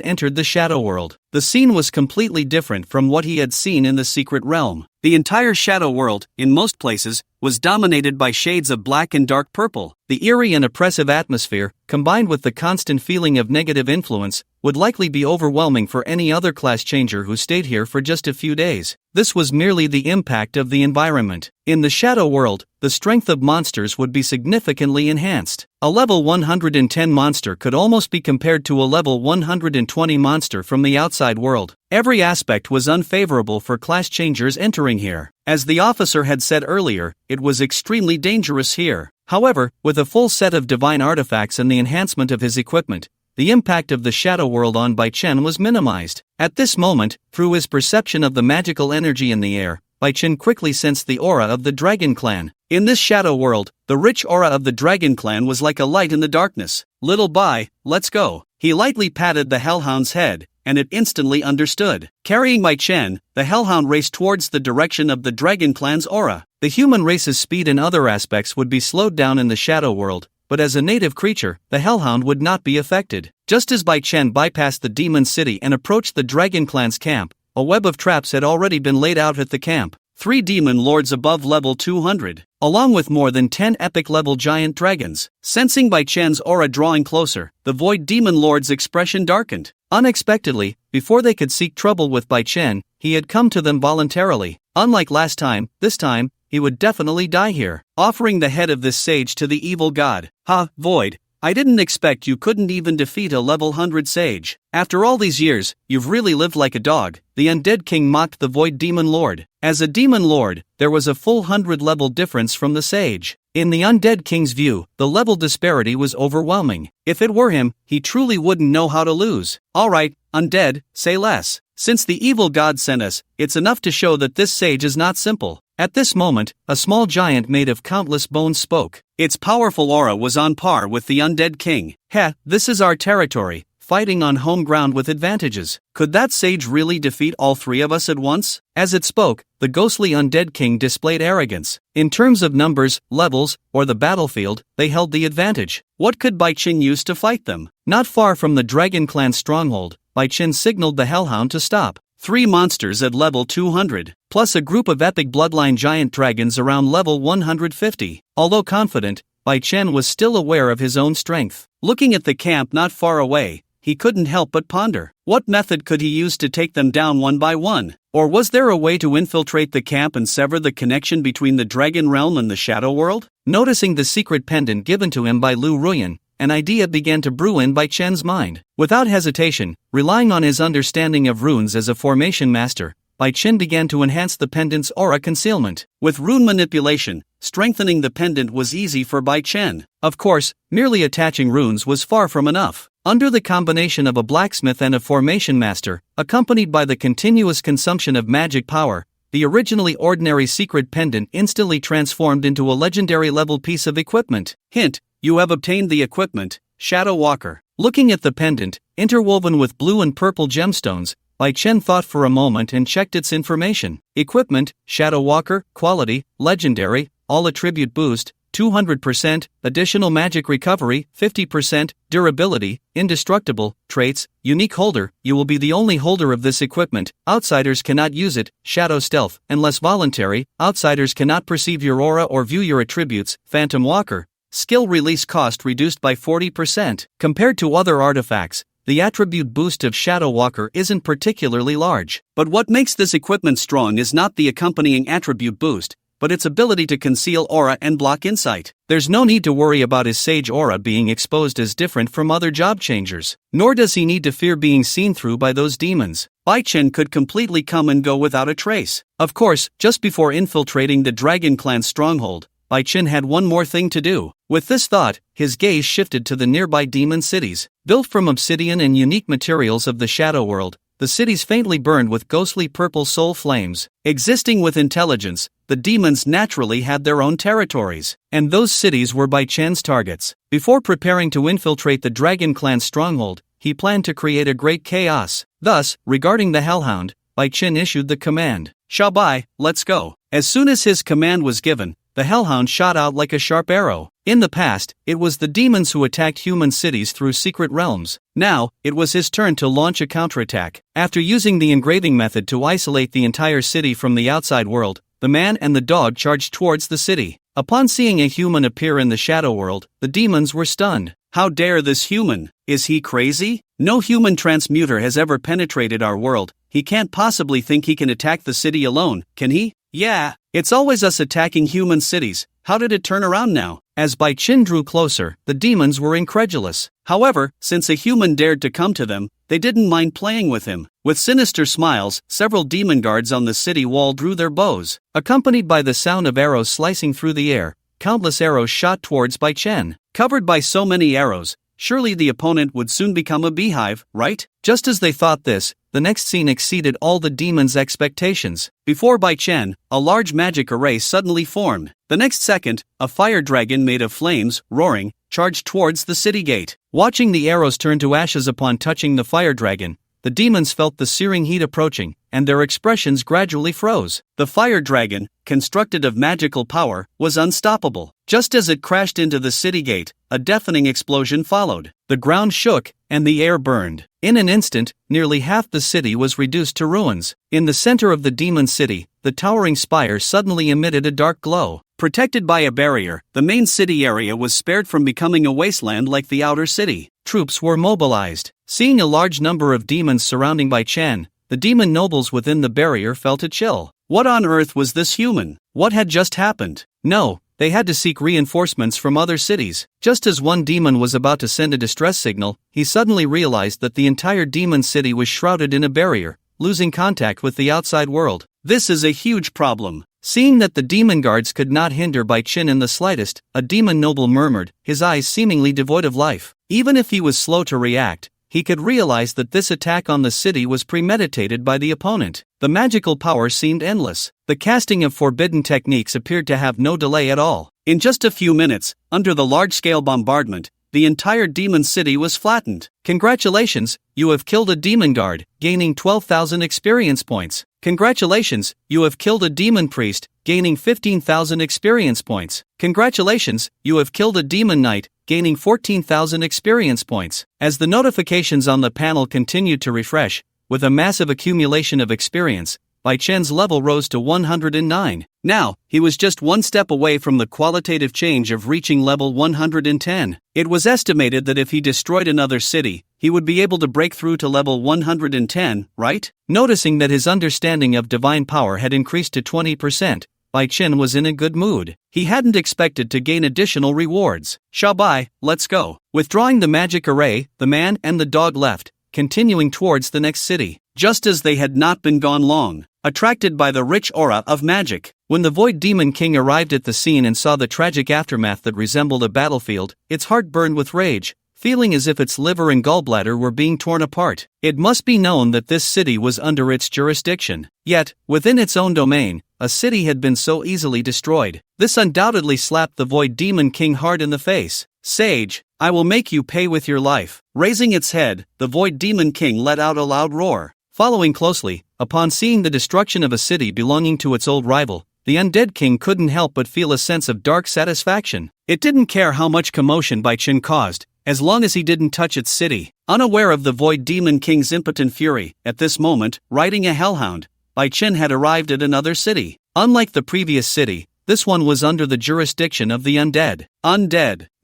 [SPEAKER 1] entered the Shadow World. The scene was completely different from what he had seen in the secret realm. The entire Shadow World, in most places, was dominated by shades of black and dark purple. The eerie and oppressive atmosphere, combined with the constant feeling of negative influence, would likely be overwhelming for any other class changer who stayed here for just a few days. This was merely the impact of the environment. In the Shadow World, the strength of monsters would be significantly enhanced. A level 110 monster could almost be compared to a level 120 monster from the outside world. Every aspect was unfavorable for class changers entering here. As the officer had said earlier, it was extremely dangerous here. However, with a full set of divine artifacts and the enhancement of his equipment, the impact of the Shadow World on Bai Chen was minimized. At this moment, through his perception of the magical energy in the air, Bai Chen quickly sensed the aura of the Dragon Clan. In this Shadow World, the rich aura of the Dragon Clan was like a light in the darkness. Little Bai, let's go. He lightly patted the Hellhound's head, and it instantly understood. Carrying Bai Chen, the Hellhound raced towards the direction of the Dragon Clan's aura. The human race's speed and other aspects would be slowed down in the Shadow World, but as a native creature, the Hellhound would not be affected. Just as Bai Chen bypassed the Demon City and approached the Dragon Clan's camp, a web of traps had already been laid out at the camp. 3 demon lords above level 200, along with more than 10 epic-level giant dragons. Sensing Bai Chen's aura drawing closer, the Void Demon Lord's expression darkened. Unexpectedly, before they could seek trouble with Bai Chen, he had come to them voluntarily. Unlike last time, this time, he would definitely die here. Offering the head of this sage to the evil god. Ha, Void, I didn't expect you couldn't even defeat a level 100 sage. After all these years, you've really lived like a dog, the undead king mocked the Void Demon Lord. As a demon lord, there was a full 100-level difference from the sage. In the undead king's view, the level disparity was overwhelming. If it were him, he truly wouldn't know how to lose. Alright, undead, say less. Since the evil god sent us, it's enough to show that this sage is not simple. At this moment, a small giant made of countless bones spoke. Its powerful aura was on par with the undead king. Heh, this is our territory, fighting on home ground with advantages. Could that sage really defeat all 3 of us at once? As it spoke, the ghostly undead king displayed arrogance. In terms of numbers, levels, or the battlefield, they held the advantage. What could Bai Chen use to fight them? Not far from the Dragon Clan stronghold, Bai Chen signaled the Hellhound to stop. 3 monsters at level 200, plus a group of epic bloodline giant dragons around level 150. Although confident, Bai Chen was still aware of his own strength. Looking at the camp not far away, he couldn't help but ponder. What method could he use to take them down one by one? Or was there a way to infiltrate the camp and sever the connection between the Dragon Realm and the Shadow World? Noticing the secret pendant given to him by Lu Ruyan, an idea began to brew in Bai Chen's mind. Without hesitation, relying on his understanding of runes as a formation master, Bai Chen began to enhance the pendant's aura concealment. With rune manipulation, strengthening the pendant was easy for Bai Chen. Of course, merely attaching runes was far from enough. Under the combination of a blacksmith and a formation master, accompanied by the continuous consumption of magic power, the originally ordinary secret pendant instantly transformed into a legendary level piece of equipment. Hint: you have obtained the equipment, Shadow Walker. Looking at the pendant, interwoven with blue and purple gemstones, Bai Chen thought for a moment and checked its information. Equipment, Shadow Walker, quality, legendary, all attribute boost, 200%, additional magic recovery, 50%, durability, indestructible, traits, unique holder, you will be the only holder of this equipment, outsiders cannot use it, shadow stealth, unless voluntary, outsiders cannot perceive your aura or view your attributes, Phantom Walker, skill release cost reduced by 40%. Compared to other artifacts, the attribute boost of Shadow Walker isn't particularly large. But what makes this equipment strong is not the accompanying attribute boost, but its ability to conceal aura and block insight. There's no need to worry about his sage aura being exposed as different from other job changers, nor does he need to fear being seen through by those demons. Bai Chen could completely come and go without a trace. Of course, just before infiltrating the Dragon Clan's stronghold, Bai Chen had one more thing to do. With this thought, his gaze shifted to the nearby demon cities. Built from obsidian and unique materials of the Shadow World, the cities faintly burned with ghostly purple soul flames. Existing with intelligence, the demons naturally had their own territories, and those cities were Bai Chen's targets. Before preparing to infiltrate the Dragon Clan's stronghold, he planned to create a great chaos. Thus, regarding the Hellhound, Bai Chen issued the command, "Shabai, let's go." As soon as his command was given, the Hellhound shot out like a sharp arrow. In the past, it was the demons who attacked human cities through secret realms. Now, it was his turn to launch a counterattack. After using the engraving method to isolate the entire city from the outside world, the man and the dog charged towards the city. Upon seeing a human appear in the Shadow World, the demons were stunned. How dare this human? Is he crazy? No human transmuter has ever penetrated our world. He can't possibly think he can attack the city alone, can he? Yeah, it's always us attacking human cities. How did it turn around now? As Bai Chen drew closer, the demons were incredulous. However, since a human dared to come to them, they didn't mind playing with him. With sinister smiles, several demon guards on the city wall drew their bows. Accompanied by the sound of arrows slicing through the air, countless arrows shot towards Bai Chen. Covered by so many arrows, surely the opponent would soon become a beehive, right? Just as they thought this, the next scene exceeded all the demons' expectations. Before Bai Chen, a large magic array suddenly formed. The next second, a fire dragon made of flames, roaring, charged towards the city gate. Watching the arrows turn to ashes upon touching the fire dragon, the demons felt the searing heat approaching, and their expressions gradually froze. The fire dragon, constructed of magical power, was unstoppable. Just as it crashed into the city gate, a deafening explosion followed. The ground shook, and the air burned. In an instant, nearly half the city was reduced to ruins. In the center of the demon city, the towering spire suddenly emitted a dark glow. Protected by a barrier, the main city area was spared from becoming a wasteland like the outer city. Troops were mobilized. Seeing a large number of demons surrounding Bai Chen, the demon nobles within the barrier felt a chill. What on earth was this human? What had just happened? No, they had to seek reinforcements from other cities. Just as one demon was about to send a distress signal, he suddenly realized that the entire demon city was shrouded in a barrier, losing contact with the outside world. This is a huge problem. Seeing that the demon guards could not hinder Bai Chen in the slightest, a demon noble murmured, his eyes seemingly devoid of life. Even if he was slow to react, he could realize that this attack on the city was premeditated by the opponent. The magical power seemed endless. The casting of forbidden techniques appeared to have no delay at all. In just a few minutes, under the large-scale bombardment, the entire demon city was flattened. Congratulations, you have killed a demon guard, gaining 12,000 experience points. Congratulations, you have killed a demon priest, gaining 15,000 experience points. Congratulations, you have killed a demon knight, gaining 14,000 experience points. As the notifications on the panel continued to refresh, with a massive accumulation of experience, Bai Chen's level rose to 109. Now, he was just one step away from the qualitative change of reaching level 110. It was estimated that if he destroyed another city, he would be able to break through to level 110, right? Noticing that his understanding of divine power had increased to 20%, Bai Chen was in a good mood. He hadn't expected to gain additional rewards. Shabai, let's go. Withdrawing the magic array, the man and the dog left, continuing towards the next city. Just as they had not been gone long, attracted by the rich aura of magic. When the Void Demon King arrived at the scene and saw the tragic aftermath that resembled a battlefield, its heart burned with rage, feeling as if its liver and gallbladder were being torn apart. It must be known that this city was under its jurisdiction. Yet, within its own domain, a city had been so easily destroyed. This undoubtedly slapped the Void Demon King hard in the face. "Sage, I will make you pay with your life." Raising its head, the Void Demon King let out a loud roar. Following closely, upon seeing the destruction of a city belonging to its old rival, the Undead King couldn't help but feel a sense of dark satisfaction. It didn't care how much commotion Bai Chen caused, as long as he didn't touch its city. Unaware of the Void Demon King's impotent fury, at this moment, riding a hellhound, Bai Chen had arrived at another city. Unlike the previous city, this one was under the jurisdiction of the undead.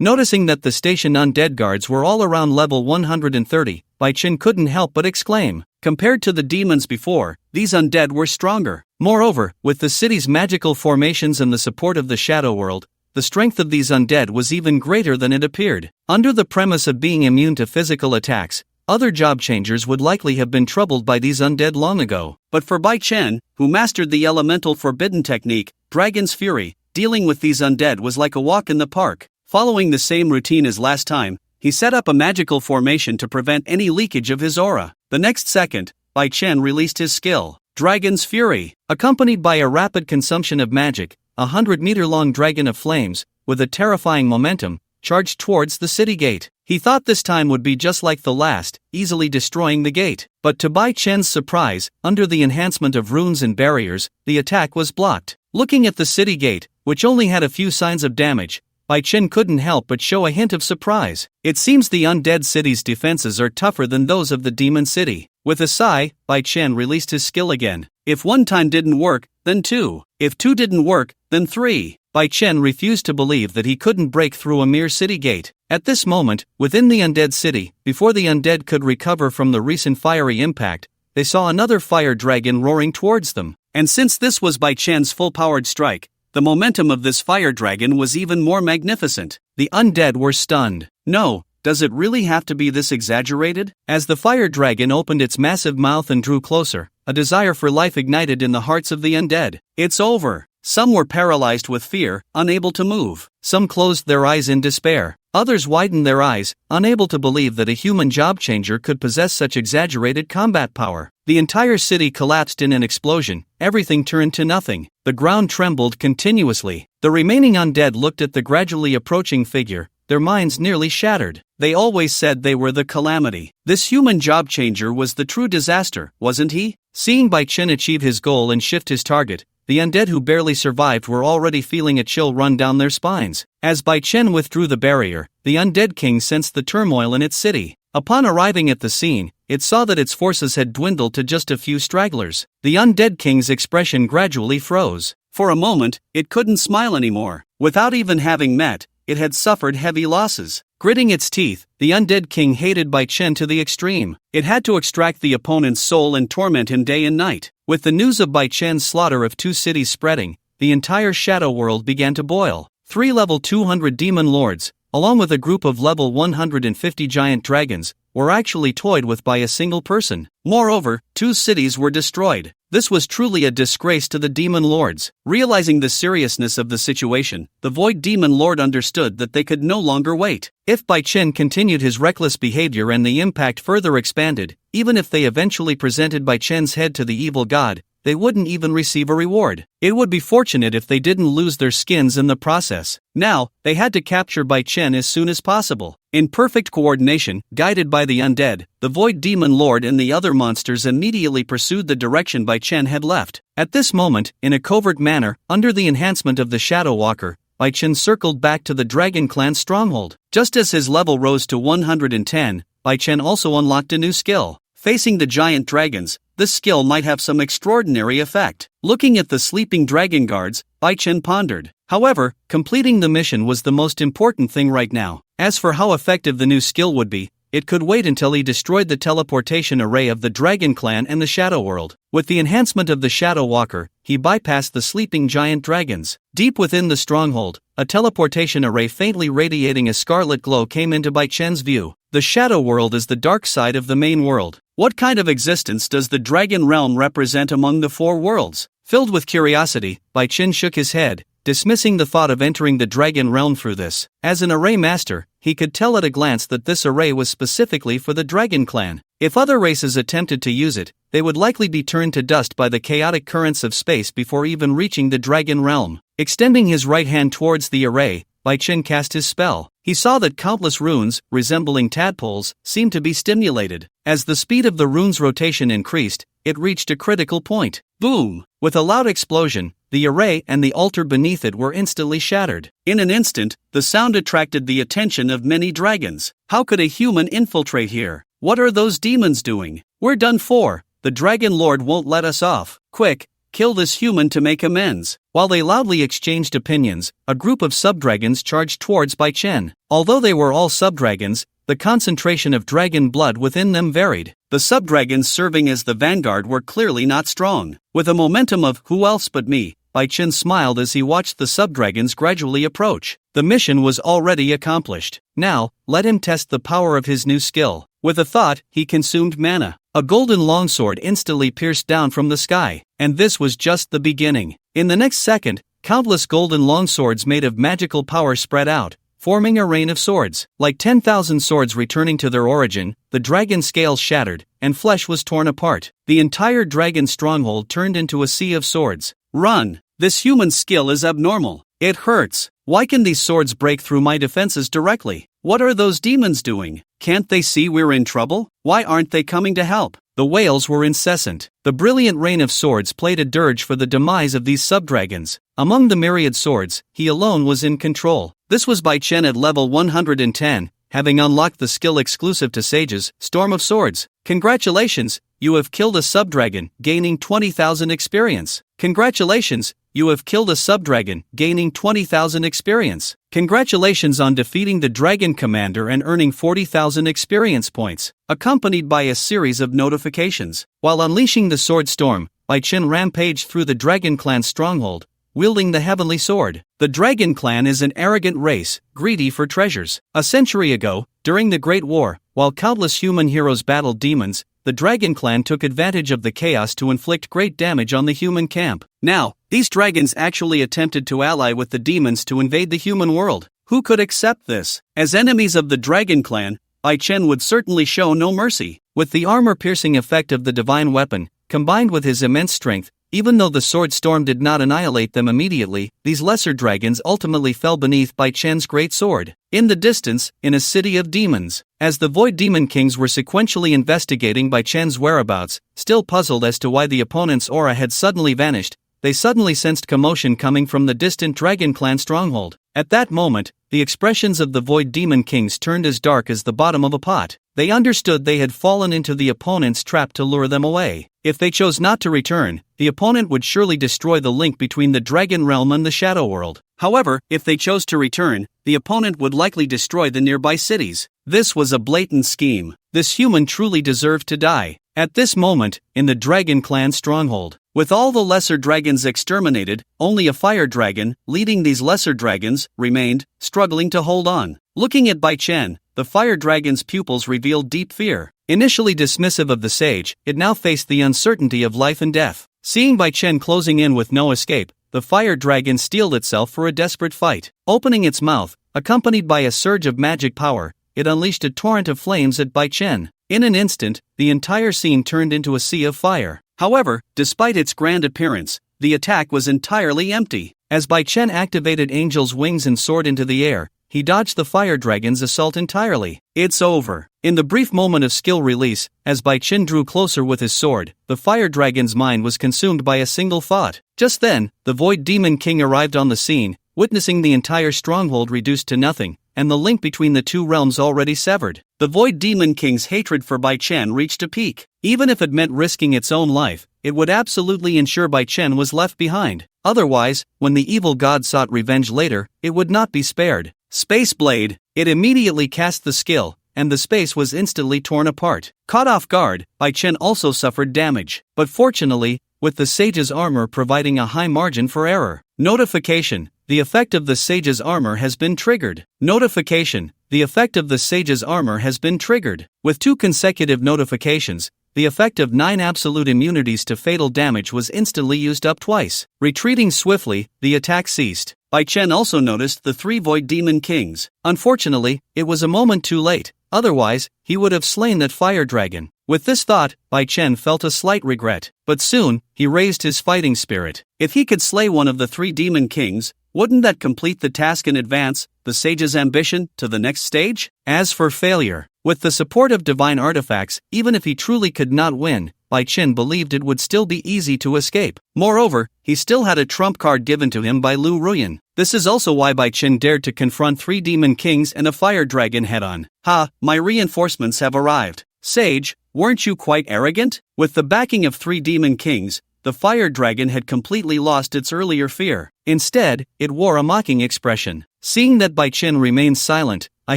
[SPEAKER 1] Noticing that the station undead guards were all around level 130, Bai Chen couldn't help but exclaim. Compared to the demons before, these undead were stronger. Moreover, with the city's magical formations and the support of the Shadow World, the strength of these undead was even greater than it appeared. Under the premise of being immune to physical attacks, other job changers would likely have been troubled by these undead long ago. But for Bai Chen, who mastered the elemental forbidden technique, Dragon's Fury, dealing with these undead was like a walk in the park. Following the same routine as last time, he set up a magical formation to prevent any leakage of his aura. The next second, Bai Chen released his skill, Dragon's Fury. Accompanied by a rapid consumption of magic, a 100-meter-long dragon of flames, with a terrifying momentum, charged towards the city gate. He thought this time would be just like the last, easily destroying the gate. But to Bai Chen's surprise, under the enhancement of runes and barriers, the attack was blocked. Looking at the city gate, which only had a few signs of damage, Bai Chen couldn't help but show a hint of surprise. It seems the undead city's defenses are tougher than those of the demon city. With a sigh, Bai Chen released his skill again. If one time didn't work, then two. If two didn't work, then three. Bai Chen refused to believe that he couldn't break through a mere city gate. At this moment, within the undead city, before the undead could recover from the recent fiery impact, they saw another fire dragon roaring towards them. And since this was Bai Chen's full-powered strike, the momentum of this fire dragon was even more magnificent. The undead were stunned. No, does it really have to be this exaggerated? As the fire dragon opened its massive mouth and drew closer, a desire for life ignited in the hearts of the undead. It's over. Some were paralyzed with fear, unable to move. Some closed their eyes in despair. Others widened their eyes, unable to believe that a human job changer could possess such exaggerated combat power. The entire city collapsed in an explosion. Everything turned to nothing. The ground trembled continuously. The remaining undead looked at the gradually approaching figure, their minds nearly shattered. They always said they were the calamity. This human job changer was the true disaster, wasn't he? Seeing Bai Chen achieve his goal and shift his target, the undead who barely survived were already feeling a chill run down their spines. As Bai Chen withdrew the barrier, the undead king sensed the turmoil in its city. Upon arriving at the scene, it saw that its forces had dwindled to just a few stragglers. The undead king's expression gradually froze. For a moment, it couldn't smile anymore. Without even having met, it had suffered heavy losses. Gritting its teeth, the undead king hated Bai Chen to the extreme. It had to extract the opponent's soul and torment him day and night. With the news of Bai Chen's slaughter of two cities spreading, the entire shadow world began to boil. 3 level 200 demon lords, along with a group of level 150 giant dragons, were actually toyed with by a single person. Moreover, 2 cities were destroyed. This was truly a disgrace to the demon lords. Realizing the seriousness of the situation, the Void Demon Lord understood that they could no longer wait. If Bai Chen continued his reckless behavior and the impact further expanded, even if they eventually presented Bai Chen's head to the evil god, they wouldn't even receive a reward. It would be fortunate if they didn't lose their skins in the process. Now, they had to capture Bai Chen as soon as possible. In perfect coordination, guided by the undead, the Void Demon Lord and the other monsters immediately pursued the direction Bai Chen had left. At this moment, in a covert manner, under the enhancement of the Shadow Walker, Bai Chen circled back to the Dragon Clan's stronghold. Just as his level rose to 110, Bai Chen also unlocked a new skill. Facing the giant dragons, this skill might have some extraordinary effect. Looking at the sleeping dragon guards, Bai Chen pondered. However, completing the mission was the most important thing right now. As for how effective the new skill would be, it could wait until he destroyed the teleportation array of the Dragon Clan and the Shadow World. With the enhancement of the Shadow Walker, he bypassed the sleeping giant dragons. Deep within the stronghold, a teleportation array faintly radiating a scarlet glow came into Bai Chen's view. The shadow world is the dark side of the main world. What kind of existence does the dragon realm represent among the four worlds? Filled with curiosity, Bai Chen shook his head, dismissing the thought of entering the dragon realm through this. As an array master, he could tell at a glance that this array was specifically for the dragon clan. If other races attempted to use it, they would likely be turned to dust by the chaotic currents of space before even reaching the dragon realm. Extending his right hand towards the array, Bai Chen cast his spell. He saw that countless runes, resembling tadpoles, seemed to be stimulated. As the speed of the rune's rotation increased, it reached a critical point. Boom! With a loud explosion, the array and the altar beneath it were instantly shattered. In an instant, the sound attracted the attention of many dragons. How could a human infiltrate here? What are those demons doing? We're done for. The Dragon Lord won't let us off. Quick, kill this human to make amends. While they loudly exchanged opinions, a group of subdragons charged towards Bai Chen. Although they were all subdragons, the concentration of dragon blood within them varied. The subdragons serving as the vanguard were clearly not strong. With a momentum of "who else but me," Bai Chen smiled as he watched the subdragons gradually approach. The mission was already accomplished. Now, let him test the power of his new skill. With a thought, he consumed mana. A golden longsword instantly pierced down from the sky. And this was just the beginning. In the next second, countless golden longswords made of magical power spread out, forming a rain of swords. Like 10,000 swords returning to their origin, the dragon scales shattered, and flesh was torn apart. The entire dragon stronghold turned into a sea of swords. Run! This human skill is abnormal. It hurts. Why can these swords break through my defenses directly? What are those demons doing? Can't they see we're in trouble? Why aren't they coming to help? The wails were incessant. The brilliant rain of swords played a dirge for the demise of these subdragons. Among the myriad swords, he alone was in control. This was Bai Chen at level 110, having unlocked the skill exclusive to sages, Storm of Swords. Congratulations, you have killed a subdragon, gaining 20,000 experience. Congratulations, you have killed a subdragon, gaining 20,000 experience. Congratulations on defeating the dragon commander and earning 40,000 experience points, accompanied by a series of notifications. While unleashing the sword storm, Bai Chen rampaged through the dragon clan's stronghold, wielding the heavenly sword. The dragon clan is an arrogant race, greedy for treasures. A century ago, during the Great War, while countless human heroes battled demons, the dragon clan took advantage of the chaos to inflict great damage on the human camp. Now, these dragons actually attempted to ally with the demons to invade the human world. Who could accept this? As enemies of the dragon clan, Bai Chen would certainly show no mercy. With the armor-piercing effect of the divine weapon, combined with his immense strength, even though the sword storm did not annihilate them immediately, these lesser dragons ultimately fell beneath Bai Chen's great sword. In the distance, in a city of demons, as the Void Demon Kings were sequentially investigating Bai Chen's whereabouts, still puzzled as to why the opponent's aura had suddenly vanished, they suddenly sensed commotion coming from the distant Dragon Clan stronghold. At that moment, the expressions of the Void Demon Kings turned as dark as the bottom of a pot. They understood they had fallen into the opponent's trap to lure them away. If they chose not to return, the opponent would surely destroy the link between the Dragon Realm and the Shadow World. However, if they chose to return, the opponent would likely destroy the nearby cities. This was a blatant scheme. This human truly deserved to die. At this moment, in the Dragon Clan stronghold, with all the lesser dragons exterminated, only a fire dragon, leading these lesser dragons, remained, struggling to hold on. Looking at Bai Chen, the fire dragon's pupils revealed deep fear. Initially dismissive of the sage, it now faced the uncertainty of life and death. Seeing Bai Chen closing in with no escape, the fire dragon steeled itself for a desperate fight. Opening its mouth, accompanied by a surge of magic power, it unleashed a torrent of flames at Bai Chen. In an instant, the entire scene turned into a sea of fire. However, despite its grand appearance, the attack was entirely empty. As Bai Chen activated Angel's wings and soared into the air, he dodged the fire dragon's assault entirely. It's over. In the brief moment of skill release, as Bai Chen drew closer with his sword, the fire dragon's mind was consumed by a single thought. Just then, the Void Demon King arrived on the scene, witnessing the entire stronghold reduced to nothing, and the link between the two realms already severed. The Void Demon King's hatred for Bai Chen reached a peak. Even if it meant risking its own life, it would absolutely ensure Bai Chen was left behind. Otherwise, when the evil god sought revenge later, it would not be spared. Space Blade! It immediately cast the skill, and the space was instantly torn apart. Caught off guard, Bai Chen also suffered damage. But fortunately, with the sage's armor providing a high margin for error. Notification: the effect of the sage's armor has been triggered. Notification: the effect of the sage's armor has been triggered. With 2 consecutive notifications, the effect of 9 absolute immunities to fatal damage was instantly used up twice. Retreating swiftly, the attack ceased. Bai Chen also noticed the 3 Void Demon Kings. Unfortunately, it was a moment too late, otherwise, he would have slain that fire dragon. With this thought, Bai Chen felt a slight regret, but soon, he raised his fighting spirit. If he could slay one of the 3 Demon Kings, wouldn't that complete the task and advance the sage's ambition to the next stage? As for failure, with the support of divine artifacts, even if he truly could not win, Bai Chen believed it would still be easy to escape. Moreover, he still had a trump card given to him by Lu Ruyan. This is also why Bai Chen dared to confront 3 Demon Kings and a fire dragon head-on. Ha, my reinforcements have arrived. Sage, weren't you quite arrogant? With the backing of 3 Demon Kings, the fire dragon had completely lost its earlier fear. Instead, it wore a mocking expression. Seeing that Bai Chen remained silent, a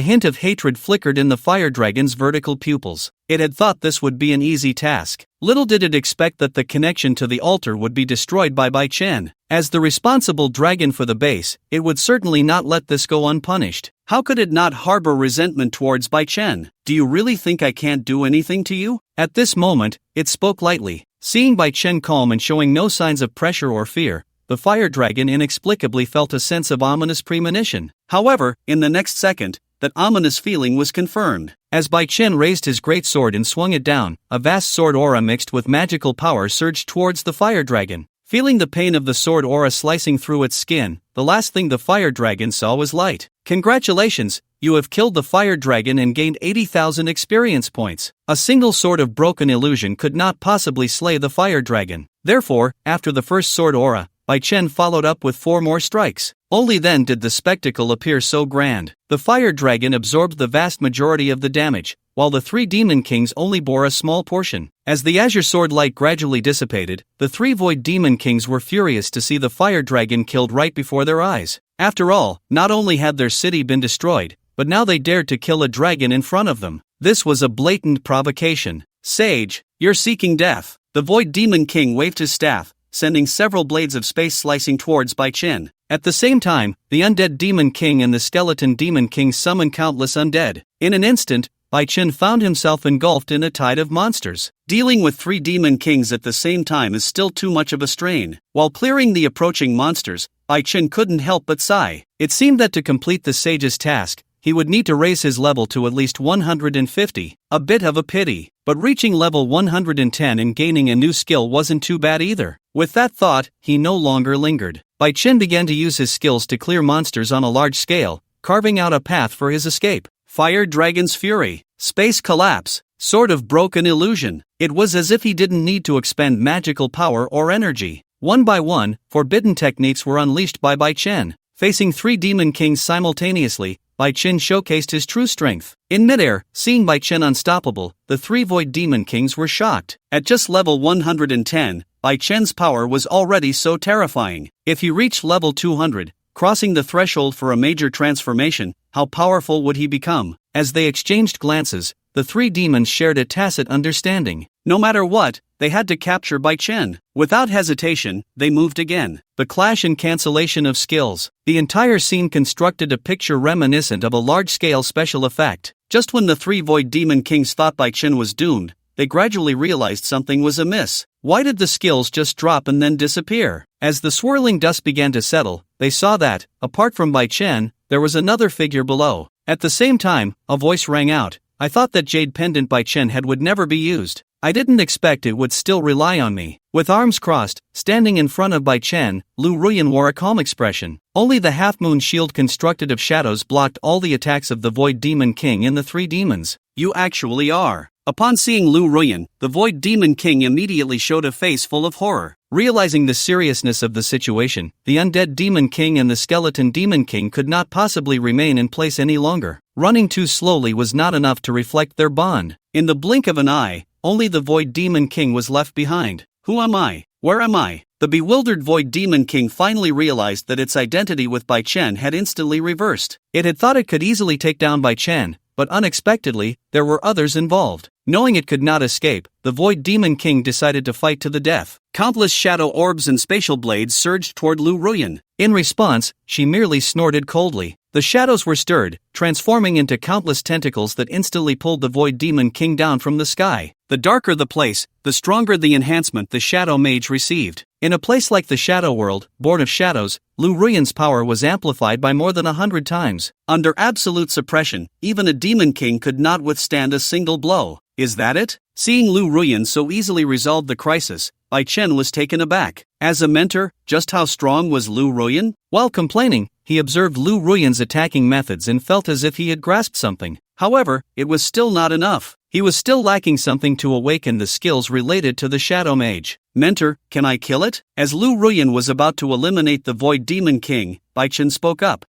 [SPEAKER 1] hint of hatred flickered in the fire dragon's vertical pupils. It had thought this would be an easy task. Little did it expect that the connection to the altar would be destroyed by Bai Chen. As the responsible dragon for the base, it would certainly not let this go unpunished. How could it not harbor resentment towards Bai Chen? Do you really think I can't do anything to you? At this moment, it spoke lightly. Seeing Bai Chen calm and showing no signs of pressure or fear, the fire dragon inexplicably felt a sense of ominous premonition. However, in the next second, that ominous feeling was confirmed. As Bai Chen raised his great sword and swung it down, a vast sword aura mixed with magical power surged towards the fire dragon. Feeling the pain of the sword aura slicing through its skin, the last thing the fire dragon saw was light. Congratulations, you have killed the fire dragon and gained 80,000 experience points. A single sword of broken illusion could not possibly slay the fire dragon. Therefore, after the first sword aura, Bai Chen followed up with 4 more strikes. Only then did the spectacle appear so grand. The fire dragon absorbed the vast majority of the damage, while the 3 Demon Kings only bore a small portion. As the azure sword light gradually dissipated, the 3 Void Demon Kings were furious to see the fire dragon killed right before their eyes. After all, not only had their city been destroyed, but now they dared to kill a dragon in front of them. This was a blatant provocation. Sage, you're seeking death. The Void Demon King waved his staff, sending several blades of space slicing towards Bai Chen. At the same time, the Undead Demon King and the Skeleton Demon King summoned countless undead. In an instant, Bai Chen found himself engulfed in a tide of monsters. Dealing with 3 Demon Kings at the same time is still too much of a strain. While clearing the approaching monsters, Bai Chen couldn't help but sigh. It seemed that to complete the sage's task, he would need to raise his level to at least 150. A bit of a pity. But reaching level 110 and gaining a new skill wasn't too bad either. With that thought, he no longer lingered. Bai Chen began to use his skills to clear monsters on a large scale, carving out a path for his escape. Fire Dragon's Fury, Space Collapse, Sword of Broken Illusion. It was as if he didn't need to expend magical power or energy. One by one, forbidden techniques were unleashed by Bai Chen. Facing 3 Demon Kings simultaneously, Bai Chen showcased his true strength. In midair, seeing Bai Chen unstoppable, the 3 Void Demon Kings were shocked. At just level 110, Bai Chen's power was already so terrifying. If he reached level 200, crossing the threshold for a major transformation, how powerful would he become? As they exchanged glances, the 3 demons shared a tacit understanding. No matter what, they had to capture Bai Chen. Without hesitation, they moved again. The clash and cancellation of skills. The entire scene constructed a picture reminiscent of a large-scale special effect. Just when the 3 Void Demon Kings thought Bai Chen was doomed, they gradually realized something was amiss. Why did the skills just drop and then disappear? As the swirling dust began to settle, they saw that, apart from Bai Chen, there was another figure below. At the same time, a voice rang out. I thought that jade pendant Bai Chen had would never be used. I didn't expect it would still rely on me. With arms crossed, standing in front of Bai Chen, Lu Ruyan wore a calm expression. Only the half-moon shield constructed of shadows blocked all the attacks of the Void Demon King and the 3 demons. You actually are. Upon seeing Lu Ruyan, the Void Demon King immediately showed a face full of horror. Realizing the seriousness of the situation, the Undead Demon King and the Skeleton Demon King could not possibly remain in place any longer. Running too slowly was not enough to reflect their bond. In the blink of an eye, only the Void Demon King was left behind. Who am I? Where am I? The bewildered Void Demon King finally realized that its identity with Bai Chen had instantly reversed. It had thought it could easily take down Bai Chen, but unexpectedly, there were others involved. Knowing it could not escape, the Void Demon King decided to fight to the death. Countless shadow orbs and spatial blades surged toward Lu Ruyan. In response, she merely snorted coldly. The shadows were stirred, transforming into countless tentacles that instantly pulled the Void Demon King down from the sky. The darker the place, the stronger the enhancement the Shadow Mage received. In a place like the Shadow World, born of shadows, Lu Ruyan's power was amplified by more than 100 times. Under absolute suppression, even a Demon King could not withstand a single blow. Is that it? Seeing Lu Ruyan so easily resolve the crisis, Bai Chen was taken aback. As a mentor, just how strong was Lu Ruyan? While complaining, he observed Lu Ruyan's attacking methods and felt as if he had grasped something. However, it was still not enough. He was still lacking something to awaken the skills related to the Shadow Mage. Mentor, can I kill it? As Lu Ruyan was about to eliminate the Void Demon King, Bai Chen spoke up.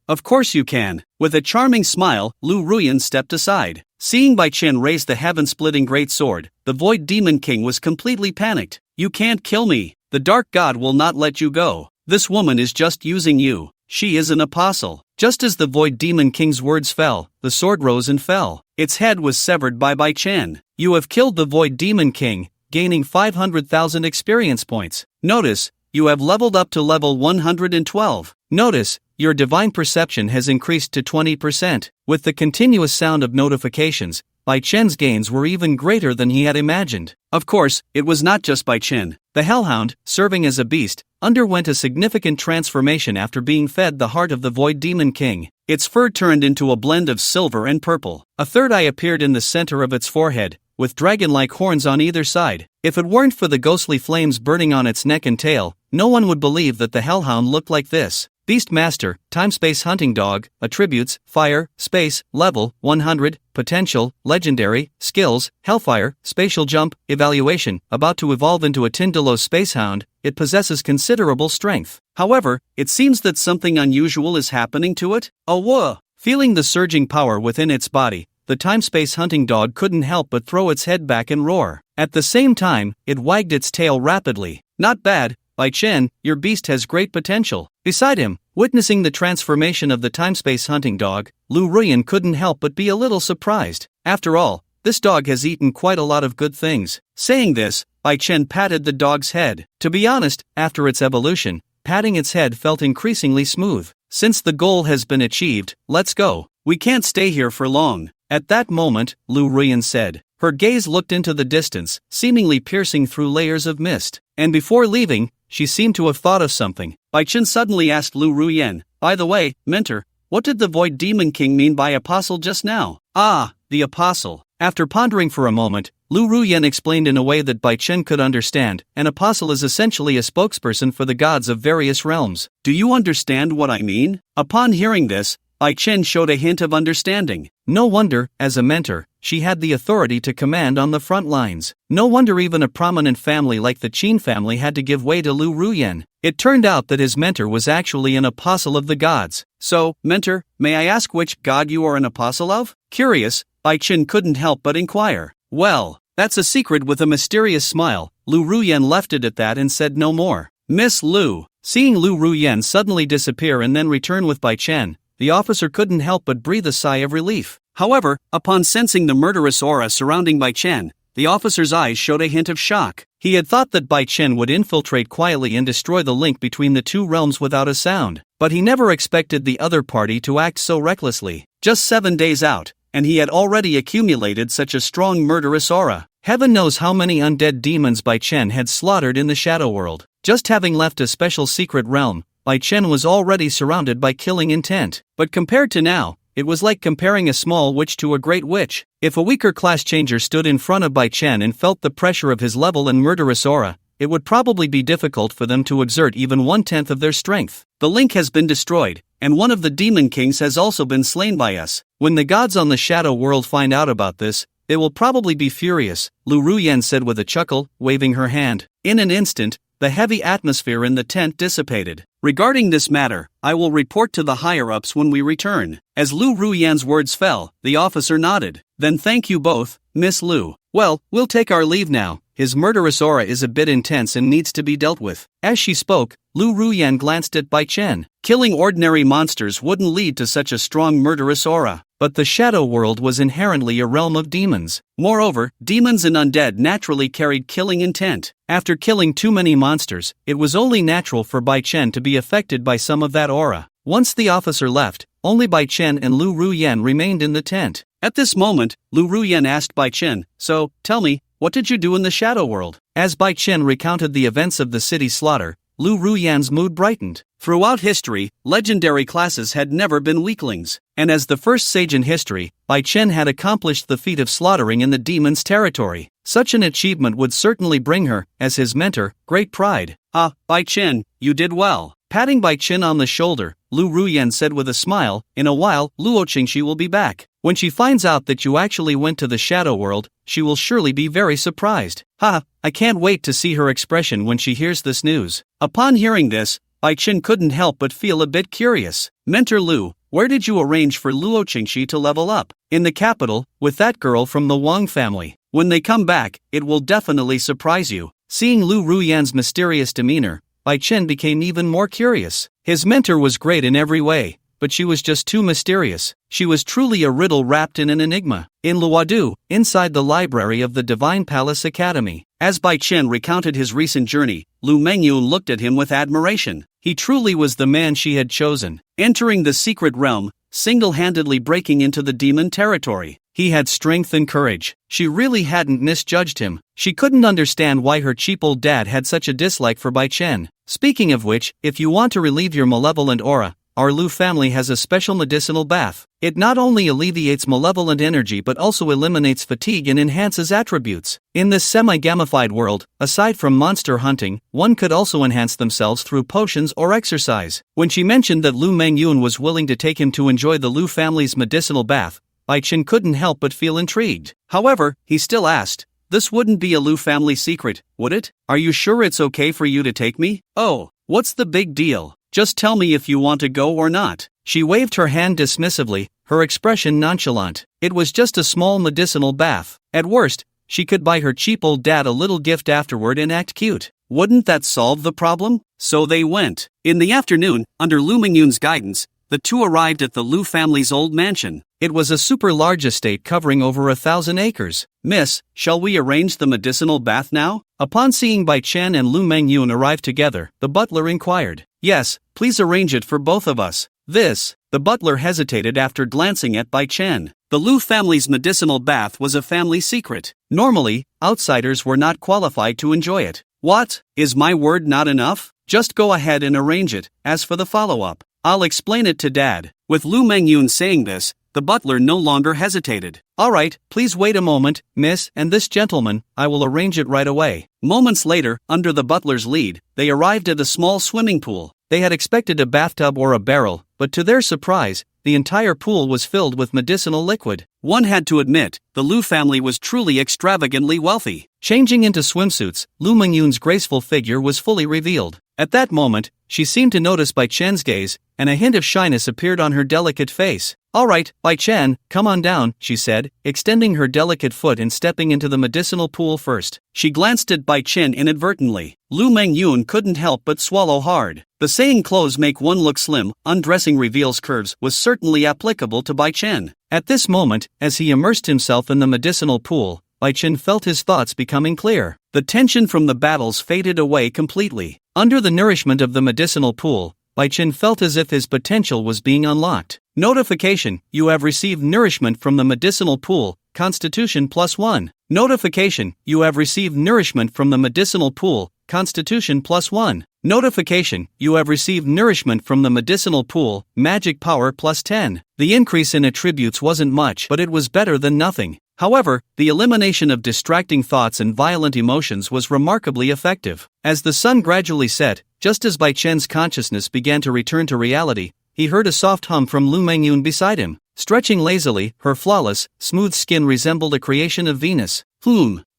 [SPEAKER 1] Of course you can. With a charming smile, Lu Ruyan stepped aside. Seeing Bai Chen raise the heaven-splitting great sword, the Void Demon King was completely panicked. You can't kill me. The Dark God will not let you go. This woman is just using you. She is an apostle. Just as the Void Demon King's words fell, the sword rose and fell. Its head was severed by Bai Chen. You have killed the Void Demon King, gaining 500,000 experience points. Notice, you have leveled up to level 112. Notice, your divine perception has increased to 20%. With the continuous sound of notifications, Bai Chen's gains were even greater than he had imagined. Of course, it was not just Bai Chen. The Hellhound, serving as a beast, underwent a significant transformation after being fed the heart of the Void Demon King. Its fur turned into a blend of silver and purple. A third eye appeared in the center of its forehead, with dragon-like horns on either side. If it weren't for the ghostly flames burning on its neck and tail, no one would believe that the Hellhound looked like this. Beastmaster, Time-Space Hunting Dog, Attributes, Fire, Space, Level, 100, Potential, Legendary, Skills, Hellfire, Spatial Jump, Evaluation, about to evolve into a Tindalos Spacehound, it possesses considerable strength. However, it seems that something unusual is happening to it. Oh whoa! Feeling the surging power within its body, the Time-Space Hunting Dog couldn't help but throw its head back and roar. At the same time, it wagged its tail rapidly. Not bad, Bai Chen, your beast has great potential. Beside him, witnessing the transformation of the Time-Space Hunting Dog, Lu Ruyan couldn't help but be a little surprised. After all, this dog has eaten quite a lot of good things. Saying this, Bai Chen patted the dog's head. To be honest, after its evolution, patting its head felt increasingly smooth. Since the goal has been achieved, let's go. We can't stay here for long. At that moment, Lu Ruyan said. Her gaze looked into the distance, seemingly piercing through layers of mist. And before leaving, she seemed to have thought of something. Bai Chen suddenly asked Lu Ruyan, by the way, mentor, what did the Void Demon King mean by apostle just now? Ah, the apostle. After pondering for a moment, Lu Ruyan explained in a way that Bai Chen could understand, an apostle is essentially a spokesperson for the gods of various realms. Do you understand what I mean? Upon hearing this, Bai Chen showed a hint of understanding. No wonder, as a mentor, she had the authority to command on the front lines. No wonder even a prominent family like the Qin family had to give way to Lu Ruyan. It turned out that his mentor was actually an apostle of the gods. So, mentor, may I ask which god you are an apostle of? Curious, Bai Chen couldn't help but inquire. Well, that's a secret. With a mysterious smile, Lu Ruyan left it at that and said no more. Miss Lu. Seeing Lu Ruyan suddenly disappear and then return with Bai Chen, the officer couldn't help but breathe a sigh of relief. However, upon sensing the murderous aura surrounding Bai Chen, the officer's eyes showed a hint of shock. He had thought that Bai Chen would infiltrate quietly and destroy the link between the two realms without a sound, but he never expected the other party to act so recklessly. Just 7 days out, and he had already accumulated such a strong murderous aura. Heaven knows how many undead demons Bai Chen had slaughtered in the Shadow World. Just having left a special secret realm, Bai Chen was already surrounded by killing intent. But compared to now, it was like comparing a small witch to a great witch. If a weaker class changer stood in front of Bai Chen and felt the pressure of his level and murderous aura, it would probably be difficult for them to exert even 1/10 of their strength. The link has been destroyed, and one of the demon kings has also been slain by us. When the gods on the Shadow World find out about this, they will probably be furious, Lu Ruyan said with a chuckle, waving her hand. In an instant, the heavy atmosphere in the tent dissipated. Regarding this matter, I will report to the higher-ups when we return. As Lu Ruyan's words fell, the officer nodded. Then thank you both, Miss Lu. Well, we'll take our leave now. His murderous aura is a bit intense and needs to be dealt with. As she spoke, Lu Ruyan glanced at Bai Chen. Killing ordinary monsters wouldn't lead to such a strong murderous aura. But the shadow world was inherently a realm of demons. Moreover, demons and undead naturally carried killing intent. After killing too many monsters, it was only natural for Bai Chen to be affected by some of that aura. Once the officer left, only Bai Chen and Lu Ruyan remained in the tent. At this moment, Lu Ruyan asked Bai Chen, "So, tell me, what did you do in the shadow world?" As Bai Chen recounted the events of the city slaughter, Lu Ruyan's mood brightened. Throughout history, legendary classes had never been weaklings, and as the first sage in history, Bai Chen had accomplished the feat of slaughtering in the demon's territory. Such an achievement would certainly bring her, as his mentor, great pride. "Ah, Bai Chen, you did well." Patting Bai Chen on the shoulder, Lu Ruyan said with a smile, "In a while, Luo Qingxi will be back. When she finds out that you actually went to the shadow world, she will surely be very surprised. Ha, I can't wait to see her expression when she hears this news." Upon hearing this, Bai Chen couldn't help but feel a bit curious. "Mentor Lu, where did you arrange for Luo Qingxi to level up?" "In the capital, with that girl from the Wang family. When they come back, it will definitely surprise you." Seeing Lu Ruyan's mysterious demeanor, Bai Chen became even more curious. His mentor was great in every way, but she was just too mysterious. She was truly a riddle wrapped in an enigma. In Luodu, inside the library of the Divine Palace Academy, as Bai Chen recounted his recent journey, Lu Mengyun looked at him with admiration. He truly was the man she had chosen. Entering the secret realm, single-handedly breaking into the demon territory. He had strength and courage. She really hadn't misjudged him. She couldn't understand why her cheap old dad had such a dislike for Bai Chen. Speaking of which, if you want to relieve your malevolent aura, our Lu family has a special medicinal bath. It not only alleviates malevolent energy but also eliminates fatigue and enhances attributes. In this semi-gamified world, aside from monster hunting, one could also enhance themselves through potions or exercise. When she mentioned that Lu Mengyun was willing to take him to enjoy the Lu family's medicinal bath, Bai Chen couldn't help but feel intrigued. However, he still asked, "This wouldn't be a Lu family secret, would it? Are you sure it's okay for you to take me?" "Oh, what's the big deal? Just tell me if you want to go or not." She waved her hand dismissively, her expression nonchalant. It was just a small medicinal bath. At worst, she could buy her cheap old dad a little gift afterward and act cute. Wouldn't that solve the problem? So they went. In the afternoon, under Lu Mengyun's guidance, the two arrived at the Lu family's old mansion. It was a super large estate covering over 1,000 acres. "Miss, shall we arrange the medicinal bath now?" Upon seeing Bai Chen and Lu Mengyun arrive together, the butler inquired. "Yes, please arrange it for both of us." The butler hesitated after glancing at Bai Chen. The Lu family's medicinal bath was a family secret. Normally, outsiders were not qualified to enjoy it. "What? Is my word not enough? Just go ahead and arrange it. As for the follow-up, I'll explain it to Dad." With Lu Mengyun saying this, the butler no longer hesitated. "All right, please wait a moment, miss, and this gentleman, I will arrange it right away." Moments later, under the butler's lead, they arrived at a small swimming pool. They had expected a bathtub or a barrel, but to their surprise, the entire pool was filled with medicinal liquid. One had to admit, the Lu family was truly extravagantly wealthy. Changing into swimsuits, Lu Mengyun's graceful figure was fully revealed. At that moment, she seemed to notice Bai Chen's gaze, and a hint of shyness appeared on her delicate face. "All right, Bai Chen, come on down," she said, extending her delicate foot and stepping into the medicinal pool first. She glanced at Bai Chen inadvertently. Lu Mengyun couldn't help but swallow hard. The saying "clothes make one look slim, undressing reveals curves" was certainly applicable to Bai Chen. At this moment, as he immersed himself in the medicinal pool, Bai Chen felt his thoughts becoming clear. The tension from the battles faded away completely. Under the nourishment of the medicinal pool, Bai Chen felt as if his potential was being unlocked. Notification: you have received nourishment from the medicinal pool, Constitution +1. Notification: you have received nourishment from the medicinal pool, Constitution +1. Notification: you have received nourishment from the medicinal pool, Magic Power +10. The increase in attributes wasn't much, but it was better than nothing. However, the elimination of distracting thoughts and violent emotions was remarkably effective. As the sun gradually set, just as Bai Chen's consciousness began to return to reality, he heard a soft hum from Lu Mengyun beside him. Stretching lazily, her flawless, smooth skin resembled a creation of Venus.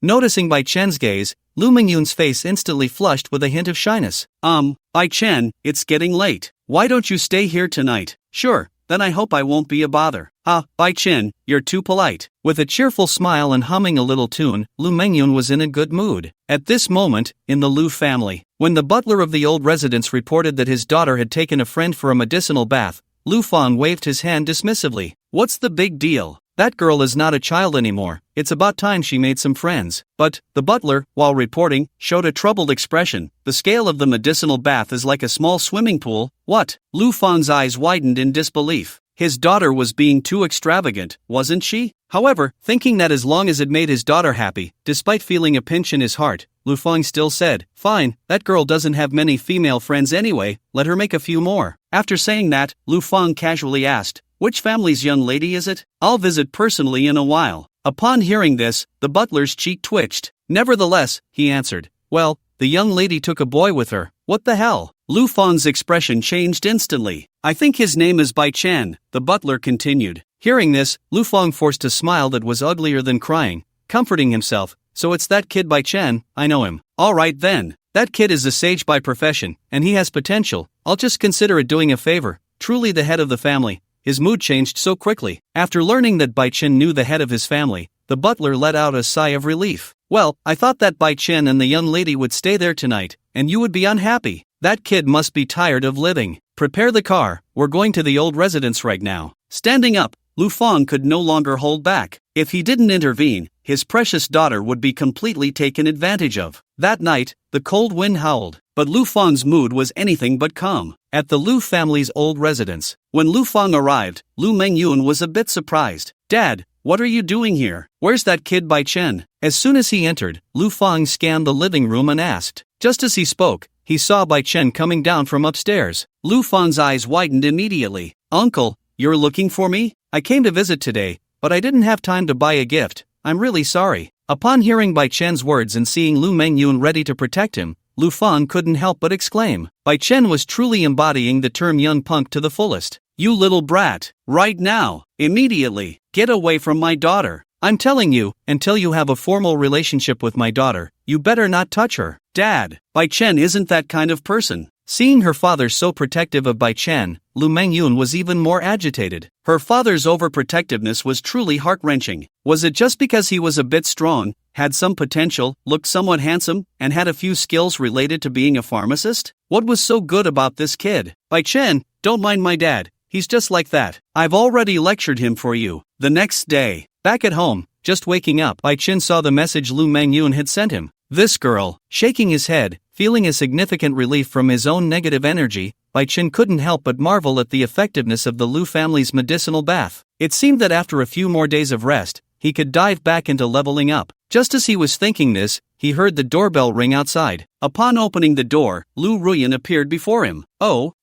[SPEAKER 1] Noticing Bai Chen's gaze, Lu Mengyun's face instantly flushed with a hint of shyness. Bai Chen, it's getting late. Why don't you stay here tonight?" "Sure, then I hope I won't be a bother. Bai Chen, you're too polite. With a cheerful smile and humming a little tune, Lu Mengyun was in a good mood. At this moment, in the Lu family, when the butler of the old residence reported that his daughter had taken a friend for a medicinal bath, Lu Fang waved his hand dismissively. What's the big deal? That girl is not a child anymore, it's about time she made some friends. But, the butler, while reporting, showed a troubled expression. The scale of the medicinal bath is like a small swimming pool. What? Lu Fang's eyes widened in disbelief. His daughter was being too extravagant, wasn't she? However, thinking that as long as it made his daughter happy, despite feeling a pinch in his heart, Lu Fang still said, fine, that girl doesn't have many female friends anyway, let her make a few more. After saying that, Lu Fang casually asked, which family's young lady is it? I'll visit personally in a while. Upon hearing this, the butler's cheek twitched. Nevertheless, he answered, well, the young lady took a boy with her. What the hell? Lu Fang's expression changed instantly. I think his name is Bai Chen, the butler continued. Hearing this, Lu Fang forced a smile that was uglier than crying, comforting himself, so it's that kid Bai Chen, I know him. Alright then, that kid is a sage by profession, and he has potential, I'll just consider it doing a favor, truly the head of the family. His mood changed so quickly. After learning that Bai Chen knew the head of his family, the butler let out a sigh of relief. Well, I thought that Bai Chen and the young lady would stay there tonight, and you would be unhappy. That kid must be tired of living. Prepare the car, we're going to the old residence right now. Standing up, Lu Fang could no longer hold back. If he didn't intervene, his precious daughter would be completely taken advantage of. That night, the cold wind howled, but Lu Fang's mood was anything but calm. At the Lu family's old residence, when Lu Fang arrived, Lu Mengyun was a bit surprised. Dad, what are you doing here? Where's that kid Bai Chen? As soon as he entered, Lu Fang scanned the living room and asked. Just as he spoke, he saw Bai Chen coming down from upstairs. Lu Fang's eyes widened immediately. Uncle, you're looking for me? I came to visit today, but I didn't have time to buy a gift. I'm really sorry. Upon hearing Bai Chen's words and seeing Lu Mengyun ready to protect him, Lu Fang couldn't help but exclaim. Bai Chen was truly embodying the term young punk to the fullest. You little brat, right now, immediately, get away from my daughter. I'm telling you, until you have a formal relationship with my daughter, you better not touch her. Dad, Bai Chen isn't that kind of person. Seeing her father so protective of Bai Chen, Lu Mengyun was even more agitated. Her father's overprotectiveness was truly heart-wrenching. Was it just because he was a bit strong, had some potential, looked somewhat handsome, and had a few skills related to being a pharmacist? What was so good about this kid? Bai Chen, don't mind my dad, he's just like that. I've already lectured him for you. The next day, back at home, just waking up, Bai Chen saw the message Lu Mengyun had sent him. This girl, shaking his head, feeling a significant relief from his own negative energy, Bai Chen couldn't help but marvel at the effectiveness of the Lu family's medicinal bath. It seemed that after a few more days of rest, he could dive back into leveling up. Just as he was thinking this, he heard the doorbell ring outside. Upon opening the door, Lu Ruyan appeared before him.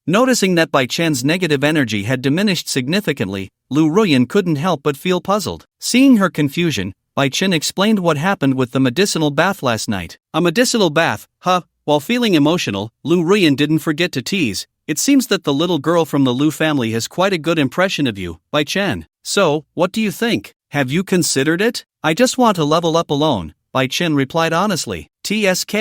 [SPEAKER 1] Noticing that Bai Chen's negative energy had diminished significantly, Lu Ruyan couldn't help but feel puzzled. Seeing her confusion, Bai Chen explained what happened with the medicinal bath last night. A medicinal bath, huh? While feeling emotional, Lu Ruyan didn't forget to tease. It seems that the little girl from the Lu family has quite a good impression of you, Bai Chen. So, what do you think? Have you considered it? I just want to level up alone, Bai Chen replied honestly. TSK.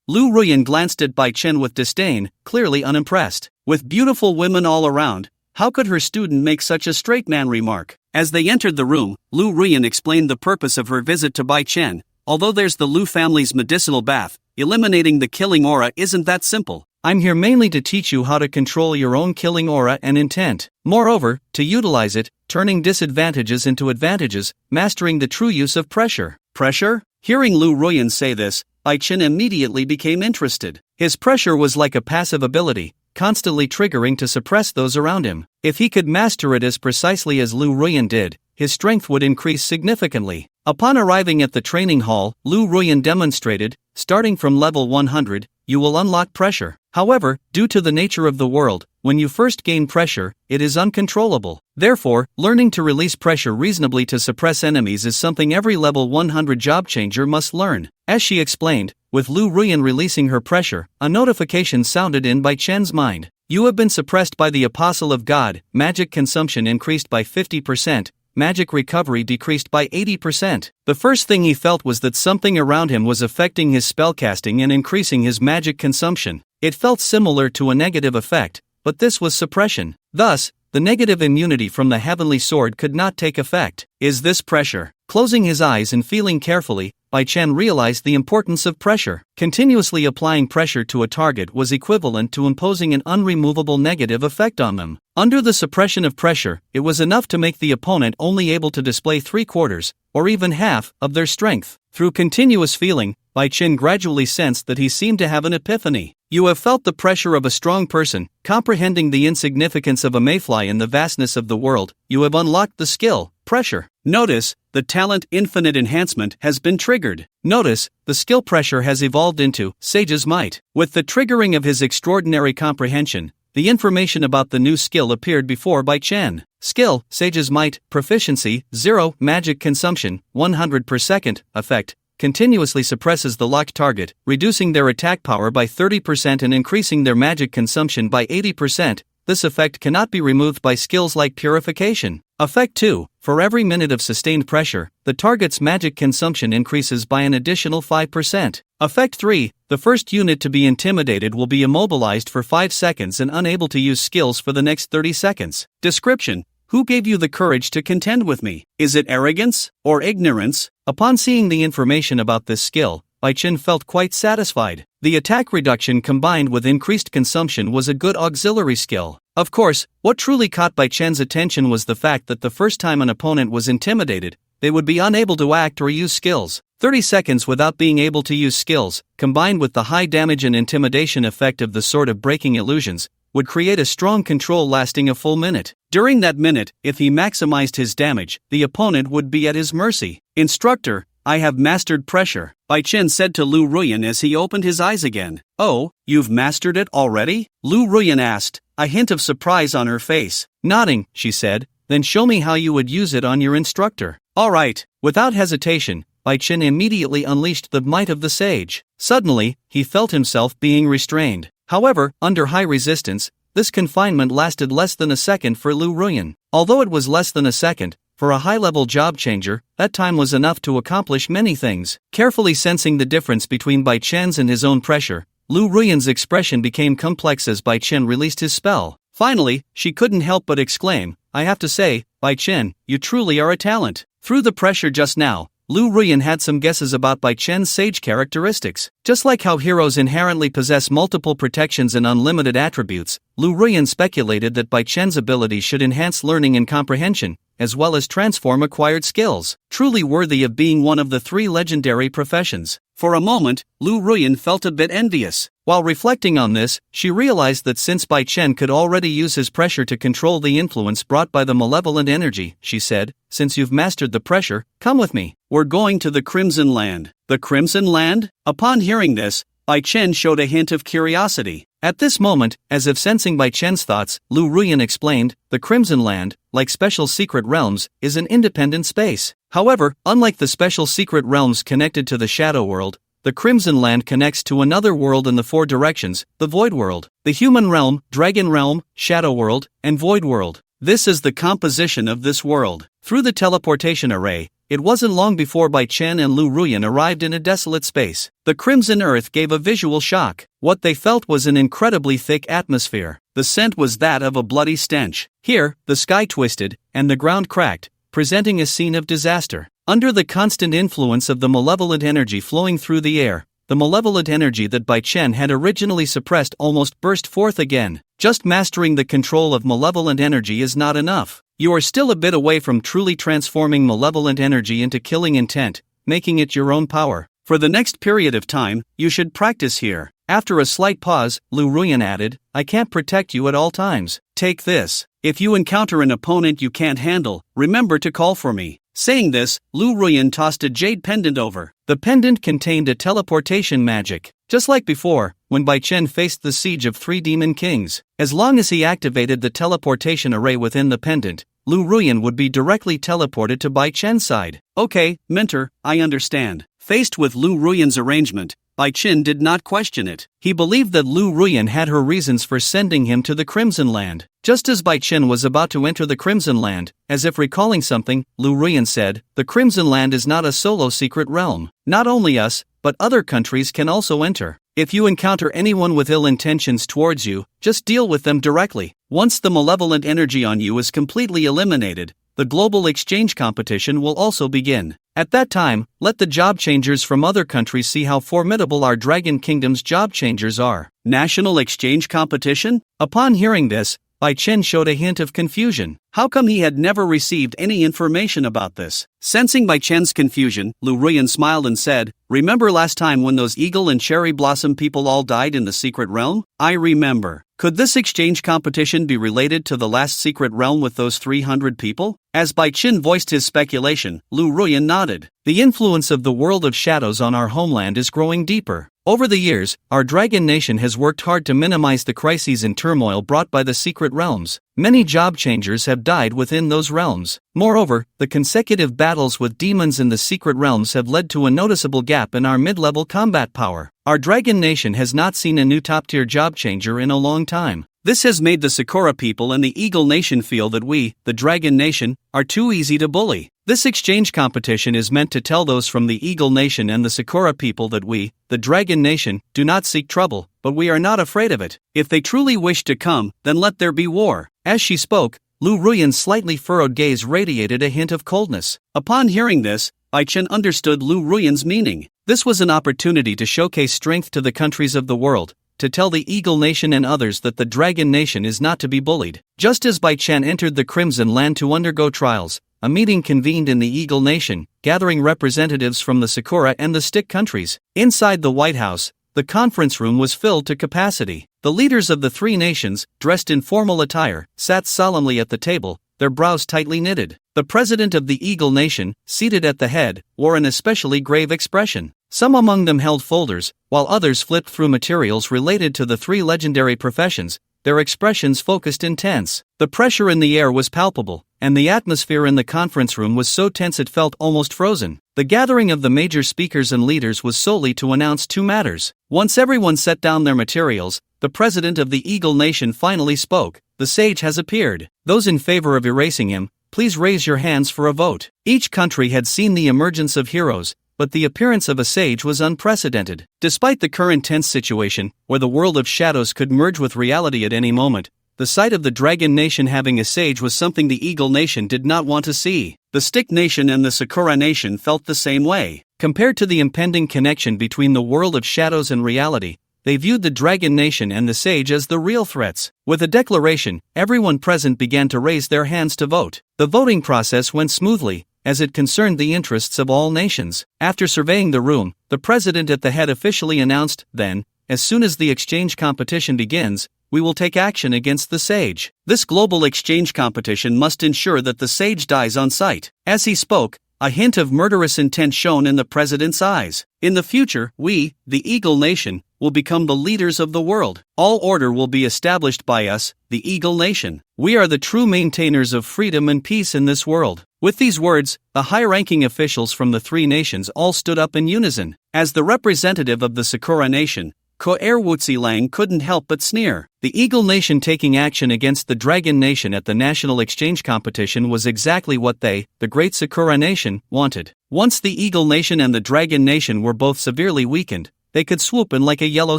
[SPEAKER 1] Lu Ruyan glanced at Bai Chen with disdain, clearly unimpressed. With beautiful women all around, how could her student make such a straight man remark? As they entered the room, Lu Ruyan explained the purpose of her visit to Bai Chen. Although there's the Lu family's medicinal bath, eliminating the killing aura isn't that simple. I'm here mainly to teach you how to control your own killing aura and intent. Moreover, to utilize it, turning disadvantages into advantages, mastering the true use of pressure. Pressure? Hearing Lu Ruyan say this, Bai Chen immediately became interested. His pressure was like a passive ability, constantly triggering to suppress those around him. If he could master it as precisely as Lu Ruyan did, his strength would increase significantly. Upon arriving at the training hall, Lu Ruyan demonstrated, starting from level 100, you will unlock pressure. However, due to the nature of the world, when you first gain pressure, it is uncontrollable. Therefore, learning to release pressure reasonably to suppress enemies is something every level 100 job changer must learn. As she explained, with Lu Ruyan releasing her pressure, a notification sounded in Bai Chen's mind. You have been suppressed by the Apostle of God, magic consumption increased by 50%, magic recovery decreased by 80%. The first thing he felt was that something around him was affecting his spellcasting and increasing his magic consumption. It felt similar to a negative effect, but this was suppression. Thus, the negative immunity from the heavenly sword could not take effect. Is this pressure? Closing his eyes and feeling carefully, Bai Chen realized the importance of pressure. Continuously applying pressure to a target was equivalent to imposing an unremovable negative effect on them. Under the suppression of pressure, it was enough to make the opponent only able to display 3/4, or even half, of their strength. Through continuous feeling, Bai Chen gradually sensed that he seemed to have an epiphany. You have felt the pressure of a strong person, comprehending the insignificance of a mayfly in the vastness of the world. You have unlocked the skill, pressure. Notice, the talent infinite enhancement has been triggered. Notice, the skill pressure has evolved into Sage's Might. With the triggering of his extraordinary comprehension, the information about the new skill appeared before Bai Chen. Skill, Sage's Might, proficiency, 0, magic consumption, 100 per second, effect, continuously suppresses the locked target, reducing their attack power by 30% and increasing their magic consumption by 80%. This effect cannot be removed by skills like purification. Effect 2. For every minute of sustained pressure, the target's magic consumption increases by an additional 5%. Effect 3. The first unit to be intimidated will be immobilized for 5 seconds and unable to use skills for the next 30 seconds. Description: who gave you the courage to contend with me? Is it arrogance or ignorance? Upon seeing the information about this skill, Bai Chen felt quite satisfied. The attack reduction combined with increased consumption was a good auxiliary skill. Of course, what truly caught Bai Chen's attention was the fact that the first time an opponent was intimidated, they would be unable to act or use skills. 30 seconds without being able to use skills, combined with the high damage and intimidation effect of the Sword of Breaking Illusions, would create a strong control lasting a full minute. During that minute, if he maximized his damage, the opponent would be at his mercy. Instructor, I have mastered pressure, Bai Chen said to Lu Ruyan as he opened his eyes again. Oh, you've mastered it already? Lu Ruyan asked, a hint of surprise on her face. Nodding, she said, then show me how you would use it on your instructor. All right. Without hesitation, Bai Chen immediately unleashed the might of the sage. Suddenly, he felt himself being restrained. However, under high resistance, this confinement lasted less than a second for Lu Ruyan. Although it was less than a second, for a high-level job changer, that time was enough to accomplish many things. Carefully sensing the difference between Bai Chen's and his own pressure, Lu Ruyan's expression became complex as Bai Chen released his spell. Finally, she couldn't help but exclaim, I have to say, Bai Chen, you truly are a talent. Through the pressure just now, Lu Ruyan had some guesses about Bai Chen's sage characteristics. Just like how heroes inherently possess multiple protections and unlimited attributes, Lu Ruyan speculated that Bai Chen's abilities should enhance learning and comprehension, as well as transform acquired skills, truly worthy of being one of the 3 legendary professions. For a moment, Lu Ruyan felt a bit envious. While reflecting on this, she realized that since Bai Chen could already use his pressure to control the influence brought by the malevolent energy, she said, since you've mastered the pressure, come with me. We're going to the Crimson Land. The Crimson Land? Upon hearing this, Bai Chen showed a hint of curiosity. At this moment, as if sensing Bai Chen's thoughts, Lu Ruyan explained, the Crimson Land, like special secret realms, is an independent space. However, unlike the special secret realms connected to the Shadow World, the Crimson Land connects to another world in the 4 directions, the Void World, the Human Realm, Dragon Realm, Shadow World, and Void World. This is the composition of this world. Through the teleportation array, it wasn't long before Bai Chen and Lu Ruyan arrived in a desolate space. The Crimson Earth gave a visual shock. What they felt was an incredibly thick atmosphere. The scent was that of a bloody stench. Here, the sky twisted, and the ground cracked, presenting a scene of disaster. Under the constant influence of the malevolent energy flowing through the air, the malevolent energy that Bai Chen had originally suppressed almost burst forth again. Just mastering the control of malevolent energy is not enough. You are still a bit away from truly transforming malevolent energy into killing intent, making it your own power. For the next period of time, you should practice here. After a slight pause, Lu Ruyan added, I can't protect you at all times. Take this. If you encounter an opponent you can't handle, remember to call for me. Saying this, Lu Ruyan tossed a jade pendant over. The pendant contained a teleportation magic. Just like before, when Bai Chen faced the siege of 3 demon kings, as long as he activated the teleportation array within the pendant, Lu Ruyan would be directly teleported to Bai Chen's side. Okay, mentor, I understand. Faced with Lu Ruyan's arrangement, Bai Chen did not question it. He believed that Lu Ruyan had her reasons for sending him to the Crimson Land. Just as Bai Chen was about to enter the Crimson Land, as if recalling something, Lu Ruyan said, the Crimson Land is not a solo secret realm. Not only us, but other countries can also enter. If you encounter anyone with ill intentions towards you, just deal with them directly. Once the malevolent energy on you is completely eliminated, the global exchange competition will also begin. At that time, let the job changers from other countries see how formidable our Dragon Kingdom's job changers are. National exchange competition? Upon hearing this, Bai Chen showed a hint of confusion. How come he had never received any information about this? Sensing Bai Chen's confusion, Lu Ruyan smiled and said, "Remember last time when those eagle and cherry blossom people all died in the secret realm? I remember. Could this exchange competition be related to the last secret realm with those 300 people?" As Bai Chen voiced his speculation, Lu Ruyan nodded. The influence of the world of shadows on our homeland is growing deeper. Over the years, our Dragon Nation has worked hard to minimize the crises and turmoil brought by the secret realms. Many job changers have died within those realms. Moreover, the consecutive battles with demons in the secret realms have led to a noticeable gap in our mid-level combat power. Our Dragon Nation has not seen a new top-tier job changer in a long time. This has made the Sakura people and the Eagle Nation feel that we, the Dragon Nation, are too easy to bully. This exchange competition is meant to tell those from the Eagle Nation and the Sakura people that we, the Dragon Nation, do not seek trouble, but we are not afraid of it. If they truly wish to come, then let there be war. As she spoke, Lu Ruyan's slightly furrowed gaze radiated a hint of coldness. Upon hearing this, Bai Chen understood Lu Ruyan's meaning. This was an opportunity to showcase strength to the countries of the world, to tell the Eagle Nation and others that the Dragon Nation is not to be bullied. Just as Bai Chen entered the Crimson Land to undergo trials, a meeting convened in the Eagle Nation, gathering representatives from the Sakura and the Stick countries. Inside the White House, the conference room was filled to capacity. The leaders of the three nations, dressed in formal attire, sat solemnly at the table, their brows tightly knitted. The president of the Eagle Nation, seated at the head, wore an especially grave expression. Some among them held folders, while others flipped through materials related to the three legendary professions, their expressions focused and tense. The pressure in the air was palpable, and the atmosphere in the conference room was so tense it felt almost frozen. The gathering of the major speakers and leaders was solely to announce two matters. Once everyone set down their materials, the president of the Eagle Nation finally spoke. "The sage has appeared. Those in favor of erasing him, please raise your hands for a vote." Each country had seen the emergence of heroes, but the appearance of a sage was unprecedented. Despite the current tense situation, where the world of shadows could merge with reality at any moment, the sight of the Dragon Nation having a sage was something the Eagle Nation did not want to see. The Stick Nation and the Sakura Nation felt the same way. Compared to the impending connection between the world of shadows and reality, they viewed the Dragon Nation and the sage as the real threats. With a declaration, everyone present began to raise their hands to vote. The voting process went smoothly, as it concerned the interests of all nations. After surveying the room, the president at the head officially announced, "Then, as soon as the exchange competition begins, we will take action against the sage. This global exchange competition must ensure that the sage dies on sight." As he spoke, a hint of murderous intent shone in the president's eyes. "In the future, we, the Eagle Nation, will become the leaders of the world. All order will be established by us, the Eagle Nation. We are the true maintainers of freedom and peace in this world." With these words, the high-ranking officials from the three nations all stood up in unison. As the representative of the Sakura Nation, Ko-er-Wutsi Lang couldn't help but sneer. The Eagle Nation taking action against the Dragon Nation at the national exchange competition was exactly what they, the Great Sakura Nation, wanted. Once the Eagle Nation and the Dragon Nation were both severely weakened, they could swoop in like a yellow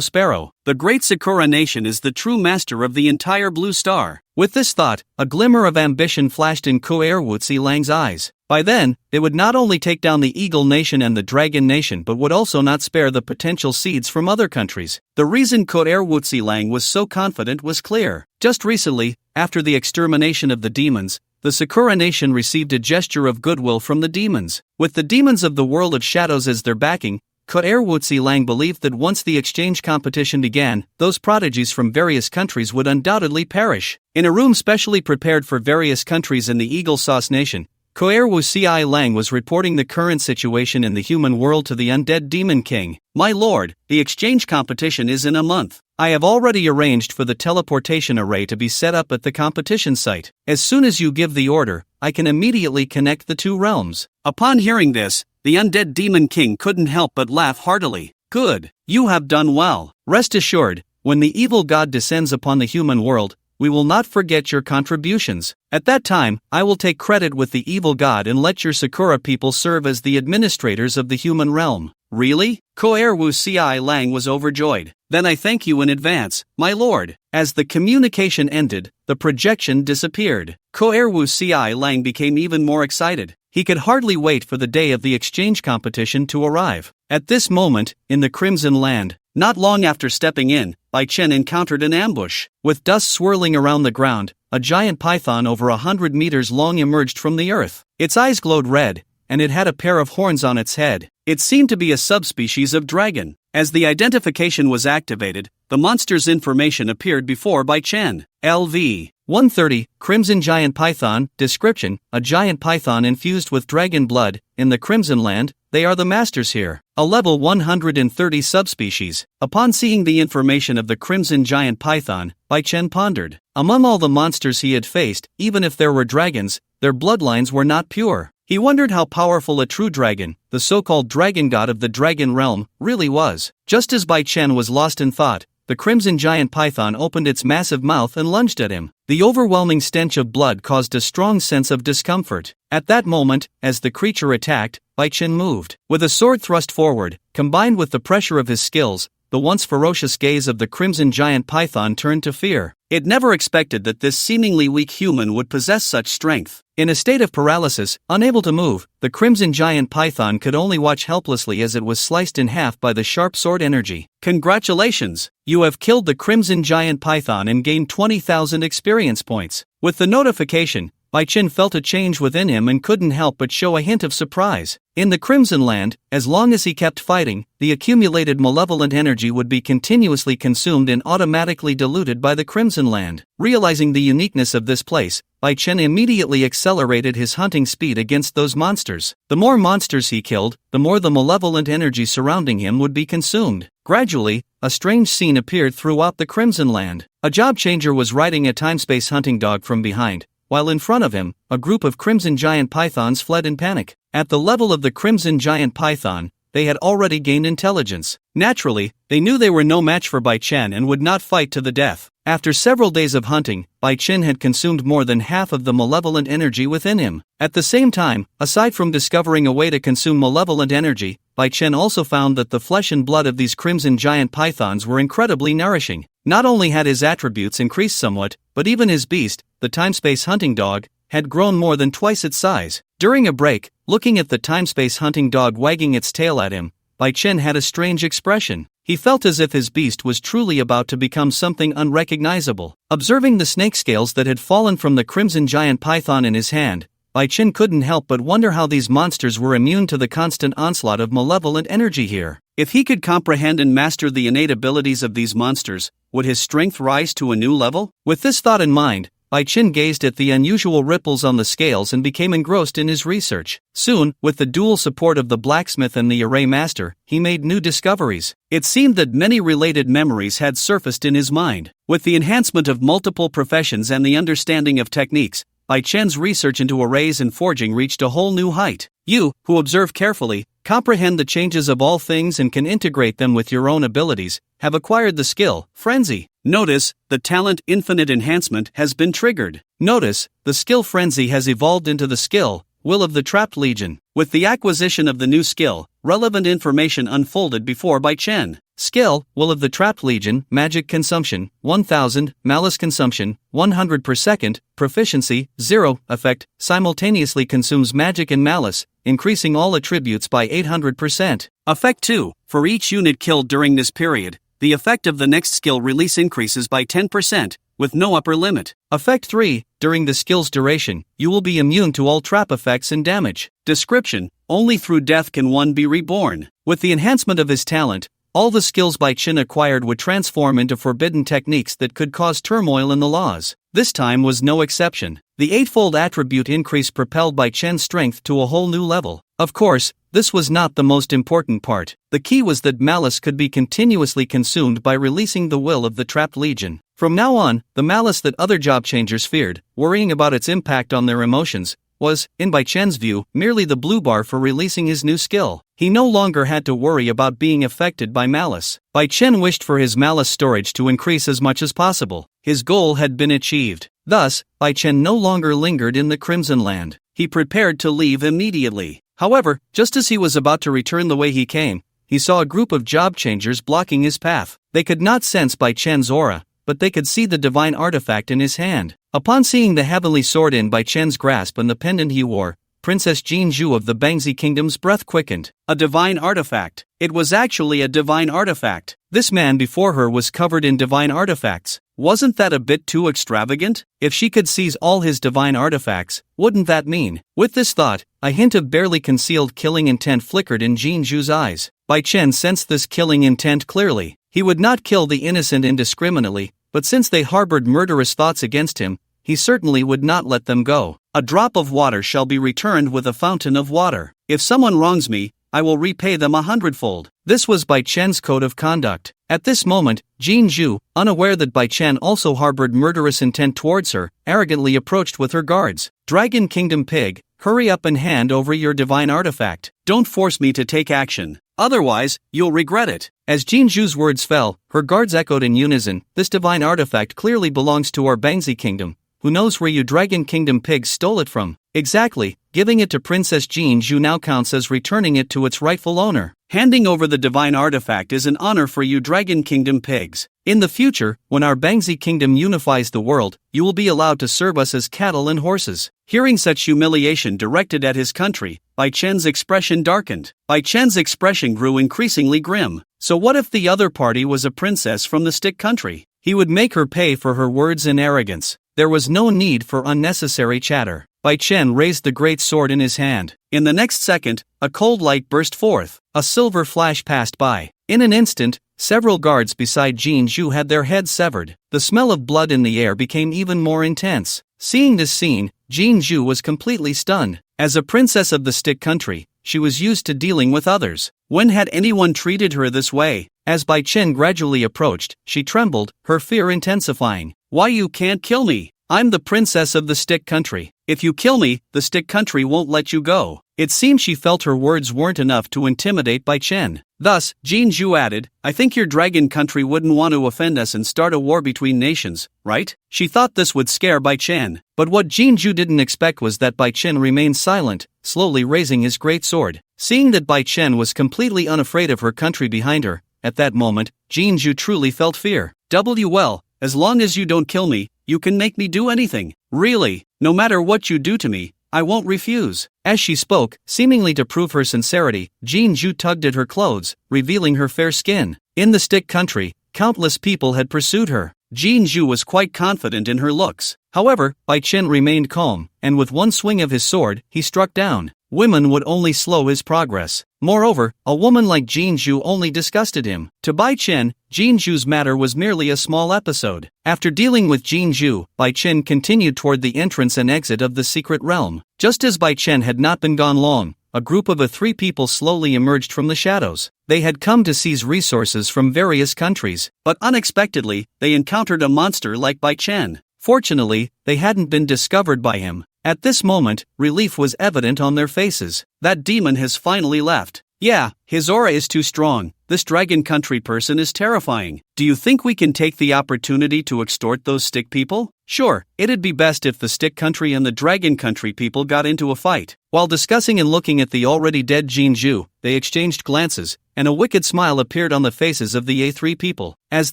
[SPEAKER 1] sparrow. The Great Sakura Nation is the true master of the entire Blue Star. With this thought, a glimmer of ambition flashed in Ko-er-Wutsi Lang's eyes. By then, they would not only take down the Eagle Nation and the Dragon Nation but would also not spare the potential seeds from other countries. The reason Ko-er-Wutsi Lang was so confident was clear. Just recently, after the extermination of the demons, the Sakura Nation received a gesture of goodwill from the demons. With the demons of the world of shadows as their backing, Ko-er-Wutsi Lang believed that once the exchange competition began, those prodigies from various countries would undoubtedly perish. In a room specially prepared for various countries in the Eagle Sauce Nation, Ko-er-Wutsi Lang was reporting the current situation in the human world to the undead demon king. "My lord, the exchange competition is in a month. I have already arranged for the teleportation array to be set up at the competition site. As soon as you give the order, I can immediately connect the two realms." Upon hearing this, the undead demon king couldn't help but laugh heartily. "Good, you have done well. Rest assured, when the evil god descends upon the human world, we will not forget your contributions. At that time, I will take credit with the evil god and let your Sakura people serve as the administrators of the human realm. Really? Koerwu Ci Lang was overjoyed. Then I thank you in advance, my lord. As the communication ended, the projection disappeared. Koerwu Ci Lang became even more excited. He could hardly wait for the day of the exchange competition to arrive. At this moment, in the Crimson Land, not long after stepping in, Bai Chen encountered an ambush. With dust swirling around the ground, a giant python over 100 meters long emerged from the earth. Its eyes glowed red, and it had a pair of horns on its head. It seemed to be a subspecies of dragon. As the identification was activated, the monster's information appeared before Bai Chen. LV 130, Crimson Giant Python. Description: a giant python infused with dragon blood. In the Crimson Land, they are the masters here. A level 130 subspecies. Upon seeing the information of the Crimson Giant Python, Bai Chen pondered. Among all the monsters he had faced, even if there were dragons, their bloodlines were not pure. He wondered how powerful a true dragon, the so-called dragon god of the dragon realm, really was. Just as Bai Chen was lost in thought, the Crimson Giant Python opened its massive mouth and lunged at him. The overwhelming stench of blood caused a strong sense of discomfort. At that moment, as the creature attacked, Bai Chen moved. With a sword thrust forward, combined with the pressure of his skills, the once ferocious gaze of the Crimson Giant Python turned to fear. It never expected that this seemingly weak human would possess such strength. In a state of paralysis, unable to move, the Crimson Giant Python could only watch helplessly as it was sliced in half by the sharp sword energy. Congratulations! You have killed the Crimson Giant Python and gained 20,000 experience points. With the notification, Bai Chen felt a change within him and couldn't help but show a hint of surprise. In the Crimson Land, as long as he kept fighting, the accumulated malevolent energy would be continuously consumed and automatically diluted by the Crimson Land. Realizing the uniqueness of this place, Bai Chen immediately accelerated his hunting speed against those monsters. The more monsters he killed, the more the malevolent energy surrounding him would be consumed. Gradually, a strange scene appeared throughout the Crimson Land. A job changer was riding a time-space hunting dog from behind, while in front of him, a group of Crimson Giant Pythons fled in panic. At the level of the Crimson Giant Python, they had already gained intelligence. Naturally, they knew they were no match for Bai Chen and would not fight to the death. After several days of hunting, Bai Chen had consumed more than half of the malevolent energy within him. At the same time, aside from discovering a way to consume malevolent energy, Bai Chen also found that the flesh and blood of these Crimson Giant Pythons were incredibly nourishing. Not only had his attributes increased somewhat, but even his beast, the time-space hunting dog, had grown more than twice its size. During a break, looking at the time-space hunting dog wagging its tail at him, Bai Chen had a strange expression. He felt as if his beast was truly about to become something unrecognizable. Observing the snake scales that had fallen from the Crimson Giant Python in his hand, Bai Chen couldn't help but wonder how these monsters were immune to the constant onslaught of malevolent energy here. If he could comprehend and master the innate abilities of these monsters, would his strength rise to a new level? With this thought in mind, Bai Chen gazed at the unusual ripples on the scales and became engrossed in his research. Soon, with the dual support of the blacksmith and the array master, he made new discoveries. It seemed that many related memories had surfaced in his mind. With the enhancement of multiple professions and the understanding of techniques, Bai Chen's research into arrays and forging reached a whole new height. You, who observe carefully, comprehend the changes of all things and can integrate them with your own abilities, have acquired the skill, Frenzy. Notice, the talent Infinite Enhancement has been triggered. Notice, the skill Frenzy has evolved into the skill, Will of the Trapped Legion. With the acquisition of the new skill, relevant information unfolded before Bai Chen. Skill, Will of the Trapped Legion, Magic Consumption, 1000, Malice Consumption, 100 per second, Proficiency, 0, Effect, simultaneously consumes magic and malice, increasing all attributes by 800%. Effect 2, for each unit killed during this period, the effect of the next skill release increases by 10%, with no upper limit. Effect 3, during the skill's duration, you will be immune to all trap effects and damage. Description, only through death can one be reborn. With the enhancement of his talent, all the skills Bai Chen acquired would transform into forbidden techniques that could cause turmoil in the laws. This time was no exception. The eightfold attribute increase propelled Bai Chen's strength to a whole new level. Of course, this was not the most important part. The key was that malice could be continuously consumed by releasing the will of the Trapped Legion. From now on, the malice that other job changers feared, worrying about its impact on their emotions, was, in Bai Chen's view, merely the blue bar for releasing his new skill. He no longer had to worry about being affected by malice. Bai Chen wished for his malice storage to increase as much as possible. His goal had been achieved. Thus, Bai Chen no longer lingered in the Crimson Land. He prepared to leave immediately. However, just as he was about to return the way he came, he saw a group of job changers blocking his path. They could not sense Bai Chen's aura, but they could see the divine artifact in his hand. Upon seeing the heavenly sword in Bai Chen's grasp and the pendant he wore, Princess Jinju of the Bangzi Kingdom's breath quickened. A divine artifact. It was actually a divine artifact. This man before her was covered in divine artifacts. Wasn't that a bit too extravagant? If she could seize all his divine artifacts, wouldn't that mean? With this thought, a hint of barely concealed killing intent flickered in Jinju's eyes. Bai Chen sensed this killing intent clearly. He would not kill the innocent indiscriminately, but since they harbored murderous thoughts against him, he certainly would not let them go. A drop of water shall be returned with a fountain of water. If someone wrongs me, I will repay them 100-fold. This was Bai Chen's code of conduct. At this moment, Jinju, unaware that Bai Chen also harbored murderous intent towards her, arrogantly approached with her guards. Dragon Kingdom Pig, hurry up and hand over your divine artifact. Don't force me to take action. Otherwise, you'll regret it. As Jinju's words fell, her guards echoed in unison, this divine artifact clearly belongs to our Bangzi Kingdom. Who knows where you Dragon Kingdom pigs stole it from? Exactly, giving it to Princess Jinju now counts as returning it to its rightful owner. Handing over the divine artifact is an honor for you Dragon Kingdom pigs. In the future, when our Bangzi Kingdom unifies the world, you will be allowed to serve us as cattle and horses. Hearing such humiliation directed at his country, Bai Chen's expression darkened. Bai Chen's expression grew increasingly grim. So what if the other party was a princess from the stick country? He would make her pay for her words and arrogance. There was no need for unnecessary chatter. Bai Chen raised the great sword in his hand. In the next second, a cold light burst forth. A silver flash passed by. In an instant, several guards beside Jinju had their heads severed. The smell of blood in the air became even more intense. Seeing this scene, Jinju was completely stunned. As a princess of the stick country, she was used to dealing with others. When had anyone treated her this way? As Bai Chen gradually approached, she trembled, her fear intensifying. Why you can't kill me? I'm the princess of the stick country. If you kill me, the stick country won't let you go. It seemed she felt her words weren't enough to intimidate Bai Chen. Thus, Jinju added, I think your dragon country wouldn't want to offend us and start a war between nations, right? She thought this would scare Bai Chen. But what Jinju didn't expect was that Bai Chen remained silent, slowly raising his great sword. Seeing that Bai Chen was completely unafraid of her country behind her, at that moment, Jinju truly felt fear. Well, as long as you don't kill me, you can make me do anything. Really, no matter what you do to me, I won't refuse. As she spoke, seemingly to prove her sincerity, Jinju tugged at her clothes, revealing her fair skin. In the stick country, countless people had pursued her. Jinju was quite confident in her looks. However, Bai Chen remained calm, and with one swing of his sword, he struck down. Women would only slow his progress. Moreover, a woman like Jinju only disgusted him. To Bai Chen, Jinju's matter was merely a small episode. After dealing with Jinju, Bai Chen continued toward the entrance and exit of the secret realm. Just as Bai Chen had not been gone long, a group of three people slowly emerged from the shadows. They had come to seize resources from various countries, but unexpectedly, they encountered a monster like Bai Chen. Fortunately, they hadn't been discovered by him. At this moment, relief was evident on their faces. That demon has finally left. Yeah, his aura is too strong. This dragon country person is terrifying. Do you think we can take the opportunity to extort those stick people? Sure, it'd be best if the stick country and the dragon country people got into a fight. While discussing and looking at the already dead Jinju, they exchanged glances, and a wicked smile appeared on the faces of the A3 people. As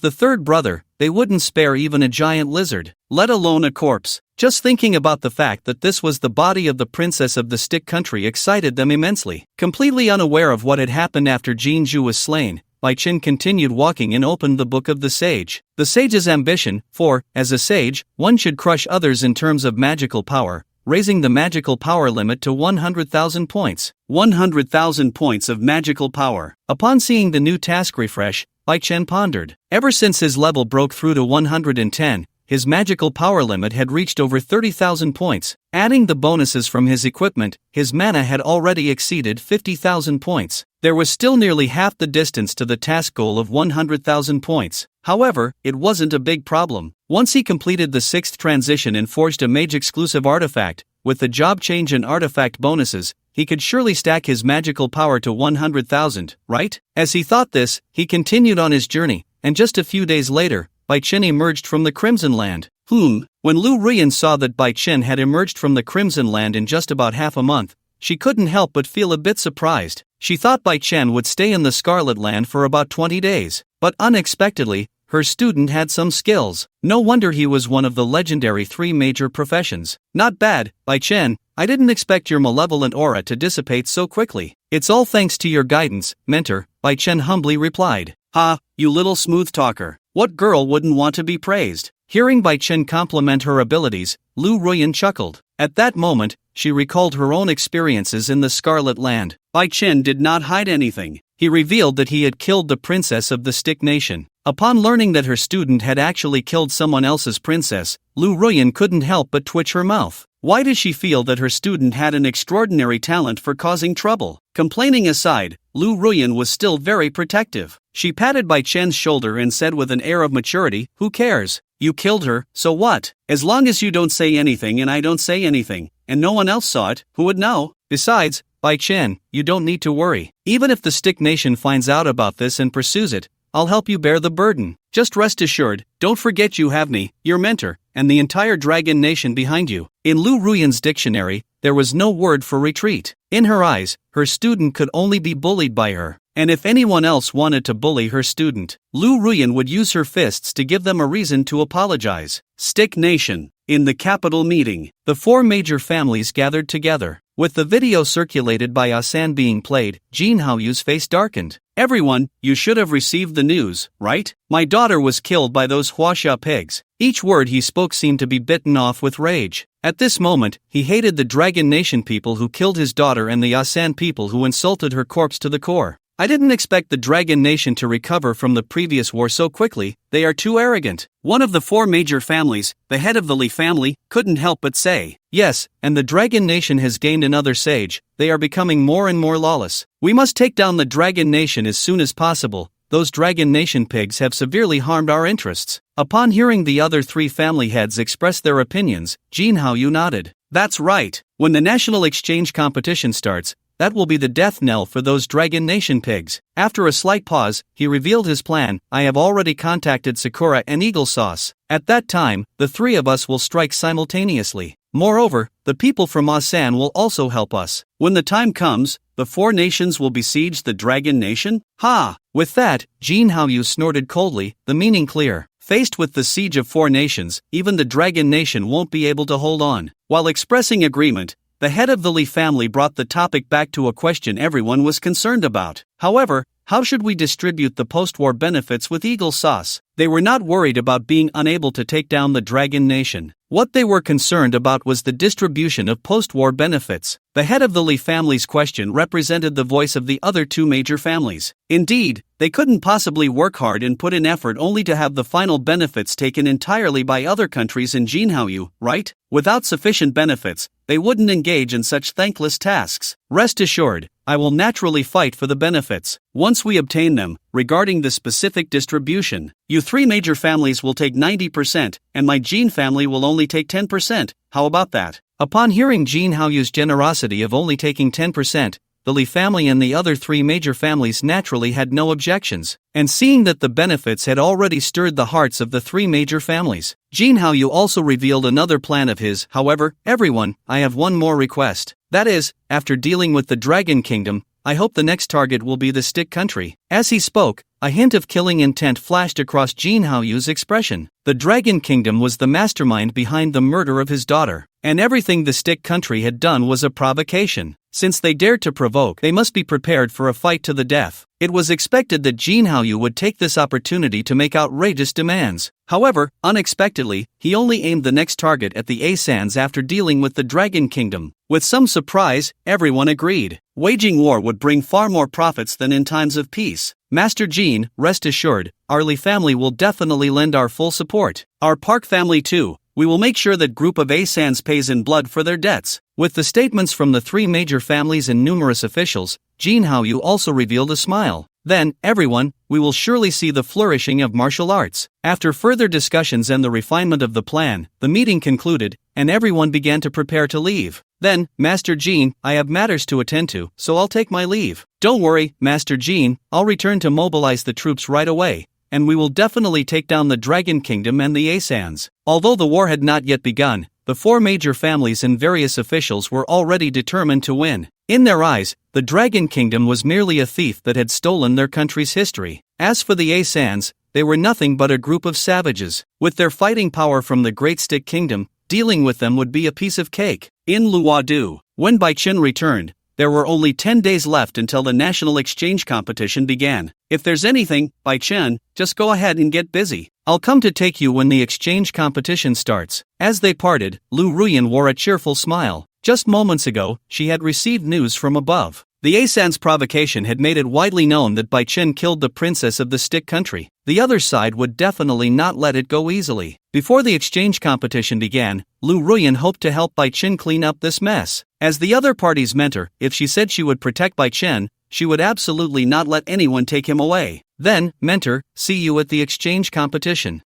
[SPEAKER 1] the third brother, they wouldn't spare even a giant lizard, let alone a corpse. Just thinking about the fact that this was the body of the princess of the stick country excited them immensely. Completely unaware of what had happened after Jinju was slain, Bai Chen continued walking and opened the Book of the Sage. The sage's ambition, for, as a sage, one should crush others in terms of magical power, raising the magical power limit to 100,000 points. 100,000 points of magical power. Upon seeing the new task refresh, Bai Chen pondered. Ever since his level broke through to 110, his magical power limit had reached over 30,000 points. Adding the bonuses from his equipment, his mana had already exceeded 50,000 points. There was still nearly half the distance to the task goal of 100,000 points. However, it wasn't a big problem. Once he completed the sixth transition and forged a mage-exclusive artifact, with the job change and artifact bonuses, he could surely stack his magical power to 100,000, right? As he thought this, he continued on his journey, and just a few days later, Bai Chen emerged from the Crimson Land. When Lu Ruyan saw that Bai Chen had emerged from the Crimson Land in just about half a month, she couldn't help but feel a bit surprised. She thought Bai Chen would stay in the Scarlet Land for about 20 days, but unexpectedly, her student had some skills. No wonder he was one of the legendary 3 major professions. Not bad, Bai Chen. I didn't expect your malevolent aura to dissipate so quickly. It's all thanks to your guidance, mentor, Bai Chen humbly replied. Ha, you little smooth talker. What girl wouldn't want to be praised? Hearing Bai Chen compliment her abilities, Lu Ruyan chuckled. At that moment, she recalled her own experiences in the Scarlet Land. Bai Chen did not hide anything. He revealed that he had killed the princess of the Stick Nation. Upon learning that her student had actually killed someone else's princess, Lu Ruyan couldn't help but twitch her mouth. Why did she feel that her student had an extraordinary talent for causing trouble? Complaining aside, Lu Ruyan was still very protective. She patted Bai Chen's shoulder and said with an air of maturity, "Who cares? You killed her, so what? As long as you don't say anything and I don't say anything, and no one else saw it, who would know? Besides, Bai Chen, you don't need to worry. Even if the Stick Nation finds out about this and pursues it, I'll help you bear the burden. Just rest assured, don't forget you have me, your mentor, and the entire Dragon Nation behind you." In Lu Ruyan's dictionary, there was no word for retreat. In her eyes, her student could only be bullied by her. And if anyone else wanted to bully her student, Lu Ruyan would use her fists to give them a reason to apologize. Stick Nation. In the capital meeting, the 4 major families gathered together. With the video circulated by Asan being played, Jin Haoyu's face darkened. "Everyone, you should have received the news, right? My daughter was killed by those Huaxia pigs." Each word he spoke seemed to be bitten off with rage. At this moment, he hated the Dragon Nation people who killed his daughter and the Asan people who insulted her corpse to the core. "I didn't expect the Dragon Nation to recover from the previous war so quickly, they are too arrogant." One of the 4 major families, the head of the Li family, couldn't help but say, "Yes, and the Dragon Nation has gained another sage, they are becoming more and more lawless. We must take down the Dragon Nation as soon as possible. Those Dragon Nation pigs have severely harmed our interests." Upon hearing the other 3 family heads express their opinions, Jin Haoyu nodded. "That's right. When the national exchange competition starts, that will be the death knell for those Dragon Nation pigs." After a slight pause, he revealed his plan. "I have already contacted Sakura and Eagle Sauce. At that time, the 3 of us will strike simultaneously. Moreover, the people from Asan will also help us. When the time comes, the 4 nations will besiege the Dragon Nation." Ha! With that, Jin Haoyu snorted coldly, the meaning clear. Faced with the siege of 4 nations, even the Dragon Nation won't be able to hold on. While expressing agreement, the head of the Li family brought the topic back to a question everyone was concerned about. However, how should we distribute the post-war benefits with Eagle Sauce? They were not worried about being unable to take down the Dragon Nation. What they were concerned about was the distribution of post-war benefits. The head of the Li family's question represented the voice of the other 2 major families. Indeed, they couldn't possibly work hard and put in effort only to have the final benefits taken entirely by other countries in Jin Haoyu, right? Without sufficient benefits, they wouldn't engage in such thankless tasks. Rest assured, I will naturally fight for the benefits. Once we obtain them, regarding the specific distribution, you 3 major families will take 90%, and my Jin family will only take 10%. How about that? Upon hearing Jin Haoyu's generosity of only taking 10%, the Li family and the other 3 major families naturally had no objections, and seeing that the benefits had already stirred the hearts of the 3 major families, Jin Haoyu also revealed another plan of his. "However, everyone, I have one more request. That is, after dealing with the Dragon Kingdom, I hope the next target will be the Stick Country." As he spoke, a hint of killing intent flashed across Jin Haoyu's expression. The Dragon Kingdom was the mastermind behind the murder of his daughter, and everything the Stick Country had done was a provocation. Since they dared to provoke, they must be prepared for a fight to the death. It was expected that Jin Haoyu would take this opportunity to make outrageous demands. However, unexpectedly, he only aimed the next target at the Asans after dealing with the Dragon Kingdom. With some surprise, everyone agreed. Waging war would bring far more profits than in times of peace. "Master Jin, rest assured, our Li family will definitely lend our full support. Our Park family too. We will make sure that group of Asans pays in blood for their debts." With the statements from the 3 major families and numerous officials, Jin Haoyu also revealed a smile. "Then, everyone, we will surely see the flourishing of martial arts. After further discussions and the refinement of the plan, the meeting concluded, and everyone began to prepare to leave. Then, Master Jean, I have matters to attend to, so I'll take my leave. Don't worry, Master Jean, I'll return to mobilize the troops right away, and we will definitely take down the Dragon Kingdom and the Asans. Although the war had not yet begun, the four major families and various officials were already determined to win. In their eyes, the Dragon Kingdom was merely a thief that had stolen their country's history. As for the Asans, they were nothing but a group of savages. With their fighting power from the Great Stick Kingdom, dealing with them would be a piece of cake. In Luodu, when Bai Chen returned, there were only 10 days left until the national exchange competition began. If there's anything, Bai Chen, just go ahead and get busy. I'll come to take you when the exchange competition starts. As they parted, Lu Ruyan wore a cheerful smile. Just moments ago, she had received news from above. The Asan's provocation had made it widely known that Bai Chen killed the princess of the Stick Country. The other side would definitely not let it go easily. Before the exchange competition began, Lu Ruyan hoped to help Bai Chen clean up this mess. As the other party's mentor, if she said she would protect Bai Chen, she would absolutely not let anyone take him away. Then, mentor, see you at the exchange competition.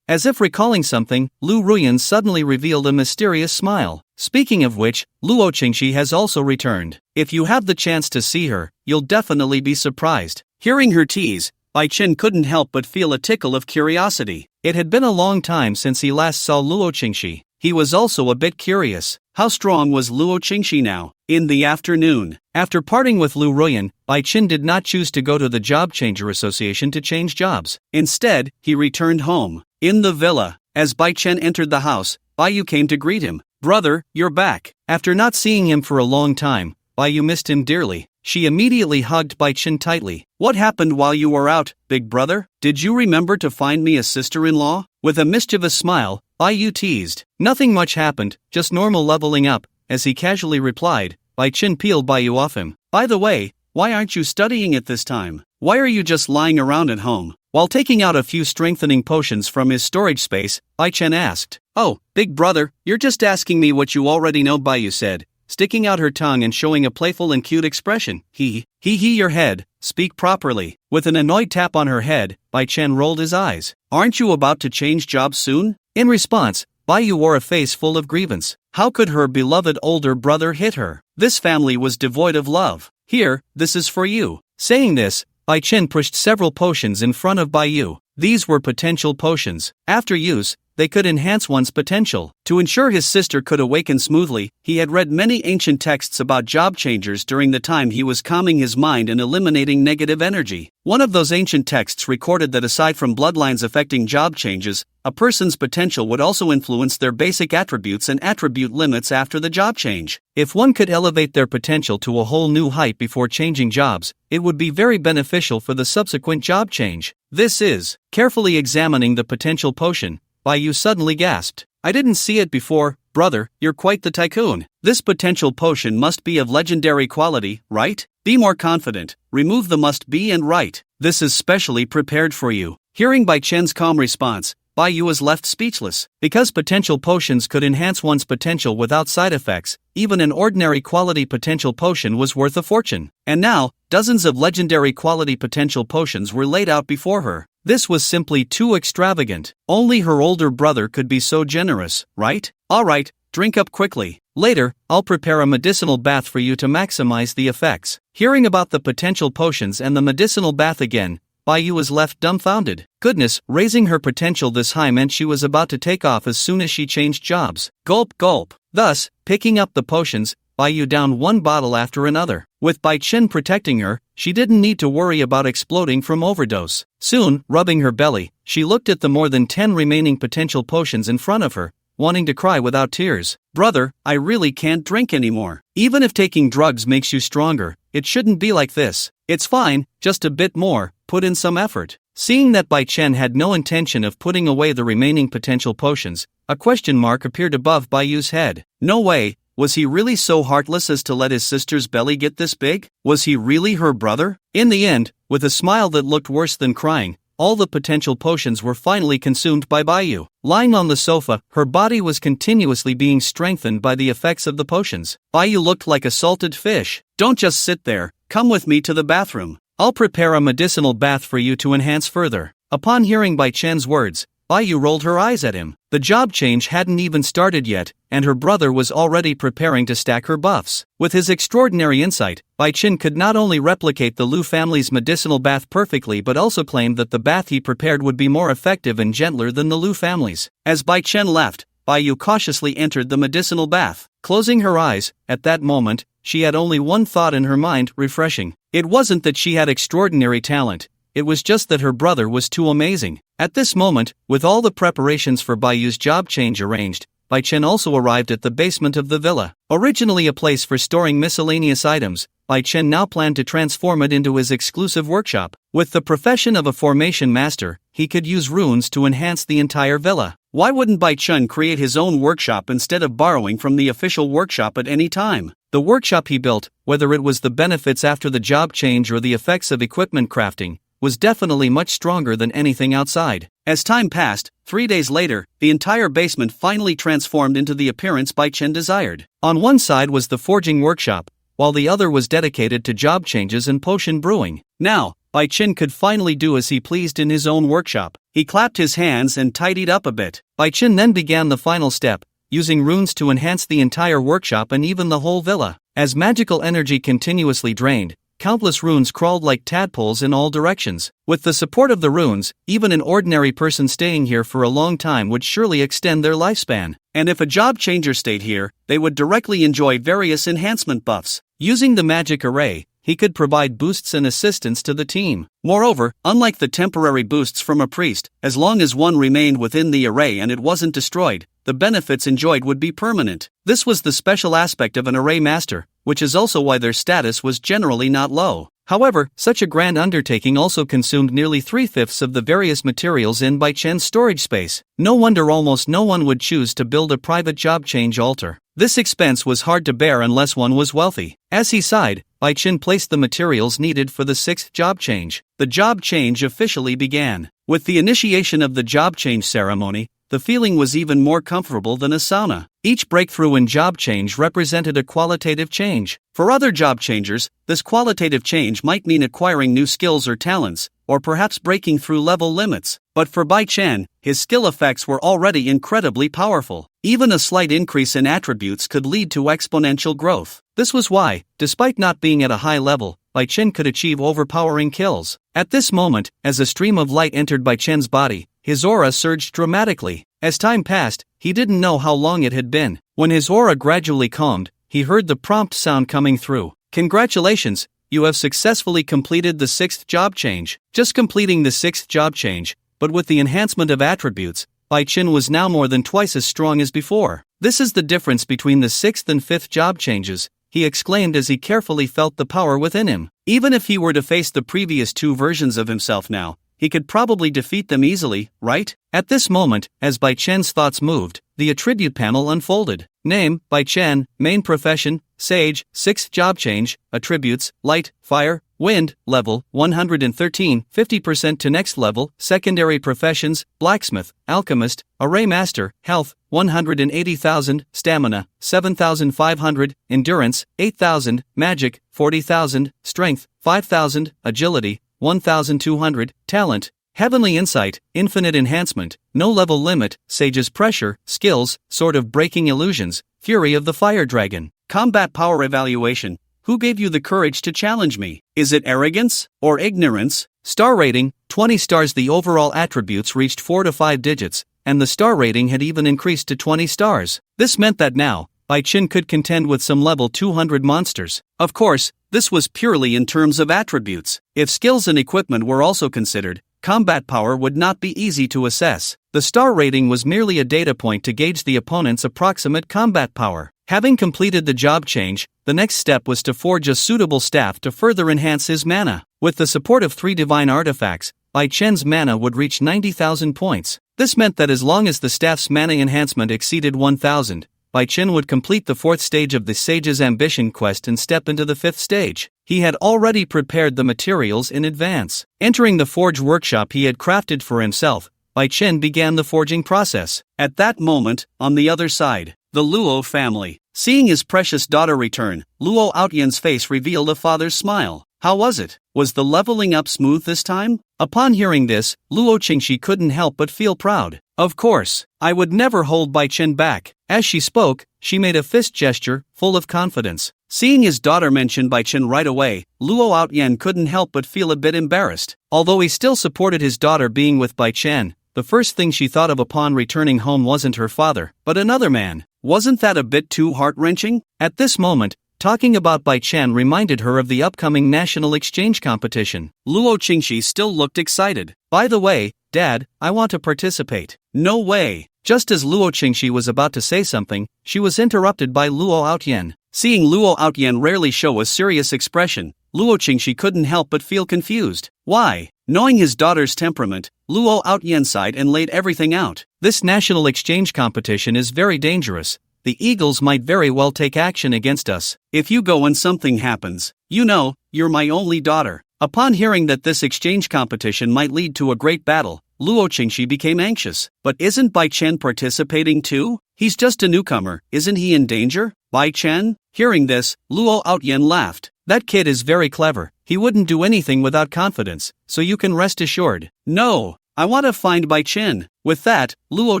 [SPEAKER 1] As if recalling something, Lu Ruyan suddenly revealed a mysterious smile. Speaking of which, Luo Qingxi has also returned. If you have the chance to see her, you'll definitely be surprised. Hearing her tease, Bai Chen couldn't help but feel a tickle of curiosity. It had been a long time since he last saw Luo Qingxi. He was also a bit curious. How strong was Luo Qingxi now? In the afternoon, after parting with Lu Ruyan, Bai Chen did not choose to go to the Job Changer Association to change jobs. Instead, he returned home. In the villa, as Bai Chen entered the house, Bai Yu came to greet him. Brother, you're back. After not seeing him for a long time, Bai Yu missed him dearly. She immediately hugged Bai Chen tightly. What happened while you were out, big brother? Did you remember to find me a sister-in-law? With a mischievous smile, Bai Yu teased. Nothing much happened, just normal leveling up. As he casually replied, Bai Chen peeled Bai Yu off him. By the way, why aren't you studying at this time? Why are you just lying around at home? While taking out a few strengthening potions from his storage space, Bai Chen asked. Oh, big brother, you're just asking me what you already know, Bai Yu said, sticking out her tongue and showing a playful and cute expression. Your head, speak properly. With an annoyed tap on her head, Bai Chen rolled his eyes. Aren't you about to change jobs soon? In response, Bai Yu wore a face full of grievance. How could her beloved older brother hit her? This family was devoid of love. Here, this is for you. Saying this, Bai Chen pushed several potions in front of Bai Yu. These were potential potions. After use, they could enhance one's potential. To ensure his sister could awaken smoothly, he had read many ancient texts about job changers during the time he was calming his mind and eliminating negative energy. One of those ancient texts recorded that aside from bloodlines affecting job changes, a person's potential would also influence their basic attributes and attribute limits after the job change. If one could elevate their potential to a whole new height before changing jobs, it would be very beneficial for the subsequent job change. This is, carefully examining the potential potion, Bai Yu suddenly gasped. I didn't see it before, brother, you're quite the tycoon. This potential potion must be of legendary quality, right? Be more confident, remove the must be and right. This is specially prepared for you. Hearing Bai Chen's calm response, Bai Yu was left speechless. Because potential potions could enhance one's potential without side effects, even an ordinary quality potential potion was worth a fortune. And now, dozens of legendary quality potential potions were laid out before her. This was simply too extravagant. Only her older brother could be so generous, right? Alright, drink up quickly. Later, I'll prepare a medicinal bath for you to maximize the effects. Hearing about the potential potions and the medicinal bath again, Bai Yu was left dumbfounded. Goodness, raising her potential this high meant she was about to take off as soon as she changed jobs. Gulp gulp. Thus, picking up the potions, Bai Yu downed one bottle after another. With Bai Chen protecting her, she didn't need to worry about exploding from overdose. Soon, rubbing her belly, she looked at the more than 10 remaining potential potions in front of her, wanting to cry without tears. Brother, I really can't drink anymore. Even if taking drugs makes you stronger, it shouldn't be like this. It's fine, just a bit more, put in some effort. Seeing that Bai Chen had no intention of putting away the remaining potential potions, a question mark appeared above Bai Yu's head. No way. Was he really so heartless as to let his sister's belly get this big? Was he really her brother? In the end, with a smile that looked worse than crying, all the potential potions were finally consumed by Bai Yu. Lying on the sofa, her body was continuously being strengthened by the effects of the potions. Bai Yu looked like a salted fish. Don't just sit there, come with me to the bathroom. I'll prepare a medicinal bath for you to enhance further." Upon hearing Bai Chen's words, Bai Yu rolled her eyes at him. The job change hadn't even started yet, and her brother was already preparing to stack her buffs. With his extraordinary insight, Bai Chen could not only replicate the Lu family's medicinal bath perfectly but also claimed that the bath he prepared would be more effective and gentler than the Lu family's. As Bai Chen left, Bai Yu cautiously entered the medicinal bath. Closing her eyes, at that moment, she had only one thought in her mind: refreshing. It wasn't that she had extraordinary talent, it was just that her brother was too amazing. At this moment, with all the preparations for Bai Yu's job change arranged, Bai Chen also arrived at the basement of the villa. Originally a place for storing miscellaneous items, Bai Chen now planned to transform it into his exclusive workshop. With the profession of a formation master, he could use runes to enhance the entire villa. Why wouldn't Bai Chen create his own workshop instead of borrowing from the official workshop at any time? The workshop he built, whether it was the benefits after the job change or the effects of equipment crafting, was definitely much stronger than anything outside. As time passed, 3 days later, the entire basement finally transformed into the appearance Bai Chen desired. On one side was the forging workshop, while the other was dedicated to job changes and potion brewing. Now, Bai Chen could finally do as he pleased in his own workshop. He clapped his hands and tidied up a bit. Bai Chen then began the final step, using runes to enhance the entire workshop and even the whole villa. As magical energy continuously drained, countless runes crawled like tadpoles in all directions. With the support of the runes, even an ordinary person staying here for a long time would surely extend their lifespan. And if a job changer stayed here, they would directly enjoy various enhancement buffs. Using the magic array, he could provide boosts and assistance to the team. Moreover, unlike the temporary boosts from a priest, as long as one remained within the array and it wasn't destroyed, the benefits enjoyed would be permanent. This was the special aspect of an array master, which is also why their status was generally not low. However, such a grand undertaking also consumed nearly 3/5 of the various materials in Bai Chen's storage space. No wonder almost no one would choose to build a private job change altar. This expense was hard to bear unless one was wealthy. As he sighed, Bai Chen placed the materials needed for the 6th job change. The job change officially began. With the initiation of the job change ceremony, the feeling was even more comfortable than a sauna. Each breakthrough in job change represented a qualitative change. For other job changers, this qualitative change might mean acquiring new skills or talents, or perhaps breaking through level limits. But for Bai Chen, his skill effects were already incredibly powerful. Even a slight increase in attributes could lead to exponential growth. This was why, despite not being at a high level, Bai Chen could achieve overpowering kills. At this moment, as a stream of light entered Bai Chen's body, his aura surged dramatically. As time passed, he didn't know how long it had been. When his aura gradually calmed, he heard the prompt sound coming through. "Congratulations, you have successfully completed the 6th job change." Just completing the 6th job change, but with the enhancement of attributes, Bai Chen was now more than twice as strong as before. "This is the difference between the 6th and 5th job changes," he exclaimed as he carefully felt the power within him. Even if he were to face the previous 2 versions of himself now, he could probably defeat them easily, right? At this moment, as Bai Chen's thoughts moved, the attribute panel unfolded. Name, Bai Chen, main profession, sage, 6th job change, attributes, light, fire, wind, level, 113, 50% to next level, secondary professions, blacksmith, alchemist, array master, health, 180,000, stamina, 7,500, endurance, 8,000, magic, 40,000, strength, 5,000, agility, 1,200, talent, heavenly insight, infinite enhancement, no level limit, sage's pressure, skills, sword of breaking illusions, fury of the fire dragon, combat power evaluation. Who gave you the courage to challenge me? Is it arrogance or ignorance? Star rating, 20 stars. The overall attributes reached 4 to 5 digits, and the star rating had even increased to 20 stars. This meant that now, Bai Chen could contend with some level 200 monsters. Of course, this was purely in terms of attributes. If skills and equipment were also considered, combat power would not be easy to assess. The star rating was merely a data point to gauge the opponent's approximate combat power. Having completed the job change, the next step was to forge a suitable staff to further enhance his mana. With the support of 3 divine artifacts, Bai Chen's mana would reach 90,000 points. This meant that as long as the staff's mana enhancement exceeded 1,000, Bai Chen would complete the 4th stage of the Sage's Ambition quest and step into the 5th stage. He had already prepared the materials in advance. Entering the forge workshop he had crafted for himself, Bai Chen began the forging process. At that moment, on the other side, the Luo family. Seeing his precious daughter return, Luo Outyan's face revealed a father's smile. How was it? Was the leveling up smooth this time? Upon hearing this, Luo Qingxi couldn't help but feel proud. Of course, I would never hold Bai Chen back. As she spoke, she made a fist gesture, full of confidence. Seeing his daughter mention Bai Chen right away, Luo Outyan couldn't help but feel a bit embarrassed. Although he still supported his daughter being with Bai Chen, the first thing she thought of upon returning home wasn't her father, but another man. Wasn't that a bit too heart-wrenching? At this moment, talking about Bai Chen reminded her of the upcoming national exchange competition. Luo Qingxi still looked excited. By the way, Dad, I want to participate. No way. Just as Luo Qingxi was about to say something, she was interrupted by Luo Outyan. Seeing Luo Outyan rarely show a serious expression, Luo Qingxi couldn't help but feel confused. Why? Knowing his daughter's temperament, Luo Outyan sighed and laid everything out. This national exchange competition is very dangerous. The eagles might very well take action against us. If you go and something happens, you know, you're my only daughter. Upon hearing that this exchange competition might lead to a great battle, Luo Qingxi became anxious. But isn't Bai Chen participating too? He's just a newcomer, isn't he in danger? Bai Chen? Hearing this, Luo Outyan laughed. That kid is very clever. He wouldn't do anything without confidence, so you can rest assured. No, I want to find Bai Chen. With that, Luo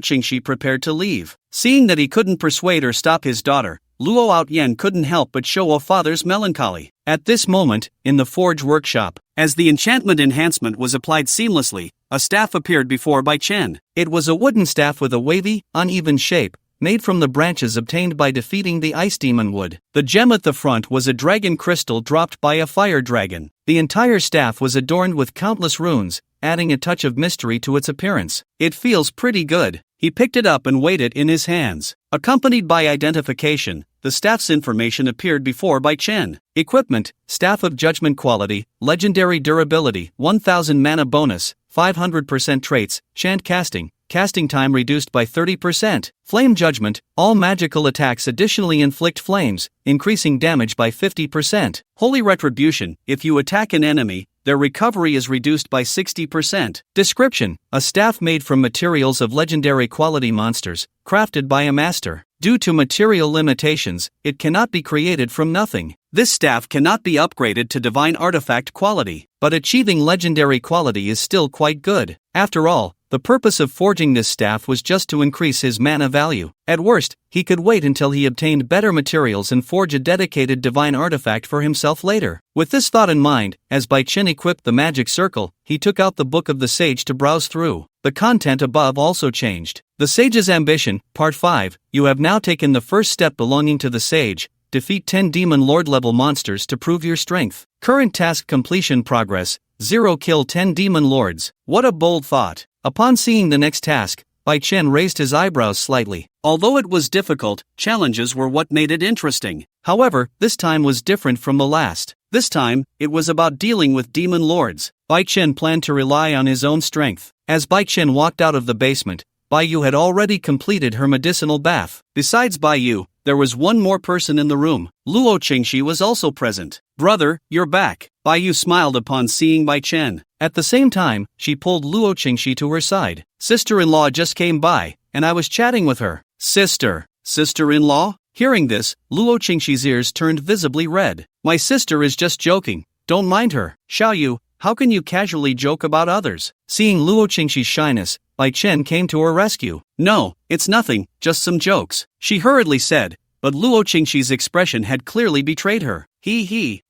[SPEAKER 1] Qingxi prepared to leave. Seeing that he couldn't persuade or stop his daughter, Luo Outyan couldn't help but show a father's melancholy. At this moment, in the forge workshop, as the enchantment enhancement was applied seamlessly, a staff appeared before Bai Chen. It was a wooden staff with a wavy, uneven shape, made from the branches obtained by defeating the ice demon wood. The gem at the front was a dragon crystal dropped by a fire dragon. The entire staff was adorned with countless runes, adding a touch of mystery to its appearance. It feels pretty good. He picked it up and weighed it in his hands. Accompanied by identification, the staff's information appeared before Bai Chen. Equipment: Staff of Judgment Quality, Legendary Durability, 1000 Mana Bonus, 500% Traits, Chant Casting, casting time reduced by 30%. Flame Judgment: All magical attacks additionally inflict flames, increasing damage by 50%. Holy Retribution: If you attack an enemy, their recovery is reduced by 60%. Description: A staff made from materials of legendary quality monsters, crafted by a master. Due to material limitations, it cannot be created from nothing. This staff cannot be upgraded to divine artifact quality, but achieving legendary quality is still quite good. After all, the purpose of forging this staff was just to increase his mana value. At worst, he could wait until he obtained better materials and forge a dedicated divine artifact for himself later. With this thought in mind, as Bai Chen equipped the magic circle, he took out the Book of the Sage to browse through. The content above also changed. The Sage's Ambition, Part 5. You have now taken the first step belonging to the Sage. Defeat 10 Demon Lord level monsters to prove your strength. Current task completion progress: 0. Kill 10 Demon Lords. What a bold thought. Upon seeing the next task, Bai Chen raised his eyebrows slightly. Although it was difficult, challenges were what made it interesting. However, this time was different from the last. This time, it was about dealing with demon lords. Bai Chen planned to rely on his own strength. As Bai Chen walked out of the basement, Bai Yu had already completed her medicinal bath. Besides Bai Yu, there was one more person in the room. Luo Qingxi was also present. Brother, you're back. Bai Yu smiled upon seeing Bai Chen. At the same time, she pulled Luo Qingxi to her side. Sister-in-law just came by, and I was chatting with her. Sister-in-law? Hearing this, Luo Qingxi's ears turned visibly red. My sister is just joking. Don't mind her. Xiaoyu, how can you casually joke about others? Seeing Luo Qingxi's shyness, Bai Chen came to her rescue. No, it's nothing, just some jokes, she hurriedly said, but Luo Qingxi's expression had clearly betrayed her.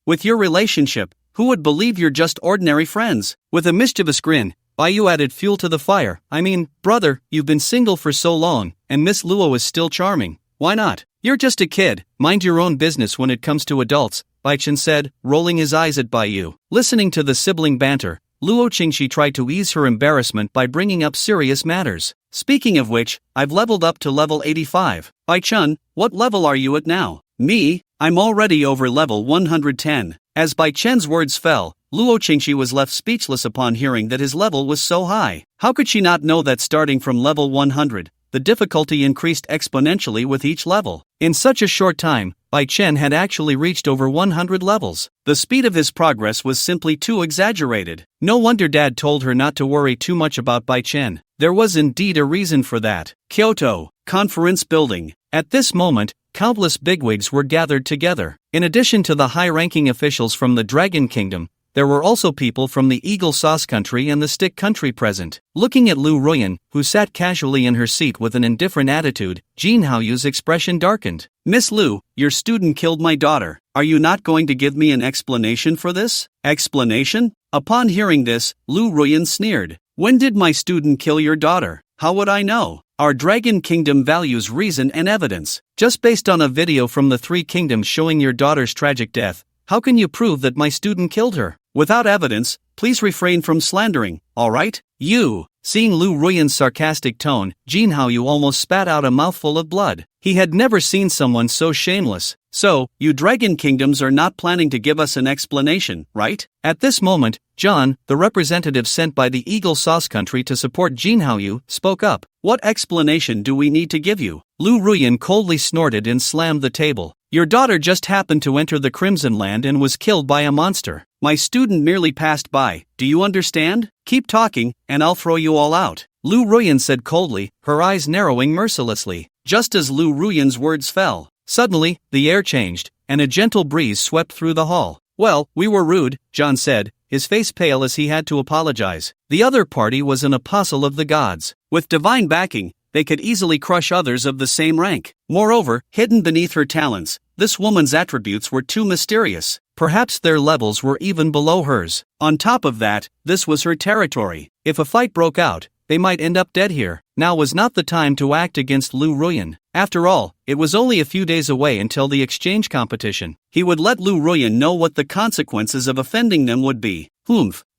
[SPEAKER 1] With your relationship, who would believe you're just ordinary friends? With a mischievous grin, Bai Yu added fuel to the fire. I mean, brother, you've been single for so long, and Miss Luo is still charming. Why not? You're just a kid, mind your own business when it comes to adults, Bai Chen said, rolling his eyes at Bai Yu. Listening to the sibling banter, Luo Qingxi tried to ease her embarrassment by bringing up serious matters. Speaking of which, I've leveled up to level 85. Bai Chen, what level are you at now? Me? I'm already over level 110. As Bai Chen's words fell, Luo Qingxi was left speechless upon hearing that his level was so high. How could she not know that starting from level 100, the difficulty increased exponentially with each level? In such a short time, Bai Chen had actually reached over 100 levels. The speed of his progress was simply too exaggerated. No wonder Dad told her not to worry too much about Bai Chen. There was indeed a reason for that. Kyoto, Conference Building. At this moment, countless bigwigs were gathered together. In addition to the high-ranking officials from the Dragon Kingdom, there were also people from the Eagle Sauce Country and the Stick Country present. Looking at Lu Ruyan, who sat casually in her seat with an indifferent attitude, Jin Haoyu's expression darkened. "Miss Lu, your student killed my daughter. Are you not going to give me an explanation for this?" "Explanation?" Upon hearing this, Lu Ruyan sneered. "When did my student kill your daughter? How would I know? Our Dragon Kingdom values reason and evidence. Just based on a video from the Three Kingdoms showing your daughter's tragic death, how can you prove that my student killed her? Without evidence, please refrain from slandering, alright? You." Seeing Lu Ruyan's sarcastic tone, Jin Haoyu almost spat out a mouthful of blood. He had never seen someone so shameless. "So, you Dragon Kingdoms are not planning to give us an explanation, right?" At this moment, John, the representative sent by the Eagle Sauce Country to support Jin Haoyu, spoke up. "What explanation do we need to give you?" Lu Ruyan coldly snorted and slammed the table. "Your daughter just happened to enter the Crimson Land and was killed by a monster. My student merely passed by, do you understand? Keep talking, and I'll throw you all out." Lu Ruyan said coldly, her eyes narrowing mercilessly. Just as Lu Ruyan's words fell, suddenly, the air changed, and a gentle breeze swept through the hall. "Well, we were rude," John said, his face pale as he had to apologize. The other party was an apostle of the gods. With divine backing, they could easily crush others of the same rank. Moreover, hidden beneath her talents, this woman's attributes were too mysterious. Perhaps their levels were even below hers. On top of that, this was her territory. If a fight broke out, they might end up dead here. Now was not the time to act against Lu Ruyan. After all, it was only a few days away until the exchange competition. He would let Lu Ruyan know what the consequences of offending them would be.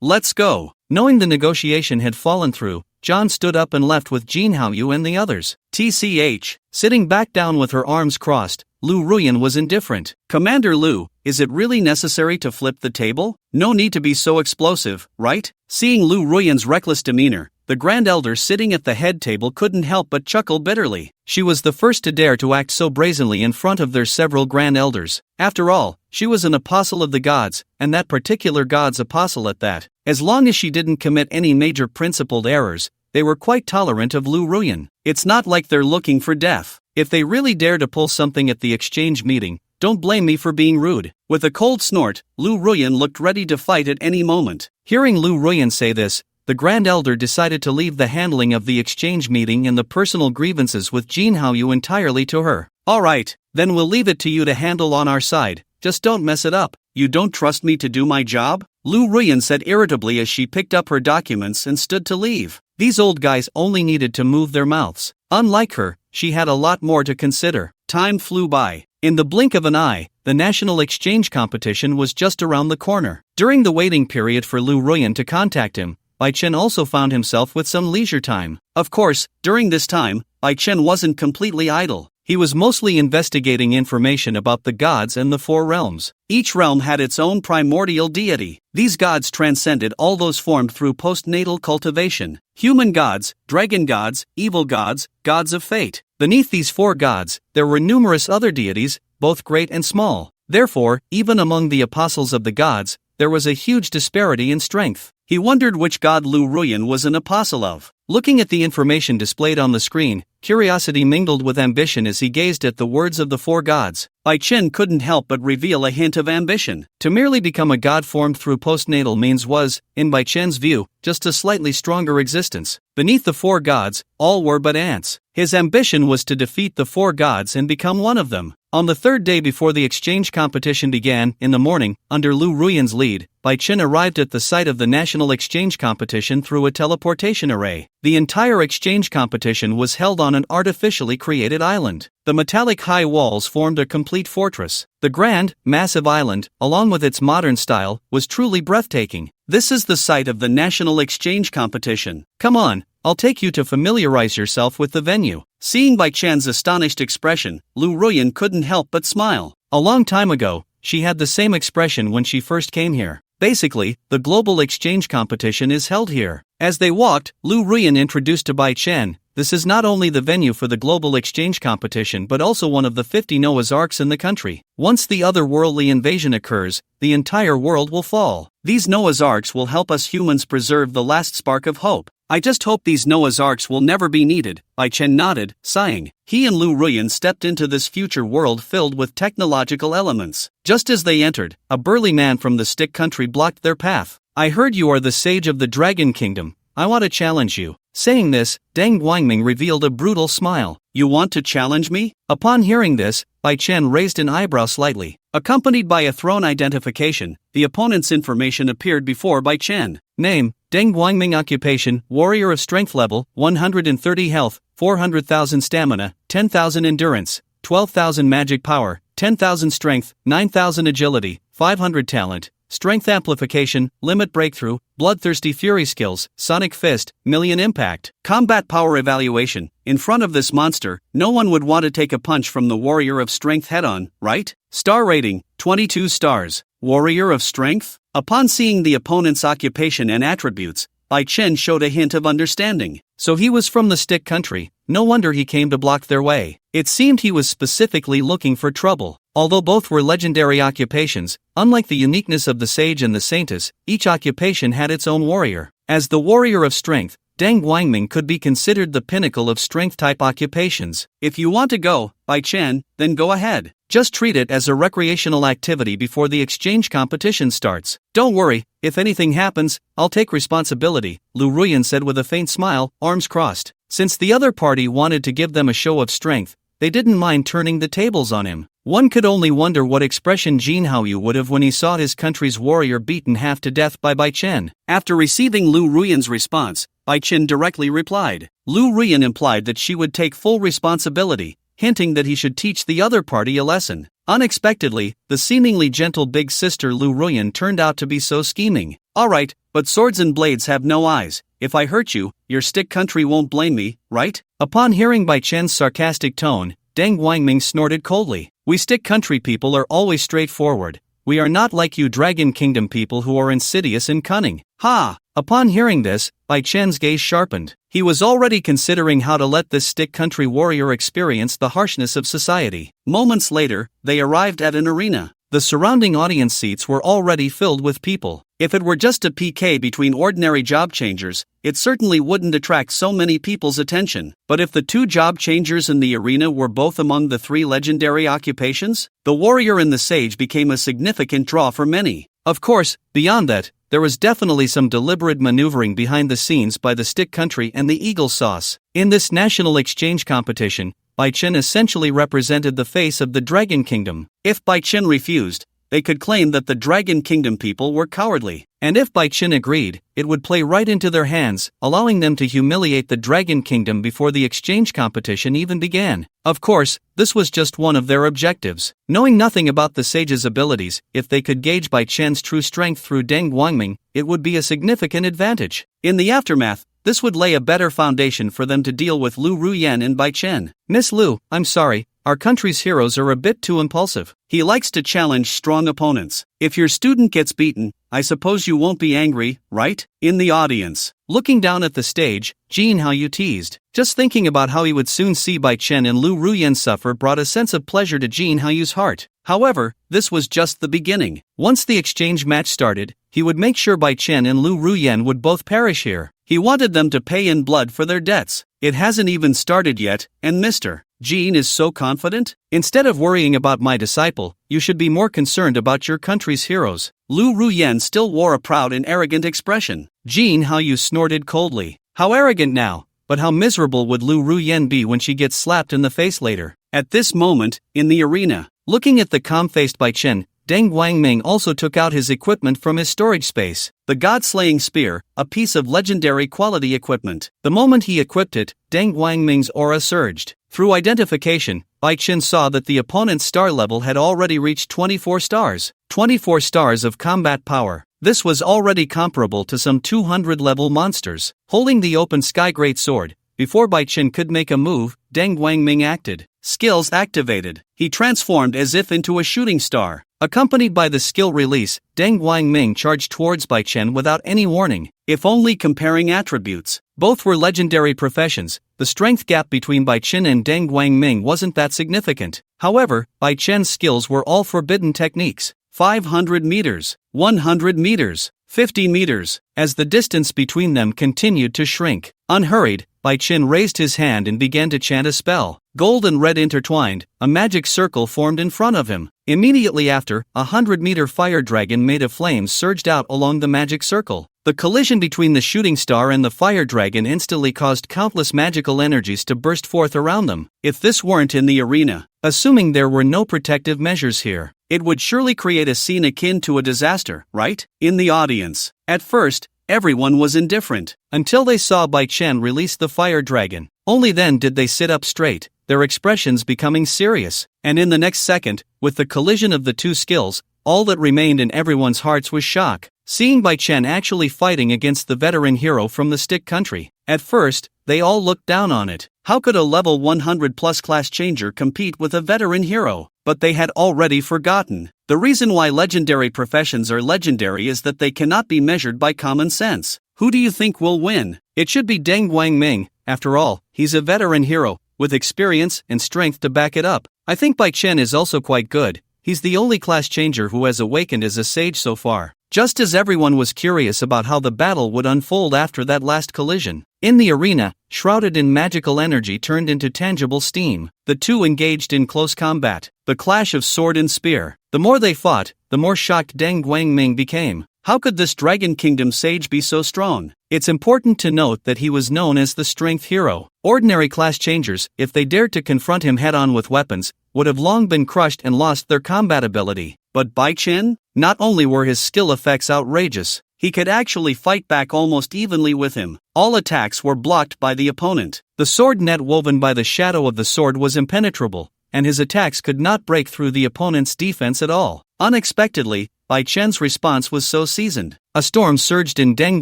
[SPEAKER 1] Let's go." Knowing the negotiation had fallen through, John stood up and left with Jin Haoyu and the others. TCH. Sitting back down with her arms crossed, Lu Ruyan was indifferent. "Commander Lu, is it really necessary to flip the table? No need to be so explosive, right?" Seeing Lu Ruyan's reckless demeanor, the Grand Elder sitting at the head table couldn't help but chuckle bitterly. She was the first to dare to act so brazenly in front of their several Grand Elders. After all, she was an apostle of the gods, and that particular god's apostle at that. As long as she didn't commit any major principled errors, they were quite tolerant of Lu Ruyan. It's not like they're looking for death. If they really dare to pull something at the exchange meeting, don't blame me for being rude. With a cold snort, Lu Ruyan looked ready to fight at any moment. Hearing Lu Ruyan say this, the Grand Elder decided to leave the handling of the exchange meeting and the personal grievances with Jin Haoyu entirely to her. "Alright, then we'll leave it to you to handle on our side, just don't mess it up. You don't trust me to do my job?" Lu Ruyan said irritably as she picked up her documents and stood to leave. These old guys only needed to move their mouths. Unlike her, she had a lot more to consider. Time flew by. In the blink of an eye, the national exchange competition was just around the corner. During the waiting period for Lu Ruyan to contact him, Bai Chen also found himself with some leisure time. Of course, during this time, Bai Chen wasn't completely idle. He was mostly investigating information about the gods and the four realms. Each realm had its own primordial deity. These gods transcended all those formed through postnatal cultivation. Human gods, dragon gods, evil gods, gods of fate. Beneath these four gods, there were numerous other deities, both great and small. Therefore, even among the apostles of the gods, there was a huge disparity in strength. He wondered which god Lu Ruyan was an apostle of. Looking at the information displayed on the screen, curiosity mingled with ambition as he gazed at the words of the four gods. Bai Chen couldn't help but reveal a hint of ambition. To merely become a god formed through postnatal means was, in Bai Chen's view, just a slightly stronger existence. Beneath the four gods, all were but ants. His ambition was to defeat the four gods and become one of them. On the third day before the exchange competition began, in the morning, under Lu Ruyan's lead, Bai Chen arrived at the site of the national exchange competition through a teleportation array. The entire exchange competition was held on an artificially created island. The metallic high walls formed a complete fortress. The grand, massive island, along with its modern style, was truly breathtaking. "This is the site of the national exchange competition. Come on, I'll take you to familiarize yourself with the venue." Seeing Bai Chen's astonished expression, Lu Ruyan couldn't help but smile. A long time ago, she had the same expression when she first came here. Basically, the global exchange competition is held here. As they walked, Lu Ruyan introduced to Bai Chen, "This is not only the venue for the global exchange competition but also one of the 50 Noah's Arks in the country. Once the otherworldly invasion occurs, the entire world will fall. These Noah's Arks will help us humans preserve the last spark of hope. I just hope these Noah's Arks will never be needed, Bai Chen nodded, sighing. He and Lu Ruyan stepped into this future world filled with technological elements. Just as they entered, a burly man from the Stick Country blocked their path. I heard you are the sage of the Dragon Kingdom. I want to challenge you. Saying this, Deng Guangming revealed a brutal smile. You want to challenge me? Upon hearing this, Bai Chen raised an eyebrow slightly. Accompanied by a throne identification, the opponent's information appeared before Bai Chen. Name, Deng Guangming. Occupation, Warrior of Strength. Level, 130 Health, 400,000 Stamina, 10,000 Endurance, 12,000 Magic Power, 10,000 Strength, 9,000 Agility, 500 Talent, Strength Amplification, Limit Breakthrough, Bloodthirsty Fury Skills, Sonic Fist, Million Impact. Combat Power Evaluation. In front of this monster, no one would want to take a punch from the Warrior of Strength head-on, right? Star Rating, 22 stars. Warrior of Strength? Upon seeing the opponent's occupation and attributes, Bai Chen showed a hint of understanding. So he was from the Stick Country. No wonder he came to block their way. It seemed he was specifically looking for trouble. Although both were legendary occupations, unlike the uniqueness of the Sage and the Saintess, each occupation had its own warrior. As the Warrior of Strength, Deng Guangming could be considered the pinnacle of strength-type occupations. If you want to go, Bai Chen, then go ahead. Just treat it as a recreational activity before the exchange competition starts. Don't worry, if anything happens, I'll take responsibility, Lu Ruyan said with a faint smile, arms crossed. Since the other party wanted to give them a show of strength, they didn't mind turning the tables on him. One could only wonder what expression Jin Haoyu would have when he saw his country's warrior beaten half to death by Bai Chen. After receiving Lu Ruyan's response, Bai Chen directly replied. Lu Ruyan implied that she would take full responsibility, hinting that he should teach the other party a lesson. Unexpectedly, the seemingly gentle big sister Lu Ruyan turned out to be so scheming. Alright, but swords and blades have no eyes. If I hurt you, your Stick Country won't blame me, right? Upon hearing Bai Chen's sarcastic tone, Deng Guangming snorted coldly. We Stick Country people are always straightforward. We are not like you Dragon Kingdom people who are insidious and cunning. Ha! Upon hearing this, Bai Chen's gaze sharpened. He was already considering how to let this Stick Country warrior experience the harshness of society. Moments later, they arrived at an arena. The surrounding audience seats were already filled with people. If it were just a PK between ordinary job changers, it certainly wouldn't attract so many people's attention. But if the two job changers in the arena were both among the three legendary occupations, the warrior and the sage became a significant draw for many. Of course, beyond that, there was definitely some deliberate maneuvering behind the scenes by the Stick Country and the Eagle Sauce. In this national exchange competition, Bai Chen essentially represented the face of the Dragon Kingdom. If Bai Chen refused, they could claim that the Dragon Kingdom people were cowardly. And if Bai Chen agreed, it would play right into their hands, allowing them to humiliate the Dragon Kingdom before the exchange competition even began. Of course, this was just one of their objectives. Knowing nothing about the sage's abilities, if they could gauge Bai Chen's true strength through Deng Guangming, it would be a significant advantage. In the aftermath, this would lay a better foundation for them to deal with Lu Ruyan and Bai Chen. Miss Lu, I'm sorry, our country's heroes are a bit too impulsive. He likes to challenge strong opponents. If your student gets beaten, I suppose you won't be angry, right? In the audience, looking down at the stage, Jin Haoyu teased. Just thinking about how he would soon see Bai Chen and Lu Ruyan suffer brought a sense of pleasure to Jin Haoyu's heart. However, this was just the beginning. Once the exchange match started, he would make sure Bai Chen and Lu Ruyan would both perish here. He wanted them to pay in blood for their debts. It hasn't even started yet, and Mr. Jin is so confident? Instead of worrying about my disciple, you should be more concerned about your country's heroes. Lu Ruyan still wore a proud and arrogant expression. Jin Haoyu snorted coldly. How arrogant now, but how miserable would Lu Ruyan be when she gets slapped in the face later? At this moment, in the arena, looking at the calm-faced Bai Chen, Deng Guangming also took out his equipment from his storage space. The God-slaying spear, a piece of legendary quality equipment. The moment he equipped it, Deng Guangming's aura surged. Through identification, Bai Chen saw that the opponent's star level had already reached 24 stars. 24 stars of combat power. This was already comparable to some 200-level monsters. Holding the open sky great sword, before Bai Chen could make a move, Deng Guangming acted. Skills activated. He transformed as if into a shooting star. Accompanied by the skill release, Deng Guangming charged towards Bai Chen without any warning. If only comparing attributes. Both were legendary professions. The strength gap between Bai Chen and Deng Guangming wasn't that significant. However, Bai Chen's skills were all forbidden techniques. 500 meters, 100 meters, 50 meters. As the distance between them continued to shrink, unhurried, Bai Chen raised his hand and began to chant a spell. Gold and red intertwined, a magic circle formed in front of him. Immediately after, 100-meter fire dragon made of flames surged out along the magic circle. The collision between the shooting star and the fire dragon instantly caused countless magical energies to burst forth around them. If this weren't in the arena, assuming there were no protective measures here, it would surely create a scene akin to a disaster, right? In the audience, at first, everyone was indifferent, until they saw Bai Chen release the fire dragon. Only then did they sit up straight, their expressions becoming serious, and in the next second, with the collision of the two skills, all that remained in everyone's hearts was shock. Seeing Bai Chen actually fighting against the veteran hero from the stick country. At first, they all looked down on it. How could a level 100+ class changer compete with a veteran hero? But they had already forgotten. The reason why legendary professions are legendary is that they cannot be measured by common sense. Who do you think will win? It should be Deng Guangming. After all, he's a veteran hero, with experience and strength to back it up. I think Bai Chen is also quite good. He's the only class changer who has awakened as a sage so far. Just as everyone was curious about how the battle would unfold after that last collision, in the arena, shrouded in magical energy turned into tangible steam. The two engaged in close combat, the clash of sword and spear. The more they fought, the more shocked Deng Guangming became. How could this Dragon Kingdom sage be so strong? It's important to note that he was known as the strength hero. Ordinary class changers, if they dared to confront him head-on with weapons, would have long been crushed and lost their combat ability. But Bai Chen? Not only were his skill effects outrageous, he could actually fight back almost evenly with him. All attacks were blocked by the opponent. The sword net woven by the shadow of the sword was impenetrable, and his attacks could not break through the opponent's defense at all. Unexpectedly, Bai Chen's response was so seasoned. A storm surged in Deng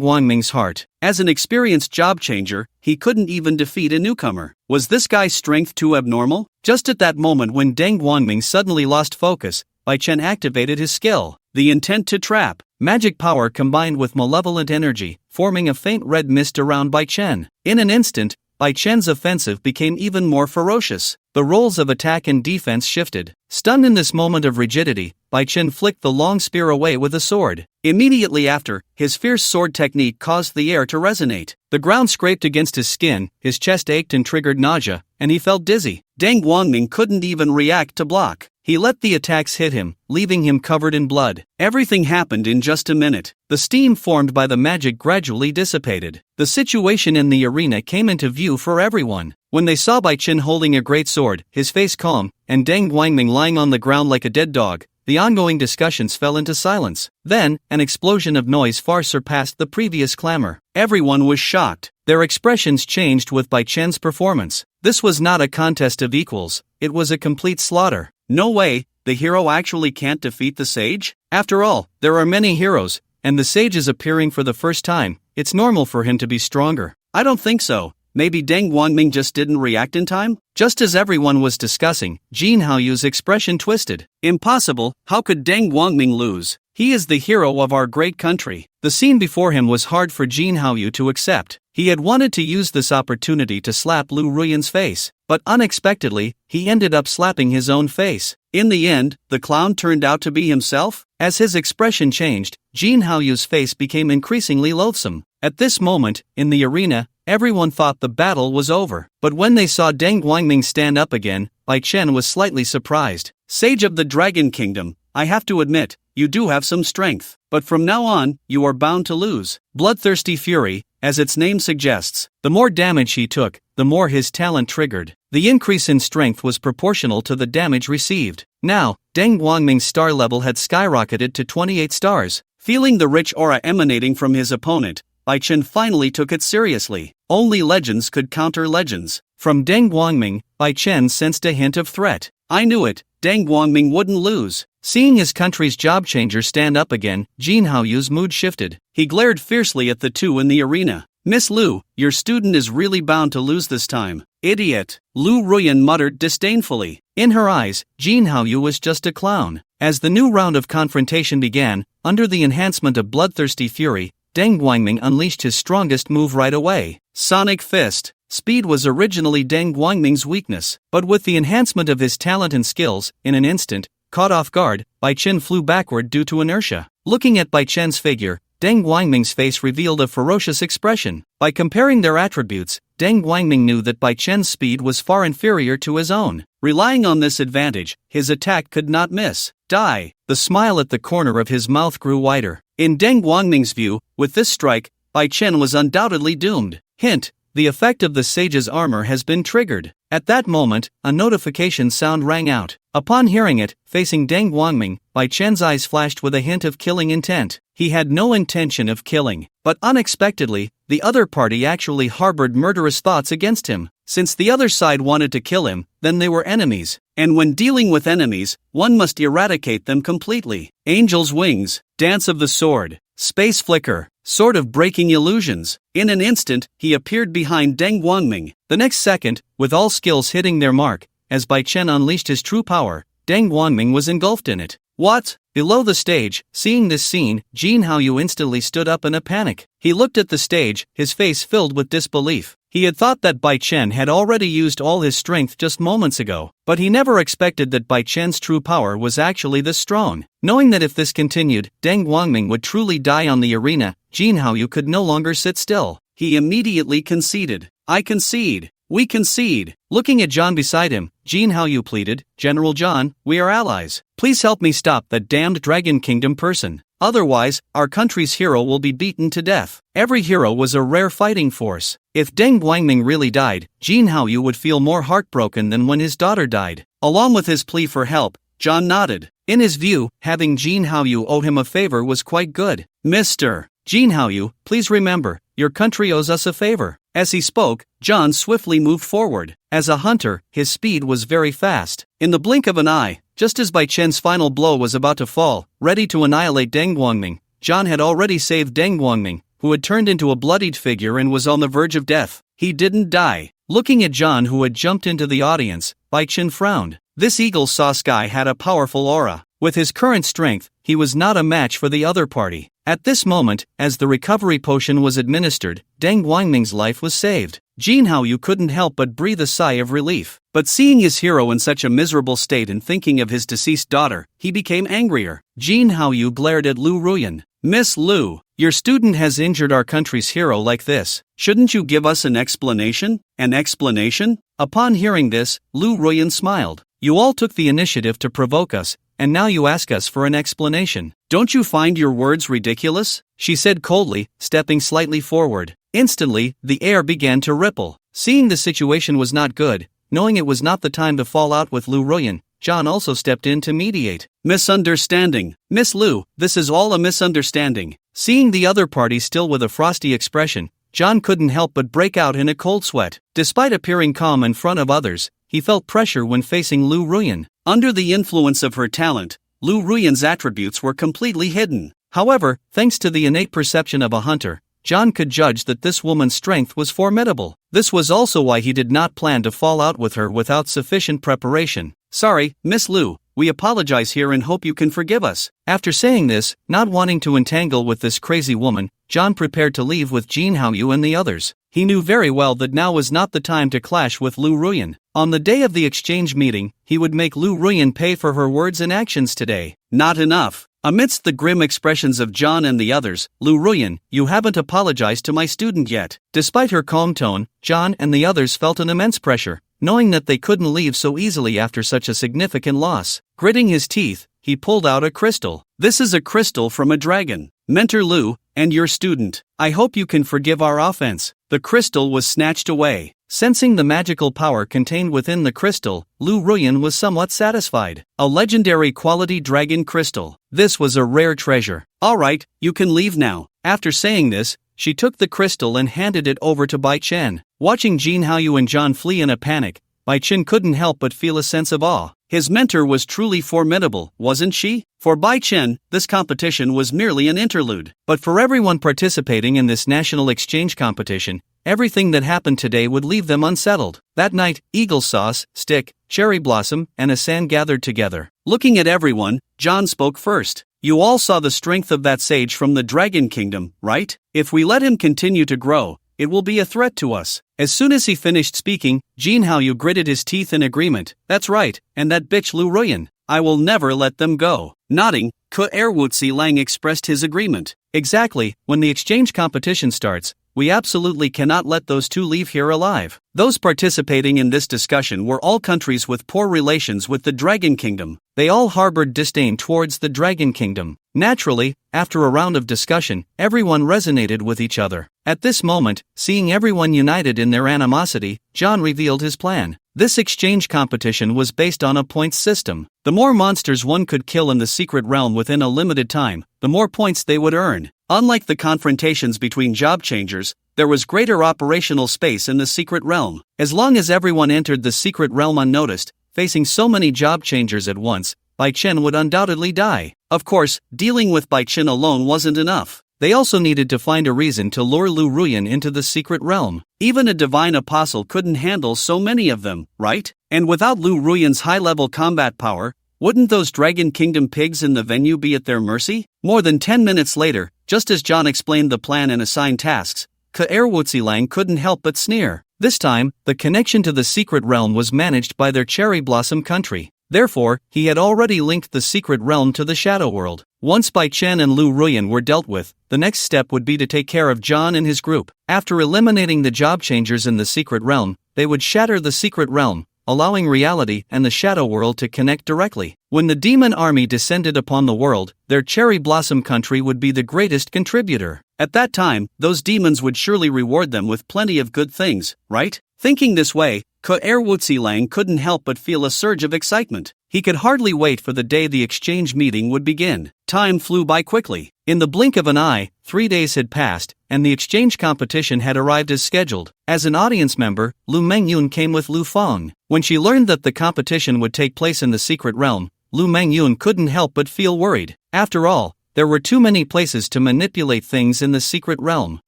[SPEAKER 1] Guangming's heart. As an experienced job changer, he couldn't even defeat a newcomer. Was this guy's strength too abnormal? Just at that moment when Deng Guangming suddenly lost focus, Bai Chen activated his skill, the intent to trap. Magic power combined with malevolent energy, forming a faint red mist around Bai Chen. In an instant, Bai Chen's offensive became even more ferocious. The roles of attack and defense shifted. Stunned in this moment of rigidity, Bai Chen flicked the long spear away with a sword. Immediately after, his fierce sword technique caused the air to resonate. The ground scraped against his skin, his chest ached and triggered nausea, and he felt dizzy. Deng Guangming couldn't even react to block. He let the attacks hit him, leaving him covered in blood. Everything happened in just a minute. The steam formed by the magic gradually dissipated. The situation in the arena came into view for everyone. When they saw Bai Chen holding a great sword, his face calm, and Deng Guangming lying on the ground like a dead dog, the ongoing discussions fell into silence. Then, an explosion of noise far surpassed the previous clamor. Everyone was shocked. Their expressions changed with Bai Chen's performance. This was not a contest of equals, it was a complete slaughter. No way, the hero actually can't defeat the sage? After all, there are many heroes, and the sage is appearing for the first time. It's normal for him to be stronger. I don't think so. Maybe Deng Guangming just didn't react in time? Just as everyone was discussing, Jin Haoyu's expression twisted. Impossible, how could Deng Guangming lose? He is the hero of our great country. The scene before him was hard for Jin Haoyu to accept. He had wanted to use this opportunity to slap Lu Ruyan's face, but unexpectedly, he ended up slapping his own face. In the end, the clown turned out to be himself? As his expression changed, Jin Haoyu's face became increasingly loathsome. At this moment, in the arena, everyone thought the battle was over. But when they saw Deng Guangming stand up again, Bai Chen was slightly surprised. Sage of the Dragon Kingdom, I have to admit, you do have some strength. But from now on, you are bound to lose. Bloodthirsty fury, as its name suggests, the more damage he took, the more his talent triggered. The increase in strength was proportional to the damage received. Now, Deng Guangming's star level had skyrocketed to 28 stars. Feeling the rich aura emanating from his opponent, Bai Chen finally took it seriously. Only legends could counter legends. From Deng Guangming, Bai Chen sensed a hint of threat. I knew it, Deng Guangming wouldn't lose. Seeing his country's job changer stand up again, Jin Haoyu's mood shifted. He glared fiercely at the two in the arena. Miss Lu, your student is really bound to lose this time. Idiot, Lu Ruyan muttered disdainfully. In her eyes, Jin Haoyu was just a clown. As the new round of confrontation began, under the enhancement of bloodthirsty fury, Deng Guangming unleashed his strongest move right away. Sonic Fist. Speed was originally Deng Guangming's weakness, but with the enhancement of his talent and skills, in an instant, caught off guard, Bai Chen flew backward due to inertia. Looking at Bai Chen's figure, Deng Guangming's face revealed a ferocious expression. By comparing their attributes, Deng Guangming knew that Bai Chen's speed was far inferior to his own. Relying on this advantage, his attack could not miss. Die! The smile at the corner of his mouth grew wider. In Deng Guangming's view, with this strike, Bai Chen was undoubtedly doomed. Hint: the effect of the sage's armor has been triggered. At that moment, a notification sound rang out. Upon hearing it, facing Deng Guangming, Bai Chen's eyes flashed with a hint of killing intent. He had no intention of killing, but unexpectedly, the other party actually harbored murderous thoughts against him. Since the other side wanted to kill him, then they were enemies. And when dealing with enemies, one must eradicate them completely. Angel's wings, dance of the sword, space flicker, sword of breaking illusions. In an instant, he appeared behind Deng Guangming. The next second, with all skills hitting their mark, as Bai Chen unleashed his true power, Deng Guangming was engulfed in it. What? Below the stage, seeing this scene, Jin Haoyu instantly stood up in a panic. He looked at the stage, his face filled with disbelief. He had thought that Bai Chen had already used all his strength just moments ago, but he never expected that Bai Chen's true power was actually this strong. Knowing that if this continued, Deng Guangming would truly die on the arena, Jin Haoyu could no longer sit still. He immediately conceded. I concede. We concede. Looking at John beside him, Jin Haoyu pleaded, General John, we are allies. Please help me stop that damned Dragon Kingdom person. Otherwise, our country's hero will be beaten to death. Every hero was a rare fighting force. If Deng Guangming really died, Jin Haoyu would feel more heartbroken than when his daughter died. Along with his plea for help, John nodded. In his view, having Jin Haoyu owe him a favor was quite good. Mr. Jin Haoyu, please remember, your country owes us a favor. As he spoke, John swiftly moved forward. As a hunter, his speed was very fast. In the blink of an eye, just as Bai Chen's final blow was about to fall, ready to annihilate Deng Guangming, John had already saved Deng Guangming, who had turned into a bloodied figure and was on the verge of death. He didn't die. Looking at John, who had jumped into the audience, Bai Chen frowned. This eagle saw sky had a powerful aura. With his current strength, he was not a match for the other party. At this moment, as the recovery potion was administered, Deng Guangming's life was saved. Jin Haoyu couldn't help but breathe a sigh of relief. But seeing his hero in such a miserable state and thinking of his deceased daughter, he became angrier. Jin Haoyu glared at Lu Ruyan. Miss Lu, your student has injured our country's hero like this. Shouldn't you give us an explanation? An explanation? Upon hearing this, Lu Ruyan smiled. You all took the initiative to provoke us, and now you ask us for an explanation. Don't you find your words ridiculous? She said coldly, stepping slightly forward. Instantly, the air began to ripple. Seeing the situation was not good, knowing it was not the time to fall out with Lu Ruyan, John also stepped in to mediate. Misunderstanding. Miss Lu, this is all a misunderstanding. Seeing the other party still with a frosty expression, John couldn't help but break out in a cold sweat. Despite appearing calm in front of others, he felt pressure when facing Lu Ruyan. Under the influence of her talent, Lu Ruyan's attributes were completely hidden. However, thanks to the innate perception of a hunter, John could judge that this woman's strength was formidable. This was also why he did not plan to fall out with her without sufficient preparation. Sorry, Miss Lu, we apologize here and hope you can forgive us. After saying this, not wanting to entangle with this crazy woman, John prepared to leave with Jin Haoyu and the others. He knew very well that now was not the time to clash with Lu Ruyan. On the day of the exchange meeting, he would make Lu Ruyan pay for her words and actions today. Not enough. Amidst the grim expressions of John and the others, Lu Ruyan, you haven't apologized to my student yet. Despite her calm tone, John and the others felt an immense pressure, knowing that they couldn't leave so easily after such a significant loss. Gritting his teeth, he pulled out a crystal. This is a crystal from a dragon. Mentor Lu, and your student, I hope you can forgive our offense. The crystal was snatched away. Sensing the magical power contained within the crystal, Lu Ruyan was somewhat satisfied. A legendary quality dragon crystal. This was a rare treasure. Alright, you can leave now. After saying this, she took the crystal and handed it over to Bai Chen. Watching Jin Haoyu and John flee in a panic, Bai Chen couldn't help but feel a sense of awe. His mentor was truly formidable, wasn't she? For Bai Chen, this competition was merely an interlude. But for everyone participating in this national exchange competition, everything that happened today would leave them unsettled. That night, Eagle Sauce, Stick, Cherry Blossom, and Asan gathered together. Looking at everyone, John spoke first. You all saw the strength of that sage from the Dragon Kingdom, right? If we let him continue to grow, it will be a threat to us. As soon as he finished speaking, Jin Haoyu gritted his teeth in agreement. That's right, and that bitch Lu Ruyan. I will never let them go. Nodding, Ke Erwutsi Lang expressed his agreement. Exactly, when the exchange competition starts, we absolutely cannot let those two leave here alive. Those participating in this discussion were all countries with poor relations with the Dragon Kingdom. They all harbored disdain towards the Dragon Kingdom. Naturally, after a round of discussion, everyone resonated with each other. At this moment, seeing everyone united in their animosity, John revealed his plan. This exchange competition was based on a points system. The more monsters one could kill in the secret realm within a limited time, the more points they would earn. Unlike the confrontations between job changers, there was greater operational space in the secret realm. As long as everyone entered the secret realm unnoticed, facing so many job changers at once, Bai Chen would undoubtedly die. Of course, dealing with Bai Chen alone wasn't enough. They also needed to find a reason to lure Lu Ruyan into the secret realm. Even a divine apostle couldn't handle so many of them, right? And without Lu Ruyan's high-level combat power, wouldn't those Dragon Kingdom pigs in the venue be at their mercy? More than 10 minutes later, just as John explained the plan and assigned tasks, Wuzilang couldn't help but sneer. This time, the connection to the secret realm was managed by their cherry blossom country. Therefore, he had already linked the secret realm to the shadow world. Once Bai Chen and Lu Ruyan were dealt with, the next step would be to take care of John and his group. After eliminating the job changers in the secret realm, they would shatter the secret realm, allowing reality and the shadow world to connect directly. When the demon army descended upon the world, their cherry blossom country would be the greatest contributor. At that time, those demons would surely reward them with plenty of good things, right? Thinking this way, Wuzilang couldn't help but feel a surge of excitement. He could hardly wait for the day the exchange meeting would begin. Time flew by quickly. In the blink of an eye, 3 days had passed, and the exchange competition had arrived as scheduled. As an audience member, Lu Mengyun came with Lu Feng. When she learned that the competition would take place in the secret realm, Lu Mengyun couldn't help but feel worried. After all, there were too many places to manipulate things in the secret realm.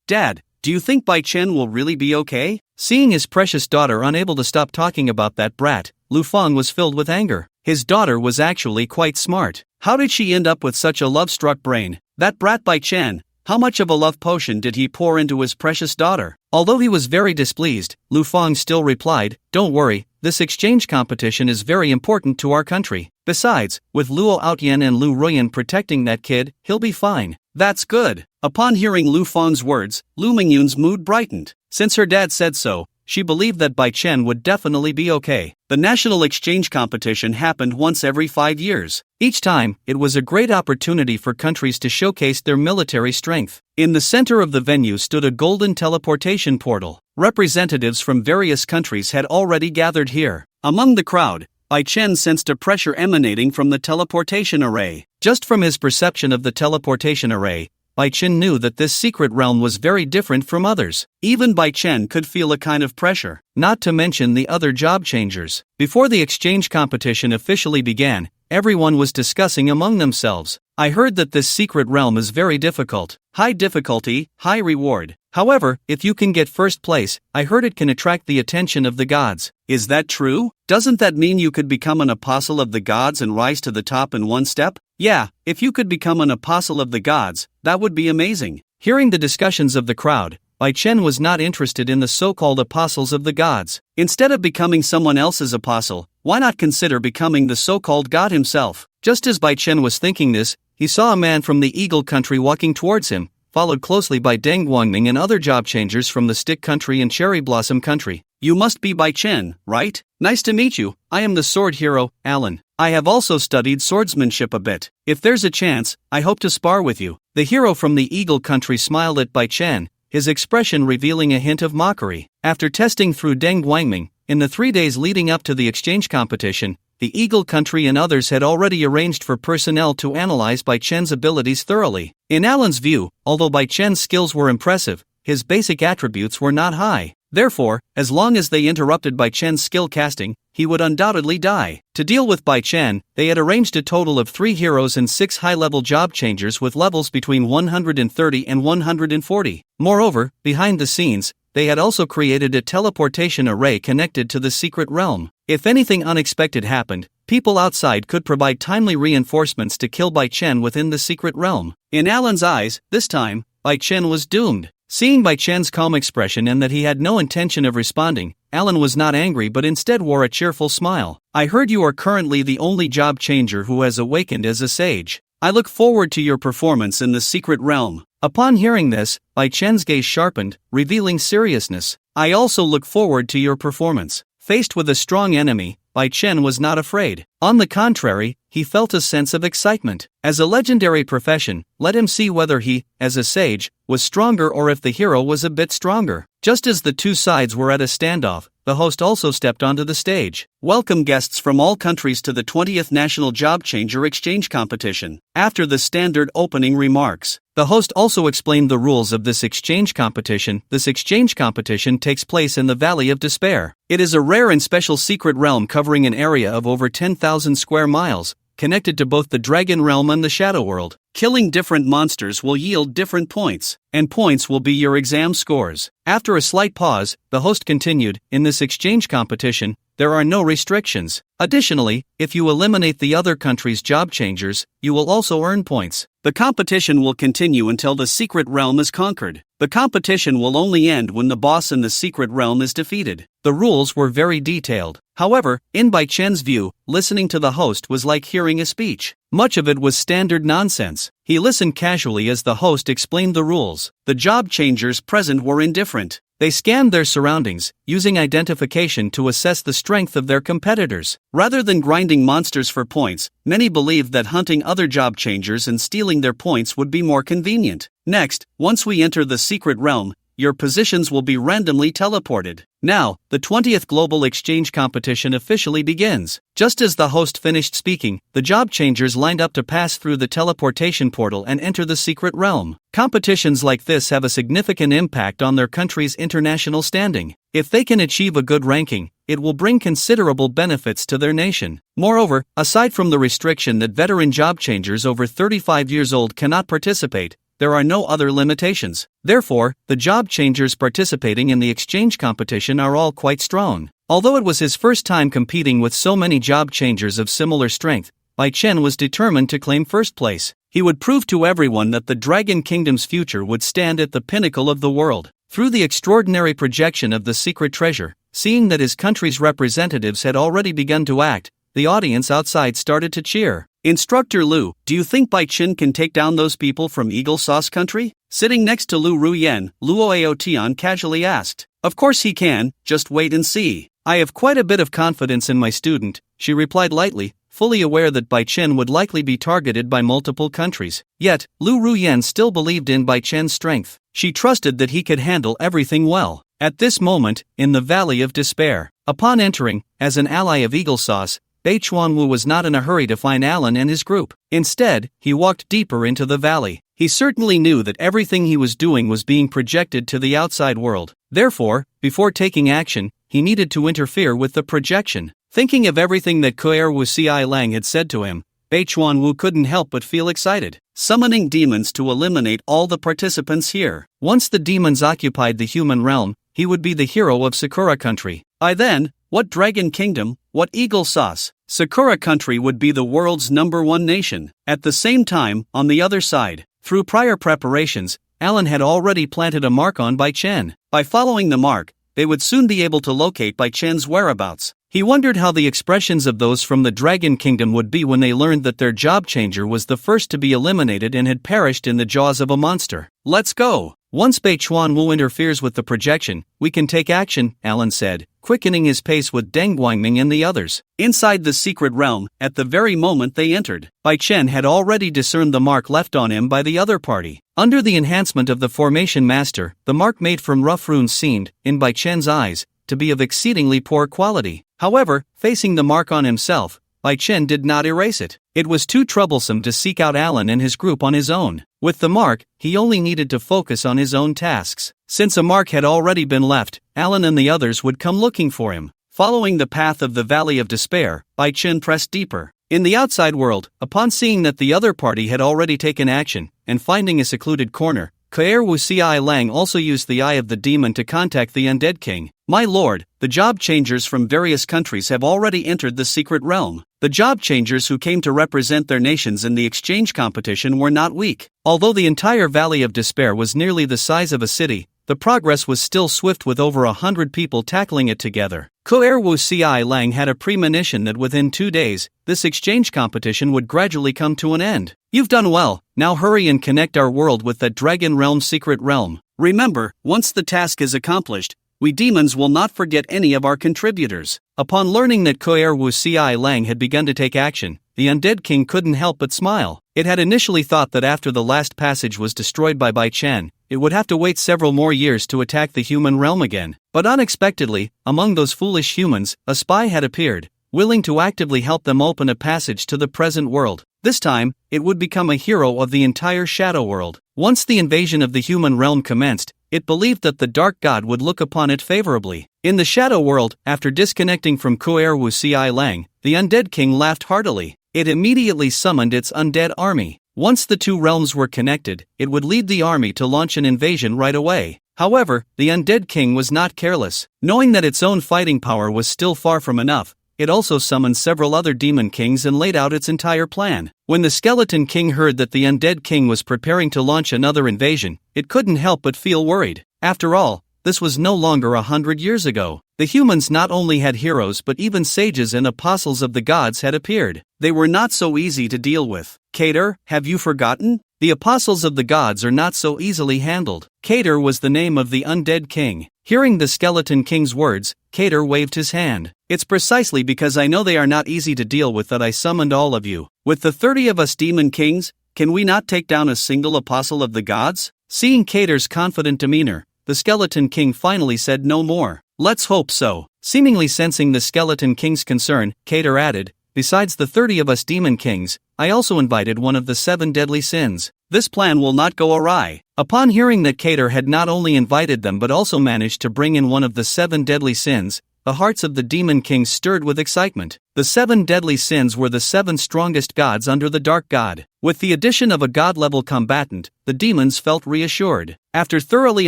[SPEAKER 1] Dad, do you think Bai Chen will really be okay? Seeing his precious daughter unable to stop talking about that brat, Lu Feng was filled with anger. His daughter was actually quite smart. How did she end up with such a love-struck brain? That brat Bai Chen, how much of a love potion did he pour into his precious daughter? Although he was very displeased, Lu Feng still replied, "Don't worry, this exchange competition is very important to our country. Besides, with Luo Outyan and Lu Ruyan protecting that kid, he'll be fine." That's good. Upon hearing Lu Feng's words, Lu Mengyun's mood brightened. Since her dad said so, she believed that Bai Chen would definitely be okay. The national exchange competition happened once every 5 years. Each time, it was a great opportunity for countries to showcase their military strength. In the center of the venue stood a golden teleportation portal. Representatives from various countries had already gathered here. Among the crowd, Bai Chen sensed a pressure emanating from the teleportation array. Just from his perception of the teleportation array, Bai Chen knew that this secret realm was very different from others. Even Bai Chen could feel a kind of pressure, not to mention the other job changers. Before the exchange competition officially began, everyone was discussing among themselves. I heard that this secret realm is very difficult. High difficulty, high reward. However, if you can get first place, I heard it can attract the attention of the gods. Is that true? Doesn't that mean you could become an apostle of the gods and rise to the top in one step? Yeah, if you could become an apostle of the gods, that would be amazing. Hearing the discussions of the crowd, Bai Chen was not interested in the so-called apostles of the gods. Instead of becoming someone else's apostle, why not consider becoming the so-called god himself? Just as Bai Chen was thinking this, he saw a man from the Eagle country walking towards him, followed closely by Deng Guangming and other job changers from the Stick country and Cherry Blossom country. You must be Bai Chen, right? Nice to meet you. I am the sword hero, Alan. I have also studied swordsmanship a bit. If there's a chance, I hope to spar with you. The hero from the Eagle country smiled at Bai Chen, his expression revealing a hint of mockery. After testing through Deng Guangming, in the 3 days leading up to the exchange competition, the Eagle country and others had already arranged for personnel to analyze Bai Chen's abilities thoroughly. In Alan's view, although Bai Chen's skills were impressive, his basic attributes were not high. Therefore, as long as they interrupted Bai Chen's skill casting, he would undoubtedly die. To deal with Bai Chen, they had arranged a total of 3 heroes and 6 high-level job changers with levels between 130 and 140. Moreover, behind the scenes, they had also created a teleportation array connected to the secret realm. If anything unexpected happened, people outside could provide timely reinforcements to kill Bai Chen within the secret realm. In Alan's eyes, this time, Bai Chen was doomed. Seeing Bai Chen's calm expression and that he had no intention of responding, Alan was not angry but instead wore a cheerful smile. I heard you are currently the only job changer who has awakened as a sage. I look forward to your performance in the secret realm. Upon hearing this, Bai Chen's gaze sharpened, revealing seriousness. I also look forward to your performance. Faced with a strong enemy, Bai Chen was not afraid. On the contrary, he felt a sense of excitement. As a legendary profession, let him see whether he, as a sage, was stronger or if the hero was a bit stronger. Just as the two sides were at a standoff, the host also stepped onto the stage. Welcome guests from all countries to the 20th National Job Changer Exchange Competition. After the standard opening remarks, the host also explained the rules of this exchange competition. This exchange competition takes place in the Valley of Despair. It is a rare and special secret realm covering an area of over 10,000 square miles, connected to both the Dragon Realm and the Shadow World. Killing different monsters will yield different points, and points will be your exam scores. After a slight pause, the host continued, in this exchange competition, there are no restrictions. Additionally, if you eliminate the other country's job changers, you will also earn points. The competition will continue until the secret realm is conquered. The competition will only end when the boss in the secret realm is defeated. The rules were very detailed. However, in Bai Chen's view, listening to the host was like hearing a speech. Much of it was standard nonsense. He listened casually as the host explained the rules. The job changers present were indifferent. They scanned their surroundings, using identification to assess the strength of their competitors. Rather than grinding monsters for points, many believed that hunting other job changers and stealing their points would be more convenient. Next, once we enter the secret realm, your positions will be randomly teleported. Now, the 20th Global Exchange Competition officially begins. Just as the host finished speaking, the job changers lined up to pass through the teleportation portal and enter the secret realm. Competitions like this have a significant impact on their country's international standing. If they can achieve a good ranking, it will bring considerable benefits to their nation. Moreover, aside from the restriction that veteran job changers over 35 years old cannot participate, there are no other limitations. Therefore, the job changers participating in the exchange competition are all quite strong. Although it was his first time competing with so many job changers of similar strength, Bai Chen was determined to claim first place. He would prove to everyone that the Dragon Kingdom's future would stand at the pinnacle of the world. Through the extraordinary projection of the secret treasure, seeing that his country's representatives had already begun to act, the audience outside started to cheer. Instructor Lu, do you think Bai Chen can take down those people from Eagle Sauce Country? Sitting next to Lu Ruyen, Luoao Tian casually asked. Of course he can, just wait and see. I have quite a bit of confidence in my student, she replied lightly, fully aware that Bai Chen would likely be targeted by multiple countries. Yet, Lu Ruyen still believed in Bai Chen's strength. She trusted that he could handle everything well. At this moment, in the Valley of Despair, upon entering, as an ally of Eagle Sauce, Bai Chuanwu was not in a hurry to find Alan and his group. Instead, he walked deeper into the valley. He certainly knew that everything he was doing was being projected to the outside world. Therefore, before taking action, he needed to interfere with the projection. Thinking of everything that Koer Wu Ci Lang had said to him, Bai Chuanwu couldn't help but feel excited. Summoning demons to eliminate all the participants here. Once the demons occupied the human realm, he would be the hero of Sakura Country. By then, what Dragon Kingdom, what Eagle Sauce, Sakura Country would be the world's #1 nation. At the same time, on the other side, through prior preparations, Alan had already planted a mark on Bai Chen. By following the mark, they would soon be able to locate Bai Chen's whereabouts. He wondered how the expressions of those from the Dragon Kingdom would be when they learned that their job changer was the first to be eliminated and had perished in the jaws of a monster. Let's go! Once Bai Chuanwu interferes with the projection, we can take action, Alan said, quickening his pace with Deng Guangming and the others. Inside the secret realm, at the very moment they entered, Bai Chen had already discerned the mark left on him by the other party. Under the enhancement of the Formation Master, the mark made from rough runes seemed, in Bai Chen's eyes, to be of exceedingly poor quality. However, facing the mark on himself, Bai Chen did not erase it. It was too troublesome to seek out Alan and his group on his own. With the mark, he only needed to focus on his own tasks. Since a mark had already been left, Alan and the others would come looking for him. Following the path of the Valley of Despair, Bai Chen pressed deeper. In the outside world, upon seeing that the other party had already taken action, and finding a secluded corner, Koer Wu Ci Lang also used the Eye of the Demon to contact the Undead King. My lord, the job changers from various countries have already entered the secret realm. The job changers who came to represent their nations in the exchange competition were not weak. Although the entire Valley of Despair was nearly the size of a city, the progress was still swift with over 100 people tackling it together. Koer Wu Ci Lang had a premonition that within 2 days, this exchange competition would gradually come to an end. You've done well, Now hurry and connect our world with that Dragon Realm secret realm. Remember, once the task is accomplished, we demons will not forget any of our contributors." Upon learning that Koer Wu Ci Lang had begun to take action, the undead king couldn't help but smile. It had initially thought that after the last passage was destroyed by Bai Chen, it would have to wait several more years to attack the human realm again. But unexpectedly, among those foolish humans, a spy had appeared, willing to actively help them open a passage to the present world. This time, it would become a hero of the entire shadow world. Once the invasion of the human realm commenced, it believed that the Dark God would look upon it favorably. In the shadow world, after disconnecting from Koer Wu Ci Lang, the undead king laughed heartily. It immediately summoned its undead army. Once the two realms were connected, it would lead the army to launch an invasion right away. However, the undead king was not careless. Knowing that its own fighting power was still far from enough, it also summoned several other demon kings and laid out its entire plan. When the skeleton king heard that the undead king was preparing to launch another invasion, it couldn't help but feel worried. After all, this was no longer 100 years ago. The humans not only had heroes but even sages and apostles of the gods had appeared. They were not so easy to deal with. Cater, have you forgotten? The apostles of the gods are not so easily handled. Cater was the name of the undead king. Hearing the skeleton king's words, Cater waved his hand. It's precisely because I know they are not easy to deal with that I summoned all of you. With the 30 of us demon kings, can we not take down a single apostle of the gods? Seeing Cater's confident demeanor, the skeleton king finally said no more. Let's hope so. Seemingly sensing the skeleton king's concern, Cater added, besides the 30 of us demon kings, I also invited one of the 7 deadly sins. This plan will not go awry. Upon hearing that Cater had not only invited them but also managed to bring in one of the 7 deadly sins, the hearts of the demon kings stirred with excitement. The 7 deadly sins were the 7 strongest gods under the Dark God. With the addition of a god-level combatant, the demons felt reassured. After thoroughly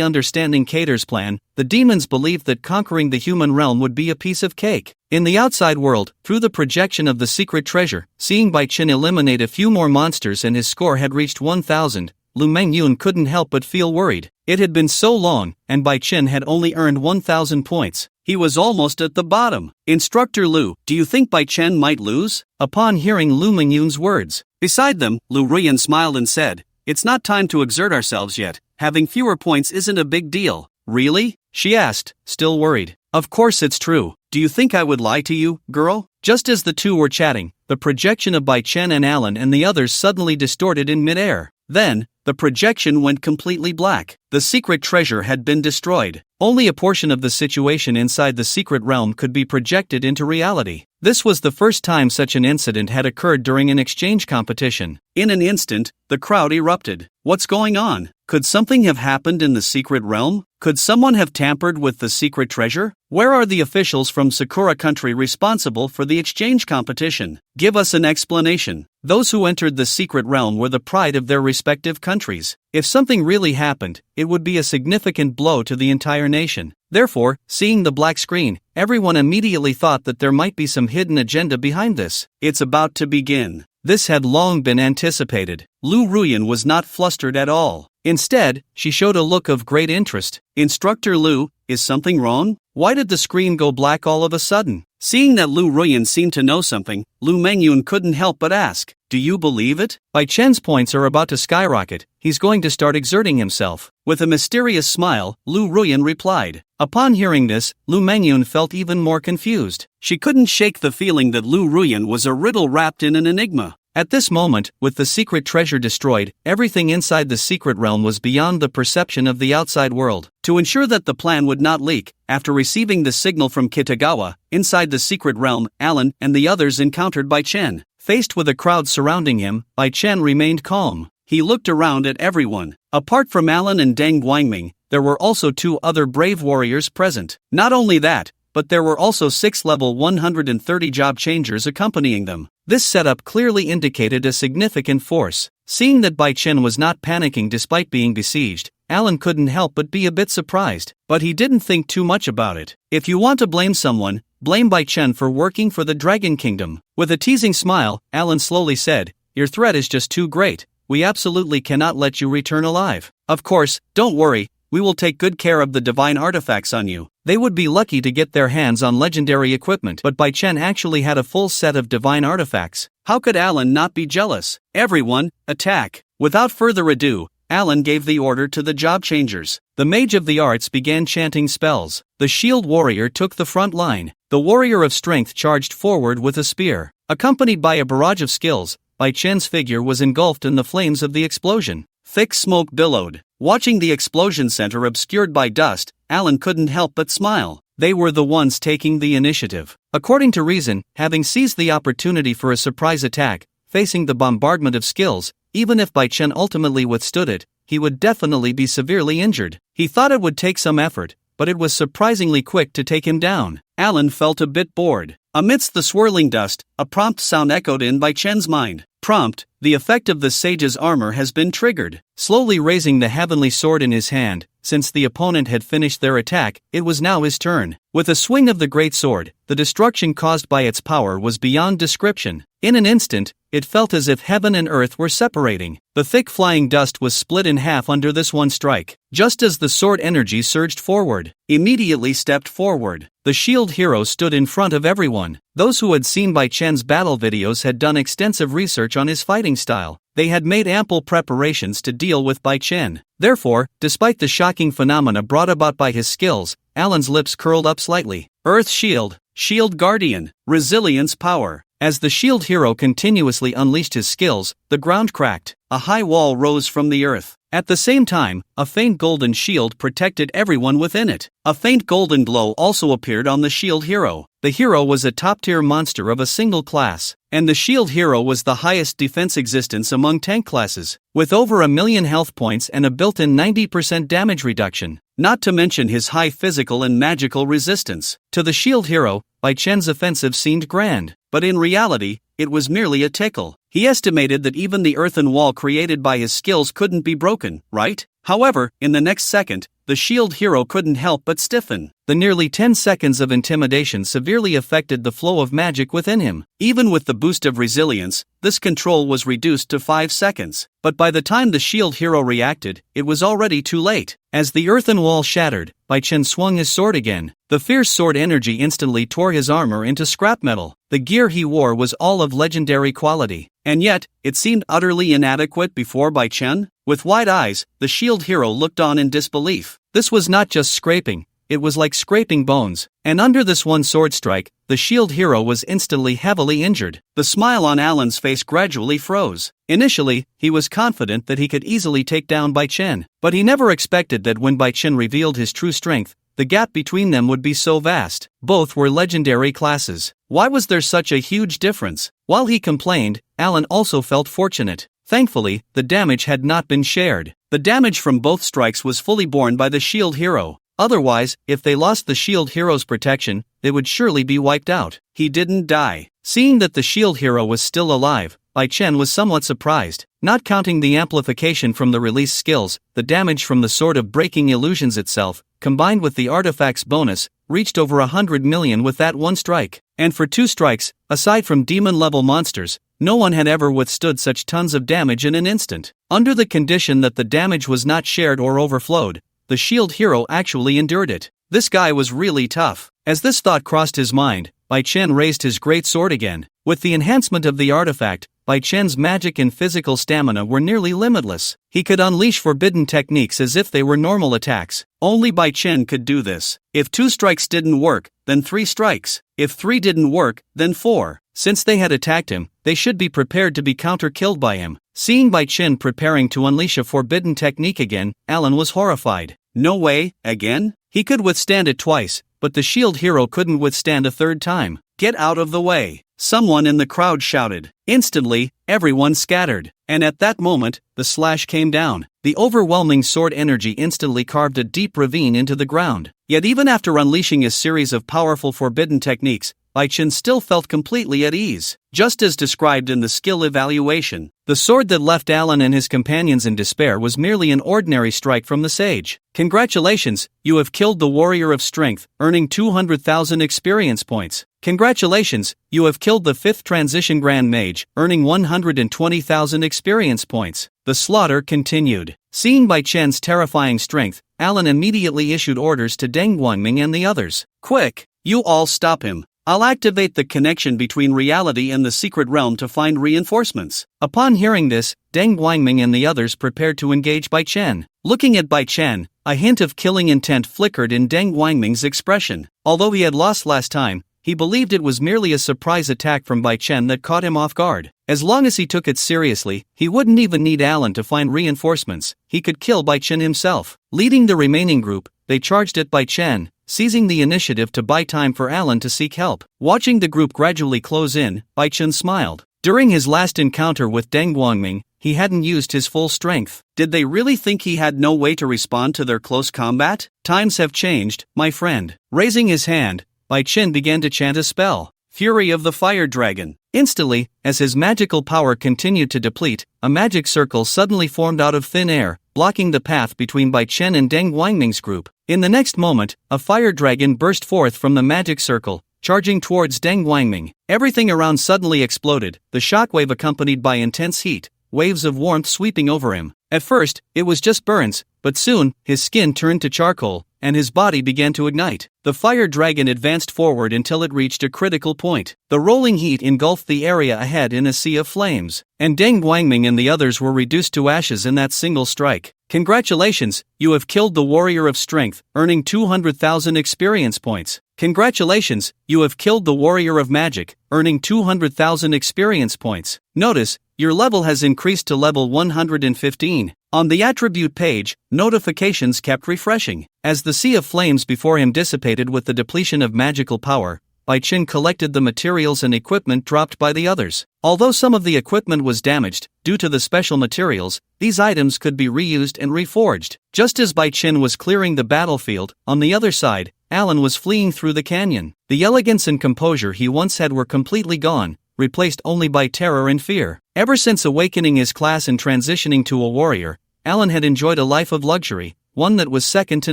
[SPEAKER 1] understanding Cater's plan, the demons believed that conquering the human realm would be a piece of cake. In the outside world, through the projection of the secret treasure, seeing Bai Chen eliminate a few more monsters and his score had reached 1,000, Lu Mengyun couldn't help but feel worried. It had been so long, and Bai Chen had only earned 1,000 points. He was almost at the bottom. Instructor Lu, do you think Bai Chen might lose? Upon hearing Lu Mengyun's words, beside them, Lu Ruyan smiled and said, it's not time to exert ourselves yet. Having fewer points isn't a big deal. Really? She asked, still worried. Of course it's true. Do you think I would lie to you, girl? Just as the two were chatting, the projection of Bai Chen and Alan and the others suddenly distorted in midair. Then, the projection went completely black. The secret treasure had been destroyed. Only a portion of the situation inside the secret realm could be projected into reality. This was the first time such an incident had occurred during an exchange competition. In an instant, the crowd erupted. What's going on? Could something have happened in the secret realm? Could someone have tampered with the secret treasure? Where are the officials from Sakura country responsible for the exchange competition? Give us an explanation. Those who entered the secret realm were the pride of their respective countries. If something really happened, it would be a significant blow to the entire nation. Therefore, seeing the black screen, everyone immediately thought that there might be some hidden agenda behind this. It's about to begin. This had long been anticipated. Lu Ruyan was not flustered at all. Instead, she showed a look of great interest. Instructor Lu, is something wrong? Why did the screen go black all of a sudden? Seeing that Lu Ruyan seemed to know something, Lu Mengyun couldn't help but ask, do you believe it? Bai Chen's points are about to skyrocket. He's going to start exerting himself. With a mysterious smile, Lu Ruyan replied. Upon hearing this, Lu Mengyun felt even more confused. She couldn't shake the feeling that Lu Ruyan was a riddle wrapped in an enigma. At this moment, with the secret treasure destroyed, everything inside the secret realm was beyond the perception of the outside world. To ensure that the plan would not leak, after receiving the signal from Kitagawa, inside the secret realm, Alan and the others encountered Bai Chen. Faced with a crowd surrounding him, Bai Chen remained calm. He looked around at everyone. Apart from Alan and Deng Guangming, there were also 2 other brave warriors present. Not only that, but there were also 6 level 130 job changers accompanying them. This setup clearly indicated a significant force. Seeing that Bai Chen was not panicking despite being besieged, Alan couldn't help but be a bit surprised, but he didn't think too much about it. If you want to blame someone, blame Bai Chen for working for the Dragon Kingdom. With a teasing smile, Alan slowly said, your threat is just too great. We absolutely cannot let you return alive. Of course, don't worry, we will take good care of the divine artifacts on you. They would be lucky to get their hands on legendary equipment, but Bai Chen actually had a full set of divine artifacts. How could Alan not be jealous? Everyone, attack! Without further ado, Alan gave the order to the job changers. The mage of the arts began chanting spells. The shield warrior took the front line. The warrior of strength charged forward with a spear. Accompanied by a barrage of skills, Bai Chen's figure was engulfed in the flames of the explosion. Thick smoke billowed. Watching the explosion center obscured by dust, Alan couldn't help but smile. They were the ones taking the initiative. According to reason, having seized the opportunity for a surprise attack, facing the bombardment of skills, even if Bai Chen ultimately withstood it, he would definitely be severely injured. He thought it would take some effort, but it was surprisingly quick to take him down. Alan felt a bit bored. Amidst the swirling dust, a prompt sound echoed in Bai Chen's mind. Prompt, the effect of the sage's armor has been triggered. Slowly raising the heavenly sword in his hand, since the opponent had finished their attack, it was now his turn. With a swing of the great sword, the destruction caused by its power was beyond description. In an instant, it felt as if heaven and earth were separating. The thick flying dust was split in half under this one strike. Just as the sword energy surged forward, immediately stepped forward. The shield hero stood in front of everyone. Those who had seen Bai Chen's battle videos had done extensive research on his fighting style. They had made ample preparations to deal with Bai Chen. Therefore, despite the shocking phenomena brought about by his skills, Alan's lips curled up slightly. Earth Shield, Shield Guardian, Resilience Power. As the shield hero continuously unleashed his skills, the ground cracked. A high wall rose from the earth. At the same time, a faint golden shield protected everyone within it. A faint golden glow also appeared on the shield hero. The hero was a top-tier monster of a single class, and the shield hero was the highest defense existence among tank classes, with over 1 million health points and a built-in 90% damage reduction, not to mention his high physical and magical resistance. To the shield hero, Bai Chen's offensive seemed grand, but in reality, it was merely a tickle. He estimated that even the earthen wall created by his skills couldn't be broken, right? However, in the next second, the shield hero couldn't help but stiffen. The nearly 10 seconds of intimidation severely affected the flow of magic within him. Even with the boost of resilience, this control was reduced to 5 seconds. But by the time the shield hero reacted, it was already too late. As the earthen wall shattered, Bai Chen swung his sword again. The fierce sword energy instantly tore his armor into scrap metal. The gear he wore was all of legendary quality. And yet, it seemed utterly inadequate before Bai Chen. With wide eyes, the shield hero looked on in disbelief. This was not just scraping, it was like scraping bones. And under this one sword strike, the shield hero was instantly heavily injured. The smile on Alan's face gradually froze. Initially, he was confident that he could easily take down Bai Chen, but he never expected that when Bai Chen revealed his true strength, the gap between them would be so vast. Both were legendary classes. Why was there such a huge difference? While he complained, Alan also felt fortunate. Thankfully, the damage had not been shared. The damage from both strikes was fully borne by the shield hero. Otherwise, if they lost the shield hero's protection, they would surely be wiped out. He didn't die. Seeing that the shield hero was still alive, Bai Chen was somewhat surprised. Not counting the amplification from the release skills, the damage from the Sword of Breaking Illusions itself, combined with the artifact's bonus, reached over 100 million with that one strike. And for 2 strikes, aside from demon-level monsters, no one had ever withstood such tons of damage in an instant. Under the condition that the damage was not shared or overflowed, the shield hero actually endured it. This guy was really tough. As this thought crossed his mind, Bai Chen raised his great sword again. With the enhancement of the artifact, Bai Chen's magic and physical stamina were nearly limitless. He could unleash forbidden techniques as if they were normal attacks. Only Bai Chen could do this. If 2 strikes didn't work, then 3 strikes. If 3 didn't work, then 4. Since they had attacked him, they should be prepared to be counter-killed by him. Seeing Bai Chen preparing to unleash a forbidden technique again, Alan was horrified. No way, again? He could withstand it twice, but the shield hero couldn't withstand a 3rd time. Get out of the way! Someone in the crowd shouted. Instantly, everyone scattered. And at that moment, the slash came down. The overwhelming sword energy instantly carved a deep ravine into the ground. Yet even after unleashing a series of powerful forbidden techniques, Bai Chen still felt completely at ease. Just as described in the skill evaluation, the sword that left Alan and his companions in despair was merely an ordinary strike from the sage. Congratulations, you have killed the warrior of strength, earning 200,000 experience points. Congratulations, you have killed the 5th transition grand mage, earning 120,000 experience points. The slaughter continued. Seeing Bai Chen's terrifying strength, Alan immediately issued orders to Deng Guangming and the others. Quick! You all stop him. I'll activate the connection between reality and the secret realm to find reinforcements. Upon hearing this, Deng Guangming and the others prepared to engage Bai Chen. Looking at Bai Chen, a hint of killing intent flickered in Deng Guangming's expression. Although he had lost last time, he believed it was merely a surprise attack from Bai Chen that caught him off guard. As long as he took it seriously, he wouldn't even need Alan to find reinforcements. He could kill Bai Chen himself. Leading the remaining group, they charged at Bai Chen, seizing the initiative to buy time for Alan to seek help. Watching the group gradually close in, Bai Chen smiled. During his last encounter with Deng Guangming, he hadn't used his full strength. Did they really think he had no way to respond to their close combat? Times have changed, my friend. Raising his hand, Bai Chen began to chant a spell, Fury of the Fire Dragon. Instantly, as his magical power continued to deplete, a magic circle suddenly formed out of thin air, blocking the path between Bai Chen and Deng Guangming's group. In the next moment, a fire dragon burst forth from the magic circle, charging towards Deng Guangming. Everything around suddenly exploded, the shockwave accompanied by intense heat, waves of warmth sweeping over him. At first, it was just burns, but soon, his skin turned to charcoal, and his body began to ignite. The fire dragon advanced forward until it reached a critical point. The rolling heat engulfed the area ahead in a sea of flames, and Deng Guangming and the others were reduced to ashes in that single strike. Congratulations, you have killed the warrior of strength, earning 200,000 experience points. Congratulations, you have killed the warrior of magic, earning 200,000 experience points. Notice, your level has increased to level 115. On the attribute page, notifications kept refreshing. As the sea of flames before him dissipated with the depletion of magical power, Bai Chen collected the materials and equipment dropped by the others. Although some of the equipment was damaged, due to the special materials, these items could be reused and reforged. Just as Bai Chen was clearing the battlefield, on the other side, Alan was fleeing through the canyon. The elegance and composure he once had were completely gone, replaced only by terror and fear. Ever since awakening his class and transitioning to a warrior, Alan had enjoyed a life of luxury, one that was second to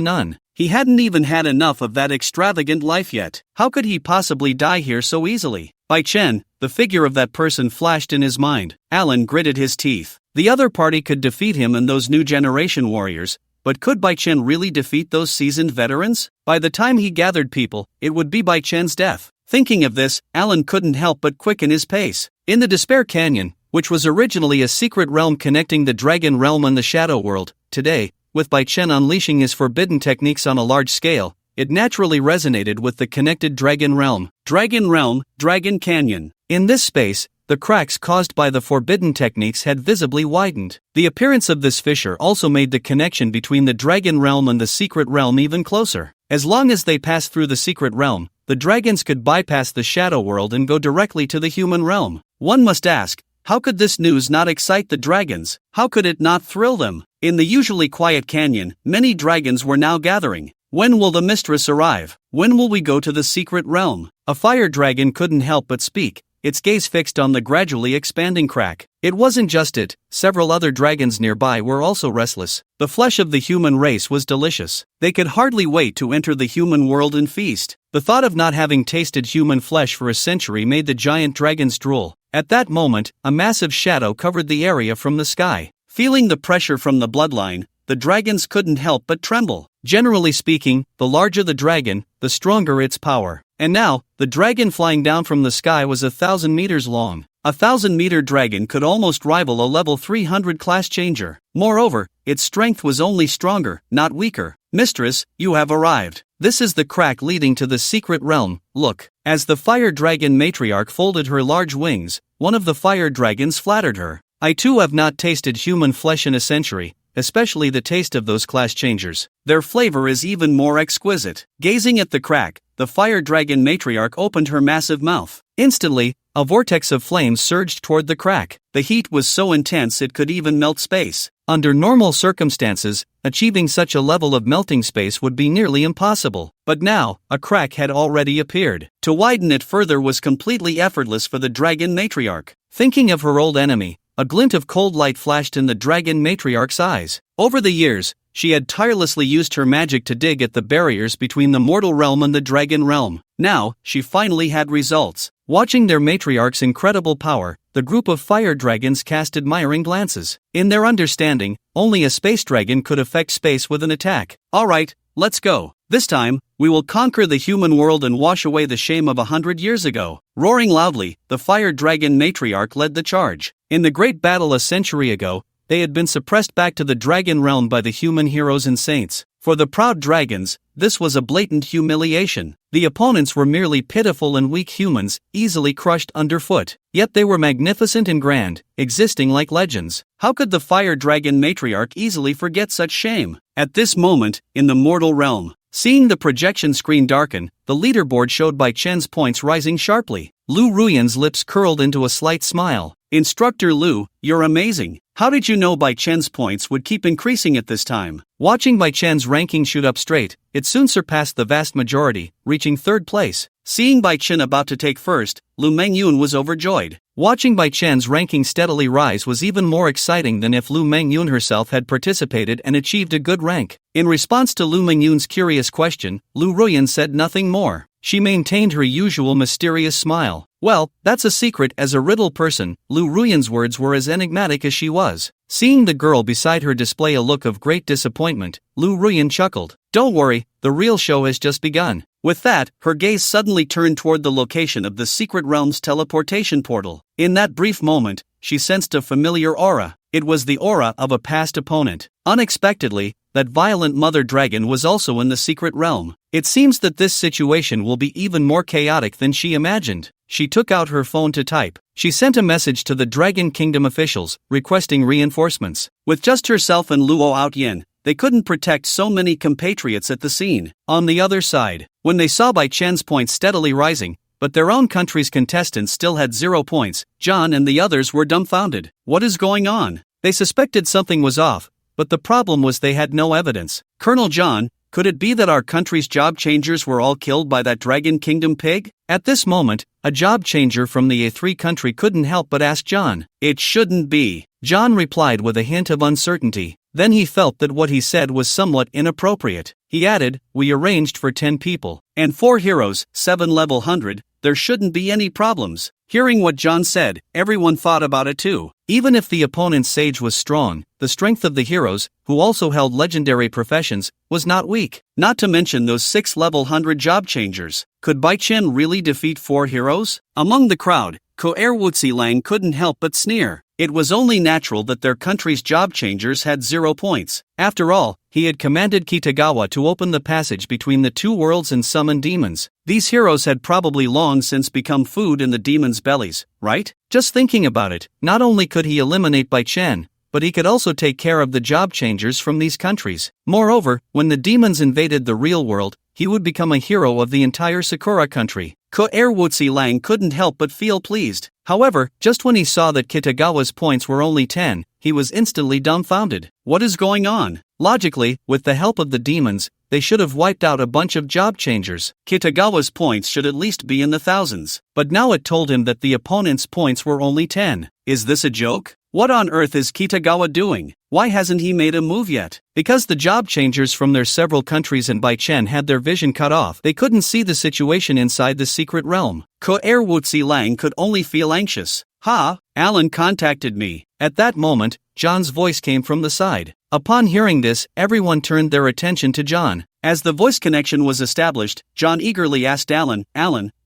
[SPEAKER 1] none. He hadn't even had enough of that extravagant life yet. How could he possibly die here so easily? Bai Chen, the figure of that person flashed in his mind. Alan gritted his teeth. The other party could defeat him and those new generation warriors, but could Bai Chen really defeat those seasoned veterans? By the time he gathered people, it would be Bai Chen's death. Thinking of this, Alan couldn't help but quicken his pace. In the Despair Canyon, which was originally a secret realm connecting the Dragon Realm and the Shadow World, today, with Bai Chen unleashing his forbidden techniques on a large scale, it naturally resonated with the connected Dragon Realm. Dragon Realm, Dragon Canyon. In this space, the cracks caused by the forbidden techniques had visibly widened. The appearance of this fissure also made the connection between the Dragon Realm and the Secret Realm even closer. As long as they passed through the Secret Realm, the dragons could bypass the Shadow World and go directly to the human realm. One must ask, how could this news not excite the dragons? How could it not thrill them? In the usually quiet canyon, many dragons were now gathering. When will the mistress arrive? When will we go to the secret realm? A fire dragon couldn't help but speak, its gaze fixed on the gradually expanding crack. It wasn't just it, several other dragons nearby were also restless. The flesh of the human race was delicious. They could hardly wait to enter the human world and feast. The thought of not having tasted human flesh for a century made the giant dragons drool. At that moment, a massive shadow covered the area from the sky. Feeling the pressure from the bloodline, the dragons couldn't help but tremble. Generally speaking, the larger the dragon, the stronger its power. And now, the dragon flying down from the sky was 1,000 meters long. A 1,000-meter dragon could almost rival a level 300 class changer. Moreover, its strength was only stronger, not weaker. Mistress, you have arrived. This is the crack leading to the secret realm, look. As the fire dragon matriarch folded her large wings, one of the fire dragons flattered her. I too have not tasted human flesh in a century, especially the taste of those class changers. Their flavor is even more exquisite. Gazing at the crack, the fire dragon matriarch opened her massive mouth. Instantly, a vortex of flames surged toward the crack. The heat was so intense it could even melt space. Under normal circumstances, achieving such a level of melting space would be nearly impossible. But now, a crack had already appeared. To widen it further was completely effortless for the dragon matriarch. Thinking of her old enemy, a glint of cold light flashed in the dragon matriarch's eyes. Over the years, she had tirelessly used her magic to dig at the barriers between the mortal realm and the dragon realm. Now, she finally had results. Watching their matriarch's incredible power, the group of fire dragons cast admiring glances. In their understanding, only a space dragon could affect space with an attack. Alright, let's go. This time, we will conquer the human world and wash away the shame of 100 years ago. Roaring loudly, the fire dragon matriarch led the charge. In the great battle a century ago, they had been suppressed back to the dragon realm by the human heroes and saints. For the proud dragons, this was a blatant humiliation. The opponents were merely pitiful and weak humans, easily crushed underfoot. Yet they were magnificent and grand, existing like legends. How could the fire dragon matriarch easily forget such shame? At this moment, in the mortal realm, seeing the projection screen darken, the leaderboard showed Bai Chen's points rising sharply. Lu Ruyan's lips curled into a slight smile. Instructor Lu, you're amazing. How did you know Bai Chen's points would keep increasing at this time? Watching Bai Chen's ranking shoot up straight, it soon surpassed the vast majority, reaching third place. Seeing Bai Chen about to take first, Lu Mengyun was overjoyed. Watching Bai Chen's ranking steadily rise was even more exciting than if Lu Mengyun herself had participated and achieved a good rank. In response to Lu Mengyun's curious question, Lu Ruyan said nothing more. She maintained her usual mysterious smile. Well, that's a secret. As a riddle person, Lu Ruyan's words were as enigmatic as she was. Seeing the girl beside her display a look of great disappointment, Lu Ruyan chuckled. Don't worry, the real show has just begun. With that, her gaze suddenly turned toward the location of the secret realm's teleportation portal. In that brief moment, she sensed a familiar aura. It was the aura of a past opponent. Unexpectedly, that violent mother dragon was also in the secret realm. It seems that this situation will be even more chaotic than she imagined. She took out her phone to type. She sent a message to the Dragon Kingdom officials, requesting reinforcements. With just herself and Luo Outyin, they couldn't protect so many compatriots at the scene. On the other side, when they saw Bai Chen's points steadily rising, but their own country's contestants still had 0 points, John and the others were dumbfounded. What is going on? They suspected something was off, but the problem was they had no evidence. Colonel John, could it be that our country's job changers were all killed by that Dragon Kingdom pig? At this moment, a job changer from the A3 country couldn't help but ask John. It shouldn't be. John replied with a hint of uncertainty. Then he felt that what he said was somewhat inappropriate. He added, we arranged for 10 people, and 4 heroes, 7 level 100, there shouldn't be any problems. Hearing what John said, everyone thought about it too. Even if the opponent's sage was strong, the strength of the heroes, who also held legendary professions, was not weak. Not to mention those 6 level 100 job changers. Could Bai Chen really defeat 4 heroes? Among the crowd, Ko-er Wuzi-lang couldn't help but sneer. It was only natural that their country's job changers had 0 points. After all, he had commanded Kitagawa to open the passage between the 2 worlds and summon demons. These heroes had probably long since become food in the demons' bellies, right? Just thinking about it, not only could he eliminate Bai Chen, but he could also take care of the job changers from these countries. Moreover, when the demons invaded the real world, he would become a hero of the entire Sakura country. Ko-er Wuzi-lang couldn't help but feel pleased. However, just when he saw that Kitagawa's points were only 10, he was instantly dumbfounded. What is going on? Logically, with the help of the demons, they should have wiped out a bunch of job changers. Kitagawa's points should at least be in the thousands. But now it told him that the opponent's points were only 10. Is this a joke? What on earth is Kitagawa doing? Why hasn't he made a move yet? Because the job changers from their several countries and Bai Chen had their vision cut off, they couldn't see the situation inside the secret realm. Ko-er Wuzi-lang could only feel anxious. Alan contacted me. At that moment, John's voice came from the side. Upon hearing this, everyone turned their attention to John. As the voice connection was established, John eagerly asked Alan,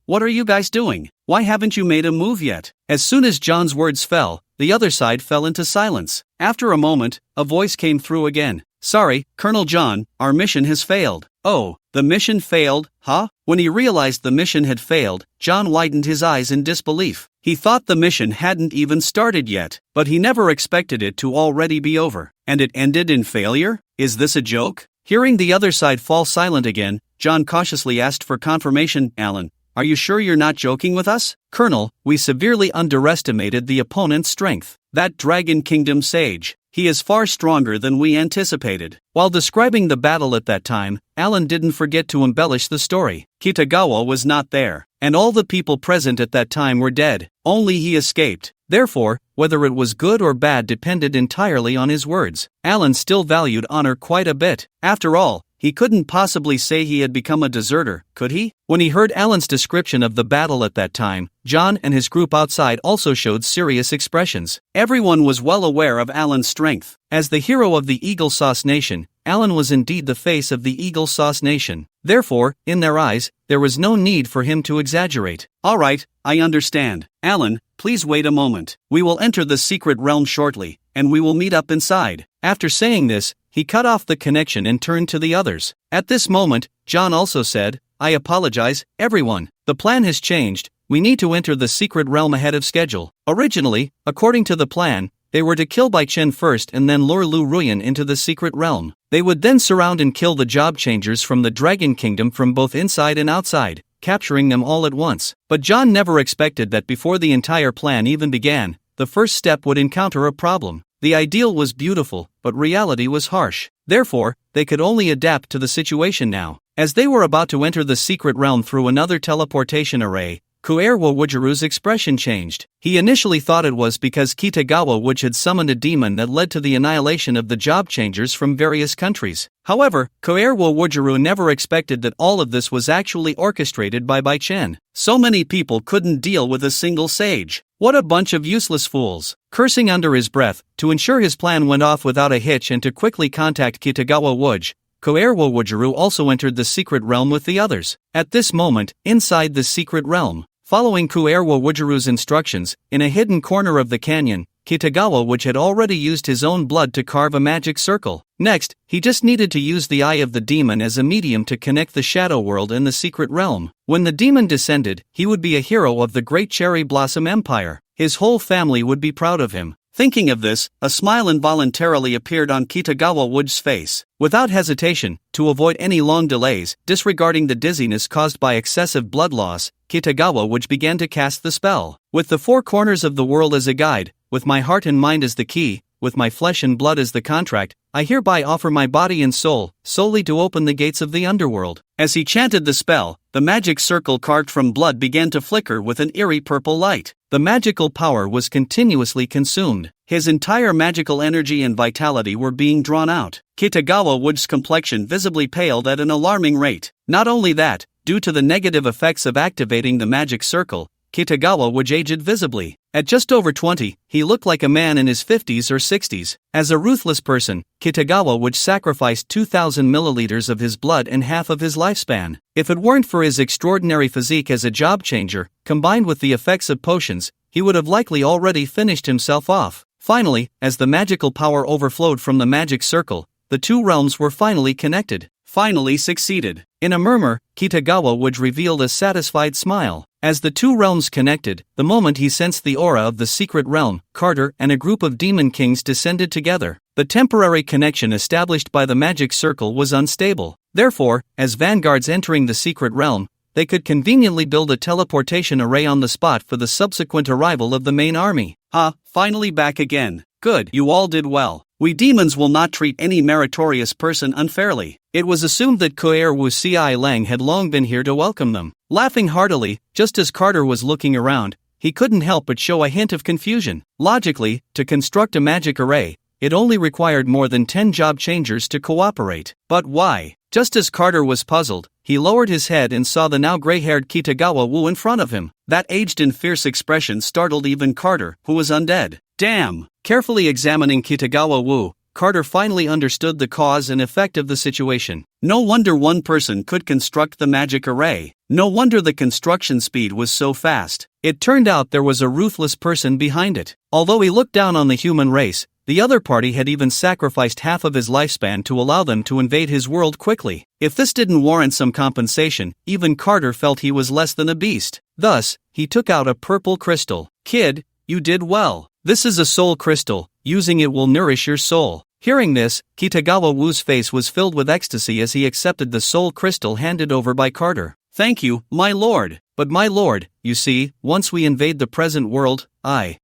[SPEAKER 1] what are you guys doing? Why haven't you made a move yet? As soon as John's words fell, the other side fell into silence. After a moment, a voice came through again. Sorry, Colonel John, our mission has failed. Oh, the mission failed, huh? When he realized the mission had failed, John widened his eyes in disbelief. He thought the mission hadn't even started yet, but he never expected it to already be over. And it ended in failure? Is this a joke? Hearing the other side fall silent again, John cautiously asked for confirmation. Alan, are you sure you're not joking with us? Colonel, we severely underestimated the opponent's strength. That Dragon Kingdom sage. He is far stronger than we anticipated. While describing the battle at that time, Alan didn't forget to embellish the story. Kitagawa was not there, and all the people present at that time were dead. Only he escaped. Therefore, whether it was good or bad depended entirely on his words. Alan still valued honor quite a bit. After all, he couldn't possibly say he had become a deserter, could he? When he heard Alan's description of the battle at that time, John and his group outside also showed serious expressions. Everyone was well aware of Alan's strength. As the hero of the Eagle Sauce Nation, Alan was indeed the face of the Eagle Sauce Nation. Therefore, in their eyes, there was no need for him to exaggerate. Alright, I understand. Alan, please wait a moment. We will enter the secret realm shortly, and we will meet up inside. After saying this, he cut off the connection and turned to the others. At this moment, John also said, I apologize, everyone. The plan has changed. We need to enter the secret realm ahead of schedule. Originally, according to the plan, they were to kill Bai Chen first and then lure Lu Ruyan into the secret realm. They would then surround and kill the job changers from the Dragon Kingdom from both inside and outside, capturing them all at once. But John never expected that before the entire plan even began, the first step would encounter a problem. The ideal was beautiful, but reality was harsh. Therefore, they could only adapt to the situation now. As they were about to enter the secret realm through another teleportation array, Kuerwa Wujiru's expression changed. He initially thought it was because Kitagawa Wuj had summoned a demon that led to the annihilation of the job changers from various countries. However, Kuerwa Wujiru never expected that all of this was actually orchestrated by Bai Chen. So many people couldn't deal with a single sage. What a bunch of useless fools. Cursing under his breath, to ensure his plan went off without a hitch and to quickly contact Kitagawa Wuj, Kuerwa Wujiru also entered the secret realm with the others. At this moment, inside the secret realm, following Kuerwa Wujiru's instructions, in a hidden corner of the canyon, Kitagawa Wuj had already used his own blood to carve a magic circle. Next, he just needed to use the eye of the demon as a medium to connect the shadow world and the secret realm. When the demon descended, he would be a hero of the Great Cherry Blossom Empire. His whole family would be proud of him. Thinking of this, a smile involuntarily appeared on Kitagawa Wuj's face. Without hesitation, to avoid any long delays, disregarding the dizziness caused by excessive blood loss, Kitagawa Wuj began to cast the spell. With the four corners of the world as a guide, with my heart and mind as the key, with my flesh and blood as the contract, I hereby offer my body and soul, solely to open the gates of the underworld. As he chanted the spell, the magic circle carved from blood began to flicker with an eerie purple light. The magical power was continuously consumed. His entire magical energy and vitality were being drawn out. Kitagawa Wuj's complexion visibly paled at an alarming rate. Not only that, due to the negative effects of activating the magic circle, Kitagawa Wuj aged visibly. At just over 20, he looked like a man in his 50s or 60s. As a ruthless person, Kitagawa Wuj sacrificed 2,000 milliliters of his blood and half of his lifespan. If it weren't for his extraordinary physique as a job changer, combined with the effects of potions, he would have likely already finished himself off. Finally, as the magical power overflowed from the magic circle, the two realms were finally connected. Finally succeeded. In a murmur, Kitagawa Wuj revealed a satisfied smile. As the two realms connected, the moment he sensed the aura of the secret realm, Carter and a group of demon kings descended together. The temporary connection established by the magic circle was unstable. Therefore, as vanguards entering the secret realm, they could conveniently build a teleportation array on the spot for the subsequent arrival of the main army. Finally back again. Good, you all did well. We demons will not treat any meritorious person unfairly. It was assumed that Koer Wu Ci Lang had long been here to welcome them. Laughing heartily, just as Carter was looking around, he couldn't help but show a hint of confusion. Logically, to construct a magic array, it only required more than 10 job changers to cooperate. But why? Just as Carter was puzzled, he lowered his head and saw the now gray-haired Kitagawa Wu in front of him. That aged and fierce expression startled even Carter, who was undead. Damn! Carefully examining Kitagawa Wu, Carter finally understood the cause and effect of the situation. No wonder one person could construct the magic array. No wonder the construction speed was so fast. It turned out there was a ruthless person behind it. Although he looked down on the human race, the other party had even sacrificed half of his lifespan to allow them to invade his world quickly. If this didn't warrant some compensation, even Carter felt he was less than a beast. Thus, he took out a purple crystal. Kid, you did well. This is a soul crystal. Using it will nourish your soul. Hearing this, Kitagawa Wu's face was filled with ecstasy as he accepted the soul crystal handed over by Carter. Thank you, my lord. But my lord, you see, once we invade the present world,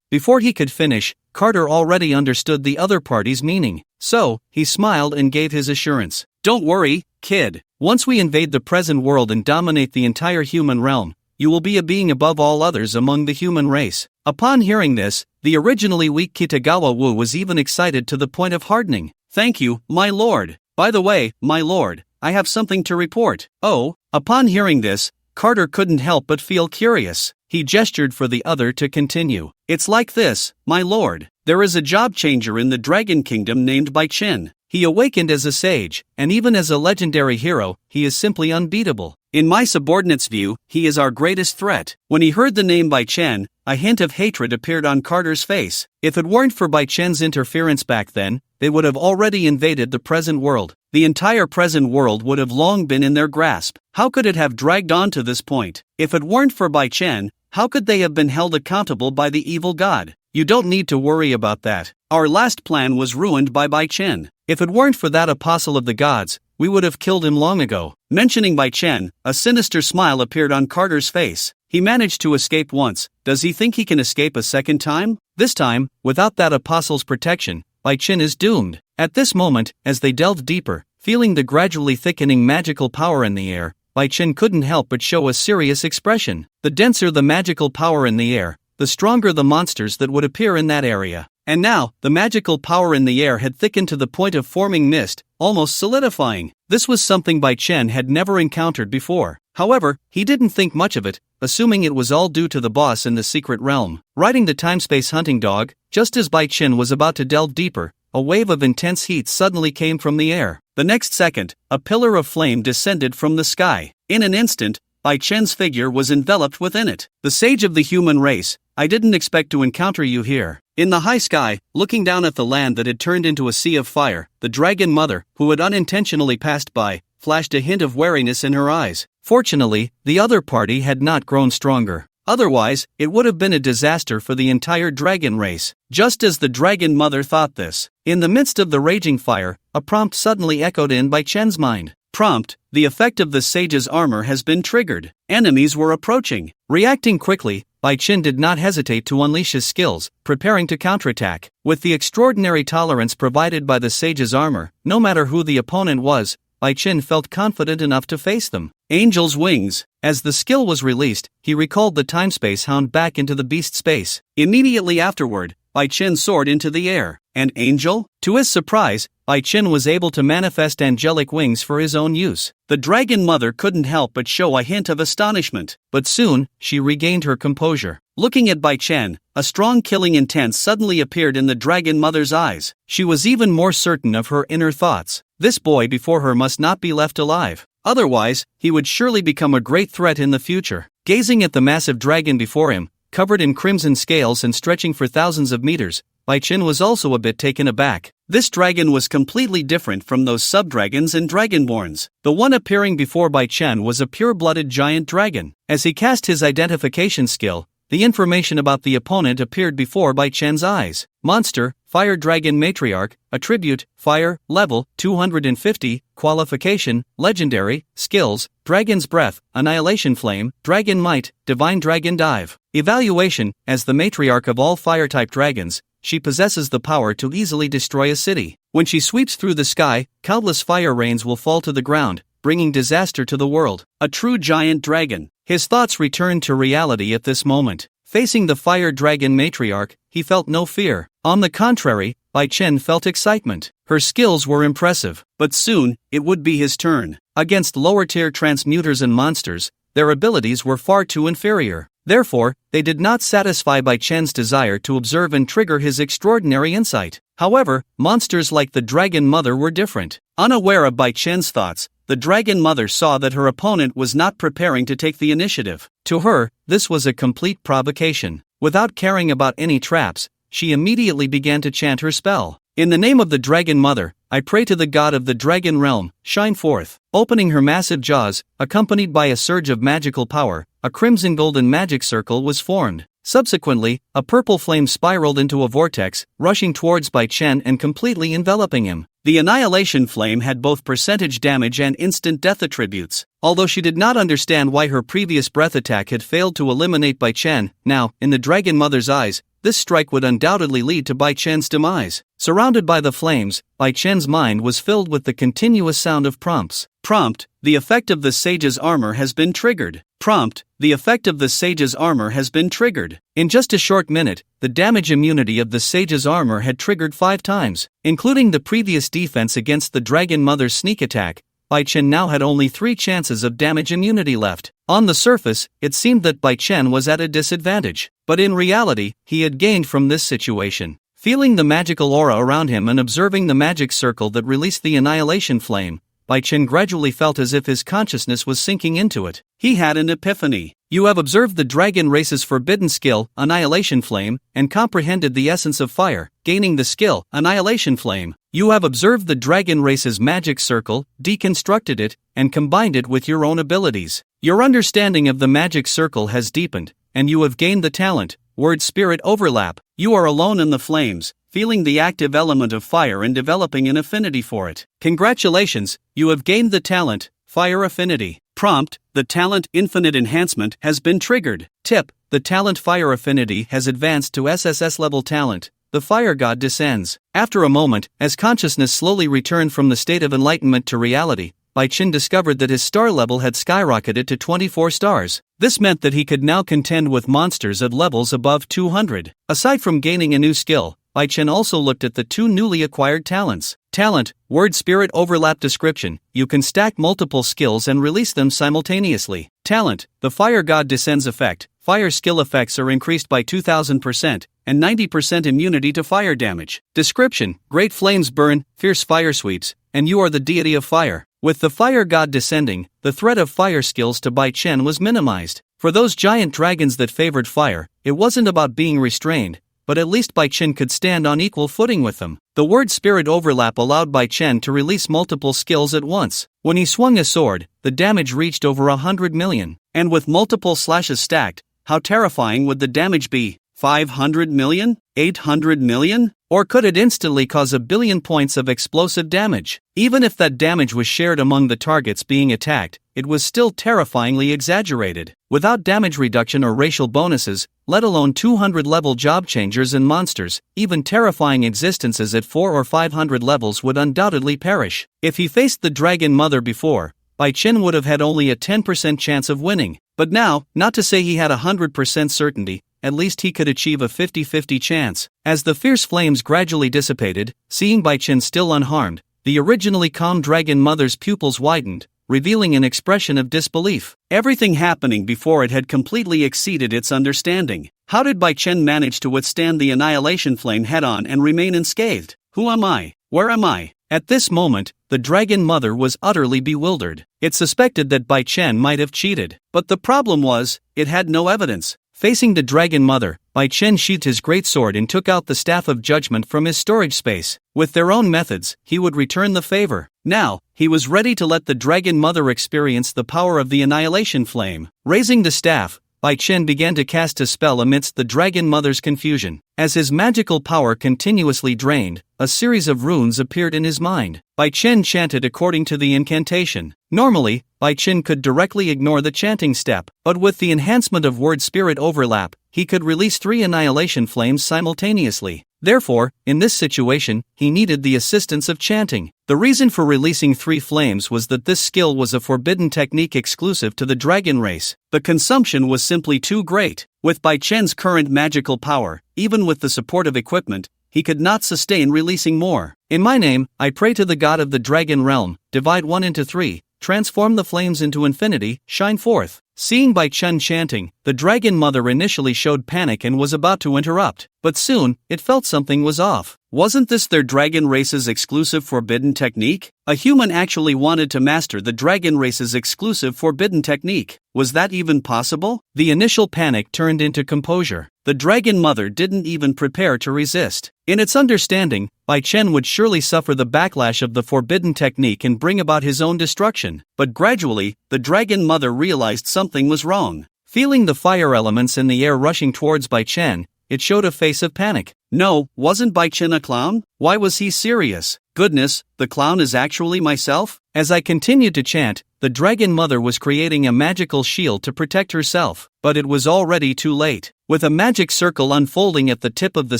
[SPEAKER 1] Before he could finish, Carter already understood the other party's meaning. So, he smiled and gave his assurance. Don't worry, kid. Once we invade the present world and dominate the entire human realm, you will be a being above all others among the human race. Upon hearing this, the originally weak Kitagawa Wu was even excited to the point of hardening. Thank you, my lord. By the way, my lord, I have something to report. Oh, upon hearing this, Carter couldn't help but feel curious. He gestured for the other to continue. It's like this, my lord. There is a job changer in the Dragon Kingdom named Bai Chen. He awakened as a sage, and even as a legendary hero, he is simply unbeatable. In my subordinate's view, he is our greatest threat. When he heard the name Bai Chen, a hint of hatred appeared on Carter's face. If it weren't for Bai Chen's interference back then, they would have already invaded the present world. The entire present world would have long been in their grasp. How could it have dragged on to this point? If it weren't for Bai Chen, how could they have been held accountable by the evil god? You don't need to worry about that. Our last plan was ruined by Bai Chen. If it weren't for that apostle of the gods, we would have killed him long ago. Mentioning Bai Chen, a sinister smile appeared on Carter's face. He managed to escape once. Does he think he can escape a second time? This time, without that apostle's protection, Bai Chen is doomed. At this moment, as they delved deeper, feeling the gradually thickening magical power in the air, Bai Chen couldn't help but show a serious expression. The denser the magical power in the air, the stronger the monsters that would appear in that area. And now, the magical power in the air had thickened to the point of forming mist, almost solidifying. This was something Bai Chen had never encountered before. However, he didn't think much of it, assuming it was all due to the boss in the secret realm. Riding the time-space hunting dog, just as Bai Chen was about to delve deeper, a wave of intense heat suddenly came from the air. The next second, a pillar of flame descended from the sky. In an instant, Bai Chen's figure was enveloped within it. The sage of the human race, I didn't expect to encounter you here. In the high sky, looking down at the land that had turned into a sea of fire, the dragon mother, who had unintentionally passed by, flashed a hint of wariness in her eyes. Fortunately, the other party had not grown stronger. Otherwise, it would have been a disaster for the entire dragon race. Just as the dragon mother thought this, in the midst of the raging fire, a prompt suddenly echoed in Bai Chen's mind. Prompt, the effect of the sage's armor has been triggered. Enemies were approaching. Reacting quickly, Bai Chen did not hesitate to unleash his skills, preparing to counterattack. With the extraordinary tolerance provided by the sage's armor, no matter who the opponent was, Bai Chen felt confident enough to face them. Angel's Wings. As the skill was released, he recalled the time-space hound back into the beast space. Immediately afterward, Bai Chen soared into the air. An angel? To his surprise, Bai Chen was able to manifest angelic wings for his own use. The dragon mother couldn't help but show a hint of astonishment, but soon, she regained her composure. Looking at Bai Chen, a strong killing intent suddenly appeared in the dragon mother's eyes. She was even more certain of her inner thoughts. This boy before her must not be left alive. Otherwise, he would surely become a great threat in the future. Gazing at the massive dragon before him, covered in crimson scales and stretching for thousands of meters, Bai Chen was also a bit taken aback. This dragon was completely different from those sub-dragons and dragonborns. The one appearing before Bai Chen was a pure-blooded giant dragon. As he cast his identification skill, the information about the opponent appeared before Bai Chen's eyes. Monster, Fire Dragon Matriarch, Attribute, Fire, Level, 250, Qualification, Legendary, Skills, Dragon's Breath, Annihilation Flame, Dragon Might, Divine Dragon Dive. Evaluation, as the matriarch of all fire-type dragons, she possesses the power to easily destroy a city. When she sweeps through the sky, countless fire rains will fall to the ground, bringing disaster to the world. A true giant dragon. His thoughts returned to reality at this moment. Facing the fire dragon matriarch, he felt no fear. On the contrary, Bai Chen felt excitement. Her skills were impressive, but soon, it would be his turn. Against lower-tier transmuters and monsters, their abilities were far too inferior. Therefore, they did not satisfy Bai Chen's desire to observe and trigger his extraordinary insight. However, monsters like the Dragon Mother were different. Unaware of Bai Chen's thoughts, the Dragon Mother saw that her opponent was not preparing to take the initiative. To her, this was a complete provocation. Without caring about any traps, she immediately began to chant her spell. In the name of the Dragon Mother, I pray to the god of the dragon realm, shine forth. Opening her massive jaws, accompanied by a surge of magical power, a crimson golden magic circle was formed. Subsequently, a purple flame spiraled into a vortex, rushing towards Bai Chen and completely enveloping him. The Annihilation Flame had both percentage damage and instant death attributes. Although she did not understand why her previous breath attack had failed to eliminate Bai Chen, now, in the Dragon Mother's eyes, this strike would undoubtedly lead to Bai Chen's demise. Surrounded by the flames, Bai Chen's mind was filled with the continuous sound of prompts. Prompt, the effect of the sage's armor has been triggered. Prompt, the effect of the sage's armor has been triggered. In just a short minute, the damage immunity of the sage's armor had triggered 5 times. Including the previous defense against the Dragon Mother's sneak attack, Bai Chen now had only 3 chances of damage immunity left. On the surface, it seemed that Bai Chen was at a disadvantage, but in reality, he had gained from this situation. Feeling the magical aura around him and observing the magic circle that released the annihilation flame, Bai Chen gradually felt as if his consciousness was sinking into it. He had an epiphany. You have observed the dragon race's forbidden skill, Annihilation Flame, and comprehended the essence of fire, gaining the skill, Annihilation Flame. You have observed the dragon race's magic circle, deconstructed it, and combined it with your own abilities. Your understanding of the magic circle has deepened, and you have gained the talent, word-spirit overlap. You are alone in the flames, feeling the active element of fire and developing an affinity for it. Congratulations, you have gained the talent, Fire Affinity. Prompt: the talent Infinite Enhancement has been triggered. Tip: the talent Fire Affinity has advanced to SSS level talent. The Fire God descends. After a moment, as consciousness slowly returned from the state of enlightenment to reality, Bai Chen discovered that his star level had skyrocketed to 24 stars. This meant that he could now contend with monsters at levels above 200. Aside from gaining a new skill, Bai Chen also looked at the 2 newly acquired talents. Talent, Word Spirit Overlap Description: you can stack multiple skills and release them simultaneously. Talent, the Fire God Descends effect: fire skill effects are increased by 2000%, and 90% immunity to fire damage. Description: great flames burn, fierce fire sweeps, and you are the deity of fire. With the Fire God descending, the threat of fire skills to Bai Chen was minimized. For those giant dragons that favored fire, it wasn't about being restrained, but at least Bai Chen could stand on equal footing with them. The word spirit overlap allowed Bai Chen to release multiple skills at once. When he swung a sword, the damage reached over 100 million. And with multiple slashes stacked, how terrifying would the damage be? 500 million? 800 million? Or could it instantly cause a billion points of explosive damage? Even if that damage was shared among the targets being attacked, it was still terrifyingly exaggerated. Without damage reduction or racial bonuses, let alone 200-level job changers and monsters, even terrifying existences at 400 or 500 levels would undoubtedly perish. If he faced the Dragon Mother before, Bai Chen would have had only a 10% chance of winning. But now, not to say he had 100% certainty, at least he could achieve a 50-50 chance. As the fierce flames gradually dissipated, seeing Bai Chen still unharmed, the originally calm Dragon Mother's pupils widened, revealing an expression of disbelief. Everything happening before it had completely exceeded its understanding. How did Bai Chen manage to withstand the annihilation flame head-on and remain unscathed? Who am I? Where am I? At this moment, the Dragon Mother was utterly bewildered. It suspected that Bai Chen might have cheated. But the problem was, it had no evidence. Facing the Dragon Mother, Bai Chen sheathed his great sword and took out the Staff of Judgment from his storage space. With their own methods, he would return the favor. Now, he was ready to let the Dragon Mother experience the power of the annihilation flame. Raising the staff, Bai Chen began to cast a spell amidst the Dragon Mother's confusion. As his magical power continuously drained, a series of runes appeared in his mind. Bai Chen chanted according to the incantation. Normally, Bai Chen could directly ignore the chanting step, but with the enhancement of word spirit overlap, he could release 3 annihilation flames simultaneously. Therefore, in this situation, he needed the assistance of chanting. The reason for releasing 3 flames was that this skill was a forbidden technique exclusive to the dragon race. The consumption was simply too great. With Bai Chen's current magical power, even with the support of equipment, he could not sustain releasing more. In my name, I pray to the god of the dragon realm, divide 1 into 3, transform the flames into infinity, shine forth. Seeing Bai Chen chanting, the Dragon Mother initially showed panic and was about to interrupt, but soon, it felt something was off. Wasn't this their dragon race's exclusive forbidden technique? A human actually wanted to master the dragon race's exclusive forbidden technique. Was that even possible? The initial panic turned into composure. The Dragon Mother didn't even prepare to resist. In its understanding, Bai Chen would surely suffer the backlash of the forbidden technique and bring about his own destruction. But gradually, the Dragon Mother realized something was wrong. Feeling the fire elements in the air rushing towards Bai Chen, it showed a face of panic. No, wasn't Bai Chen a clown? Why was he serious? Goodness, the clown is actually myself? As I continued to chant, the Dragon Mother was creating a magical shield to protect herself, but it was already too late. With a magic circle unfolding at the tip of the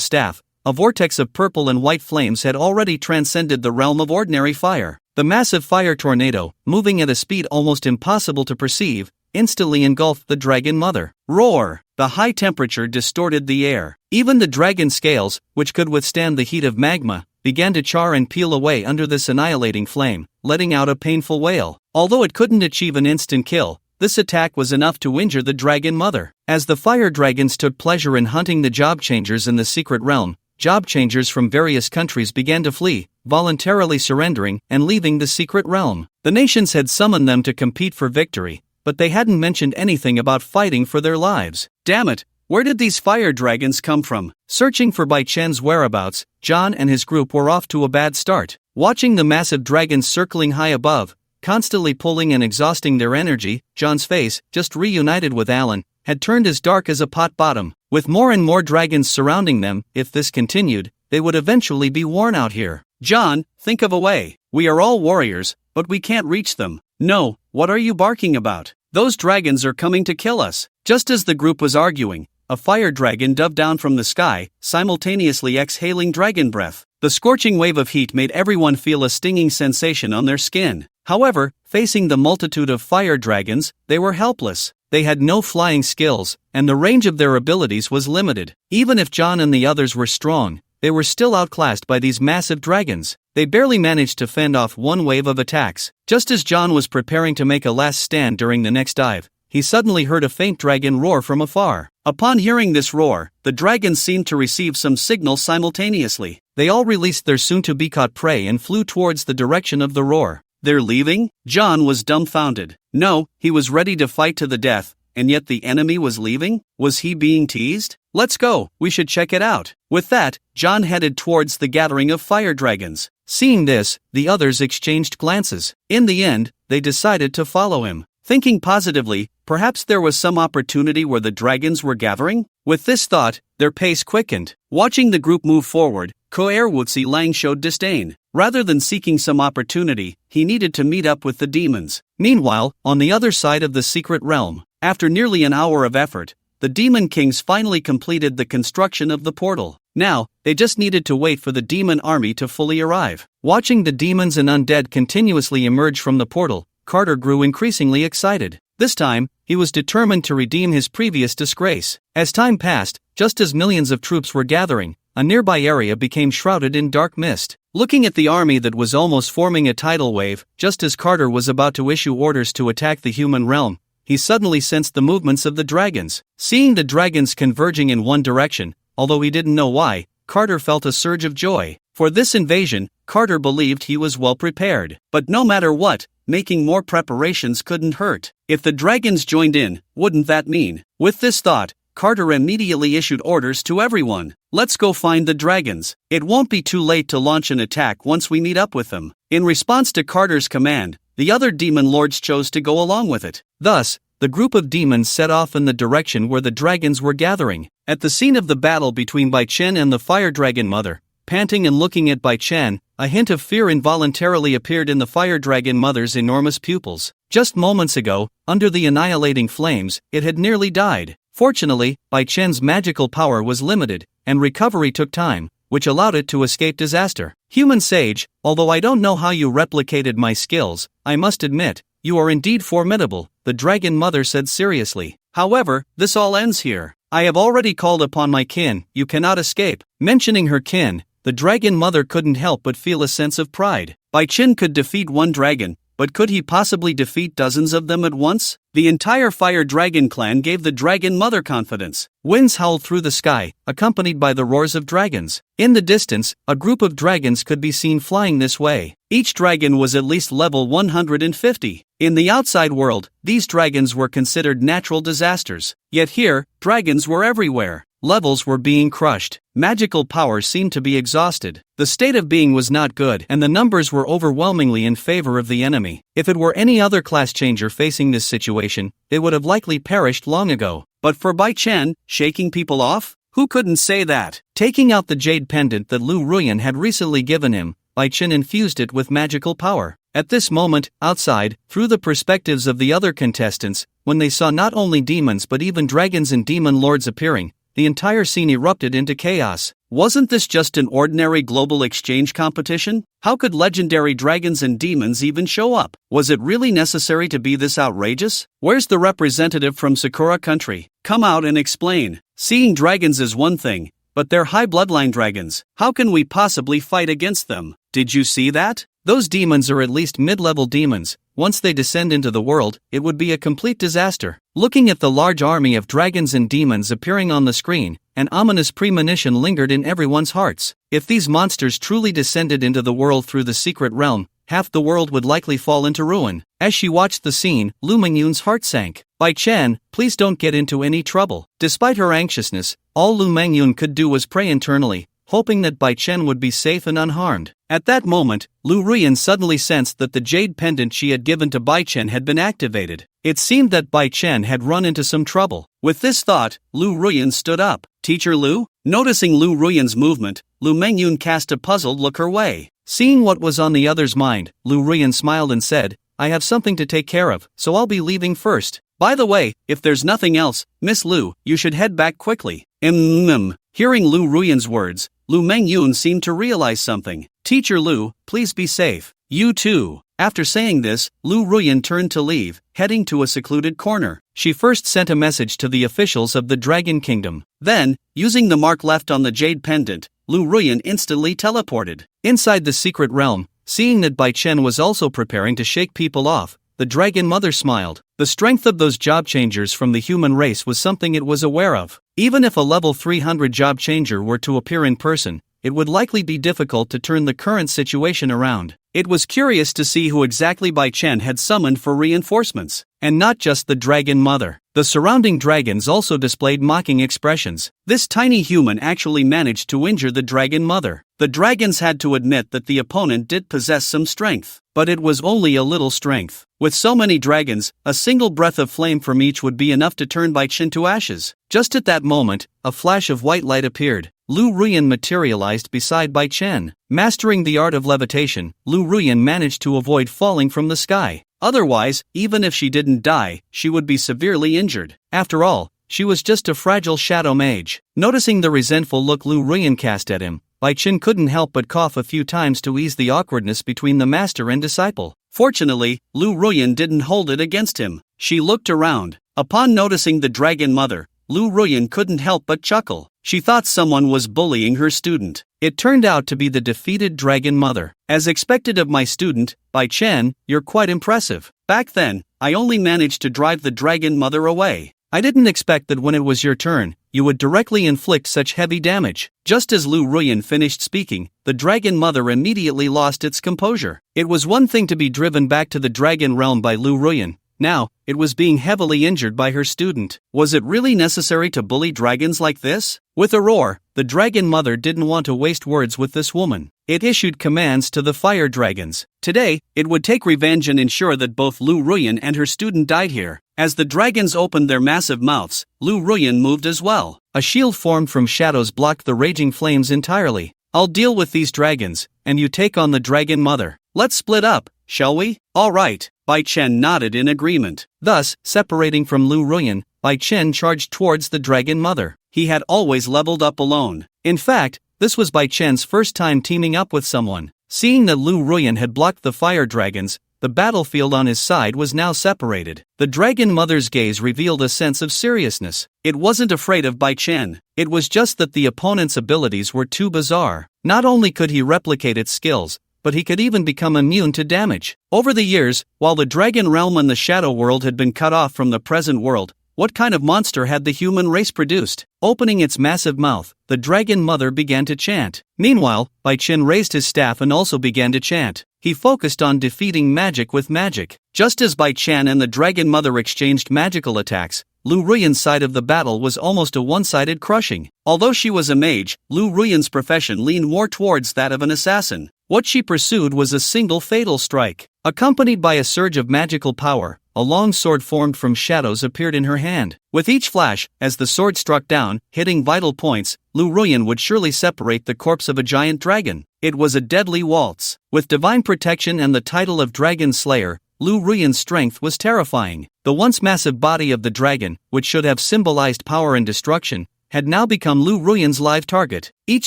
[SPEAKER 1] staff, a vortex of purple and white flames had already transcended the realm of ordinary fire. The massive fire tornado, moving at a speed almost impossible to perceive, instantly engulfed the Dragon Mother. Roar! The high temperature distorted the air. Even the dragon scales, which could withstand the heat of magma, began to char and peel away under this annihilating flame, letting out a painful wail. Although it couldn't achieve an instant kill, this attack was enough to injure the dragon mother. As the fire dragons took pleasure in hunting the job changers in the secret realm, job changers from various countries began to flee, voluntarily surrendering and leaving the secret realm. The nations had summoned them to compete for victory, but they hadn't mentioned anything about fighting for their lives. Damn it! Where did these fire dragons come from? Searching for Bai Chen's whereabouts, John and his group were off to a bad start. Watching the massive dragons circling high above, constantly pulling and exhausting their energy, John's face, just reunited with Alan, had turned as dark as a pot bottom. With more and more dragons surrounding them, if this continued, they would eventually be worn out here. John, think of a way. We are all warriors, but we can't reach them. No, what are you barking about? Those dragons are coming to kill us. Just as the group was arguing, a fire dragon dove down from the sky, simultaneously exhaling dragon breath. The scorching wave of heat made everyone feel a stinging sensation on their skin. However, facing the multitude of fire dragons, they were helpless. They had no flying skills, and the range of their abilities was limited. Even if John and the others were strong, they were still outclassed by these massive dragons. They barely managed to fend off one wave of attacks. Just as John was preparing to make a last stand during the next dive, he suddenly heard a faint dragon roar from afar. Upon hearing this roar, the dragons seemed to receive some signal simultaneously. They all released their soon-to-be-caught prey and flew towards the direction of the roar. They're leaving? John was dumbfounded. No, he was ready to fight to the death, and yet the enemy was leaving? Was he being teased? Let's go, we should check it out. With that, John headed towards the gathering of fire dragons. Seeing this, the others exchanged glances. In the end, they decided to follow him. Thinking positively, perhaps there was some opportunity where the dragons were gathering? With this thought, their pace quickened. Watching the group move forward, Ko'er Wutsi Lang showed disdain. Rather than seeking some opportunity, he needed to meet up with the demons. Meanwhile, on the other side of the secret realm, after nearly an hour of effort, the Demon Kings finally completed the construction of the portal. Now, they just needed to wait for the demon army to fully arrive. Watching the demons and undead continuously emerge from the portal, Carter grew increasingly excited. This time, he was determined to redeem his previous disgrace. As time passed, just as millions of troops were gathering, a nearby area became shrouded in dark mist. Looking at the army that was almost forming a tidal wave, just as Carter was about to issue orders to attack the human realm, he suddenly sensed the movements of the dragons. Seeing the dragons converging in one direction, although he didn't know why, Carter felt a surge of joy. For this invasion, Carter believed he was well prepared. But no matter what, making more preparations couldn't hurt. If the dragons joined in, wouldn't that mean? With this thought, Carter immediately issued orders to everyone. Let's go find the dragons. It won't be too late to launch an attack once we meet up with them. In response to Carter's command, the other demon lords chose to go along with it. Thus, the group of demons set off in the direction where the dragons were gathering. At the scene of the battle between Bai Chen and the fire dragon mother, panting and looking at Bai Chen, a hint of fear involuntarily appeared in the fire dragon mother's enormous pupils. Just moments ago, under the annihilating flames, it had nearly died. Fortunately, Bai Chen's magical power was limited, and recovery took time, which allowed it to escape disaster. Human sage, although I don't know how you replicated my skills, I must admit, you are indeed formidable, the dragon mother said seriously. However, this all ends here. I have already called upon my kin, you cannot escape. Mentioning her kin, the dragon mother couldn't help but feel a sense of pride. Bai Chen could defeat one dragon, but could he possibly defeat dozens of them at once? The entire Fire Dragon clan gave the Dragon Mother confidence. Winds howled through the sky, accompanied by the roars of dragons. In the distance, a group of dragons could be seen flying this way. Each dragon was at least level 150. In the outside world, these dragons were considered natural disasters. Yet here, dragons were everywhere. Levels were being crushed. Magical power seemed to be exhausted. The state of being was not good, and the numbers were overwhelmingly in favor of the enemy. If it were any other class changer facing this situation, it would have likely perished long ago. But for Bai Chen, shaking people off? Who couldn't say that? Taking out the jade pendant that Lu Ruyan had recently given him, Bai Chen infused it with magical power. At this moment, outside, through the perspectives of the other contestants, when they saw not only demons but even dragons and demon lords appearing, the entire scene erupted into chaos. Wasn't this just an ordinary global exchange competition? How could legendary dragons and demons even show up? Was it really necessary to be this outrageous? Where's the representative from Sakura country? Come out and explain. Seeing dragons is one thing, but they're high bloodline dragons. How can we possibly fight against them? Did you see that? Those demons are at least mid-level demons. Once they descend into the world, it would be a complete disaster. Looking at the large army of dragons and demons appearing on the screen, an ominous premonition lingered in everyone's hearts. If these monsters truly descended into the world through the secret realm, half the world would likely fall into ruin. As she watched the scene, Lu Mengyun's heart sank. Bai Chen, please don't get into any trouble. Despite her anxiousness, all Lu Mengyun could do was pray internally, hoping that Bai Chen would be safe and unharmed. At that moment, Lu Ruyan suddenly sensed that the jade pendant she had given to Bai Chen had been activated. It seemed that Bai Chen had run into some trouble. With this thought, Lu Ruyan stood up. Teacher Lu? Noticing Lu Ruyan's movement, Lu Mengyun cast a puzzled look her way. Seeing what was on the other's mind, Lu Ruyan smiled and said, I have something to take care of, so I'll be leaving first. By the way, if there's nothing else, Miss Lu, you should head back quickly. Hearing Lu Ruyan's words, Lu Mengyun seemed to realize something. Teacher Lu, please be safe. You too. After saying this, Lu Ruyan turned to leave, heading to a secluded corner. She first sent a message to the officials of the Dragon Kingdom. Then, using the mark left on the jade pendant, Lu Ruyan instantly teleported. Inside the secret realm, seeing that Bai Chen was also preparing to shake people off, the Dragon Mother smiled. The strength of those job changers from the human race was something it was aware of. Even if a level 300 job changer were to appear in person, it would likely be difficult to turn the current situation around. It was curious to see who exactly Bai Chen had summoned for reinforcements, and not just the Dragon Mother. The surrounding dragons also displayed mocking expressions. This tiny human actually managed to injure the Dragon Mother. The dragons had to admit that the opponent did possess some strength, but it was only a little strength. With so many dragons, a single breath of flame from each would be enough to turn Bai Chen to ashes. Just at that moment, a flash of white light appeared. Lu Ruyan materialized beside Bai Chen. Mastering the art of levitation, Lu Ruyan managed to avoid falling from the sky. Otherwise, even if she didn't die, she would be severely injured. After all, she was just a fragile shadow mage. Noticing the resentful look Lu Ruyan cast at him, Bai Chen couldn't help but cough a few times to ease the awkwardness between the master and disciple. Fortunately, Lu Ruyan didn't hold it against him. She looked around. Upon noticing the Dragon Mother, Lu Ruyan couldn't help but chuckle. She thought someone was bullying her student. It turned out to be the defeated Dragon Mother. As expected of my student, Bai Chen, you're quite impressive. Back then, I only managed to drive the Dragon Mother away. I didn't expect that when it was your turn, you would directly inflict such heavy damage. Just as Lu Ruyan finished speaking, the Dragon Mother immediately lost its composure. It was one thing to be driven back to the Dragon Realm by Lu Ruyan. Now, it was being heavily injured by her student. Was it really necessary to bully dragons like this? With a roar, the Dragon Mother didn't want to waste words with this woman. It issued commands to the fire dragons. Today, it would take revenge and ensure that both Lu Ruyan and her student died here. As the dragons opened their massive mouths, Lu Ruyan moved as well. A shield formed from shadows blocked the raging flames entirely. I'll deal with these dragons, and you take on the Dragon Mother. Let's split up, shall we? All right. Bai Chen nodded in agreement. Thus, separating from Lu Ruyan, Bai Chen charged towards the Dragon Mother. He had always leveled up alone. In fact, this was Bai Chen's first time teaming up with someone. Seeing that Lu Ruyan had blocked the fire dragons, the battlefield on his side was now separated. The Dragon Mother's gaze revealed a sense of seriousness. It wasn't afraid of Bai Chen. It was just that the opponent's abilities were too bizarre. Not only could he replicate its skills, but he could even become immune to damage. Over the years, while the Dragon Realm and the Shadow World had been cut off from the present world, what kind of monster had the human race produced? Opening its massive mouth, the Dragon Mother began to chant. Meanwhile, Bai Chen raised his staff and also began to chant. He focused on defeating magic with magic. Just as Bai Chen and the Dragon Mother exchanged magical attacks, Lu Ruyan's side of the battle was almost a one-sided crushing. Although she was a mage, Lu Ruyan's profession leaned more towards that of an assassin. What she pursued was a single fatal strike. Accompanied by a surge of magical power, a long sword formed from shadows appeared in her hand. With each flash, as the sword struck down, hitting vital points, Lu Ruyan would surely separate the corpse of a giant dragon. It was a deadly waltz. With divine protection and the title of Dragon Slayer, Lu Ruyan's strength was terrifying. The once massive body of the dragon, which should have symbolized power and destruction, had now become Lu Ruyan's live target. Each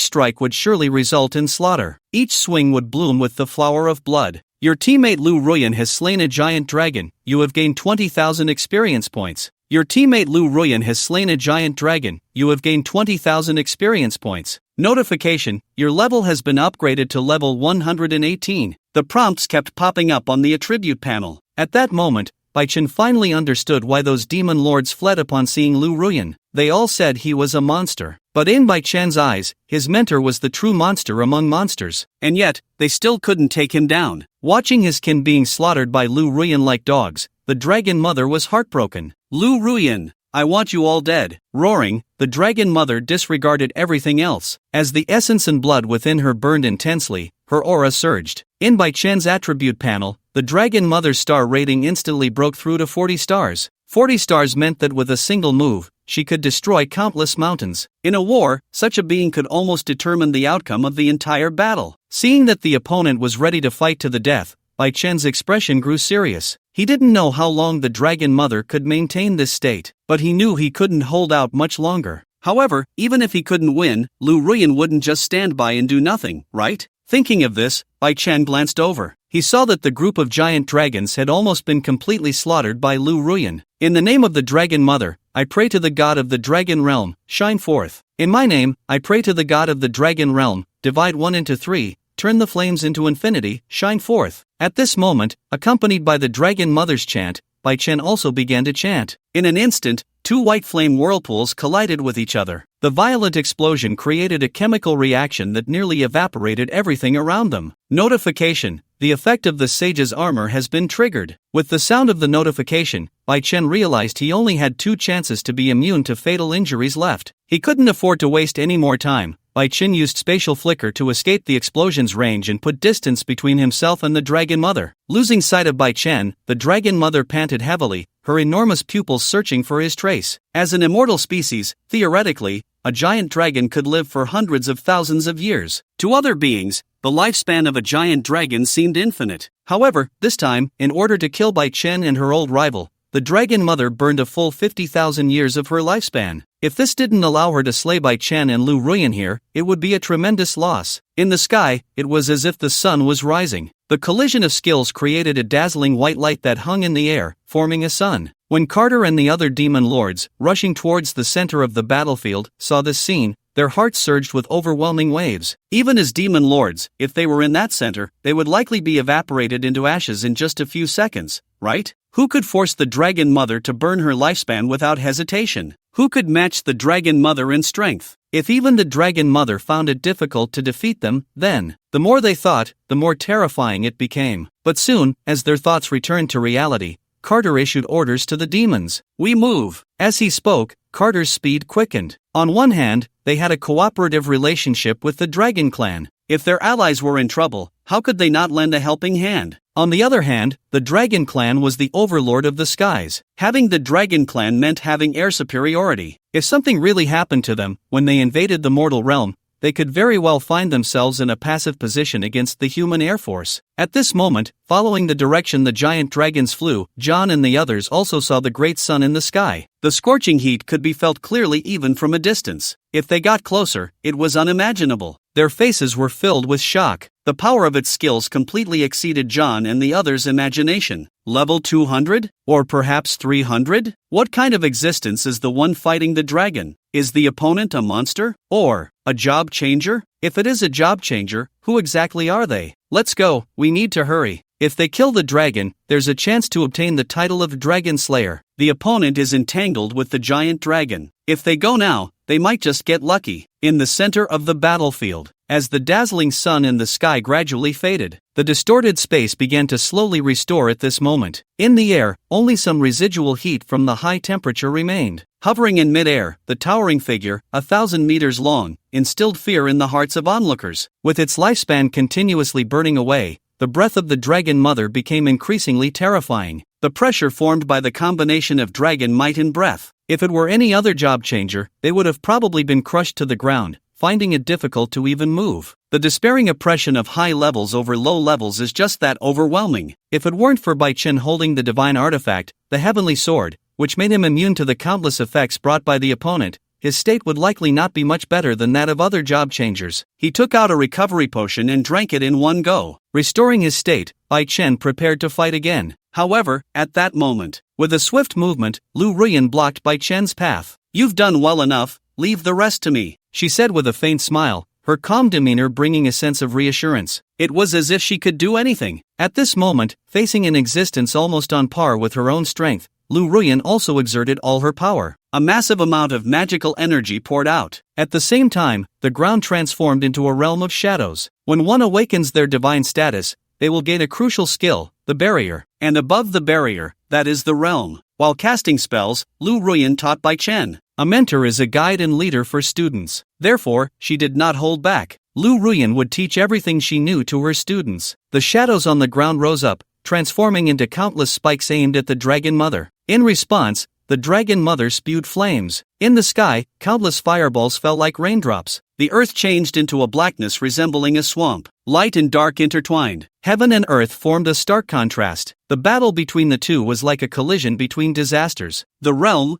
[SPEAKER 1] strike would surely result in slaughter. Each swing would bloom with the flower of blood. Your teammate Lu Ruyan has slain a giant dragon. You have gained 20,000 experience points. Your teammate Lu Ruyan has slain a giant dragon. You have gained 20,000 experience points. Notification, your level has been upgraded to level 118. The prompts kept popping up on the attribute panel. At that moment, Bai Chen finally understood why those demon lords fled upon seeing Lu Ruyan. They all said he was a monster. But in Bai Chen's eyes, his mentor was the true monster among monsters. And yet, they still couldn't take him down. Watching his kin being slaughtered by Lu Ruyan like dogs, the dragon mother was heartbroken. Lu Ruyan, I want you all dead. Roaring, the dragon mother disregarded everything else. As the essence and blood within her burned intensely, her aura surged. In Bai Chen's attribute panel, the dragon mother's star rating instantly broke through to 40 stars. 40 stars meant that with a single move, she could destroy countless mountains. In a war, such a being could almost determine the outcome of the entire battle. Seeing that the opponent was ready to fight to the death, Bai Chen's expression grew serious. He didn't know how long the dragon mother could maintain this state, but he knew he couldn't hold out much longer. However, even if he couldn't win, Lu Ruyan wouldn't just stand by and do nothing, right? Thinking of this, Bai Chen glanced over. He saw that the group of giant dragons had almost been completely slaughtered by Lu Ruyan. In the name of the dragon mother, I pray to the god of the dragon realm, shine forth. In my name, I pray to the god of the dragon realm, divide one into three, turn the flames into infinity, shine forth. At this moment, accompanied by the dragon mother's chant, Bai Chen also began to chant. In an instant, two white flame whirlpools collided with each other. The violent explosion created a chemical reaction that nearly evaporated everything around them. Notification, the effect of the sage's armor has been triggered. With the sound of the notification, Bai Chen realized he only had 2 chances to be immune to fatal injuries left. He couldn't afford to waste any more time. Bai Chen used spatial flicker to escape the explosion's range and put distance between himself and the dragon mother. Losing sight of Bai Chen, the dragon mother panted heavily, her enormous pupils searching for his trace. As an immortal species, theoretically, a giant dragon could live for hundreds of thousands of years. To other beings, the lifespan of a giant dragon seemed infinite. However, this time, in order to kill Bai Chen and her old rival, the dragon mother burned a full 50,000 years of her lifespan. If this didn't allow her to slay Bai Chen and Lu Ruyan here, it would be a tremendous loss. In the sky, it was as if the sun was rising. The collision of skills created a dazzling white light that hung in the air, forming a sun. When Carter and the other demon lords, rushing towards the center of the battlefield, saw this scene, their hearts surged with overwhelming waves. Even as demon lords, if they were in that center, they would likely be evaporated into ashes in just a few seconds, right? Who could force the dragon mother to burn her lifespan without hesitation? Who could match the dragon mother in strength? If even the dragon mother found it difficult to defeat them, then, the more they thought, the more terrifying it became. But soon, as their thoughts returned to reality, Carter issued orders to the demons. We move. As he spoke, Carter's speed quickened. On one hand, they had a cooperative relationship with the Dragon Clan. If their allies were in trouble, how could they not lend a helping hand? On the other hand, the Dragon Clan was the overlord of the skies. Having the Dragon Clan meant having air superiority. If something really happened to them, when they invaded the mortal realm, they could very well find themselves in a passive position against the human air force. At this moment, following the direction the giant dragons flew, John and the others also saw the great sun in the sky. The scorching heat could be felt clearly even from a distance. If they got closer, it was unimaginable. Their faces were filled with shock. The power of its skills completely exceeded John and the others' imagination. Level 200? Or perhaps 300? What kind of existence is the one fighting the dragon? Is the opponent a monster? Or a job changer? If it is a job changer, who exactly are they? Let's go, we need to hurry. If they kill the dragon, there's a chance to obtain the title of Dragon Slayer. The opponent is entangled with the giant dragon. If they go now, they might just get lucky. In the center of the battlefield, as the dazzling sun in the sky gradually faded, the distorted space began to slowly restore at this moment. In the air, only some residual heat from the high temperature remained. Hovering in mid-air, the towering figure, 1,000 meters long, instilled fear in the hearts of onlookers. With its lifespan continuously burning away, the breath of the dragon mother became increasingly terrifying. The pressure formed by the combination of dragon might and breath. If it were any other job changer, they would have probably been crushed to the ground, finding it difficult to even move. The despairing oppression of high levels over low levels is just that overwhelming. If it weren't for Bai Chen holding the divine artifact, the heavenly sword, which made him immune to the countless effects brought by the opponent, his state would likely not be much better than that of other job changers. He took out a recovery potion and drank it in one go. Restoring his state, Bai Chen prepared to fight again. However, at that moment, with a swift movement, Lu Ruyan blocked Bai Chen's path. "You've done well enough, leave the rest to me," she said with a faint smile, her calm demeanor bringing a sense of reassurance. It was as if she could do anything. At this moment, facing an existence almost on par with her own strength, Lu Ruyan also exerted all her power. A massive amount of magical energy poured out. At the same time, the ground transformed into a realm of shadows. When one awakens their divine status, they will gain a crucial skill, the barrier. And above the barrier, that is the realm. While casting spells, Lu Ruyan taught Bai Chen. A mentor is a guide and leader for students. Therefore, she did not hold back. Lu Ruyan would teach everything she knew to her students. The shadows on the ground rose up, transforming into countless spikes aimed at the Dragon Mother. In response, the Dragon Mother spewed flames. In the sky, countless fireballs fell like raindrops. The earth changed into a blackness resembling a swamp. Light and dark intertwined. Heaven and earth formed a stark contrast. The battle between the two was like a collision between disasters. The realm,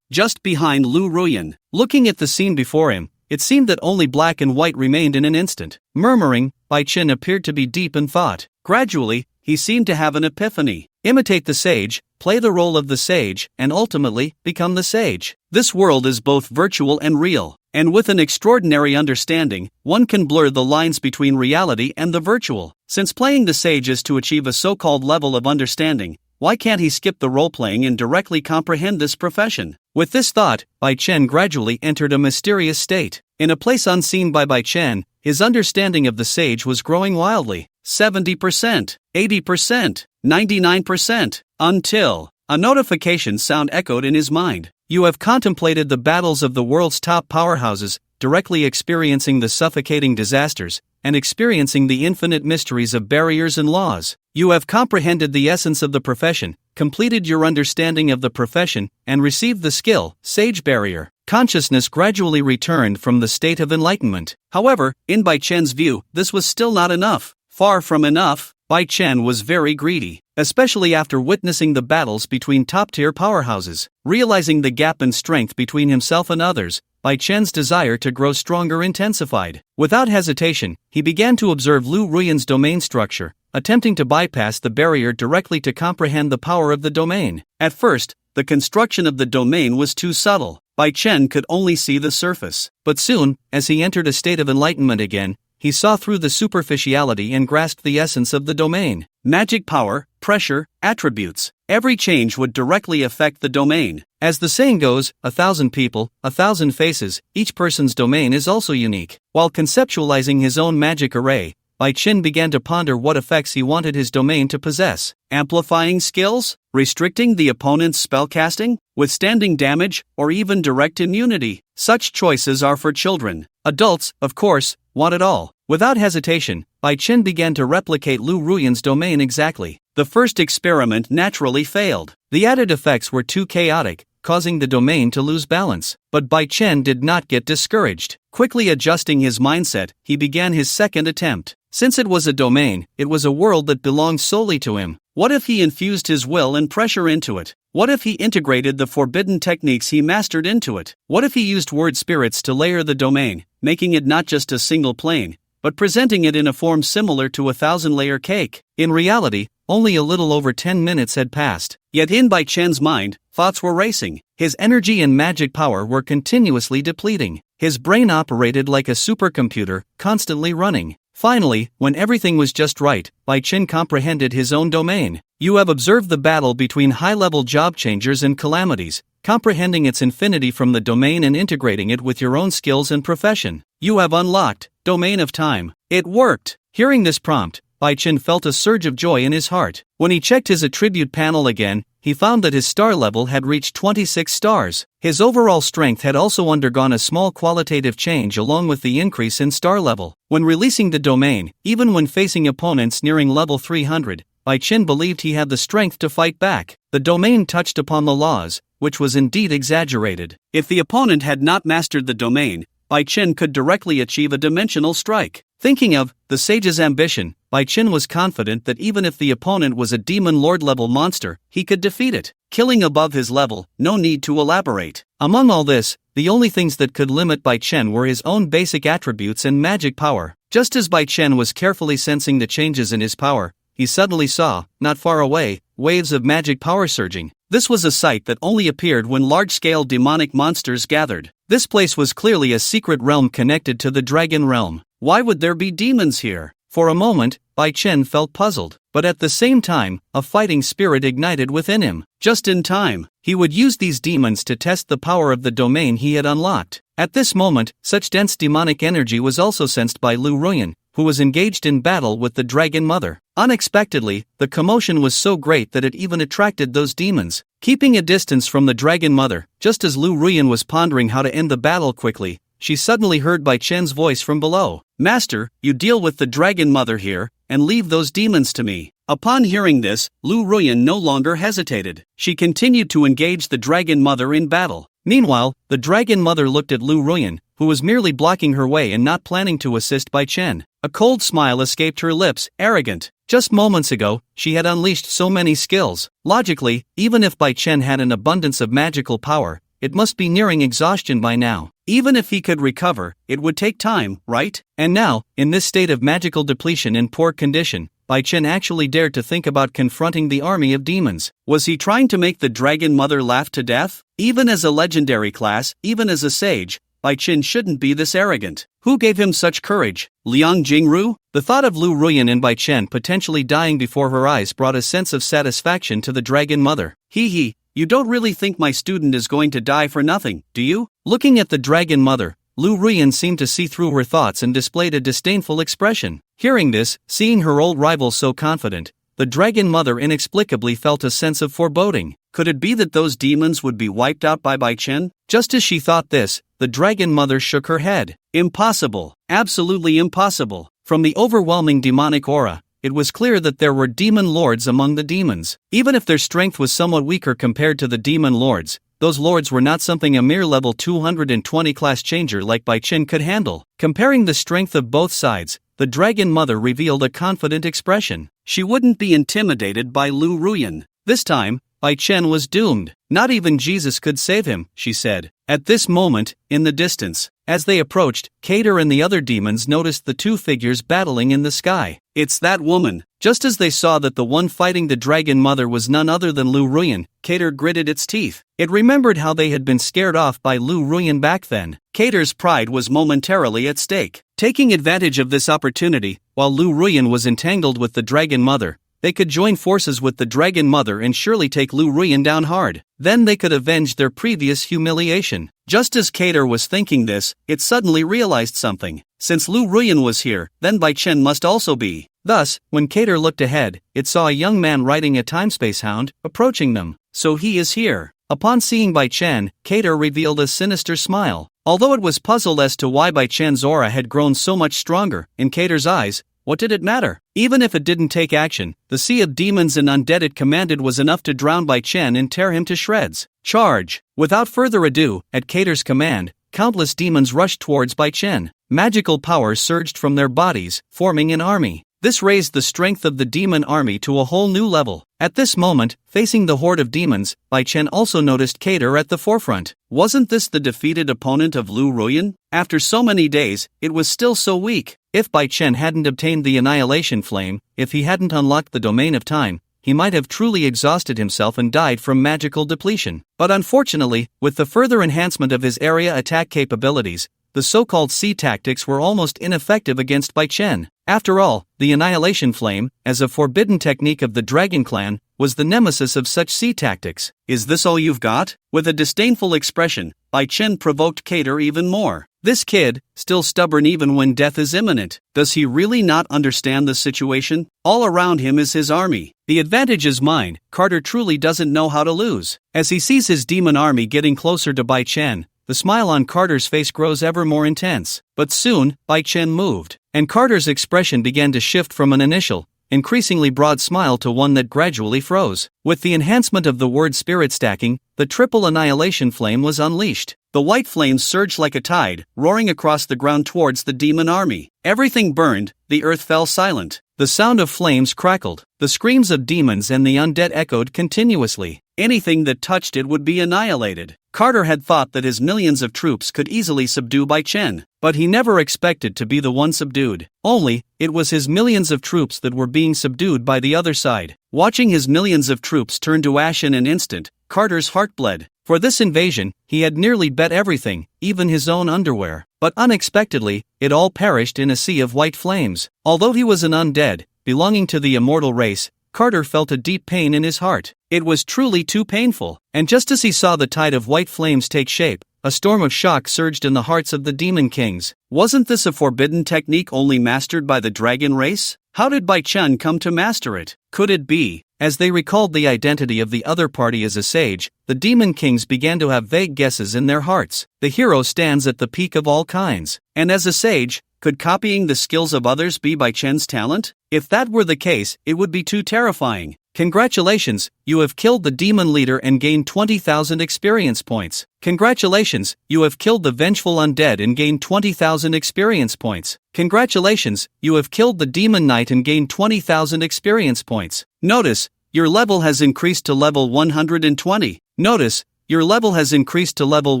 [SPEAKER 1] just behind Lu Ruyan. Looking at the scene before him, it seemed that only black and white remained in an instant. Murmuring, Bai Chen appeared to be deep in thought. Gradually, he seemed to have an epiphany. Imitate the sage, play the role of the sage, and ultimately, become the sage. This world is both virtual and real, and with an extraordinary understanding, one can blur the lines between reality and the virtual. Since playing the sage is to achieve a so-called level of understanding, why can't he skip the role-playing and directly comprehend this profession? With this thought, Bai Chen gradually entered a mysterious state. In a place unseen by Bai Chen, his understanding of the sage was growing wildly. 70%, 80%, 99%, until a notification sound echoed in his mind. You have contemplated the battles of the world's top powerhouses, directly experiencing the suffocating disasters, and experiencing the infinite mysteries of barriers and laws. You have comprehended the essence of the profession, completed your understanding of the profession, and received the skill, Sage Barrier. Consciousness gradually returned from the state of enlightenment. However, in Bai Chen's view, this was still not enough. Far from enough. Bai Chen was very greedy, especially after witnessing the battles between top-tier powerhouses. Realizing the gap in strength between himself and others, Bai Chen's desire to grow stronger intensified. Without hesitation, he began to observe Lu Ruyan's domain structure, attempting to bypass the barrier directly to comprehend the power of the domain. At first, the construction of the domain was too subtle. Bai Chen could only see the surface. But soon, as he entered a state of enlightenment again, he saw through the superficiality and grasped the essence of the domain. Magic power, pressure, attributes. Every change would directly affect the domain. As the saying goes, 1,000 people, 1,000 faces, each person's domain is also unique. While conceptualizing his own magic array, Bai Chen began to ponder what effects he wanted his domain to possess. Amplifying skills? Restricting the opponent's spellcasting? Withstanding damage? Or even direct immunity? Such choices are for children. Adults, of course, want it all. Without hesitation, Bai Chen began to replicate Lu Ruyan's domain exactly. The first experiment naturally failed. The added effects were too chaotic, causing the domain to lose balance. But Bai Chen did not get discouraged. Quickly adjusting his mindset, he began his second attempt. Since it was a domain, it was a world that belonged solely to him. What if he infused his will and pressure into it? What if he integrated the forbidden techniques he mastered into it? What if he used word spirits to layer the domain, making it not just a single plane, but presenting it in a form similar to a 1,000-layer cake? In reality, only a little over 10 minutes had passed. Yet in Bai Chen's mind, thoughts were racing. His energy and magic power were continuously depleting. His brain operated like a supercomputer, constantly running. Finally, when everything was just right, Bai Chen comprehended his own domain. You have observed the battle between high-level job changers and calamities, comprehending its infinity from the domain and integrating it with your own skills and profession. You have unlocked Domain of Time. It worked! Hearing this prompt, Bai Chen felt a surge of joy in his heart. When he checked his attribute panel again, he found that his star level had reached 26 stars. His overall strength had also undergone a small qualitative change along with the increase in star level. When releasing the domain, even when facing opponents nearing level 300, Bai Chen believed he had the strength to fight back. The domain touched upon the laws, which was indeed exaggerated. If the opponent had not mastered the domain, Bai Chen could directly achieve a dimensional strike. Thinking of the sage's ambition, Bai Chen was confident that even if the opponent was a demon lord-level monster, he could defeat it. Killing above his level, no need to elaborate. Among all this, the only things that could limit Bai Chen were his own basic attributes and magic power. Just as Bai Chen was carefully sensing the changes in his power, he suddenly saw, not far away, waves of magic power surging. This was a sight that only appeared when large-scale demonic monsters gathered. This place was clearly a secret realm connected to the dragon realm. Why would there be demons here? For a moment, Bai Chen felt puzzled, but at the same time, a fighting spirit ignited within him. Just in time, he would use these demons to test the power of the domain he had unlocked. At this moment, such dense demonic energy was also sensed by Lu Ruyan, who was engaged in battle with the Dragon Mother. Unexpectedly, the commotion was so great that it even attracted those demons. Keeping a distance from the Dragon Mother, just as Lu Ruyan was pondering how to end the battle quickly, she suddenly heard Bai Chen's voice from below. "Master, you deal with the Dragon Mother here, and leave those demons to me." Upon hearing this, Lu Ruyan no longer hesitated. She continued to engage the Dragon Mother in battle. Meanwhile, the Dragon Mother looked at Lu Ruyan, who was merely blocking her way and not planning to assist Bai Chen. A cold smile escaped her lips, arrogant. Just moments ago, she had unleashed so many skills. Logically, even if Bai Chen had an abundance of magical power, it must be nearing exhaustion by now. Even if he could recover, it would take time, right? And now, in this state of magical depletion and poor condition, Bai Chen actually dared to think about confronting the army of demons. Was he trying to make the Dragon Mother laugh to death? Even as a legendary class, even as a sage, Bai Chen shouldn't be this arrogant. Who gave him such courage? Liang Jingru? The thought of Lu Ruyan and Bai Chen potentially dying before her eyes brought a sense of satisfaction to the Dragon Mother. Hee, you don't really think my student is going to die for nothing, do you? Looking at the Dragon Mother, Lu Ruyan seemed to see through her thoughts and displayed a disdainful expression. Hearing this, seeing her old rival so confident, the Dragon Mother inexplicably felt a sense of foreboding. Could it be that those demons would be wiped out by Bai Chen? Just as she thought this, the Dragon Mother shook her head. Impossible. Absolutely impossible. From the overwhelming demonic aura, it was clear that there were demon lords among the demons. Even if their strength was somewhat weaker compared to the demon lords, those lords were not something a mere level 220 class changer like Bai Chen could handle. Comparing the strength of both sides, the Dragon Mother revealed a confident expression. She wouldn't be intimidated by Lu Ruyan. This time, Bai Chen was doomed. Not even Jesus could save him, she said. At this moment, in the distance, as they approached, Kater and the other demons noticed the two figures battling in the sky. It's that woman. Just as they saw that the one fighting the Dragon Mother was none other than Lu Ruyan, Kater gritted its teeth. It remembered how they had been scared off by Lu Ruyan back then. Kater's pride was momentarily at stake. Taking advantage of this opportunity, while Lu Ruyan was entangled with the Dragon Mother, they could join forces with the Dragon Mother and surely take Lu Ruyan down hard. Then they could avenge their previous humiliation. Just as Kater was thinking this, it suddenly realized something. Since Lu Ruyan was here, then Bai Chen must also be. Thus, when Kater looked ahead, it saw a young man riding a timespace hound, approaching them. So he is here. Upon seeing Bai Chen, Kater revealed a sinister smile. Although it was puzzled as to why Bai Chen's aura had grown so much stronger, in Kater's eyes, what did it matter? Even if it didn't take action, the sea of demons and undead it commanded was enough to drown Bai Chen and tear him to shreds. Charge! Without further ado, at Kater's command, countless demons rushed towards Bai Chen. Magical powers surged from their bodies, forming an army. This raised the strength of the demon army to a whole new level. At this moment, facing the horde of demons, Bai Chen also noticed Kater at the forefront. Wasn't this the defeated opponent of Lu Ruyan? After so many days, it was still so weak. If Bai Chen hadn't obtained the Annihilation Flame, if he hadn't unlocked the Domain of Time, he might have truly exhausted himself and died from magical depletion. But unfortunately, with the further enhancement of his area attack capabilities, the so-called sea tactics were almost ineffective against Bai Chen. After all, the Annihilation Flame, as a forbidden technique of the Dragon Clan, was the nemesis of such sea tactics. Is this all you've got? With a disdainful expression, Bai Chen provoked Kater even more. This kid, still stubborn even when death is imminent. Does he really not understand the situation? All around him is his army. The advantage is mine. Carter truly doesn't know how to lose. As he sees his demon army getting closer to Bai Chen, the smile on Carter's face grows ever more intense. But soon, Bai Chen moved, and Carter's expression began to shift from an initial, increasingly broad smile to one that gradually froze. With the enhancement of the word spirit stacking, the triple Annihilation Flame was unleashed. The white flames surged like a tide, roaring across the ground towards the demon army. Everything burned, the earth fell silent. The sound of flames crackled, the screams of demons and the undead echoed continuously. Anything that touched it would be annihilated. Carter had thought that his millions of troops could easily subdue Bai Chen, but he never expected to be the one subdued. Only, it was his millions of troops that were being subdued by the other side. Watching his millions of troops turn to ash in an instant, Carter's heart bled. For this invasion, he had nearly bet everything, even his own underwear. But unexpectedly, it all perished in a sea of white flames. Although he was an undead, belonging to the immortal race, Carter felt a deep pain in his heart. It was truly too painful. And just as he saw the tide of white flames take shape, a storm of shock surged in the hearts of the demon kings. Wasn't this a forbidden technique only mastered by the dragon race? How did Bai Chen come to master it? Could it be? As they recalled the identity of the other party as a sage, the demon kings began to have vague guesses in their hearts. The hero stands at the peak of all kinds. And as a sage, could copying the skills of others be Bai Chen's talent? If that were the case, it would be too terrifying. Congratulations, you have killed the demon leader and gained 20,000 experience points. Congratulations, you have killed the vengeful undead and gained 20,000 experience points. Congratulations, you have killed the demon knight and gained 20,000 experience points. Notice, your level has increased to level 120. Notice, your level has increased to level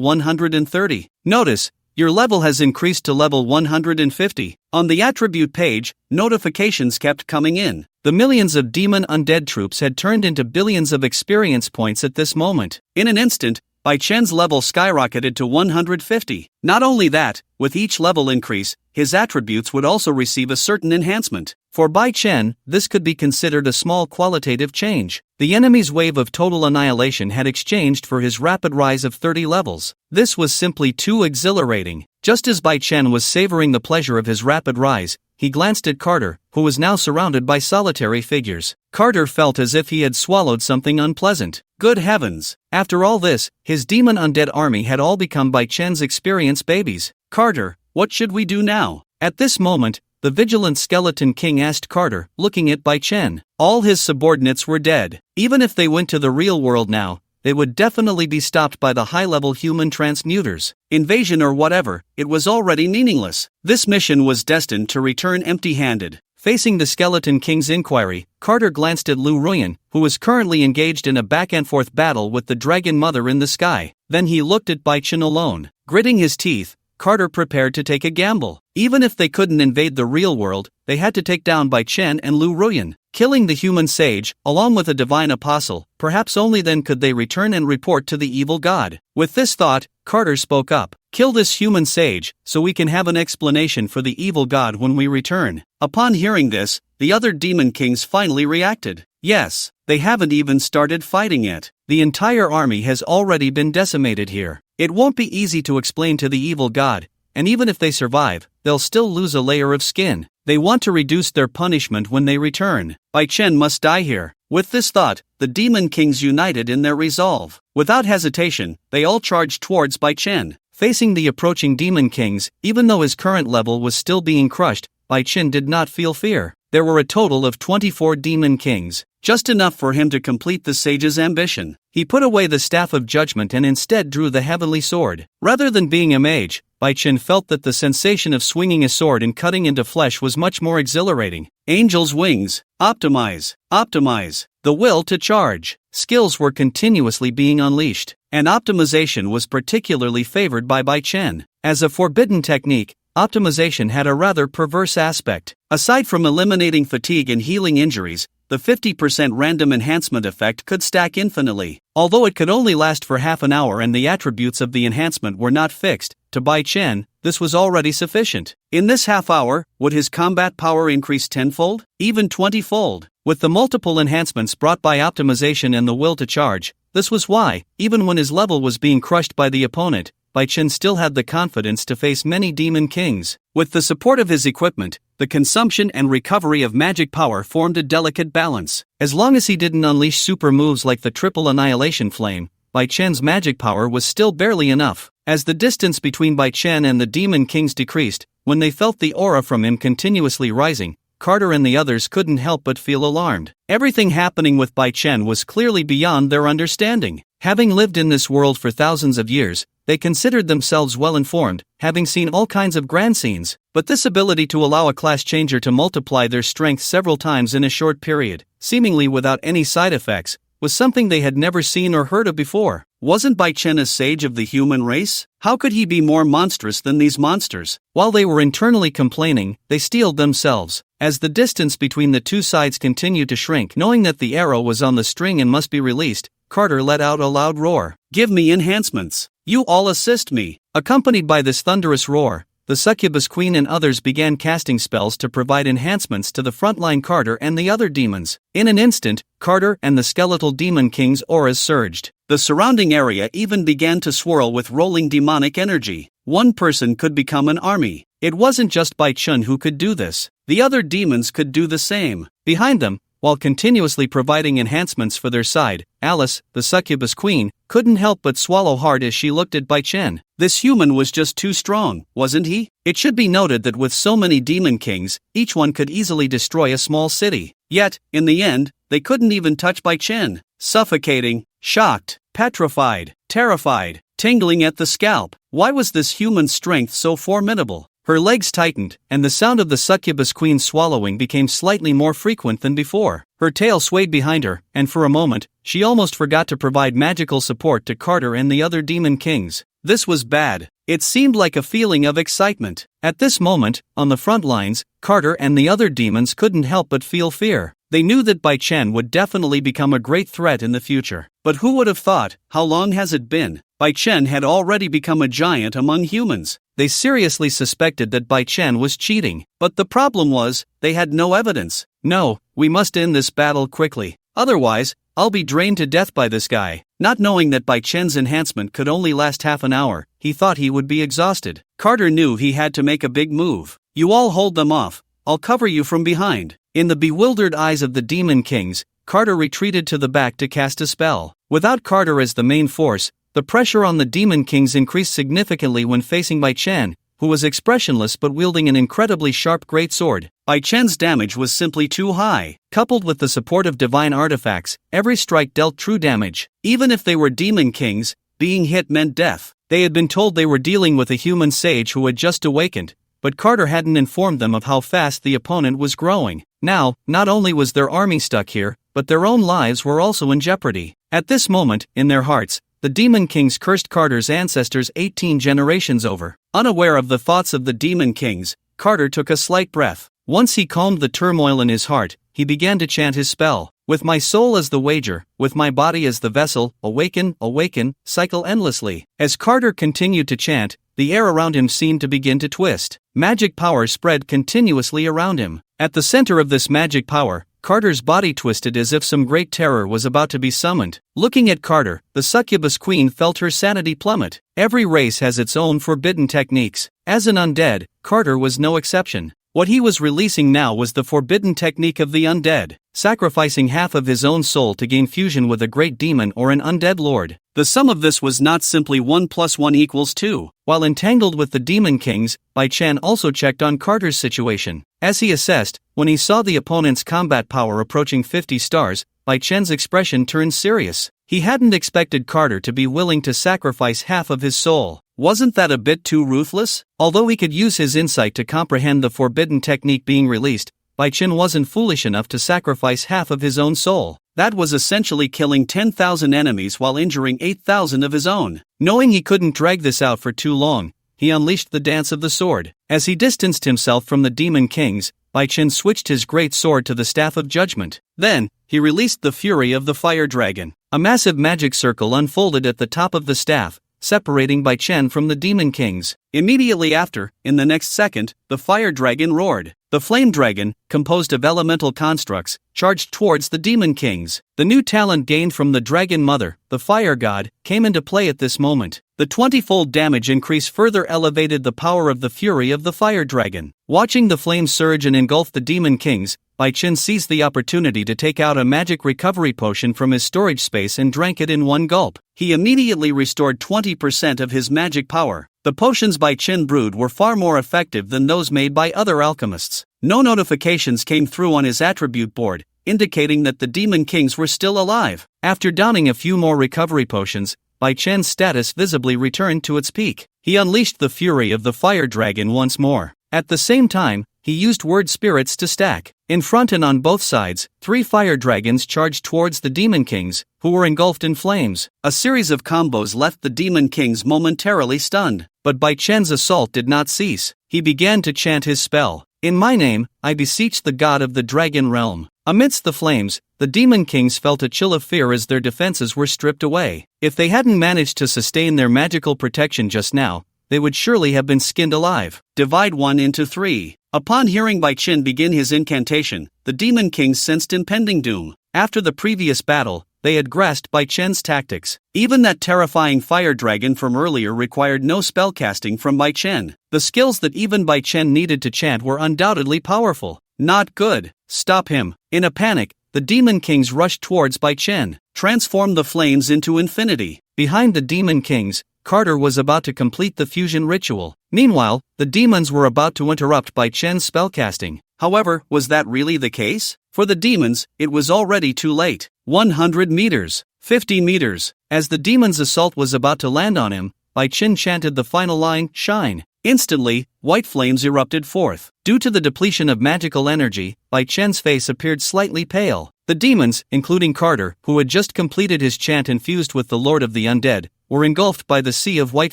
[SPEAKER 1] 130. Notice, your level has increased to level 150. On the attribute page, notifications kept coming in. The millions of demon undead troops had turned into billions of experience points at this moment. In an instant, Bai Chen's level skyrocketed to 150. Not only that, with each level increase, his attributes would also receive a certain enhancement. For Bai Chen, this could be considered a small qualitative change. The enemy's wave of total annihilation had exchanged for his rapid rise of 30 levels. This was simply too exhilarating. Just as Bai Chen was savoring the pleasure of his rapid rise, he glanced at Carter, who was now surrounded by solitary figures. Carter felt as if he had swallowed something unpleasant. Good heavens! After all this, his demon undead army had all become Bai Chen's experience babies. Carter, what should we do now? At this moment, the vigilant skeleton king asked Carter, looking at Bai Chen. All his subordinates were dead. Even if they went to the real world now, they would definitely be stopped by the high-level human transmuters. Invasion or whatever, it was already meaningless. This mission was destined to return empty-handed. Facing the Skeleton King's inquiry, Carter glanced at Lu Ruyan, who was currently engaged in a back-and-forth battle with the Dragon Mother in the sky. Then he looked at Bai Chen alone. Gritting his teeth, Carter prepared to take a gamble. Even if they couldn't invade the real world, they had to take down Bai Chen and Lu Ruyan. Killing the human sage, along with a divine apostle, perhaps only then could they return and report to the evil god. With this thought, Carter spoke up. Kill this human sage, so we can have an explanation for the evil god when we return. Upon hearing this, the other demon kings finally reacted. Yes, they haven't even started fighting yet. The entire army has already been decimated here. It won't be easy to explain to the evil god, and even if they survive, they'll still lose a layer of skin. They want to reduce their punishment when they return. Bai Chen must die here. With this thought, the demon kings united in their resolve. Without hesitation, they all charged towards Bai Chen. Facing the approaching demon kings, even though his current level was still being crushed, Bai Chen did not feel fear. There were a total of 24 demon kings, just enough for him to complete the sage's ambition. He put away the staff of judgment and instead drew the heavenly sword. Rather than being a mage, Bai Chen felt that the sensation of swinging a sword and cutting into flesh was much more exhilarating. Angel's wings. Optimize. Optimize. The will to charge. Skills were continuously being unleashed, and optimization was particularly favored by Bai Chen. As a forbidden technique, optimization had a rather perverse aspect. Aside from eliminating fatigue and healing injuries, the 50% random enhancement effect could stack infinitely. Although it could only last for half an hour and the attributes of the enhancement were not fixed, to Bai Chen, this was already sufficient. In this half hour, would his combat power increase tenfold? Even 20-fold? With the multiple enhancements brought by optimization and the will to charge, this was why, even when his level was being crushed by the opponent, Bai Chen still had the confidence to face many demon kings. With the support of his equipment, the consumption and recovery of magic power formed a delicate balance. As long as he didn't unleash super moves like the triple annihilation flame, Bai Chen's magic power was still barely enough. As the distance between Bai Chen and the demon kings decreased, when they felt the aura from him continuously rising, Carter and the others couldn't help but feel alarmed. Everything happening with Bai Chen was clearly beyond their understanding. Having lived in this world for thousands of years, they considered themselves well-informed, having seen all kinds of grand scenes. But this ability to allow a class changer to multiply their strength several times in a short period, seemingly without any side effects, was something they had never seen or heard of before. Wasn't Bai Chen a sage of the human race? How could he be more monstrous than these monsters? While they were internally complaining, they steeled themselves. As the distance between the two sides continued to shrink, knowing that the arrow was on the string and must be released, Carter let out a loud roar. "Give me enhancements! You all assist me!" Accompanied by this thunderous roar, the succubus queen and others began casting spells to provide enhancements to the frontline Carter and the other demons. In an instant, Carter and the skeletal demon king's auras surged. The surrounding area even began to swirl with rolling demonic energy. One person could become an army. It wasn't just Bai Chen who could do this. The other demons could do the same. Behind them, while continuously providing enhancements for their side, Alice, the succubus queen, couldn't help but swallow hard as she looked at Bai Chen. This human was just too strong, wasn't he? It should be noted that with so many demon kings, each one could easily destroy a small city. Yet, in the end, they couldn't even touch Bai Chen. Suffocating, shocked, petrified, terrified, tingling at the scalp. Why was this human strength so formidable? Her legs tightened, and the sound of the succubus queen swallowing became slightly more frequent than before. Her tail swayed behind her, and for a moment, she almost forgot to provide magical support to Carter and the other demon kings. This was bad. It seemed like a feeling of excitement. At this moment, on the front lines, Carter and the other demons couldn't help but feel fear. They knew that Bai Chen would definitely become a great threat in the future. But who would have thought? How long has it been? Bai Chen had already become a giant among humans. They seriously suspected that Bai Chen was cheating. But the problem was, they had no evidence. "No, we must end this battle quickly. Otherwise, I'll be drained to death by this guy." Not knowing that Bai Chen's enhancement could only last half an hour, he thought he would be exhausted. Carter knew he had to make a big move. "You all hold them off. I'll cover you from behind." In the bewildered eyes of the demon kings, Carter retreated to the back to cast a spell. Without Carter as the main force, the pressure on the demon kings increased significantly when facing Bai Chen, who was expressionless but wielding an incredibly sharp greatsword. Bai Chen's damage was simply too high. Coupled with the support of divine artifacts, every strike dealt true damage. Even if they were demon kings, being hit meant death. They had been told they were dealing with a human sage who had just awakened, but Carter hadn't informed them of how fast the opponent was growing. Now, not only was their army stuck here, but their own lives were also in jeopardy. At this moment, in their hearts, the demon kings cursed Carter's ancestors 18 generations over. Unaware of the thoughts of the demon kings, Carter took a slight breath. Once he calmed the turmoil in his heart, he began to chant his spell. "With my soul as the wager, with my body as the vessel, awaken, awaken, cycle endlessly." As Carter continued to chant, the air around him seemed to begin to twist. Magic power spread continuously around him. At the center of this magic power, Carter's body twisted as if some great terror was about to be summoned. Looking at Carter, the succubus queen felt her sanity plummet. Every race has its own forbidden techniques. As an undead, Carter was no exception. What he was releasing now was the forbidden technique of the undead, sacrificing half of his own soul to gain fusion with a great demon or an undead lord. The sum of this was not simply 1 + 1 = 2. While entangled with the demon kings, Bai Chen also checked on Carter's situation. As he assessed, when he saw the opponent's combat power approaching 50 stars, Bai Chen's expression turned serious. He hadn't expected Carter to be willing to sacrifice half of his soul. Wasn't that a bit too ruthless? Although he could use his insight to comprehend the forbidden technique being released, Bai Chen wasn't foolish enough to sacrifice half of his own soul. That was essentially killing 10,000 enemies while injuring 8,000 of his own. Knowing he couldn't drag this out for too long, he unleashed the dance of the sword. As he distanced himself from the demon kings, Bai Chen switched his great sword to the Staff of Judgment. Then, he released the fury of the fire dragon. A massive magic circle unfolded at the top of the staff, separating Bai Chen from the demon kings. Immediately after, in the next second, the fire dragon roared. The flame dragon, composed of elemental constructs, charged towards the demon kings. The new talent gained from the dragon mother, the fire god, came into play at this moment. The 20-fold damage increase further elevated the power of the fury of the fire dragon. Watching the flames surge and engulf the demon kings, Bai Chen seized the opportunity to take out a magic recovery potion from his storage space and drank it in one gulp. He immediately restored 20% of his magic power. The potions Bai Chen brewed were far more effective than those made by other alchemists. No notifications came through on his attribute board, indicating that the demon kings were still alive. After downing a few more recovery potions, Bai Chen's status visibly returned to its peak. He unleashed the fury of the fire dragon once more. At the same time, he used word spirits to stack. In front and on both sides, 3 fire dragons charged towards the Demon Kings, who were engulfed in flames. A series of combos left the Demon Kings momentarily stunned. But Bai Chen's assault did not cease. He began to chant his spell. In my name, I beseech the god of the dragon realm. Amidst the flames, the Demon Kings felt a chill of fear as their defenses were stripped away. If they hadn't managed to sustain their magical protection just now, they would surely have been skinned alive. Divide 1 into 3. Upon hearing Bai Chen begin his incantation, the Demon Kings sensed impending doom. After the previous battle, they had grasped Bai Chen's tactics. Even that terrifying fire dragon from earlier required no spellcasting from Bai Chen. The skills that even Bai Chen needed to chant were undoubtedly powerful. Not good. Stop him. In a panic, the Demon Kings rushed towards Bai Chen, transformed the flames into infinity. Behind the Demon Kings, Carter was about to complete the fusion ritual. Meanwhile, the demons were about to interrupt Bai Chen's spellcasting. However, was that really the case? For the demons, it was already too late. 100 meters. 50 meters. As the demon's assault was about to land on him, Bai Chen chanted the final line, "Shine." Instantly, white flames erupted forth. Due to the depletion of magical energy, Bai Chen's face appeared slightly pale. The demons, including Carter, who had just completed his chant infused with the Lord of the Undead, were engulfed by the sea of white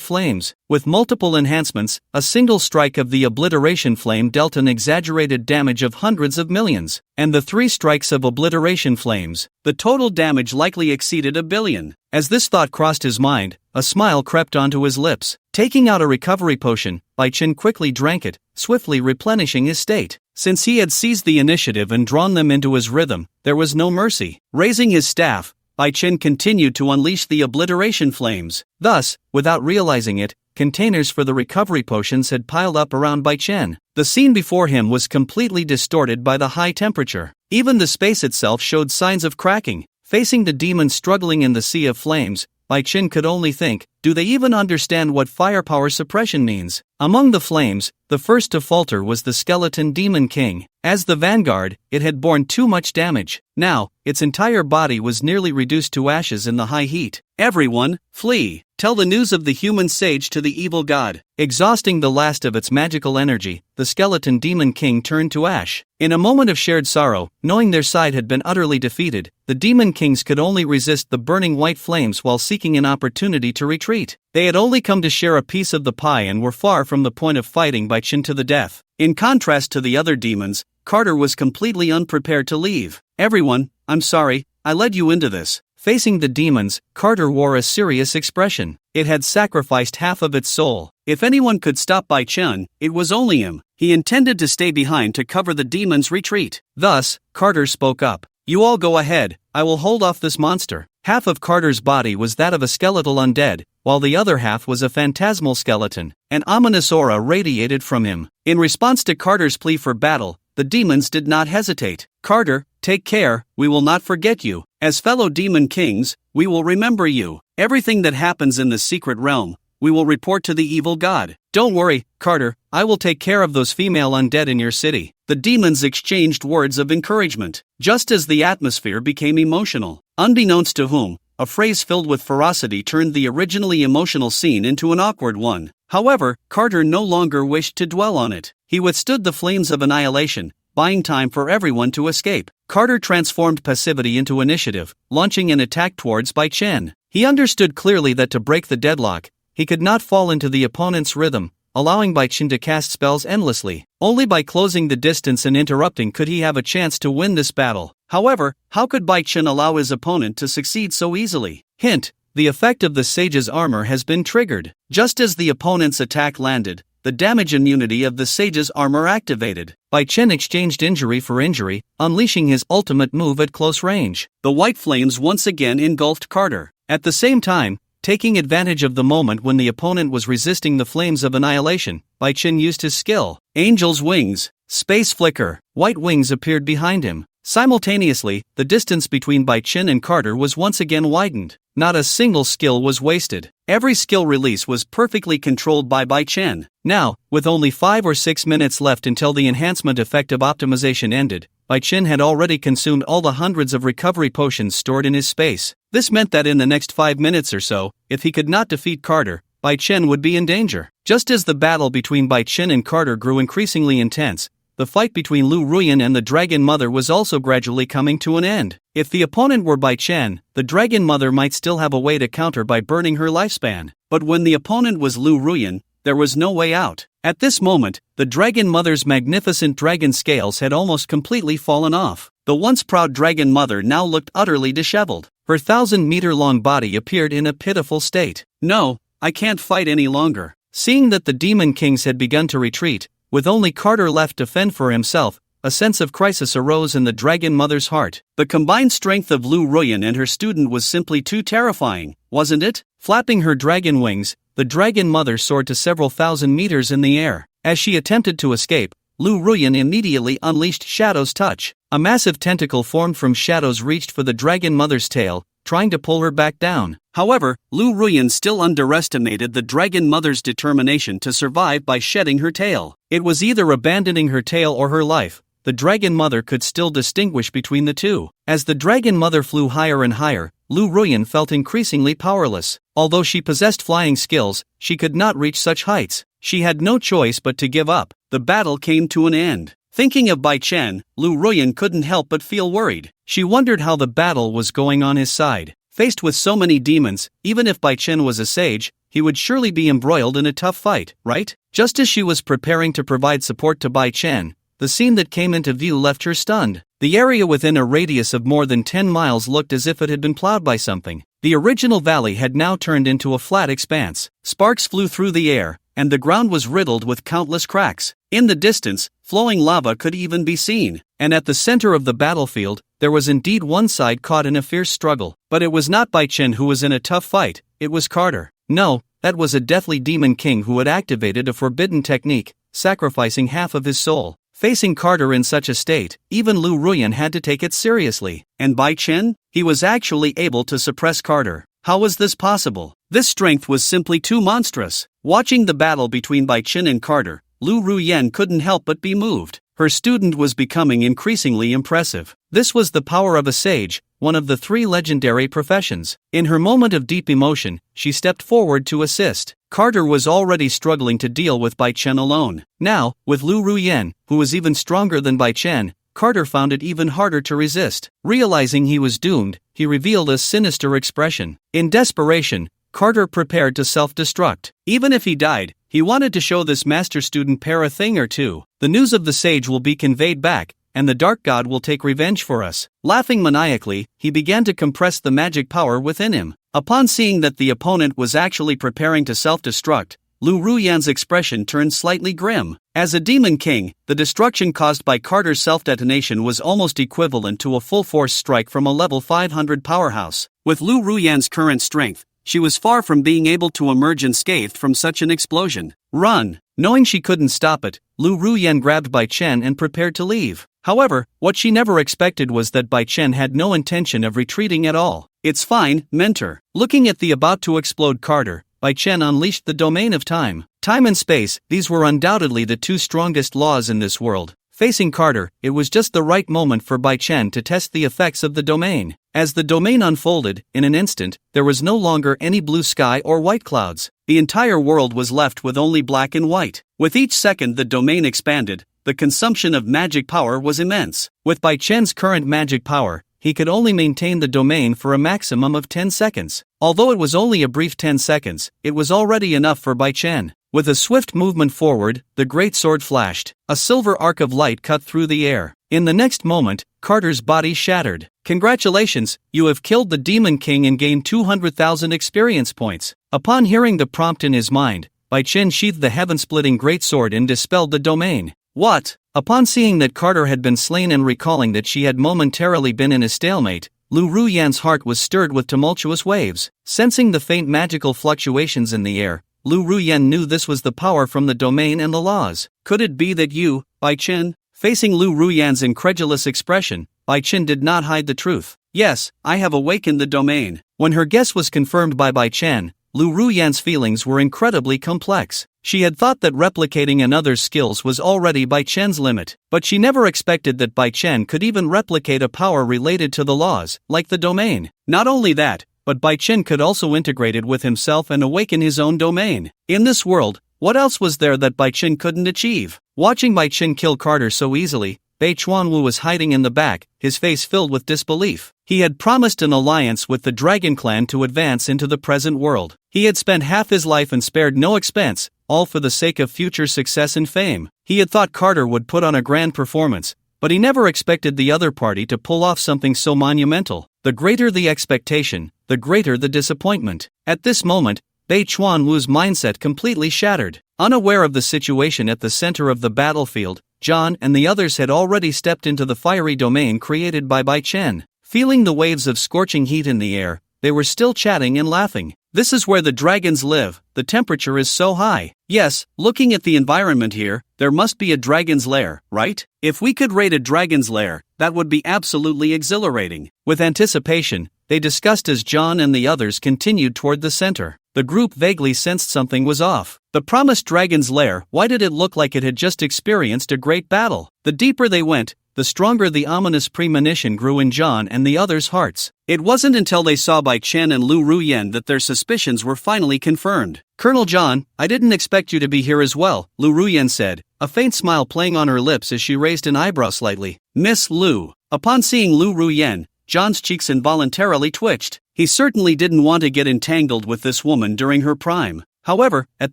[SPEAKER 1] flames. With multiple enhancements, a single strike of the obliteration flame dealt an exaggerated damage of hundreds of millions, and the 3 strikes of obliteration flames, the total damage likely exceeded 1 billion. As this thought crossed his mind, a smile crept onto his lips. Taking out a recovery potion, Bai Chen quickly drank it, swiftly replenishing his state. Since he had seized the initiative and drawn them into his rhythm, there was no mercy. Raising his staff, Bai Chen continued to unleash the obliteration flames. Thus, without realizing it, containers for the recovery potions had piled up around Bai Chen. The scene before him was completely distorted by the high temperature. Even the space itself showed signs of cracking. Facing the demons struggling in the sea of flames, Bai Chen could only think, do they even understand what firepower suppression means? Among the flames, the first to falter was the skeleton Demon King. As the vanguard, it had borne too much damage. Now, its entire body was nearly reduced to ashes in the high heat. Everyone, flee! Tell the news of the human sage to the evil god. Exhausting the last of its magical energy, the skeleton Demon King turned to ash. In a moment of shared sorrow, knowing their side had been utterly defeated, the Demon Kings could only resist the burning white flames while seeking an opportunity to retreat. They had only come to share a piece of the pie and were far from the point of fighting Bai Chen to the death. In contrast to the other demons, Carter was completely unprepared to leave. Everyone, I'm sorry, I led you into this. Facing the demons, Carter wore a serious expression. It had sacrificed half of its soul. If anyone could stop Bai Chen, it was only him. He intended to stay behind to cover the demons' retreat. Thus, Carter spoke up. You all go ahead, I will hold off this monster. Half of Carter's body was that of a skeletal undead, while the other half was a phantasmal skeleton. An ominous aura radiated from him. In response to Carter's plea for battle, the demons did not hesitate. Carter, take care, we will not forget you. As fellow demon kings, we will remember you. Everything that happens in the secret realm, we will report to the evil god. Don't worry, Carter, I will take care of those female undead in your city. The demons exchanged words of encouragement. Just as the atmosphere became emotional, unbeknownst to whom, a phrase filled with ferocity turned the originally emotional scene into an awkward one. However, Carter no longer wished to dwell on it. He withstood the flames of annihilation, buying time for everyone to escape. Carter transformed passivity into initiative, launching an attack towards Bai Chen. He understood clearly that to break the deadlock, he could not fall into the opponent's rhythm, allowing Bai Chen to cast spells endlessly. Only by closing the distance and interrupting could he have a chance to win this battle. However, how could Bai Chen allow his opponent to succeed so easily? Hint: the effect of the sage's armor has been triggered. Just as the opponent's attack landed, the damage immunity of the sage's armor activated. Bai Chen exchanged injury for injury, unleashing his ultimate move at close range. The white flames once again engulfed Carter. At the same time, taking advantage of the moment when the opponent was resisting the flames of annihilation, Bai Chen used his skill. Angel's wings. Space flicker. White wings appeared behind him. Simultaneously, the distance between Bai Chen and Carter was once again widened. Not a single skill was wasted. Every skill release was perfectly controlled by Bai Chen. Now, with only 5 or 6 minutes left until the enhancement effect of optimization ended, Bai Chen had already consumed all the hundreds of recovery potions stored in his space. This meant that in the next 5 minutes or so, if he could not defeat Carter, Bai Chen would be in danger. Just as the battle between Bai Chen and Carter grew increasingly intense, the fight between Lu Ruyan and the Dragon Mother was also gradually coming to an end. If the opponent were Bai Chen, the Dragon Mother might still have a way to counter by burning her lifespan. But when the opponent was Lu Ruyan, there was no way out. At this moment, the Dragon Mother's magnificent dragon scales had almost completely fallen off. The once proud Dragon Mother now looked utterly disheveled. Her 1,000-meter-long body appeared in a pitiful state. "No, I can't fight any longer." Seeing that the Demon Kings had begun to retreat, with only Carter left to fend for himself, a sense of crisis arose in the Dragon Mother's heart. The combined strength of Lu Ruyan and her student was simply too terrifying, wasn't it? Flapping her dragon wings, the Dragon Mother soared to several thousand meters in the air. As she attempted to escape, Lu Ruyan immediately unleashed Shadow's touch. A massive tentacle formed from shadows reached for the Dragon Mother's tail, trying to pull her back down. However, Lu Ruyan still underestimated the Dragon Mother's determination to survive by shedding her tail. It was either abandoning her tail or her life. The Dragon Mother could still distinguish between the two. As the Dragon Mother flew higher and higher, Lu Ruyan felt increasingly powerless. Although she possessed flying skills, she could not reach such heights. She had no choice but to give up. The battle came to an end. Thinking of Bai Chen, Lu Ruyan couldn't help but feel worried. She wondered how the battle was going on his side. Faced with so many demons, even if Bai Chen was a sage, he would surely be embroiled in a tough fight, right? Just as she was preparing to provide support to Bai Chen, the scene that came into view left her stunned. The area within a radius of more than 10 miles looked as if it had been plowed by something. The original valley had now turned into a flat expanse. Sparks flew through the air, and the ground was riddled with countless cracks. In the distance, flowing lava could even be seen. And at the center of the battlefield, there was indeed one side caught in a fierce struggle. But it was not Bai Chen who was in a tough fight, it was Carter. No, that was a deathly demon king who had activated a forbidden technique, sacrificing half of his soul. Facing Carter in such a state, even Lu Ruyan had to take it seriously. And Bai Chen? He was actually able to suppress Carter. How was this possible? This strength was simply too monstrous. Watching the battle between Bai Chen and Carter, Lu Ruyan couldn't help but be moved. Her student was becoming increasingly impressive. This was the power of a sage, one of the 3 legendary professions. In her moment of deep emotion, she stepped forward to assist. Carter was already struggling to deal with Bai Chen alone. Now, with Lu Ruyan, who was even stronger than Bai Chen, Carter found it even harder to resist. Realizing he was doomed, he revealed a sinister expression. In desperation, Carter prepared to self-destruct. Even if he died, he wanted to show this master-student pair a thing or two. The news of the sage will be conveyed back, and the dark god will take revenge for us. Laughing maniacally, he began to compress the magic power within him. Upon seeing that the opponent was actually preparing to self-destruct, Lu Ruyan's expression turned slightly grim. As a demon king, the destruction caused by Carter's self-detonation was almost equivalent to a full-force strike from a level 500 powerhouse. With Lu Ruyan's current strength, she was far from being able to emerge unscathed from such an explosion. Run! Knowing she couldn't stop it, Lu Ruyan grabbed Bai Chen and prepared to leave. However, what she never expected was that Bai Chen had no intention of retreating at all. "It's fine, mentor." Looking at the about-to-explode Carter, Bai Chen unleashed the domain of time. Time and space, these were undoubtedly the 2 strongest laws in this world. Facing Carter, it was just the right moment for Bai Chen to test the effects of the domain. As the domain unfolded, in an instant, there was no longer any blue sky or white clouds. The entire world was left with only black and white. With each second the domain expanded, the consumption of magic power was immense. With Bai Chen's current magic power, he could only maintain the domain for a maximum of 10 seconds. Although it was only a brief 10 seconds, it was already enough for Bai Chen. With a swift movement forward, the great sword flashed. A silver arc of light cut through the air. In the next moment, Carter's body shattered. "Congratulations, you have killed the Demon King and gained 200,000 experience points." Upon hearing the prompt in his mind, Bai Chen sheathed the heaven-splitting greatsword and dispelled the domain. "What?" Upon seeing that Carter had been slain and recalling that she had momentarily been in a stalemate, Lu Ruyan's heart was stirred with tumultuous waves. Sensing the faint magical fluctuations in the air, Lu Ruyan knew this was the power from the domain and the laws. "Could it be that you, Bai Chen?" Facing Lu Ruyan's incredulous expression, Bai Chen did not hide the truth. "Yes, I have awakened the domain." When her guess was confirmed by Bai Chen, Lu Ruyan's feelings were incredibly complex. She had thought that replicating another's skills was already Bai Chen's limit, but she never expected that Bai Chen could even replicate a power related to the laws, like the domain. Not only that, but Bai Chen could also integrate it with himself and awaken his own domain. In this world, what else was there that Bai Chen couldn't achieve? Watching Bai Chen kill Carter so easily, Bai Chuanwu was hiding in the back, his face filled with disbelief. He had promised an alliance with the Dragon Clan to advance into the present world. He had spent half his life and spared no expense, all for the sake of future success and fame. He had thought Carter would put on a grand performance, but he never expected the other party to pull off something so monumental. The greater the expectation, the greater the disappointment. At this moment, Bai Chuanwu's mindset completely shattered. Unaware of the situation at the center of the battlefield, John and the others had already stepped into the fiery domain created by Bai Chen. Feeling the waves of scorching heat in the air, they were still chatting and laughing. This is where the dragons live, the temperature is so high. Yes, looking at the environment here, there must be a dragon's lair, right? If we could raid a dragon's lair, that would be absolutely exhilarating. With anticipation, they discussed as John and the others continued toward the center. The group vaguely sensed something was off. The promised dragon's lair, why did it look like it had just experienced a great battle? The deeper they went, the stronger the ominous premonition grew in John and the others' hearts. It wasn't until they saw Bai Chen and Lu Ruyan that their suspicions were finally confirmed. "Colonel John, I didn't expect you to be here as well," Lu Ruyan said, a faint smile playing on her lips as she raised an eyebrow slightly. "Miss Lu." Upon seeing Lu Ruyan, John's cheeks involuntarily twitched. He certainly didn't want to get entangled with this woman during her prime. However, at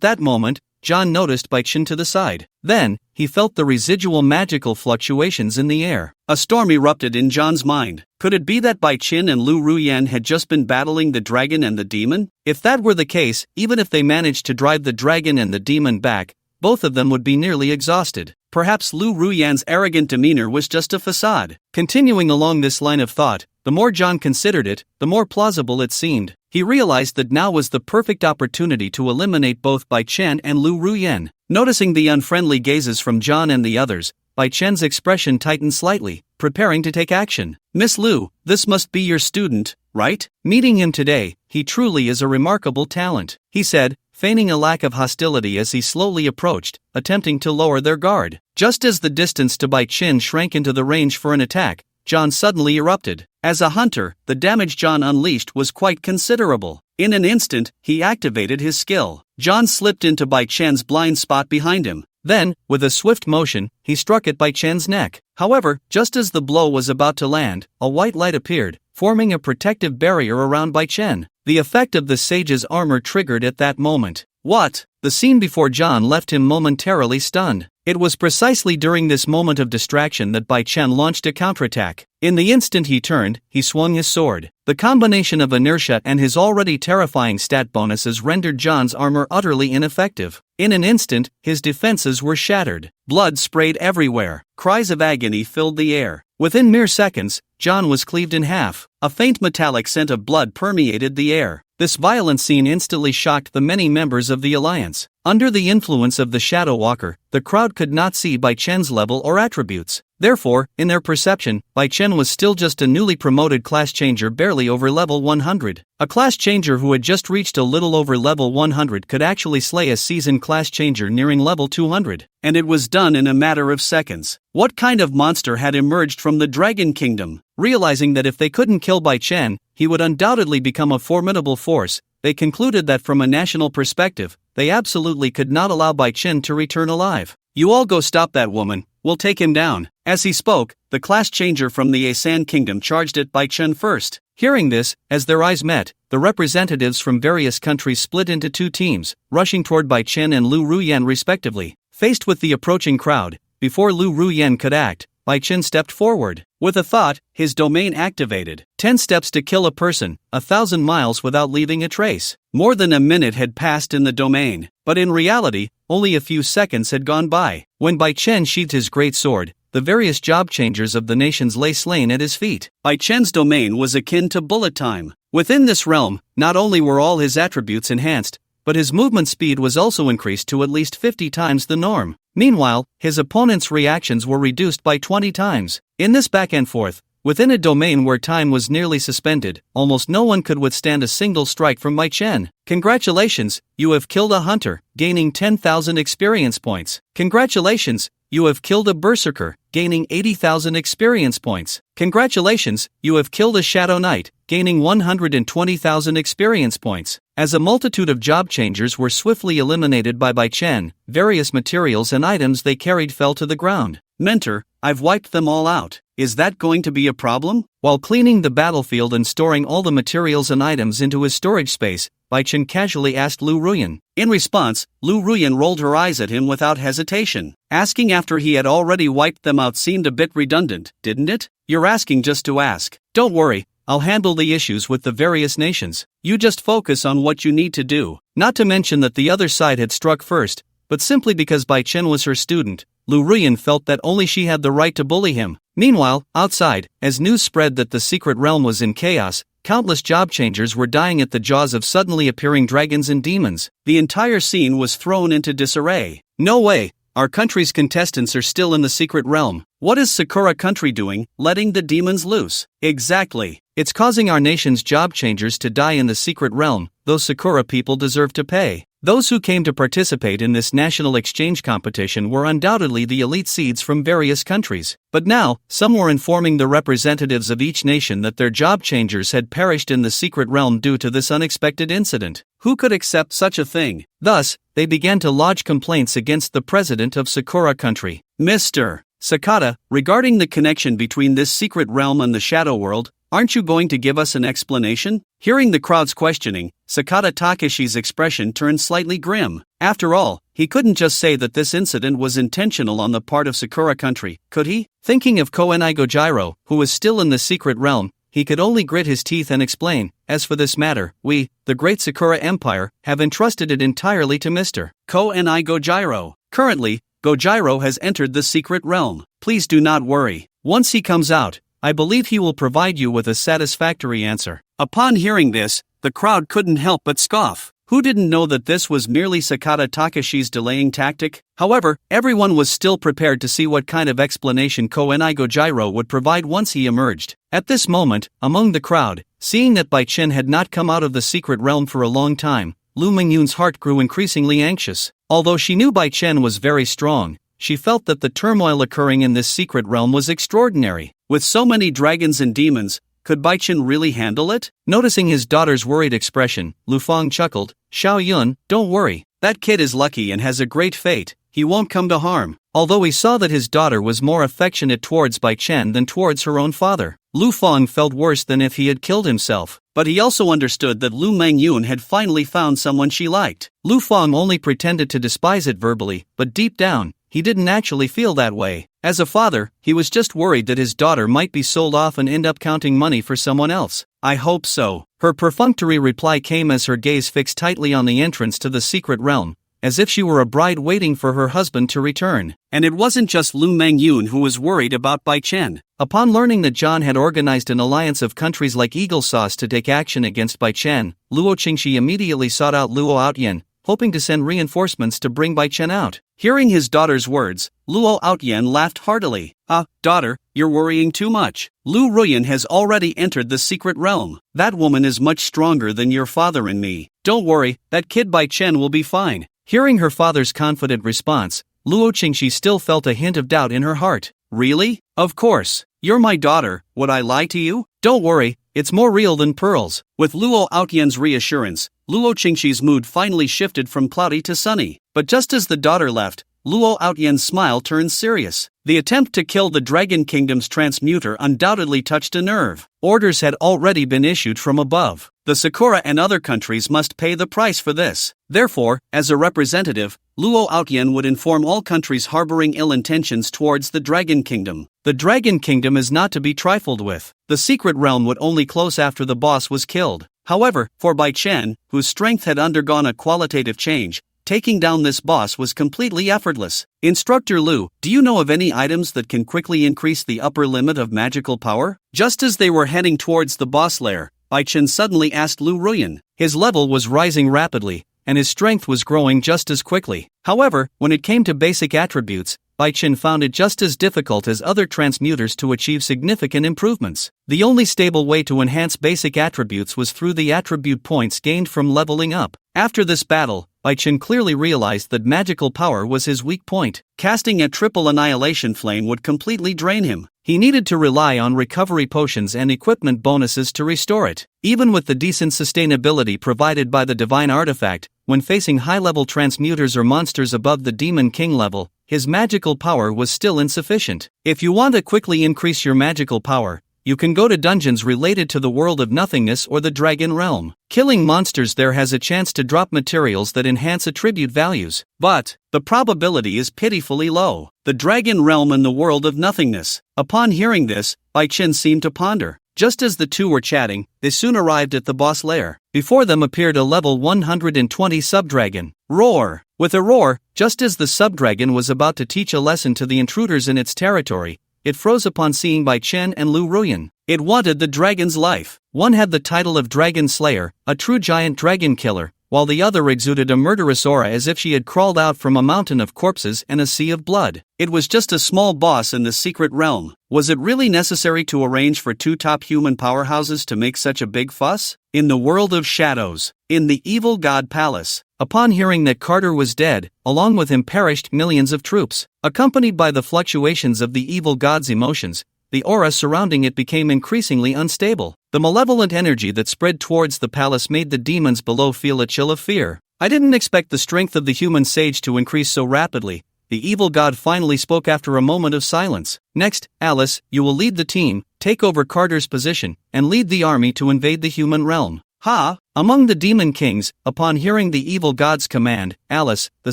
[SPEAKER 1] that moment, John noticed Bai Chen to the side. Then, he felt the residual magical fluctuations in the air. A storm erupted in John's mind. Could it be that Bai Chen and Lu Ruyan had just been battling the dragon and the demon? If that were the case, even if they managed to drive the dragon and the demon back, both of them would be nearly exhausted. Perhaps Lu Ruyan's arrogant demeanor was just a facade. Continuing along this line of thought, the more John considered it, the more plausible it seemed. He realized that now was the perfect opportunity to eliminate both Bai Chen and Lu Ruyan. Noticing the unfriendly gazes from John and the others, Bai Chen's expression tightened slightly, preparing to take action. "Miss Lu, this must be your student, right? Meeting him today, he truly is a remarkable talent," he said, feigning a lack of hostility as he slowly approached, attempting to lower their guard. Just as the distance to Bai Chen shrank into the range for an attack, John suddenly erupted. As a hunter, the damage John unleashed was quite considerable. In an instant, he activated his skill. John slipped into Bai Chen's blind spot behind him. Then, with a swift motion, he struck at Bai Chen's neck. However, just as the blow was about to land, a white light appeared, forming a protective barrier around Bai Chen. The effect of the sage's armor triggered at that moment. What? The scene before John left him momentarily stunned. It was precisely during this moment of distraction that Bai Chen launched a counterattack. In the instant he turned, he swung his sword. The combination of inertia and his already terrifying stat bonuses rendered John's armor utterly ineffective. In an instant, his defenses were shattered. Blood sprayed everywhere. Cries of agony filled the air. Within mere seconds, John was cleaved in half. A faint metallic scent of blood permeated the air. This violent scene instantly shocked the many members of the alliance. Under the influence of the Shadow Walker, the crowd could not see Bai Chen's level or attributes. Therefore, in their perception, Bai Chen was still just a newly promoted class changer barely over level 100. A class changer who had just reached a little over level 100 could actually slay a seasoned class changer nearing level 200. And it was done in a matter of seconds. What kind of monster had emerged from the Dragon Kingdom? Realizing that if they couldn't kill Bai Chen, he would undoubtedly become a formidable force, they concluded that from a national perspective, they absolutely could not allow Bai Chen to return alive. "You all go stop that woman, we'll take him down." As he spoke, the class changer from the Asan Kingdom charged at Bai Chen first. Hearing this, as their eyes met, the representatives from various countries split into two teams, rushing toward Bai Chen and Lu Ruyan respectively. Faced with the approaching crowd, before Lu Ruyan could act, Bai Chen stepped forward. With a thought, his domain activated. 10 steps to kill a person, 1,000 miles without leaving a trace. More than a minute had passed in the domain, but in reality, only a few seconds had gone by. When Bai Chen sheathed his great sword, the various job changers of the nations lay slain at his feet. Bai Chen's domain was akin to bullet time. Within this realm, not only were all his attributes enhanced, but his movement speed was also increased to at least 50 times the norm. Meanwhile, his opponent's reactions were reduced by 20 times. In this back and forth, Within a domain where time was nearly suspended, almost no one could withstand a single strike from Bai Chen. Congratulations, you have killed a hunter, gaining 10,000 experience points. Congratulations, you have killed a berserker, gaining 80,000 experience points. Congratulations, you have killed a shadow knight, gaining 120,000 experience points. As a multitude of job changers were swiftly eliminated by Bai Chen, various materials and items they carried fell to the ground. Mentor, I've wiped them all out. Is that going to be a problem? While cleaning the battlefield and storing all the materials and items into his storage space, Bai Chen casually asked Lu Ruyan. In response, Lu Ruyan rolled her eyes at him without hesitation. Asking after he had already wiped them out seemed a bit redundant, didn't it? You're asking just to ask. Don't worry, I'll handle the issues with the various nations. You just focus on what you need to do. Not to mention that the other side had struck first, but simply because Bai Chen was her student, Lu Ruyan felt that only she had the right to bully him. Meanwhile, outside, as news spread that the secret realm was in chaos, countless job changers were dying at the jaws of suddenly appearing dragons and demons. The entire scene was thrown into disarray. No way, our country's contestants are still in the secret realm. What is Sakura country doing, letting the demons loose? Exactly. It's causing our nation's job changers to die in the secret realm. Those Sakura people deserve to pay. Those who came to participate in this national exchange competition were undoubtedly the elite seeds from various countries. But now, some were informing the representatives of each nation that their job changers had perished in the secret realm due to this unexpected incident. Who could accept such a thing? Thus, they began to lodge complaints against the president of Sakura country. Mr. Sakata, regarding the connection between this secret realm and the shadow world, aren't you going to give us an explanation? Hearing the crowd's questioning, Sakata Takeshi's expression turned slightly grim. After all, he couldn't just say that this incident was intentional on the part of Sakura country, could he? Thinking of Koenai Gojiro, who was still in the secret realm, he could only grit his teeth and explain, as for this matter, we, the great Sakura Empire, have entrusted it entirely to Mr. Koenai Gojiro. Currently, Gojiro has entered the secret realm. Please do not worry. Once he comes out, I believe he will provide you with a satisfactory answer. Upon hearing this, the crowd couldn't help but scoff. Who didn't know that this was merely Sakata Takeshi's delaying tactic? However, everyone was still prepared to see what kind of explanation Koenai Gojiro would provide once he emerged. At this moment, among the crowd, seeing that Bai Chen had not come out of the secret realm for a long time, Lu Mingyun's heart grew increasingly anxious. Although she knew Bai Chen was very strong, she felt that the turmoil occurring in this secret realm was extraordinary. With so many dragons and demons, could Bai Chen really handle it? Noticing his daughter's worried expression, Lu Fang chuckled. Xiao Yun, don't worry, that kid is lucky and has a great fate, he won't come to harm. Although he saw that his daughter was more affectionate towards Bai Chen than towards her own father, Lu Fang felt worse than if he had killed himself. But he also understood that Lu Mingyun had finally found someone she liked. Lu Fang only pretended to despise it verbally, but deep down, he didn't actually feel that way. As a father, he was just worried that his daughter might be sold off and end up counting money for someone else. I hope so. Her perfunctory reply came as her gaze fixed tightly on the entrance to the secret realm, as if she were a bride waiting for her husband to return. And it wasn't just Lu Mingyun who was worried about Bai Chen. Upon learning that John had organized an alliance of countries like Eagle Sauce to take action against Bai Chen, Luo Qingxi immediately sought out Luo Outyen, hoping to send reinforcements to bring Bai Chen out. Hearing his daughter's words, Luo Outyen laughed heartily. Daughter, you're worrying too much. Lu Ruyan has already entered the secret realm. That woman is much stronger than your father and me. Don't worry, that kid Bai Chen will be fine. Hearing her father's confident response, Luo Qingxi still felt a hint of doubt in her heart. Really? Of course. You're my daughter, would I lie to you? Don't worry, it's more real than pearls. With Luo Outyen's reassurance, Luo Qingxi's mood finally shifted from cloudy to sunny. But just as the daughter left, Luo Outyen's smile turned serious. The attempt to kill the Dragon Kingdom's transmuter undoubtedly touched a nerve. Orders had already been issued from above. The Sakura and other countries must pay the price for this. Therefore, as a representative, Luo Outyen would inform all countries harboring ill intentions towards the Dragon Kingdom. The Dragon Kingdom is not to be trifled with. The secret realm would only close after the boss was killed. However, for Bai Chen, whose strength had undergone a qualitative change, taking down this boss was completely effortless. Instructor Lu, do you know of any items that can quickly increase the upper limit of magical power? Just as they were heading towards the boss lair, Bai Chen suddenly asked Lu Ruyan. His level was rising rapidly, and his strength was growing just as quickly. However, when it came to basic attributes, Bai Chen found it just as difficult as other transmuters to achieve significant improvements. The only stable way to enhance basic attributes was through the attribute points gained from leveling up. After this battle, Bai Chen clearly realized that magical power was his weak point. Casting a triple annihilation flame would completely drain him. He needed to rely on recovery potions and equipment bonuses to restore it. Even with the decent sustainability provided by the divine artifact, when facing high-level transmuters or monsters above the Demon King level, his magical power was still insufficient. If you want to quickly increase your magical power, you can go to dungeons related to the world of nothingness or the dragon realm. Killing monsters there has a chance to drop materials that enhance attribute values, but the probability is pitifully low. The dragon realm and the world of nothingness. Upon hearing this, Bai Chen seemed to ponder. Just as the two were chatting, they soon arrived at the boss lair. Before them appeared a level 120 subdragon. Roar! With a roar, just as the subdragon was about to teach a lesson to the intruders in its territory, it froze upon seeing Bai Chen and Lu Ruyan. It wanted the dragon's life. One had the title of Dragon Slayer, a true giant dragon killer, while the other exuded a murderous aura as if she had crawled out from a mountain of corpses and a sea of blood. It was just a small boss in the secret realm. Was it really necessary to arrange for two top human powerhouses to make such a big fuss? In the world of shadows, in the evil god palace, upon hearing that Carter was dead, along with him perished millions of troops. Accompanied by the fluctuations of the evil god's emotions, the aura surrounding it became increasingly unstable. The malevolent energy that spread towards the palace made the demons below feel a chill of fear. I didn't expect the strength of the human sage to increase so rapidly. The evil god finally spoke after a moment of silence. Next, Alice, you will lead the team, take over Carter's position, and lead the army to invade the human realm. Ha! Among the demon kings, upon hearing the evil god's command, Alice, the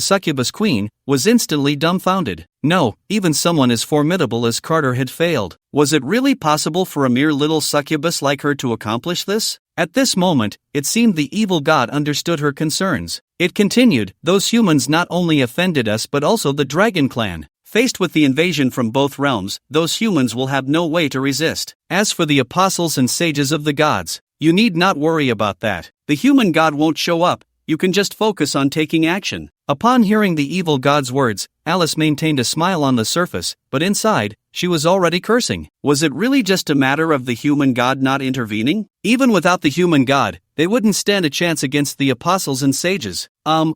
[SPEAKER 1] succubus queen, was instantly dumbfounded. No, even someone as formidable as Carter had failed. Was it really possible for a mere little succubus like her to accomplish this? At this moment, it seemed the evil god understood her concerns. It continued, those humans not only offended us but also the dragon clan. Faced with the invasion from both realms, those humans will have no way to resist. As for the apostles and sages of the gods, you need not worry about that. The human god won't show up, you can just focus on taking action. Upon hearing the evil god's words, Alice maintained a smile on the surface, but inside, she was already cursing. Was it really just a matter of the human god not intervening? Even without the human god, they wouldn't stand a chance against the apostles and sages.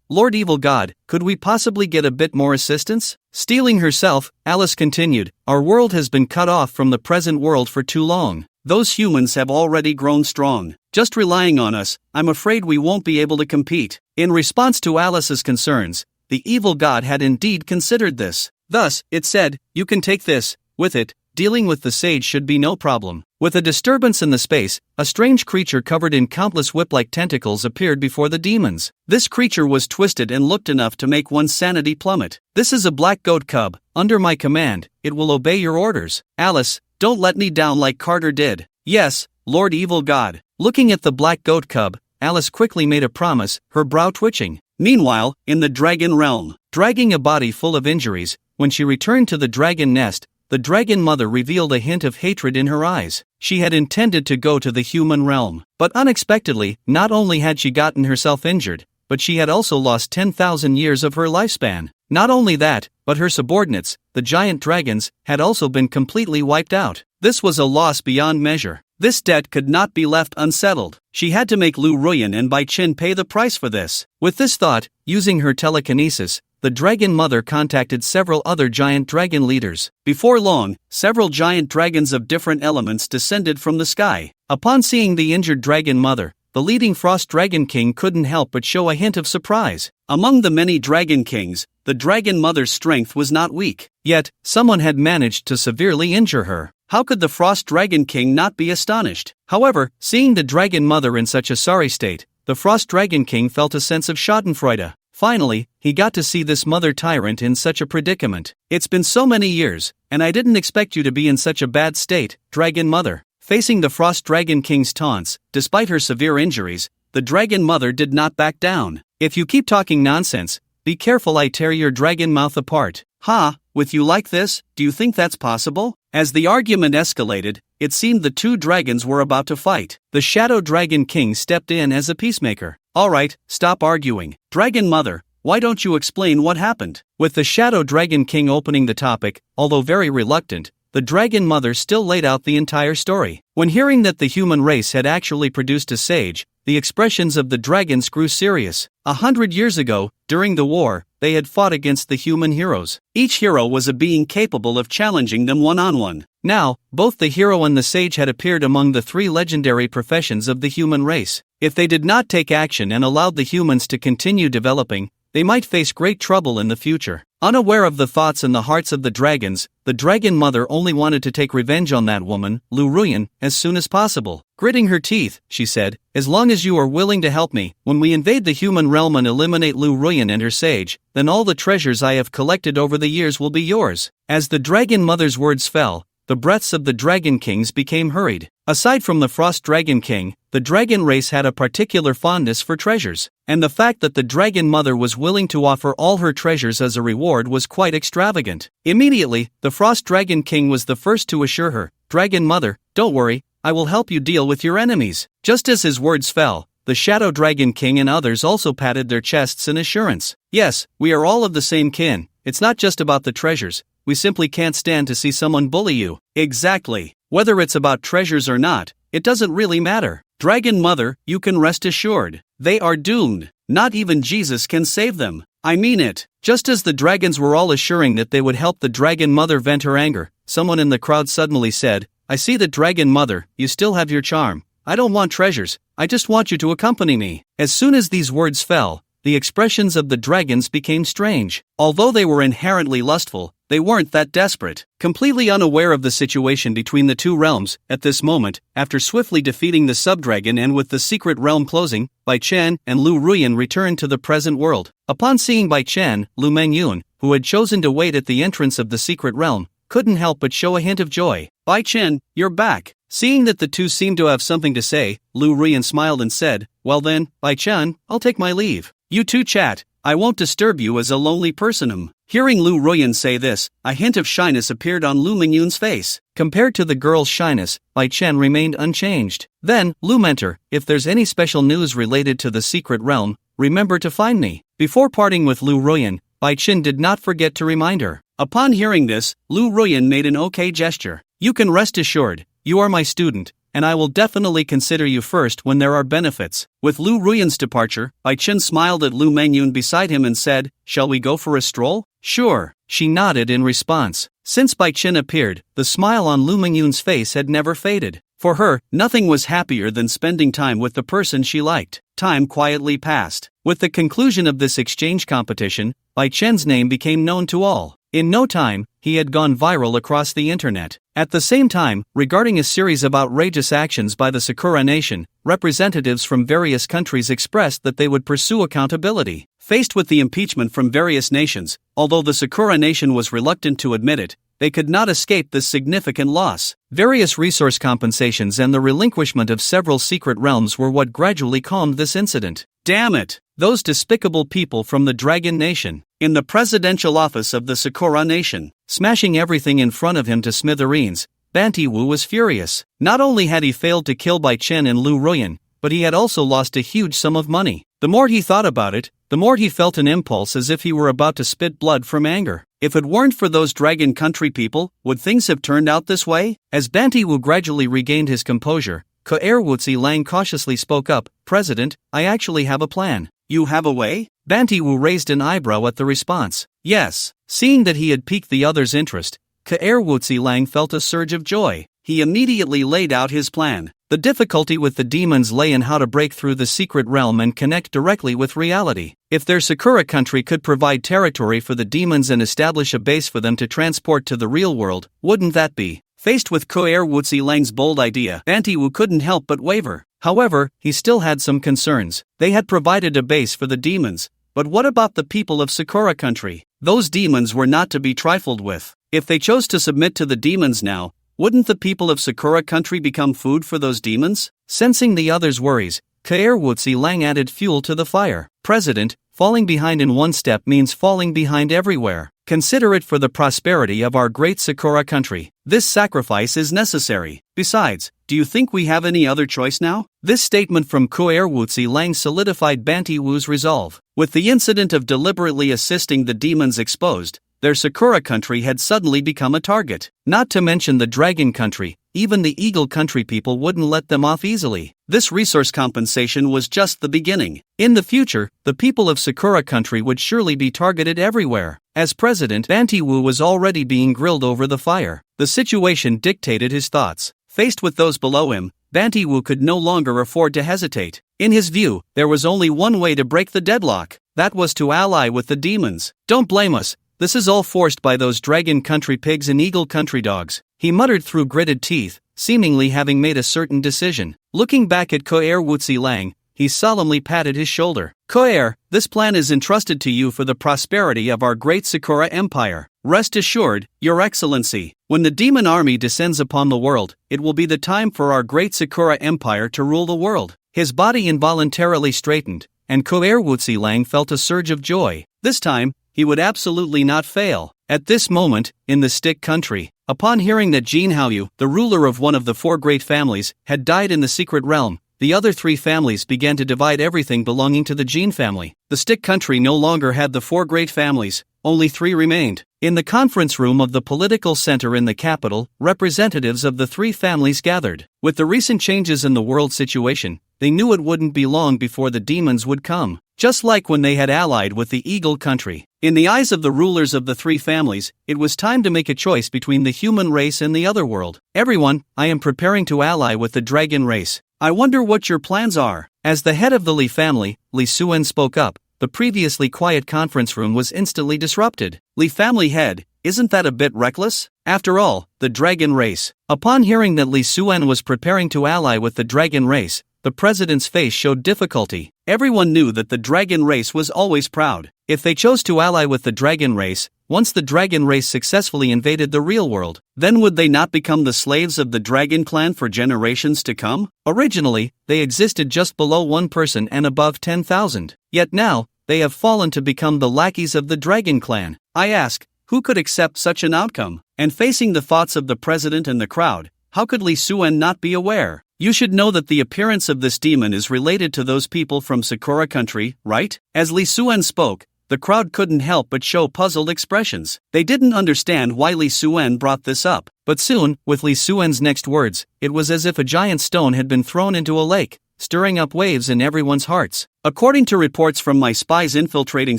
[SPEAKER 1] Lord Evil God, could we possibly get a bit more assistance? Steeling herself, Alice continued, our world has been cut off from the present world for too long. Those humans have already grown strong. Just relying on us, I'm afraid we won't be able to compete. In response to Alice's concerns, the evil god had indeed considered this. Thus, it said, you can take this. With it, dealing with the sage should be no problem. With a disturbance in the space, a strange creature covered in countless whip-like tentacles appeared before the demons. This creature was twisted and looked enough to make one's sanity plummet. This is a black goat cub. Under my command, it will obey your orders. Alice, don't let me down like Carter did. Yes, Lord Evil God. Looking at the black goat cub, Alice quickly made a promise, her brow twitching. Meanwhile, in the dragon realm, dragging a body full of injuries, when she returned to the dragon nest, the dragon mother revealed a hint of hatred in her eyes. She had intended to go to the human realm, but unexpectedly, not only had she gotten herself injured, but she had also lost 10,000 years of her lifespan. Not only that, but her subordinates, the giant dragons, had also been completely wiped out. This was a loss beyond measure. This debt could not be left unsettled. She had to make Lu Ruyan and Bai Chen pay the price for this. With this thought, using her telekinesis, the dragon mother contacted several other giant dragon leaders. Before long, several giant dragons of different elements descended from the sky. Upon seeing the injured dragon mother, the leading frost dragon king couldn't help but show a hint of surprise. Among the many dragon kings, the dragon mother's strength was not weak. Yet, someone had managed to severely injure her. How could the frost dragon king not be astonished? However, seeing the dragon mother in such a sorry state, the frost dragon king felt a sense of schadenfreude. Finally, he got to see this mother tyrant in such a predicament. It's been so many years, and I didn't expect you to be in such a bad state, dragon mother. Facing the frost dragon king's taunts, despite her severe injuries, the dragon mother did not back down. If you keep talking nonsense, be careful I tear your dragon mouth apart. Ha, with you like this, do you think that's possible? As the argument escalated, it seemed the two dragons were about to fight. The Shadow Dragon King stepped in as a peacemaker. Alright, stop arguing. Dragon Mother, why don't you explain what happened? With the Shadow Dragon King opening the topic, although very reluctant, the Dragon Mother still laid out the entire story. When hearing that the human race had actually produced a sage, the expressions of the dragons grew serious. 100 years ago, during the war, they had fought against the human heroes. Each hero was a being capable of challenging them one-on-one. Now, both the hero and the sage had appeared among the 3 legendary professions of the human race. If they did not take action and allowed the humans to continue developing, they might face great trouble in the future. Unaware of the thoughts and the hearts of the dragons, the Dragon Mother only wanted to take revenge on that woman, Lu Ruyan, as soon as possible. Gritting her teeth, she said, "As long as you are willing to help me, when we invade the human realm and eliminate Lu Ruyan and her sage, then all the treasures I have collected over the years will be yours." As the Dragon Mother's words fell, the breaths of the Dragon Kings became hurried. Aside from the Frost Dragon King, the dragon race had a particular fondness for treasures, and the fact that the Dragon Mother was willing to offer all her treasures as a reward was quite extravagant. Immediately, the Frost Dragon King was the first to assure her, "Dragon Mother, don't worry, I will help you deal with your enemies." Just as his words fell, the Shadow Dragon King and others also patted their chests in assurance. "Yes, we are all of the same kin, it's not just about the treasures, we simply can't stand to see someone bully you." Exactly. Whether it's about treasures or not, it doesn't really matter. Dragon Mother, you can rest assured. They are doomed. Not even Jesus can save them. I mean it. Just as the dragons were all assuring that they would help the Dragon Mother vent her anger, someone in the crowd suddenly said, "I see that Dragon Mother, you still have your charm. I don't want treasures, I just want you to accompany me." As soon as these words fell, the expressions of the dragons became strange. Although they were inherently lustful, they weren't that desperate. Completely unaware of the situation between the 2 realms, at this moment, after swiftly defeating the Subdragon and with the secret realm closing, Bai Chen and Lu Ruyan returned to the present world. Upon seeing Bai Chen, Lu Mengyun, who had chosen to wait at the entrance of the secret realm, couldn't help but show a hint of joy. "Bai Chen, you're back." Seeing that the two seemed to have something to say, Lu Ruyan smiled and said, "Well then, Bai Chen, I'll take my leave. You two chat, I won't disturb you as a lonely person." Hearing Lu Ruyan say this, a hint of shyness appeared on Lu Mengyun's face. Compared to the girl's shyness, Bai Chen remained unchanged. Then, "Lu Mentor, if there's any special news related to the secret realm, remember to find me." Before parting with Lu Ruyan, Bai Chen did not forget to remind her. Upon hearing this, Lu Ruyan made an okay gesture. "You can rest assured, you are my student, and I will definitely consider you first when there are benefits." With Lu Ruyan's departure, Bai Chen smiled at Lu Mengyun beside him and said, "Shall we go for a stroll?" "Sure." She nodded in response. Since Bai Chen appeared, the smile on Lu Mengyun's face had never faded. For her, nothing was happier than spending time with the person she liked. Time quietly passed. With the conclusion of this exchange competition, Bai Chen's name became known to all. In no time, he had gone viral across the internet. At the same time, regarding a series of outrageous actions by the Sakura Nation, representatives from various countries expressed that they would pursue accountability. Faced with the impeachment from various nations, although the Sakura Nation was reluctant to admit it, they could not escape this significant loss. Various resource compensations and the relinquishment of several secret realms were what gradually calmed this incident. Damn it! Those despicable people from the Dragon Nation. In the presidential office of the Sakura Nation, smashing everything in front of him to smithereens, Banti Wu was furious. Not only had he failed to kill Bai Chen and Lu Ruyan, but he had also lost a huge sum of money. The more he thought about it, the more he felt an impulse as if he were about to spit blood from anger. If it weren't for those Dragon Country people, would things have turned out this way? As Banti Wu gradually regained his composure, Wutzi Lang cautiously spoke up, "President, I actually have a plan." "You have a way?" Banti Wu raised an eyebrow at the response. "Yes." Seeing that he had piqued the other's interest, Wutzi Lang felt a surge of joy. He immediately laid out his plan. The difficulty with the demons lay in how to break through the secret realm and connect directly with reality. If their Sakura country could provide territory for the demons and establish a base for them to transport to the real world, wouldn't that be? Faced with Wutzi Lang's bold idea, Banti Wu couldn't help but waver. However, he still had some concerns. They had provided a base for the demons, but what about the people of Sakura country? Those demons were not to be trifled with. If they chose to submit to the demons now, wouldn't the people of Sakura country become food for those demons? Sensing the other's worries, Wutzi Lang added fuel to the fire. "President, falling behind in one step means falling behind everywhere. Consider it for the prosperity of our great Sakura country. This sacrifice is necessary. Besides, do you think we have any other choice now? This statement from Koerwutsi Lang solidified Banti Wu's resolve. With the incident of deliberately assisting the demons exposed, their Sakura country had suddenly become a target. Not to mention the dragon country, even the eagle country people wouldn't let them off easily. This resource compensation was just the beginning. In the future, the people of Sakura country would surely be targeted everywhere. As president, Banti Wu was already being grilled over the fire. The situation dictated his thoughts. Faced with those below him, Banti Wu could no longer afford to hesitate. In his view, there was only one way to break the deadlock. That was to ally with the demons. Don't blame us. This is all forced by those dragon country pigs and eagle country dogs, he muttered through gritted teeth, seemingly having made a certain decision. Looking back at Koerwutsi Lang, he solemnly patted his shoulder. Koer, this plan is entrusted to you for the prosperity of our great Sakura Empire. Rest assured, Your Excellency, when the demon army descends upon the world, it will be the time for our great Sakura Empire to rule the world. His body involuntarily straightened, and Koerwutsi Lang felt a surge of joy. This time, he would absolutely not fail. At this moment, in the Stick country, upon hearing that Jin Haoyu, the ruler of one of the 4 great families, had died in the secret realm, the other 3 families began to divide everything belonging to the Jin family. The Stick country no longer had the 4 great families, only 3 remained. In the conference room of the political center in the capital, representatives of the 3 families gathered. With the recent changes in the world situation, they knew it wouldn't be long before the demons would come. Just like when they had allied with the Eagle country. In the eyes of the rulers of the 3 families, it was time to make a choice between the human race and the other world. Everyone, I am preparing to ally with the dragon race. I wonder what your plans are. As the head of the Li family, Li Suen spoke up. The previously quiet conference room was instantly disrupted. Li family head, isn't that a bit reckless? After all, the dragon race. Upon hearing that Li Suen was preparing to ally with the dragon race, the president's face showed difficulty. Everyone knew that the dragon race was always proud. If they chose to ally with the dragon race, once the dragon race successfully invaded the real world, then would they not become the slaves of the dragon clan for generations to come? Originally, they existed just below 1 person and above 10,000. Yet now, they have fallen to become the lackeys of the dragon clan. I ask, who could accept such an outcome? And facing the thoughts of the president and the crowd, how could Li Suen not be aware? You should know that the appearance of this demon is related to those people from Sakura country, right? As Li Suen spoke, the crowd couldn't help but show puzzled expressions. They didn't understand why Li Suen brought this up. But soon, with Li Suen's next words, it was as if a giant stone had been thrown into a lake, stirring up waves in everyone's hearts. According to reports from my spies infiltrating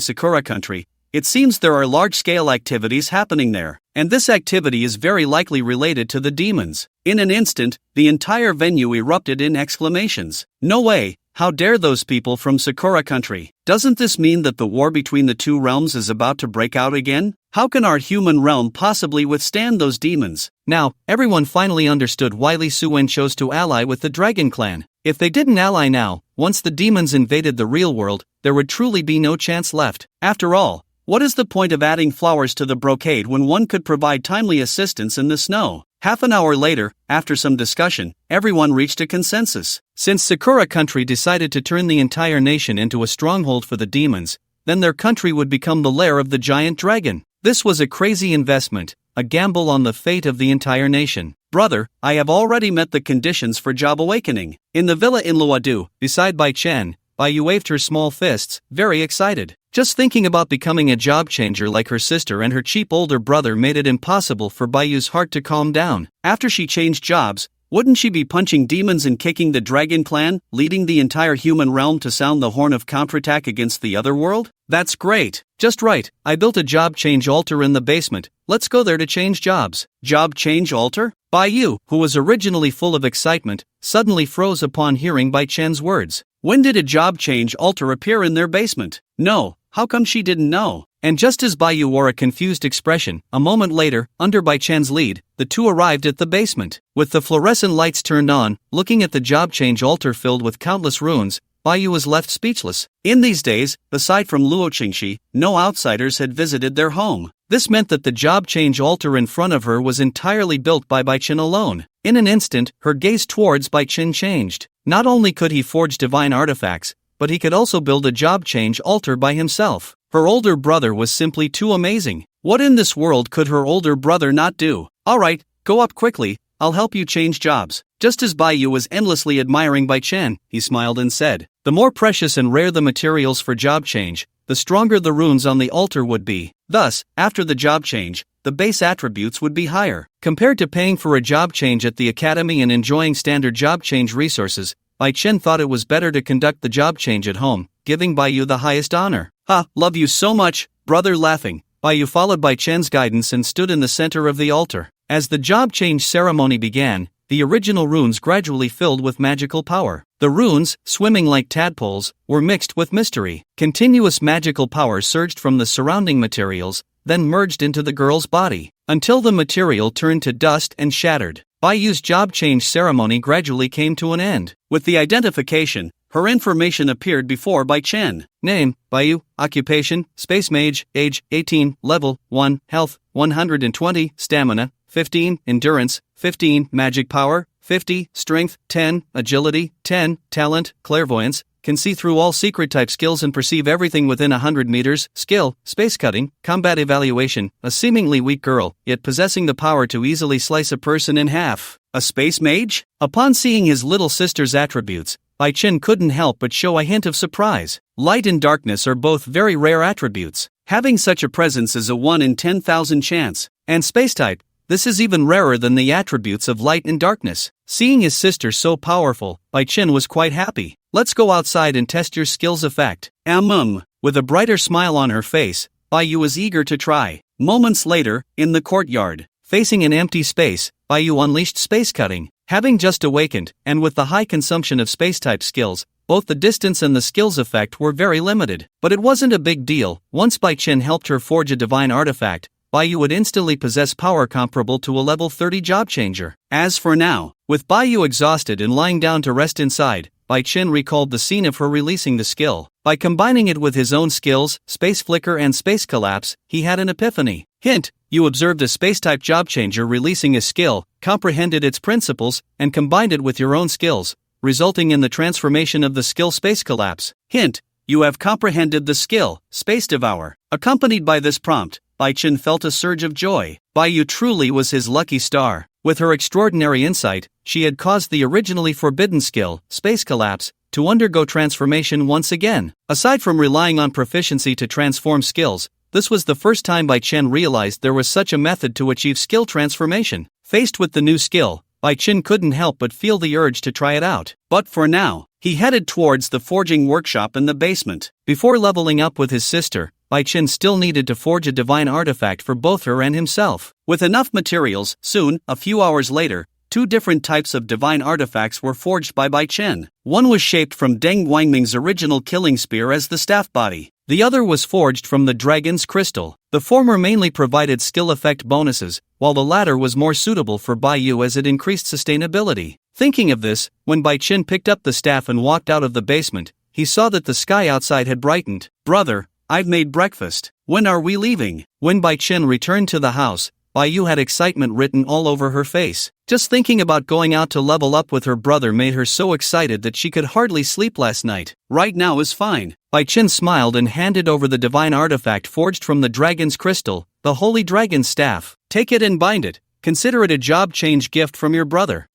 [SPEAKER 1] Sakura country, it seems there are large-scale activities happening there, and this activity is very likely related to the demons. In an instant, the entire venue erupted in exclamations. No way! How dare those people from Sakura country? Doesn't this mean that the war between the 2 realms is about to break out again? How can our human realm possibly withstand those demons? Now, everyone finally understood why Li Suen chose to ally with the Dragon Clan. If they didn't ally now, once the demons invaded the real world, there would truly be no chance left. After all, what is the point of adding flowers to the brocade when one could provide timely assistance in the snow? Half an hour later, after some discussion, everyone reached a consensus. Since Sakura country decided to turn the entire nation into a stronghold for the demons, then their country would become the lair of the giant dragon. This was a crazy investment, a gamble on the fate of the entire nation. Brother, I have already met the conditions for job awakening. In the villa in Luodu, beside Bai Chen, Bai waved her small fists, very excited. Just thinking about becoming a job changer like her sister and her cheap older brother made it impossible for Bayu's heart to calm down. After she changed jobs, wouldn't she be punching demons and kicking the dragon clan, leading the entire human realm to sound the horn of counterattack against the other world? That's great. Just right, I built a job change altar in the basement. Let's go there to change jobs. Job change altar? Bayu, who was originally full of excitement, suddenly froze upon hearing Bai Chen's words. When did a job change altar appear in their basement? No, how come she didn't know? And just as Bayu wore a confused expression, a moment later, under Bai Chen's lead, the 2 arrived at the basement. With the fluorescent lights turned on, looking at the job change altar filled with countless runes, Bayu was left speechless. In these days, aside from Luo Qingxi, no outsiders had visited their home. This meant that the job change altar in front of her was entirely built by Bai Chen alone. In an instant, her gaze towards Bai Chen changed. Not only could he forge divine artifacts, but he could also build a job change altar by himself. Her older brother was simply too amazing. What in this world could her older brother not do? Alright, go up quickly, I'll help you change jobs. Just as Baiyu was endlessly admiring Bai Chen, he smiled and said, the more precious and rare the materials for job change, the stronger the runes on the altar would be. Thus, after the job change, the base attributes would be higher. Compared to paying for a job change at the academy and enjoying standard job change resources, Bai Chen thought it was better to conduct the job change at home, giving Baiyu the highest honor. Ha, love you so much, brother. Laughing, Baiyu followed Bai Chen's guidance and stood in the center of the altar. As the job change ceremony began, the original runes gradually filled with magical power. The runes, swimming like tadpoles, were mixed with mystery. Continuous magical power surged from the surrounding materials, then merged into the girl's body, until the material turned to dust and shattered. Baiyu's job change ceremony gradually came to an end. With the identification, her information appeared before Bai Chen. Name, Baiyu. Occupation, Space Mage. Age, 18. Level, 1. Health, 120. Stamina, 15. Endurance, 15. Magic Power, 50. Strength, 10. Agility, 10. Talent, Clairvoyance. Can see through all secret type skills and perceive everything within 100 meters. Skill, Space Cutting. Combat Evaluation, a seemingly weak girl, yet possessing the power to easily slice a person in half. A space mage? Upon seeing his little sister's attributes, Bai Chen couldn't help but show a hint of surprise. Light and darkness are both very rare attributes. Having such a presence is a 1 in 10,000 chance. And space type, this is even rarer than the attributes of light and darkness. Seeing his sister so powerful, Bai Chen was quite happy. Let's go outside and test your skills effect. With a brighter smile on her face, Baiyu was eager to try. Moments later, in the courtyard, facing an empty space, Baiyu unleashed space cutting. Having just awakened, and with the high consumption of space-type skills, both the distance and the skills effect were very limited. But it wasn't a big deal. Once Bai Chen helped her forge a divine artifact, Baiyu would instantly possess power comparable to a level 30 job changer. As for now, with Baiyu exhausted and lying down to rest inside, Bai Chen recalled the scene of her releasing the skill. By combining it with his own skills, Space Flicker and Space Collapse, he had an epiphany. Hint, you observed a space-type job changer releasing a skill, comprehended its principles, and combined it with your own skills, resulting in the transformation of the skill Space Collapse. Hint, you have comprehended the skill, Space Devour. Accompanied by this prompt, Bai Chen felt a surge of joy. Baiyu truly was his lucky star. With her extraordinary insight, she had caused the originally forbidden skill, Space Collapse, to undergo transformation once again. Aside from relying on proficiency to transform skills, this was the first time Bai Chen realized there was such a method to achieve skill transformation. Faced with the new skill, Bai Chen couldn't help but feel the urge to try it out. But for now, he headed towards the forging workshop in the basement. Before leveling up with his sister, Bai Chen still needed to forge a divine artifact for both her and himself. With enough materials, soon, a few hours later, 2 different types of divine artifacts were forged by Bai Chen. One was shaped from Deng Guangming's original killing spear as the staff body. The other was forged from the dragon's crystal. The former mainly provided skill effect bonuses, while the latter was more suitable for Baiyu as it increased sustainability. Thinking of this, when Bai Chen picked up the staff and walked out of the basement, he saw that the sky outside had brightened. Brother, I've made breakfast. When are we leaving? When Bai Chen returned to the house, Baiyu had excitement written all over her face. Just thinking about going out to level up with her brother made her so excited that she could hardly sleep last night. Right now is fine. Bai Chen smiled and handed over the divine artifact forged from the dragon's crystal, the holy dragon's staff. Take it and bind it. Consider it a job change gift from your brother.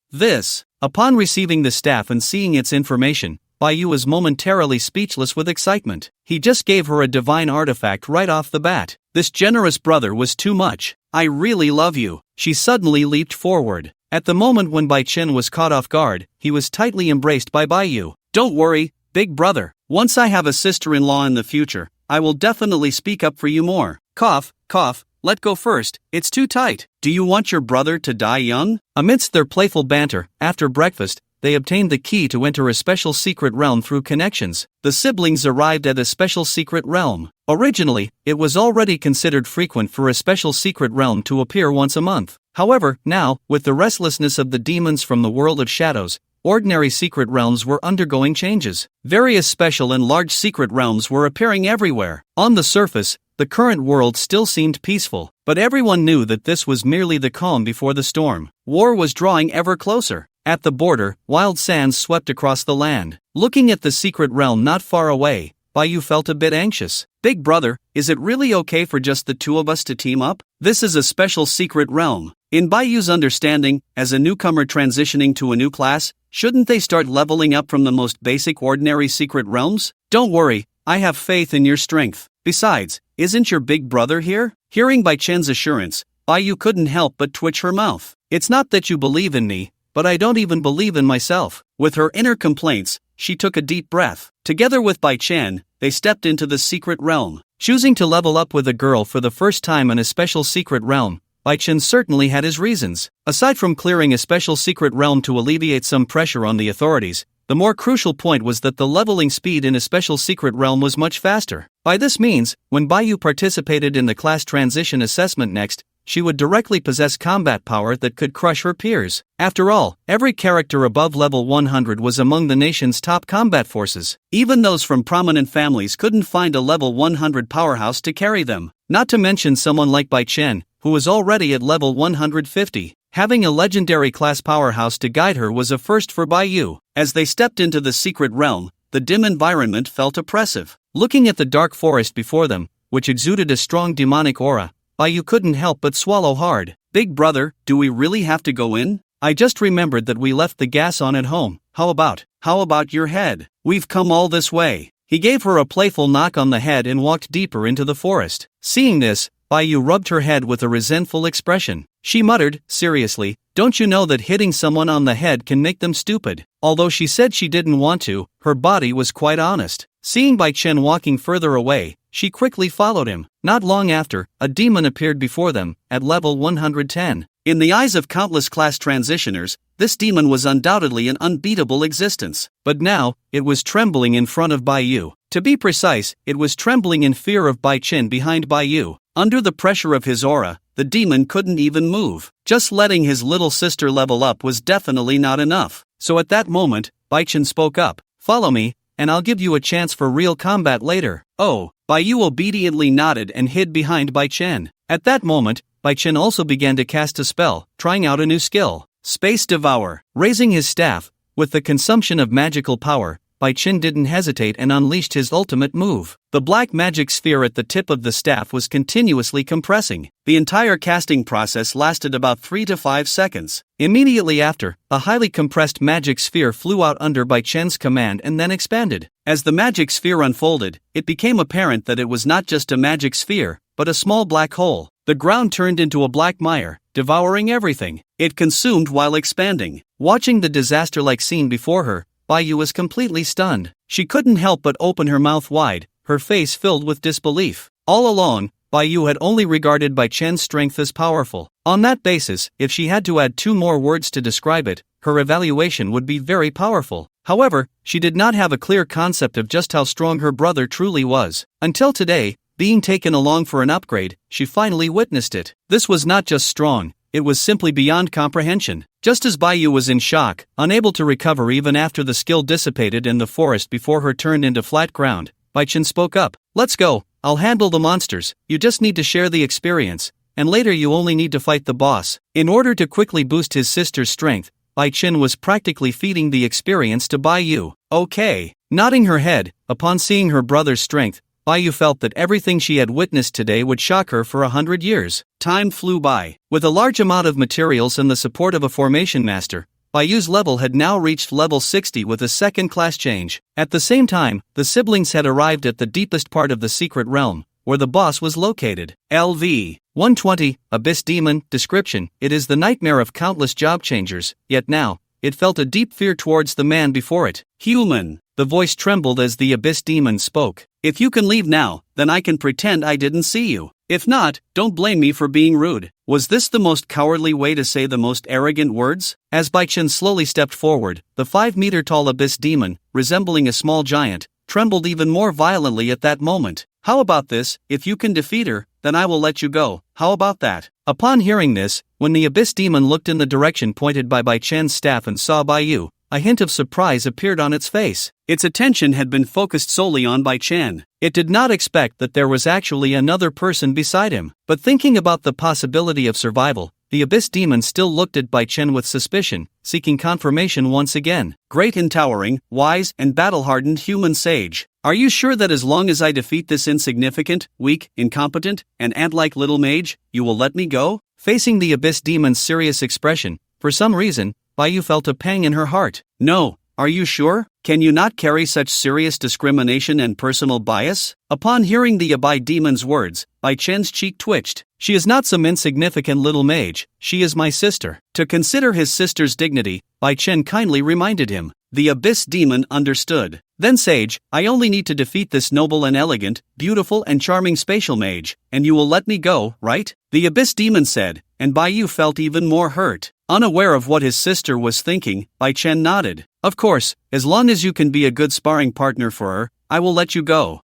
[SPEAKER 1] Upon receiving the staff and seeing its information, Baiyu was momentarily speechless with excitement. He just gave her a divine artifact right off the bat. This generous brother was too much. I really love you. She suddenly leaped forward. At the moment when Bai Chen was caught off guard, he was tightly embraced by Baiyu. Don't worry, big brother. Once I have a sister-in-law in the future, I will definitely speak up for you more. Cough, cough, let go first, it's too tight. Do you want your brother to die young? Amidst their playful banter, after breakfast, they obtained the key to enter a special secret realm through connections. The siblings arrived at a special secret realm. Originally, it was already considered frequent for a special secret realm to appear once a month. However, now, with the restlessness of the demons from the world of shadows, ordinary secret realms were undergoing changes. Various special and large secret realms were appearing everywhere. On the surface, the current world still seemed peaceful, but everyone knew that this was merely the calm before the storm. War was drawing ever closer. At the border, wild sands swept across the land. Looking at the secret realm not far away, Baiyu felt a bit anxious. Big brother, is it really okay for just the two of us to team up? This is a special secret realm. In Baiyu's understanding, as a newcomer transitioning to a new class, shouldn't they start leveling up from the most basic ordinary secret realms? Don't worry, I have faith in your strength. Besides, isn't your big brother here? Hearing Bai Chen's assurance, Baiyu couldn't help but twitch her mouth. It's not that you believe in me, but I don't even believe in myself. With her inner complaints, she took a deep breath. Together with Bai Chen, they stepped into the secret realm. Choosing to level up with a girl for the first time in a special secret realm, Bai Chen certainly had his reasons. Aside from clearing a special secret realm to alleviate some pressure on the authorities, the more crucial point was that the leveling speed in a special secret realm was much faster. By this means, when Baiyu participated in the class transition assessment next, she would directly possess combat power that could crush her peers. After all, every character above level 100 was among the nation's top combat forces. Even those from prominent families couldn't find a level 100 powerhouse to carry them. Not to mention someone like Bai Chen, who was already at level 150. Having a legendary class powerhouse to guide her was a first for Baiyu. As they stepped into the secret realm, the dim environment felt oppressive. Looking at the dark forest before them, which exuded a strong demonic aura, Baiyu couldn't help but swallow hard. Big brother, do we really have to go in? I just remembered that we left the gas on at home. How about your head? We've come all this way. He gave her a playful knock on the head and walked deeper into the forest. Seeing this, Baiyu rubbed her head with a resentful expression. She muttered, seriously, don't you know that hitting someone on the head can make them stupid? Although she said she didn't want to, her body was quite honest. Seeing Bai Chen walking further away, she quickly followed him. Not long after, a demon appeared before them, at level 110. In the eyes of countless class transitioners, this demon was undoubtedly an unbeatable existence. But now, it was trembling in front of Baiyu. To be precise, it was trembling in fear of Bai Chen behind Baiyu. Under the pressure of his aura, the demon couldn't even move. Just letting his little sister level up was definitely not enough. So at that moment, Bai Chen spoke up. Follow me, and I'll give you a chance for real combat later. Oh, Baiyu obediently nodded and hid behind Bai Chen. At that moment, Bai Chen also began to cast a spell, trying out a new skill. Space Devour. Raising his staff, with the consumption of magical power, Bai Chen didn't hesitate and unleashed his ultimate move. The black magic sphere at the tip of the staff was continuously compressing. The entire casting process lasted about 3 to 5 seconds. Immediately after, a highly compressed magic sphere flew out under Bai Chen's command and then expanded. As the magic sphere unfolded, it became apparent that it was not just a magic sphere, but a small black hole. The ground turned into a black mire, devouring everything. It consumed while expanding. Watching the disaster-like scene before her, Baiyu was completely stunned. She couldn't help but open her mouth wide, her face filled with disbelief. All along, Baiyu had only regarded Bai Chen's strength as powerful. On that basis, if she had to add 2 more words to describe it, her evaluation would be very powerful. However, she did not have a clear concept of just how strong her brother truly was. Until today, being taken along for an upgrade, she finally witnessed it. This was not just strong, it was simply beyond comprehension. Just as Baiyu was in shock, unable to recover even after the skill dissipated in the forest before her turned into flat ground, Bai Chen spoke up. Let's go, I'll handle the monsters, you just need to share the experience, and later you only need to fight the boss. In order to quickly boost his sister's strength, Bai Chen was practically feeding the experience to Baiyu. Okay. Nodding her head, upon seeing her brother's strength, Baiyu felt that everything she had witnessed today would shock her for 100 years. Time flew by. With a large amount of materials and the support of a formation master, Baiyu's level had now reached level 60 with a second class change. At the same time, the siblings had arrived at the deepest part of the secret realm, where the boss was located. LV 120, Abyss Demon. Description: it is the nightmare of countless job changers, yet now, it felt a deep fear towards the man before it. Human. The voice trembled as the Abyss Demon spoke. If you can leave now, then I can pretend I didn't see you. If not, don't blame me for being rude. Was this the most cowardly way to say the most arrogant words? As Bai Chen slowly stepped forward, the 5-meter-tall Abyss Demon, resembling a small giant, trembled even more violently at that moment. How about this? If you can defeat her, then I will let you go. How about that? Upon hearing this, when the Abyss Demon looked in the direction pointed by Bai Chen's staff and saw Baiyu, a hint of surprise appeared on its face. Its attention had been focused solely on Bai Chen. It did not expect that there was actually another person beside him. But thinking about the possibility of survival, the Abyss Demon still looked at Bai Chen with suspicion, seeking confirmation once again. Great and towering, wise and battle-hardened human sage. Are you sure that as long as I defeat this insignificant, weak, incompetent, and ant-like little mage, you will let me go? Facing the Abyss Demon's serious expression, for some reason, Bai Yu felt a pang in her heart. No, are you sure? Can you not carry such serious discrimination and personal bias? Upon hearing the Abai Demon's words, Bai Chen's cheek twitched. She is not some insignificant little mage, she is my sister. To consider his sister's dignity, Bai Chen kindly reminded him. The Abyss Demon understood. Then sage, I only need to defeat this noble and elegant, beautiful and charming spatial mage, and you will let me go, right? The Abyss Demon said, and Bai Yu felt even more hurt. Unaware of what his sister was thinking, Bai Chen nodded. Of course, as long as you can be a good sparring partner for her, I will let you go.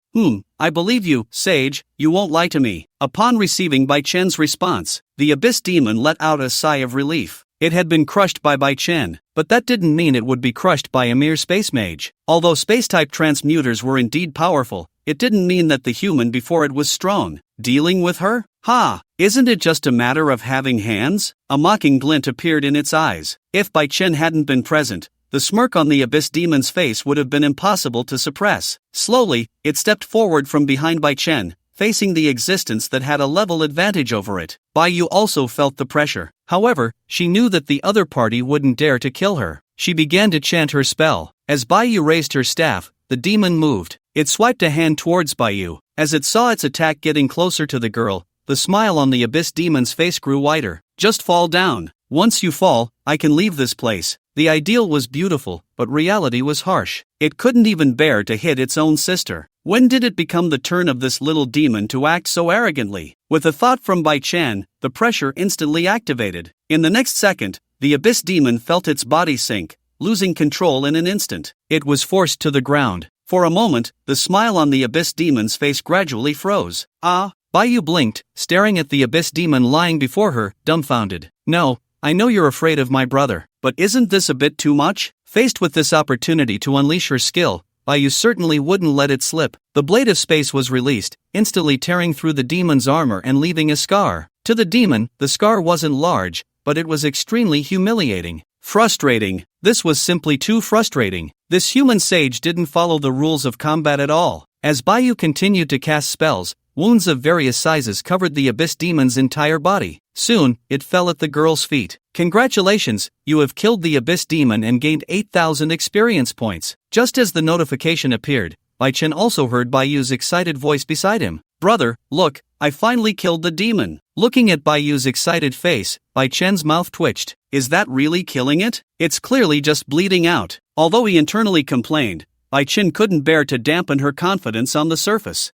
[SPEAKER 1] I believe you, sage, you won't lie to me. Upon receiving Bai Chen's response, the Abyss Demon let out a sigh of relief. It had been crushed by Bai Chen, but that didn't mean it would be crushed by a mere space mage. Although space-type transmuters were indeed powerful, it didn't mean that the human before it was strong. Dealing with her? Ha! Isn't it just a matter of having hands? A mocking glint appeared in its eyes. If Bai Chen hadn't been present, the smirk on the Abyss Demon's face would have been impossible to suppress. Slowly, it stepped forward from behind Bai Chen, facing the existence that had a level advantage over it. Bai Yu also felt the pressure. However, she knew that the other party wouldn't dare to kill her. She began to chant her spell. As Bai Yu raised her staff, the demon moved. It swiped a hand towards Bai Yu. As it saw its attack getting closer to the girl, the smile on the Abyss Demon's face grew wider. Just fall down. Once you fall, I can leave this place. The ideal was beautiful, but reality was harsh. It couldn't even bear to hit its own sister. When did it become the turn of this little demon to act so arrogantly? With a thought from Bai Chen, the pressure instantly activated. In the next second, the Abyss Demon felt its body sink, losing control in an instant. It was forced to the ground. For a moment, the smile on the Abyss Demon's face gradually froze. Bai Yu blinked, staring at the Abyss Demon lying before her, dumbfounded. No, I know you're afraid of my brother, but isn't this a bit too much? Faced with this opportunity to unleash her skill, Bai Yu certainly wouldn't let it slip. The blade of space was released, instantly tearing through the demon's armor and leaving a scar. To the demon, the scar wasn't large, but it was extremely humiliating. Frustrating. This was simply too frustrating. This human sage didn't follow the rules of combat at all. As Bai Yu continued to cast spells, wounds of various sizes covered the Abyss Demon's entire body. Soon, it fell at the girl's feet. Congratulations, you have killed the Abyss Demon and gained 8,000 experience points. Just as the notification appeared, Bai Chen also heard Bai Yu's excited voice beside him. Brother, look, I finally killed the demon. Looking at Bai Yu's excited face, Bai Chen's mouth twitched. Is that really killing it? It's clearly just bleeding out. Although he internally complained, Bai Chen couldn't bear to dampen her confidence on the surface.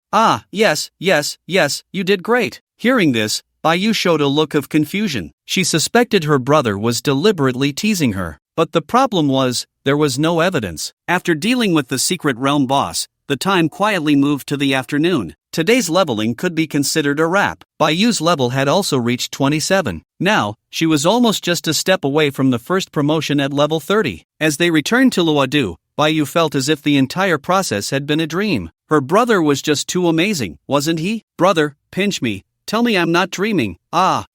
[SPEAKER 1] Yes, you did great. Hearing this, Bai Yu showed a look of confusion. She suspected her brother was deliberately teasing her. But the problem was, there was no evidence. After dealing with the secret realm boss, the time quietly moved to the afternoon. Today's leveling could be considered a wrap. Bai Yu's level had also reached 27. Now, she was almost just a step away from the first promotion at level 30. As they returned to Luodu, Bai Yu felt as if the entire process had been a dream. Her brother was just too amazing, wasn't he? Brother, pinch me. Tell me I'm not dreaming.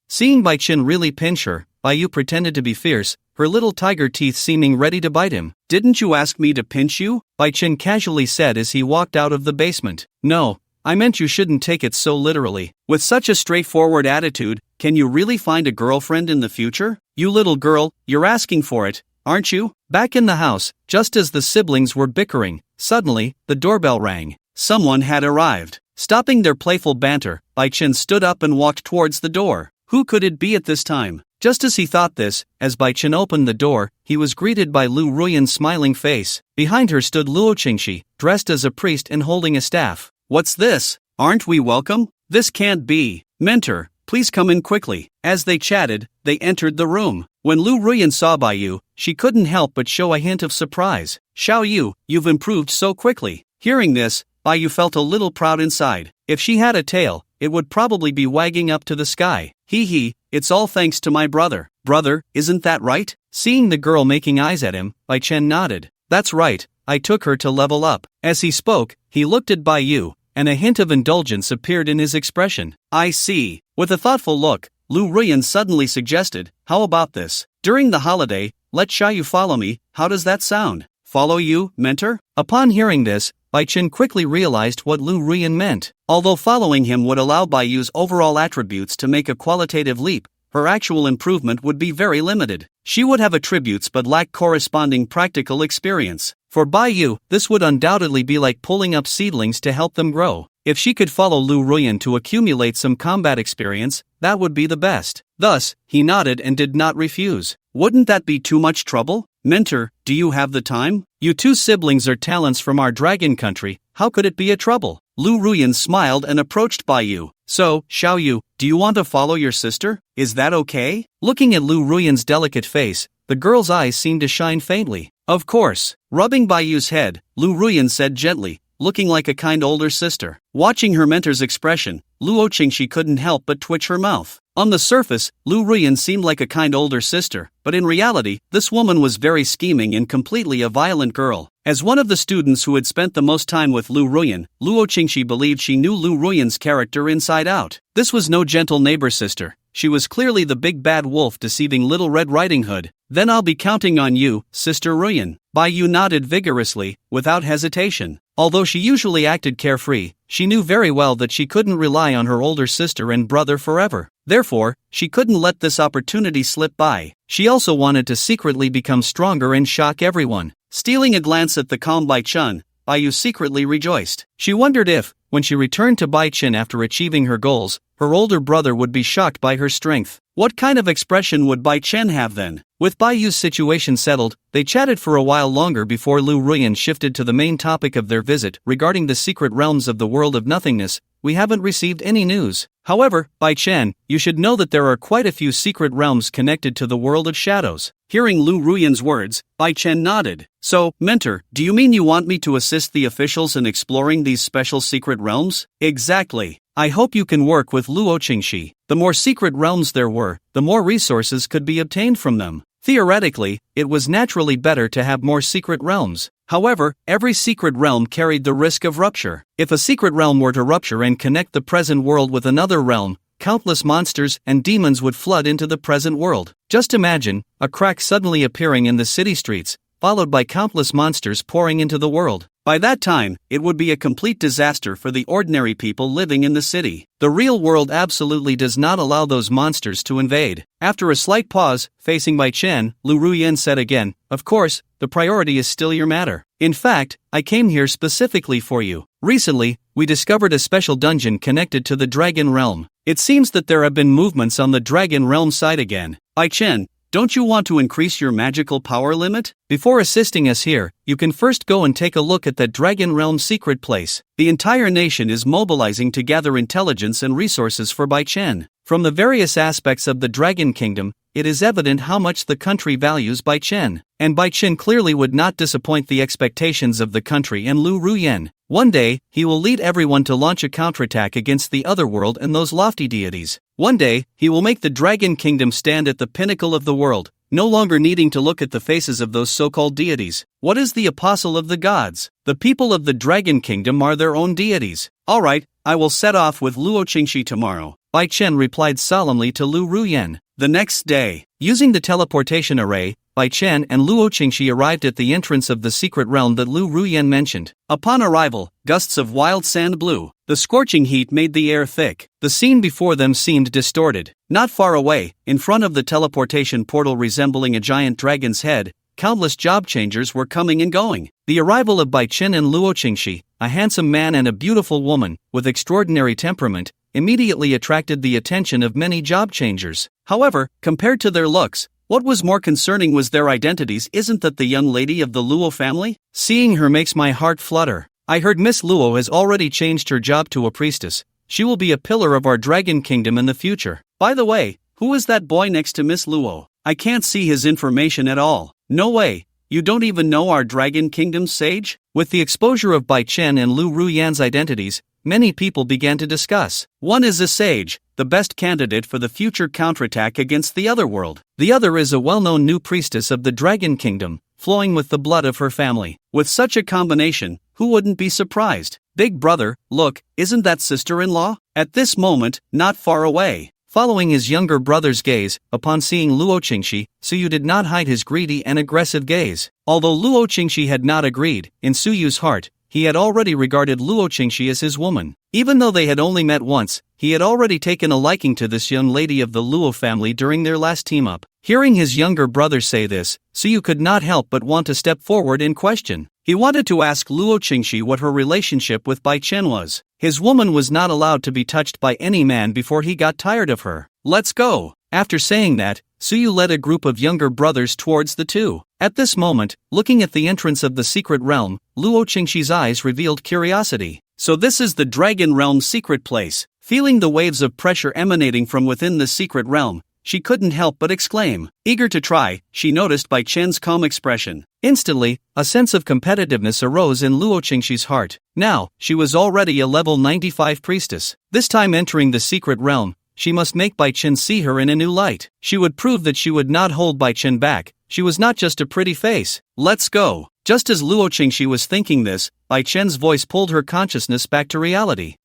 [SPEAKER 1] Seeing Bai Chen really pinch her, Bai Yu pretended to be fierce, her little tiger teeth seeming ready to bite him. Didn't you ask me to pinch you? Bai Chen casually said as he walked out of the basement. No, I meant you shouldn't take it so literally. With such a straightforward attitude, can you really find a girlfriend in the future? You little girl, you're asking for it, aren't you? Back in the house, just as the siblings were bickering, suddenly, the doorbell rang. Someone had arrived. Stopping their playful banter, Bai Chen stood up and walked towards the door. Who could it be at this time? Just as he thought this, as Bai Chen opened the door, he was greeted by Lu Ruyan's smiling face. Behind her stood Luo Qingxi, dressed as a priest and holding a staff. What's this? Aren't we welcome? This can't be. Mentor, please come in quickly. As they chatted, they entered the room. When Lu Ruyan saw Bai Yu, she couldn't help but show a hint of surprise. Xiao Yu, you've improved so quickly. Hearing this, Bai Yu felt a little proud inside. If she had a tail, it would probably be wagging up to the sky. Hee, it's all thanks to my brother. Brother, isn't that right? Seeing the girl making eyes at him, Bai Chen nodded. That's right, I took her to level up. As he spoke, he looked at Bai Yu, and a hint of indulgence appeared in his expression. I see. With a thoughtful look, Lu Ruyan suddenly suggested, "How about this? During the holiday, let Xiaoyu follow me, how does that sound?" "Follow you, mentor?" Upon hearing this, Bai Chen quickly realized what Lu Ruyan meant. Although following him would allow Bai Yu's overall attributes to make a qualitative leap, her actual improvement would be very limited. She would have attributes but lack corresponding practical experience. For Bai Yu, this would undoubtedly be like pulling up seedlings to help them grow. If she could follow Lu Ruyan to accumulate some combat experience, that would be the best. Thus, he nodded and did not refuse. "Wouldn't that be too much trouble? Mentor, do you have the time? You two siblings are talents from our dragon country, how could it be a trouble?" Lu Ruyan smiled and approached Bai Yu. "So, Xiaoyu, do you want to follow your sister? Is that okay?" Looking at Lu Ruyan's delicate face, the girl's eyes seemed to shine faintly. "Of course." Rubbing Bai Yu's head, Lu Ruyan said gently, looking like a kind older sister. Watching her mentor's expression, Luo Qingxi couldn't help but twitch her mouth. On the surface, Lu Ruyan seemed like a kind older sister, but in reality, this woman was very scheming and completely a violent girl. As one of the students who had spent the most time with Lu Ruyan, Luo Qingxi believed she knew Lu Ruyan's character inside out. This was no gentle neighbor sister. She was clearly the big bad wolf deceiving Little Red Riding Hood. "Then I'll be counting on you, Sister Ruyan." Bai Yu nodded vigorously, without hesitation. Although she usually acted carefree, she knew very well that she couldn't rely on her older sister and brother forever. Therefore, she couldn't let this opportunity slip by. She also wanted to secretly become stronger and shock everyone. Stealing a glance at the calm Bai Chen, Bai Yu secretly rejoiced. She wondered if, when she returned to Bai Chen after achieving her goals, her older brother would be shocked by her strength. What kind of expression would Bai Chen have then? With Bai Yu's situation settled, they chatted for a while longer before Lu Ruyan shifted to the main topic of their visit. "Regarding the secret realms of the world of nothingness, we haven't received any news. However, Bai Chen, you should know that there are quite a few secret realms connected to the world of shadows." Hearing Lu Ruyan's words, Bai Chen nodded. "So, mentor, do you mean you want me to assist the officials in exploring these special secret realms?" "Exactly. I hope you can work with Luo Qingxi. The more secret realms there were, the more resources could be obtained from them. Theoretically, it was naturally better to have more secret realms. However, every secret realm carried the risk of rupture. If a secret realm were to rupture and connect the present world with another realm, countless monsters and demons would flood into the present world. Just imagine, a crack suddenly appearing in the city streets, followed by countless monsters pouring into the world. By that time, it would be a complete disaster for the ordinary people living in the city. The real world absolutely does not allow those monsters to invade." After a slight pause, facing Bai Chen, Lu Ruyan said again, "Of course, the priority is still your matter. In fact, I came here specifically for you. Recently, we discovered a special dungeon connected to the Dragon Realm. It seems that there have been movements on the Dragon Realm side again. Bai Chen, don't you want to increase your magical power limit? Before assisting us here, you can first go and take a look at that Dragon Realm secret place." The entire nation is mobilizing to gather intelligence and resources for Bai Chen. From the various aspects of the Dragon Kingdom, it is evident how much the country values Bai Chen. And Bai Chen clearly would not disappoint the expectations of the country and Lu Ruyan. One day, he will lead everyone to launch a counterattack against the other world and those lofty deities. One day, he will make the Dragon Kingdom stand at the pinnacle of the world, no longer needing to look at the faces of those so-called deities. What is the apostle of the gods? The people of the Dragon Kingdom are their own deities. Alright, I will set off with Luo Qingxi tomorrow. Bai Chen replied solemnly to Lu Ruyan. The next day, using the teleportation array, Bai Chen and Luo Qingxi arrived at the entrance of the secret realm that Lu Ruyan mentioned. Upon arrival, gusts of wild sand blew. The scorching heat made the air thick. The scene before them seemed distorted. Not far away, in front of the teleportation portal resembling a giant dragon's head, countless job changers were coming and going. The arrival of Bai Chen and Luo Qingxi, a handsome man and a beautiful woman, with extraordinary temperament, immediately attracted the attention of many job changers. However, compared to their looks, what was more concerning was their identities. Isn't that the young lady of the Luo family? Seeing her makes my heart flutter. I heard Miss Luo has already changed her job to a priestess. She will be a pillar of our Dragon Kingdom in the future. By the way, who is that boy next to Miss Luo? I can't see his information at all. No way. You don't even know our Dragon Kingdom's sage? With the exposure of Bai Chen and Lu Ruyan's identities, many people began to discuss. One is a sage, the best candidate for the future counterattack against the other world. The other is a well-known new priestess of the Dragon Kingdom, flowing with the blood of her family. With such a combination, who wouldn't be surprised? Big brother, look, isn't that sister-in-law? At this moment, not far away, Following his younger brother's gaze, upon seeing Luo Qingxi, Suyu did not hide his greedy and aggressive gaze. Although Luo Qingxi had not agreed, in Suyu's heart, he had already regarded Luo Qingxi as his woman. Even though they had only met once, he had already taken a liking to this young lady of the Luo family during their last team-up. Hearing his younger brother say this, Suyu could not help but want to step forward in question. He wanted to ask Luo Qingxi what her relationship with Bai Chen was. His woman was not allowed to be touched by any man before he got tired of her. Let's go. After saying that, Suyu led a group of younger brothers towards the two. At this moment, looking at the entrance of the secret realm, Luo Qingxi's eyes revealed curiosity. So this is the Dragon Realm's secret place. Feeling the waves of pressure emanating from within the secret realm, she couldn't help but exclaim. Eager to try, she noticed Bai Chen's calm expression. Instantly, a sense of competitiveness arose in Luo Qingxi's heart. Now, she was already a level 95 priestess. This time entering the secret realm, she must make Bai Chen see her in a new light. She would prove that she would not hold Bai Chen back. She was not just a pretty face. Let's go. Just as Luo Qingxi was thinking this, Bai Chen's voice pulled her consciousness back to reality.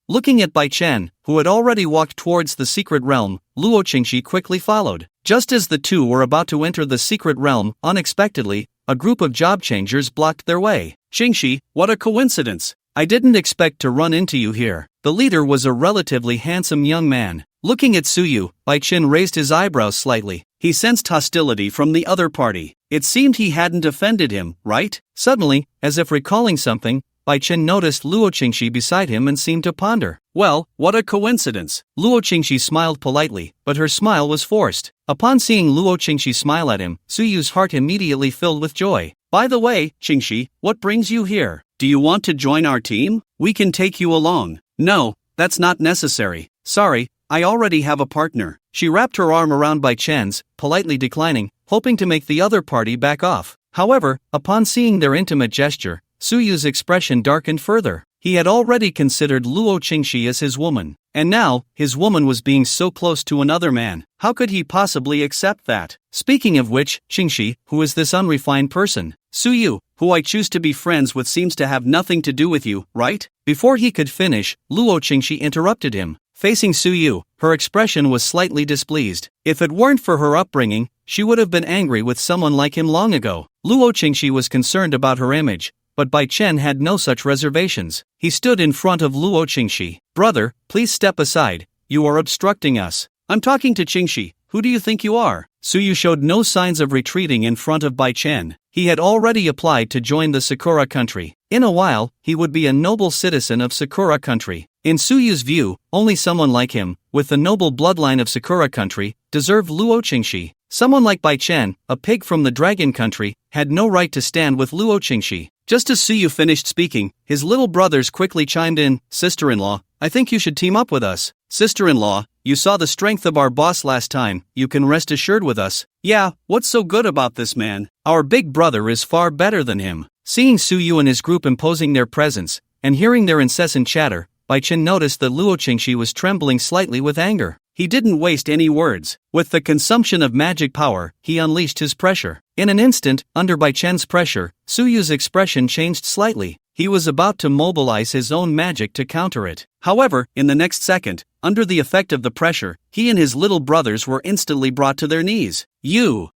[SPEAKER 1] Looking at Bai Chen, who had already walked towards the secret realm, Luo Qingxi quickly followed. Just as the two were about to enter the secret realm, unexpectedly, a group of job changers blocked their way. Qingxi, what a coincidence! I didn't expect to run into you here. The leader was a relatively handsome young man. Looking at Suyu, Bai Chen raised his eyebrows slightly. He sensed hostility from the other party. It seemed he hadn't offended him, right? Suddenly, as if recalling something, Bai Chen noticed Luo Qingxi beside him and seemed to ponder. Well, what a coincidence. Luo Qingxi smiled politely, but her smile was forced. Upon seeing Luo Qingxi smile at him, Suyu's heart immediately filled with joy. By the way, Qingxi, what brings you here? Do you want to join our team? We can take you along. No, that's not necessary. Sorry, I already have a partner. She wrapped her arm around Bai Chen's, politely declining, hoping to make the other party back off. However, upon seeing their intimate gesture, Suyu's expression darkened further. He had already considered Luo Qingxi as his woman, and now, his woman was being so close to another man. How could he possibly accept that? Speaking of which, Qingxi, who is this unrefined person? Suyu, who I choose to be friends with, seems to have nothing to do with you, right? Before he could finish, Luo Qingxi interrupted him. Facing Suyu, her expression was slightly displeased. If it weren't for her upbringing, she would have been angry with someone like him long ago. Luo Qingxi was concerned about her image, but Bai Chen had no such reservations. He stood in front of Luo Qingxi. Brother, please step aside. You are obstructing us. I'm talking to Qingxi. Who do you think you are? Suyu showed no signs of retreating in front of Bai Chen. He had already applied to join the Sakura country. In a while, he would be a noble citizen of Sakura country. In Suyu's view, only someone like him, with the noble bloodline of Sakura country, deserved Luo Qingxi. Someone like Bai Chen, a pig from the dragon country, had no right to stand with Luo Qingxi. Just as Suyu finished speaking, his little brothers quickly chimed in. Sister-in-law, I think you should team up with us. Sister-in-law, you saw the strength of our boss last time, you can rest assured with us. Yeah, what's so good about this man? Our big brother is far better than him. Seeing Suyu and his group imposing their presence, and hearing their incessant chatter, Bai Chen noticed that Luo Qingxi was trembling slightly with anger. He didn't waste any words. With the consumption of magic power, he unleashed his pressure. In an instant, under Bai Chen's pressure, Suyu's expression changed slightly. He was about to mobilize his own magic to counter it. However, in the next second, under the effect of the pressure, he and his little brothers were instantly brought to their knees.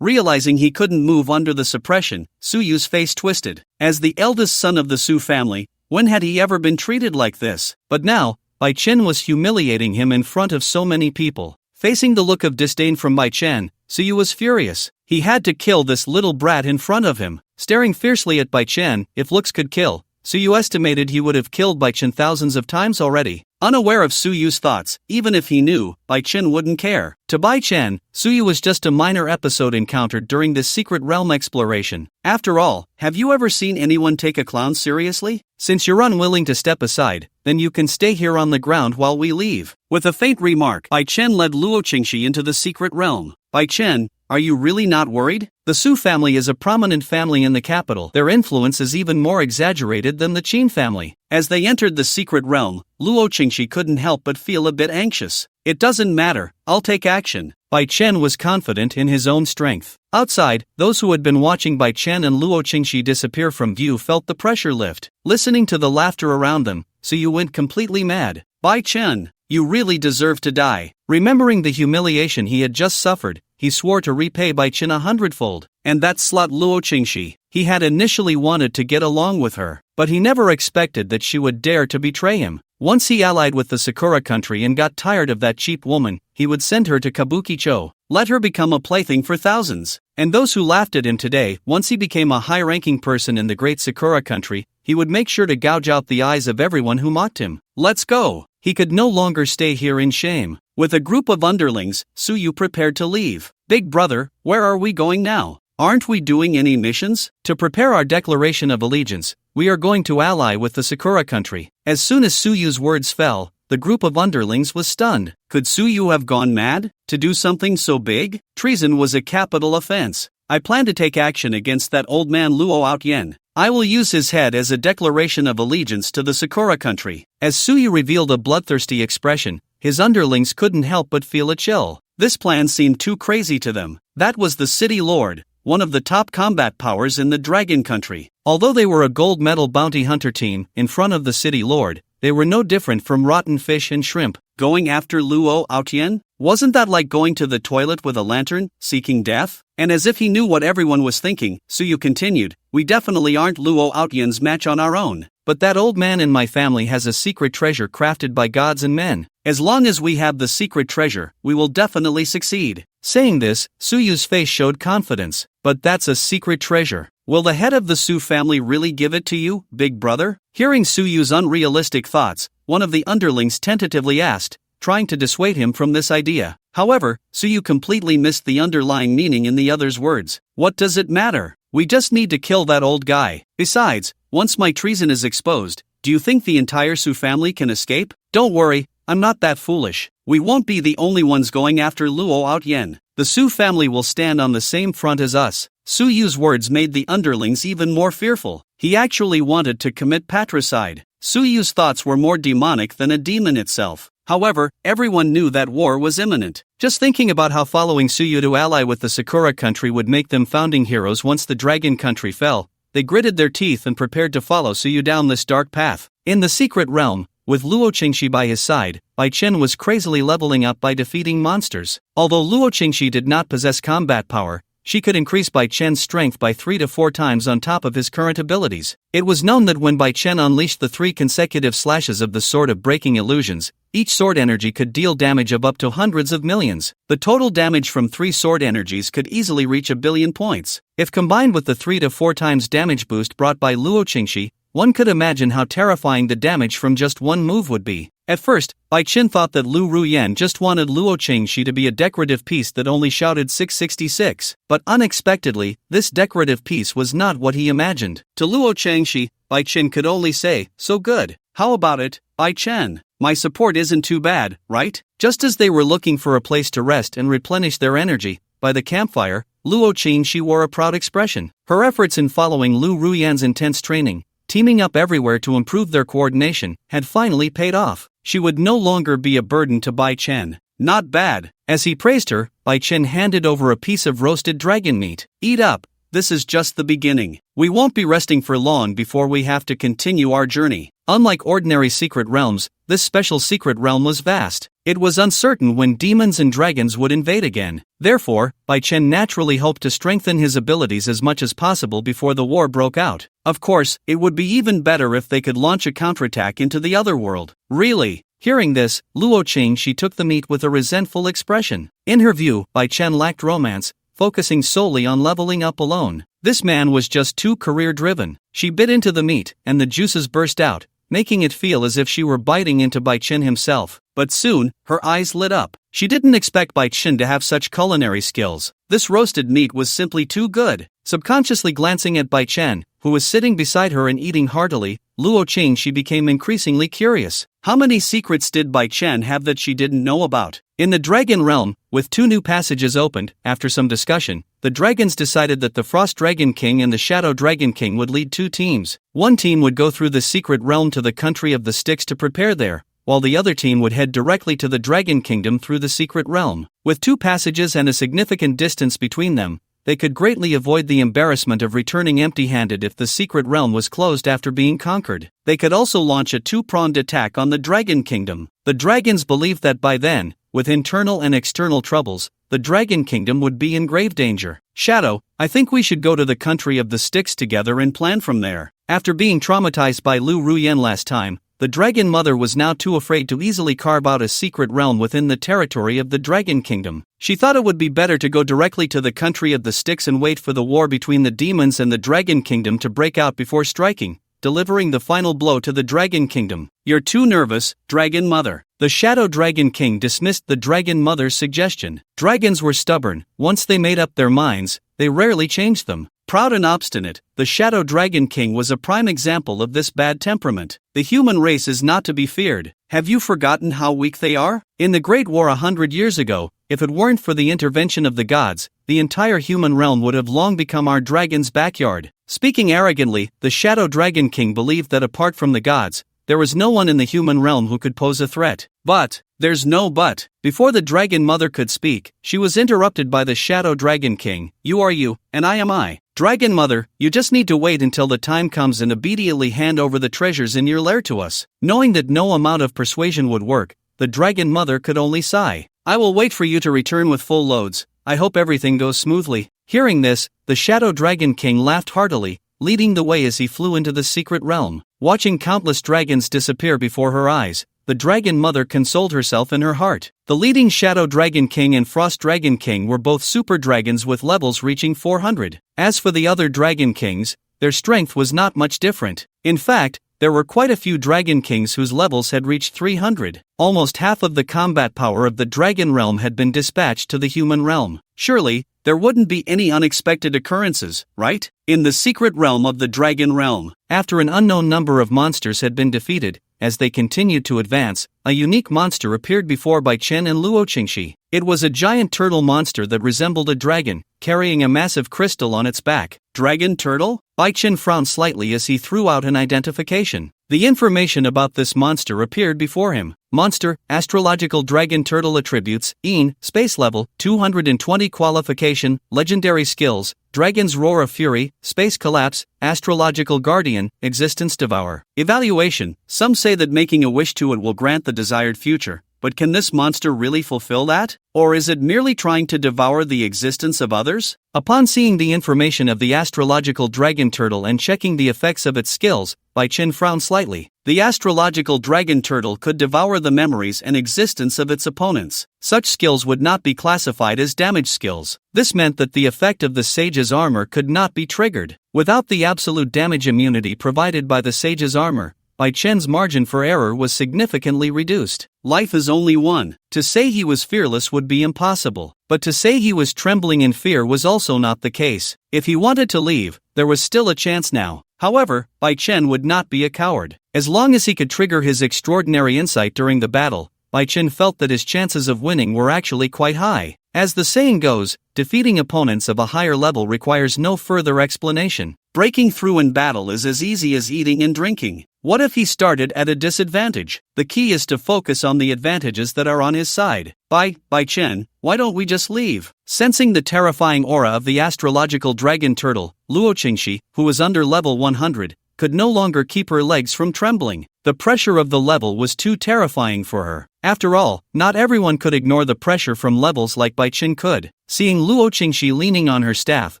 [SPEAKER 1] Realizing he couldn't move under the suppression, Suyu's face twisted. As the eldest son of the Su family, when had he ever been treated like this? But now, Bai Chen was humiliating him in front of so many people. Facing the look of disdain from Bai Chen, Suyu was furious. He had to kill this little brat in front of him. Staring fiercely at Bai Chen, if looks could kill, Suyu estimated he would have killed Bai Chen thousands of times already. Unaware of Suyu's thoughts, even if he knew, Bai Chen wouldn't care. To Bai Chen, Suyu was just a minor episode encountered during this secret realm exploration. After all, have you ever seen anyone take a clown seriously? Since you're unwilling to step aside, then you can stay here on the ground while we leave. With a faint remark, Bai Chen led Luo Qingxi into the secret realm. Bai Chen, are you really not worried? The Su family is a prominent family in the capital. Their influence is even more exaggerated than the Qin family. As they entered the secret realm, Luo Qingxi couldn't help but feel a bit anxious. It doesn't matter, I'll take action. Bai Chen was confident in his own strength. Outside, those who had been watching Bai Chen and Luo Qingxi disappear from view felt the pressure lift. Listening to the laughter around them, Suyu went completely mad. Bai Chen, You really deserve to die. Remembering the humiliation he had just suffered, he swore to repay Bai Chen 100-fold. And that slut Luo Qingxi, he had initially wanted to get along with her, but he never expected that she would dare to betray him. Once he allied with the Sakura country and got tired of that cheap woman, he would send her to Kabukicho, let her become a plaything for thousands. And those who laughed at him today, once he became a high-ranking person in the great Sakura country, he would make sure to gouge out the eyes of everyone who mocked him. Let's go! He could no longer stay here in shame. With a group of underlings, Suyu prepared to leave. Big brother, where are we going now? Aren't we doing any missions? To prepare our declaration of allegiance, we are going to ally with the Sakura country. As soon as Suyu's words fell, the group of underlings was stunned. Could Suyu have gone mad? To do something so big? Treason was a capital offense. I plan to take action against that old man Luo Outyen. I will use his head as a declaration of allegiance to the Sakura country. As Suyu revealed a bloodthirsty expression, his underlings couldn't help but feel a chill. This plan seemed too crazy to them. That was the City Lord, one of the top combat powers in the Dragon Country. Although they were a gold medal bounty hunter team in front of the City Lord, they were no different from rotten fish and shrimp. Going after Luo Outyen? Wasn't that like going to the toilet with a lantern, seeking death? And as if he knew what everyone was thinking, Suyu continued, we definitely aren't Luo Outyen's match on our own. But that old man in my family has a secret treasure crafted by gods and men. As long as we have the secret treasure, we will definitely succeed. Saying this, Suyu's face showed confidence. But that's a secret treasure. Will the head of the Su family really give it to you, big brother? Hearing Suyu's unrealistic thoughts, one of the underlings tentatively asked, trying to dissuade him from this idea. However, Suyu completely missed the underlying meaning in the other's words. What does it matter? We just need to kill that old guy. Besides, once my treason is exposed, do you think the entire Su family can escape? Don't worry, I'm not that foolish. We won't be the only ones going after Luo Outyen. The Su family will stand on the same front as us. Suyu's words made the underlings even more fearful. He actually wanted to commit patricide. Suyu's thoughts were more demonic than a demon itself. However, everyone knew that war was imminent. Just thinking about how following Suyu to ally with the Sakura country would make them founding heroes once the Dragon country fell, they gritted their teeth and prepared to follow Suyu down this dark path. In the secret realm, with Luo Qingxi by his side, Bai Chen was crazily leveling up by defeating monsters. Although Luo Qingxi did not possess combat power, she could increase Bai Chen's strength by 3 to 4 times on top of his current abilities. It was known that when Bai Chen unleashed the 3 consecutive slashes of the Sword of Breaking Illusions, each sword energy could deal damage of up to hundreds of millions. The total damage from 3 sword energies could easily reach 1 billion points. If combined with the 3 to 4 times damage boost brought by Luo Qingxi, one could imagine how terrifying the damage from just one move would be. At first, Bai Chen thought that Lu Ruyan just wanted Luo Qingxi to be a decorative piece that only shouted 666, but unexpectedly, this decorative piece was not what he imagined. To Luo Qingxi, Bai Chen could only say, so good. How about it, Bai Chen? My support isn't too bad, right? Just as they were looking for a place to rest and replenish their energy, by the campfire, Luo Qingxi wore a proud expression. Her efforts in following Lu Ruyan's intense training, teaming up everywhere to improve their coordination, had finally paid off. She would no longer be a burden to Bai Chen. Not bad. As he praised her, Bai Chen handed over a piece of roasted dragon meat. Eat up. This is just the beginning. We won't be resting for long before we have to continue our journey. Unlike ordinary secret realms, this special secret realm was vast. It was uncertain when demons and dragons would invade again. Therefore, Bai Chen naturally hoped to strengthen his abilities as much as possible before the war broke out. Of course, it would be even better if they could launch a counterattack into the other world. Really? Hearing this, Luo Qingxi took the meat with a resentful expression. In her view, Bai Chen lacked romance, focusing solely on leveling up alone. This man was just too career-driven. She bit into the meat, and the juices burst out, making it feel as if she were biting into Bai Chen himself. But soon, her eyes lit up. She didn't expect Bai Chen to have such culinary skills. This roasted meat was simply too good. Subconsciously glancing at Bai Chen, who was sitting beside her and eating heartily, Luo Qingxi became increasingly curious. How many secrets did Bai Chen have that she didn't know about? In the Dragon Realm, with 2 new passages opened, after some discussion, the dragons decided that the Frost Dragon King and the Shadow Dragon King would lead 2 teams. One team would go through the secret realm to the country of the Styx to prepare there, while the other team would head directly to the Dragon Kingdom through the secret realm. With 2 passages and a significant distance between them, they could greatly avoid the embarrassment of returning empty-handed if the secret realm was closed after being conquered. They could also launch a two-pronged attack on the Dragon Kingdom. The dragons believed that by then, with internal and external troubles, the Dragon Kingdom would be in grave danger. Shadow, I think we should go to the country of the sticks together and plan from there. After being traumatized by Lu Ruyen last time, the Dragon Mother was now too afraid to easily carve out a secret realm within the territory of the Dragon Kingdom. She thought it would be better to go directly to the country of the sticks and wait for the war between the demons and the Dragon Kingdom to break out before striking, delivering the final blow to the Dragon Kingdom. You're too nervous, Dragon Mother. The Shadow Dragon King dismissed the Dragon Mother's suggestion. Dragons were stubborn. Once they made up their minds, they rarely changed them. Proud and obstinate, the Shadow Dragon King was a prime example of this bad temperament. The human race is not to be feared. Have you forgotten how weak they are? In the Great War 100 years ago, if it weren't for the intervention of the gods, the entire human realm would have long become our dragon's backyard. Speaking arrogantly, the Shadow Dragon King believed that apart from the gods, there was no one in the human realm who could pose a threat. But, there's no but. Before the Dragon Mother could speak, she was interrupted by the Shadow Dragon King. You are you, and I am I. Dragon Mother, you just need to wait until the time comes and immediately hand over the treasures in your lair to us. Knowing that no amount of persuasion would work, the Dragon Mother could only sigh. I will wait for you to return with full loads. I hope everything goes smoothly. Hearing this, the Shadow Dragon King laughed heartily, leading the way as he flew into the secret realm. Watching countless dragons disappear before her eyes, the Dragon Mother consoled herself in her heart. The leading Shadow Dragon King and Frost Dragon King were both super dragons with levels reaching 400. As for the other Dragon Kings, their strength was not much different. In fact, there were quite a few Dragon Kings whose levels had reached 300. Almost half of the combat power of the Dragon Realm had been dispatched to the human realm. Surely, there wouldn't be any unexpected occurrences, right? In the secret realm of the Dragon Realm, after an unknown number of monsters had been defeated, as they continued to advance, a unique monster appeared before Bai Chen and Luo Qingxi. It was a giant turtle monster that resembled a dragon, carrying a massive crystal on its back. Dragon turtle? Bai Chen frowned slightly as he threw out an identification. The information about this monster appeared before him. Monster, Astrological Dragon Turtle Attributes, Space Level, 220 Qualification, Legendary Skills, Dragon's Roar of Fury, Space Collapse, Astrological Guardian, Existence Devour. Evaluation. Some say that making a wish to it will grant the desired future, but can this monster really fulfill that? Or is it merely trying to devour the existence of others? Upon seeing the information of the Astrological Dragon Turtle and checking the effects of its skills, Bai Chen frowned slightly. The Astrological Dragon Turtle could devour the memories and existence of its opponents. Such skills would not be classified as damage skills. This meant that the effect of the Sage's armor could not be triggered. Without the absolute damage immunity provided by the Sage's armor, Bai Chen's margin for error was significantly reduced. Life is only one. To say he was fearless would be impossible, but to say he was trembling in fear was also not the case. If he wanted to leave, there was still a chance now. However, Bai Chen would not be a coward. As long as he could trigger his extraordinary insight during the battle, Bai Chen felt that his chances of winning were actually quite high. As the saying goes, defeating opponents of a higher level requires no further explanation. Breaking through in battle is as easy as eating and drinking. What if he started at a disadvantage? The key is to focus on the advantages that are on his side. Bai Chen, why don't we just leave? Sensing the terrifying aura of the Astrological Dragon Turtle, Luo Qingxi, who was under level 100, could no longer keep her legs from trembling. The pressure of the level was too terrifying for her. After all, not everyone could ignore the pressure from levels like Bai Chen could. Seeing Luo Qingxi leaning on her staff,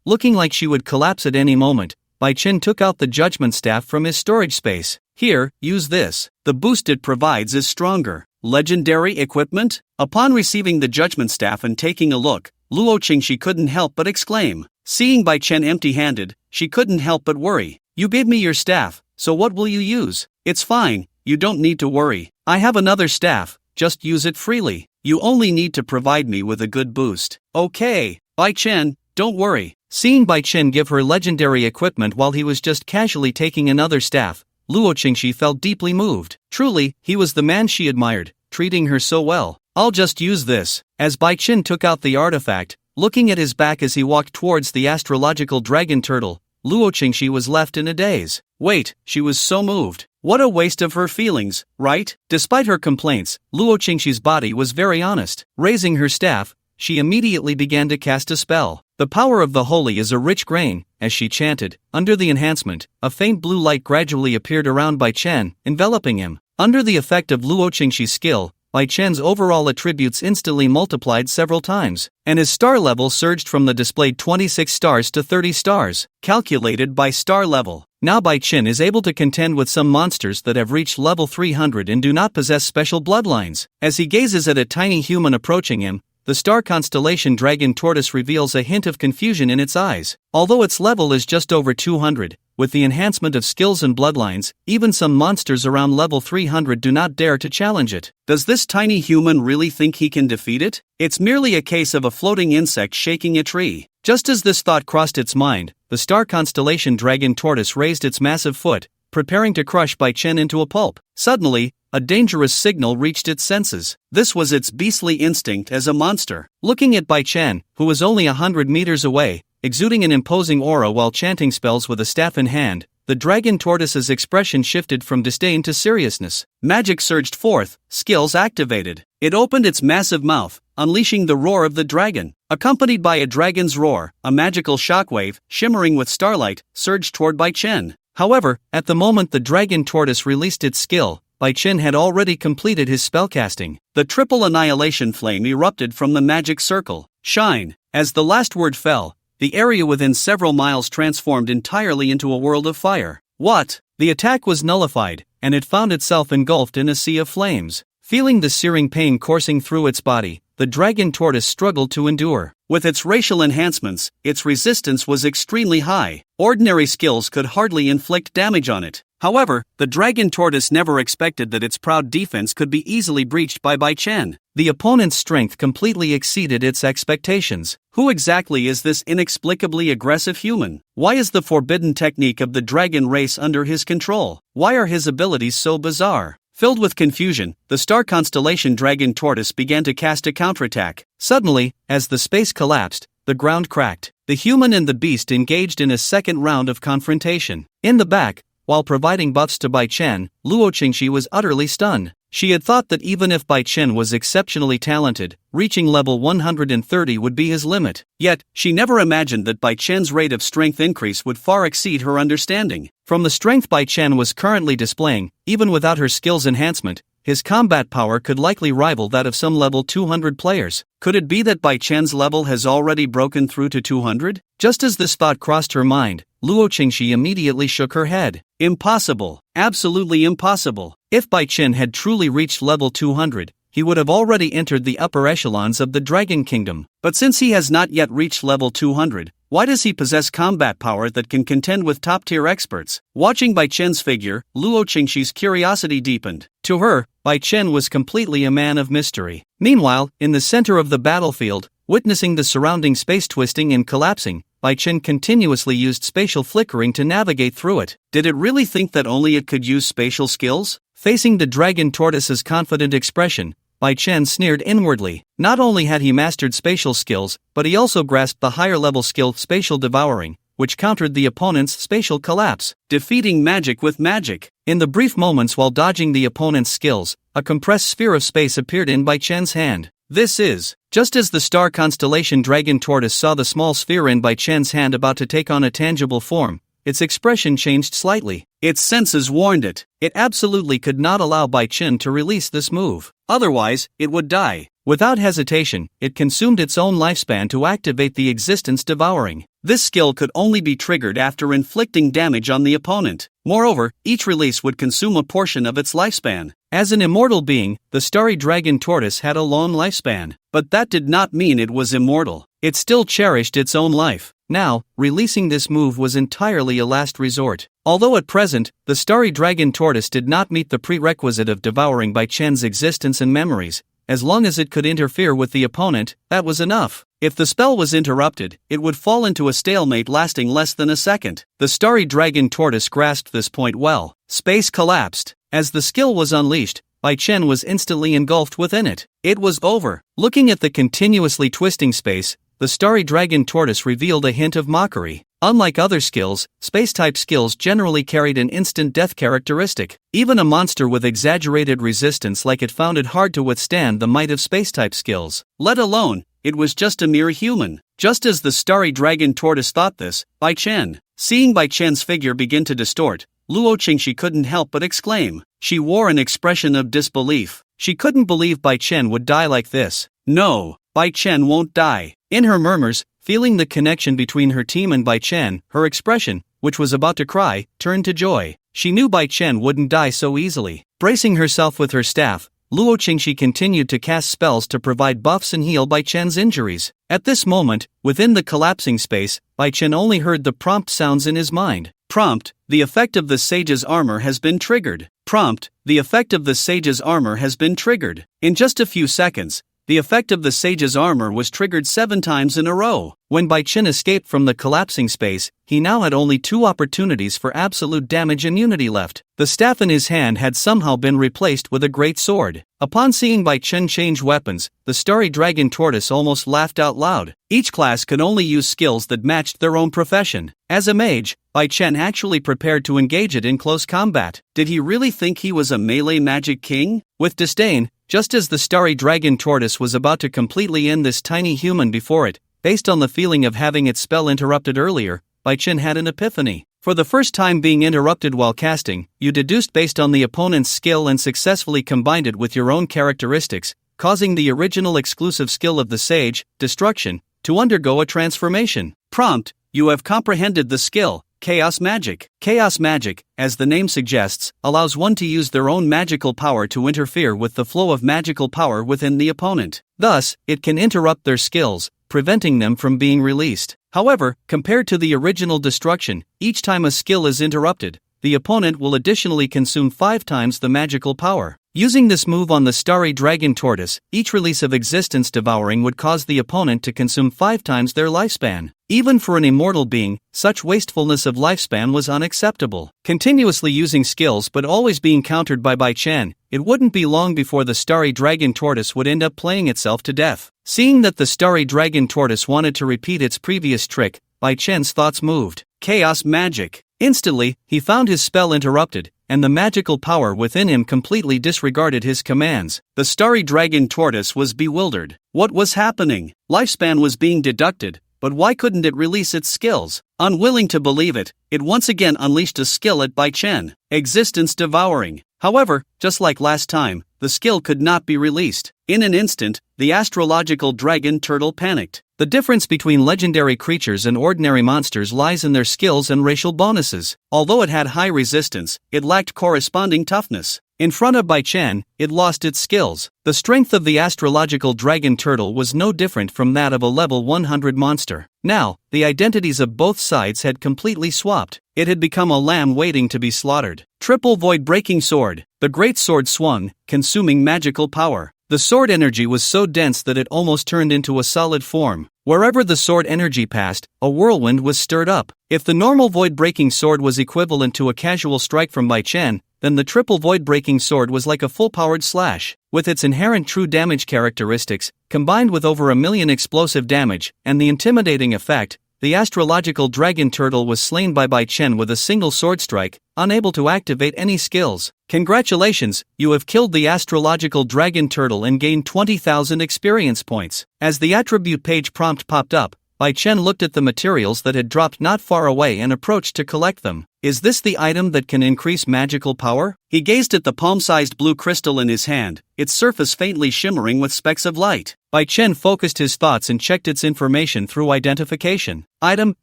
[SPEAKER 1] looking like she would collapse at any moment, Bai Chen took out the judgment staff from his storage space. Here, use this. The boost it provides is stronger. Legendary equipment? Upon receiving the judgment staff and taking a look, Luo Qingxi couldn't help but exclaim. Seeing Bai Chen empty-handed, she couldn't help but worry. You gave me your staff, so what will you use? It's fine, you don't need to worry. I have another staff, just use it freely. You only need to provide me with a good boost. Okay, Bai Chen, don't worry. Seeing Bai Chen give her legendary equipment while he was just casually taking another staff, Luo Qingxi felt deeply moved. Truly, he was the man she admired, treating her so well. I'll just use this. As Bai Chen took out the artifact, looking at his back as he walked towards the Astrological Dragon Turtle, Luo Qingxi was left in a daze. Wait, she was so moved. What a waste of her feelings, right? Despite her complaints, Luo Qingxi's body was very honest. Raising her staff, she immediately began to cast a spell. The power of the holy is a rich grain, as she chanted. Under the enhancement, a faint blue light gradually appeared around Bai Chen, enveloping him. Under the effect of Luo Qingxi's skill, Bai Chen's overall attributes instantly multiplied several times, and his star level surged from the displayed 26 stars to 30 stars, calculated by star level. Now Bai Chen is able to contend with some monsters that have reached level 300 and do not possess special bloodlines. As he gazes at a tiny human approaching him, the star constellation dragon tortoise reveals a hint of confusion in its eyes. Although its level is just over 200, with the enhancement of skills and bloodlines, even some monsters around level 300 do not dare to challenge it. Does this tiny human really think he can defeat it? It's merely a case of a floating insect shaking a tree. Just as this thought crossed its mind, the star constellation dragon tortoise raised its massive foot, preparing to crush Bai Chen into a pulp. Suddenly, a dangerous signal reached its senses. This was its beastly instinct as a monster. Looking at Bai Chen, who was only 100 meters away, exuding an imposing aura while chanting spells with a staff in hand, the dragon tortoise's expression shifted from disdain to seriousness. Magic surged forth, skills activated. It opened its massive mouth, unleashing the roar of the dragon. Accompanied by a dragon's roar, a magical shockwave, shimmering with starlight, surged toward Bai Chen. However, at the moment the dragon tortoise released its skill, Bai Chen had already completed his spellcasting. The triple annihilation flame erupted from the magic circle. Shine! As the last word fell, the area within several miles transformed entirely into a world of fire. What? The attack was nullified, and it found itself engulfed in a sea of flames. Feeling the searing pain coursing through its body, the dragon tortoise struggled to endure. With its racial enhancements, its resistance was extremely high. Ordinary skills could hardly inflict damage on it. However, the dragon tortoise never expected that its proud defense could be easily breached by Bai Chen. The opponent's strength completely exceeded its expectations. Who exactly is this inexplicably aggressive human? Why is the forbidden technique of the dragon race under his control? Why are his abilities so bizarre? Filled with confusion, the star constellation dragon tortoise began to cast a counterattack. Suddenly, as the space collapsed, the ground cracked. The human and the beast engaged in a second round of confrontation. In the back, while providing buffs to Bai Chen, Luo Qingxi was utterly stunned. She had thought that even if Bai Chen was exceptionally talented, reaching level 130 would be his limit. Yet, she never imagined that Bai Chen's rate of strength increase would far exceed her understanding. From the strength Bai Chen was currently displaying, even without her skills enhancement, his combat power could likely rival that of some level 200 players. Could it be that Bai Chen's level has already broken through to 200? Just as this thought crossed her mind, Luo Qingxi immediately shook her head. Impossible. Absolutely impossible. If Bai Chen had truly reached level 200, he would have already entered the upper echelons of the Dragon Kingdom. But since he has not yet reached level 200, why does he possess combat power that can contend with top-tier experts? Watching Bai Chen's figure, Luo Qingxi's curiosity deepened. To her, Bai Chen was completely a man of mystery. Meanwhile, in the center of the battlefield, witnessing the surrounding space twisting and collapsing, Bai Chen continuously used spatial flickering to navigate through it. Did it really think that only it could use spatial skills? Facing the dragon tortoise's confident expression, Bai Chen sneered inwardly. Not only had he mastered spatial skills, but he also grasped the higher-level skill spatial devouring, which countered the opponent's spatial collapse, defeating magic with magic. In the brief moments while dodging the opponent's skills, a compressed sphere of space appeared in Bai Chen's hand. This is. Just as the star constellation dragon tortoise saw the small sphere in Bai Chen's hand about to take on a tangible form, its expression changed slightly. Its senses warned it. It absolutely could not allow Bai Chen to release this move. Otherwise, it would die. Without hesitation, it consumed its own lifespan to activate the existence devouring. This skill could only be triggered after inflicting damage on the opponent. Moreover, each release would consume a portion of its lifespan. As an immortal being, the starry dragon tortoise had a long lifespan. But that did not mean it was immortal. It still cherished its own life. Now, releasing this move was entirely a last resort. Although at present, the starry dragon tortoise did not meet the prerequisite of devouring Bai Chen's existence and memories, as long as it could interfere with the opponent, that was enough. If the spell was interrupted, it would fall into a stalemate lasting less than a second. The starry dragon tortoise grasped this point well. Space collapsed. As the skill was unleashed, Bai Chen was instantly engulfed within it. It was over. Looking at the continuously twisting space, the starry dragon tortoise revealed a hint of mockery. Unlike other skills, space-type skills generally carried an instant death characteristic. Even a monster with exaggerated resistance like it found it hard to withstand the might of space-type skills. Let alone, it was just a mere human. Just as the starry dragon tortoise thought this, Bai Chen. Seeing Bai Chen's figure begin to distort, Luo Qingxi couldn't help but exclaim. She wore an expression of disbelief. She couldn't believe Bai Chen would die like this. No, Bai Chen won't die. In her murmurs, feeling the connection between her team and Bai Chen, her expression, which was about to cry, turned to joy. She knew Bai Chen wouldn't die so easily. Bracing herself with her staff, Luo Qingxi continued to cast spells to provide buffs and heal Bai Chen's injuries. At this moment, within the collapsing space, Bai Chen only heard the prompt sounds in his mind. Prompt: the effect of the sage's armor has been triggered. Prompt: the effect of the sage's armor has been triggered. In just a few seconds, the effect of the sage's armor was triggered 7 times in a row. When Bai Chen escaped from the collapsing space, he now had only 2 opportunities for absolute damage immunity left. The staff in his hand had somehow been replaced with a great sword. Upon seeing Bai Chen change weapons, the starry dragon tortoise almost laughed out loud. Each class could only use skills that matched their own profession. As a mage, Bai Chen actually prepared to engage it in close combat. Did he really think he was a melee magic king? With disdain, just as the starry dragon tortoise was about to completely end this tiny human before it, based on the feeling of having its spell interrupted earlier, Bai Chen had an epiphany. For the first time being interrupted while casting, you deduced based on the opponent's skill and successfully combined it with your own characteristics, causing the original exclusive skill of the sage, destruction, to undergo a transformation. Prompt: you have comprehended the skill, Chaos Magic. Chaos Magic, as the name suggests, allows one to use their own magical power to interfere with the flow of magical power within the opponent. Thus, it can interrupt their skills, preventing them from being released. However, compared to the original destruction, each time a skill is interrupted, the opponent will additionally consume 5 times the magical power. Using this move on the starry dragon tortoise, each release of existence devouring would cause the opponent to consume 5 times their lifespan. Even for an immortal being, such wastefulness of lifespan was unacceptable. Continuously using skills but always being countered by Bai Chen, it wouldn't be long before the starry dragon tortoise would end up playing itself to death. Seeing that the starry dragon tortoise wanted to repeat its previous trick, Bai Chen's thoughts moved. Chaos Magic. Instantly, he found his spell interrupted, and the magical power within him completely disregarded his commands. The starry dragon tortoise was bewildered. What was happening? Lifespan was being deducted, but why couldn't it release its skills? Unwilling to believe it, it once again unleashed a skill at Bai Chen. Existence Devouring. However, just like last time, the skill could not be released. In an instant, the astrological dragon turtle panicked. The difference between legendary creatures and ordinary monsters lies in their skills and racial bonuses. Although it had high resistance, it lacked corresponding toughness. In front of Bai Chen, it lost its skills. The strength of the astrological dragon turtle was no different from that of a level 100 monster. Now, the identities of both sides had completely swapped. It had become a lamb waiting to be slaughtered. Triple void-breaking sword. The great sword swung, consuming magical power. The sword energy was so dense that it almost turned into a solid form. Wherever the sword energy passed, a whirlwind was stirred up. If the normal void-breaking sword was equivalent to a casual strike from Bai Chen, then the triple void-breaking sword was like a full-powered slash. With its inherent true damage characteristics, combined with over 1 million explosive damage, and the intimidating effect, the astrological dragon turtle was slain by Bai Chen with a single sword strike, unable to activate any skills. Congratulations, you have killed the astrological dragon turtle and gained 20,000 experience points. As the attribute page prompt popped up, Bai Chen looked at the materials that had dropped not far away and approached to collect them. Is this the item that can increase magical power? He gazed at the palm-sized blue crystal in his hand, its surface faintly shimmering with specks of light. Bai Chen focused his thoughts and checked its information through identification. Item,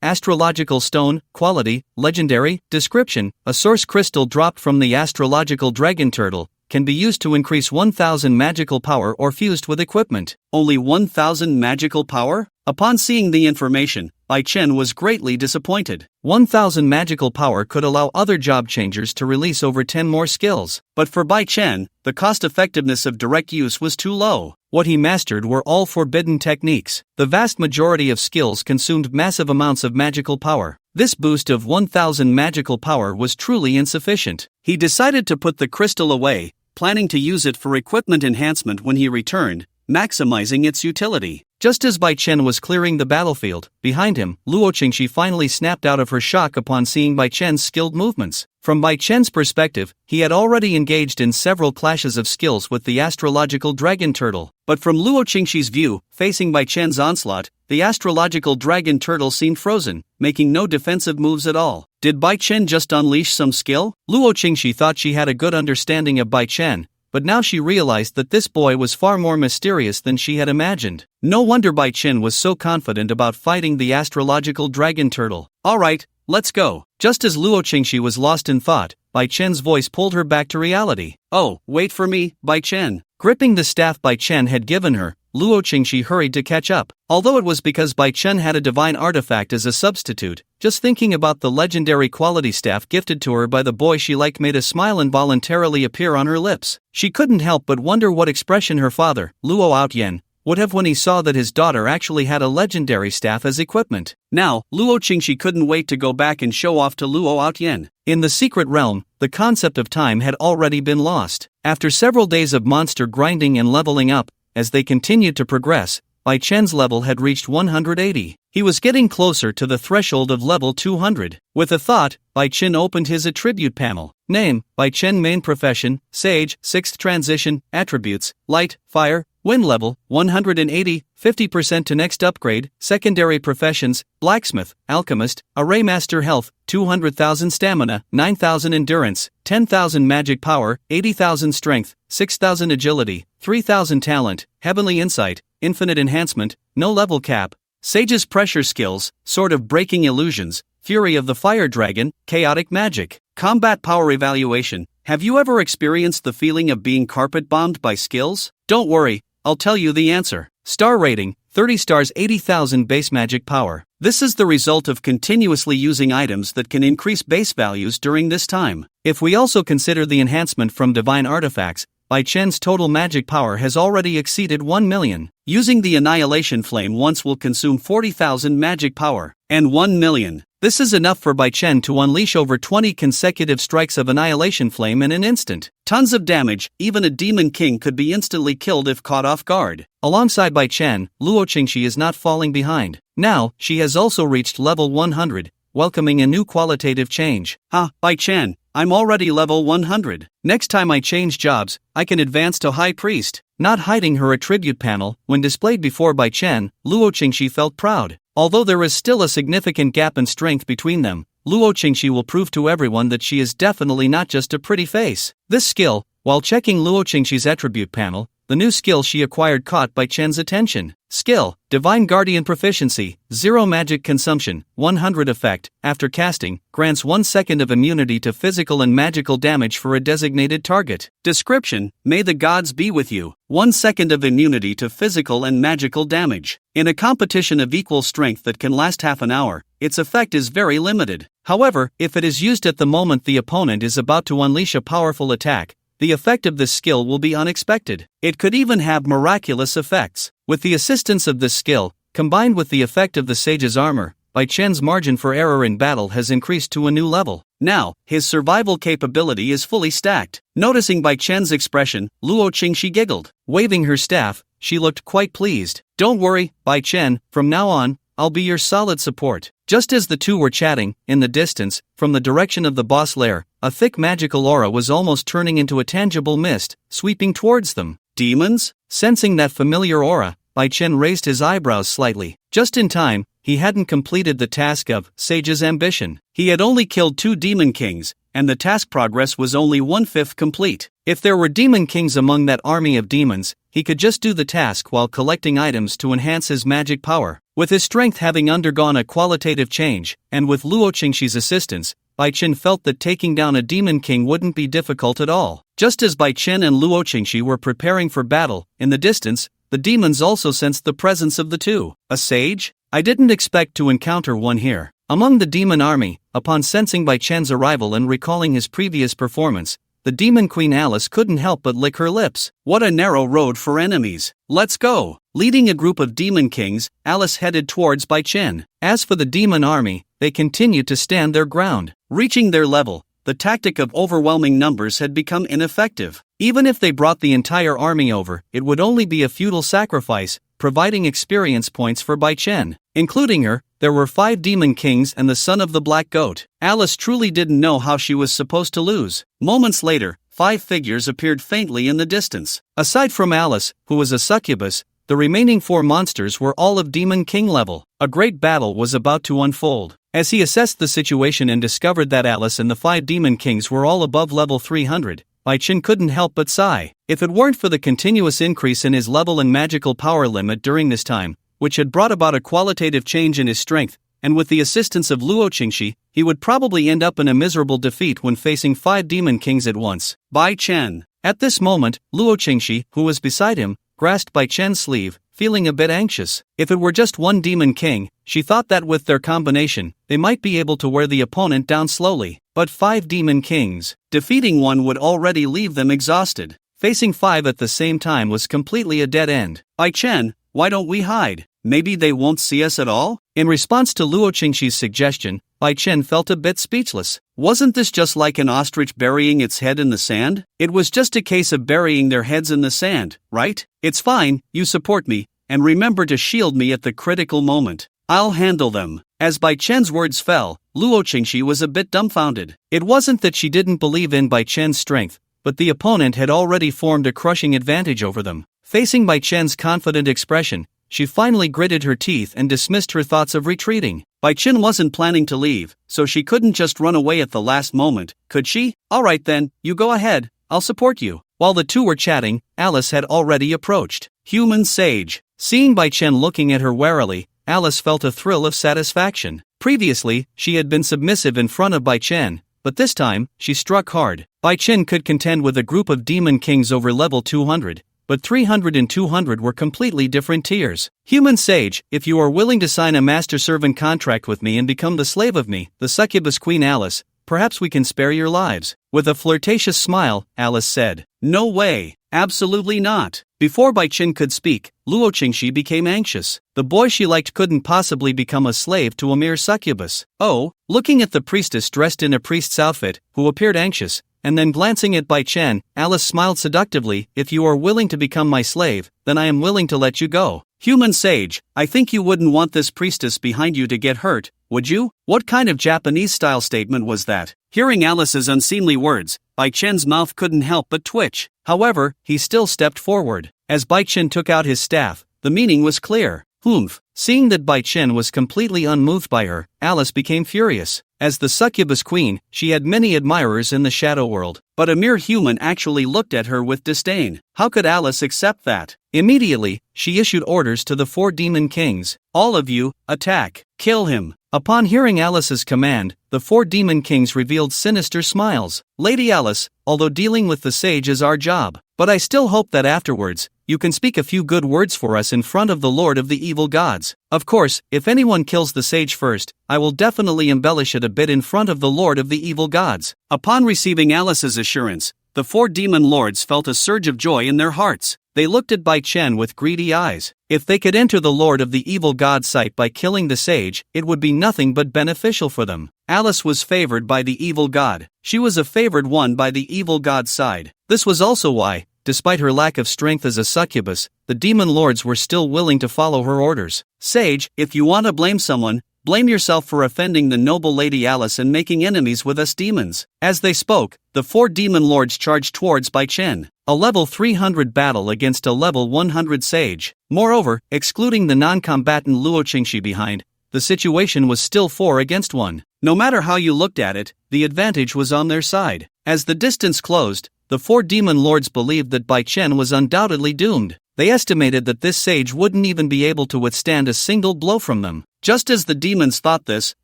[SPEAKER 1] astrological stone, quality, legendary, description, a source crystal dropped from the astrological dragon turtle, can be used to increase 1,000 magical power or fused with equipment. Only 1,000 magical power? Upon seeing the information, Bai Chen was greatly disappointed. 1,000 magical power could allow other job changers to release over 10 more skills. But for Bai Chen, the cost-effectiveness of direct use was too low. What he mastered were all forbidden techniques. The vast majority of skills consumed massive amounts of magical power. This boost of 1,000 magical power was truly insufficient. He decided to put the crystal away, planning to use it for equipment enhancement when he returned, maximizing its utility. Just as Bai Chen was clearing the battlefield, behind him, Luo Qingxi finally snapped out of her shock upon seeing Bai Chen's skilled movements. From Bai Chen's perspective, he had already engaged in several clashes of skills with the astrological dragon turtle. But from Luo Qingxi's view, facing Bai Chen's onslaught, the astrological dragon turtle seemed frozen, making no defensive moves at all. Did Bai Chen just unleash some skill? Luo Qingxi thought she had a good understanding of Bai Chen, but now she realized that this boy was far more mysterious than she had imagined. No wonder Bai Chen was so confident about fighting the astrological dragon turtle. Alright, let's go. Just as Luo Qingxi was lost in thought, Bai Chen's voice pulled her back to reality. Oh, wait for me, Bai Chen. Gripping the staff Bai Chen had given her, Luo Qingxi hurried to catch up. Although it was because Bai Chen had a divine artifact as a substitute, just thinking about the legendary quality staff gifted to her by the boy she liked made a smile involuntarily appear on her lips. She couldn't help but wonder what expression her father, Luo Outyen, would have when he saw that his daughter actually had a legendary staff as equipment. Now, Luo Qingxi couldn't wait to go back and show off to Luo Outyen. In the secret realm, the concept of time had already been lost. After several days of monster grinding and leveling up, as they continued to progress, Bai Chen's level had reached 180. He was getting closer to the threshold of level 200. With a thought, Bai Chen opened his attribute panel. Name, Bai Chen. Main profession, Sage. 6th transition, attributes, Light, Fire. Win level, 180, 50% to next upgrade. Secondary professions, Blacksmith, Alchemist, Array Master. Health, 200,000 stamina, 9,000 endurance, 10,000 magic power, 80,000 strength, 6,000 agility, 3,000 talent, Heavenly Insight, Infinite enhancement, no level cap. Sage's pressure skills, Sword of Breaking Illusions, Fury of the Fire Dragon, Chaotic Magic. Combat power evaluation. Have you ever experienced the feeling of being carpet bombed by skills? Don't worry, I'll tell you the answer. Star rating, 30 stars, 80,000 base magic power. This is the result of continuously using items that can increase base values during this time. If we also consider the enhancement from divine artifacts, Bai Chen's total magic power has already exceeded 1 million. Using the Annihilation Flame once will consume 40,000 magic power, and 1 million. This is enough for Bai Chen to unleash over 20 consecutive strikes of Annihilation Flame in an instant. Tons of damage, even a Demon King could be instantly killed if caught off guard. Alongside Bai Chen, Luo Qingxi is not falling behind. Now, she has also reached level 100, welcoming a new qualitative change. Bai Chen, I'm already level 100. Next time I change jobs, I can advance to High Priest. Not hiding her attribute panel, when displayed before Bai Chen, Luo Qingxi felt proud. Although there is still a significant gap in strength between them, Luo Qingxi will prove to everyone that she is definitely not just a pretty face. This skill, while checking Luo Qingxi's attribute panel, the new skill she acquired caught Bai Chen's attention. Skill, Divine Guardian Proficiency, 0 magic consumption, 100 effect, after casting, grants 1 second of immunity to physical and magical damage for a designated target. Description, May the gods be with you, 1 second of immunity to physical and magical damage. In a competition of equal strength that can last half an hour, its effect is very limited. However, if it is used at the moment the opponent is about to unleash a powerful attack, the effect of this skill will be unexpected. It could even have miraculous effects. With the assistance of this skill, combined with the effect of the Sage's armor, Bai Chen's margin for error in battle has increased to a new level. Now, his survival capability is fully stacked. Noticing Bai Chen's expression, Luo Qingxi giggled. Waving her staff, she looked quite pleased. Don't worry, Bai Chen, from now on, I'll be your solid support. Just as the two were chatting, in the distance, from the direction of the boss lair, a thick magical aura was almost turning into a tangible mist, sweeping towards them. Demons? Sensing that familiar aura, Bai Chen raised his eyebrows slightly. Just in time, he hadn't completed the task of Sage's ambition. He had only killed 2 Demon Kings, and the task progress was only 1/5 complete. If there were Demon Kings among that army of demons, he could just do the task while collecting items to enhance his magic power. With his strength having undergone a qualitative change, and with Luo Qingxi's assistance, Bai Chen felt that taking down a Demon King wouldn't be difficult at all. Just as Bai Chen and Luo Qingxi were preparing for battle, in the distance, the demons also sensed the presence of the two. A sage? I didn't expect to encounter one here. Among the demon army, upon sensing Bai Chen's arrival and recalling his previous performance, the demon queen Alice couldn't help but lick her lips. What a narrow road for enemies. Let's go. Leading a group of demon kings, Alice headed towards Bai Chen. As for the demon army, they continued to stand their ground. Reaching their level, the tactic of overwhelming numbers had become ineffective. Even if they brought the entire army over, it would only be a futile sacrifice, providing experience points for Bai Chen. Including her, there were 5 demon kings and the son of the black goat. Alice truly didn't know how she was supposed to lose. Moments later, 5 figures appeared faintly in the distance. Aside from Alice, who was a succubus, the remaining 4 monsters were all of demon king level. A great battle was about to unfold. As he assessed the situation and discovered that Alice and the 5 demon kings were all above level 300, Chen couldn't help but sigh. If it weren't for the continuous increase in his level and magical power limit during this time, which had brought about a qualitative change in his strength, and with the assistance of Luo Qingxi, he would probably end up in a miserable defeat when facing 5 demon kings at once. Chen. At this moment, Luo Qingxi, who was beside him, grasped Chen's sleeve, feeling a bit anxious. If it were just one demon king, she thought that with their combination, they might be able to wear the opponent down slowly. But 5 demon kings, defeating one would already leave them exhausted. Facing 5 at the same time was completely a dead end. Chen, why don't we hide? Maybe they won't see us at all? In response to Luo Qingxi's suggestion, Chen felt a bit speechless. Wasn't this just like an ostrich burying its head in the sand? It was just a case of burying their heads in the sand, right? It's fine, you support me, and remember to shield me at the critical moment. I'll handle them. As Chen's words fell, Luo Qingxi was a bit dumbfounded. It wasn't that she didn't believe in Chen's strength, but the opponent had already formed a crushing advantage over them. Facing Chen's confident expression, she finally gritted her teeth and dismissed her thoughts of retreating. Chen wasn't planning to leave, so she couldn't just run away at the last moment, could she? Alright then, you go ahead, I'll support you. While the two were chatting, Alice had already approached. Human Sage. Seeing Chen looking at her warily, Alice felt a thrill of satisfaction. Previously, she had been submissive in front of Chen, but this time, she struck hard. Chen could contend with a group of demon kings over level 200, but 300 and 200 were completely different tiers. Human Sage, if you are willing to sign a master-servant contract with me and become the slave of me, the succubus Queen Alice, perhaps we can spare your lives. With a flirtatious smile, Alice said. No way. Absolutely not. Before Chen could speak, Luo Qingxi became anxious. The boy she liked couldn't possibly become a slave to a mere succubus. Oh, looking at the priestess dressed in a priest's outfit, who appeared anxious, and then glancing at Chen, Alice smiled seductively. If you are willing to become my slave, then I am willing to let you go. Human Sage, I think you wouldn't want this priestess behind you to get hurt, would you? What kind of Japanese-style statement was that? Hearing Alice's unseemly words, Chen's mouth couldn't help but twitch. However, he still stepped forward. As Chen took out his staff, the meaning was clear. Humph. Seeing that Chen was completely unmoved by her, Alice became furious. As the succubus queen, she had many admirers in the shadow world, but a mere human actually looked at her with disdain. How could Alice accept that? Immediately, she issued orders to the 4 demon kings. All of you, attack. Kill him. Upon hearing Alice's command, the 4 demon kings revealed sinister smiles. Lady Alice, although dealing with the sage is our job, but I still hope that afterwards, you can speak a few good words for us in front of the Lord of the Evil Gods. Of course, if anyone kills the sage first, I will definitely embellish it a bit in front of the Lord of the Evil Gods. Upon receiving Alice's assurance, the 4 demon lords felt a surge of joy in their hearts. They looked at Chen with greedy eyes. If they could enter the Lord of the Evil God's sight by killing the sage, it would be nothing but beneficial for them. Alice was favored by the evil god. She was a favored one by the evil god's side. This was also why, despite her lack of strength as a succubus, the demon lords were still willing to follow her orders. Sage, if you want to blame someone, blame yourself for offending the noble Lady Alice and making enemies with us demons. As they spoke, the 4 demon lords charged towards Chen. A level 300 battle against a level 100 sage. Moreover, excluding the non-combatant Luo Qingxi behind, the situation was still 4 against 1. No matter how you looked at it, the advantage was on their side. As the distance closed, the 4 demon lords believed that Chen was undoubtedly doomed. They estimated that this sage wouldn't even be able to withstand a single blow from them. Just as the demons thought this,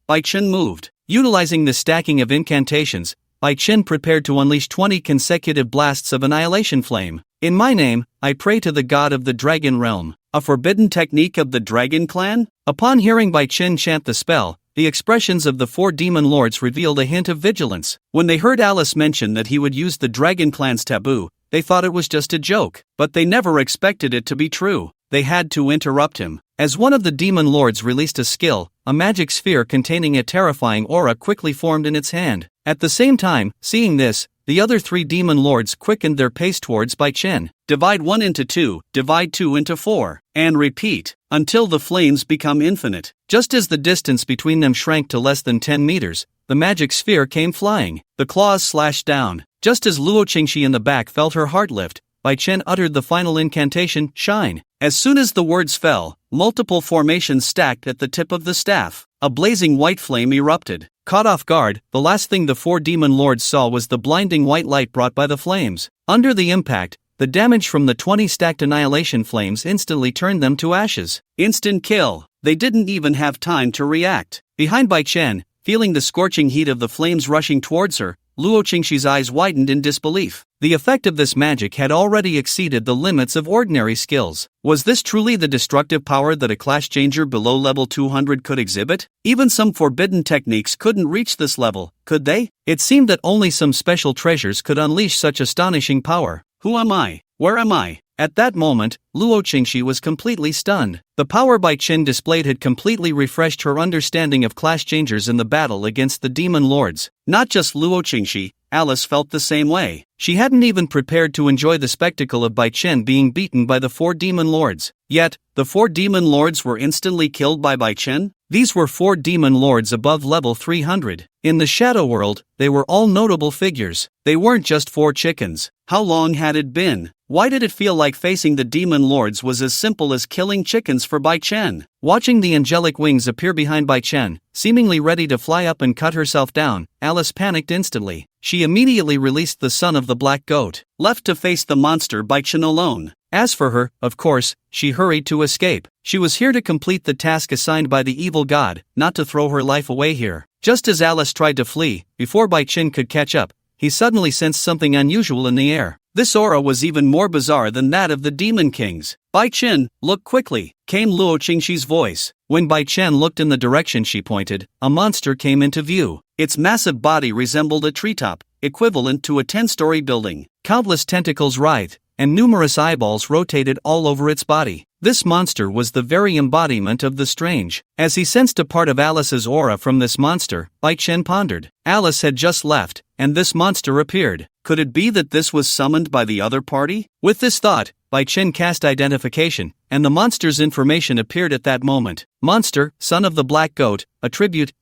[SPEAKER 1] Chen moved. Utilizing the stacking of incantations, Chen prepared to unleash 20 consecutive blasts of annihilation flame. In my name, I pray to the god of the dragon realm. A forbidden technique of the dragon clan? Upon hearing Chen chant the spell, the expressions of the 4 demon lords revealed a hint of vigilance. When they heard Alice mention that he would use the dragon clan's taboo, they thought it was just a joke, but they never expected it to be true. They had to interrupt him. As one of the demon lords released a skill, a magic sphere containing a terrifying aura quickly formed in its hand. At the same time, seeing this, the other 3 demon lords quickened their pace towards Bai Chen. Divide 1 into 2, divide 2 into 4, and repeat, until the flames become infinite. Just as the distance between them shrank to less than 10 meters, the magic sphere came flying. The claws slashed down. Just as Luo Qingxi in the back felt her heart lift, Bai Chen uttered the final incantation, Shine. As soon as the words fell, multiple formations stacked at the tip of the staff. A blazing white flame erupted. Caught off guard, the last thing the 4 demon lords saw was the blinding white light brought by the flames. Under the impact, the damage from the 20 stacked annihilation flames instantly turned them to ashes. Instant kill. They didn't even have time to react. Behind Bai Chen, feeling the scorching heat of the flames rushing towards her, Luo Qingxi's eyes widened in disbelief. The effect of this magic had already exceeded the limits of ordinary skills. Was this truly the destructive power that a class changer below level 200 could exhibit? Even some forbidden techniques couldn't reach this level, could they? It seemed that only some special treasures could unleash such astonishing power. Who am I? Where am I? At that moment, Luo Qingxi was completely stunned. The power Bai Chen displayed had completely refreshed her understanding of class changers in the battle against the demon lords. Not just Luo Qingxi, Alice felt the same way. She hadn't even prepared to enjoy the spectacle of Bai Chen being beaten by the 4 demon lords. Yet, the 4 demon lords were instantly killed by Bai Chen? These were 4 demon lords above level 300. In the shadow world, they were all notable figures. They weren't just 4 chickens. How long had it been? Why did it feel like facing the demon lords was as simple as killing chickens for Bai Chen? Watching the angelic wings appear behind Bai Chen, seemingly ready to fly up and cut herself down, Alice panicked instantly. She immediately released the son of the black goat, left to face the monster Bai Chen alone. As for her, of course, she hurried to escape. She was here to complete the task assigned by the evil god, not to throw her life away here. Just as Alice tried to flee, before Bai Chen could catch up, he suddenly sensed something unusual in the air. This aura was even more bizarre than that of the Demon Kings. Bai Chen, look quickly, came Luo Qingxi's voice. When Bai Chen looked in the direction she pointed, a monster came into view. Its massive body resembled a treetop, equivalent to a 10-story building. Countless tentacles writhed, and numerous eyeballs rotated all over its body. This monster was the very embodiment of the strange. As he sensed a part of Alice's aura from this monster, Bai Chen pondered. Alice had just left, and this monster appeared. Could it be that this was summoned by the other party? With this thought, Bai Chen cast identification, and the monster's information appeared at that moment. Monster, son of the black goat, attribute,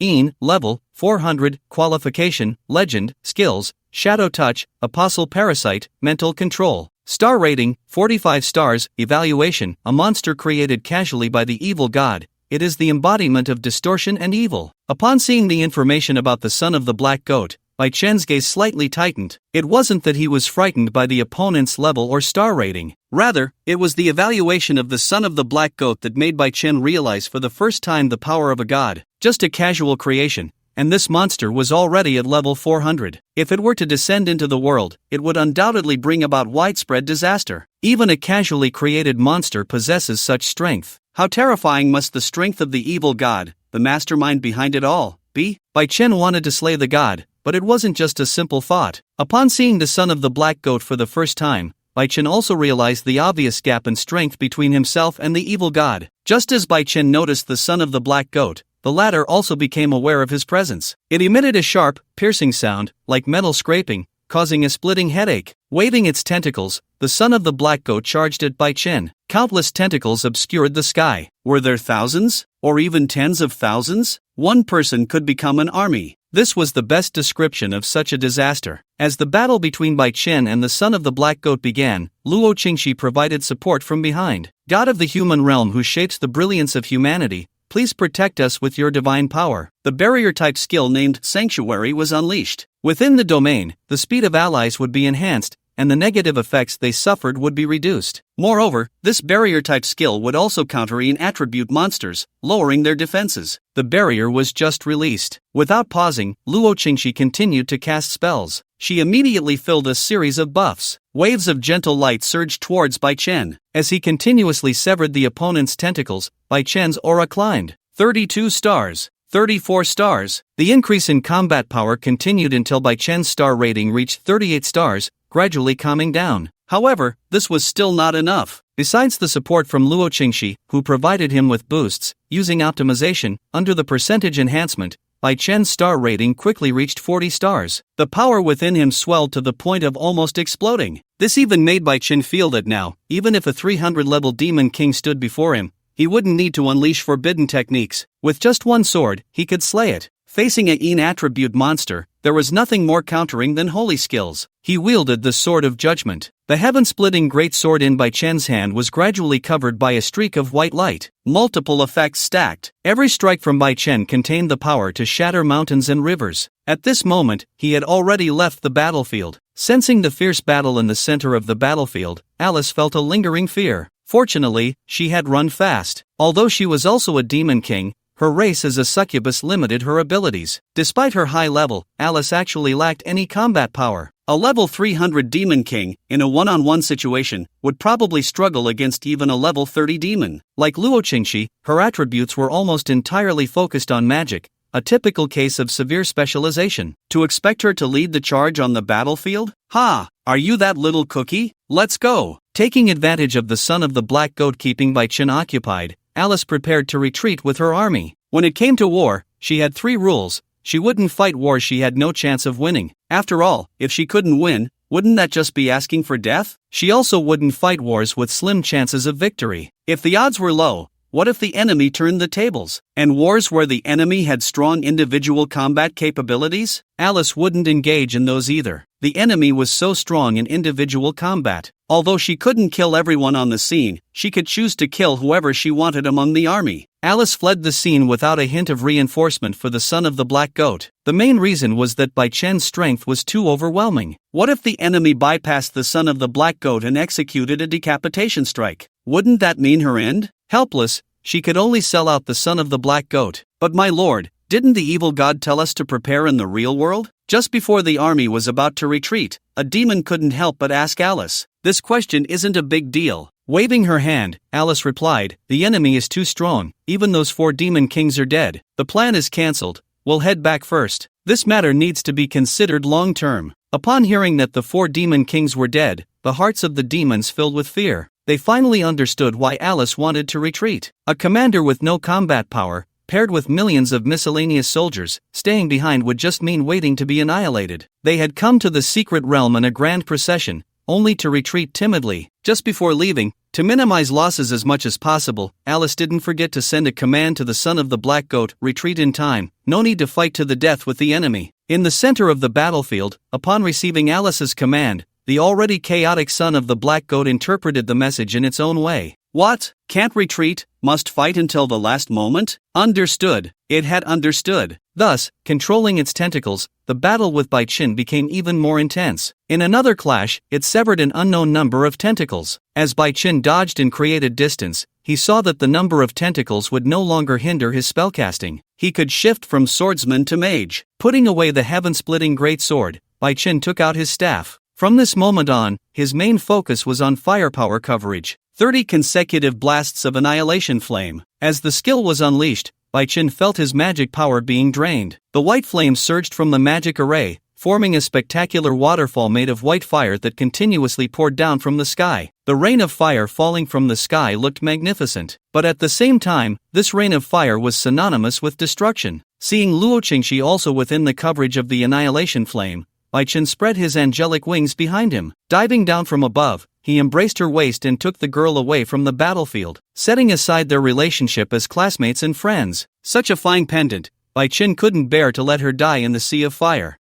[SPEAKER 1] level, 400, qualification, legend, skills, shadow touch, apostle parasite, mental control. Star rating, 45 stars, evaluation, a monster created casually by the evil god. It is the embodiment of distortion and evil. Upon seeing the information about the son of the black goat, Bai Chen's gaze slightly tightened. It wasn't that he was frightened by the opponent's level or star rating. Rather, it was the evaluation of the son of the black goat that made Bai Chen realize for the first time the power of a god. Just a casual creation, and this monster was already at level 400. If it were to descend into the world, it would undoubtedly bring about widespread disaster. Even a casually created monster possesses such strength. How terrifying must the strength of the evil god, the mastermind behind it all, be? Bai Chen wanted to slay the god, but it wasn't just a simple thought. Upon seeing the son of the black goat for the first time, Bai Chen also realized the obvious gap in strength between himself and the evil god. Just as Bai Chen noticed the son of the black goat, the latter also became aware of his presence. It emitted a sharp, piercing sound, like metal scraping, causing a splitting headache. Waving its tentacles, the son of the black goat charged at Bai Chen. Countless tentacles obscured the sky. Were there thousands? Or even tens of thousands? One person could become an army. This was the best description of such a disaster. As the battle between Bai Chen and the son of the black goat began, Luo Qingxi provided support from behind. God of the human realm who shapes the brilliance of humanity, please protect us with your divine power. The barrier-type skill named Sanctuary was unleashed. Within the domain, the speed of allies would be enhanced, and the negative effects they suffered would be reduced. Moreover, this barrier-type skill would also counter attribute monsters, lowering their defenses. The barrier was just released. Without pausing, Luo Qingxi continued to cast spells. She immediately filled a series of buffs. Waves of gentle light surged towards Bai Chen. As he continuously severed the opponent's tentacles, Bai Chen's aura climbed. 32 stars. 34 stars. The increase in combat power continued until Bai Chen's star rating reached 38 stars, gradually calming down. However, this was still not enough. Besides the support from Luo Qingxi, who provided him with boosts, using optimization, under the percentage enhancement, Bai Chen's star rating quickly reached 40 stars. The power within him swelled to the point of almost exploding. This even made Bai Chen feel that now, even if a 300-level demon king stood before him, he wouldn't need to unleash forbidden techniques. With just one sword, he could slay it. Facing a Yin attribute monster, there was nothing more countering than holy skills. He wielded the Sword of Judgment. The heaven-splitting great sword in Bai Chen's hand was gradually covered by a streak of white light. Multiple effects stacked. Every strike from Bai Chen contained the power to shatter mountains and rivers. At this moment, he had already left the battlefield. Sensing the fierce battle in the center of the battlefield, Alice felt a lingering fear. Fortunately, she had run fast. Although she was also a demon king, her race as a succubus limited her abilities. Despite her high level, Alice actually lacked any combat power. A level 300 demon king, in a one-on-one situation, would probably struggle against even a level 30 demon. Like Luo Qingxi, her attributes were almost entirely focused on magic, a typical case of severe specialization. To expect her to lead the charge on the battlefield? Ha! Are you that little cookie? Let's go! Taking advantage of the son of the black goat keeping Bai Chen occupied, Alice prepared to retreat with her army. When it came to war, she had 3 rules. She wouldn't fight wars she had no chance of winning. After all, if she couldn't win, wouldn't that just be asking for death? She also wouldn't fight wars with slim chances of victory. If the odds were low, what if the enemy turned the tables? And wars where the enemy had strong individual combat capabilities? Alice wouldn't engage in those either. The enemy was so strong in individual combat. Although she couldn't kill everyone on the scene, she could choose to kill whoever she wanted among the army. Alice fled the scene without a hint of reinforcement for the son of the black goat. The main reason was that Bai Chen's strength was too overwhelming. What if the enemy bypassed the son of the black goat and executed a decapitation strike? Wouldn't that mean her end? Helpless, she could only sell out the son of the black goat. But my lord, didn't the evil god tell us to prepare in the real world? Just before the army was about to retreat, a demon couldn't help but ask Alice. This question isn't a big deal. Waving her hand, Alice replied, the enemy is too strong, even those 4 demon kings are dead. The plan is cancelled, we'll head back first. This matter needs to be considered long-term. Upon hearing that the 4 demon kings were dead, the hearts of the demons filled with fear. They finally understood why Alice wanted to retreat. A commander with no combat power, paired with millions of miscellaneous soldiers, staying behind would just mean waiting to be annihilated. They had come to the secret realm in a grand procession, only to retreat timidly. Just before leaving, to minimize losses as much as possible, Alice didn't forget to send a command to the son of the black goat, retreat in time, no need to fight to the death with the enemy. In the center of the battlefield, upon receiving Alice's command, the already chaotic son of the black goat interpreted the message in its own way. What? Can't retreat? Must fight until the last moment? Understood. It had understood. Thus, controlling its tentacles, the battle with Bai Chen became even more intense. In another clash, it severed an unknown number of tentacles. As Bai Chen dodged and created distance, he saw that the number of tentacles would no longer hinder his spellcasting. He could shift from swordsman to mage. Putting away the heaven-splitting great sword, Bai Chen took out his staff. From this moment on, his main focus was on firepower coverage. 30 consecutive blasts of annihilation flame. As the skill was unleashed, Bai Chen felt his magic power being drained. The white flame surged from the magic array, forming a spectacular waterfall made of white fire that continuously poured down from the sky. The rain of fire falling from the sky looked magnificent. But at the same time, this rain of fire was synonymous with destruction. Seeing Luo Qingxi also within the coverage of the annihilation flame, Bai Chen spread his angelic wings behind him. Diving down from above, he embraced her waist and took the girl away from the battlefield, setting aside their relationship as classmates and friends. Such a fine pendant, Bai Chen couldn't bear to let her die in the sea of fire.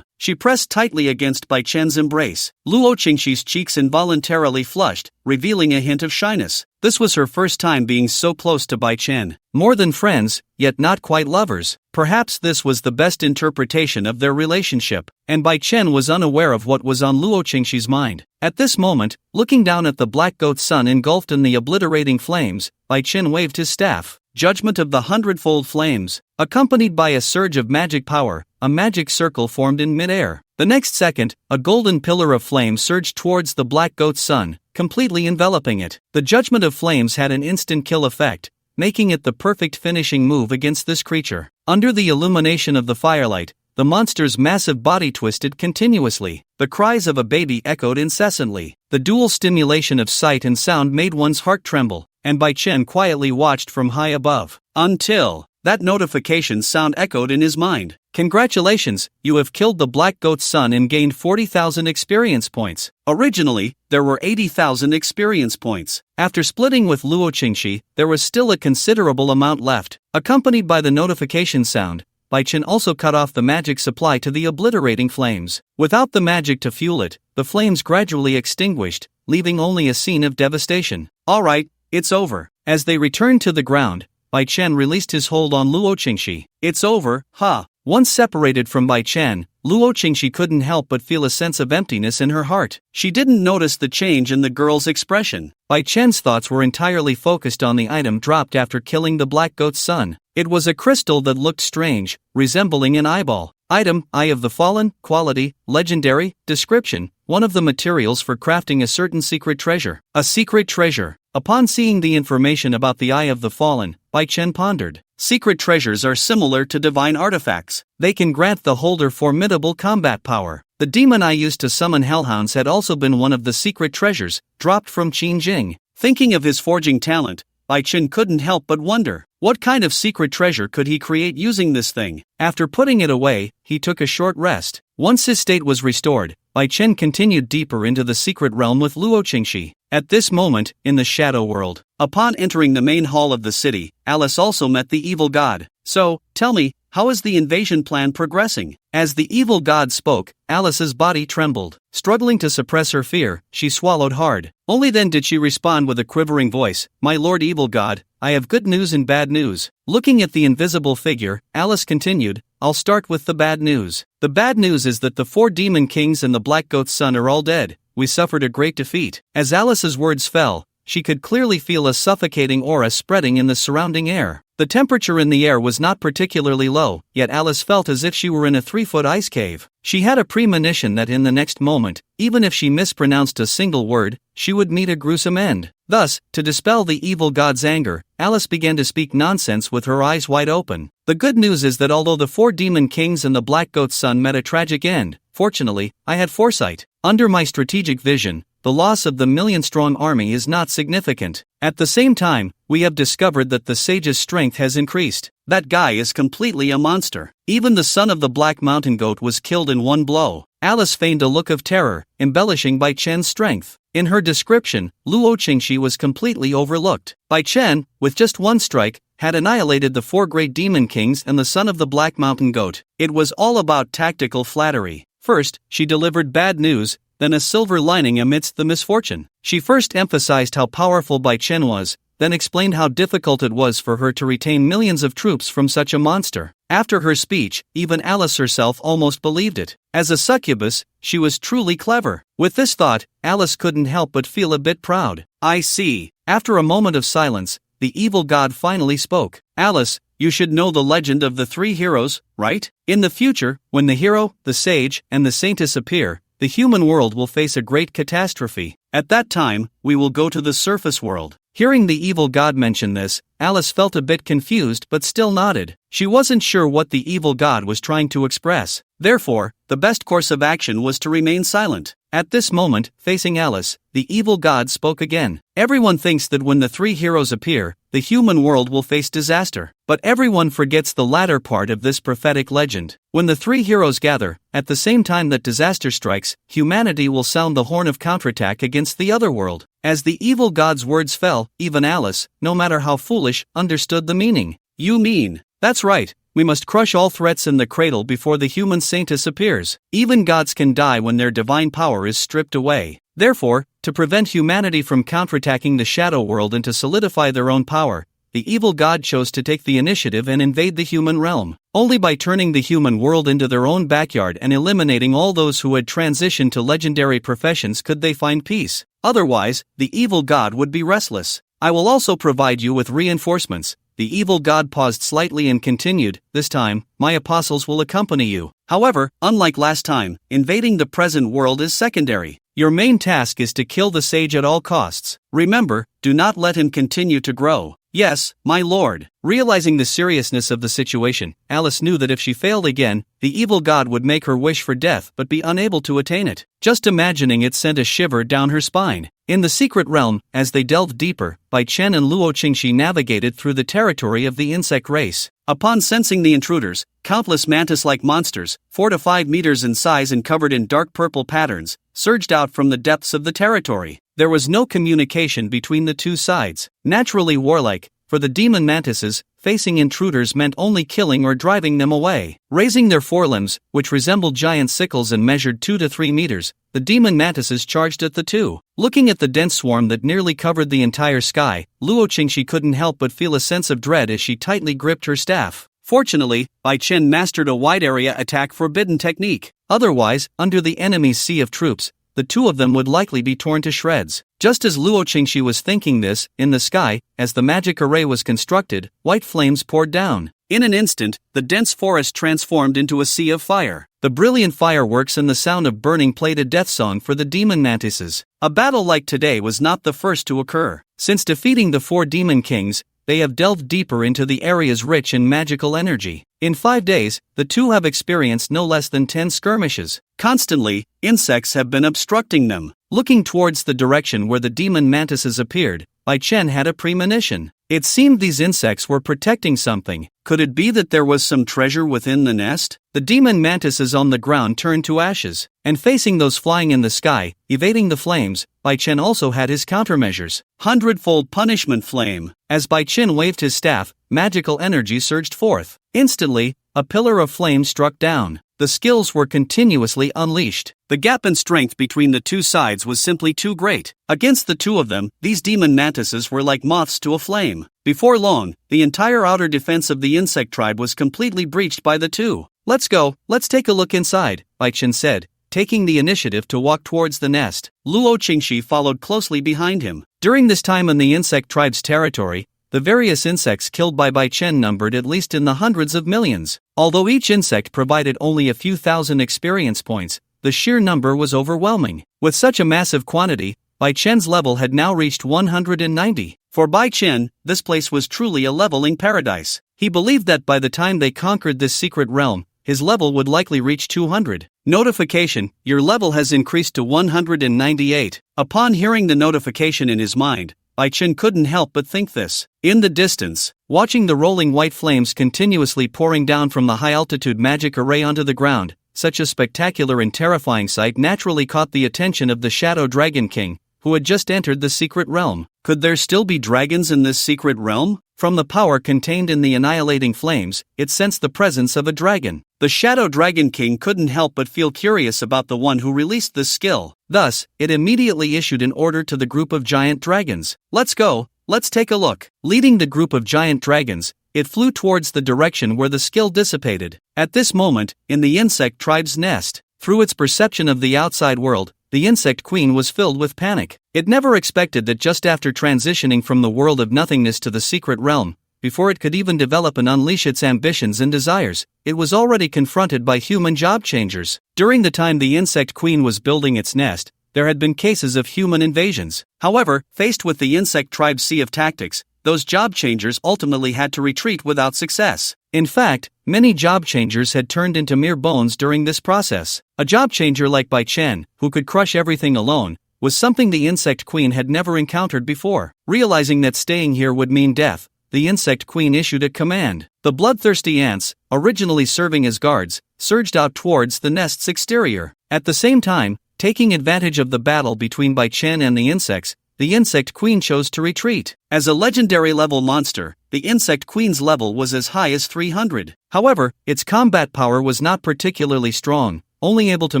[SPEAKER 1] She pressed tightly against Bai Chen's embrace. Luo Qingxi's cheeks involuntarily flushed, revealing a hint of shyness. This was her first time being so close to Bai Chen. More than friends, yet not quite lovers. Perhaps this was the best interpretation of their relationship, and Bai Chen was unaware of what was on Luo Qingxi's mind. At this moment, looking down at the black goat's son engulfed in the obliterating flames, Bai Chen waved his staff. Judgment of the hundredfold flames. Accompanied by a surge of magic power, a magic circle formed in mid-air. The next second, a golden pillar of flame surged towards the black goat's son, completely enveloping it. The Judgment of Flames had an instant kill effect, making it the perfect finishing move against this creature. Under the illumination of the firelight, the monster's massive body twisted continuously. The cries of a baby echoed incessantly. The dual stimulation of sight and sound made one's heart tremble, and Bai Chen quietly watched from high above. Until, That notification sound echoed in his mind. Congratulations, you have killed the Black Goat's son and gained 40,000 experience points. Originally, there were 80,000 experience points. After splitting with Luo Qingxi, there was still a considerable amount left. Accompanied by the notification sound, Bai Chen also cut off the magic supply to the obliterating flames. Without the magic to fuel it, the flames gradually extinguished, leaving only a scene of devastation. Alright, it's over. As they returned to the ground, Bai Chen released his hold on Luo Qingxi. It's over, huh? Once separated from Bai Chen, Luo Qingxi couldn't help but feel a sense of emptiness in her heart. She didn't notice the change in the girl's expression. Bai Chen's thoughts were entirely focused on the item dropped after killing the Black Goat's son. It was a crystal that looked strange, resembling an eyeball. Item, Eye of the Fallen, quality, legendary, description, one of the materials for crafting a certain secret treasure. A secret treasure. Upon seeing the information about the Eye of the Fallen, Bai Chen pondered. Secret treasures are similar to divine artifacts. They can grant the holder formidable combat power. The demon eye used to summon hellhounds had also been one of the secret treasures, dropped from Qin Jing. Thinking of his forging talent, Bai Chen couldn't help but wonder, what kind of secret treasure could he create using this thing? After putting it away, he took a short rest. Once his state was restored, Bai Chen continued deeper into the secret realm with Luo Qingxi. At this moment, in the shadow world, upon entering the main hall of the city, Alice also met the evil god. So, tell me, how is the invasion plan progressing? As the evil god spoke, Alice's body trembled. Struggling to suppress her fear, she swallowed hard. Only then did she respond with a quivering voice, "My lord evil god, I have good news and bad news." Looking at the invisible figure, Alice continued, "I'll start with the bad news. The bad news is that the 4 demon kings and the Black Goat's son are all dead. We suffered a great defeat." As Alice's words fell, she could clearly feel a suffocating aura spreading in the surrounding air. The temperature in the air was not particularly low, yet Alice felt as if she were in a 3-foot ice cave. She had a premonition that in the next moment, even if she mispronounced a single word, she would meet a gruesome end. Thus, to dispel the evil god's anger, Alice began to speak nonsense with her eyes wide open. The good news is that although the 4 demon kings and the Black Goat's son met a tragic end, fortunately, I had foresight. Under my strategic vision, the loss of the million-strong army is not significant. At the same time, we have discovered that the sage's strength has increased. That guy is completely a monster. Even the son of the Black Mountain Goat was killed in one blow. Alice feigned a look of terror, embellishing Bai Chen's strength. In her description, Luo Qingxi was completely overlooked. Bai Chen, with just one strike, had annihilated the 4 great demon kings and the son of the Black Mountain Goat. It was all about tactical flattery. First, she delivered bad news, then a silver lining amidst the misfortune. She first emphasized how powerful Bai Chen was, then explained how difficult it was for her to retain millions of troops from such a monster. After her speech, even Alice herself almost believed it. As a succubus, she was truly clever. With this thought, Alice couldn't help but feel a bit proud. I see. After a moment of silence, the evil god finally spoke. Alice, you should know the legend of the 3 heroes, right? In the future, when the hero, the sage, and the saintess appear, the human world will face a great catastrophe. At that time, we will go to the surface world. Hearing the evil god mention this, Alice felt a bit confused but still nodded. She wasn't sure what the evil god was trying to express. Therefore, the best course of action was to remain silent. At this moment, facing Alice, the evil god spoke again. Everyone thinks that when the 3 heroes appear, the human world will face disaster. But everyone forgets the latter part of this prophetic legend. When the 3 heroes gather, at the same time that disaster strikes, humanity will sound the horn of counterattack against the other world. As the evil god's words fell, even Alice, no matter how foolish, understood the meaning. You mean? That's right. We must crush all threats in the cradle before the human saintess appears. Even gods can die when their divine power is stripped away. Therefore, to prevent humanity from counterattacking the shadow world and to solidify their own power, the evil god chose to take the initiative and invade the human realm. Only by turning the human world into their own backyard and eliminating all those who had transitioned to legendary professions could they find peace. Otherwise, the evil god would be restless. I will also provide you with reinforcements. The evil god paused slightly and continued, this time, my apostles will accompany you. However, unlike last time, invading the present world is secondary. Your main task is to kill the sage at all costs. Remember, do not let him continue to grow. Yes, my lord. Realizing the seriousness of the situation, Alice knew that if she failed again, the evil god would make her wish for death but be unable to attain it. Just imagining it sent a shiver down her spine. In the secret realm, as they delved deeper, Bai Chen and Luo Qingxi navigated through the territory of the insect race. Upon sensing the intruders, countless mantis-like monsters, 4 to 5 meters in size and covered in dark purple patterns, surged out from the depths of the territory. There was no communication between the two sides. Naturally warlike, for the demon mantises, facing intruders meant only killing or driving them away. Raising their forelimbs, which resembled giant sickles and measured 2 to 3 meters, the demon mantises charged at the two. Looking at the dense swarm that nearly covered the entire sky, Luo Qingxi couldn't help but feel a sense of dread as she tightly gripped her staff. Fortunately, Bai Chen mastered a wide-area attack forbidden technique. Otherwise, under the enemy's sea of troops, the two of them would likely be torn to shreds. Just as Luo Qingxi was thinking this, in the sky, as the magic array was constructed, white flames poured down. In an instant, the dense forest transformed into a sea of fire. The brilliant fireworks and the sound of burning played a death song for the demon mantises. A battle like today was not the first to occur. Since defeating the 4 demon kings, they have delved deeper into the areas rich in magical energy. In 5 days, the two have experienced no less than 10 skirmishes. Constantly, insects have been obstructing them. Looking towards the direction where the demon mantises appeared, Bai Chen had a premonition. It seemed these insects were protecting something. Could it be that there was some treasure within the nest? The demon mantises on the ground turned to ashes, and facing those flying in the sky, evading the flames, Bai Chen also had his countermeasures. 100-fold punishment flame. As Bai Chen waved his staff, magical energy surged forth. Instantly, a pillar of flame struck down. The skills were continuously unleashed. The gap in strength between the two sides was simply too great. Against the two of them, these demon mantises were like moths to a flame. Before long, the entire outer defense of the insect tribe was completely breached by the two. "Let's go, let's take a look inside," Bai Chen said, taking the initiative to walk towards the nest. Luo Qingxi followed closely behind him. During this time in the insect tribe's territory, the various insects killed by Bai Chen numbered at least in the hundreds of millions. Although each insect provided only a few thousand experience points, the sheer number was overwhelming. With such a massive quantity, Bai Chen's level had now reached 190. For Bai Chen, this place was truly a leveling paradise. He believed that by the time they conquered this secret realm, his level would likely reach 200. Notification: your level has increased to 198. Upon hearing the notification in his mind, Bai Chen couldn't help but think this. In the distance, watching the rolling white flames continuously pouring down from the high-altitude magic array onto the ground, such a spectacular and terrifying sight naturally caught the attention of the Shadow Dragon King, who had just entered the secret realm. Could there still be dragons in this secret realm? From the power contained in the annihilating flames, it sensed the presence of a dragon. The Shadow Dragon King couldn't help but feel curious about the one who released this skill. Thus, it immediately issued an order to the group of giant dragons. "Let's go, let's take a look." Leading the group of giant dragons, it flew towards the direction where the skill dissipated. At this moment, in the insect tribe's nest, through its perception of the outside world, the insect queen was filled with panic. It never expected that just after transitioning from the world of nothingness to the secret realm, before it could even develop and unleash its ambitions and desires, it was already confronted by human job changers. During the time the insect queen was building its nest, there had been cases of human invasions. However, faced with the insect tribe's sea of tactics, those job changers ultimately had to retreat without success. In fact, many job changers had turned into mere bones during this process. A job changer like Bai Chen, who could crush everything alone, was something the insect queen had never encountered before. Realizing that staying here would mean death, the insect queen issued a command. The bloodthirsty ants, originally serving as guards, surged out towards the nest's exterior. At the same time, taking advantage of the battle between Bai Chen and the insect queen chose to retreat. As a legendary level monster, the insect queen's level was as high as 300. However, its combat power was not particularly strong, only able to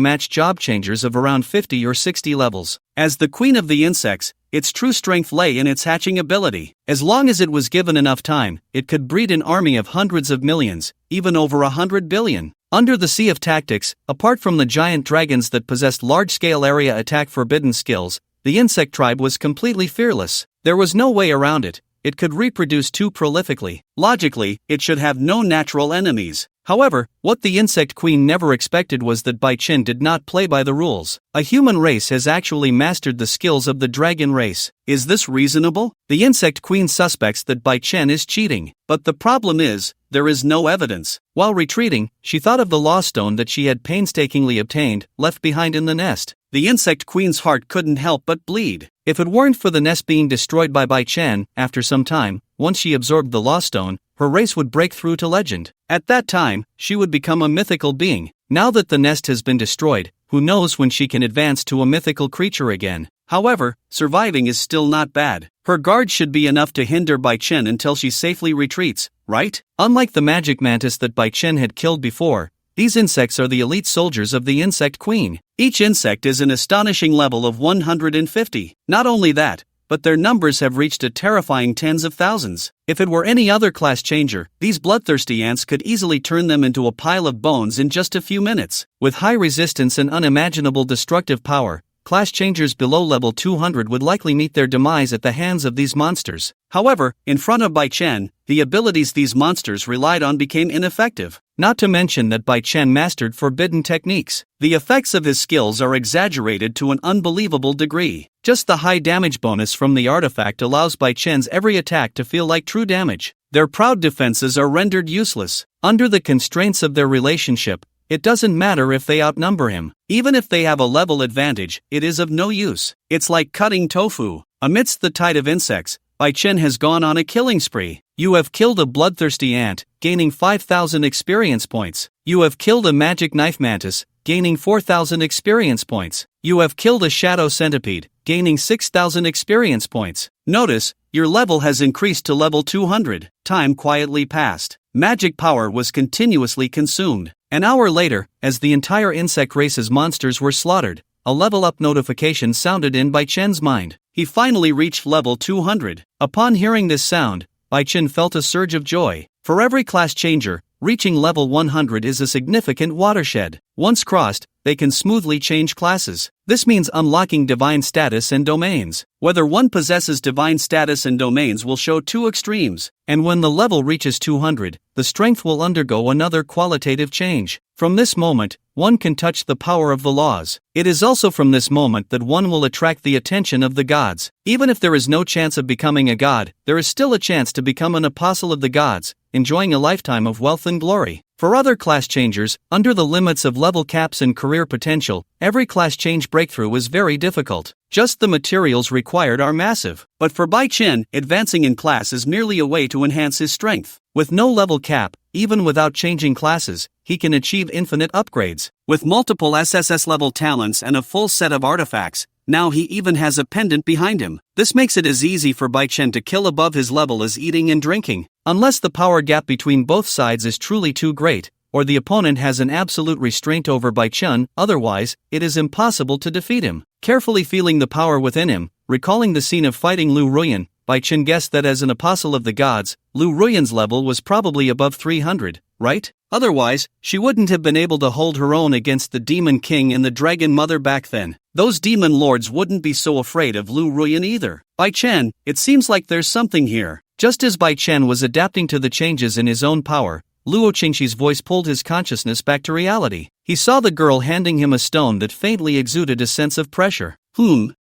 [SPEAKER 1] match job changers of around 50 or 60 levels. As the queen of the insects, its true strength lay in its hatching ability. As long as it was given enough time, it could breed an army of hundreds of millions, even over 100 billion. Under the Sea of Tactics, apart from the giant dragons that possessed large-scale area attack forbidden skills, the insect tribe was completely fearless. There was no way around it. It could reproduce too prolifically. Logically, it should have no natural enemies. However, what the insect queen never expected was that Bai Chen did not play by the rules. A human race has actually mastered the skills of the dragon race. Is this reasonable? The insect queen suspects that Bai Chen is cheating. But the problem is, there is no evidence. While retreating, she thought of the lost stone that she had painstakingly obtained, left behind in the nest. The insect queen's heart couldn't help but bleed. If it weren't for the nest being destroyed by Bai Chen, after some time, once she absorbed the lost stone, her race would break through to legend. At that time, she would become a mythical being. Now that the nest has been destroyed, who knows when she can advance to a mythical creature again. However, surviving is still not bad. Her guard should be enough to hinder Bai Chen until she safely retreats, right? Unlike the magic mantis that Bai Chen had killed before, these insects are the elite soldiers of the insect queen. Each insect is an astonishing level of 150. Not only that, but their numbers have reached a terrifying tens of thousands. If it were any other class changer, these bloodthirsty ants could easily turn them into a pile of bones in just a few minutes. With high resistance and unimaginable destructive power, class changers below level 200 would likely meet their demise at the hands of these monsters. However, in front of Bai Chen, the abilities these monsters relied on became ineffective. Not to mention that Bai Chen mastered forbidden techniques. The effects of his skills are exaggerated to an unbelievable degree. Just the high damage bonus from the artifact allows Bai Chen's every attack to feel like true damage. Their proud defenses are rendered useless. Under the constraints of their relationship, it doesn't matter if they outnumber him. Even if they have a level advantage, it is of no use. It's like cutting tofu. Amidst the tide of insects, Bai Chen has gone on a killing spree. You have killed a bloodthirsty ant, gaining 5,000 experience points. You have killed a magic knife mantis, gaining 4,000 experience points. You have killed a shadow centipede, gaining 6,000 experience points. Notice, your level has increased to level 200. Time quietly passed. Magic power was continuously consumed. An hour later, as the entire insect race's monsters were slaughtered, a level-up notification sounded in Bai Chen's mind. He finally reached level 200. Upon hearing this sound, Bai Chen felt a surge of joy. For every class changer, reaching level 100 is a significant watershed. Once crossed, they can smoothly change classes. This means unlocking divine status and domains. Whether one possesses divine status and domains will show two extremes, and when the level reaches 200, the strength will undergo another qualitative change. From this moment, one can touch the power of the laws. It is also from this moment that one will attract the attention of the gods. Even if there is no chance of becoming a god, there is still a chance to become an apostle of the gods, enjoying a lifetime of wealth and glory. For other class changers, under the limits of level caps and career potential, every class change breakthrough is very difficult. Just the materials required are massive. But for Bai Chen, advancing in class is merely a way to enhance his strength. With no level cap, even without changing classes, he can achieve infinite upgrades. With multiple SSS level talents and a full set of artifacts, now he even has a pendant behind him. This makes it as easy for Bai Chen to kill above his level as eating and drinking. Unless the power gap between both sides is truly too great, or the opponent has an absolute restraint over Bai Chen, otherwise, it is impossible to defeat him. Carefully feeling the power within him, recalling the scene of fighting Lu Ruyan, Bai Chen guessed that as an apostle of the gods, Lu Ruyan's level was probably above 300, right? Otherwise, she wouldn't have been able to hold her own against the Demon King and the Dragon Mother back then. Those demon lords wouldn't be so afraid of Lu Ruyan either. Bai Chen, it seems like there's something here. Just as Bai Chen was adapting to the changes in his own power, Luo Qingxi's voice pulled his consciousness back to reality. He saw the girl handing him a stone that faintly exuded a sense of pressure.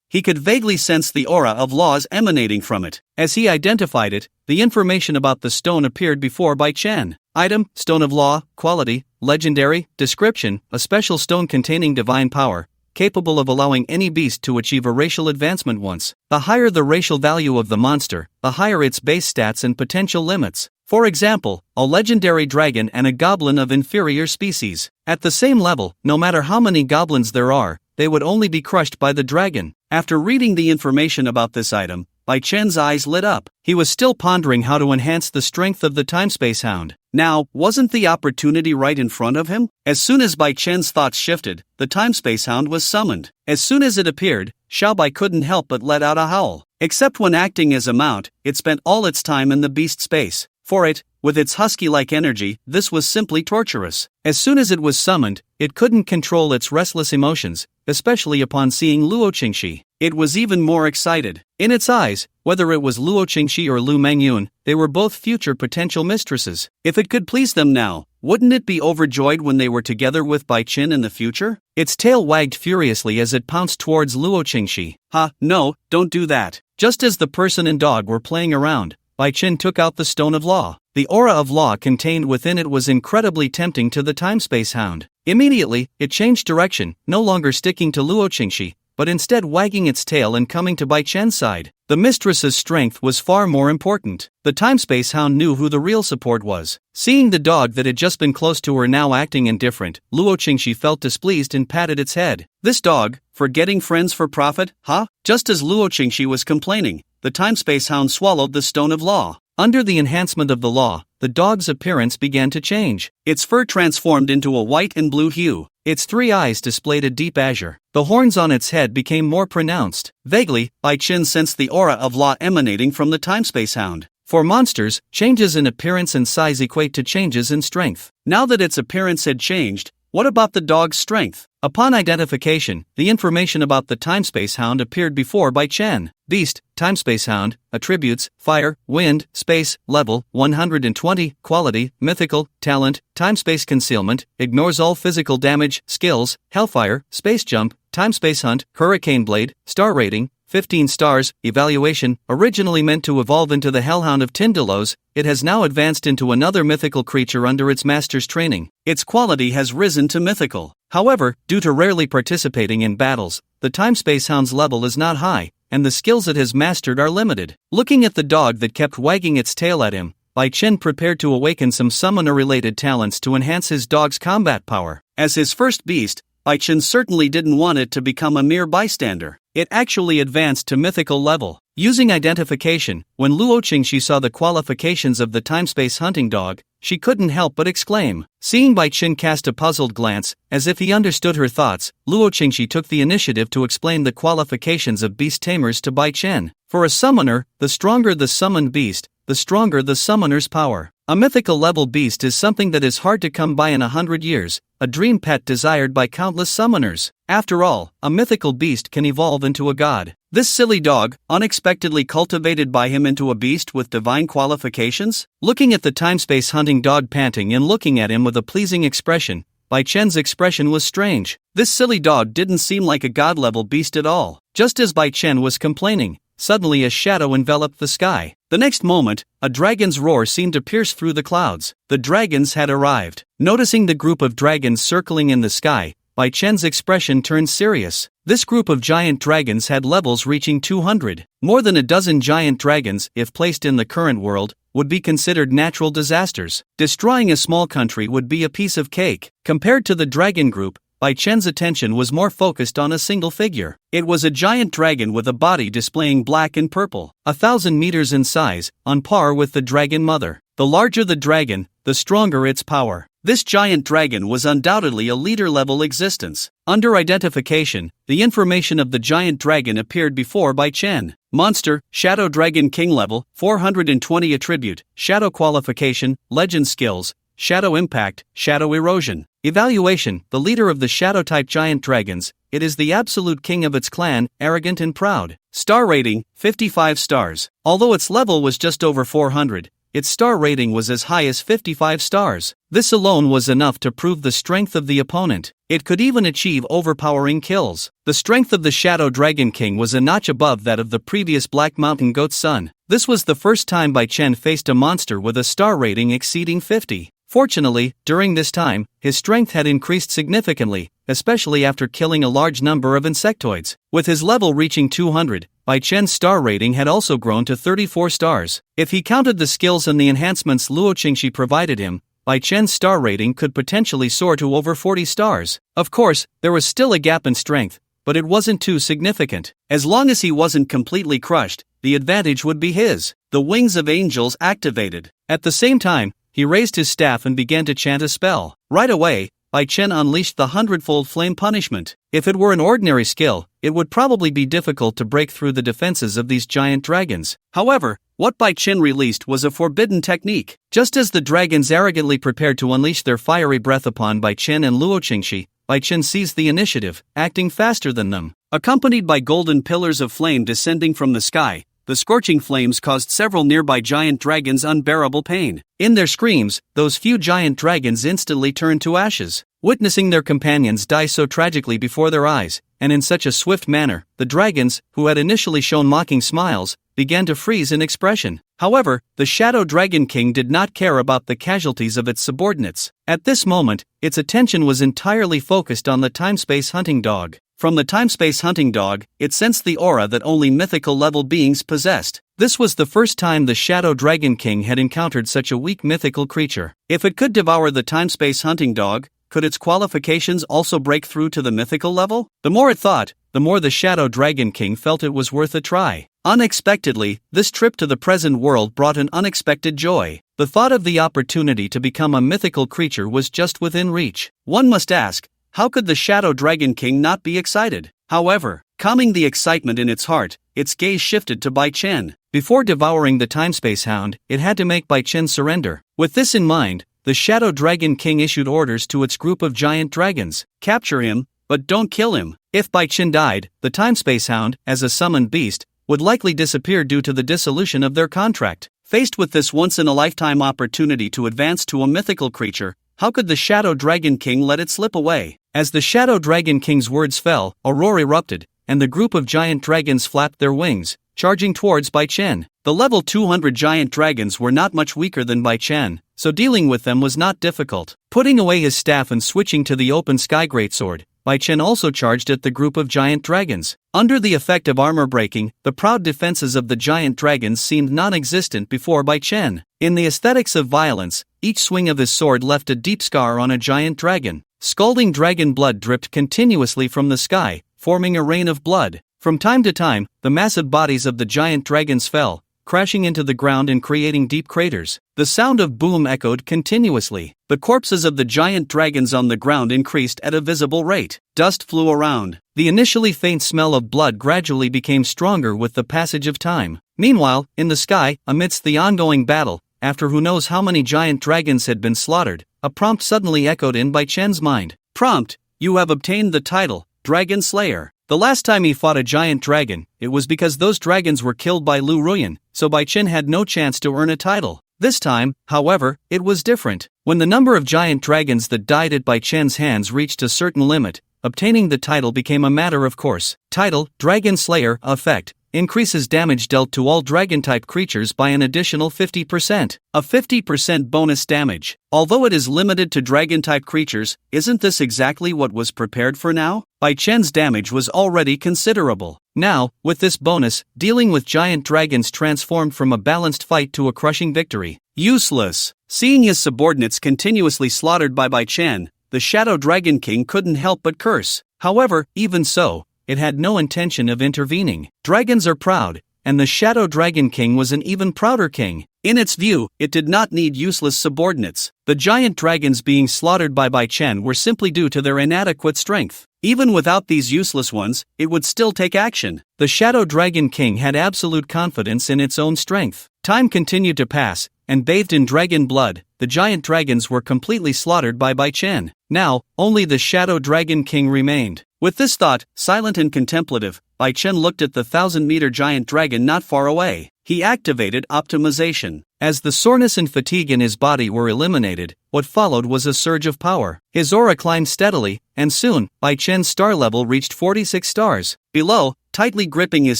[SPEAKER 1] He could vaguely sense the aura of laws emanating from it. As he identified it, the information about the stone appeared before Bai Chen. Item, Stone of Law, Quality, Legendary, Description, a special stone containing divine power, capable of allowing any beast to achieve a racial advancement once. The higher the racial value of the monster, the higher its base stats and potential limits. For example, a legendary dragon and a goblin of inferior species. At the same level, no matter how many goblins there are, they would only be crushed by the dragon. After reading the information about this item, Bai Chen's eyes lit up. He was still pondering how to enhance the strength of the Timespace Hound. Now, wasn't the opportunity right in front of him? As soon as Bai Chen's thoughts shifted, the Timespace Hound was summoned. As soon as it appeared, Xiaobai couldn't help but let out a howl. Except when acting as a mount, it spent all its time in the beast space. For it, with its husky-like energy, this was simply torturous. As soon as it was summoned, it couldn't control its restless emotions, especially upon seeing Luo Qingxi. It was even more excited. In its eyes, whether it was Luo Qingxi or Lu Mengyun, they were both future potential mistresses. If it could please them now, wouldn't it be overjoyed when they were together with Bai Chen in the future? Its tail wagged furiously as it pounced towards Luo Qingxi. No, don't do that. Just as the person and dog were playing around, Bai Chen took out the Stone of Law. The aura of law contained within it was incredibly tempting to the Timespace Hound. Immediately, it changed direction, no longer sticking to Luo Qingxi, but instead wagging its tail and coming to Bai Chen's side. The mistress's strength was far more important. The time-space hound knew who the real support was. Seeing the dog that had just been close to her now acting indifferent, Luo Qingxi felt displeased and patted its head. This dog, for getting friends for profit, huh? Just as Luo Qingxi was complaining, the time-space hound swallowed the stone of law. Under the enhancement of the law, the dog's appearance began to change. Its fur transformed into a white and blue hue. Its 3 eyes displayed a deep azure. The horns on its head became more pronounced. Vaguely, Bai Chen sensed the aura of law emanating from the time-space hound. For monsters, changes in appearance and size equate to changes in strength. Now that its appearance had changed, what about the dog's strength? Upon identification, the information about the time-space hound appeared before Bai Chen. Beast, time-space hound, attributes, fire, wind, space, level, 120, quality, mythical, talent, time-space concealment, ignores all physical damage, skills, hellfire, space jump, time-space hunt, hurricane blade, star rating, 15 stars, evaluation. Originally meant to evolve into the Hellhound of Tindalos, it has now advanced into another mythical creature under its master's training. Its quality has risen to mythical. However, due to rarely participating in battles, the time-space hound's level is not high, and the skills it has mastered are limited. Looking at the dog that kept wagging its tail at him, Bai Chen prepared to awaken some summoner-related talents to enhance his dog's combat power. As his first beast, Bai Chen certainly didn't want it to become a mere bystander. It actually advanced to mythical level. Using identification, when Luo Qingxi saw the qualifications of the time-space hunting dog, she couldn't help but exclaim. Seeing Bai Chen cast a puzzled glance, as if he understood her thoughts, Luo Qingxi took the initiative to explain the qualifications of beast tamers to Bai Chen. For a summoner, the stronger the summoned beast, the stronger the summoner's power. A mythical level beast is something that is hard to come by in 100 years, a dream pet desired by countless summoners. After all, a mythical beast can evolve into a god. This silly dog, unexpectedly cultivated by him into a beast with divine qualifications? Looking at the time-space hunting dog panting and looking at him with a pleasing expression, Bai Chen's expression was strange. This silly dog didn't seem like a god-level beast at all. Just as Bai Chen was complaining, suddenly a shadow enveloped the sky. The next moment, a dragon's roar seemed to pierce through the clouds. The dragons had arrived. Noticing the group of dragons circling in the sky, Bai Chen's expression turned serious. This group of giant dragons had levels reaching 200. More than a dozen giant dragons, if placed in the current world, would be considered natural disasters. Destroying a small country would be a piece of cake. Compared to the dragon group, Bai Chen's attention was more focused on a single figure. It was a giant dragon with a body displaying black and purple, 1,000 meters in size, on par with the dragon mother. The larger the dragon, the stronger its power. This giant dragon was undoubtedly a leader-level existence. Under identification, the information of the giant dragon appeared before Bai Chen. Monster, Shadow Dragon King level, 420 attribute, Shadow qualification, Legend skills, Shadow impact, Shadow erosion. Evaluation, the leader of the Shadow-type giant dragons, it is the absolute king of its clan, arrogant and proud. Star rating, 55 stars. Although its level was just over 400, its star rating was as high as 55 stars. This alone was enough to prove the strength of the opponent. It could even achieve overpowering kills. The strength of the Shadow Dragon King was a notch above that of the previous Black Mountain Goat's son. This was the first time Bai Chen faced a monster with a star rating exceeding 50. Fortunately, during this time, his strength had increased significantly, especially after killing a large number of insectoids. With his level reaching 200, Bai Chen's star rating had also grown to 34 stars. If he counted the skills and the enhancements Luo Qingxi provided him, Bai Chen's star rating could potentially soar to over 40 stars. Of course, there was still a gap in strength, but it wasn't too significant. As long as he wasn't completely crushed, the advantage would be his. The wings of angels activated. At the same time, he raised his staff and began to chant a spell. Right away, Bai Chen unleashed the 100-fold flame punishment. If it were an ordinary skill, it would probably be difficult to break through the defenses of these giant dragons. However, what Bai Chen released was a forbidden technique. Just as the dragons arrogantly prepared to unleash their fiery breath upon Bai Chen and Luo Qingxi, Bai Chen seized the initiative, acting faster than them. Accompanied by golden pillars of flame descending from the sky, the scorching flames caused several nearby giant dragons unbearable pain. In their screams, those few giant dragons instantly turned to ashes. Witnessing their companions die so tragically before their eyes, and in such a swift manner, the dragons, who had initially shown mocking smiles, began to freeze in expression. However, the Shadow Dragon King did not care about the casualties of its subordinates. At this moment, its attention was entirely focused on the time-space hunting dog. From the time-space hunting dog, it sensed the aura that only mythical-level beings possessed. This was the first time the Shadow Dragon King had encountered such a weak mythical creature. If it could devour the time-space hunting dog, could its qualifications also break through to the mythical level? The more it thought, the more the Shadow Dragon King felt it was worth a try. Unexpectedly, this trip to the present world brought an unexpected joy. The thought of the opportunity to become a mythical creature was just within reach. One must ask, how could the Shadow Dragon King not be excited? However, calming the excitement in its heart, its gaze shifted to Bai Chen. Before devouring the time-space hound, it had to make Bai Chen surrender. With this in mind, the Shadow Dragon King issued orders to its group of giant dragons. Capture him, but don't kill him. If Bai Chen died, the time-space hound, as a summoned beast, would likely disappear due to the dissolution of their contract. Faced with this once-in-a-lifetime opportunity to advance to a mythical creature, how could the Shadow Dragon King let it slip away? As the Shadow Dragon King's words fell, a roar erupted, and the group of giant dragons flapped their wings, charging towards Bai Chen. The level 200 giant dragons were not much weaker than Bai Chen, so dealing with them was not difficult. Putting away his staff and switching to the open sky greatsword, Bai Chen also charged at the group of giant dragons. Under the effect of armor breaking, the proud defenses of the giant dragons seemed non-existent before Bai Chen. In the aesthetics of violence, each swing of his sword left a deep scar on a giant dragon. Scalding dragon blood dripped continuously from the sky, forming a rain of blood. From time to time, the massive bodies of the giant dragons fell, crashing into the ground and creating deep craters. The sound of boom echoed continuously. The corpses of the giant dragons on the ground increased at a visible rate. Dust flew around. The initially faint smell of blood gradually became stronger with the passage of time. Meanwhile, in the sky, amidst the ongoing battle, after who knows how many giant dragons had been slaughtered, a prompt suddenly echoed in Bai Chen's mind. Prompt: you have obtained the title, Dragon Slayer. The last time he fought a giant dragon, it was because those dragons were killed by Lu Ruyan, so Bai Chen had no chance to earn a title. This time, however, it was different. When the number of giant dragons that died at Bai Chen's hands reached a certain limit, obtaining the title became a matter of course. Title, Dragon Slayer, effect, increases damage dealt to all dragon-type creatures by an additional 50%. A 50% bonus damage. Although it is limited to dragon-type creatures, isn't this exactly what was prepared for now? Bai Chen's damage was already considerable. Now, with this bonus, dealing with giant dragons transformed from a balanced fight to a crushing victory. Useless. Seeing his subordinates continuously slaughtered by Bai Chen, the Shadow Dragon King couldn't help but curse. However, even so, it had no intention of intervening. Dragons are proud, and the Shadow Dragon King was an even prouder king. In its view, it did not need useless subordinates. The giant dragons being slaughtered by Bai Chen were simply due to their inadequate strength. Even without these useless ones, it would still take action. The Shadow Dragon King had absolute confidence in its own strength. Time continued to pass, and bathed in dragon blood, the giant dragons were completely slaughtered by Bai Chen. Now, only the Shadow Dragon King remained. With this thought, silent and contemplative, Bai Chen looked at the 1,000-meter giant dragon not far away. He activated optimization. As the soreness and fatigue in his body were eliminated, what followed was a surge of power. His aura climbed steadily, and soon, Bai Chen's star level reached 46 stars. Below, tightly gripping his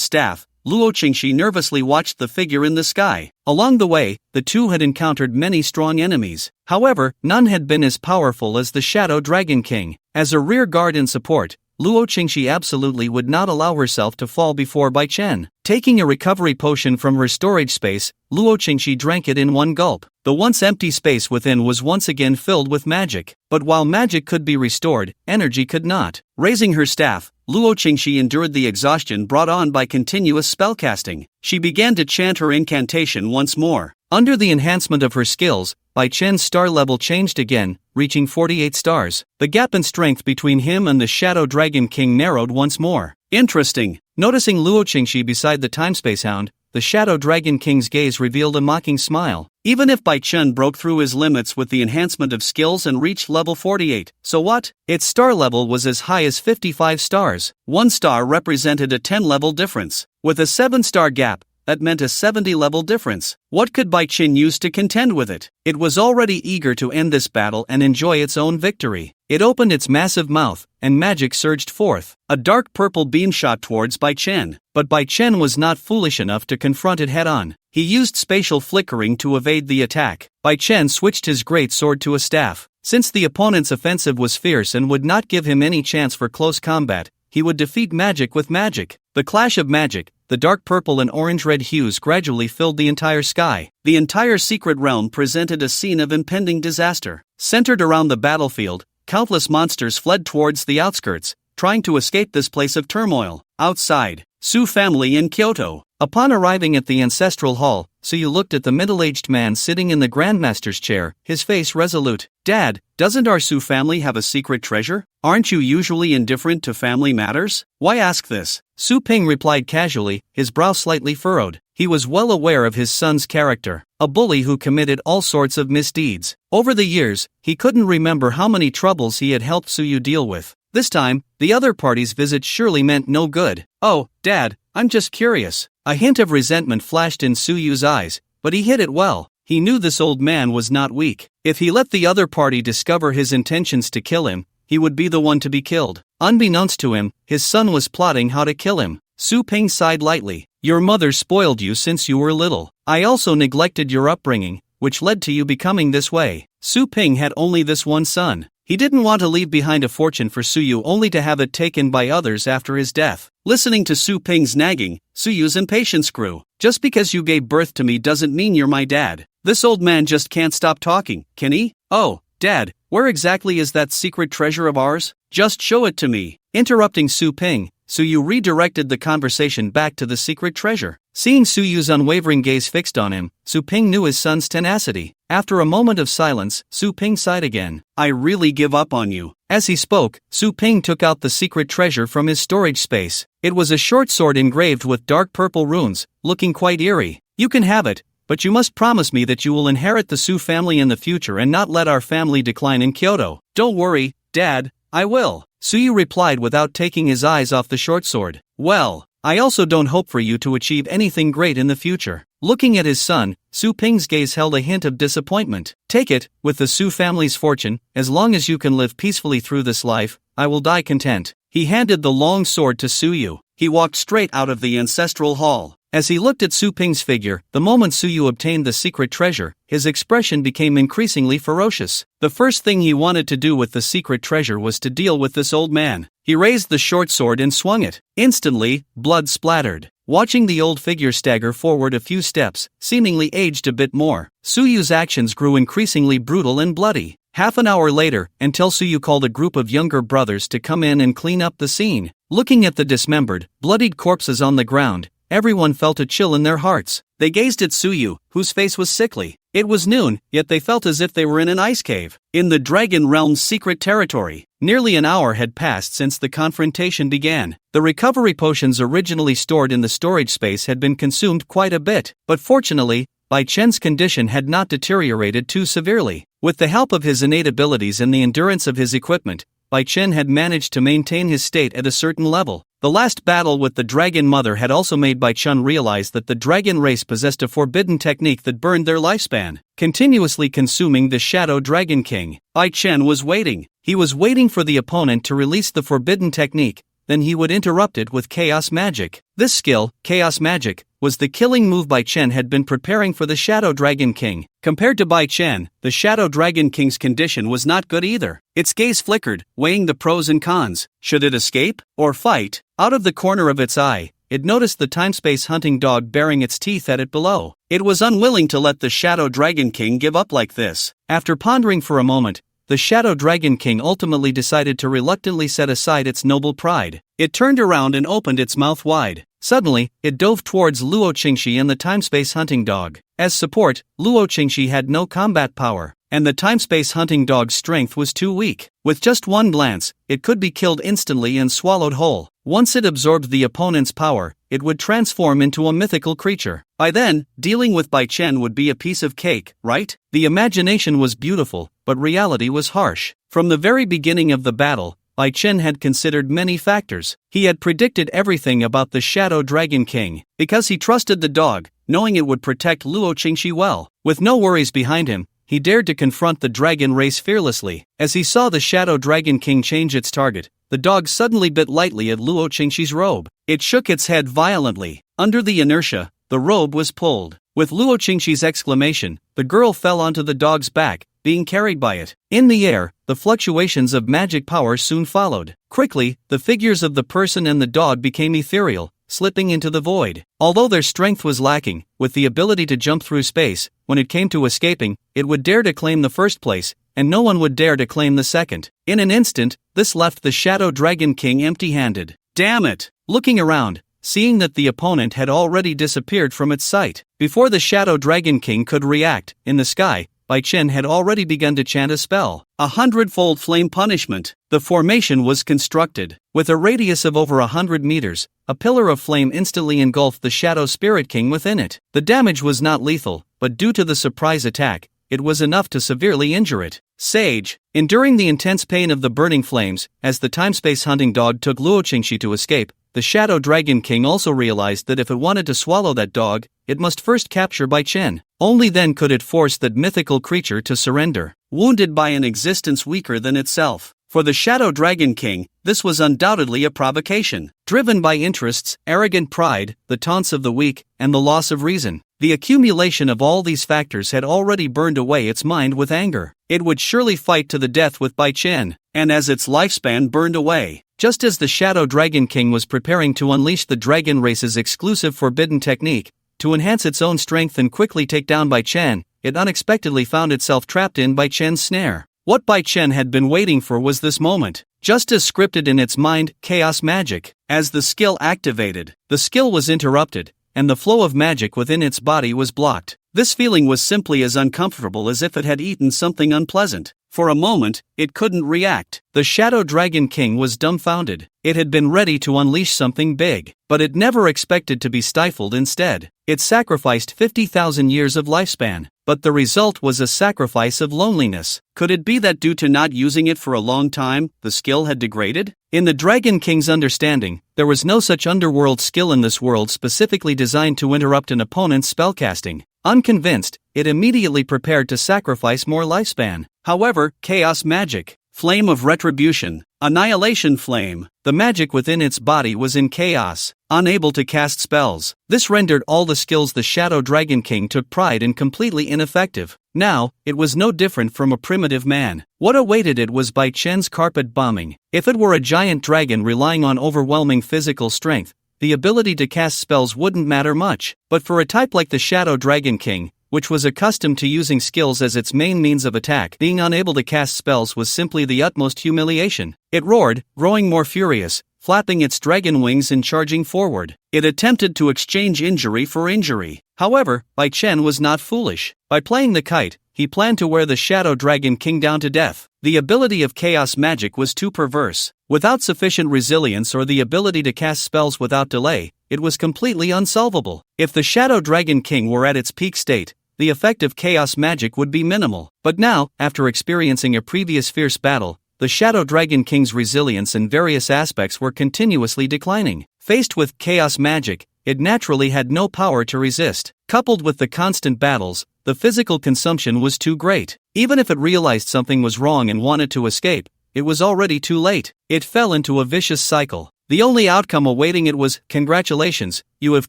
[SPEAKER 1] staff, Luo Qingxi nervously watched the figure in the sky. Along the way, the two had encountered many strong enemies. However, none had been as powerful as the Shadow Dragon King. As a rear guard and support, Luo Qingxi absolutely would not allow herself to fall before Bai Chen. Taking a recovery potion from her storage space, Luo Qingxi drank it in one gulp. The once empty space within was once again filled with magic. But while magic could be restored, energy could not. Raising her staff, Luo Qingxi endured the exhaustion brought on by continuous spellcasting. She began to chant her incantation once more. Under the enhancement of her skills, Bai Chen's star level changed again, reaching 48 stars. The gap in strength between him and the Shadow Dragon King narrowed once more. Interesting. Noticing Luo Qingxi beside the time-space hound, the Shadow Dragon King's gaze revealed a mocking smile. Even if Bai Chen broke through his limits with the enhancement of skills and reached level 48, so what? Its star level was as high as 55 stars. 1 star represented a 10-level difference. With a 7-star gap, that meant a 70-level difference. What could Bai Chen use to contend with it? It was already eager to end this battle and enjoy its own victory. It opened its massive mouth, and magic surged forth. A dark purple beam shot towards Bai Chen. But Bai Chen was not foolish enough to confront it head-on. He used spatial flickering to evade the attack. Bai Chen switched his great sword to a staff. Since the opponent's offensive was fierce and would not give him any chance for close combat, he would defeat magic with magic. The clash of magic, the dark purple and orange-red hues gradually filled the entire sky. The entire secret realm presented a scene of impending disaster. Centered around the battlefield, countless monsters fled towards the outskirts, trying to escape this place of turmoil. Outside, Su family in Kyoto. Upon arriving at the ancestral hall, Suyu looked at the middle-aged man sitting in the Grandmaster's chair, his face resolute. Dad, doesn't our Su family have a secret treasure? Aren't you usually indifferent to family matters? Why ask this? Su Ping replied casually, his brow slightly furrowed. He was well aware of his son's character, a bully who committed all sorts of misdeeds. Over the years, he couldn't remember how many troubles he had helped Suyu deal with. This time, the other party's visit surely meant no good. Oh, Dad, I'm just curious. A hint of resentment flashed in Suyu's eyes, but he hid it well. He knew this old man was not weak. If he let the other party discover his intentions to kill him, he would be the one to be killed. Unbeknownst to him, his son was plotting how to kill him. Su Ping sighed lightly. Your mother spoiled you since you were little. I also neglected your upbringing, which led to you becoming this way. Su Ping had only this one son. He didn't want to leave behind a fortune for Suyu only to have it taken by others after his death. Listening to Su Ping's nagging, Suyu's impatience grew. Just because you gave birth to me doesn't mean you're my dad. This old man just can't stop talking, can he? Oh, Dad, where exactly is that secret treasure of ours? Just show it to me. Interrupting Su Ping, Suyu redirected the conversation back to the secret treasure. Seeing Suyu's unwavering gaze fixed on him, Su Ping knew his son's tenacity. After a moment of silence, Su Ping sighed again. I really give up on you. As he spoke, Su Ping took out the secret treasure from his storage space. It was a short sword engraved with dark purple runes, looking quite eerie. You can have it, but you must promise me that you will inherit the Su family in the future and not let our family decline in Kyoto. Don't worry, Dad, I will. Suyu replied without taking his eyes off the short sword. Well, I also don't hope for you to achieve anything great in the future. Looking at his son, Su Ping's gaze held a hint of disappointment. Take it, with the Su family's fortune, as long as you can live peacefully through this life, I will die content. He handed the long sword to Suyu. He walked straight out of the ancestral hall. As he looked at Su Ping's figure, the moment Suyu obtained the secret treasure, his expression became increasingly ferocious. The first thing he wanted to do with the secret treasure was to deal with this old man. He raised the short sword and swung it. Instantly, blood splattered. Watching the old figure stagger forward a few steps, seemingly aged a bit more, Suyu's actions grew increasingly brutal and bloody. Half an hour later, until Suyu called a group of younger brothers to come in and clean up the scene. Looking at the dismembered, bloodied corpses on the ground, everyone felt a chill in their hearts. They gazed at Suyu, whose face was sickly. It was noon, yet they felt as if they were in an ice cave. In the Dragon Realm's secret territory, nearly an hour had passed since the confrontation began. The recovery potions originally stored in the storage space had been consumed quite a bit, but fortunately, Bai Chen's condition had not deteriorated too severely. With the help of his innate abilities and the endurance of his equipment, Bai Chen had managed to maintain his state at a certain level. The last battle with the Dragon Mother had also made Bai Chen realize that the dragon race possessed a forbidden technique that burned their lifespan, continuously consuming the Shadow Dragon King. Bai Chen was waiting. He was waiting for the opponent to release the forbidden technique, then he would interrupt it with chaos magic. This skill, chaos magic, was the killing move Bai Chen had been preparing for the Shadow Dragon King. Compared to Bai Chen, the Shadow Dragon King's condition was not good either. Its gaze flickered, weighing the pros and cons. Should it escape, or fight? Out of the corner of its eye, it noticed the time-space hunting dog baring its teeth at it below. It was unwilling to let the Shadow Dragon King give up like this. After pondering for a moment, the Shadow Dragon King ultimately decided to reluctantly set aside its noble pride. It turned around and opened its mouth wide. Suddenly, it dove towards Luo Qingxi and the time-space hunting dog. As support, Luo Qingxi had no combat power, and the time-space hunting dog's strength was too weak. With just one glance, it could be killed instantly and swallowed whole. Once it absorbed the opponent's power, it would transform into a mythical creature. By then, dealing with Bai Chen would be a piece of cake, right? The imagination was beautiful, but reality was harsh. From the very beginning of the battle, Bai Chen had considered many factors. He had predicted everything about the Shadow Dragon King, because he trusted the dog, knowing it would protect Luo Qingxi well. With no worries behind him, he dared to confront the dragon race fearlessly. As he saw the Shadow Dragon King change its target, the dog suddenly bit lightly at Luo Qingxi's robe. It shook its head violently. Under the inertia, the robe was pulled. With Luo Qingxi's exclamation, the girl fell onto the dog's back, being carried by it. In the air, the fluctuations of magic power soon followed. Quickly, the figures of the person and the dog became ethereal, slipping into the void. Although their strength was lacking, with the ability to jump through space, when it came to escaping, it would dare to claim the first place, and no one would dare to claim the second. In an instant, this left the Shadow Dragon King empty-handed. Damn it! Looking around, seeing that the opponent had already disappeared from its sight. Before the Shadow Dragon King could react, in the sky, Bai Chen had already begun to chant a spell. 100-fold flame punishment. The formation was constructed. With a radius of over 100 meters, a pillar of flame instantly engulfed the Shadow Spirit King within it. The damage was not lethal, but due to the surprise attack, it was enough to severely injure it. Sage, enduring the intense pain of the burning flames, as the time-space hunting dog took Luo Qingxi to escape, the Shadow Dragon King also realized that if it wanted to swallow that dog, it must first capture Bai Chen. Only then could it force that mythical creature to surrender. Wounded by an existence weaker than itself. For the Shadow Dragon King, this was undoubtedly a provocation. Driven by interests, arrogant pride, the taunts of the weak, and the loss of reason. The accumulation of all these factors had already burned away its mind with anger. It would surely fight to the death with Bai Chen, and as its lifespan burned away. Just as the Shadow Dragon King was preparing to unleash the dragon race's exclusive forbidden technique, to enhance its own strength and quickly take down Bai Chen, it unexpectedly found itself trapped in Bai Chen's snare. What Bai Chen had been waiting for was this moment. Just as scripted in its mind, chaos magic. As the skill activated, the skill was interrupted, and the flow of magic within its body was blocked. This feeling was simply as uncomfortable as if it had eaten something unpleasant. For a moment, it couldn't react. The Shadow Dragon King was dumbfounded. It had been ready to unleash something big, but it never expected to be stifled instead. It sacrificed 50,000 years of lifespan, but the result was a sacrifice of loneliness. Could it be that due to not using it for a long time, the skill had degraded? In the Dragon King's understanding, there was no such underworld skill in this world specifically designed to interrupt an opponent's spellcasting. Unconvinced, it immediately prepared to sacrifice more lifespan. However, chaos magic, flame of retribution, annihilation flame, the magic within its body was in chaos, unable to cast spells. This rendered all the skills the Shadow Dragon King took pride in completely ineffective. Now, it was no different from a primitive man. What awaited it was Bai Chen's carpet bombing. If it were a giant dragon relying on overwhelming physical strength, the ability to cast spells wouldn't matter much. But for a type like the Shadow Dragon King, which was accustomed to using skills as its main means of attack, being unable to cast spells was simply the utmost humiliation. It roared, growing more furious, flapping its dragon wings and charging forward. It attempted to exchange injury for injury. However, Bai Chen was not foolish. By playing the kite, he planned to wear the Shadow Dragon King down to death. The ability of chaos magic was too perverse. Without sufficient resilience or the ability to cast spells without delay, it was completely unsolvable. If the Shadow Dragon King were at its peak state, the effect of chaos magic would be minimal. But now, after experiencing a previous fierce battle, the Shadow Dragon King's resilience in various aspects were continuously declining. Faced with chaos magic, it naturally had no power to resist. Coupled with the constant battles, the physical consumption was too great. Even if it realized something was wrong and wanted to escape, it was already too late. It fell into a vicious cycle. The only outcome awaiting it was, "Congratulations, you have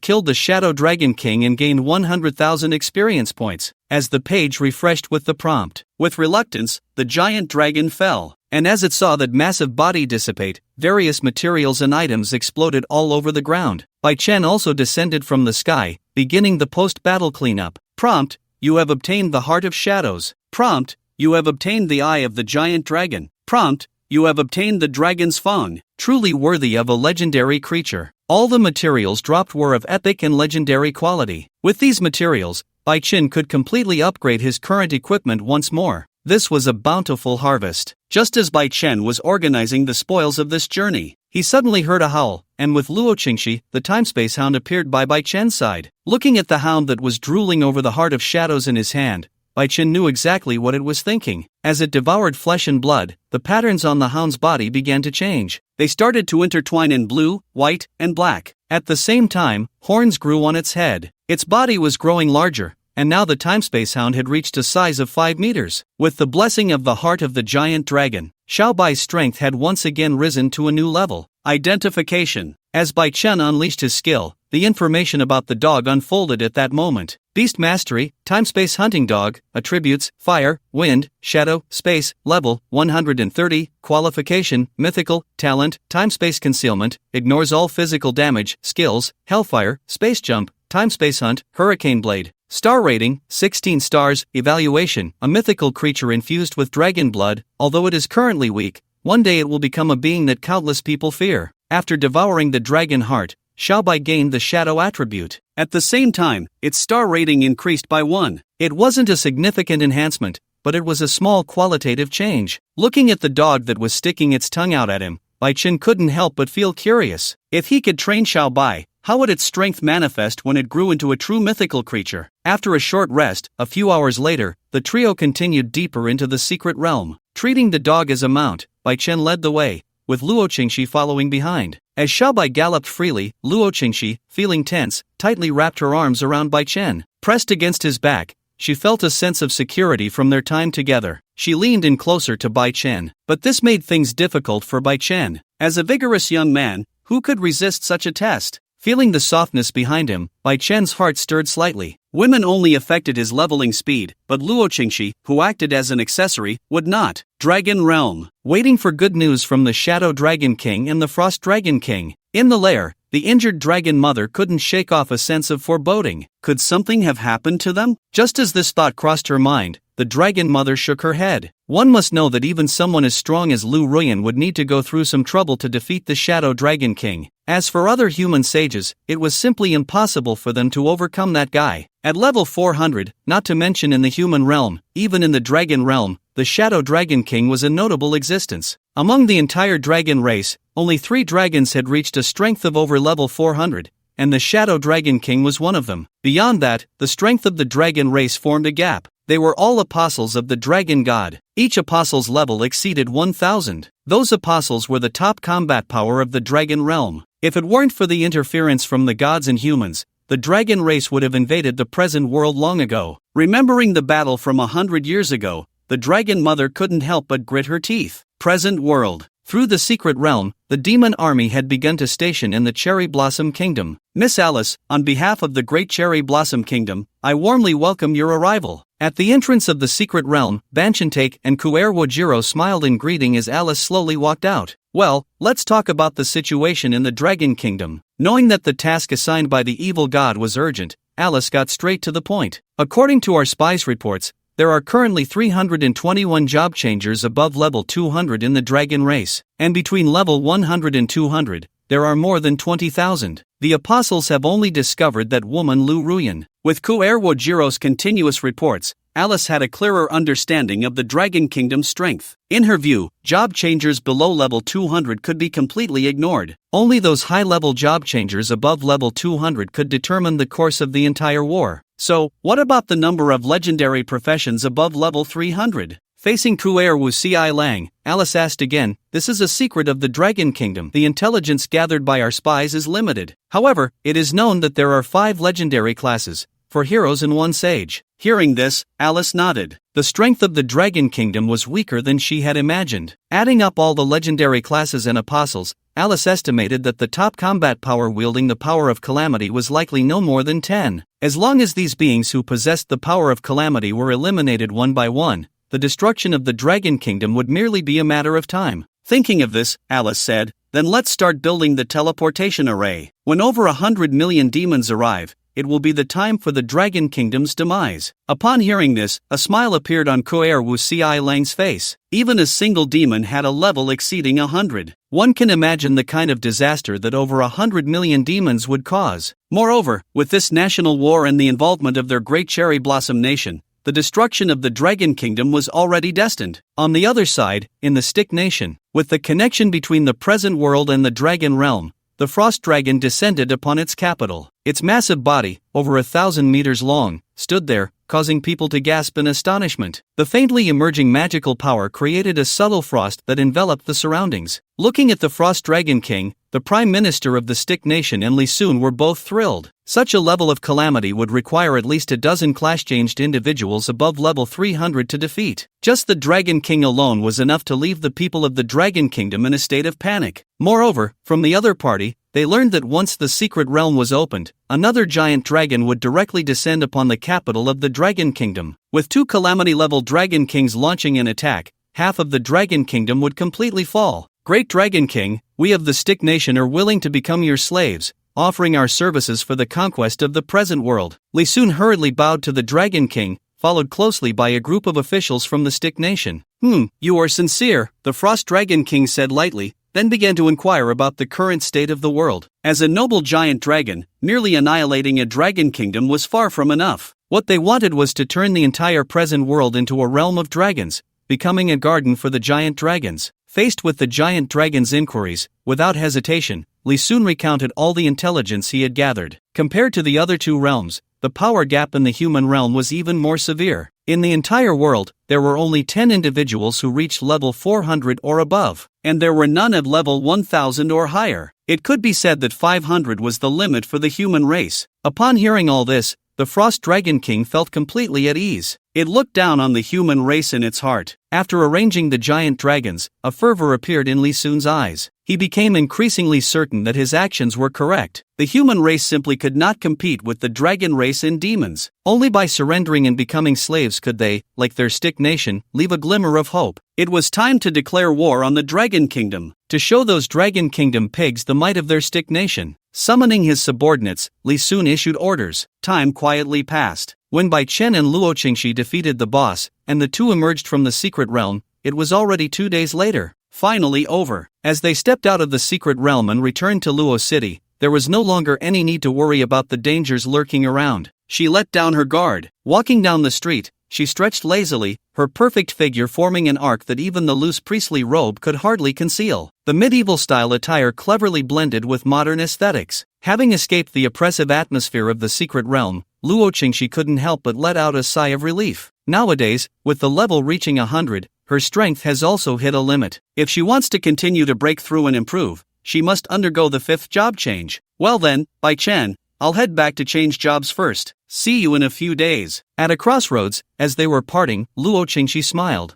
[SPEAKER 1] killed the Shadow Dragon King and gained 100,000 experience points," as the page refreshed with the prompt. With reluctance, the giant dragon fell, and as it saw that massive body dissipate, various materials and items exploded all over the ground. Bai Chen also descended from the sky, beginning the post-battle cleanup. Prompt: you have obtained the Heart of Shadows. Prompt: you have obtained the Eye of the Giant Dragon. Prompt: you have obtained the Dragon's Fang, truly worthy of a legendary creature. All the materials dropped were of epic and legendary quality. With these materials, Bai Chen could completely upgrade his current equipment once more. This was a bountiful harvest. Just as Bai Chen was organizing the spoils of this journey, he suddenly heard a howl, and with Luo Qingxi, the timespace hound appeared by Bai Chen's side. Looking at the hound that was drooling over the Heart of Shadows in his hand, Bai Chen knew exactly what it was thinking. As it devoured flesh and blood, the patterns on the hound's body began to change. They started to intertwine in blue, white, and black. At the same time, horns grew on its head. Its body was growing larger, and now the timespace hound had reached a size of 5 meters. With the blessing of the Heart of the Giant Dragon, Xiaobai's strength had once again risen to a new level. Identification. As Bai Chen unleashed his skill, the information about the dog unfolded at that moment. Beast Mastery, Time-Space Hunting Dog, Attributes, Fire, Wind, Shadow, Space, Level, 130, Qualification, Mythical, Talent, Time-Space Concealment, Ignores all physical damage, Skills, Hellfire, Space Jump, Time-Space Hunt, Hurricane Blade. Star Rating, 16 stars, Evaluation, a mythical creature infused with dragon blood. Although it is currently weak, one day it will become a being that countless people fear. After devouring the dragon heart, Xiaobai gained the shadow attribute. At the same time, its star rating increased by 1. It wasn't a significant enhancement, but it was a small qualitative change. Looking at the dog that was sticking its tongue out at him, Bai Chen couldn't help but feel curious. If he could train Xiaobai, how would its strength manifest when it grew into a true mythical creature? After a short rest, a few hours later, the trio continued deeper into the secret realm. Treating the dog as a mount, Bai Chen led the way, with Luo Qingxi following behind. As Xiaobai galloped freely, Luo Qingxi, feeling tense, tightly wrapped her arms around Bai Chen. Pressed against his back, she felt a sense of security from their time together. She leaned in closer to Bai Chen, but this made things difficult for Bai Chen. As a vigorous young man, who could resist such a test? Feeling the softness behind him, Bai Chen's heart stirred slightly. Women only affected his leveling speed, but Luo Qingxi, who acted as an accessory, would not. Dragon Realm. Waiting for good news from the Shadow Dragon King and the Frost Dragon King. In the lair, the injured dragon mother couldn't shake off a sense of foreboding. Could something have happened to them? Just as this thought crossed her mind, the dragon mother shook her head. One must know that even someone as strong as Lu Ruyan would need to go through some trouble to defeat the Shadow Dragon King. As for other human sages, it was simply impossible for them to overcome that guy. At level 400, not to mention in the human realm, even in the dragon realm, the Shadow Dragon King was a notable existence. Among the entire dragon race, only 3 dragons had reached a strength of over level 400, and the Shadow Dragon King was one of them. Beyond that, the strength of the dragon race formed a gap. They were all apostles of the dragon god. Each apostle's level exceeded 1,000. Those apostles were the top combat power of the dragon realm. If it weren't for the interference from the gods and humans, the dragon race would have invaded the present world long ago. Remembering the battle from 100 years ago, the dragon mother couldn't help but grit her teeth. Present world. Through the secret realm, the demon army had begun to station in the Cherry Blossom Kingdom. Miss Alice, on behalf of the Great Cherry Blossom Kingdom, I warmly welcome your arrival. At the entrance of the secret realm, Banchantake and Kuer Wojiro smiled in greeting as Alice slowly walked out. Well, let's talk about the situation in the Dragon Kingdom. Knowing that the task assigned by the evil god was urgent, Alice got straight to the point. According to our spies' reports, there are currently 321 job changers above level 200 in the dragon race, and between level 100 and 200, there are more than 20,000. The apostles have only discovered that woman Lu Ruyan. With Kuer Wojiro's continuous reports, Alice had a clearer understanding of the Dragon Kingdom's strength. In her view, job changers below level 200 could be completely ignored. Only those high-level job changers above level 200 could determine the course of the entire war. So, what about the number of legendary professions above level 300? Facing Kuer Wu Ci Lang, Alice asked again, this is a secret of the Dragon Kingdom. The intelligence gathered by our spies is limited. However, it is known that there are 5 legendary classes, 4 heroes and 1 sage. Hearing this, Alice nodded. The strength of the Dragon Kingdom was weaker than she had imagined. Adding up all the legendary classes and apostles, Alice estimated that the top combat power wielding the power of calamity was likely no more than 10. As long as these beings who possessed the power of calamity were eliminated one by one, the destruction of the Dragon Kingdom would merely be a matter of time. Thinking of this, Alice said, then let's start building the teleportation array. When over 100 million demons arrive, it will be the time for the Dragon Kingdom's demise. Upon hearing this, a smile appeared on Kuer Wu Ci Lang's face. Even a single demon had a level exceeding 100. One can imagine the kind of disaster that over 100 million demons would cause. Moreover, with this national war and the involvement of their Great Cherry Blossom Nation, the destruction of the Dragon Kingdom was already destined. On the other side, in the Stick Nation, with the connection between the present world and the Dragon Realm, the Frost Dragon descended upon its capital. Its massive body, over 1,000 meters long, stood there, causing people to gasp in astonishment. The faintly emerging magical power created a subtle frost that enveloped the surroundings. Looking at the Frost Dragon King, the Prime Minister of the Stick Nation and Li Sun were both thrilled. Such a level of calamity would require at least a dozen clash-changed individuals above level 300 to defeat. Just the Dragon King alone was enough to leave the people of the Dragon Kingdom in a state of panic. Moreover, from the other party, they learned that once the secret realm was opened, another giant dragon would directly descend upon the capital of the Dragon Kingdom. With 2 calamity-level Dragon Kings launching an attack, half of the Dragon Kingdom would completely fall. Great Dragon King, we of the Stick Nation are willing to become your slaves, offering our services for the conquest of the present world. Lee Soon hurriedly bowed to the Dragon King, followed closely by a group of officials from the Stick Nation. You are sincere, the Frost Dragon King said lightly, then began to inquire about the current state of the world. As a noble giant dragon, merely annihilating a dragon kingdom was far from enough. What they wanted was to turn the entire present world into a realm of dragons, becoming a garden for the giant dragons. Faced with the giant dragon's inquiries, without hesitation, Lee soon recounted all the intelligence he had gathered. Compared to the other 2 realms, the power gap in the human realm was even more severe. In the entire world, there were only 10 individuals who reached level 400 or above, and there were none at level 1000 or higher. It could be said that 500 was the limit for the human race. Upon hearing all this, the Frost Dragon King felt completely at ease. It looked down on the human race in its heart. After arranging the giant dragons, a fervor appeared in Lee Soon's eyes. He became increasingly certain that his actions were correct. The human race simply could not compete with the dragon race and demons. Only by surrendering and becoming slaves could they, like their Stick Nation, leave a glimmer of hope. It was time to declare war on the Dragon Kingdom, to show those Dragon Kingdom pigs the might of their Stick Nation. Summoning his subordinates, Lee Soon issued orders. Time quietly passed. When Bai Chen and Luo Qingxi defeated the boss, and the 2 emerged from the secret realm, it was already 2 days later. Finally over. As they stepped out of the secret realm and returned to Luo City, there was no longer any need to worry about the dangers lurking around. She let down her guard. Walking down the street, she stretched lazily, her perfect figure forming an arc that even the loose priestly robe could hardly conceal. The medieval-style attire cleverly blended with modern aesthetics. Having escaped the oppressive atmosphere of the secret realm, Luo Qingxi couldn't help but let out a sigh of relief. Nowadays, with the level reaching 100, her strength has also hit a limit. If she wants to continue to break through and improve, she must undergo the 5th job change. Well then, Bai Chen, I'll head back to change jobs first. See you in a few days. At a crossroads, as they were parting, Luo Qingxi smiled.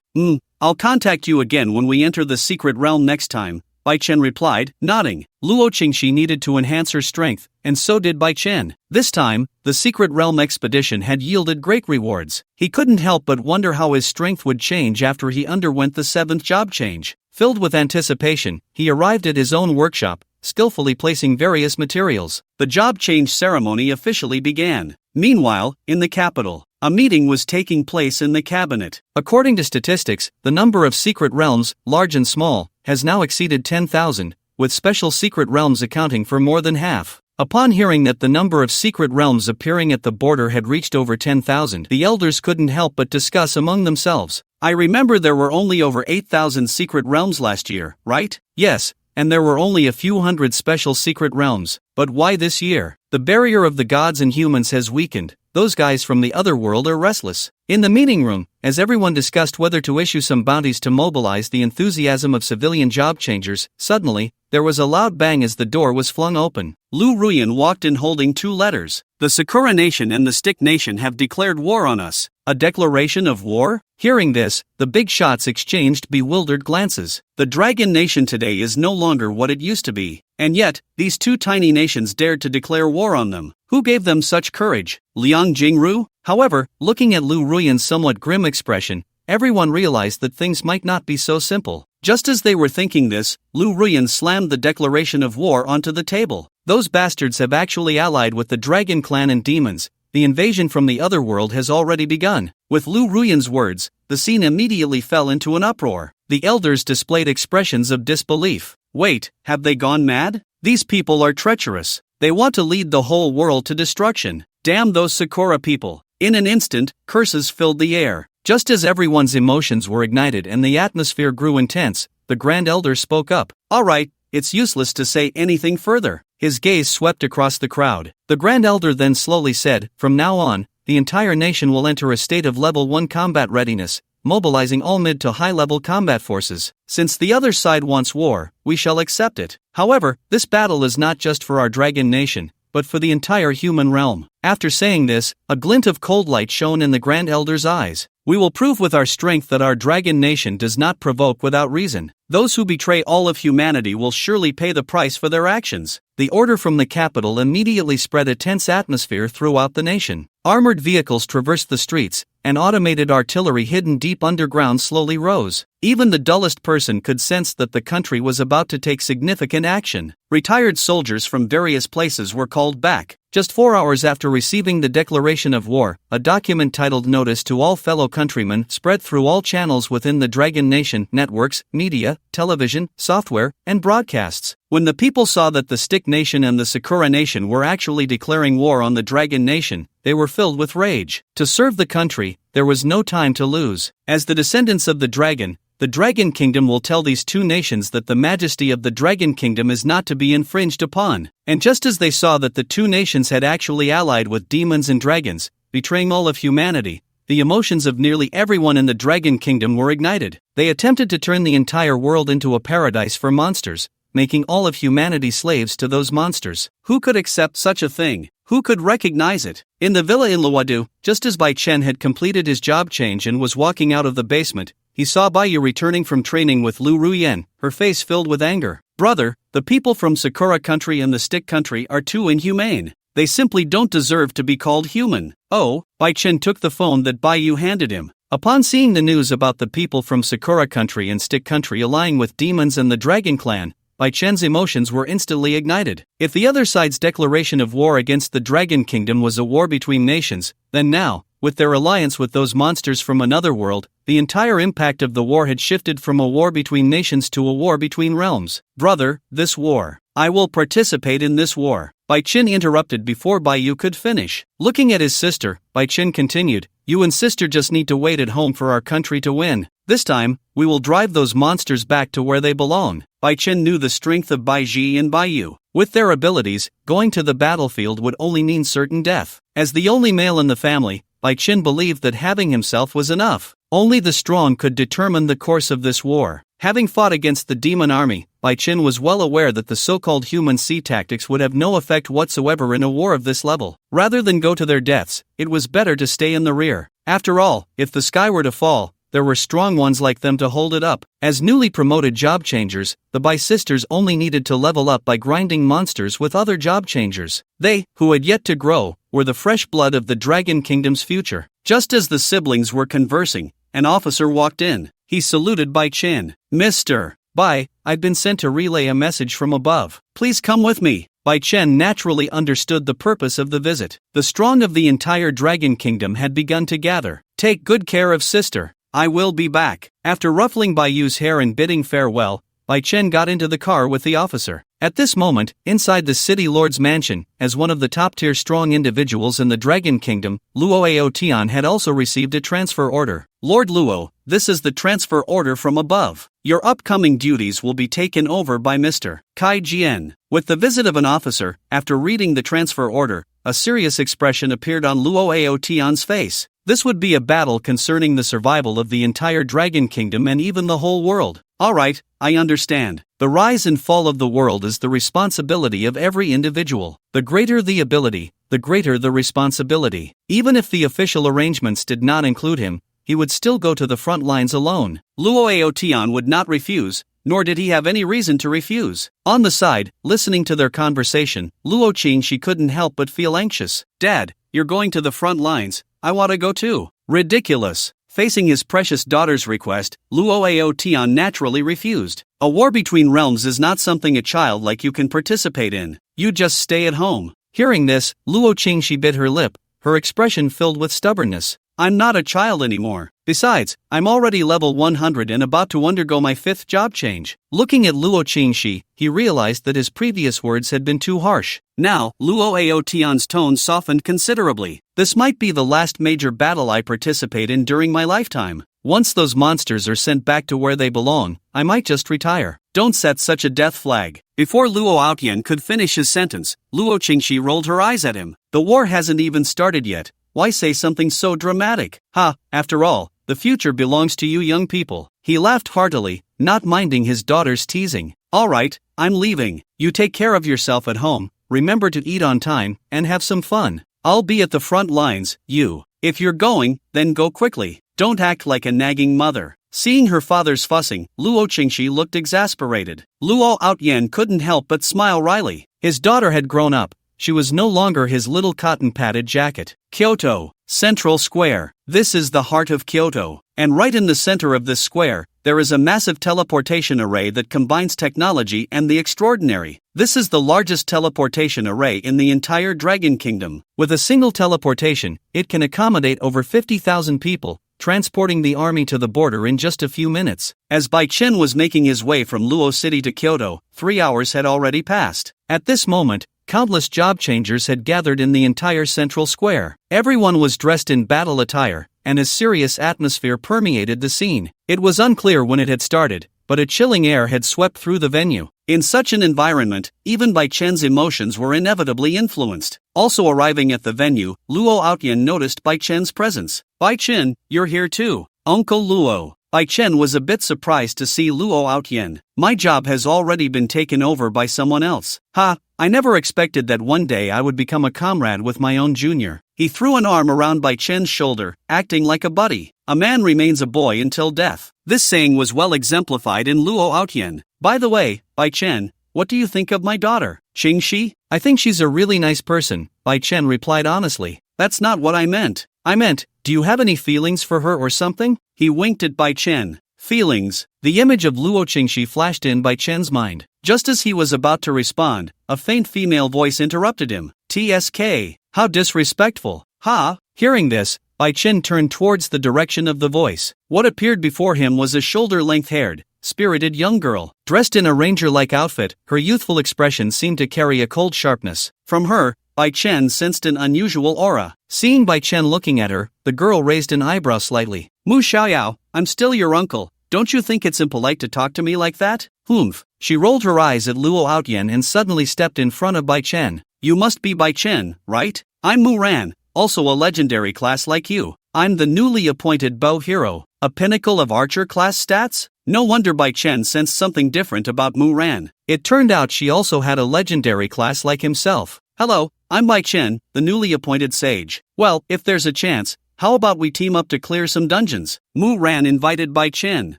[SPEAKER 1] I'll contact you again when we enter the secret realm next time, Bai Chen replied, nodding. Luo Qingxi needed to enhance her strength, and so did Bai Chen. This time, the secret realm expedition had yielded great rewards. He couldn't help but wonder how his strength would change after he underwent the 7th job change. Filled with anticipation, he arrived at his own workshop, skillfully placing various materials. The job change ceremony officially began. Meanwhile, in the capital, a meeting was taking place in the cabinet. According to statistics, the number of secret realms, large and small, has now exceeded 10,000, with special secret realms accounting for more than half. Upon hearing that the number of secret realms appearing at the border had reached over 10,000, the elders couldn't help but discuss among themselves. I remember there were only over 8,000 secret realms last year, right? Yes, and there were only a few hundred special secret realms. But why this year? The barrier of the gods and humans has weakened. Those guys from the other world are restless. In the meeting room, as everyone discussed whether to issue some bounties to mobilize the enthusiasm of civilian job changers, suddenly, there was a loud bang as the door was flung open. Lu Ruyan walked in holding 2 letters. The Sakura Nation and the Stick Nation have declared war on us. A declaration of war? Hearing this, the big shots exchanged bewildered glances. The Dragon Nation today is no longer what it used to be. And yet, these 2 tiny nations dared to declare war on them. Who gave them such courage? Liang Jingru? However, looking at Lu Ruyan's somewhat grim expression, everyone realized that things might not be so simple. Just as they were thinking this, Lu Ruyan slammed the declaration of war onto the table. Those bastards have actually allied with the Dragon Clan and demons. The invasion from the other world has already begun. With Lu Ruyan's words, the scene immediately fell into an uproar. The elders displayed expressions of disbelief. Wait, have they gone mad? These people are treacherous. They want to lead the whole world to destruction. Damn those Sakura people. In an instant, curses filled the air. Just as everyone's emotions were ignited and the atmosphere grew intense, the Grand Elder spoke up. All right, it's useless to say anything further. His gaze swept across the crowd. The Grand Elder then slowly said, from now on, the entire nation will enter a state of level 1 combat readiness, mobilizing all mid to high-level combat forces. Since the other side wants war, we shall accept it. However, this battle is not just for our Dragon Nation, but for the entire human realm. After saying this, a glint of cold light shone in the Grand Elder's eyes. We will prove with our strength that our dragon nation does not provoke without reason. Those who betray all of humanity will surely pay the price for their actions. The order from the capital immediately spread a tense atmosphere throughout the nation. Armored vehicles traversed the streets, and automated artillery hidden deep underground slowly rose. Even the dullest person could sense that the country was about to take significant action. Retired soldiers from various places were called back. Just 4 hours after receiving the declaration of war, a document titled Notice to All Fellow Countrymen spread through all channels within the Dragon Nation, networks, media, television, software, and broadcasts. When the people saw that the Stick Nation and the Sakura Nation were actually declaring war on the Dragon Nation, they were filled with rage. To serve the country, there was no time to lose. As the descendants of the Dragon Kingdom will tell these two nations that the majesty of the Dragon Kingdom is not to be infringed upon. And just as they saw that the two nations had actually allied with demons and dragons, betraying all of humanity, the emotions of nearly everyone in the Dragon Kingdom were ignited. They attempted to turn the entire world into a paradise for monsters, making all of humanity slaves to those monsters. Who could accept such a thing? Who could recognize it? In the villa in Luodu, just as Bai Chen had completed his job change and was walking out of the basement, he saw Bai Yu returning from training with Lu Ruyen, her face filled with anger. Brother, the people from Sakura country and the Stick country are too inhumane. They simply don't deserve to be called human. Oh, Bai Chen took the phone that Bai Yu handed him. Upon seeing the news about the people from Sakura country and Stick country allying with demons and the Dragon Clan, Bai Chen's emotions were instantly ignited. If the other side's declaration of war against the Dragon Kingdom was a war between nations, then now, with their alliance with those monsters from another world, the entire impact of the war had shifted from a war between nations to a war between realms. Brother, this war. I will participate in this war. Bai Chen interrupted before Bai Yu could finish. Looking at his sister, Bai Chen continued, you and sister just need to wait at home for our country to win. This time, we will drive those monsters back to where they belong. Bai Chen knew the strength of Bai Ji and Bai Yu. With their abilities, going to the battlefield would only mean certain death. As the only male in the family, Bai Chen believed that having himself was enough. Only the strong could determine the course of this war. Having fought against the demon army, Bai Chen was well aware that the so-called human sea tactics would have no effect whatsoever in a war of this level. Rather than go to their deaths, it was better to stay in the rear. After all, if the sky were to fall, there were strong ones like them to hold it up. As newly promoted job changers, the Bai sisters only needed to level up by grinding monsters with other job changers. They, who had yet to grow, were the fresh blood of the Dragon Kingdom's future. Just as the siblings were conversing, an officer walked in. He saluted Bai Chen. Mr. Bai, I've been sent to relay a message from above. Please come with me. Bai Chen naturally understood the purpose of the visit. The strong of the entire Dragon Kingdom had begun to gather. Take good care of sister. I will be back. After ruffling Bai Yu's hair and bidding farewell, Bai Chen got into the car with the officer. At this moment, inside the city lord's mansion, as one of the top-tier strong individuals in the Dragon Kingdom, Luo Tian had also received a transfer order. Lord Luo, this is the transfer order from above. Your upcoming duties will be taken over by Mr. Kai Jian. With the visit of an officer, after reading the transfer order, a serious expression appeared on Luo Tian's face. This would be a battle concerning the survival of the entire Dragon Kingdom and even the whole world. Alright, I understand. The rise and fall of the world is the responsibility of every individual. The greater the ability, the greater the responsibility. Even if the official arrangements did not include him, he would still go to the front lines alone. Luo Tian would not refuse, nor did he have any reason to refuse. On the side, listening to their conversation, Luo Qing she couldn't help but feel anxious. Dad, you're going to the front lines. I want to go too. Ridiculous. Facing his precious daughter's request, Luo Tian naturally refused. A war between realms is not something a child like you can participate in. You just stay at home. Hearing this, Luo Qing she bit her lip, her expression filled with stubbornness. I'm not a child anymore. Besides, I'm already level 100 and about to undergo my 5th job change. Looking at Luo Qingxi, he realized that his previous words had been too harsh. Now, Luo Tian's tone softened considerably. This might be the last major battle I participate in during my lifetime. Once those monsters are sent back to where they belong, I might just retire. Don't set such a death flag. Before Luo Aotian could finish his sentence, Luo Qingxi rolled her eyes at him. The war hasn't even started yet. Why say something so dramatic? After all, the future belongs to you young people. He laughed heartily, not minding his daughter's teasing. Alright, I'm leaving. You take care of yourself at home. remember to eat on time, and have some fun. I'll be at the front lines, you. If you're going, then go quickly. Don't act like a nagging mother. Seeing her father's fussing, Luo Qingxi looked exasperated. Luo Outyan couldn't help but smile wryly. His daughter had grown up. She was no longer his little cotton-padded jacket. Kyoto, Central Square. This is the heart of Kyoto. And right in the center of this square, there is a massive teleportation array that combines technology and the extraordinary. This is the largest teleportation array in the entire Dragon Kingdom. With a single teleportation, it can accommodate over 50,000 people, transporting the army to the border in just a few minutes. As Bai Chen was making his way from Luo City to Kyoto, 3 hours had already passed. At this moment, countless job changers had gathered in the entire central square. Everyone was dressed in battle attire, and a serious atmosphere permeated the scene. It was unclear when it had started, but a chilling air had swept through the venue. In such an environment, even Bai Chen's emotions were inevitably influenced. Also arriving at the venue, Luo Outyan noticed Bai Chen's presence. Bai Chen, you're here too. Uncle Luo. Bai Chen was a bit surprised to see Luo Outyan. My job has already been taken over by someone else. Ha, I never expected that one day I would become a comrade with my own junior. He threw an arm around Bai Chen's shoulder, acting like a buddy. A man remains a boy until death. This saying was well exemplified in Luo Outyan. By the way, Bai Chen, what do you think of my daughter, Qingxi? I think she's a really nice person, Bai Chen replied honestly. That's not what I meant. I meant, do you have any feelings for her or something? He winked at Bai Chen. Feelings. The image of Luo Qingxi flashed in Bai Chen's mind. Just as he was about to respond, a faint female voice interrupted him. TSK. How disrespectful. Ha! Hearing this, Bai Chen turned towards the direction of the voice. What appeared before him was a shoulder-length haired, spirited young girl. Dressed in a ranger-like outfit, her youthful expression seemed to carry a cold sharpness. From her, Bai Chen sensed an unusual aura. Seeing Bai Chen looking at her, the girl raised an eyebrow slightly. Mu Xiaoyao, I'm still your uncle. Don't you think it's impolite to talk to me like that? Humph. She rolled her eyes at Luo Outyan and suddenly stepped in front of Bai Chen. You must be Bai Chen, right? I'm Mu Ran, also a legendary class like you. I'm the newly appointed bow hero. A pinnacle of archer class stats? No wonder Bai Chen sensed something different about Mu Ran. It turned out she also had a legendary class like himself. Hello, I'm Bai Chen, the newly appointed sage. Well, if there's a chance, how about we team up to clear some dungeons? Mu Ran invited Bai Chen.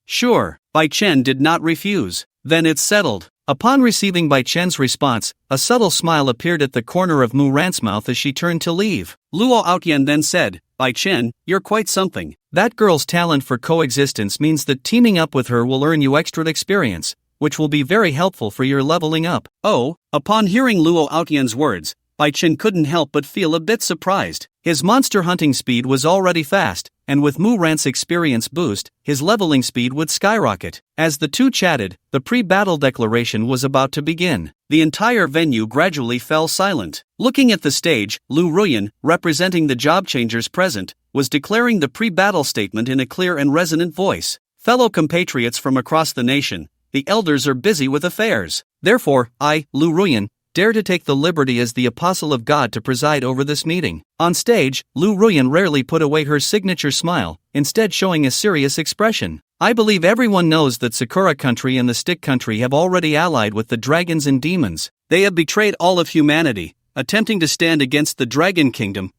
[SPEAKER 1] Sure, Bai Chen did not refuse. Then it's settled. Upon receiving Bai Chen's response, a subtle smile appeared at the corner of Mu Ran's mouth as she turned to leave. Luo Outyan then said, Bai Chen, you're quite something. That girl's talent for coexistence means that teaming up with her will earn you extra experience, which will be very helpful for your leveling up. Oh, upon hearing Luo Outyan's words, Bai Chen couldn't help but feel a bit surprised. His monster hunting speed was already fast, and with Mu Ran's experience boost, his leveling speed would skyrocket. As the two chatted, the pre-battle declaration was about to begin. The entire venue gradually fell silent. Looking at the stage, Lu Ruyan, representing the job changers present, was declaring the pre-battle statement in a clear and resonant voice. Fellow compatriots from across the nation, the elders are busy with affairs. Therefore, I, Lu Ruyan, dare to take the liberty as the apostle of God to preside over this meeting. On stage, Lu Ruyan rarely put away her signature smile, instead showing a serious expression. I believe everyone knows that Sakura Country and the Stick Country have already allied with the dragons and demons. They have betrayed all of humanity, attempting to stand against the Dragon Kingdom,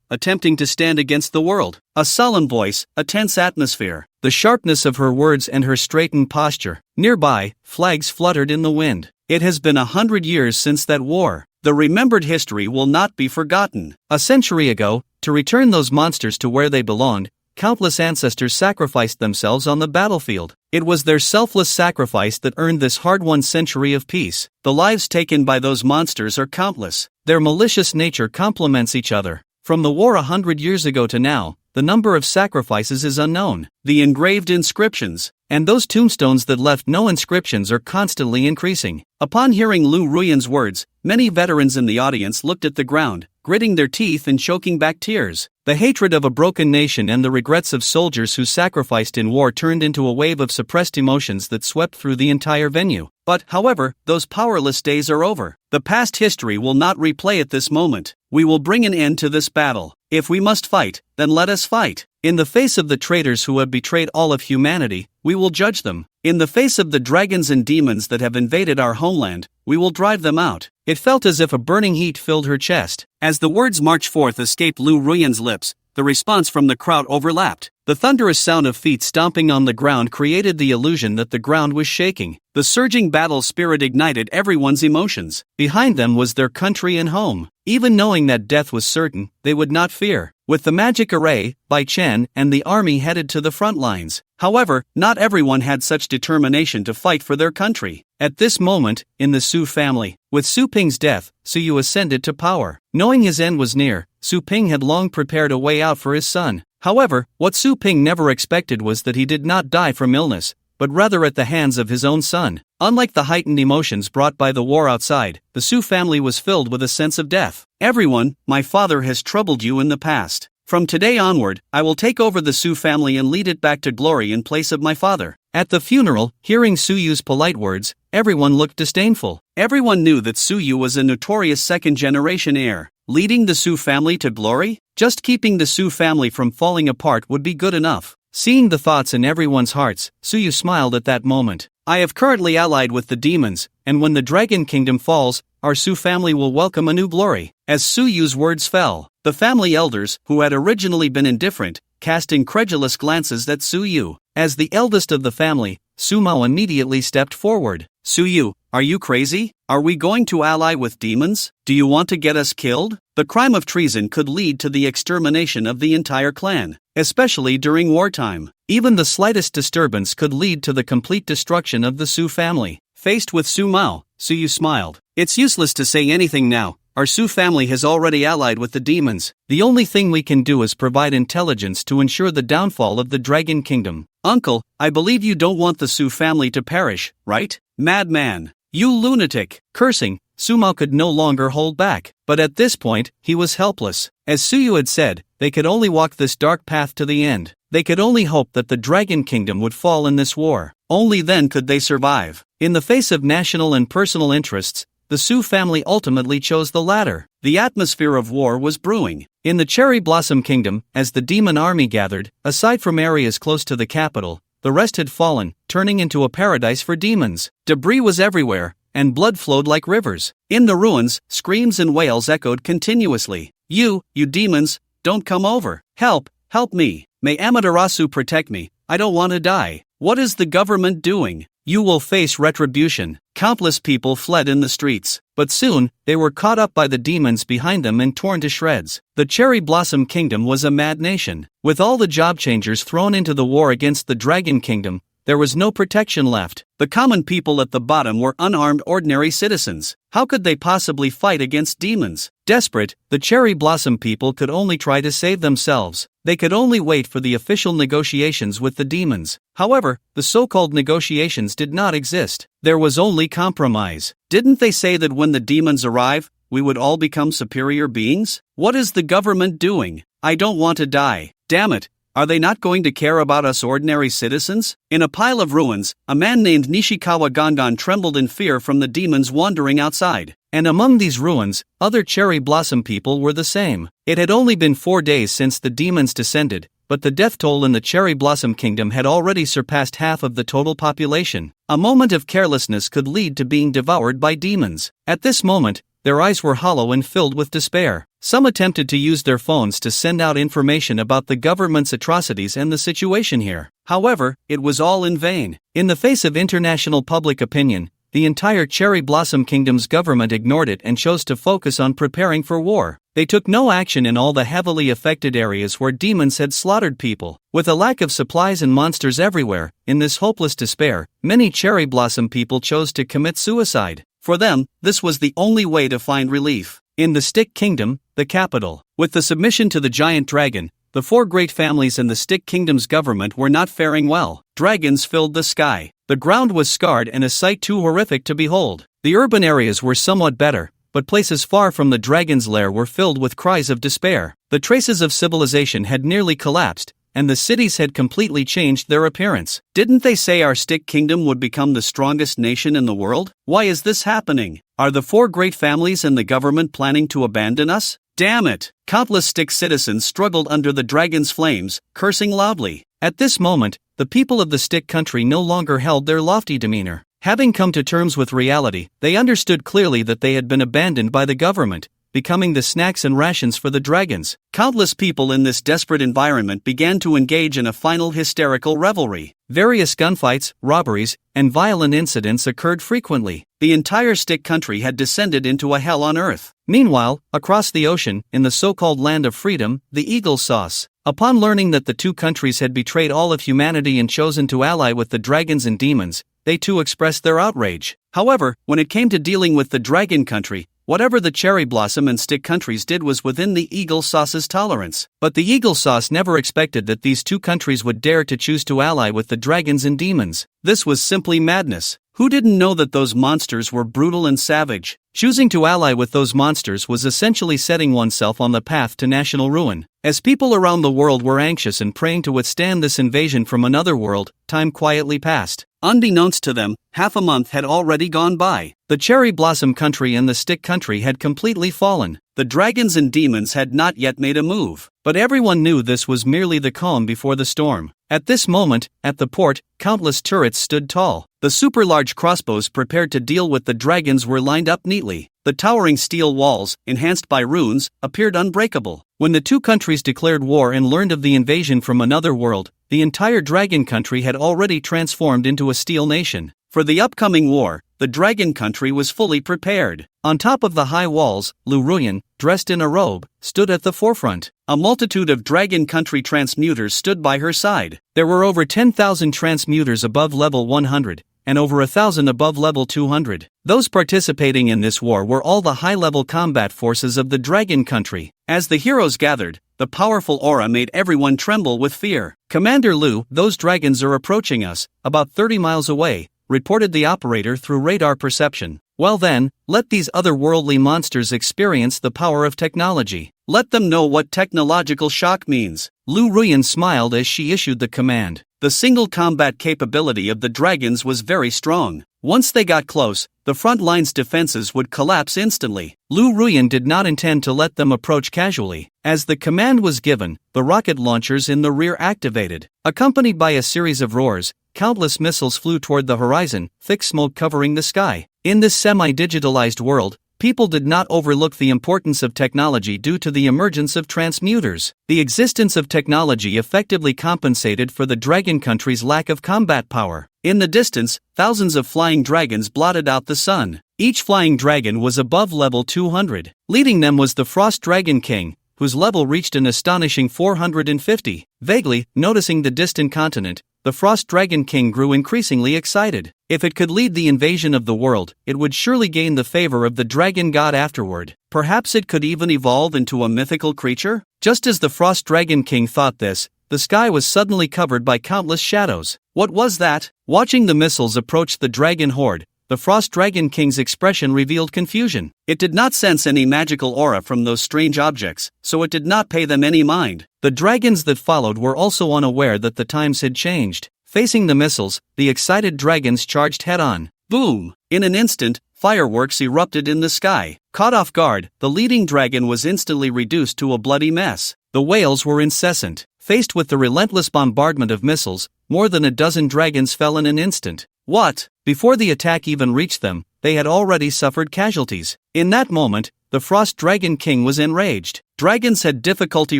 [SPEAKER 1] attempting to stand against the world. A solemn voice, a tense atmosphere. The sharpness of her words and her straightened posture. Nearby, flags fluttered in the wind. It has been 100 years since that war. The remembered history will not be forgotten. A century ago, to return those monsters to where they belonged, countless ancestors sacrificed themselves on the battlefield. It was their selfless sacrifice that earned this hard-won century of peace. The lives taken by those monsters are countless. Their malicious nature complements each other. From the war 100 years ago to now, the number of sacrifices is unknown. The engraved inscriptions, and those tombstones that left no inscriptions, are constantly increasing. Upon hearing Lu Ruyan's words, many veterans in the audience looked at the ground, gritting their teeth and choking back tears. The hatred of a broken nation and the regrets of soldiers who sacrificed in war turned into a wave of suppressed emotions that swept through the entire venue. But, however, those powerless days are over. The past history will not replay at this moment. We will bring an end to this battle. If we must fight, then let us fight. In the face of the traitors who have betrayed all of humanity, we will judge them. In the face of the dragons and demons that have invaded our homeland, we will drive them out. It felt as if a burning heat filled her chest. As the words "march forth" escaped Lu Ruyan's lips, the response from the crowd overlapped. The thunderous sound of feet stomping on the ground created the illusion that the ground was shaking. The surging battle spirit ignited everyone's emotions. Behind them was their country and home. Even knowing that death was certain, they would not fear. With the magic array, Bai Chen and the army headed to the front lines. However, not everyone had such determination to fight for their country. At this moment, in the Su family, with Su Ping's death, Su Yu ascended to power. Knowing his end was near, Su Ping had long prepared a way out for his son. However, what Su Ping never expected was that he did not die from illness, but rather at the hands of his own son. Unlike the heightened emotions brought by the war outside, the Su family was filled with a sense of death. Everyone, my father has troubled you in the past. From today onward, I will take over the Su family and lead it back to glory in place of my father. At the funeral, hearing Su Yu's polite words, everyone looked disdainful. Everyone knew that Su Yu was a notorious second-generation heir. Leading the Su family to glory? Just keeping the Su family from falling apart would be good enough. Seeing the thoughts in everyone's hearts, Su Yu smiled at that moment. I have currently allied with the demons, and when the Dragon Kingdom falls, our Su family will welcome a new glory. As Su Yu's words fell, the family elders, who had originally been indifferent, cast incredulous glances at Su Yu. As the eldest of the family, Su Mao immediately stepped forward. Su Yu, are you crazy? Are we going to ally with demons? Do you want to get us killed? The crime of treason could lead to the extermination of the entire clan, especially during wartime. Even the slightest disturbance could lead to the complete destruction of the Su family. Faced with Su Mao, Su Yu smiled. It's useless to say anything now. Our Su family has already allied with the demons. The only thing we can do is provide intelligence to ensure the downfall of the Dragon Kingdom. Uncle, I believe you don't want the Su family to perish, right? Madman! You lunatic! Cursing, Su Mao could no longer hold back. But at this point, he was helpless. As Su Yu had said, they could only walk this dark path to the end. They could only hope that the Dragon Kingdom would fall in this war. Only then could they survive. In the face of national and personal interests, the Su family ultimately chose the latter. The atmosphere of war was brewing. In the Cherry Blossom Kingdom, as the demon army gathered, aside from areas close to the capital, the rest had fallen, turning into a paradise for demons. Debris was everywhere, and blood flowed like rivers. In the ruins, screams and wails echoed continuously. You demons, don't come over. Help me. May Amaterasu protect me. I don't want to die. What is the government doing? You will face retribution. Countless people fled in the streets, but soon, they were caught up by the demons behind them and torn to shreds. The Cherry Blossom Kingdom was a mad nation. With all the job changers thrown into the war against the Dragon Kingdom, there was no protection left. The common people at the bottom were unarmed ordinary citizens. How could they possibly fight against demons? Desperate, the Cherry Blossom people could only try to save themselves. They could only wait for the official negotiations with the demons. However, the so-called negotiations did not exist. There was only compromise. Didn't they say that when the demons arrive, we would all become superior beings? What is the government doing? I don't want to die. Damn it. Are they not going to care about us ordinary citizens? In a pile of ruins, a man named Nishikawa Gangan trembled in fear from the demons wandering outside. And among these ruins, other Cherry Blossom people were the same. It had only been 4 days since the demons descended, but the death toll in the Cherry Blossom Kingdom had already surpassed half of the total population. A moment of carelessness could lead to being devoured by demons. At this moment, their eyes were hollow and filled with despair. Some attempted to use their phones to send out information about the government's atrocities and the situation here. However, it was all in vain. In the face of international public opinion, the entire Cherry Blossom Kingdom's government ignored it and chose to focus on preparing for war. They took no action in all the heavily affected areas where demons had slaughtered people. With a lack of supplies and monsters everywhere, in this hopeless despair, many Cherry Blossom people chose to commit suicide. For them, this was the only way to find relief. In the Stick Kingdom, the capital, with the submission to the giant dragon, the 4 great families in the Stick Kingdom's government were not faring well. Dragons filled the sky. The ground was scarred and a sight too horrific to behold. The urban areas were somewhat better, but places far from the dragon's lair were filled with cries of despair. The traces of civilization had nearly collapsed, and the cities had completely changed their appearance. Didn't they say our Stick Kingdom would become the strongest nation in the world? Why is this happening? Are the 4 great families and the government planning to abandon us? Damn it! Countless Stick citizens struggled under the dragon's flames, cursing loudly. At this moment, the people of the Stick country no longer held their lofty demeanor. Having come to terms with reality, they understood clearly that they had been abandoned by the government, becoming the snacks and rations for the dragons. Countless people in this desperate environment began to engage in a final hysterical revelry. Various gunfights, robberies, and violent incidents occurred frequently. The entire Stick country had descended into a hell on earth. Meanwhile, across the ocean, in the so-called Land of Freedom, the Eagle sauce. Upon learning that the two countries had betrayed all of humanity and chosen to ally with the dragons and demons, they too expressed their outrage. However, when it came to dealing with the Dragon Country, whatever the Cherry Blossom and Stick countries did was within the Eagle Sauce's tolerance. But the Eagle Sauce never expected that these two countries would dare to choose to ally with the dragons and demons. This was simply madness. Who didn't know that those monsters were brutal and savage? Choosing to ally with those monsters was essentially setting oneself on the path to national ruin. As people around the world were anxious and praying to withstand this invasion from another world, time quietly passed. Unbeknownst to them, half a month had already gone by. The Cherry Blossom country and the Stick country had completely fallen. The dragons and demons had not yet made a move. But everyone knew this was merely the calm before the storm. At this moment, at the port, countless turrets stood tall. The super-large crossbows prepared to deal with the dragons were lined up neatly. The towering steel walls, enhanced by runes, appeared unbreakable. When the two countries declared war and learned of the invasion from another world, the entire dragon country had already transformed into a steel nation. For the upcoming war, the dragon country was fully prepared. On top of the high walls, Lu Ruyan, dressed in a robe, stood at the forefront. A multitude of dragon country transmuters stood by her side. There were over 10,000 transmuters above level 100, and over 1,000 above level 200. Those participating in this war were all the high-level combat forces of the dragon country. As the heroes gathered, the powerful aura made everyone tremble with fear. "Commander Lu, those dragons are approaching us, about 30 miles away," reported the operator through radar perception. "Well then, let these otherworldly monsters experience the power of technology. Let them know what technological shock means." Lu Ruyan smiled as she issued the command. The single combat capability of the dragons was very strong. Once they got close, the front line's defenses would collapse instantly. Lu Ruyan did not intend to let them approach casually. As the command was given, the rocket launchers in the rear activated. Accompanied by a series of roars, countless missiles flew toward the horizon, thick smoke covering the sky. In this semi-digitalized world, people did not overlook the importance of technology due to the emergence of transmuters. The existence of technology effectively compensated for the dragon country's lack of combat power. In the distance, thousands of flying dragons blotted out the sun. Each flying dragon was above level 200. Leading them was the Frost Dragon King, whose level reached an astonishing 450. Vaguely, noticing the distant continent, the Frost Dragon King grew increasingly excited. If it could lead the invasion of the world, it would surely gain the favor of the dragon god afterward. Perhaps it could even evolve into a mythical creature? Just as the Frost Dragon King thought this, the sky was suddenly covered by countless shadows. What was that? Watching the missiles approach the dragon horde, the Frost Dragon King's expression revealed confusion. It did not sense any magical aura from those strange objects, so it did not pay them any mind. The dragons that followed were also unaware that the times had changed. Facing the missiles, the excited dragons charged head-on. Boom! In an instant, fireworks erupted in the sky. Caught off guard, the leading dragon was instantly reduced to a bloody mess. The wails were incessant. Faced with the relentless bombardment of missiles, more than a dozen dragons fell in an instant. What? Before the attack even reached them, they had already suffered casualties. In that moment, the Frost Dragon King was enraged. Dragons had difficulty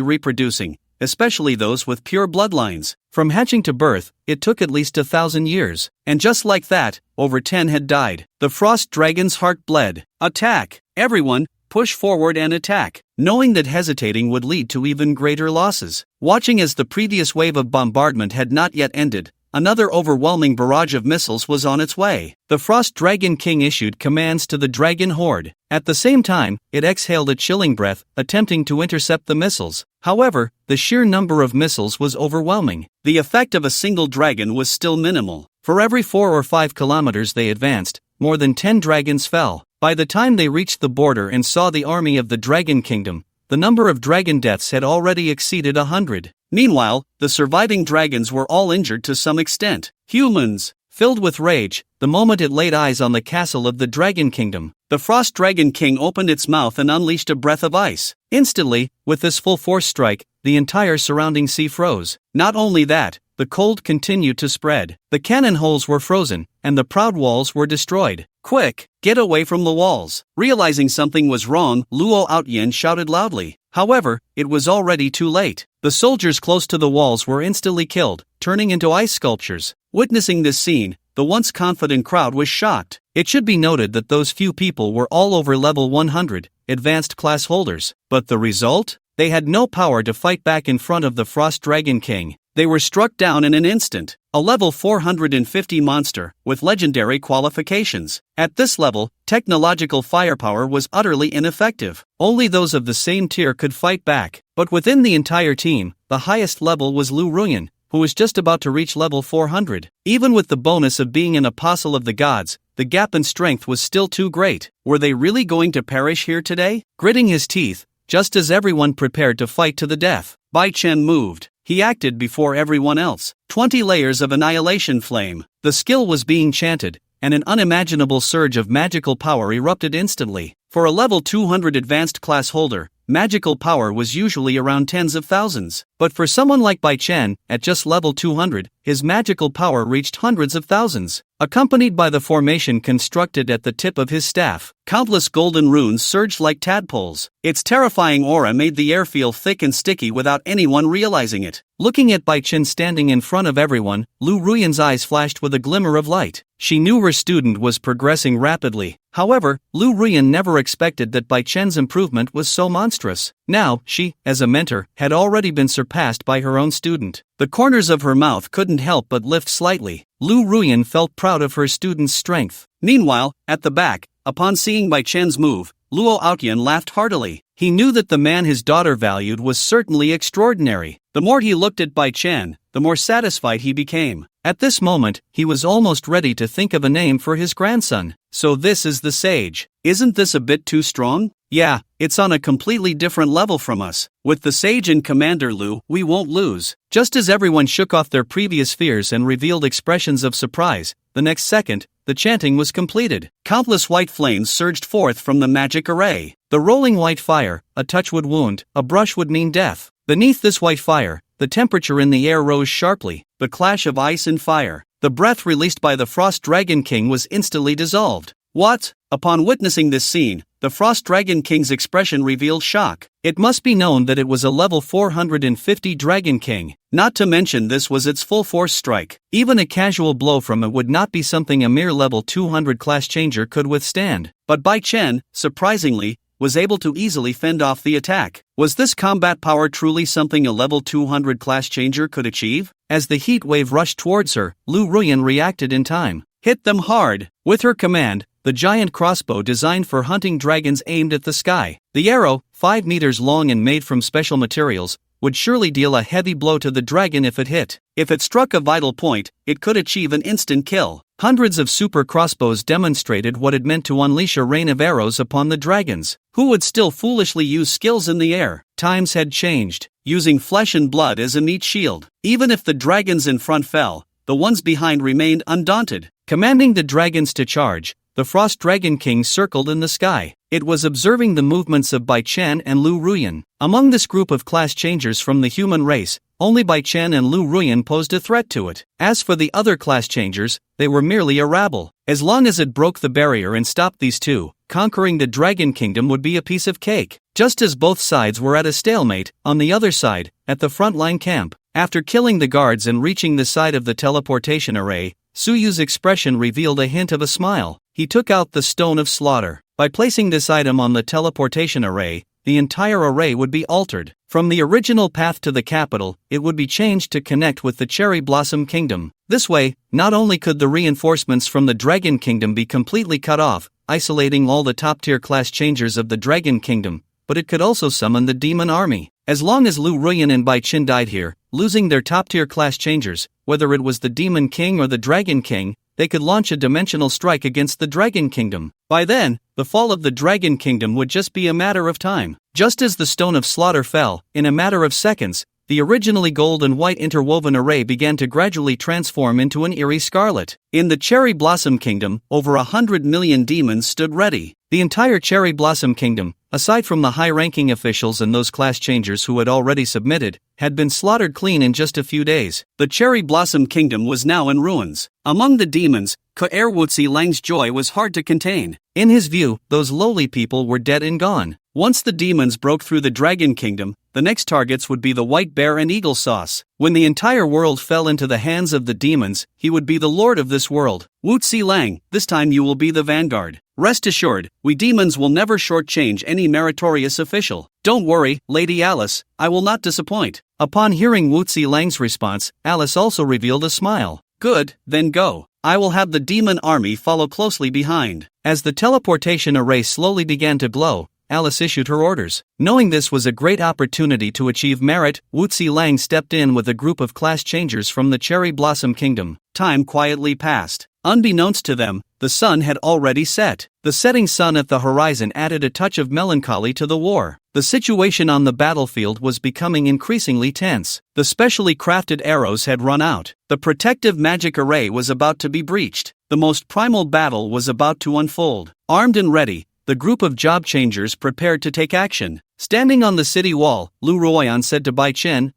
[SPEAKER 1] reproducing, especially those with pure bloodlines. From hatching to birth, it took at least 1,000 years. And just like that, over 10 had died. The Frost Dragon's heart bled. Attack! Everyone, push forward and attack, knowing that hesitating would lead to even greater losses. Watching as the previous wave of bombardment had not yet ended, another overwhelming barrage of missiles was on its way. The Frost Dragon King issued commands to the dragon horde. At the same time, it exhaled a chilling breath, attempting to intercept the missiles. However, the sheer number of missiles was overwhelming. The effect of a single dragon was still minimal. For every 4 or 5 kilometers they advanced, more than 10 dragons fell. By the time they reached the border and saw the army of the Dragon Kingdom, the number of dragon deaths had already exceeded 100. Meanwhile, the surviving dragons were all injured to some extent. Humans! Filled with rage, the moment it laid eyes on the castle of the Dragon Kingdom, the Frost Dragon King opened its mouth and unleashed a breath of ice. Instantly, with this full force strike, the entire surrounding sea froze. Not only that, the the cold continued to spread. The cannon holes were frozen, and the proud walls were destroyed. Quick, get away from the walls. Realizing something was wrong, Luo Outyin shouted loudly. However, it was already too late. The soldiers close to the walls were instantly killed, turning into ice sculptures. Witnessing this scene, the once confident crowd was shocked. It should be noted that those few people were all over level 100, advanced class holders. But the result? They had no power to fight back in front of the Frost Dragon King. They were struck down in an instant. A level 450 monster, with legendary qualifications. At this level, technological firepower was utterly ineffective. Only those of the same tier could fight back. But within the entire team, the highest level was Lu Ruyan, who was just about to reach level 400. Even with the bonus of being an apostle of the gods, the gap in strength was still too great. Were they really going to perish here today? Gritting his teeth, just as everyone prepared to fight to the death, Bai Chen moved. He acted before everyone else. 20 layers of annihilation flame. The skill was being chanted, and an unimaginable surge of magical power erupted instantly. For a level 200 advanced class holder, magical power was usually around tens of thousands. But for someone like Bai Chen, at just level 200, his magical power reached hundreds of thousands. Accompanied by the formation constructed at the tip of his staff, countless golden runes surged like tadpoles. Its terrifying aura made the air feel thick and sticky without anyone realizing it. Looking at Bai Chen standing in front of everyone, Lu Ruyan's eyes flashed with a glimmer of light. She knew her student was progressing rapidly. However, Lu Ruyan never expected that Bai Chen's improvement was so monstrous. Now, she, as a mentor, had already been surpassed by her own student. The corners of her mouth couldn't help but lift slightly. Lu Ruyan felt proud of her student's strength. Meanwhile, at the back, upon seeing Bai Chen's move, Luo Outyin laughed heartily. He knew that the man his daughter valued was certainly extraordinary. The more he looked at Bai Chen, the more satisfied he became. At this moment, he was almost ready to think of a name for his grandson. So this is the sage. Isn't this a bit too strong? Yeah, it's on a completely different level from us. With the sage and Commander Lu, we won't lose. Just as everyone shook off their previous fears and revealed expressions of surprise, the next second, the chanting was completed. Countless white flames surged forth from the magic array. The rolling white fire, a touch would wound, a brush would mean death. Beneath this white fire, the temperature in the air rose sharply. The clash of ice and fire. The breath released by the Frost Dragon King was instantly dissolved. What? Upon witnessing this scene, the Frost Dragon King's expression revealed shock. It must be known that it was a level 450 Dragon King. Not to mention this was its full force strike. Even a casual blow from it would not be something a mere level 200 class changer could withstand. But Bai Chen, surprisingly, was able to easily fend off the attack. Was this combat power truly something a level 200 class changer could achieve? As the heat wave rushed towards her, Lu Ruyan reacted in time. Hit them hard. With her command, the giant crossbow designed for hunting dragons aimed at the sky. The arrow, 5 meters long and made from special materials, would surely deal a heavy blow to the dragon if it hit. If it struck a vital point, it could achieve an instant kill. Hundreds of super crossbows demonstrated what it meant to unleash a rain of arrows upon the dragons, who would still foolishly use skills in the air. Times had changed, using flesh and blood as a meat shield. Even if the dragons in front fell, the ones behind remained undaunted. Commanding the dragons to charge, the Frost Dragon King circled in the sky. It was observing the movements of Bai Chen and Lu Ruyan. Among this group of class changers from the human race, only Bai Chen and Lu Ruyan posed a threat to it. As for the other class changers, they were merely a rabble. As long as it broke the barrier and stopped these two, conquering the Dragon Kingdom would be a piece of cake. Just as both sides were at a stalemate, on the other side, at the frontline camp, after killing the guards and reaching the side of the teleportation array, Suyu's expression revealed a hint of a smile. He took out the Stone of Slaughter. By placing this item on the teleportation array, the entire array would be altered. From the original path to the capital, it would be changed to connect with the Cherry Blossom Kingdom. This way, not only could the reinforcements from the Dragon Kingdom be completely cut off, isolating all the top-tier class changers of the Dragon Kingdom, but it could also summon the Demon Army. As long as Lu Ruyan and Bai Chen died here, losing their top-tier class changers, whether it was the Demon King or the Dragon King, they could launch a dimensional strike against the Dragon Kingdom. By then, the fall of the Dragon Kingdom would just be a matter of time. Just as the Stone of Slaughter fell, in a matter of seconds, the originally gold and white interwoven array began to gradually transform into an eerie scarlet. In the Cherry Blossom Kingdom, over 100 million demons stood ready. The entire Cherry Blossom Kingdom, aside from the high-ranking officials and those class changers who had already submitted, had been slaughtered clean in just a few days. The Cherry Blossom Kingdom was now in ruins. Among the demons, Ko-er Wutsi Lang's joy was hard to contain. In his view, those lowly people were dead and gone. Once the demons broke through the Dragon Kingdom, the next targets would be the White Bear and Eagle Sauce. When the entire world fell into the hands of the demons, he would be the lord of this world. Wutsi Lang, this time you will be the vanguard. Rest assured, we demons will never shortchange any meritorious official. Don't worry, Lady Alice, I will not disappoint. Upon hearing Wutsi Lang's response, Alice also revealed a smile. Good, then go. I will have the demon army follow closely behind. As the teleportation array slowly began to glow, Alice issued her orders. Knowing this was a great opportunity to achieve merit, Wutsi Lang stepped in with a group of class changers from the Cherry Blossom Kingdom. Time quietly passed. Unbeknownst to them, the sun had already set. The setting sun at the horizon added a touch of melancholy to the war. The situation on the battlefield was becoming increasingly tense. The specially crafted arrows had run out. The protective magic array was about to be breached. The most primal battle was about to unfold. Armed and ready, the group of job changers prepared to take action. Standing on the city wall, Lu Ruoyan said to Bai Chen,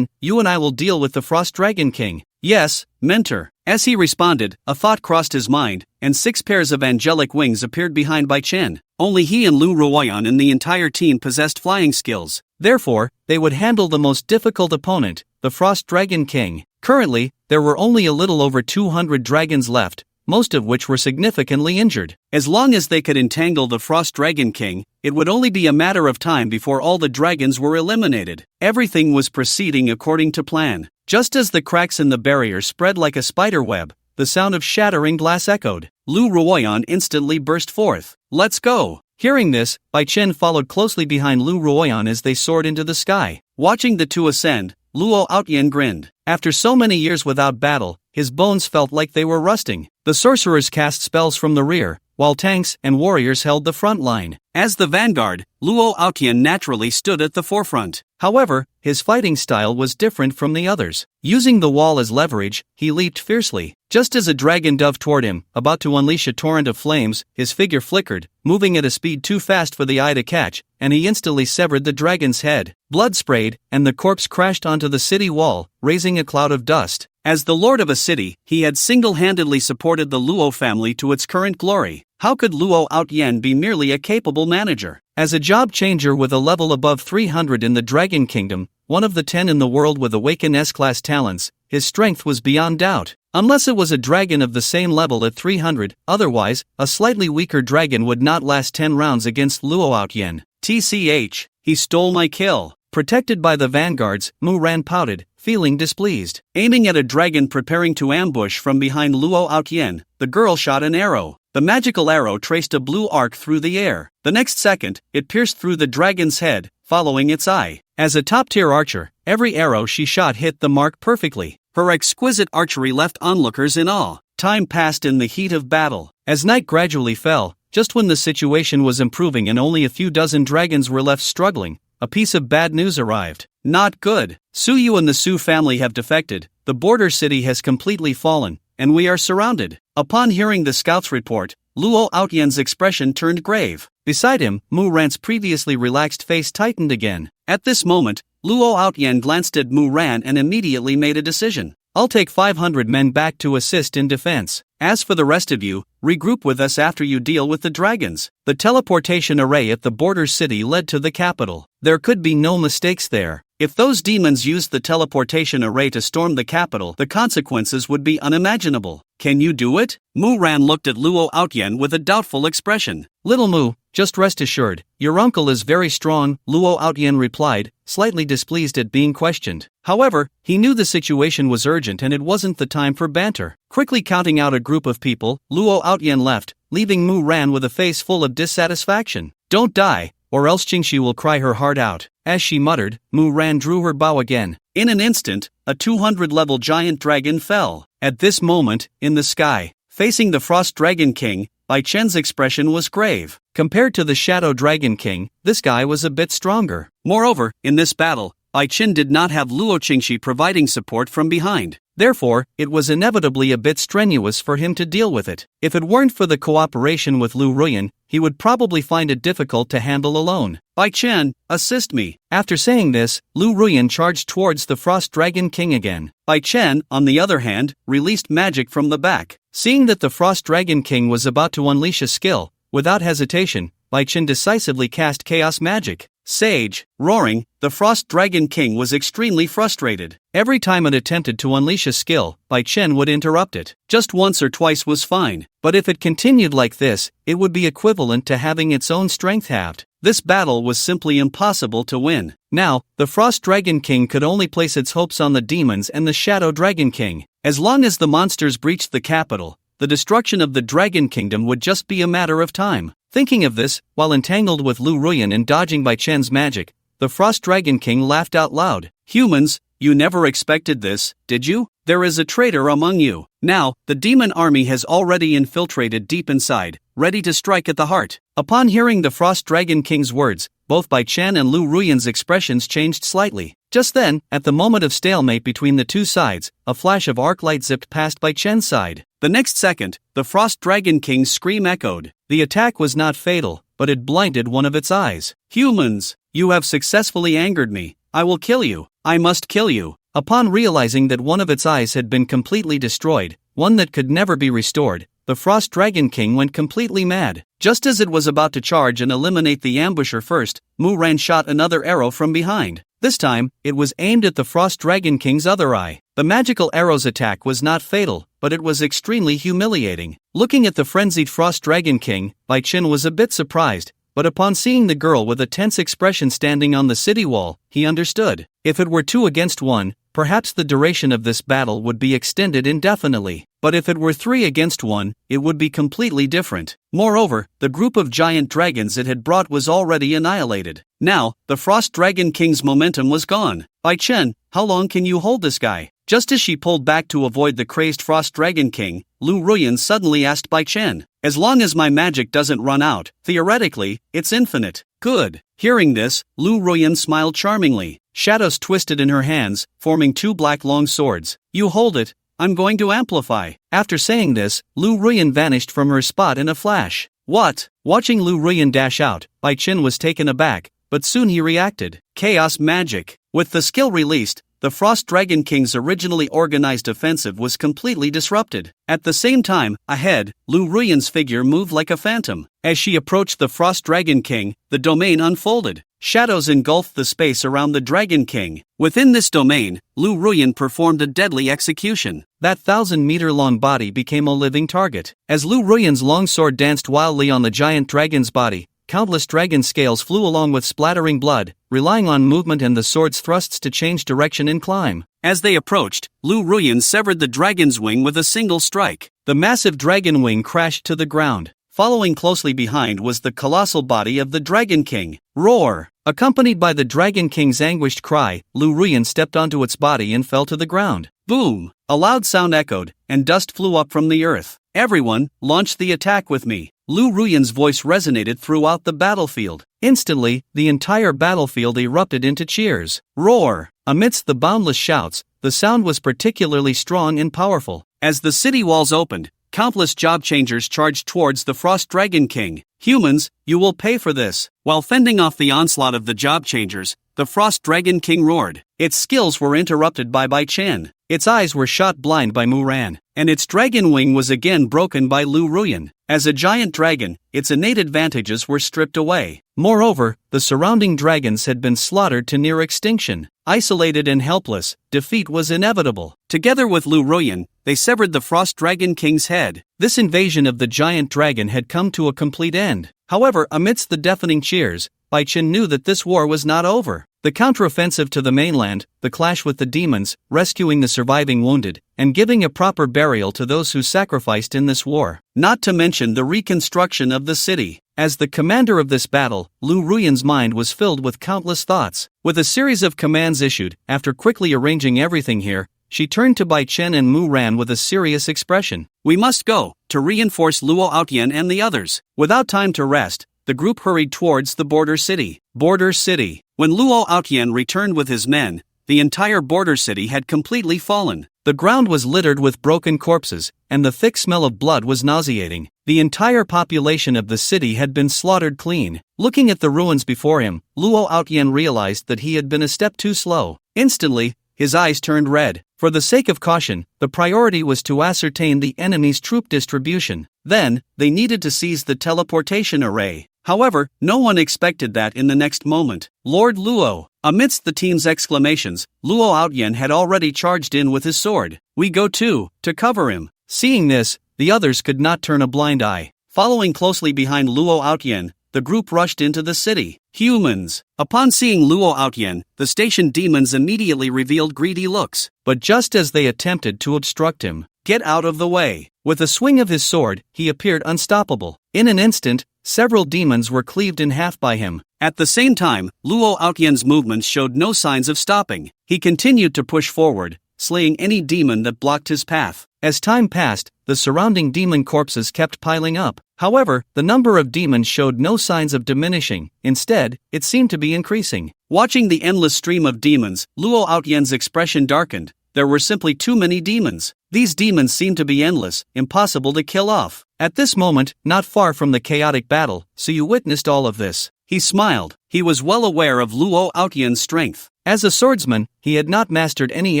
[SPEAKER 1] you and I will deal with the Frost Dragon King. Yes, mentor. As he responded, a thought crossed his mind, and 6 pairs of angelic wings appeared behind Bai Chen. Only he and Lu Ruoyan and the entire team possessed flying skills. Therefore, they would handle the most difficult opponent, the Frost Dragon King. Currently, there were only a little over 200 dragons left, most of which were significantly injured. As long as they could entangle the Frost Dragon King, it would only be a matter of time before all the dragons were eliminated. Everything was proceeding according to plan. Just as the cracks in the barrier spread like a spider web, the sound of shattering glass echoed. Lu Ruoyan instantly burst forth. Let's go! Hearing this, Bai Chen followed closely behind Lu Ruoyan as they soared into the sky. Watching the two ascend, Luo Outyen grinned. After so many years without battle, his bones felt like they were rusting. The sorcerers cast spells from the rear, while tanks and warriors held the front line. As the vanguard, Luo Outyen naturally stood at the forefront. However, his fighting style was different from the others. Using the wall as leverage, he leaped fiercely. Just as a dragon dove toward him, about to unleash a torrent of flames, his figure flickered, moving at a speed too fast for the eye to catch, and he instantly severed the dragon's head. Blood sprayed, and the corpse crashed onto the city wall, raising a cloud of dust. As the lord of a city, he had single-handedly supported the Luo family to its current glory. How could Luo Outyen be merely a capable manager? As a job changer with a level above 300 in the Dragon Kingdom, one of the 10 in the world with Awaken S-class talents, his strength was beyond doubt. Unless it was a dragon of the same level at 300, otherwise, a slightly weaker dragon would not last 10 rounds against Luo Outyen. TCH, he stole my kill. Protected by the vanguards, Mu Ran pouted, feeling displeased. Aiming at a dragon preparing to ambush from behind Luo Outyen, the girl shot an arrow. The magical arrow traced a blue arc through the air. The next second, it pierced through the dragon's head, following its eye. As a top-tier archer, every arrow she shot hit the mark perfectly. Her exquisite archery left onlookers in awe. Time passed in the heat of battle. As night gradually fell, just when the situation was improving and only a few dozen dragons were left struggling, a piece of bad news arrived. Not good. Su Yu and the Su family have defected, the border city has completely fallen, and we are surrounded. Upon hearing the scout's report, Luo Outyen's expression turned grave. Beside him, Mu Ran's previously relaxed face tightened again. At this moment, Luo Outyen glanced at Mu Ran and immediately made a decision. I'll take 500 men back to assist in defense. As for the rest of you, regroup with us after you deal with the dragons. The teleportation array at the border city led to the capital. There could be no mistakes there. If those demons used the teleportation array to storm the capital, the consequences would be unimaginable. Can you do it? Mu Ran looked at Luo Outyen with a doubtful expression. Little Mu, just rest assured, your uncle is very strong, Luo Outyen replied, slightly displeased at being questioned. However, he knew the situation was urgent and it wasn't the time for banter. Quickly counting out a group of people, Luo Outyen left, leaving Mu Ran with a face full of dissatisfaction. Don't die, or else Qingxi will cry her heart out. As she muttered, Mu Ran drew her bow again. In an instant, a 200-level giant dragon fell. At this moment, in the sky, facing the Frost Dragon King, Bai Chen's expression was grave. Compared to the Shadow Dragon King, this guy was a bit stronger. Moreover, in this battle, Bai Chen did not have Luo Qingxi providing support from behind. Therefore, it was inevitably a bit strenuous for him to deal with it. If it weren't for the cooperation with Lu Ruyan, he would probably find it difficult to handle alone. Bai Chen, assist me. After saying this, Lu Ruyan charged towards the Frost Dragon King again. Bai Chen, on the other hand, released magic from the back. Seeing that the Frost Dragon King was about to unleash a skill, without hesitation, Bai Chen decisively cast Chaos Magic. Sage, roaring, the Frost Dragon King was extremely frustrated. Every time it attempted to unleash a skill, Bai Chen would interrupt it. Just once or twice was fine, but if it continued like this, it would be equivalent to having its own strength halved. This battle was simply impossible to win. Now, the Frost Dragon King could only place its hopes on the demons and the Shadow Dragon King. As long as the monsters breached the capital, the destruction of the Dragon Kingdom would just be a matter of time. Thinking of this, while entangled with Lu Ruyan and dodging Bai Chen's magic, the Frost Dragon King laughed out loud. Humans, you never expected this, did you? There is a traitor among you. Now, the demon army has already infiltrated deep inside, ready to strike at the heart. Upon hearing the Frost Dragon King's words, both Bai Chen and Lu Ruyan's expressions changed slightly. Just then, at the moment of stalemate between the two sides, a flash of arc light zipped past Bai Chen's side. The next second, the Frost Dragon King's scream echoed. The attack was not fatal, but it blinded one of its eyes. Humans, you have successfully angered me. I will kill you. I must kill you. Upon realizing that one of its eyes had been completely destroyed, one that could never be restored, the Frost Dragon King went completely mad. Just as it was about to charge and eliminate the ambusher first, Muran shot another arrow from behind. This time, it was aimed at the Frost Dragon King's other eye. The magical arrow's attack was not fatal, but it was extremely humiliating. Looking at the frenzied Frost Dragon King, Bai Chen was a bit surprised, but upon seeing the girl with a tense expression standing on the city wall, he understood. If it were 2 against 1, perhaps the duration of this battle would be extended indefinitely. But if it were 3 against 1, it would be completely different. Moreover, the group of giant dragons it had brought was already annihilated. Now, the Frost Dragon King's momentum was gone. Bai Chen, how long can you hold this guy? Just as she pulled back to avoid the crazed Frost Dragon King, Lu Ruyan suddenly asked Bai Chen. As long as my magic doesn't run out, theoretically, it's infinite. Good. Hearing this, Lu Ruyan smiled charmingly. Shadows twisted in her hands, forming 2 black long swords. You hold it. I'm going to amplify. After saying this, Lu Ruyan vanished from her spot in a flash. What? Watching Lu Ruyan dash out, Bai Chen was taken aback, but soon he reacted. Chaos magic. With the skill released, the Frost Dragon King's originally organized offensive was completely disrupted. At the same time, ahead, Lu Ruyan's figure moved like a phantom. As she approached the Frost Dragon King, the domain unfolded. Shadows engulfed the space around the Dragon King. Within this domain, Lu Ruyan performed a deadly execution. That 1,000-meter-long body became a living target. As Lu Ruyan's longsword danced wildly on the giant dragon's body, countless dragon scales flew along with splattering blood, relying on movement and the sword's thrusts to change direction and climb. As they approached, Lu Ruyan severed the dragon's wing with a single strike. The massive dragon wing crashed to the ground. Following closely behind was the colossal body of the Dragon King. Roar! Accompanied by the Dragon King's anguished cry, Lu Ruyan stepped onto its body and fell to the ground. Boom! A loud sound echoed, and dust flew up from the earth. Everyone, launch the attack with me. Lu Ruyan's voice resonated throughout the battlefield. Instantly, the entire battlefield erupted into cheers. Roar! Amidst the boundless shouts, the sound was particularly strong and powerful. As the city walls opened, countless job changers charged towards the Frost Dragon King. Humans, you will pay for this. While fending off the onslaught of the job changers, the Frost Dragon King roared. Its skills were interrupted by Bai Chen. Its eyes were shot blind by Muran, and its dragon wing was again broken by Lu Ruyan. As a giant dragon, its innate advantages were stripped away. Moreover, the surrounding dragons had been slaughtered to near extinction. Isolated and helpless, defeat was inevitable. Together with Lu Ruyan, they severed the Frost Dragon King's head. This invasion of the giant dragon had come to a complete end. However, amidst the deafening cheers, Bai Chen knew that this war was not over. The counteroffensive to the mainland, the clash with the demons, rescuing the surviving wounded, and giving a proper burial to those who sacrificed in this war. Not to mention the reconstruction of the city. As the commander of this battle, Lu Ruyan's mind was filled with countless thoughts. With a series of commands issued, after quickly arranging everything here, she turned to Bai Chen and Muran with a serious expression. We must go, to reinforce Luo Aotian and the others. Without time to rest, the group hurried towards the border city. Border city. When Luo Aotian returned with his men, the entire border city had completely fallen. The ground was littered with broken corpses, and the thick smell of blood was nauseating. The entire population of the city had been slaughtered clean. Looking at the ruins before him, Luo Outyen realized that he had been a step too slow. Instantly, his eyes turned red. For the sake of caution, the priority was to ascertain the enemy's troop distribution. Then, they needed to seize the teleportation array. However, no one expected that in the next moment. Lord Luo. Amidst the team's exclamations, Luo Outyen had already charged in with his sword. We go too, to cover him. Seeing this, the others could not turn a blind eye. Following closely behind Luo Outyen, the group rushed into the city. Humans. Upon seeing Luo Outyen, the station demons immediately revealed greedy looks. But just as they attempted to obstruct him, get out of the way. With a swing of his sword, he appeared unstoppable. In an instant, several demons were cleaved in half by him. At the same time, Luo Outyen's movements showed no signs of stopping. He continued to push forward, slaying any demon that blocked his path. As time passed, the surrounding demon corpses kept piling up. However, the number of demons showed no signs of diminishing. Instead, it seemed to be increasing. Watching the endless stream of demons, Luo Outyen's expression darkened. There were simply too many demons. These demons seemed to be endless, impossible to kill off. At this moment, not far from the chaotic battle, Suyu witnessed all of this. He smiled. He was well aware of Luo Outyen's strength. As a swordsman, he had not mastered any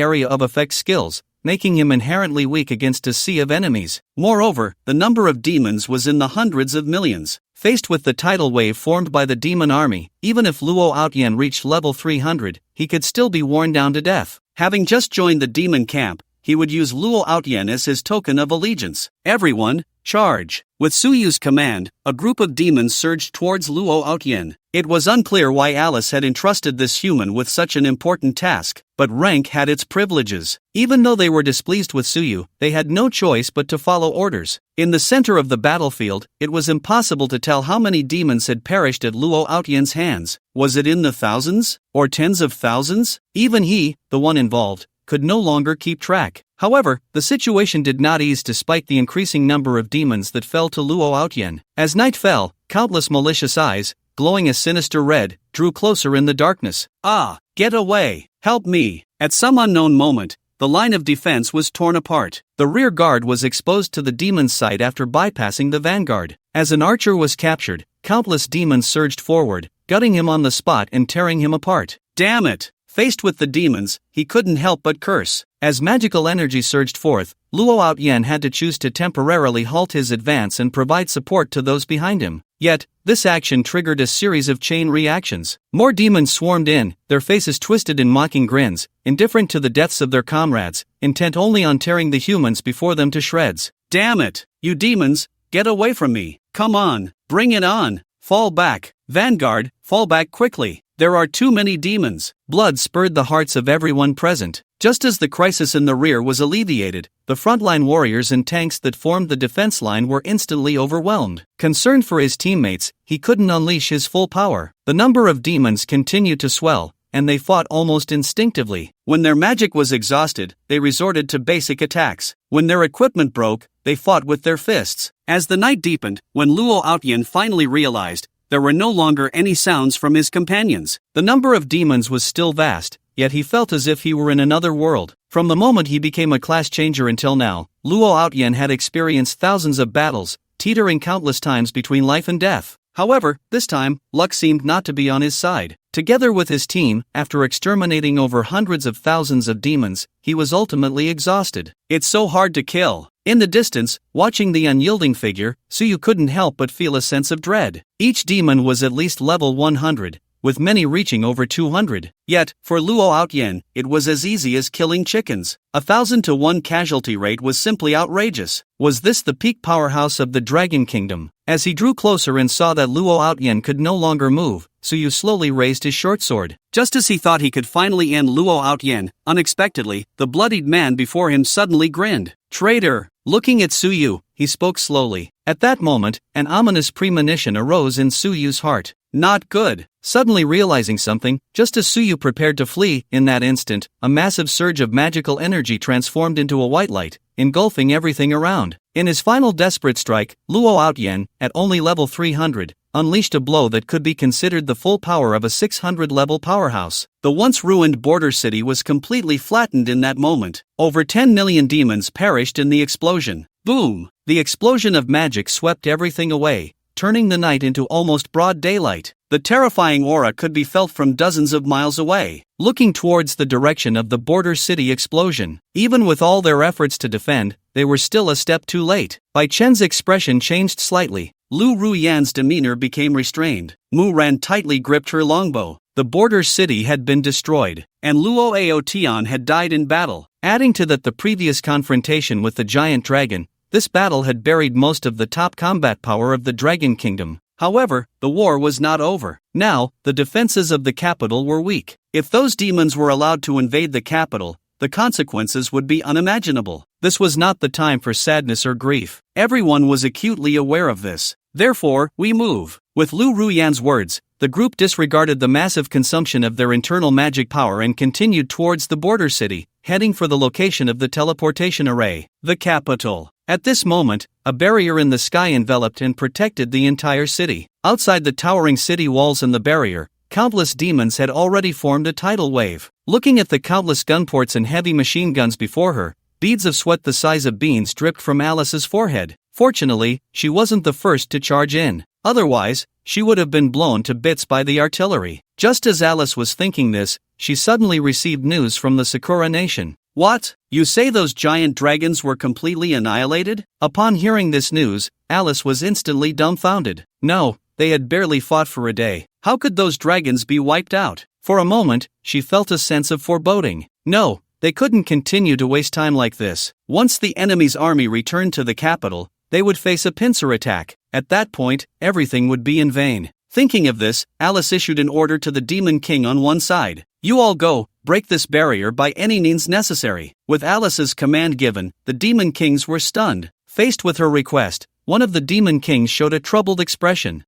[SPEAKER 1] area of effect skills, making him inherently weak against a sea of enemies. Moreover, the number of demons was in the hundreds of millions. Faced with the tidal wave formed by the demon army, even if Luo Outyen reached level 300, he could still be worn down to death. Having just joined the demon camp, he would use Luo Outyen as his token of allegiance. Everyone, charge! With Suyu's command, a group of demons surged towards Luo Outyen. It was unclear why Alice had entrusted this human with such an important task, but rank had its privileges. Even though they were displeased with Suyu, they had no choice but to follow orders. In the center of the battlefield, it was impossible to tell how many demons had perished at Luo Outyen's hands. Was it in the thousands? Or tens of thousands? Even he, the one involved, could no longer keep track. However, the situation did not ease despite the increasing number of demons that fell to Luo Outyen. As night fell, countless malicious eyes, glowing a sinister red, drew closer in the darkness. Ah! Get away! Help me! At some unknown moment, the line of defense was torn apart. The rear guard was exposed to the demon's sight after bypassing the vanguard. As an archer was captured, countless demons surged forward, gutting him on the spot and tearing him apart. Damn it! Faced with the demons, he couldn't help but curse. As magical energy surged forth, Luo Outyen had to choose to temporarily halt his advance and provide support to those behind him. Yet, this action triggered a series of chain reactions. More demons swarmed in, their faces twisted in mocking grins, indifferent to the deaths of their comrades, intent only on tearing the humans before them to shreds. Damn it! You demons, get away from me! Come on! Bring it on! Fall back! Vanguard, fall back quickly! There are too many demons. Blood spurred the hearts of everyone present. Just as the crisis in the rear was alleviated, the frontline warriors and tanks that formed the defense line were instantly overwhelmed. Concerned for his teammates, he couldn't unleash his full power. The number of demons continued to swell, and they fought almost instinctively. When their magic was exhausted, they resorted to basic attacks. When their equipment broke, they fought with their fists. As the night deepened, when Luo Outyen finally realized, there were no longer any sounds from his companions. The number of demons was still vast, yet he felt as if he were in another world. From the moment he became a class changer until now, Luo Outyen had experienced thousands of battles, teetering countless times between life and death. However, this time, luck seemed not to be on his side. Together with his team, after exterminating over hundreds of thousands of demons, he was ultimately exhausted. It's so hard to kill. In the distance, watching the unyielding figure, Suyu couldn't help but feel a sense of dread. Each demon was at least level 100, with many reaching over 200. Yet, for Luo Outyen, it was as easy as killing chickens. 1,000 to 1 casualty rate was simply outrageous. Was this the peak powerhouse of the Dragon Kingdom? As he drew closer and saw that Luo Outyen could no longer move, Suyu slowly raised his short sword. Just as he thought he could finally end Luo Outyen, unexpectedly, the bloodied man before him suddenly grinned. Traitor! Looking at Suyu, he spoke slowly. At that moment, an ominous premonition arose in Suyu's heart. Not good. Suddenly realizing something, just as Suyu prepared to flee, in that instant, a massive surge of magical energy transformed into a white light, engulfing everything around. In his final desperate strike, Luo Outyen, at only level 300, unleashed a blow that could be considered the full power of a 600-level powerhouse. The once ruined border city was completely flattened in that moment. Over 10 million demons perished in the explosion. Boom! The explosion of magic swept everything away, turning the night into almost broad daylight. The terrifying aura could be felt from dozens of miles away, looking towards the direction of the border city explosion. Even with all their efforts to defend, they were still a step too late. Bai Chen's expression changed slightly. Lu Ruyan's demeanor became restrained. Mu Ran tightly gripped her longbow. The border city had been destroyed, and Luo Ao Tian had died in battle. Adding to that the previous confrontation with the giant dragon, this battle had buried most of the top combat power of the Dragon Kingdom. However, the war was not over. Now, the defenses of the capital were weak. If those demons were allowed to invade the capital, the consequences would be unimaginable. This was not the time for sadness or grief. Everyone was acutely aware of this. Therefore, we move. With Lu Ruyan's words, the group disregarded the massive consumption of their internal magic power and continued towards the border city, heading for the location of the teleportation array, the capital. At this moment, a barrier in the sky enveloped and protected the entire city. Outside the towering city walls and the barrier, countless demons had already formed a tidal wave. Looking at the countless gunports and heavy machine guns before her, beads of sweat the size of beans dripped from Alice's forehead. Fortunately, she wasn't the first to charge in. Otherwise, she would have been blown to bits by the artillery. Just as Alice was thinking this, she suddenly received news from the Sakura Nation. What? You say those giant dragons were completely annihilated? Upon hearing this news, Alice was instantly dumbfounded. No, they had barely fought for a day. How could those dragons be wiped out? For a moment, she felt a sense of foreboding. No, they couldn't continue to waste time like this. Once the enemy's army returned to the capital, they would face a pincer attack. At that point, everything would be in vain. Thinking of this, Alice issued an order to the Demon King on one side. You all go, break this barrier by any means necessary. With Alice's command given, the Demon Kings were stunned. Faced with her request, one of the Demon Kings showed a troubled expression.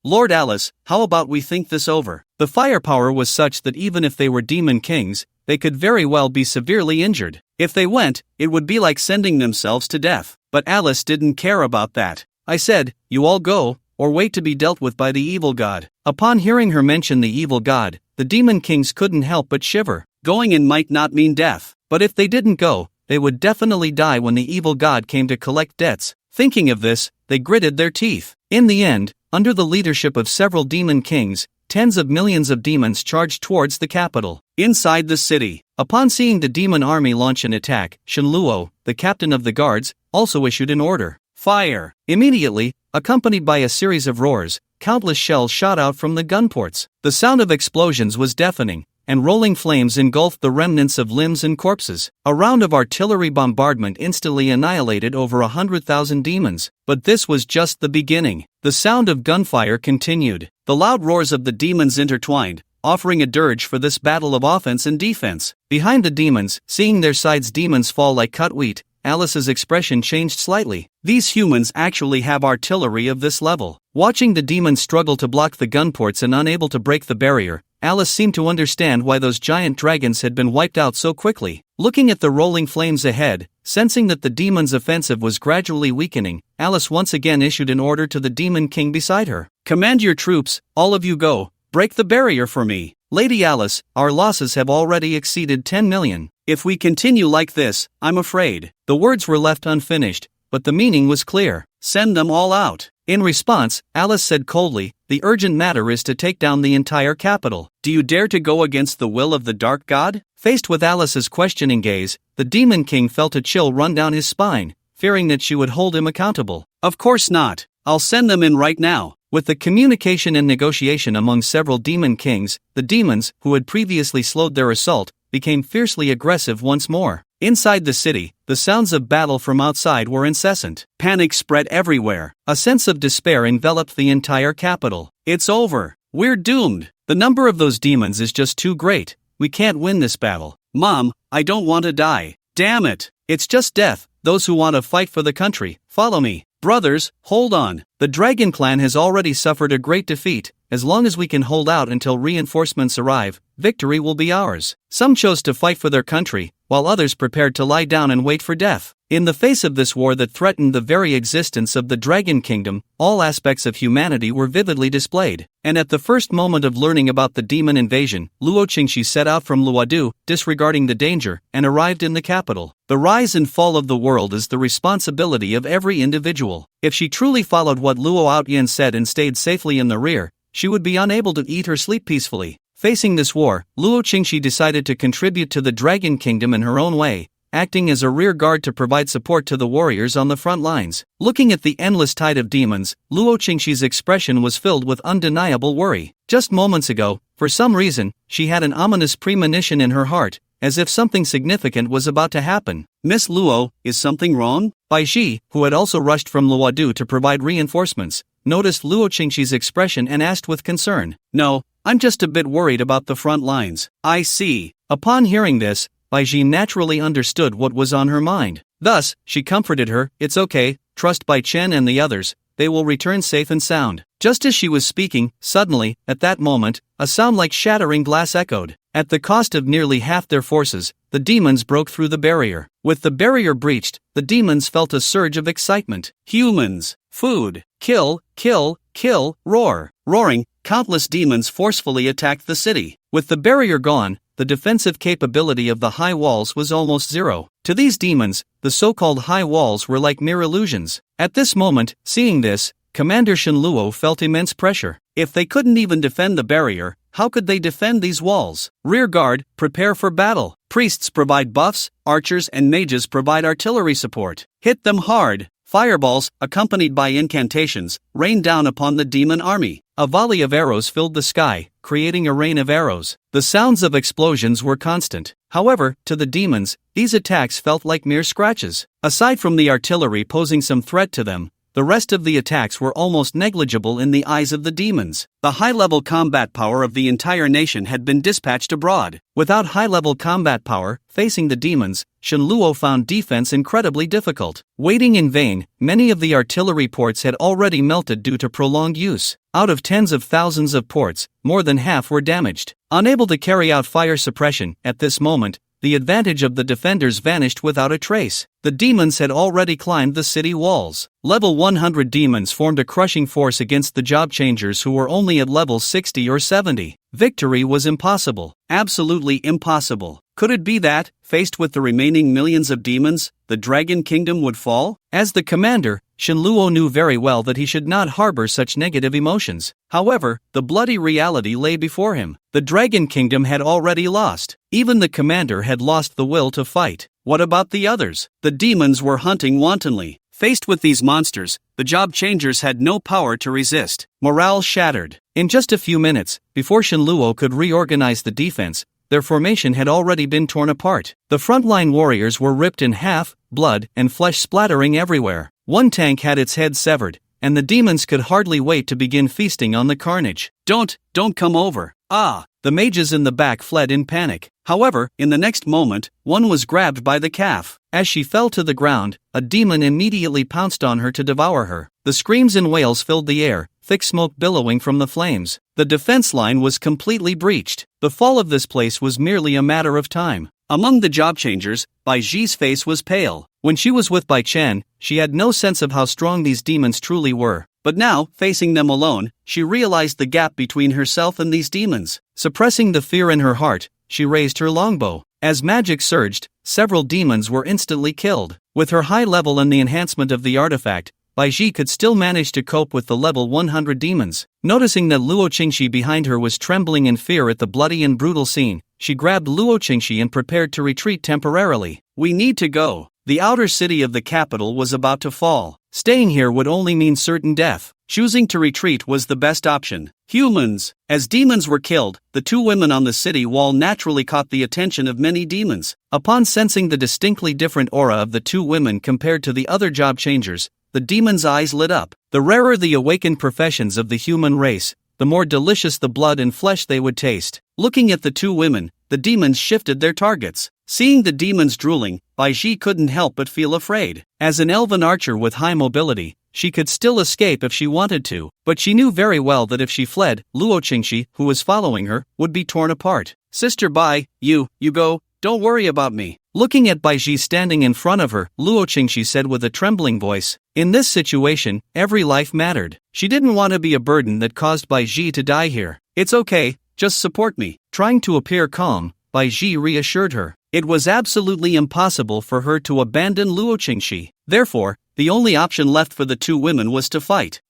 [SPEAKER 1] Lord Alice, how about we think this over? The firepower was such that even if they were Demon Kings, they could very well be severely injured. If they went, it would be like sending themselves to death. But Alice didn't care about that. I said, you all go, or wait to be dealt with by the evil god. Upon hearing her mention the evil god, the Demon Kings couldn't help but shiver. Going in might not mean death, but if they didn't go, they would definitely die when the evil god came to collect debts. Thinking of this, they gritted their teeth. In the end, under the leadership of several Demon Kings, tens of millions of demons charged towards the capital. Inside the city, upon seeing the demon army launch an attack, Shenluo, the captain of the guards, also issued an order. Fire! Immediately, accompanied by a series of roars, countless shells shot out from the gun ports. The sound of explosions was deafening, and rolling flames engulfed the remnants of limbs and corpses. A round of artillery bombardment instantly annihilated over 100,000 demons. But this was just the beginning. The sound of gunfire continued. The loud roars of the demons intertwined, offering a dirge for this battle of offense and defense. Behind the demons, seeing their sides demons fall like cut wheat, Alice's expression changed slightly. These humans actually have artillery of this level. Watching the demons struggle to block the gun ports and unable to break the barrier, Alice seemed to understand why those giant dragons had been wiped out so quickly. Looking at the rolling flames ahead, sensing that the demons' offensive was gradually weakening, Alice once again issued an order to the Demon King beside her. Command your troops, all of you go, break the barrier for me. Lady Alice, our losses have already exceeded 10 million. If we continue like this, I'm afraid. The words were left unfinished, but the meaning was clear. Send them all out. In response, Alice said coldly, the urgent matter is to take down the entire capital. Do you dare to go against the will of the Dark God? Faced with Alice's questioning gaze, the Demon King felt a chill run down his spine, fearing that she would hold him accountable. Of course not. I'll send them in right now. With the communication and negotiation among several Demon Kings, the demons, who had previously slowed their assault, became fiercely aggressive once more. Inside the city, the sounds of battle from outside were incessant. Panic spread everywhere. A sense of despair enveloped the entire capital. It's over. We're doomed. The number of those demons is just too great. We can't win this battle. Mom, I don't want to die. Damn it. It's just death. Those who want to fight for the country, follow me. Brothers, hold on. The Dragon Clan has already suffered a great defeat, as long as we can hold out until reinforcements arrive, victory will be ours. Some chose to fight for their country, while others prepared to lie down and wait for death. In the face of this war that threatened the very existence of the Dragon Kingdom, all aspects of humanity were vividly displayed. And at the first moment of learning about the demon invasion, Luo Qingxi set out from Luodu, disregarding the danger, and arrived in the capital. The rise and fall of the world is the responsibility of every individual. If she truly followed what Luo Outyan said and stayed safely in the rear, she would be unable to eat or sleep peacefully. Facing this war, Luo Qingxi decided to contribute to the Dragon Kingdom in her own way, acting as a rear guard to provide support to the warriors on the front lines. Looking at the endless tide of demons, Luo Qingxi's expression was filled with undeniable worry. Just moments ago, for some reason, she had an ominous premonition in her heart, as if something significant was about to happen. "Miss Luo, is something wrong?" Bai Ji, who had also rushed from Luodu to provide reinforcements, noticed Luo Qingxi's expression and asked with concern. "No, I'm just a bit worried about the front lines." "I see." Upon hearing this, Bai Ji naturally understood what was on her mind. Thus, she comforted her, "It's okay, trust Bai Chen and the others, they will return safe and sound." Just as she was speaking, suddenly, at that moment, a sound like shattering glass echoed. At the cost of nearly half their forces, the demons broke through the barrier. With the barrier breached, the demons felt a surge of excitement. "Humans! Food! Kill, kill, kill, roar!" Roaring, countless demons forcefully attacked the city. With the barrier gone, the defensive capability of the high walls was almost zero. To these demons, the so-called high walls were like mere illusions. At this moment, seeing this, Commander Shen Luo felt immense pressure. If they couldn't even defend the barrier, how could they defend these walls? Rear guard, prepare for battle. Priests provide buffs, archers and mages provide artillery support. Hit them hard. Fireballs, accompanied by incantations, rained down upon the demon army. A volley of arrows filled the sky, creating a rain of arrows. The sounds of explosions were constant. However, to the demons, these attacks felt like mere scratches. Aside from the artillery posing some threat to them, the rest of the attacks were almost negligible in the eyes of the demons. The high-level combat power of the entire nation had been dispatched abroad. Without high-level combat power, facing the demons, Shen Luo found defense incredibly difficult. Waiting in vain, many of the artillery ports had already melted due to prolonged use. Out of tens of thousands of ports, more than half were damaged. Unable to carry out fire suppression, at this moment, the advantage of the defenders vanished without a trace. The demons had already climbed the city walls. Level 100 demons formed a crushing force against the job changers who were only at level 60 or 70. Victory was impossible. Absolutely impossible. Could it be that, faced with the remaining millions of demons, the Dragon Kingdom would fall? As the commander, Shen Luo knew very well that he should not harbor such negative emotions. However, the bloody reality lay before him. The Dragon Kingdom had already lost. Even the commander had lost the will to fight. What about the others? The demons were hunting wantonly. Faced with these monsters, the job changers had no power to resist. Morale shattered. In just a few minutes, before Shen Luo could reorganize the defense, their formation had already been torn apart. The frontline warriors were ripped in half, blood and flesh splattering everywhere. One tank had its head severed, and the demons could hardly wait to begin feasting on the carnage. Don't come over. Ah! The mages in the back fled in panic. However, in the next moment, one was grabbed by the calf. As she fell to the ground, a demon immediately pounced on her to devour her. The screams and wails filled the air, thick smoke billowing from the flames. The defense line was completely breached. The fall of this place was merely a matter of time. Among the job changers, Bai Ji's face was pale. When she was with Bai Chen, she had no sense of how strong these demons truly were. But now, facing them alone, she realized the gap between herself and these demons. Suppressing the fear in her heart, she raised her longbow. As magic surged, several demons were instantly killed. With her high level and the enhancement of the artifact, Bai Ji could still manage to cope with the level 100 demons. Noticing that Luo Qingxi behind her was trembling in fear at the bloody and brutal scene, she grabbed Luo Qingxi and prepared to retreat temporarily. "We need to go." The outer city of the capital was about to fall. Staying here would only mean certain death. Choosing to retreat was the best option. Humans! As demons were killed, the two women on the city wall naturally caught the attention of many demons. Upon sensing the distinctly different aura of the two women compared to the other job changers, the demons' eyes lit up. The rarer the awakened professions of the human race, the more delicious the blood and flesh they would taste. Looking at the two women, the demons shifted their targets. Seeing the demons drooling, Bai Ji couldn't help but feel afraid. As an elven archer with high mobility, she could still escape if she wanted to, but she knew very well that if she fled, Luo Qingxi, who was following her, would be torn apart. Sister Bai, you go, don't worry about me. Looking at Bai Ji standing in front of her, Luo Qingxi said with a trembling voice, in this situation, every life mattered. She didn't want to be a burden that caused Bai Ji to die here. It's okay, just support me. Trying to appear calm, Bai Ji reassured her. It was absolutely impossible for her to abandon Luo Qingxi. Therefore, the only option left for the two women was to fight.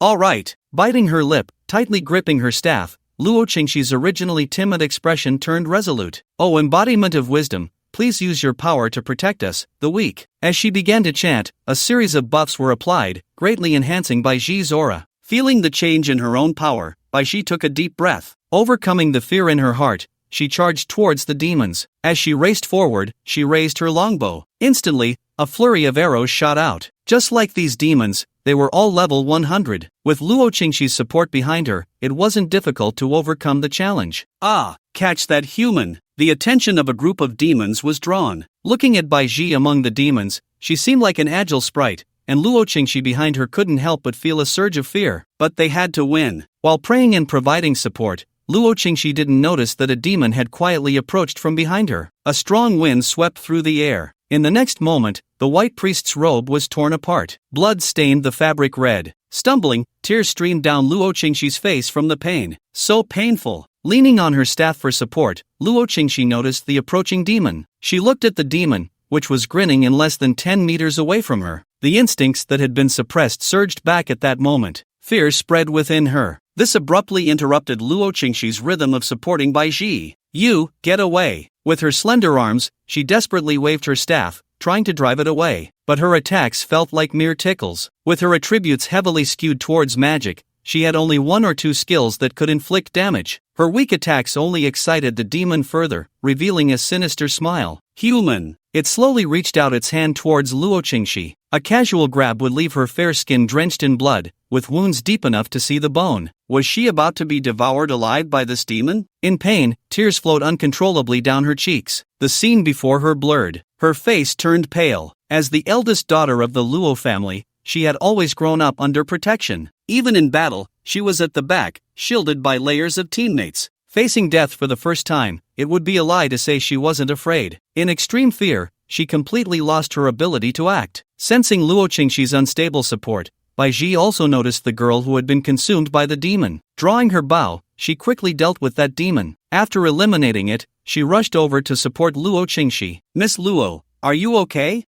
[SPEAKER 1] Alright. Biting her lip, tightly gripping her staff, Luo Qingxi's originally timid expression turned resolute. Oh, embodiment of wisdom, please use your power to protect us, the weak. As she began to chant, a series of buffs were applied, greatly enhancing Bai Ji's aura. Feeling the change in her own power, Bai Ji took a deep breath. Overcoming the fear in her heart, she charged towards the demons. As she raced forward, she raised her longbow. Instantly, a flurry of arrows shot out. Just like these demons, they were all level 100. With Luo Qingxi's support behind her, it wasn't difficult to overcome the challenge. Catch that human! The attention of a group of demons was drawn. Looking at Bai Ji among the demons, she seemed like an agile sprite, and Luo Qingxi behind her couldn't help but feel a surge of fear. But they had to win. While praying and providing support, Luo Qingxi didn't notice that a demon had quietly approached from behind her. A strong wind swept through the air. In the next moment, the white priest's robe was torn apart. Blood stained the fabric red. Stumbling, tears streamed down Luo Qingxi's face from the pain. So painful. Leaning on her staff for support, Luo Qingxi noticed the approaching demon. She looked at the demon, which was grinning in less than 10 meters away from her. The instincts that had been suppressed surged back at that moment. Fear spread within her. This abruptly interrupted Luo Qingxi's rhythm of supporting Bai Ji. You, get away. With her slender arms, she desperately waved her staff, trying to drive it away. But her attacks felt like mere tickles. With her attributes heavily skewed towards magic, she had only one or two skills that could inflict damage. Her weak attacks only excited the demon further, revealing a sinister smile. Human. It slowly reached out its hand towards Luo Qingxi. A casual grab would leave her fair skin drenched in blood, with wounds deep enough to see the bone. Was she about to be devoured alive by this demon? In pain, tears flowed uncontrollably down her cheeks. The scene before her blurred. Her face turned pale. As the eldest daughter of the Luo family, she had always grown up under protection. Even in battle, she was at the back, shielded by layers of teammates. Facing death for the first time, it would be a lie to say she wasn't afraid. In extreme fear, she completely lost her ability to act. Sensing Luo Qingxi's unstable support, Bai Ji also noticed the girl who had been consumed by the demon. Drawing her bow, she quickly dealt with that demon. After eliminating it, she rushed over to support Luo Qingxi. Miss Luo, are you okay?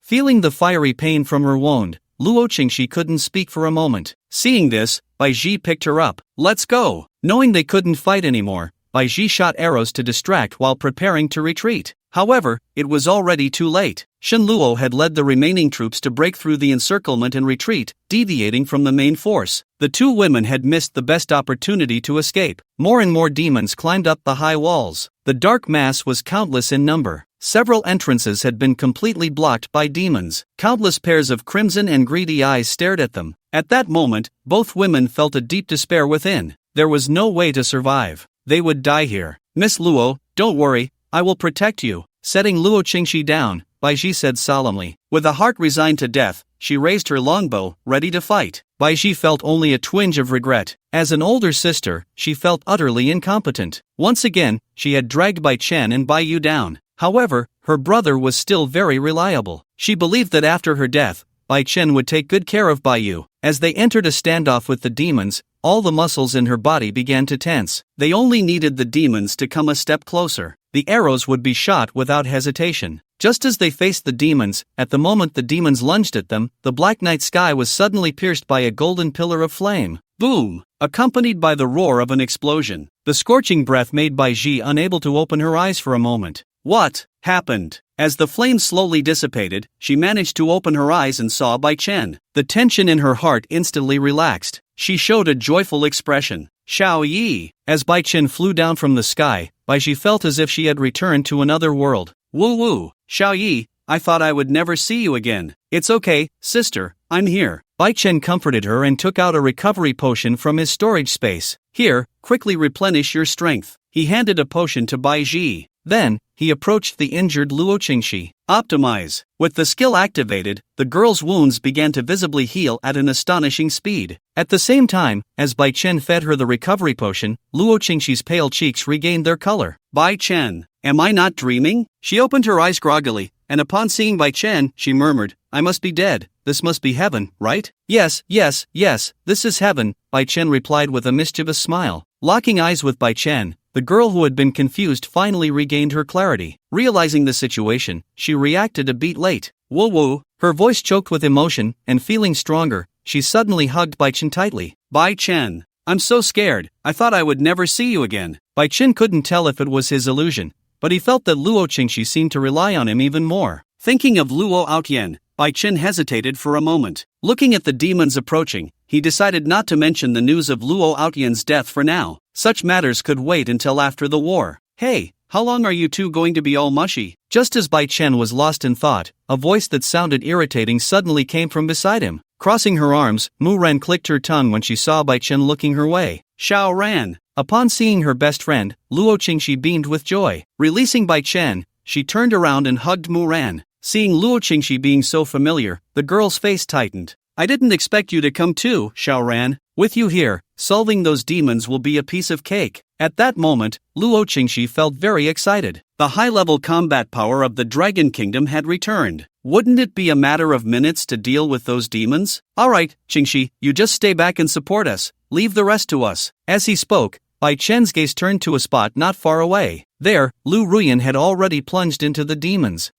[SPEAKER 1] Feeling the fiery pain from her wound, Luo Qingxi couldn't speak for a moment. Seeing this, Bai Ji picked her up. Let's go! Knowing they couldn't fight anymore, Bai Ji shot arrows to distract while preparing to retreat. However, it was already too late. Shen Luo had led the remaining troops to break through the encirclement and retreat, deviating from the main force. The two women had missed the best opportunity to escape. More and more demons climbed up the high walls. The dark mass was countless in number. Several entrances had been completely blocked by demons. Countless pairs of crimson and greedy eyes stared at them. At that moment, both women felt a deep despair within. There was no way to survive. They would die here. Miss Luo, don't worry, I will protect you. Setting Luo Qingxi down, Bai Ji said solemnly. With a heart resigned to death, she raised her longbow, ready to fight. Bai Ji felt only a twinge of regret. As an older sister, she felt utterly incompetent. Once again, she had dragged Bai Chen and Bai Yu down. However, her brother was still very reliable. She believed that after her death, Bai Chen would take good care of Bai Yu. As they entered a standoff with the demons, all the muscles in her body began to tense. They only needed the demons to come a step closer. The arrows would be shot without hesitation. Just as they faced the demons, at the moment the demons lunged at them, the black night sky was suddenly pierced by a golden pillar of flame. Boom! Accompanied by the roar of an explosion. The scorching breath made Bai Ji unable to open her eyes for a moment. What happened? As the flame slowly dissipated, she managed to open her eyes and saw Bai Chen. The tension in her heart instantly relaxed. She showed a joyful expression. Xiao Yi! As Bai Chen flew down from the sky, Bai Ji felt as if she had returned to another world. Woo woo! Xiao Yi, I thought I would never see you again. It's okay, sister, I'm here. Bai Chen comforted her and took out a recovery potion from his storage space. Here, quickly replenish your strength. He handed a potion to Bai Ji. Then, he approached the injured Luo Qingxi. Optimize. With the skill activated, the girl's wounds began to visibly heal at an astonishing speed. At the same time, as Bai Chen fed her the recovery potion, Luo Qingxi's pale cheeks regained their color. Bai Chen, am I not dreaming? She opened her eyes groggily, and upon seeing Bai Chen, she murmured, I must be dead. This must be heaven, right? Yes, this is heaven, Bai Chen replied with a mischievous smile. Locking eyes with Bai Chen, the girl who had been confused finally regained her clarity. Realizing the situation, she reacted a beat late. Whoa whoa, her voice choked with emotion, and feeling stronger, she suddenly hugged Bai Chen tightly. Bai Chen, I'm so scared, I thought I would never see you again. Bai Chen couldn't tell if it was his illusion, but he felt that Luo Qingxi seemed to rely on him even more. Thinking of Luo Outyen, Bai Chen hesitated for a moment. Looking at the demons approaching, he decided not to mention the news of Luo Outyen's death for now. Such matters could wait until after the war. Hey, how long are you two going to be all mushy? Just as Bai Chen was lost in thought, a voice that sounded irritating suddenly came from beside him. Crossing her arms, Mu Ran clicked her tongue when she saw Bai Chen looking her way. Xiao Ran. Upon seeing her best friend, Luo Qingxi beamed with joy. Releasing Bai Chen, she turned around and hugged Mu Ran. Seeing Luo Qingxi being so familiar, the girl's face tightened. I didn't expect you to come too, Xiao Ran. With you here, solving those demons will be a piece of cake. At that moment, Luo Qingxi felt very excited. The high-level combat power of the Dragon Kingdom had returned. Wouldn't it be a matter of minutes to deal with those demons? Alright, Qingxi, you just stay back and support us. Leave the rest to us. As he spoke, Bai Chen's gaze turned to a spot not far away. There, Lu Ruyan had already plunged into the demons.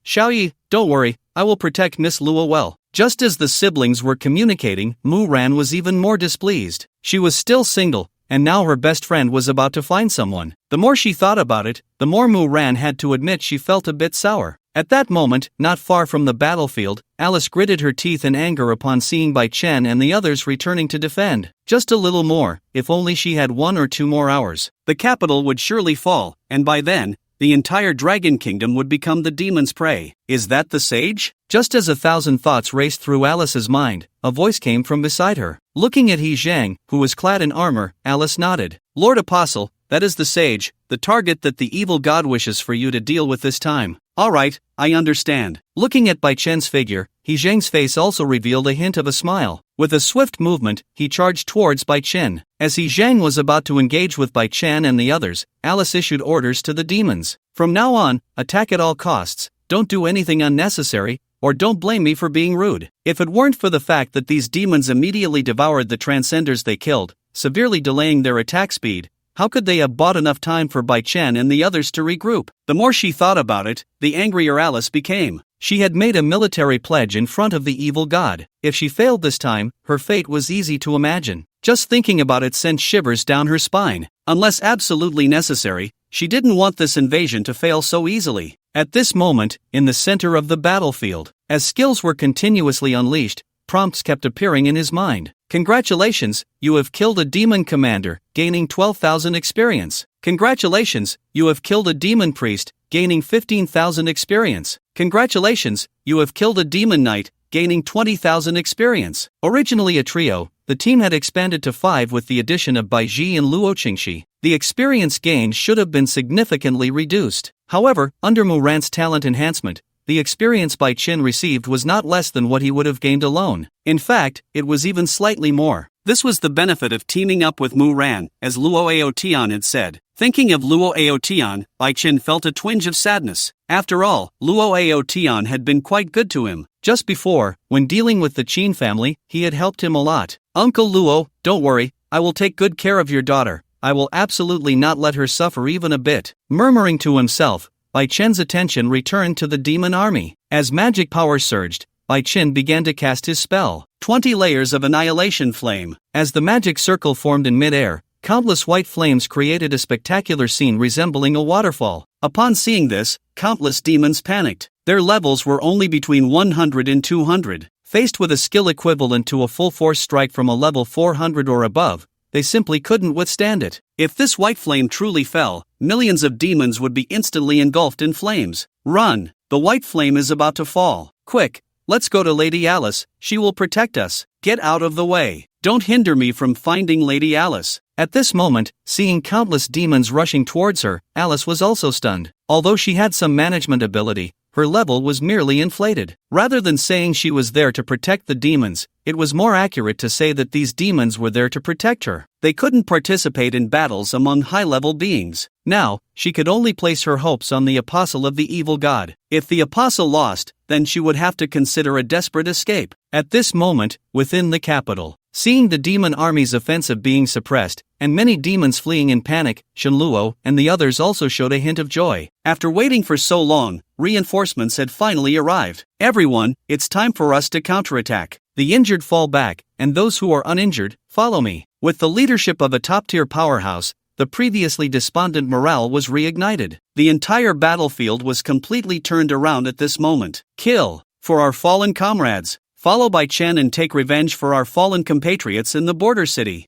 [SPEAKER 1] Xiaoyi, don't worry, I will protect Miss Luo well. Just as the siblings were communicating, Mu Ran was even more displeased. She was still single, and now her best friend was about to find someone. The more she thought about it, the more Mu Ran had to admit she felt a bit sour. At that moment, not far from the battlefield, Alice gritted her teeth in anger upon seeing Bai Chen and the others returning to defend. Just a little more, if only she had 1 or 2 more hours. The capital would surely fall, and by then, the entire Dragon Kingdom would become the demon's prey. Is that the sage? Just as 1,000 thoughts raced through Alice's mind, a voice came from beside her. Looking at He Zhang, who was clad in armor, Alice nodded. Lord Apostle, that is the sage, the target that the evil god wishes for you to deal with this time. Alright, I understand. Looking at Bai Chen's figure, He Zhang's face also revealed a hint of a smile. With a swift movement, he charged towards Bai Chen. As He Zhang was about to engage with Bai Chen and the others, Alice issued orders to the demons. From now on, attack at all costs, don't do anything unnecessary, or don't blame me for being rude. If it weren't for the fact that these demons immediately devoured the transcenders they killed, severely delaying their attack speed, how could they have bought enough time for Bai Chen and the others to regroup? The more she thought about it, the angrier Alice became. She had made a military pledge in front of the evil god. If she failed this time, her fate was easy to imagine. Just thinking about it sent shivers down her spine. Unless absolutely necessary, she didn't want this invasion to fail so easily. At this moment, in the center of the battlefield, as skills were continuously unleashed, prompts kept appearing in his mind. Congratulations, you have killed a demon commander, gaining 12,000 experience. Congratulations, you have killed a demon priest, gaining 15,000 experience. Congratulations, you have killed a demon knight, gaining 20,000 experience. Originally a trio, the team had expanded to 5 with the addition of Bai Ji and Luo Qingxi. The experience gained should have been significantly reduced. However, under Mu Ran's talent enhancement, the experience Bai Chen received was not less than what he would have gained alone. In fact, it was even slightly more. This was the benefit of teaming up with Mu Ran, as Luo Aotian had said. Thinking of Luo Aotian, Bai Chen felt a twinge of sadness. After all, Luo Aotian had been quite good to him. Just before, when dealing with the Qin family, he had helped him a lot. Uncle Luo, don't worry, I will take good care of your daughter. I will absolutely not let her suffer even a bit. Murmuring to himself, Bai Chen's attention returned to the demon army. As magic power surged, Bai Chen began to cast his spell. 20 layers of annihilation flame. As the magic circle formed in mid-air, countless white flames created a spectacular scene resembling a waterfall. Upon seeing this, countless demons panicked. Their levels were only between 100 and 200. Faced with a skill equivalent to a full force strike from a level 400 or above, they simply couldn't withstand it. If this white flame truly fell, millions of demons would be instantly engulfed in flames. Run! The white flame is about to fall. Quick! Let's go to Lady Alice, she will protect us. Get out of the way. Don't hinder me from finding Lady Alice. At this moment, seeing countless demons rushing towards her, Alice was also stunned. Although she had some management ability, her level was merely inflated. Rather than saying she was there to protect the demons, it was more accurate to say that these demons were there to protect her. They couldn't participate in battles among high-level beings. Now, she could only place her hopes on the apostle of the evil god. If the apostle lost, then she would have to consider a desperate escape. At this moment, within the capital, seeing the demon army's offensive being suppressed, and many demons fleeing in panic, Shenluo and the others also showed a hint of joy. After waiting for so long, reinforcements had finally arrived. Everyone, it's time for us to counterattack. The injured fall back, and those who are uninjured, follow me. With the leadership of a top-tier powerhouse, the previously despondent morale was reignited. The entire battlefield was completely turned around at this moment. Kill for our fallen comrades. Follow by Chen and take revenge for our fallen compatriots in the border city.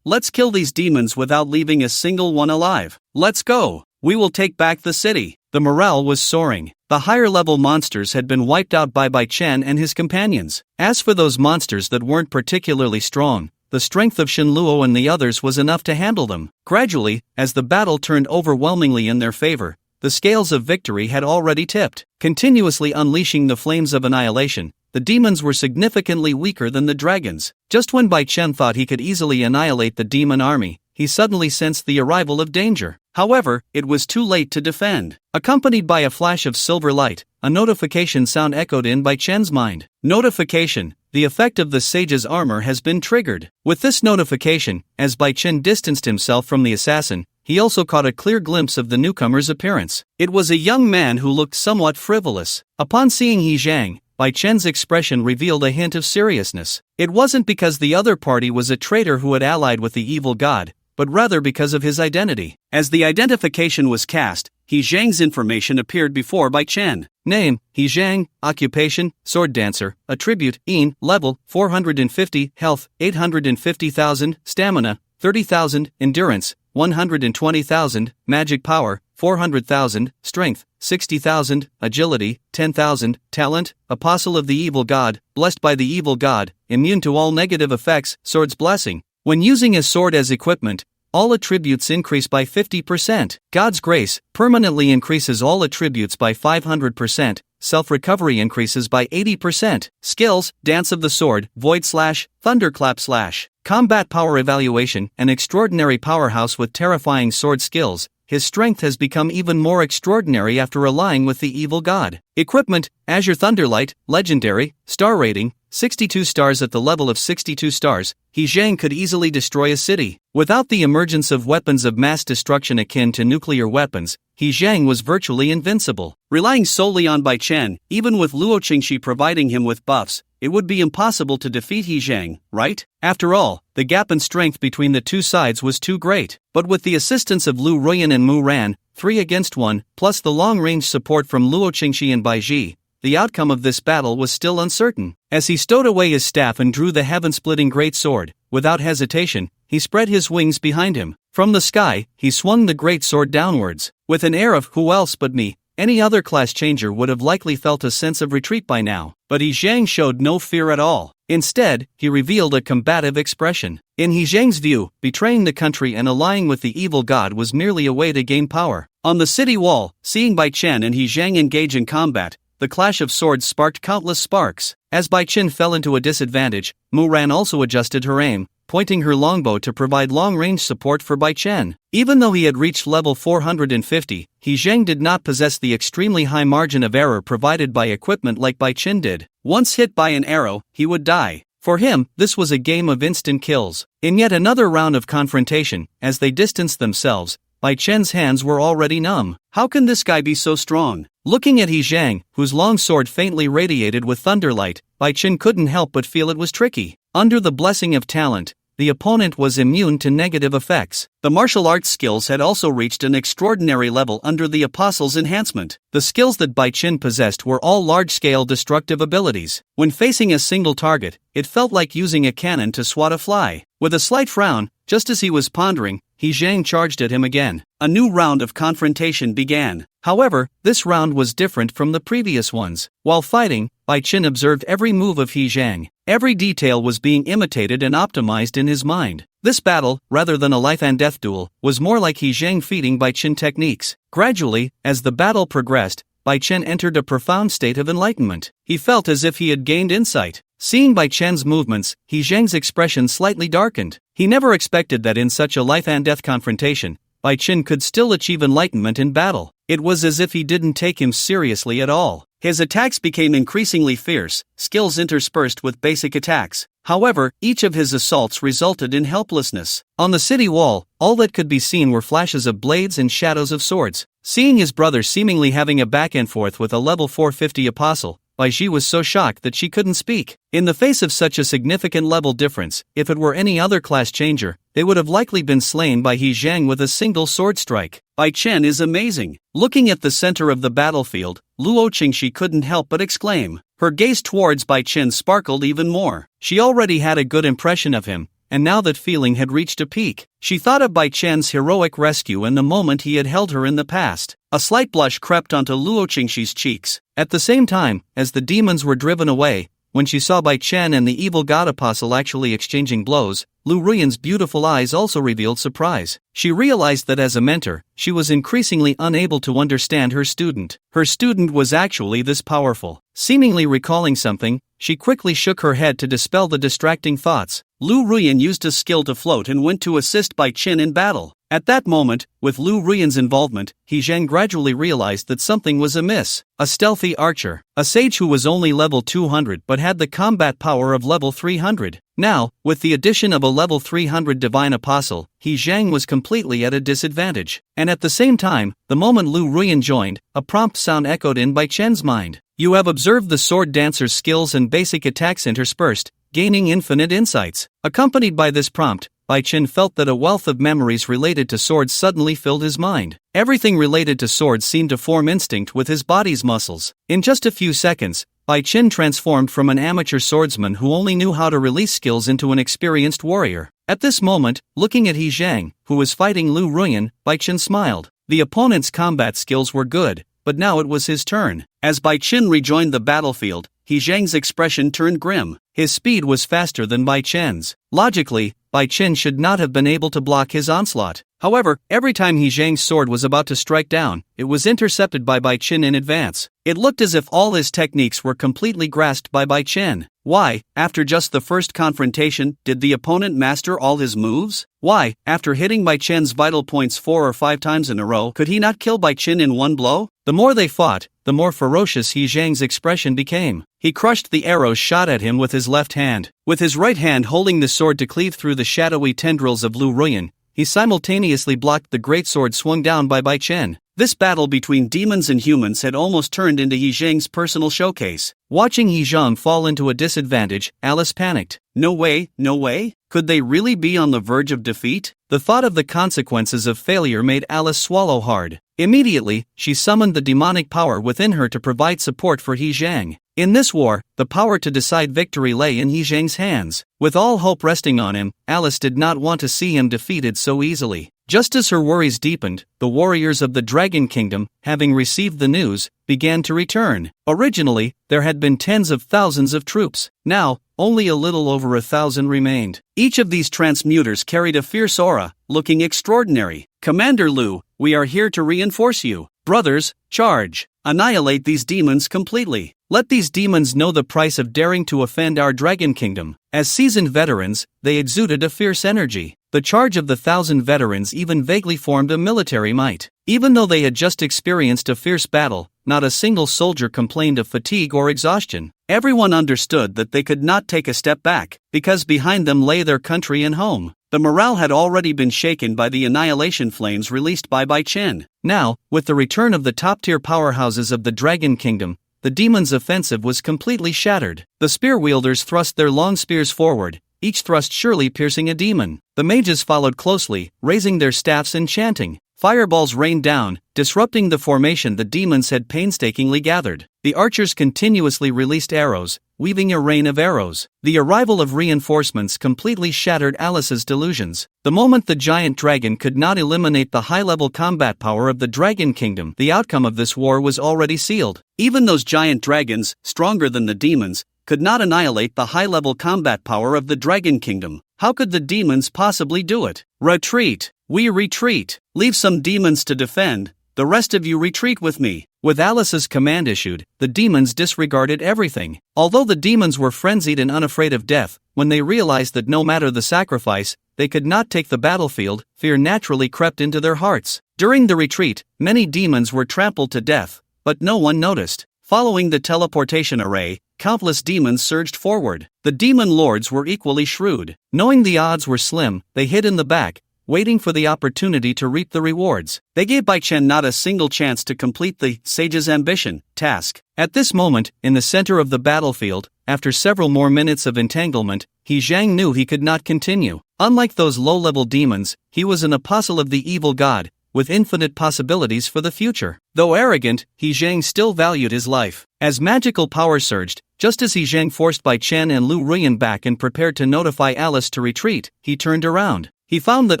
[SPEAKER 1] Let's kill these demons without leaving a single one alive. Let's go. We will take back the city. The morale was soaring. The higher-level monsters had been wiped out by Chen and his companions. As for those monsters that weren't particularly strong, the strength of Shenluo and the others was enough to handle them. Gradually, as the battle turned overwhelmingly in their favor, the scales of victory had already tipped. Continuously unleashing the flames of annihilation, the demons were significantly weaker than the dragons. Just when Bai Chen thought he could easily annihilate the demon army, he suddenly sensed the arrival of danger. However, it was too late to defend. Accompanied by a flash of silver light, a notification sound echoed in Bai Chen's mind. Notification: the effect of the sage's armor has been triggered. With this notification, as Bai Chen distanced himself from the assassin, he also caught a clear glimpse of the newcomer's appearance. It was a young man who looked somewhat frivolous. Upon seeing He Zhang, Bai Chen's expression revealed a hint of seriousness. It wasn't because the other party was a traitor who had allied with the evil god, but rather because of his identity. As the identification was cast, He Zhang's information appeared before Bai Chen. Name: He Zhang. Occupation: sword dancer. Attribute: Yin. Level: 450. Health: 850,000. Stamina: 30,000. Endurance: 120,000. Magic power: 400,000. Strength: 60,000. Agility: 10,000. Talent: apostle of the evil god, blessed by the evil god, immune to all negative effects. Sword's blessing: when using a sword as equipment, all attributes increase by 50%. God's grace permanently increases all attributes by 500%. Self-recovery increases by 80%. Skills: Dance of the Sword, Void Slash, Thunderclap Slash. Combat power evaluation: an extraordinary powerhouse with terrifying sword skills. His strength has become even more extraordinary after allying with the evil god. Equipment: Azure Thunderlight, Legendary, Star Rating, 62 stars. At the level of 62 stars, He Zhang could easily destroy a city. Without the emergence of weapons of mass destruction akin to nuclear weapons, He Zhang was virtually invincible. Relying solely on Bai Chen, even with Luo Qingxi providing him with buffs, it would be impossible to defeat He Zhang, right? After all, the gap in strength between the two sides was too great. But with the assistance of Lu Ruyan and Mu Ran, 3 against 1, plus the long-range support from Luo Qingxi and Bai Ji, the outcome of this battle was still uncertain. As he stowed away his staff and drew the heaven-splitting great sword, without hesitation, he spread his wings behind him. From the sky, he swung the great sword downwards. With an air of "who else but me," any other class changer would have likely felt a sense of retreat by now. But He Zhang showed no fear at all. Instead, he revealed a combative expression. In He Zhang's view, betraying the country and allying with the evil god was merely a way to gain power. On the city wall, seeing Bai Chen and He Zhang engage in combat, the clash of swords sparked countless sparks. As Bai Chen fell into a disadvantage, Mu Ran also adjusted her aim, pointing her longbow to provide long-range support for Bai Chen. Even though he had reached level 450, He Zhang did not possess the extremely high margin of error provided by equipment like Bai Chen did. Once hit by an arrow, he would die. For him, this was a game of instant kills. In yet another round of confrontation, as they distanced themselves, Bai Chen's hands were already numb. How can this guy be so strong? Looking at He Zhang, whose long sword faintly radiated with thunderlight, Bai Chen couldn't help but feel it was tricky. Under the blessing of talent, the opponent was immune to negative effects. The martial arts skills had also reached an extraordinary level under the Apostle's enhancement. The skills that Bai Chen possessed were all large-scale destructive abilities. When facing a single target, it felt like using a cannon to swat a fly. With a slight frown, just as he was pondering, He Zhang charged at him again. A new round of confrontation began. However, this round was different from the previous ones. While fighting, Bai Chen observed every move of He Zhang. Every detail was being imitated and optimized in his mind. This battle, rather than a life-and-death duel, was more like He Zhang feeding Bai Chen techniques. Gradually, as the battle progressed, Bai Chen entered a profound state of enlightenment. He felt as if he had gained insight. Seeing Bai Chen's movements, He Zhang's expression slightly darkened. He never expected that in such a life-and-death confrontation, Bai Chen could still achieve enlightenment in battle. It was as if he didn't take him seriously at all. His attacks became increasingly fierce, skills interspersed with basic attacks. However, each of his assaults resulted in helplessness. On the city wall, all that could be seen were flashes of blades and shadows of swords. Seeing his brother seemingly having a back and forth with a level 450 apostle, Bai Ji was so shocked that she couldn't speak. In the face of such a significant level difference, if it were any other class changer, they would have likely been slain by He Zhang with a single sword strike. Bai Chen is amazing. Looking at the center of the battlefield, Luo Qingxi couldn't help but exclaim. Her gaze towards Bai Chen sparkled even more. She already had a good impression of him, and now that feeling had reached a peak. She thought of Bai Chen's heroic rescue and the moment he had held her in the past. A slight blush crept onto Luo Qingxi's cheeks. At the same time, as the demons were driven away, when she saw Bai Chen and the evil god apostle actually exchanging blows, Lu Ruyan's beautiful eyes also revealed surprise. She realized that as a mentor, she was increasingly unable to understand her student. Her student was actually this powerful. Seemingly recalling something, she quickly shook her head to dispel the distracting thoughts. Lu Ruyan used his skill to float and went to assist Bai Chen in battle. At that moment, with Lu Ruyan's involvement, He Zhang gradually realized that something was amiss. A stealthy archer, a sage who was only level 200 but had the combat power of level 300. Now, with the addition of a level 300 divine apostle, He Zhang was completely at a disadvantage. And at the same time, the moment Lu Ruyan joined, a prompt sound echoed in Bai Chen's mind. You have observed the sword dancer's skills and basic attacks interspersed, gaining infinite insights. Accompanied by this prompt, Bai Chen felt that a wealth of memories related to swords suddenly filled his mind. Everything related to swords seemed to form instinct with his body's muscles. In just a few seconds, Bai Chen transformed from an amateur swordsman who only knew how to release skills into an experienced warrior. At this moment, looking at He Zhang, who was fighting Lu Ruyan, Bai Chen smiled. The opponent's combat skills were good, but now it was his turn. As Bai Chen rejoined the battlefield, He Zhang's expression turned grim. His speed was faster than Bai Chen's. Logically, Bai Chen should not have been able to block his onslaught. However, every time He Zhang's sword was about to strike down, it was intercepted by Bai Chen in advance. It looked as if all his techniques were completely grasped by Bai Chen. Why, after just the first confrontation, did the opponent master all his moves? Why, after hitting Bai Chen's vital points 4 or 5 times in a row, could he not kill Bai Chen in one blow? The more they fought, the more ferocious He Zhang's expression became. He crushed the arrows shot at him with his left hand. With his right hand holding the sword to cleave through the shadowy tendrils of Lu Ruyan, he simultaneously blocked the great sword swung down by Bai Chen. This battle between demons and humans had almost turned into He Zhang's personal showcase. Watching He Zhang fall into a disadvantage, Alice panicked. No way, no way? Could they really be on the verge of defeat? The thought of the consequences of failure made Alice swallow hard. Immediately, she summoned the demonic power within her to provide support for He Zhang. In this war, the power to decide victory lay in He Zhang's hands. With all hope resting on him, Alice did not want to see him defeated so easily. Just as her worries deepened, the warriors of the Dragon Kingdom, having received the news, began to return. Originally, there had been tens of thousands of troops. Now, only a little over 1,000 remained. Each of these transmuters carried a fierce aura, looking extraordinary. Commander Lu, we are here to reinforce you. Brothers, charge. Annihilate these demons completely. Let these demons know the price of daring to offend our Dragon Kingdom. As seasoned veterans, they exuded a fierce energy. The charge of the 1,000 veterans even vaguely formed a military might. Even though they had just experienced a fierce battle, not a single soldier complained of fatigue or exhaustion. Everyone understood that they could not take a step back, because behind them lay their country and home. The morale had already been shaken by the annihilation flames released by Bai Chen. Now, with the return of the top-tier powerhouses of the Dragon Kingdom, the demons' offensive was completely shattered. The spear wielders thrust their long spears forward, each thrust surely piercing a demon. The mages followed closely, raising their staffs and chanting. Fireballs rained down, disrupting the formation the demons had painstakingly gathered. The archers continuously released arrows, weaving a rain of arrows. The arrival of reinforcements completely shattered Alice's delusions. The moment the giant dragon could not eliminate the high-level combat power of the Dragon Kingdom, the outcome of this war was already sealed. Even those giant dragons, stronger than the demons, could not annihilate the high-level combat power of the Dragon Kingdom. How could the demons possibly do it? Retreat! We retreat! Leave some demons to defend, the rest of you retreat with me. With Alice's command issued, the demons disregarded everything. Although the demons were frenzied and unafraid of death, when they realized that no matter the sacrifice, they could not take the battlefield, fear naturally crept into their hearts. During the retreat, many demons were trampled to death, but no one noticed. Following the teleportation array, countless demons surged forward. The demon lords were equally shrewd. Knowing the odds were slim, they hid in the back, waiting for the opportunity to reap the rewards. They gave Bai Chen not a single chance to complete the sage's ambition task. At this moment, in the center of the battlefield, after several more minutes of entanglement, He Zhang knew he could not continue. Unlike those low-level demons, he was an apostle of the evil god, with infinite possibilities for the future. Though arrogant, He Zhang still valued his life. As magical power surged, just as He Zhang forced Bai Chen and Lu Ruyan back and prepared to notify Alice to retreat, he turned around. He found that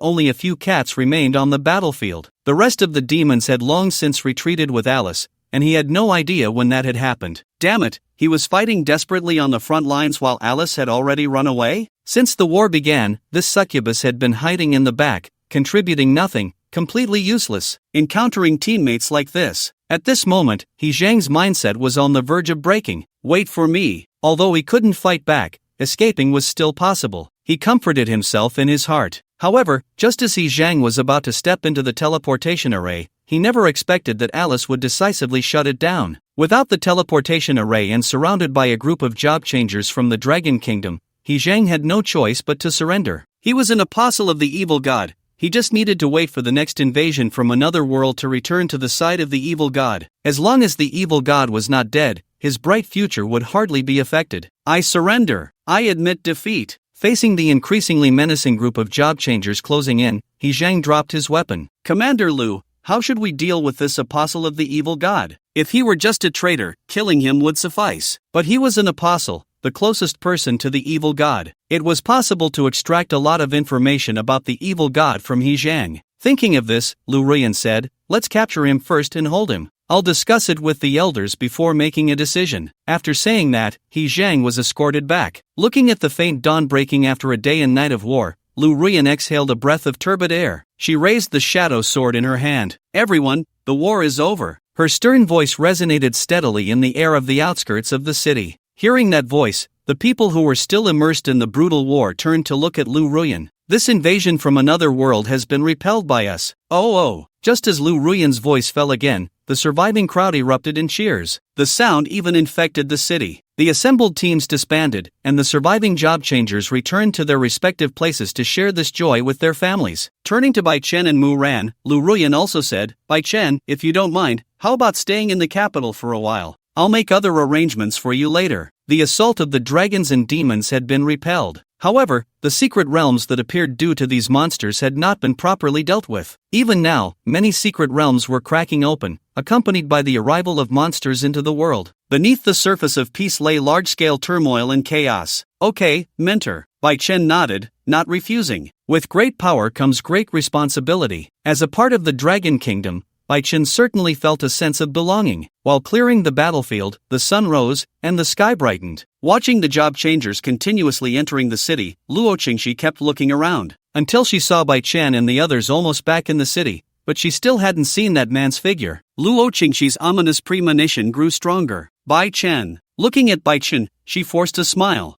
[SPEAKER 1] only a few cats remained on the battlefield. The rest of the demons had long since retreated with Alice, and he had no idea when that had happened. Damn it, he was fighting desperately on the front lines while Alice had already run away? Since the war began, this succubus had been hiding in the back, contributing nothing, completely useless, encountering teammates like this. At this moment, He Zhang's mindset was on the verge of breaking. Wait for me. Although he couldn't fight back, escaping was still possible. He comforted himself in his heart. However, just as He Zhang was about to step into the teleportation array, he never expected that Alice would decisively shut it down. Without the teleportation array and surrounded by a group of job changers from the Dragon Kingdom, He Zhang had no choice but to surrender. He was an apostle of the evil god. He just needed to wait for the next invasion from another world to return to the side of the evil god. As long as the evil god was not dead, his bright future would hardly be affected. I surrender. I admit defeat. Facing the increasingly menacing group of job changers closing in, He Zhang dropped his weapon. Commander Lu, how should we deal with this apostle of the evil god? If he were just a traitor, killing him would suffice. But he was an apostle, the closest person to the evil god. It was possible to extract a lot of information about the evil god from He Zhang. Thinking of this, Lu Ruyan said, let's capture him first and hold him. I'll discuss it with the elders before making a decision. After saying that, He Zhang was escorted back. Looking at the faint dawn breaking after a day and night of war, Lu Ruyan exhaled a breath of turbid air. She raised the shadow sword in her hand. Everyone, the war is over. Her stern voice resonated steadily in the air of the outskirts of the city. Hearing that voice, the people who were still immersed in the brutal war turned to look at Lu Ruyan. This invasion from another world has been repelled by us. Oh. Just as Lu Ruyan's voice fell again, the surviving crowd erupted in cheers. The sound even infected the city. The assembled teams disbanded, and the surviving job changers returned to their respective places to share this joy with their families. Turning to Bai Chen and Mu Ran, Lu Ruyan also said, Bai Chen, if you don't mind, how about staying in the capital for a while? I'll make other arrangements for you later. The assault of the dragons and demons had been repelled. However, the secret realms that appeared due to these monsters had not been properly dealt with. Even now, many secret realms were cracking open, accompanied by the arrival of monsters into the world. Beneath the surface of peace lay large-scale turmoil and chaos. Okay, mentor. Bai Chen nodded, not refusing. With great power comes great responsibility. As a part of the Dragon Kingdom, Bai Chen certainly felt a sense of belonging. While clearing the battlefield, the sun rose, and the sky brightened. Watching the job changers continuously entering the city, Luo Qingxi kept looking around, until she saw Bai Chen and the others almost back in the city, but she still hadn't seen that man's figure. Luo Qingxi's ominous premonition grew stronger. Bai Chen. Looking at Bai Chen, she forced a smile.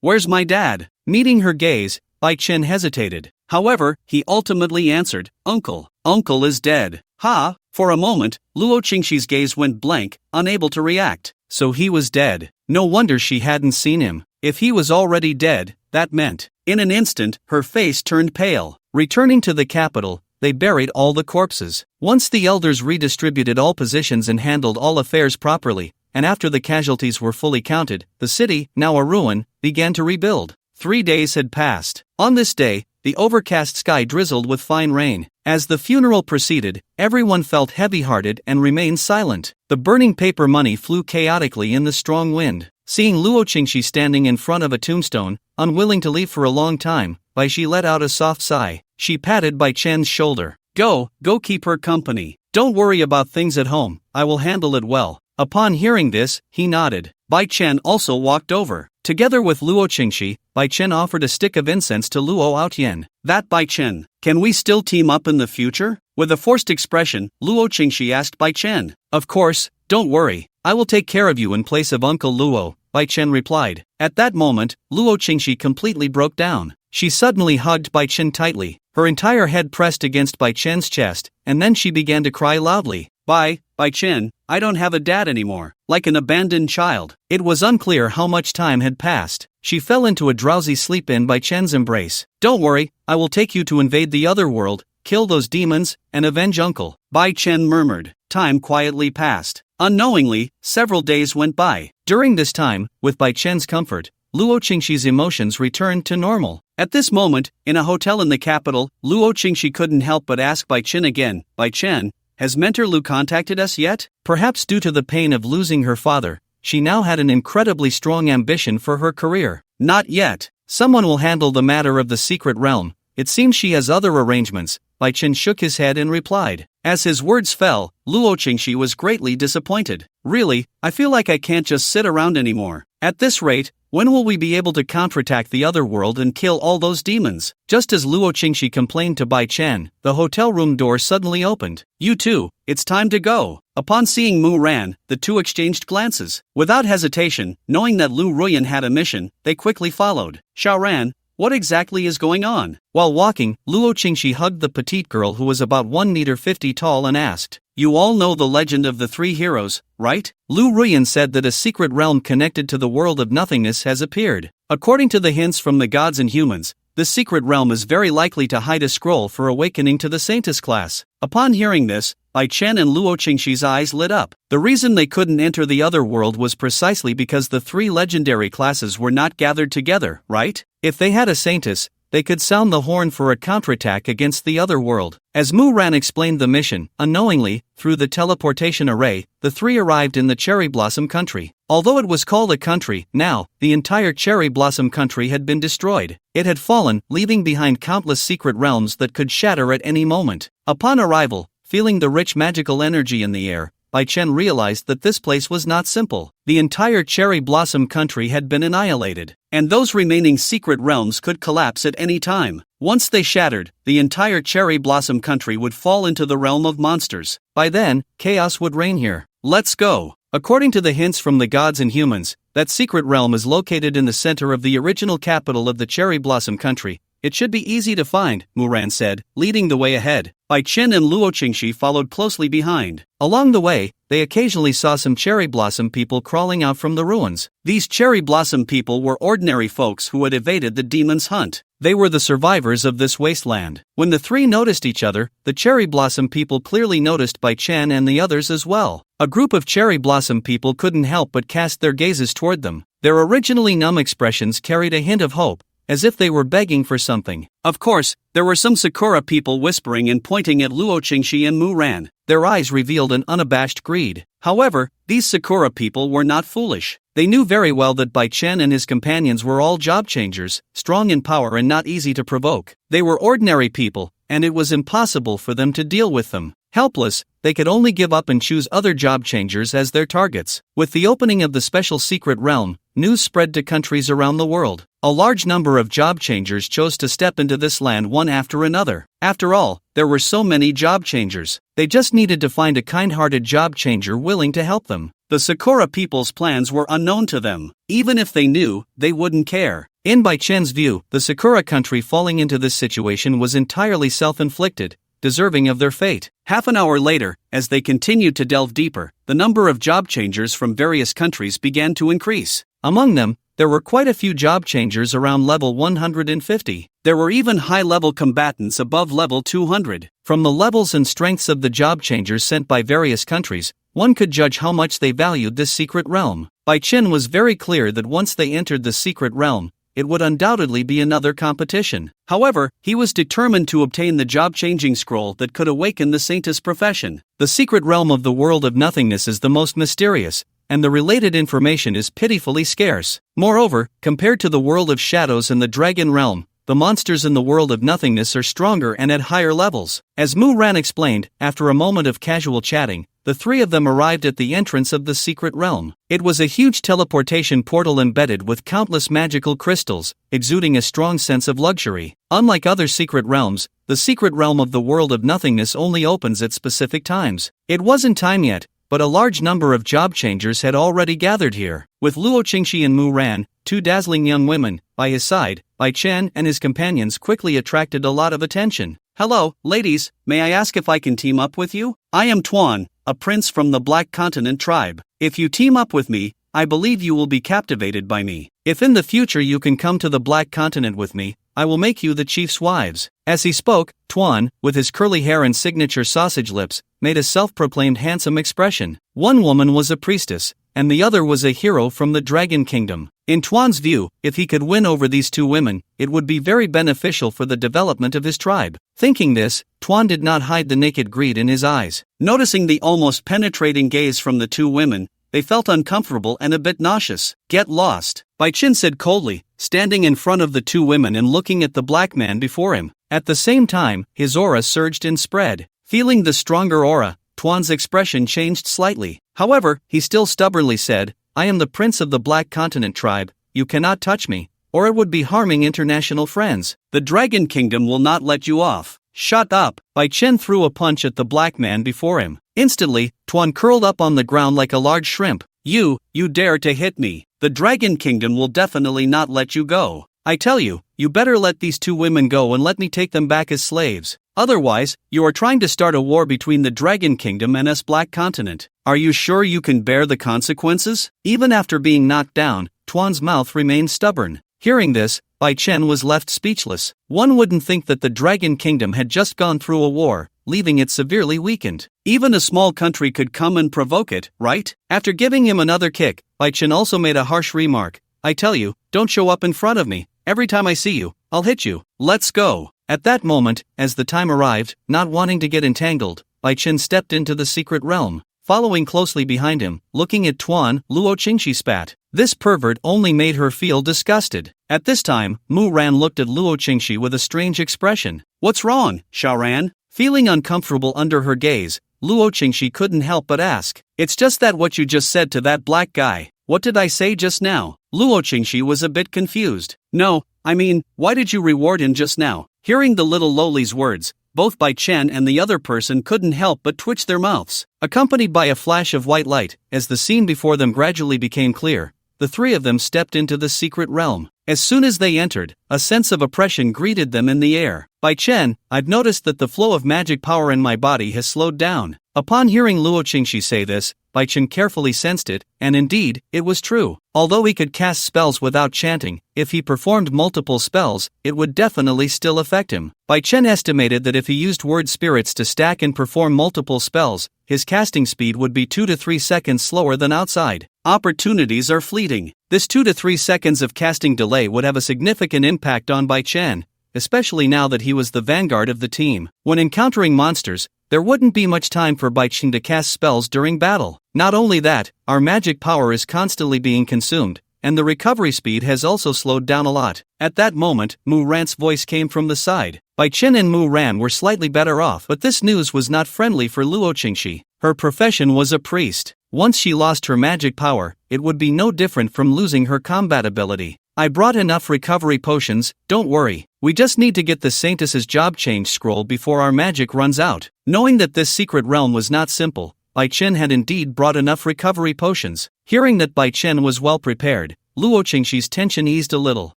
[SPEAKER 1] Where's my dad? Meeting her gaze, Bai Chen hesitated. However, he ultimately answered, Uncle. Uncle is dead. Ha! For a moment, Luo Qingxi's gaze went blank, unable to react. So he was dead. No wonder she hadn't seen him. If he was already dead, that meant. In an instant, her face turned pale. Returning to the capital, they buried all the corpses. Once the elders redistributed all positions and handled all affairs properly, and after the casualties were fully counted, the city, now a ruin, began to rebuild. 3 days had passed. On this day, the overcast sky drizzled with fine rain. As the funeral proceeded, everyone felt heavy-hearted and remained silent. The burning paper money flew chaotically in the strong wind. Seeing Luo Qingxi standing in front of a tombstone, unwilling to leave for a long time, Bai Shi let out a soft sigh. She patted Bai Chen's shoulder. Go keep her company. Don't worry about things at home, I will handle it well. Upon hearing this, he nodded. Bai Chen also walked over. Together with Luo Qingxi, Bai Chen offered a stick of incense to Luo Aotian. That Bai Chen, can we still team up in the future? With a forced expression, Luo Qingxi asked Bai Chen. Of course, don't worry, I will take care of you in place of Uncle Luo, Bai Chen replied. At that moment, Luo Qingxi completely broke down. She suddenly hugged Bai Chen tightly, her entire head pressed against Bai Chen's chest, and then she began to cry loudly. Bai Chen, I don't have a dad anymore, like an abandoned child. It was unclear how much time had passed. She fell into a drowsy sleep in Bai Chen's embrace. Don't worry, I will take you to invade the other world, kill those demons, and avenge Uncle, Bai Chen murmured. Time quietly passed. Unknowingly, several days went by. During this time, with Bai Chen's comfort, Luo Qingxi's emotions returned to normal. At this moment, in a hotel in the capital, Luo Qingxi couldn't help but ask Bai Chen again, Bai Chen, has Mentor Lu contacted us yet? Perhaps due to the pain of losing her father, she now had an incredibly strong ambition for her career. Not yet. Someone will handle the matter of the secret realm. It seems she has other arrangements. Bai Chen shook his head and replied. As his words fell, Luo Qingxi was greatly disappointed. Really, I feel like I can't just sit around anymore. At this rate, when will we be able to counterattack the other world and kill all those demons? Just as Luo Qingxi complained to Bai Chen, the hotel room door suddenly opened. You two, it's time to go. Upon seeing Mu Ran, the two exchanged glances. Without hesitation, knowing that Lu Ruyan had a mission, they quickly followed. Xiao Ran, what exactly is going on? While walking, Luo Qingxi hugged the petite girl who was about 1.50 m tall and asked, You all know the legend of the three heroes, right? Lu Ruyan said that a secret realm connected to the world of nothingness has appeared. According to the hints from the gods and humans, this secret realm is very likely to hide a scroll for awakening to the Saintess class. Upon hearing this, Bai Chen and Luo Qingxi's eyes lit up. The reason they couldn't enter the other world was precisely because the three legendary classes were not gathered together, right? If they had a Saintess, they could sound the horn for a counterattack against the other world. As Mu Ran explained the mission, unknowingly, through the teleportation array, the three arrived in the Cherry Blossom Country. Although it was called a country, now, the entire Cherry Blossom Country had been destroyed. It had fallen, leaving behind countless secret realms that could shatter at any moment. Upon arrival, feeling the rich magical energy in the air, Bai Chen realized that this place was not simple. The entire Cherry Blossom Country had been annihilated, and those remaining secret realms could collapse at any time. Once they shattered, the entire Cherry Blossom Country would fall into the realm of monsters. By then, chaos would reign here. Let's go. According to the hints from the gods and humans, that secret realm is located in the center of the original capital of the Cherry Blossom Country. It should be easy to find, Mu Ran said, leading the way ahead. Bai Chen and Luo Qingxi followed closely behind. Along the way, they occasionally saw some cherry blossom people crawling out from the ruins. These cherry blossom people were ordinary folks who had evaded the demon's hunt. They were the survivors of this wasteland. When the three noticed each other, the cherry blossom people clearly noticed Bai Chen and the others as well. A group of cherry blossom people couldn't help but cast their gazes toward them. Their originally numb expressions carried a hint of hope, as if they were begging for something. Of course, there were some Sakura people whispering and pointing at Luo Qingxi and Mu Ran. Their eyes revealed an unabashed greed. However, these Sakura people were not foolish. They knew very well that Bai Chen and his companions were all job changers, strong in power and not easy to provoke. They were ordinary people, and it was impossible for them to deal with them. Helpless, they could only give up and choose other job changers as their targets. With the opening of the special secret realm, news spread to countries around the world. A large number of job changers chose to step into this land one after another. After all, there were so many job changers. They just needed to find a kind-hearted job changer willing to help them. The Sakura people's plans were unknown to them. Even if they knew, they wouldn't care. In Bai Chen's view, the Sakura country falling into this situation was entirely self-inflicted, deserving of their fate. Half an hour later, as they continued to delve deeper, the number of job changers from various countries began to increase. Among them, there were quite a few job changers around level 150. There were even high-level combatants above level 200. From the levels and strengths of the job changers sent by various countries, one could judge how much they valued this secret realm. Bai Chen was very clear that once they entered the secret realm, it would undoubtedly be another competition. However, he was determined to obtain the job-changing scroll that could awaken the Saintess profession. The secret realm of the world of nothingness is the most mysterious, and the related information is pitifully scarce. Moreover, compared to the world of shadows and the dragon realm, the monsters in the world of nothingness are stronger and at higher levels. As Mu Ran explained, after a moment of casual chatting, the three of them arrived at the entrance of the secret realm. It was a huge teleportation portal embedded with countless magical crystals, exuding a strong sense of luxury. Unlike other secret realms, the secret realm of the world of nothingness only opens at specific times. It wasn't time yet, but a large number of job changers had already gathered here. With Luo Qingxi and Mu Ran, two dazzling young women, by his side, Bai Chen and his companions quickly attracted a lot of attention. "Hello, ladies, may I ask if I can team up with you? I am Tuan, a prince from the Black Continent tribe. If you team up with me, I believe you will be captivated by me. If in the future you can come to the Black Continent with me, I will make you the chief's wives." As he spoke, Tuan, with his curly hair and signature sausage lips, made a self-proclaimed handsome expression. One woman was a priestess, and the other was a hero from the Dragon Kingdom. In Tuan's view, if he could win over these two women, it would be very beneficial for the development of his tribe. Thinking this, Tuan did not hide the naked greed in his eyes. Noticing the almost penetrating gaze from the two women, they felt uncomfortable and a bit nauseous. "Get lost," Bai Chen said coldly, standing in front of the two women and looking at the black man before him. At the same time, his aura surged and spread. Feeling the stronger aura, Tuan's expression changed slightly. However, he still stubbornly said, "I am the prince of the Black Continent tribe, you cannot touch me, or it would be harming international friends. The Dragon Kingdom will not let you off." "Shut up!" Bai Chen threw a punch at the black man before him. Instantly, Tuan curled up on the ground like a large shrimp. You dare to hit me. The Dragon Kingdom will definitely not let you go. I tell you, you better let these two women go and let me take them back as slaves. Otherwise, you are trying to start a war between the Dragon Kingdom and us Black Continent. Are you sure you can bear the consequences?" Even after being knocked down, Tuan's mouth remained stubborn. Hearing this, Bai Chen was left speechless. One wouldn't think that the Dragon Kingdom had just gone through a war, leaving it severely weakened. Even a small country could come and provoke it, right? After giving him another kick, Bai Chen also made a harsh remark. "I tell you, don't show up in front of me. Every time I see you, I'll hit you. Let's go." At that moment, as the time arrived, not wanting to get entangled, Bai Chen stepped into the secret realm. Following closely behind him, looking at Tuan, Luo Qingxi spat. This pervert only made her feel disgusted. At this time, Mu Ran looked at Luo Qingxi with a strange expression. "What's wrong, Xiaoran?" Feeling uncomfortable under her gaze, Luo Qingxi couldn't help but ask. "It's just that what you just said to that black guy." "What did I say just now?" Luo Qingxi was a bit confused. "No, I mean, why did you reward him just now?" Hearing the little lowly's words, both Bai Chen and the other person couldn't help but twitch their mouths. Accompanied by a flash of white light, as the scene before them gradually became clear, the three of them stepped into the secret realm. As soon as they entered, a sense of oppression greeted them in the air. "Bai Chen, I've noticed that the flow of magic power in my body has slowed down." Upon hearing Luo Qingxi say this, Bai Chen carefully sensed it, and indeed, it was true. Although he could cast spells without chanting, if he performed multiple spells, it would definitely still affect him. Bai Chen estimated that if he used word spirits to stack and perform multiple spells, his casting speed would be 2 to 3 seconds slower than outside. Opportunities are fleeting. This 2 to 3 seconds of casting delay would have a significant impact on Bai Chen, especially now that he was the vanguard of the team. When encountering monsters, there wouldn't be much time for Bai Chen to cast spells during battle. Not only that, our magic power is constantly being consumed, and the recovery speed has also slowed down a lot. At that moment, Mu Ran's voice came from the side. Bai Chen and Mu Ran were slightly better off, but this news was not friendly for Luo Qingxi. Her profession was a priest. Once she lost her magic power, it would be no different from losing her combat ability. "I brought enough recovery potions, don't worry. We just need to get the Saintess's job change scroll before our magic runs out." Knowing that this secret realm was not simple, Bai Chen had indeed brought enough recovery potions. Hearing that Bai Chen was well prepared, Luo Qingxi's tension eased a little.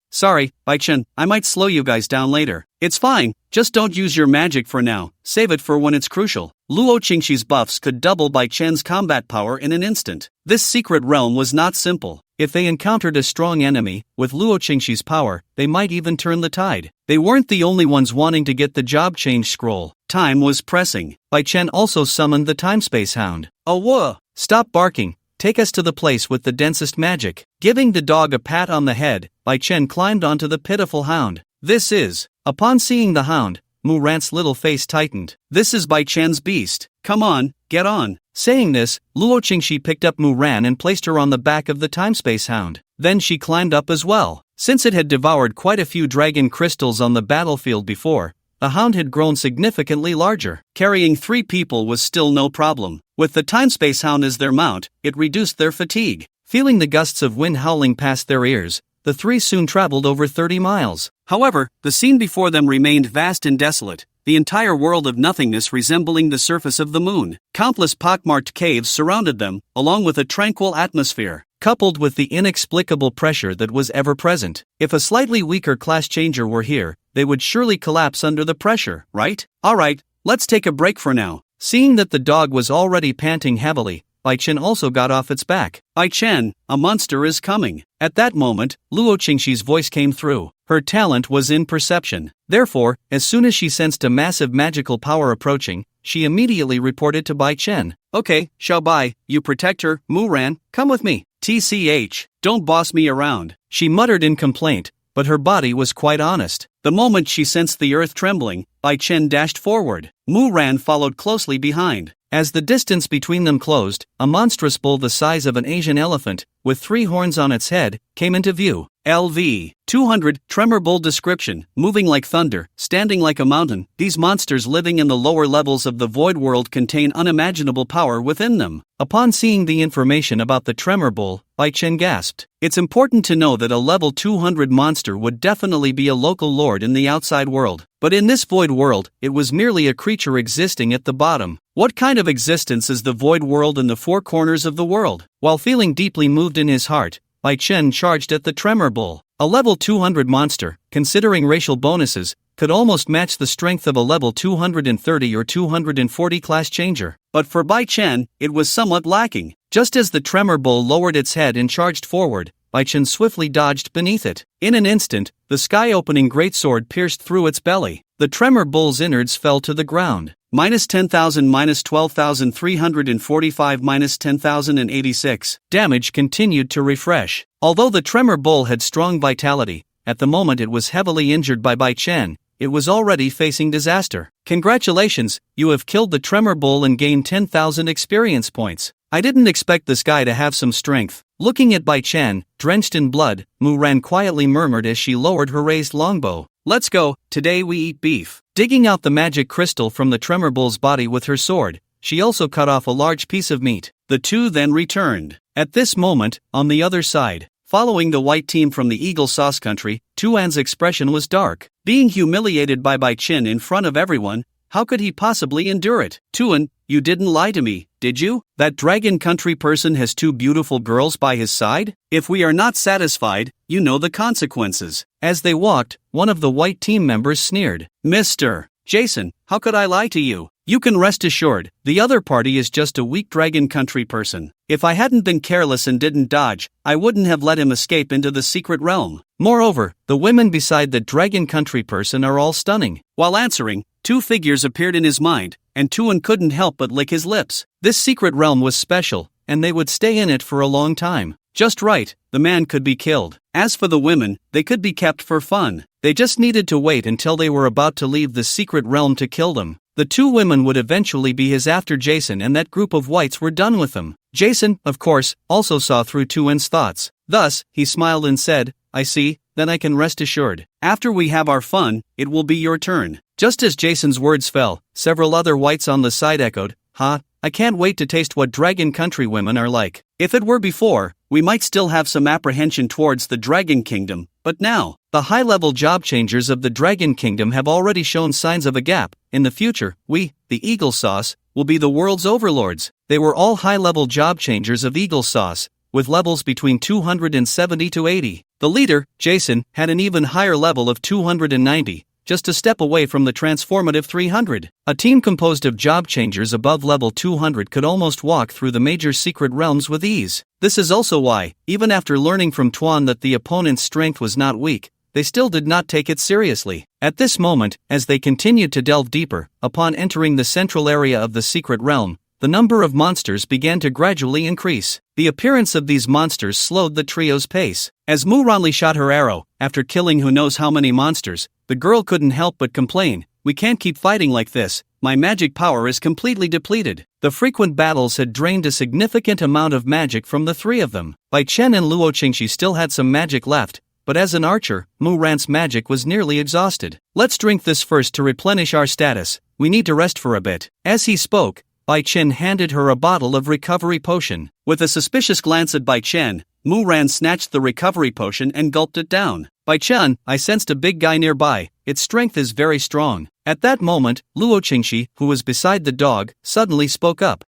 [SPEAKER 1] "Sorry, Bai Chen, I might slow you guys down later." "It's fine, just don't use your magic for now, save it for when it's crucial." Luo Qingxi's buffs could double Bai Chen's combat power in an instant. This secret realm was not simple. If they encountered a strong enemy, with Luo Qingxi's power, they might even turn the tide. They weren't the only ones wanting to get the job change scroll. Time was pressing. Bai Chen also summoned the time-space hound. "Oh whoa! Stop barking. Take us to the place with the densest magic." Giving the dog a pat on the head, Bai Chen climbed onto the pitiful hound. "This is..." Upon seeing the hound, Mu Ran's little face tightened. "This is Bai Chen's beast. Come on, get on." Saying this, Luo Qingxi picked up Mu Ran and placed her on the back of the time-space hound. Then she climbed up as well. Since it had devoured quite a few dragon crystals on the battlefield before, the hound had grown significantly larger. Carrying 3 people was still no problem. With the timespace hound as their mount, it reduced their fatigue. Feeling the gusts of wind howling past their ears, the 3 soon traveled over 30 miles. However, the scene before them remained vast and desolate, the entire world of nothingness resembling the surface of the moon. Countless pockmarked caves surrounded them, along with a tranquil atmosphere, coupled with the inexplicable pressure that was ever present. If a slightly weaker class changer were here, they would surely collapse under the pressure, right? Alright, let's take a break for now. Seeing that the dog was already panting heavily, Bai Chen also got off its back. Bai Chen, a monster is coming. At that moment, Luo Qingxi's voice came through. Her talent was in perception. Therefore, as soon as she sensed a massive magical power approaching, she immediately reported to Bai Chen. Okay, Xiao Bai, you protect her. Mu Ran, come with me. TCH, don't boss me around. She muttered in complaint, but her body was quite honest. The moment she sensed the earth trembling, Bai Chen dashed forward. Mu Ran followed closely behind. As the distance between them closed, a monstrous bull the size of an Asian elephant, with 3 horns on its head, came into view. LV 200 Tremor bull description, moving like thunder, standing like a mountain. These monsters living in the lower levels of the void world contain unimaginable power within them. Upon seeing the information about the tremor bull, Bai Chen gasped. It's important to know that a level 200 monster would definitely be a local lord in the outside world. But in this void world, it was merely a creature existing at the bottom. What kind of existence is the void world in the 4 corners of the world? While feeling deeply moved in his heart, Bai Chen charged at the tremor bull. A level 200 monster, considering racial bonuses, could almost match the strength of a level 230 or 240 class changer. But for Bai Chen, it was somewhat lacking. Just as the tremor bull lowered its head and charged forward, Bai Chen swiftly dodged beneath it. In an instant, the sky-opening greatsword pierced through its belly. The tremor bull's innards fell to the ground. -10,000, -12,345, -10,086. Damage continued to refresh. Although the tremor bull had strong vitality, at the moment it was heavily injured by Bai Chen. It was already facing disaster. Congratulations, you have killed the tremor bull and gained 10,000 experience points. I didn't expect this guy to have some strength. Looking at Bai Chen, drenched in blood, Mu Ran quietly murmured as she lowered her raised longbow. Let's go, today we eat beef. Digging out the magic crystal from the tremor bull's body with her sword, she also cut off a large piece of meat. The two then returned. At this moment, on the other side, following the white team from the Eagle Sauce country, Tuan's expression was dark. Being humiliated by Bai Chen in front of everyone, how could he possibly endure it? Tuan, you didn't lie to me, did you? That dragon country person has 2 beautiful girls by his side? If we are not satisfied, you know the consequences. As they walked, one of the white team members sneered. Mr. Jason, how could I lie to you? You can rest assured, the other party is just a weak dragon country person. If I hadn't been careless and didn't dodge, I wouldn't have let him escape into the secret realm. Moreover, the women beside the dragon country person are all stunning. While answering, 2 figures appeared in his mind, and Tuan couldn't help but lick his lips. This secret realm was special, and they would stay in it for a long time. Just right, the man could be killed. As for the women, they could be kept for fun. They just needed to wait until they were about to leave the secret realm to kill them. The 2 women would eventually be his after Jason, and that group of whites were done with them. Jason, of course, also saw through Tuan's thoughts. Thus, he smiled and said, I see, then I can rest assured. After we have our fun, it will be your turn. Just as Jason's words fell, several other whites on the side echoed, Ha, I can't wait to taste what dragon country women are like. If it were before, we might still have some apprehension towards the Dragon Kingdom, but now, the high-level job changers of the Dragon Kingdom have already shown signs of a gap. In the future, we, the Eagle Sauce, will be the world's overlords. They were all high-level job changers of Eagle Sauce, with levels between 270 to 80. The leader, Jason, had an even higher level of 290. Just a step away from the transformative 300. A team composed of job changers above level 200 could almost walk through the major secret realms with ease. This is also why, even after learning from Tuan that the opponent's strength was not weak, they still did not take it seriously. At this moment, as they continued to delve deeper, upon entering the central area of the secret realm, the number of monsters began to gradually increase. The appearance of these monsters slowed the trio's pace. As Mu Ranli shot her arrow, after killing who knows how many monsters, the girl couldn't help but complain, we can't keep fighting like this, my magic power is completely depleted. The frequent battles had drained a significant amount of magic from the 3 of them. Bai Chen and Luo Qingxi still had some magic left, but as an archer, Mu Ran's magic was nearly exhausted. Let's drink this first to replenish our status, we need to rest for a bit. As he spoke, Bai Chen handed her a bottle of recovery potion. With a suspicious glance at Bai Chen, Mu Ran snatched the recovery potion and gulped it down. Bai Chen, I sensed a big guy nearby, its strength is very strong. At that moment, Luo Qingxi, who was beside the dog, suddenly spoke up.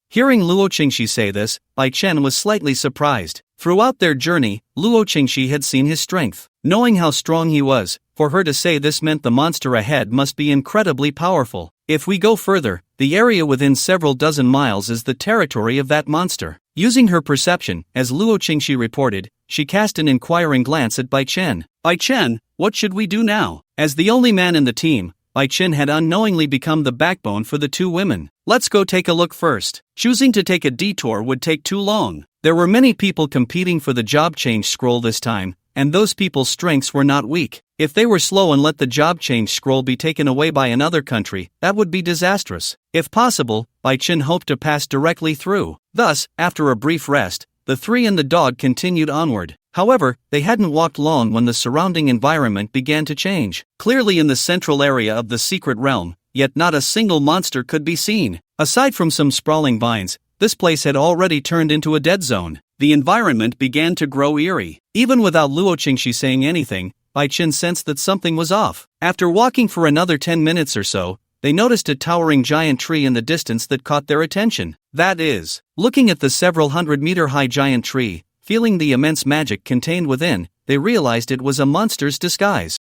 [SPEAKER 1] Hearing Luo Qingxi say this, Bai Chen was slightly surprised. Throughout their journey, Luo Qingxi had seen his strength. Knowing how strong he was, for her to say this meant the monster ahead must be incredibly powerful. If we go further, the area within several dozen miles is the territory of that monster. Using her perception, as Luo Qingxi reported, she cast an inquiring glance at Bai Chen. Bai Chen, what should we do now? As the only man in the team, Bai Chen had unknowingly become the backbone for the two women. Let's go take a look first. Choosing to take a detour would take too long. There were many people competing for the job change scroll this time, and those people's strengths were not weak. If they were slow and let the job change scroll be taken away by another country, that would be disastrous. If possible, Bai Chen hoped to pass directly through. Thus, after a brief rest, the three and the dog continued onward. However, they hadn't walked long when the surrounding environment began to change. Clearly in the central area of the secret realm, yet not a single monster could be seen. Aside from some sprawling vines, this place had already turned into a dead zone. The environment began to grow eerie. Even without Luo Qingxi saying anything, Bai Chen sensed that something was off. After walking for another 10 minutes or so, they noticed a towering giant tree in the distance that caught their attention. That is, looking at the several hundred-meter-high giant tree, feeling the immense magic contained within, they realized it was a monster's disguise.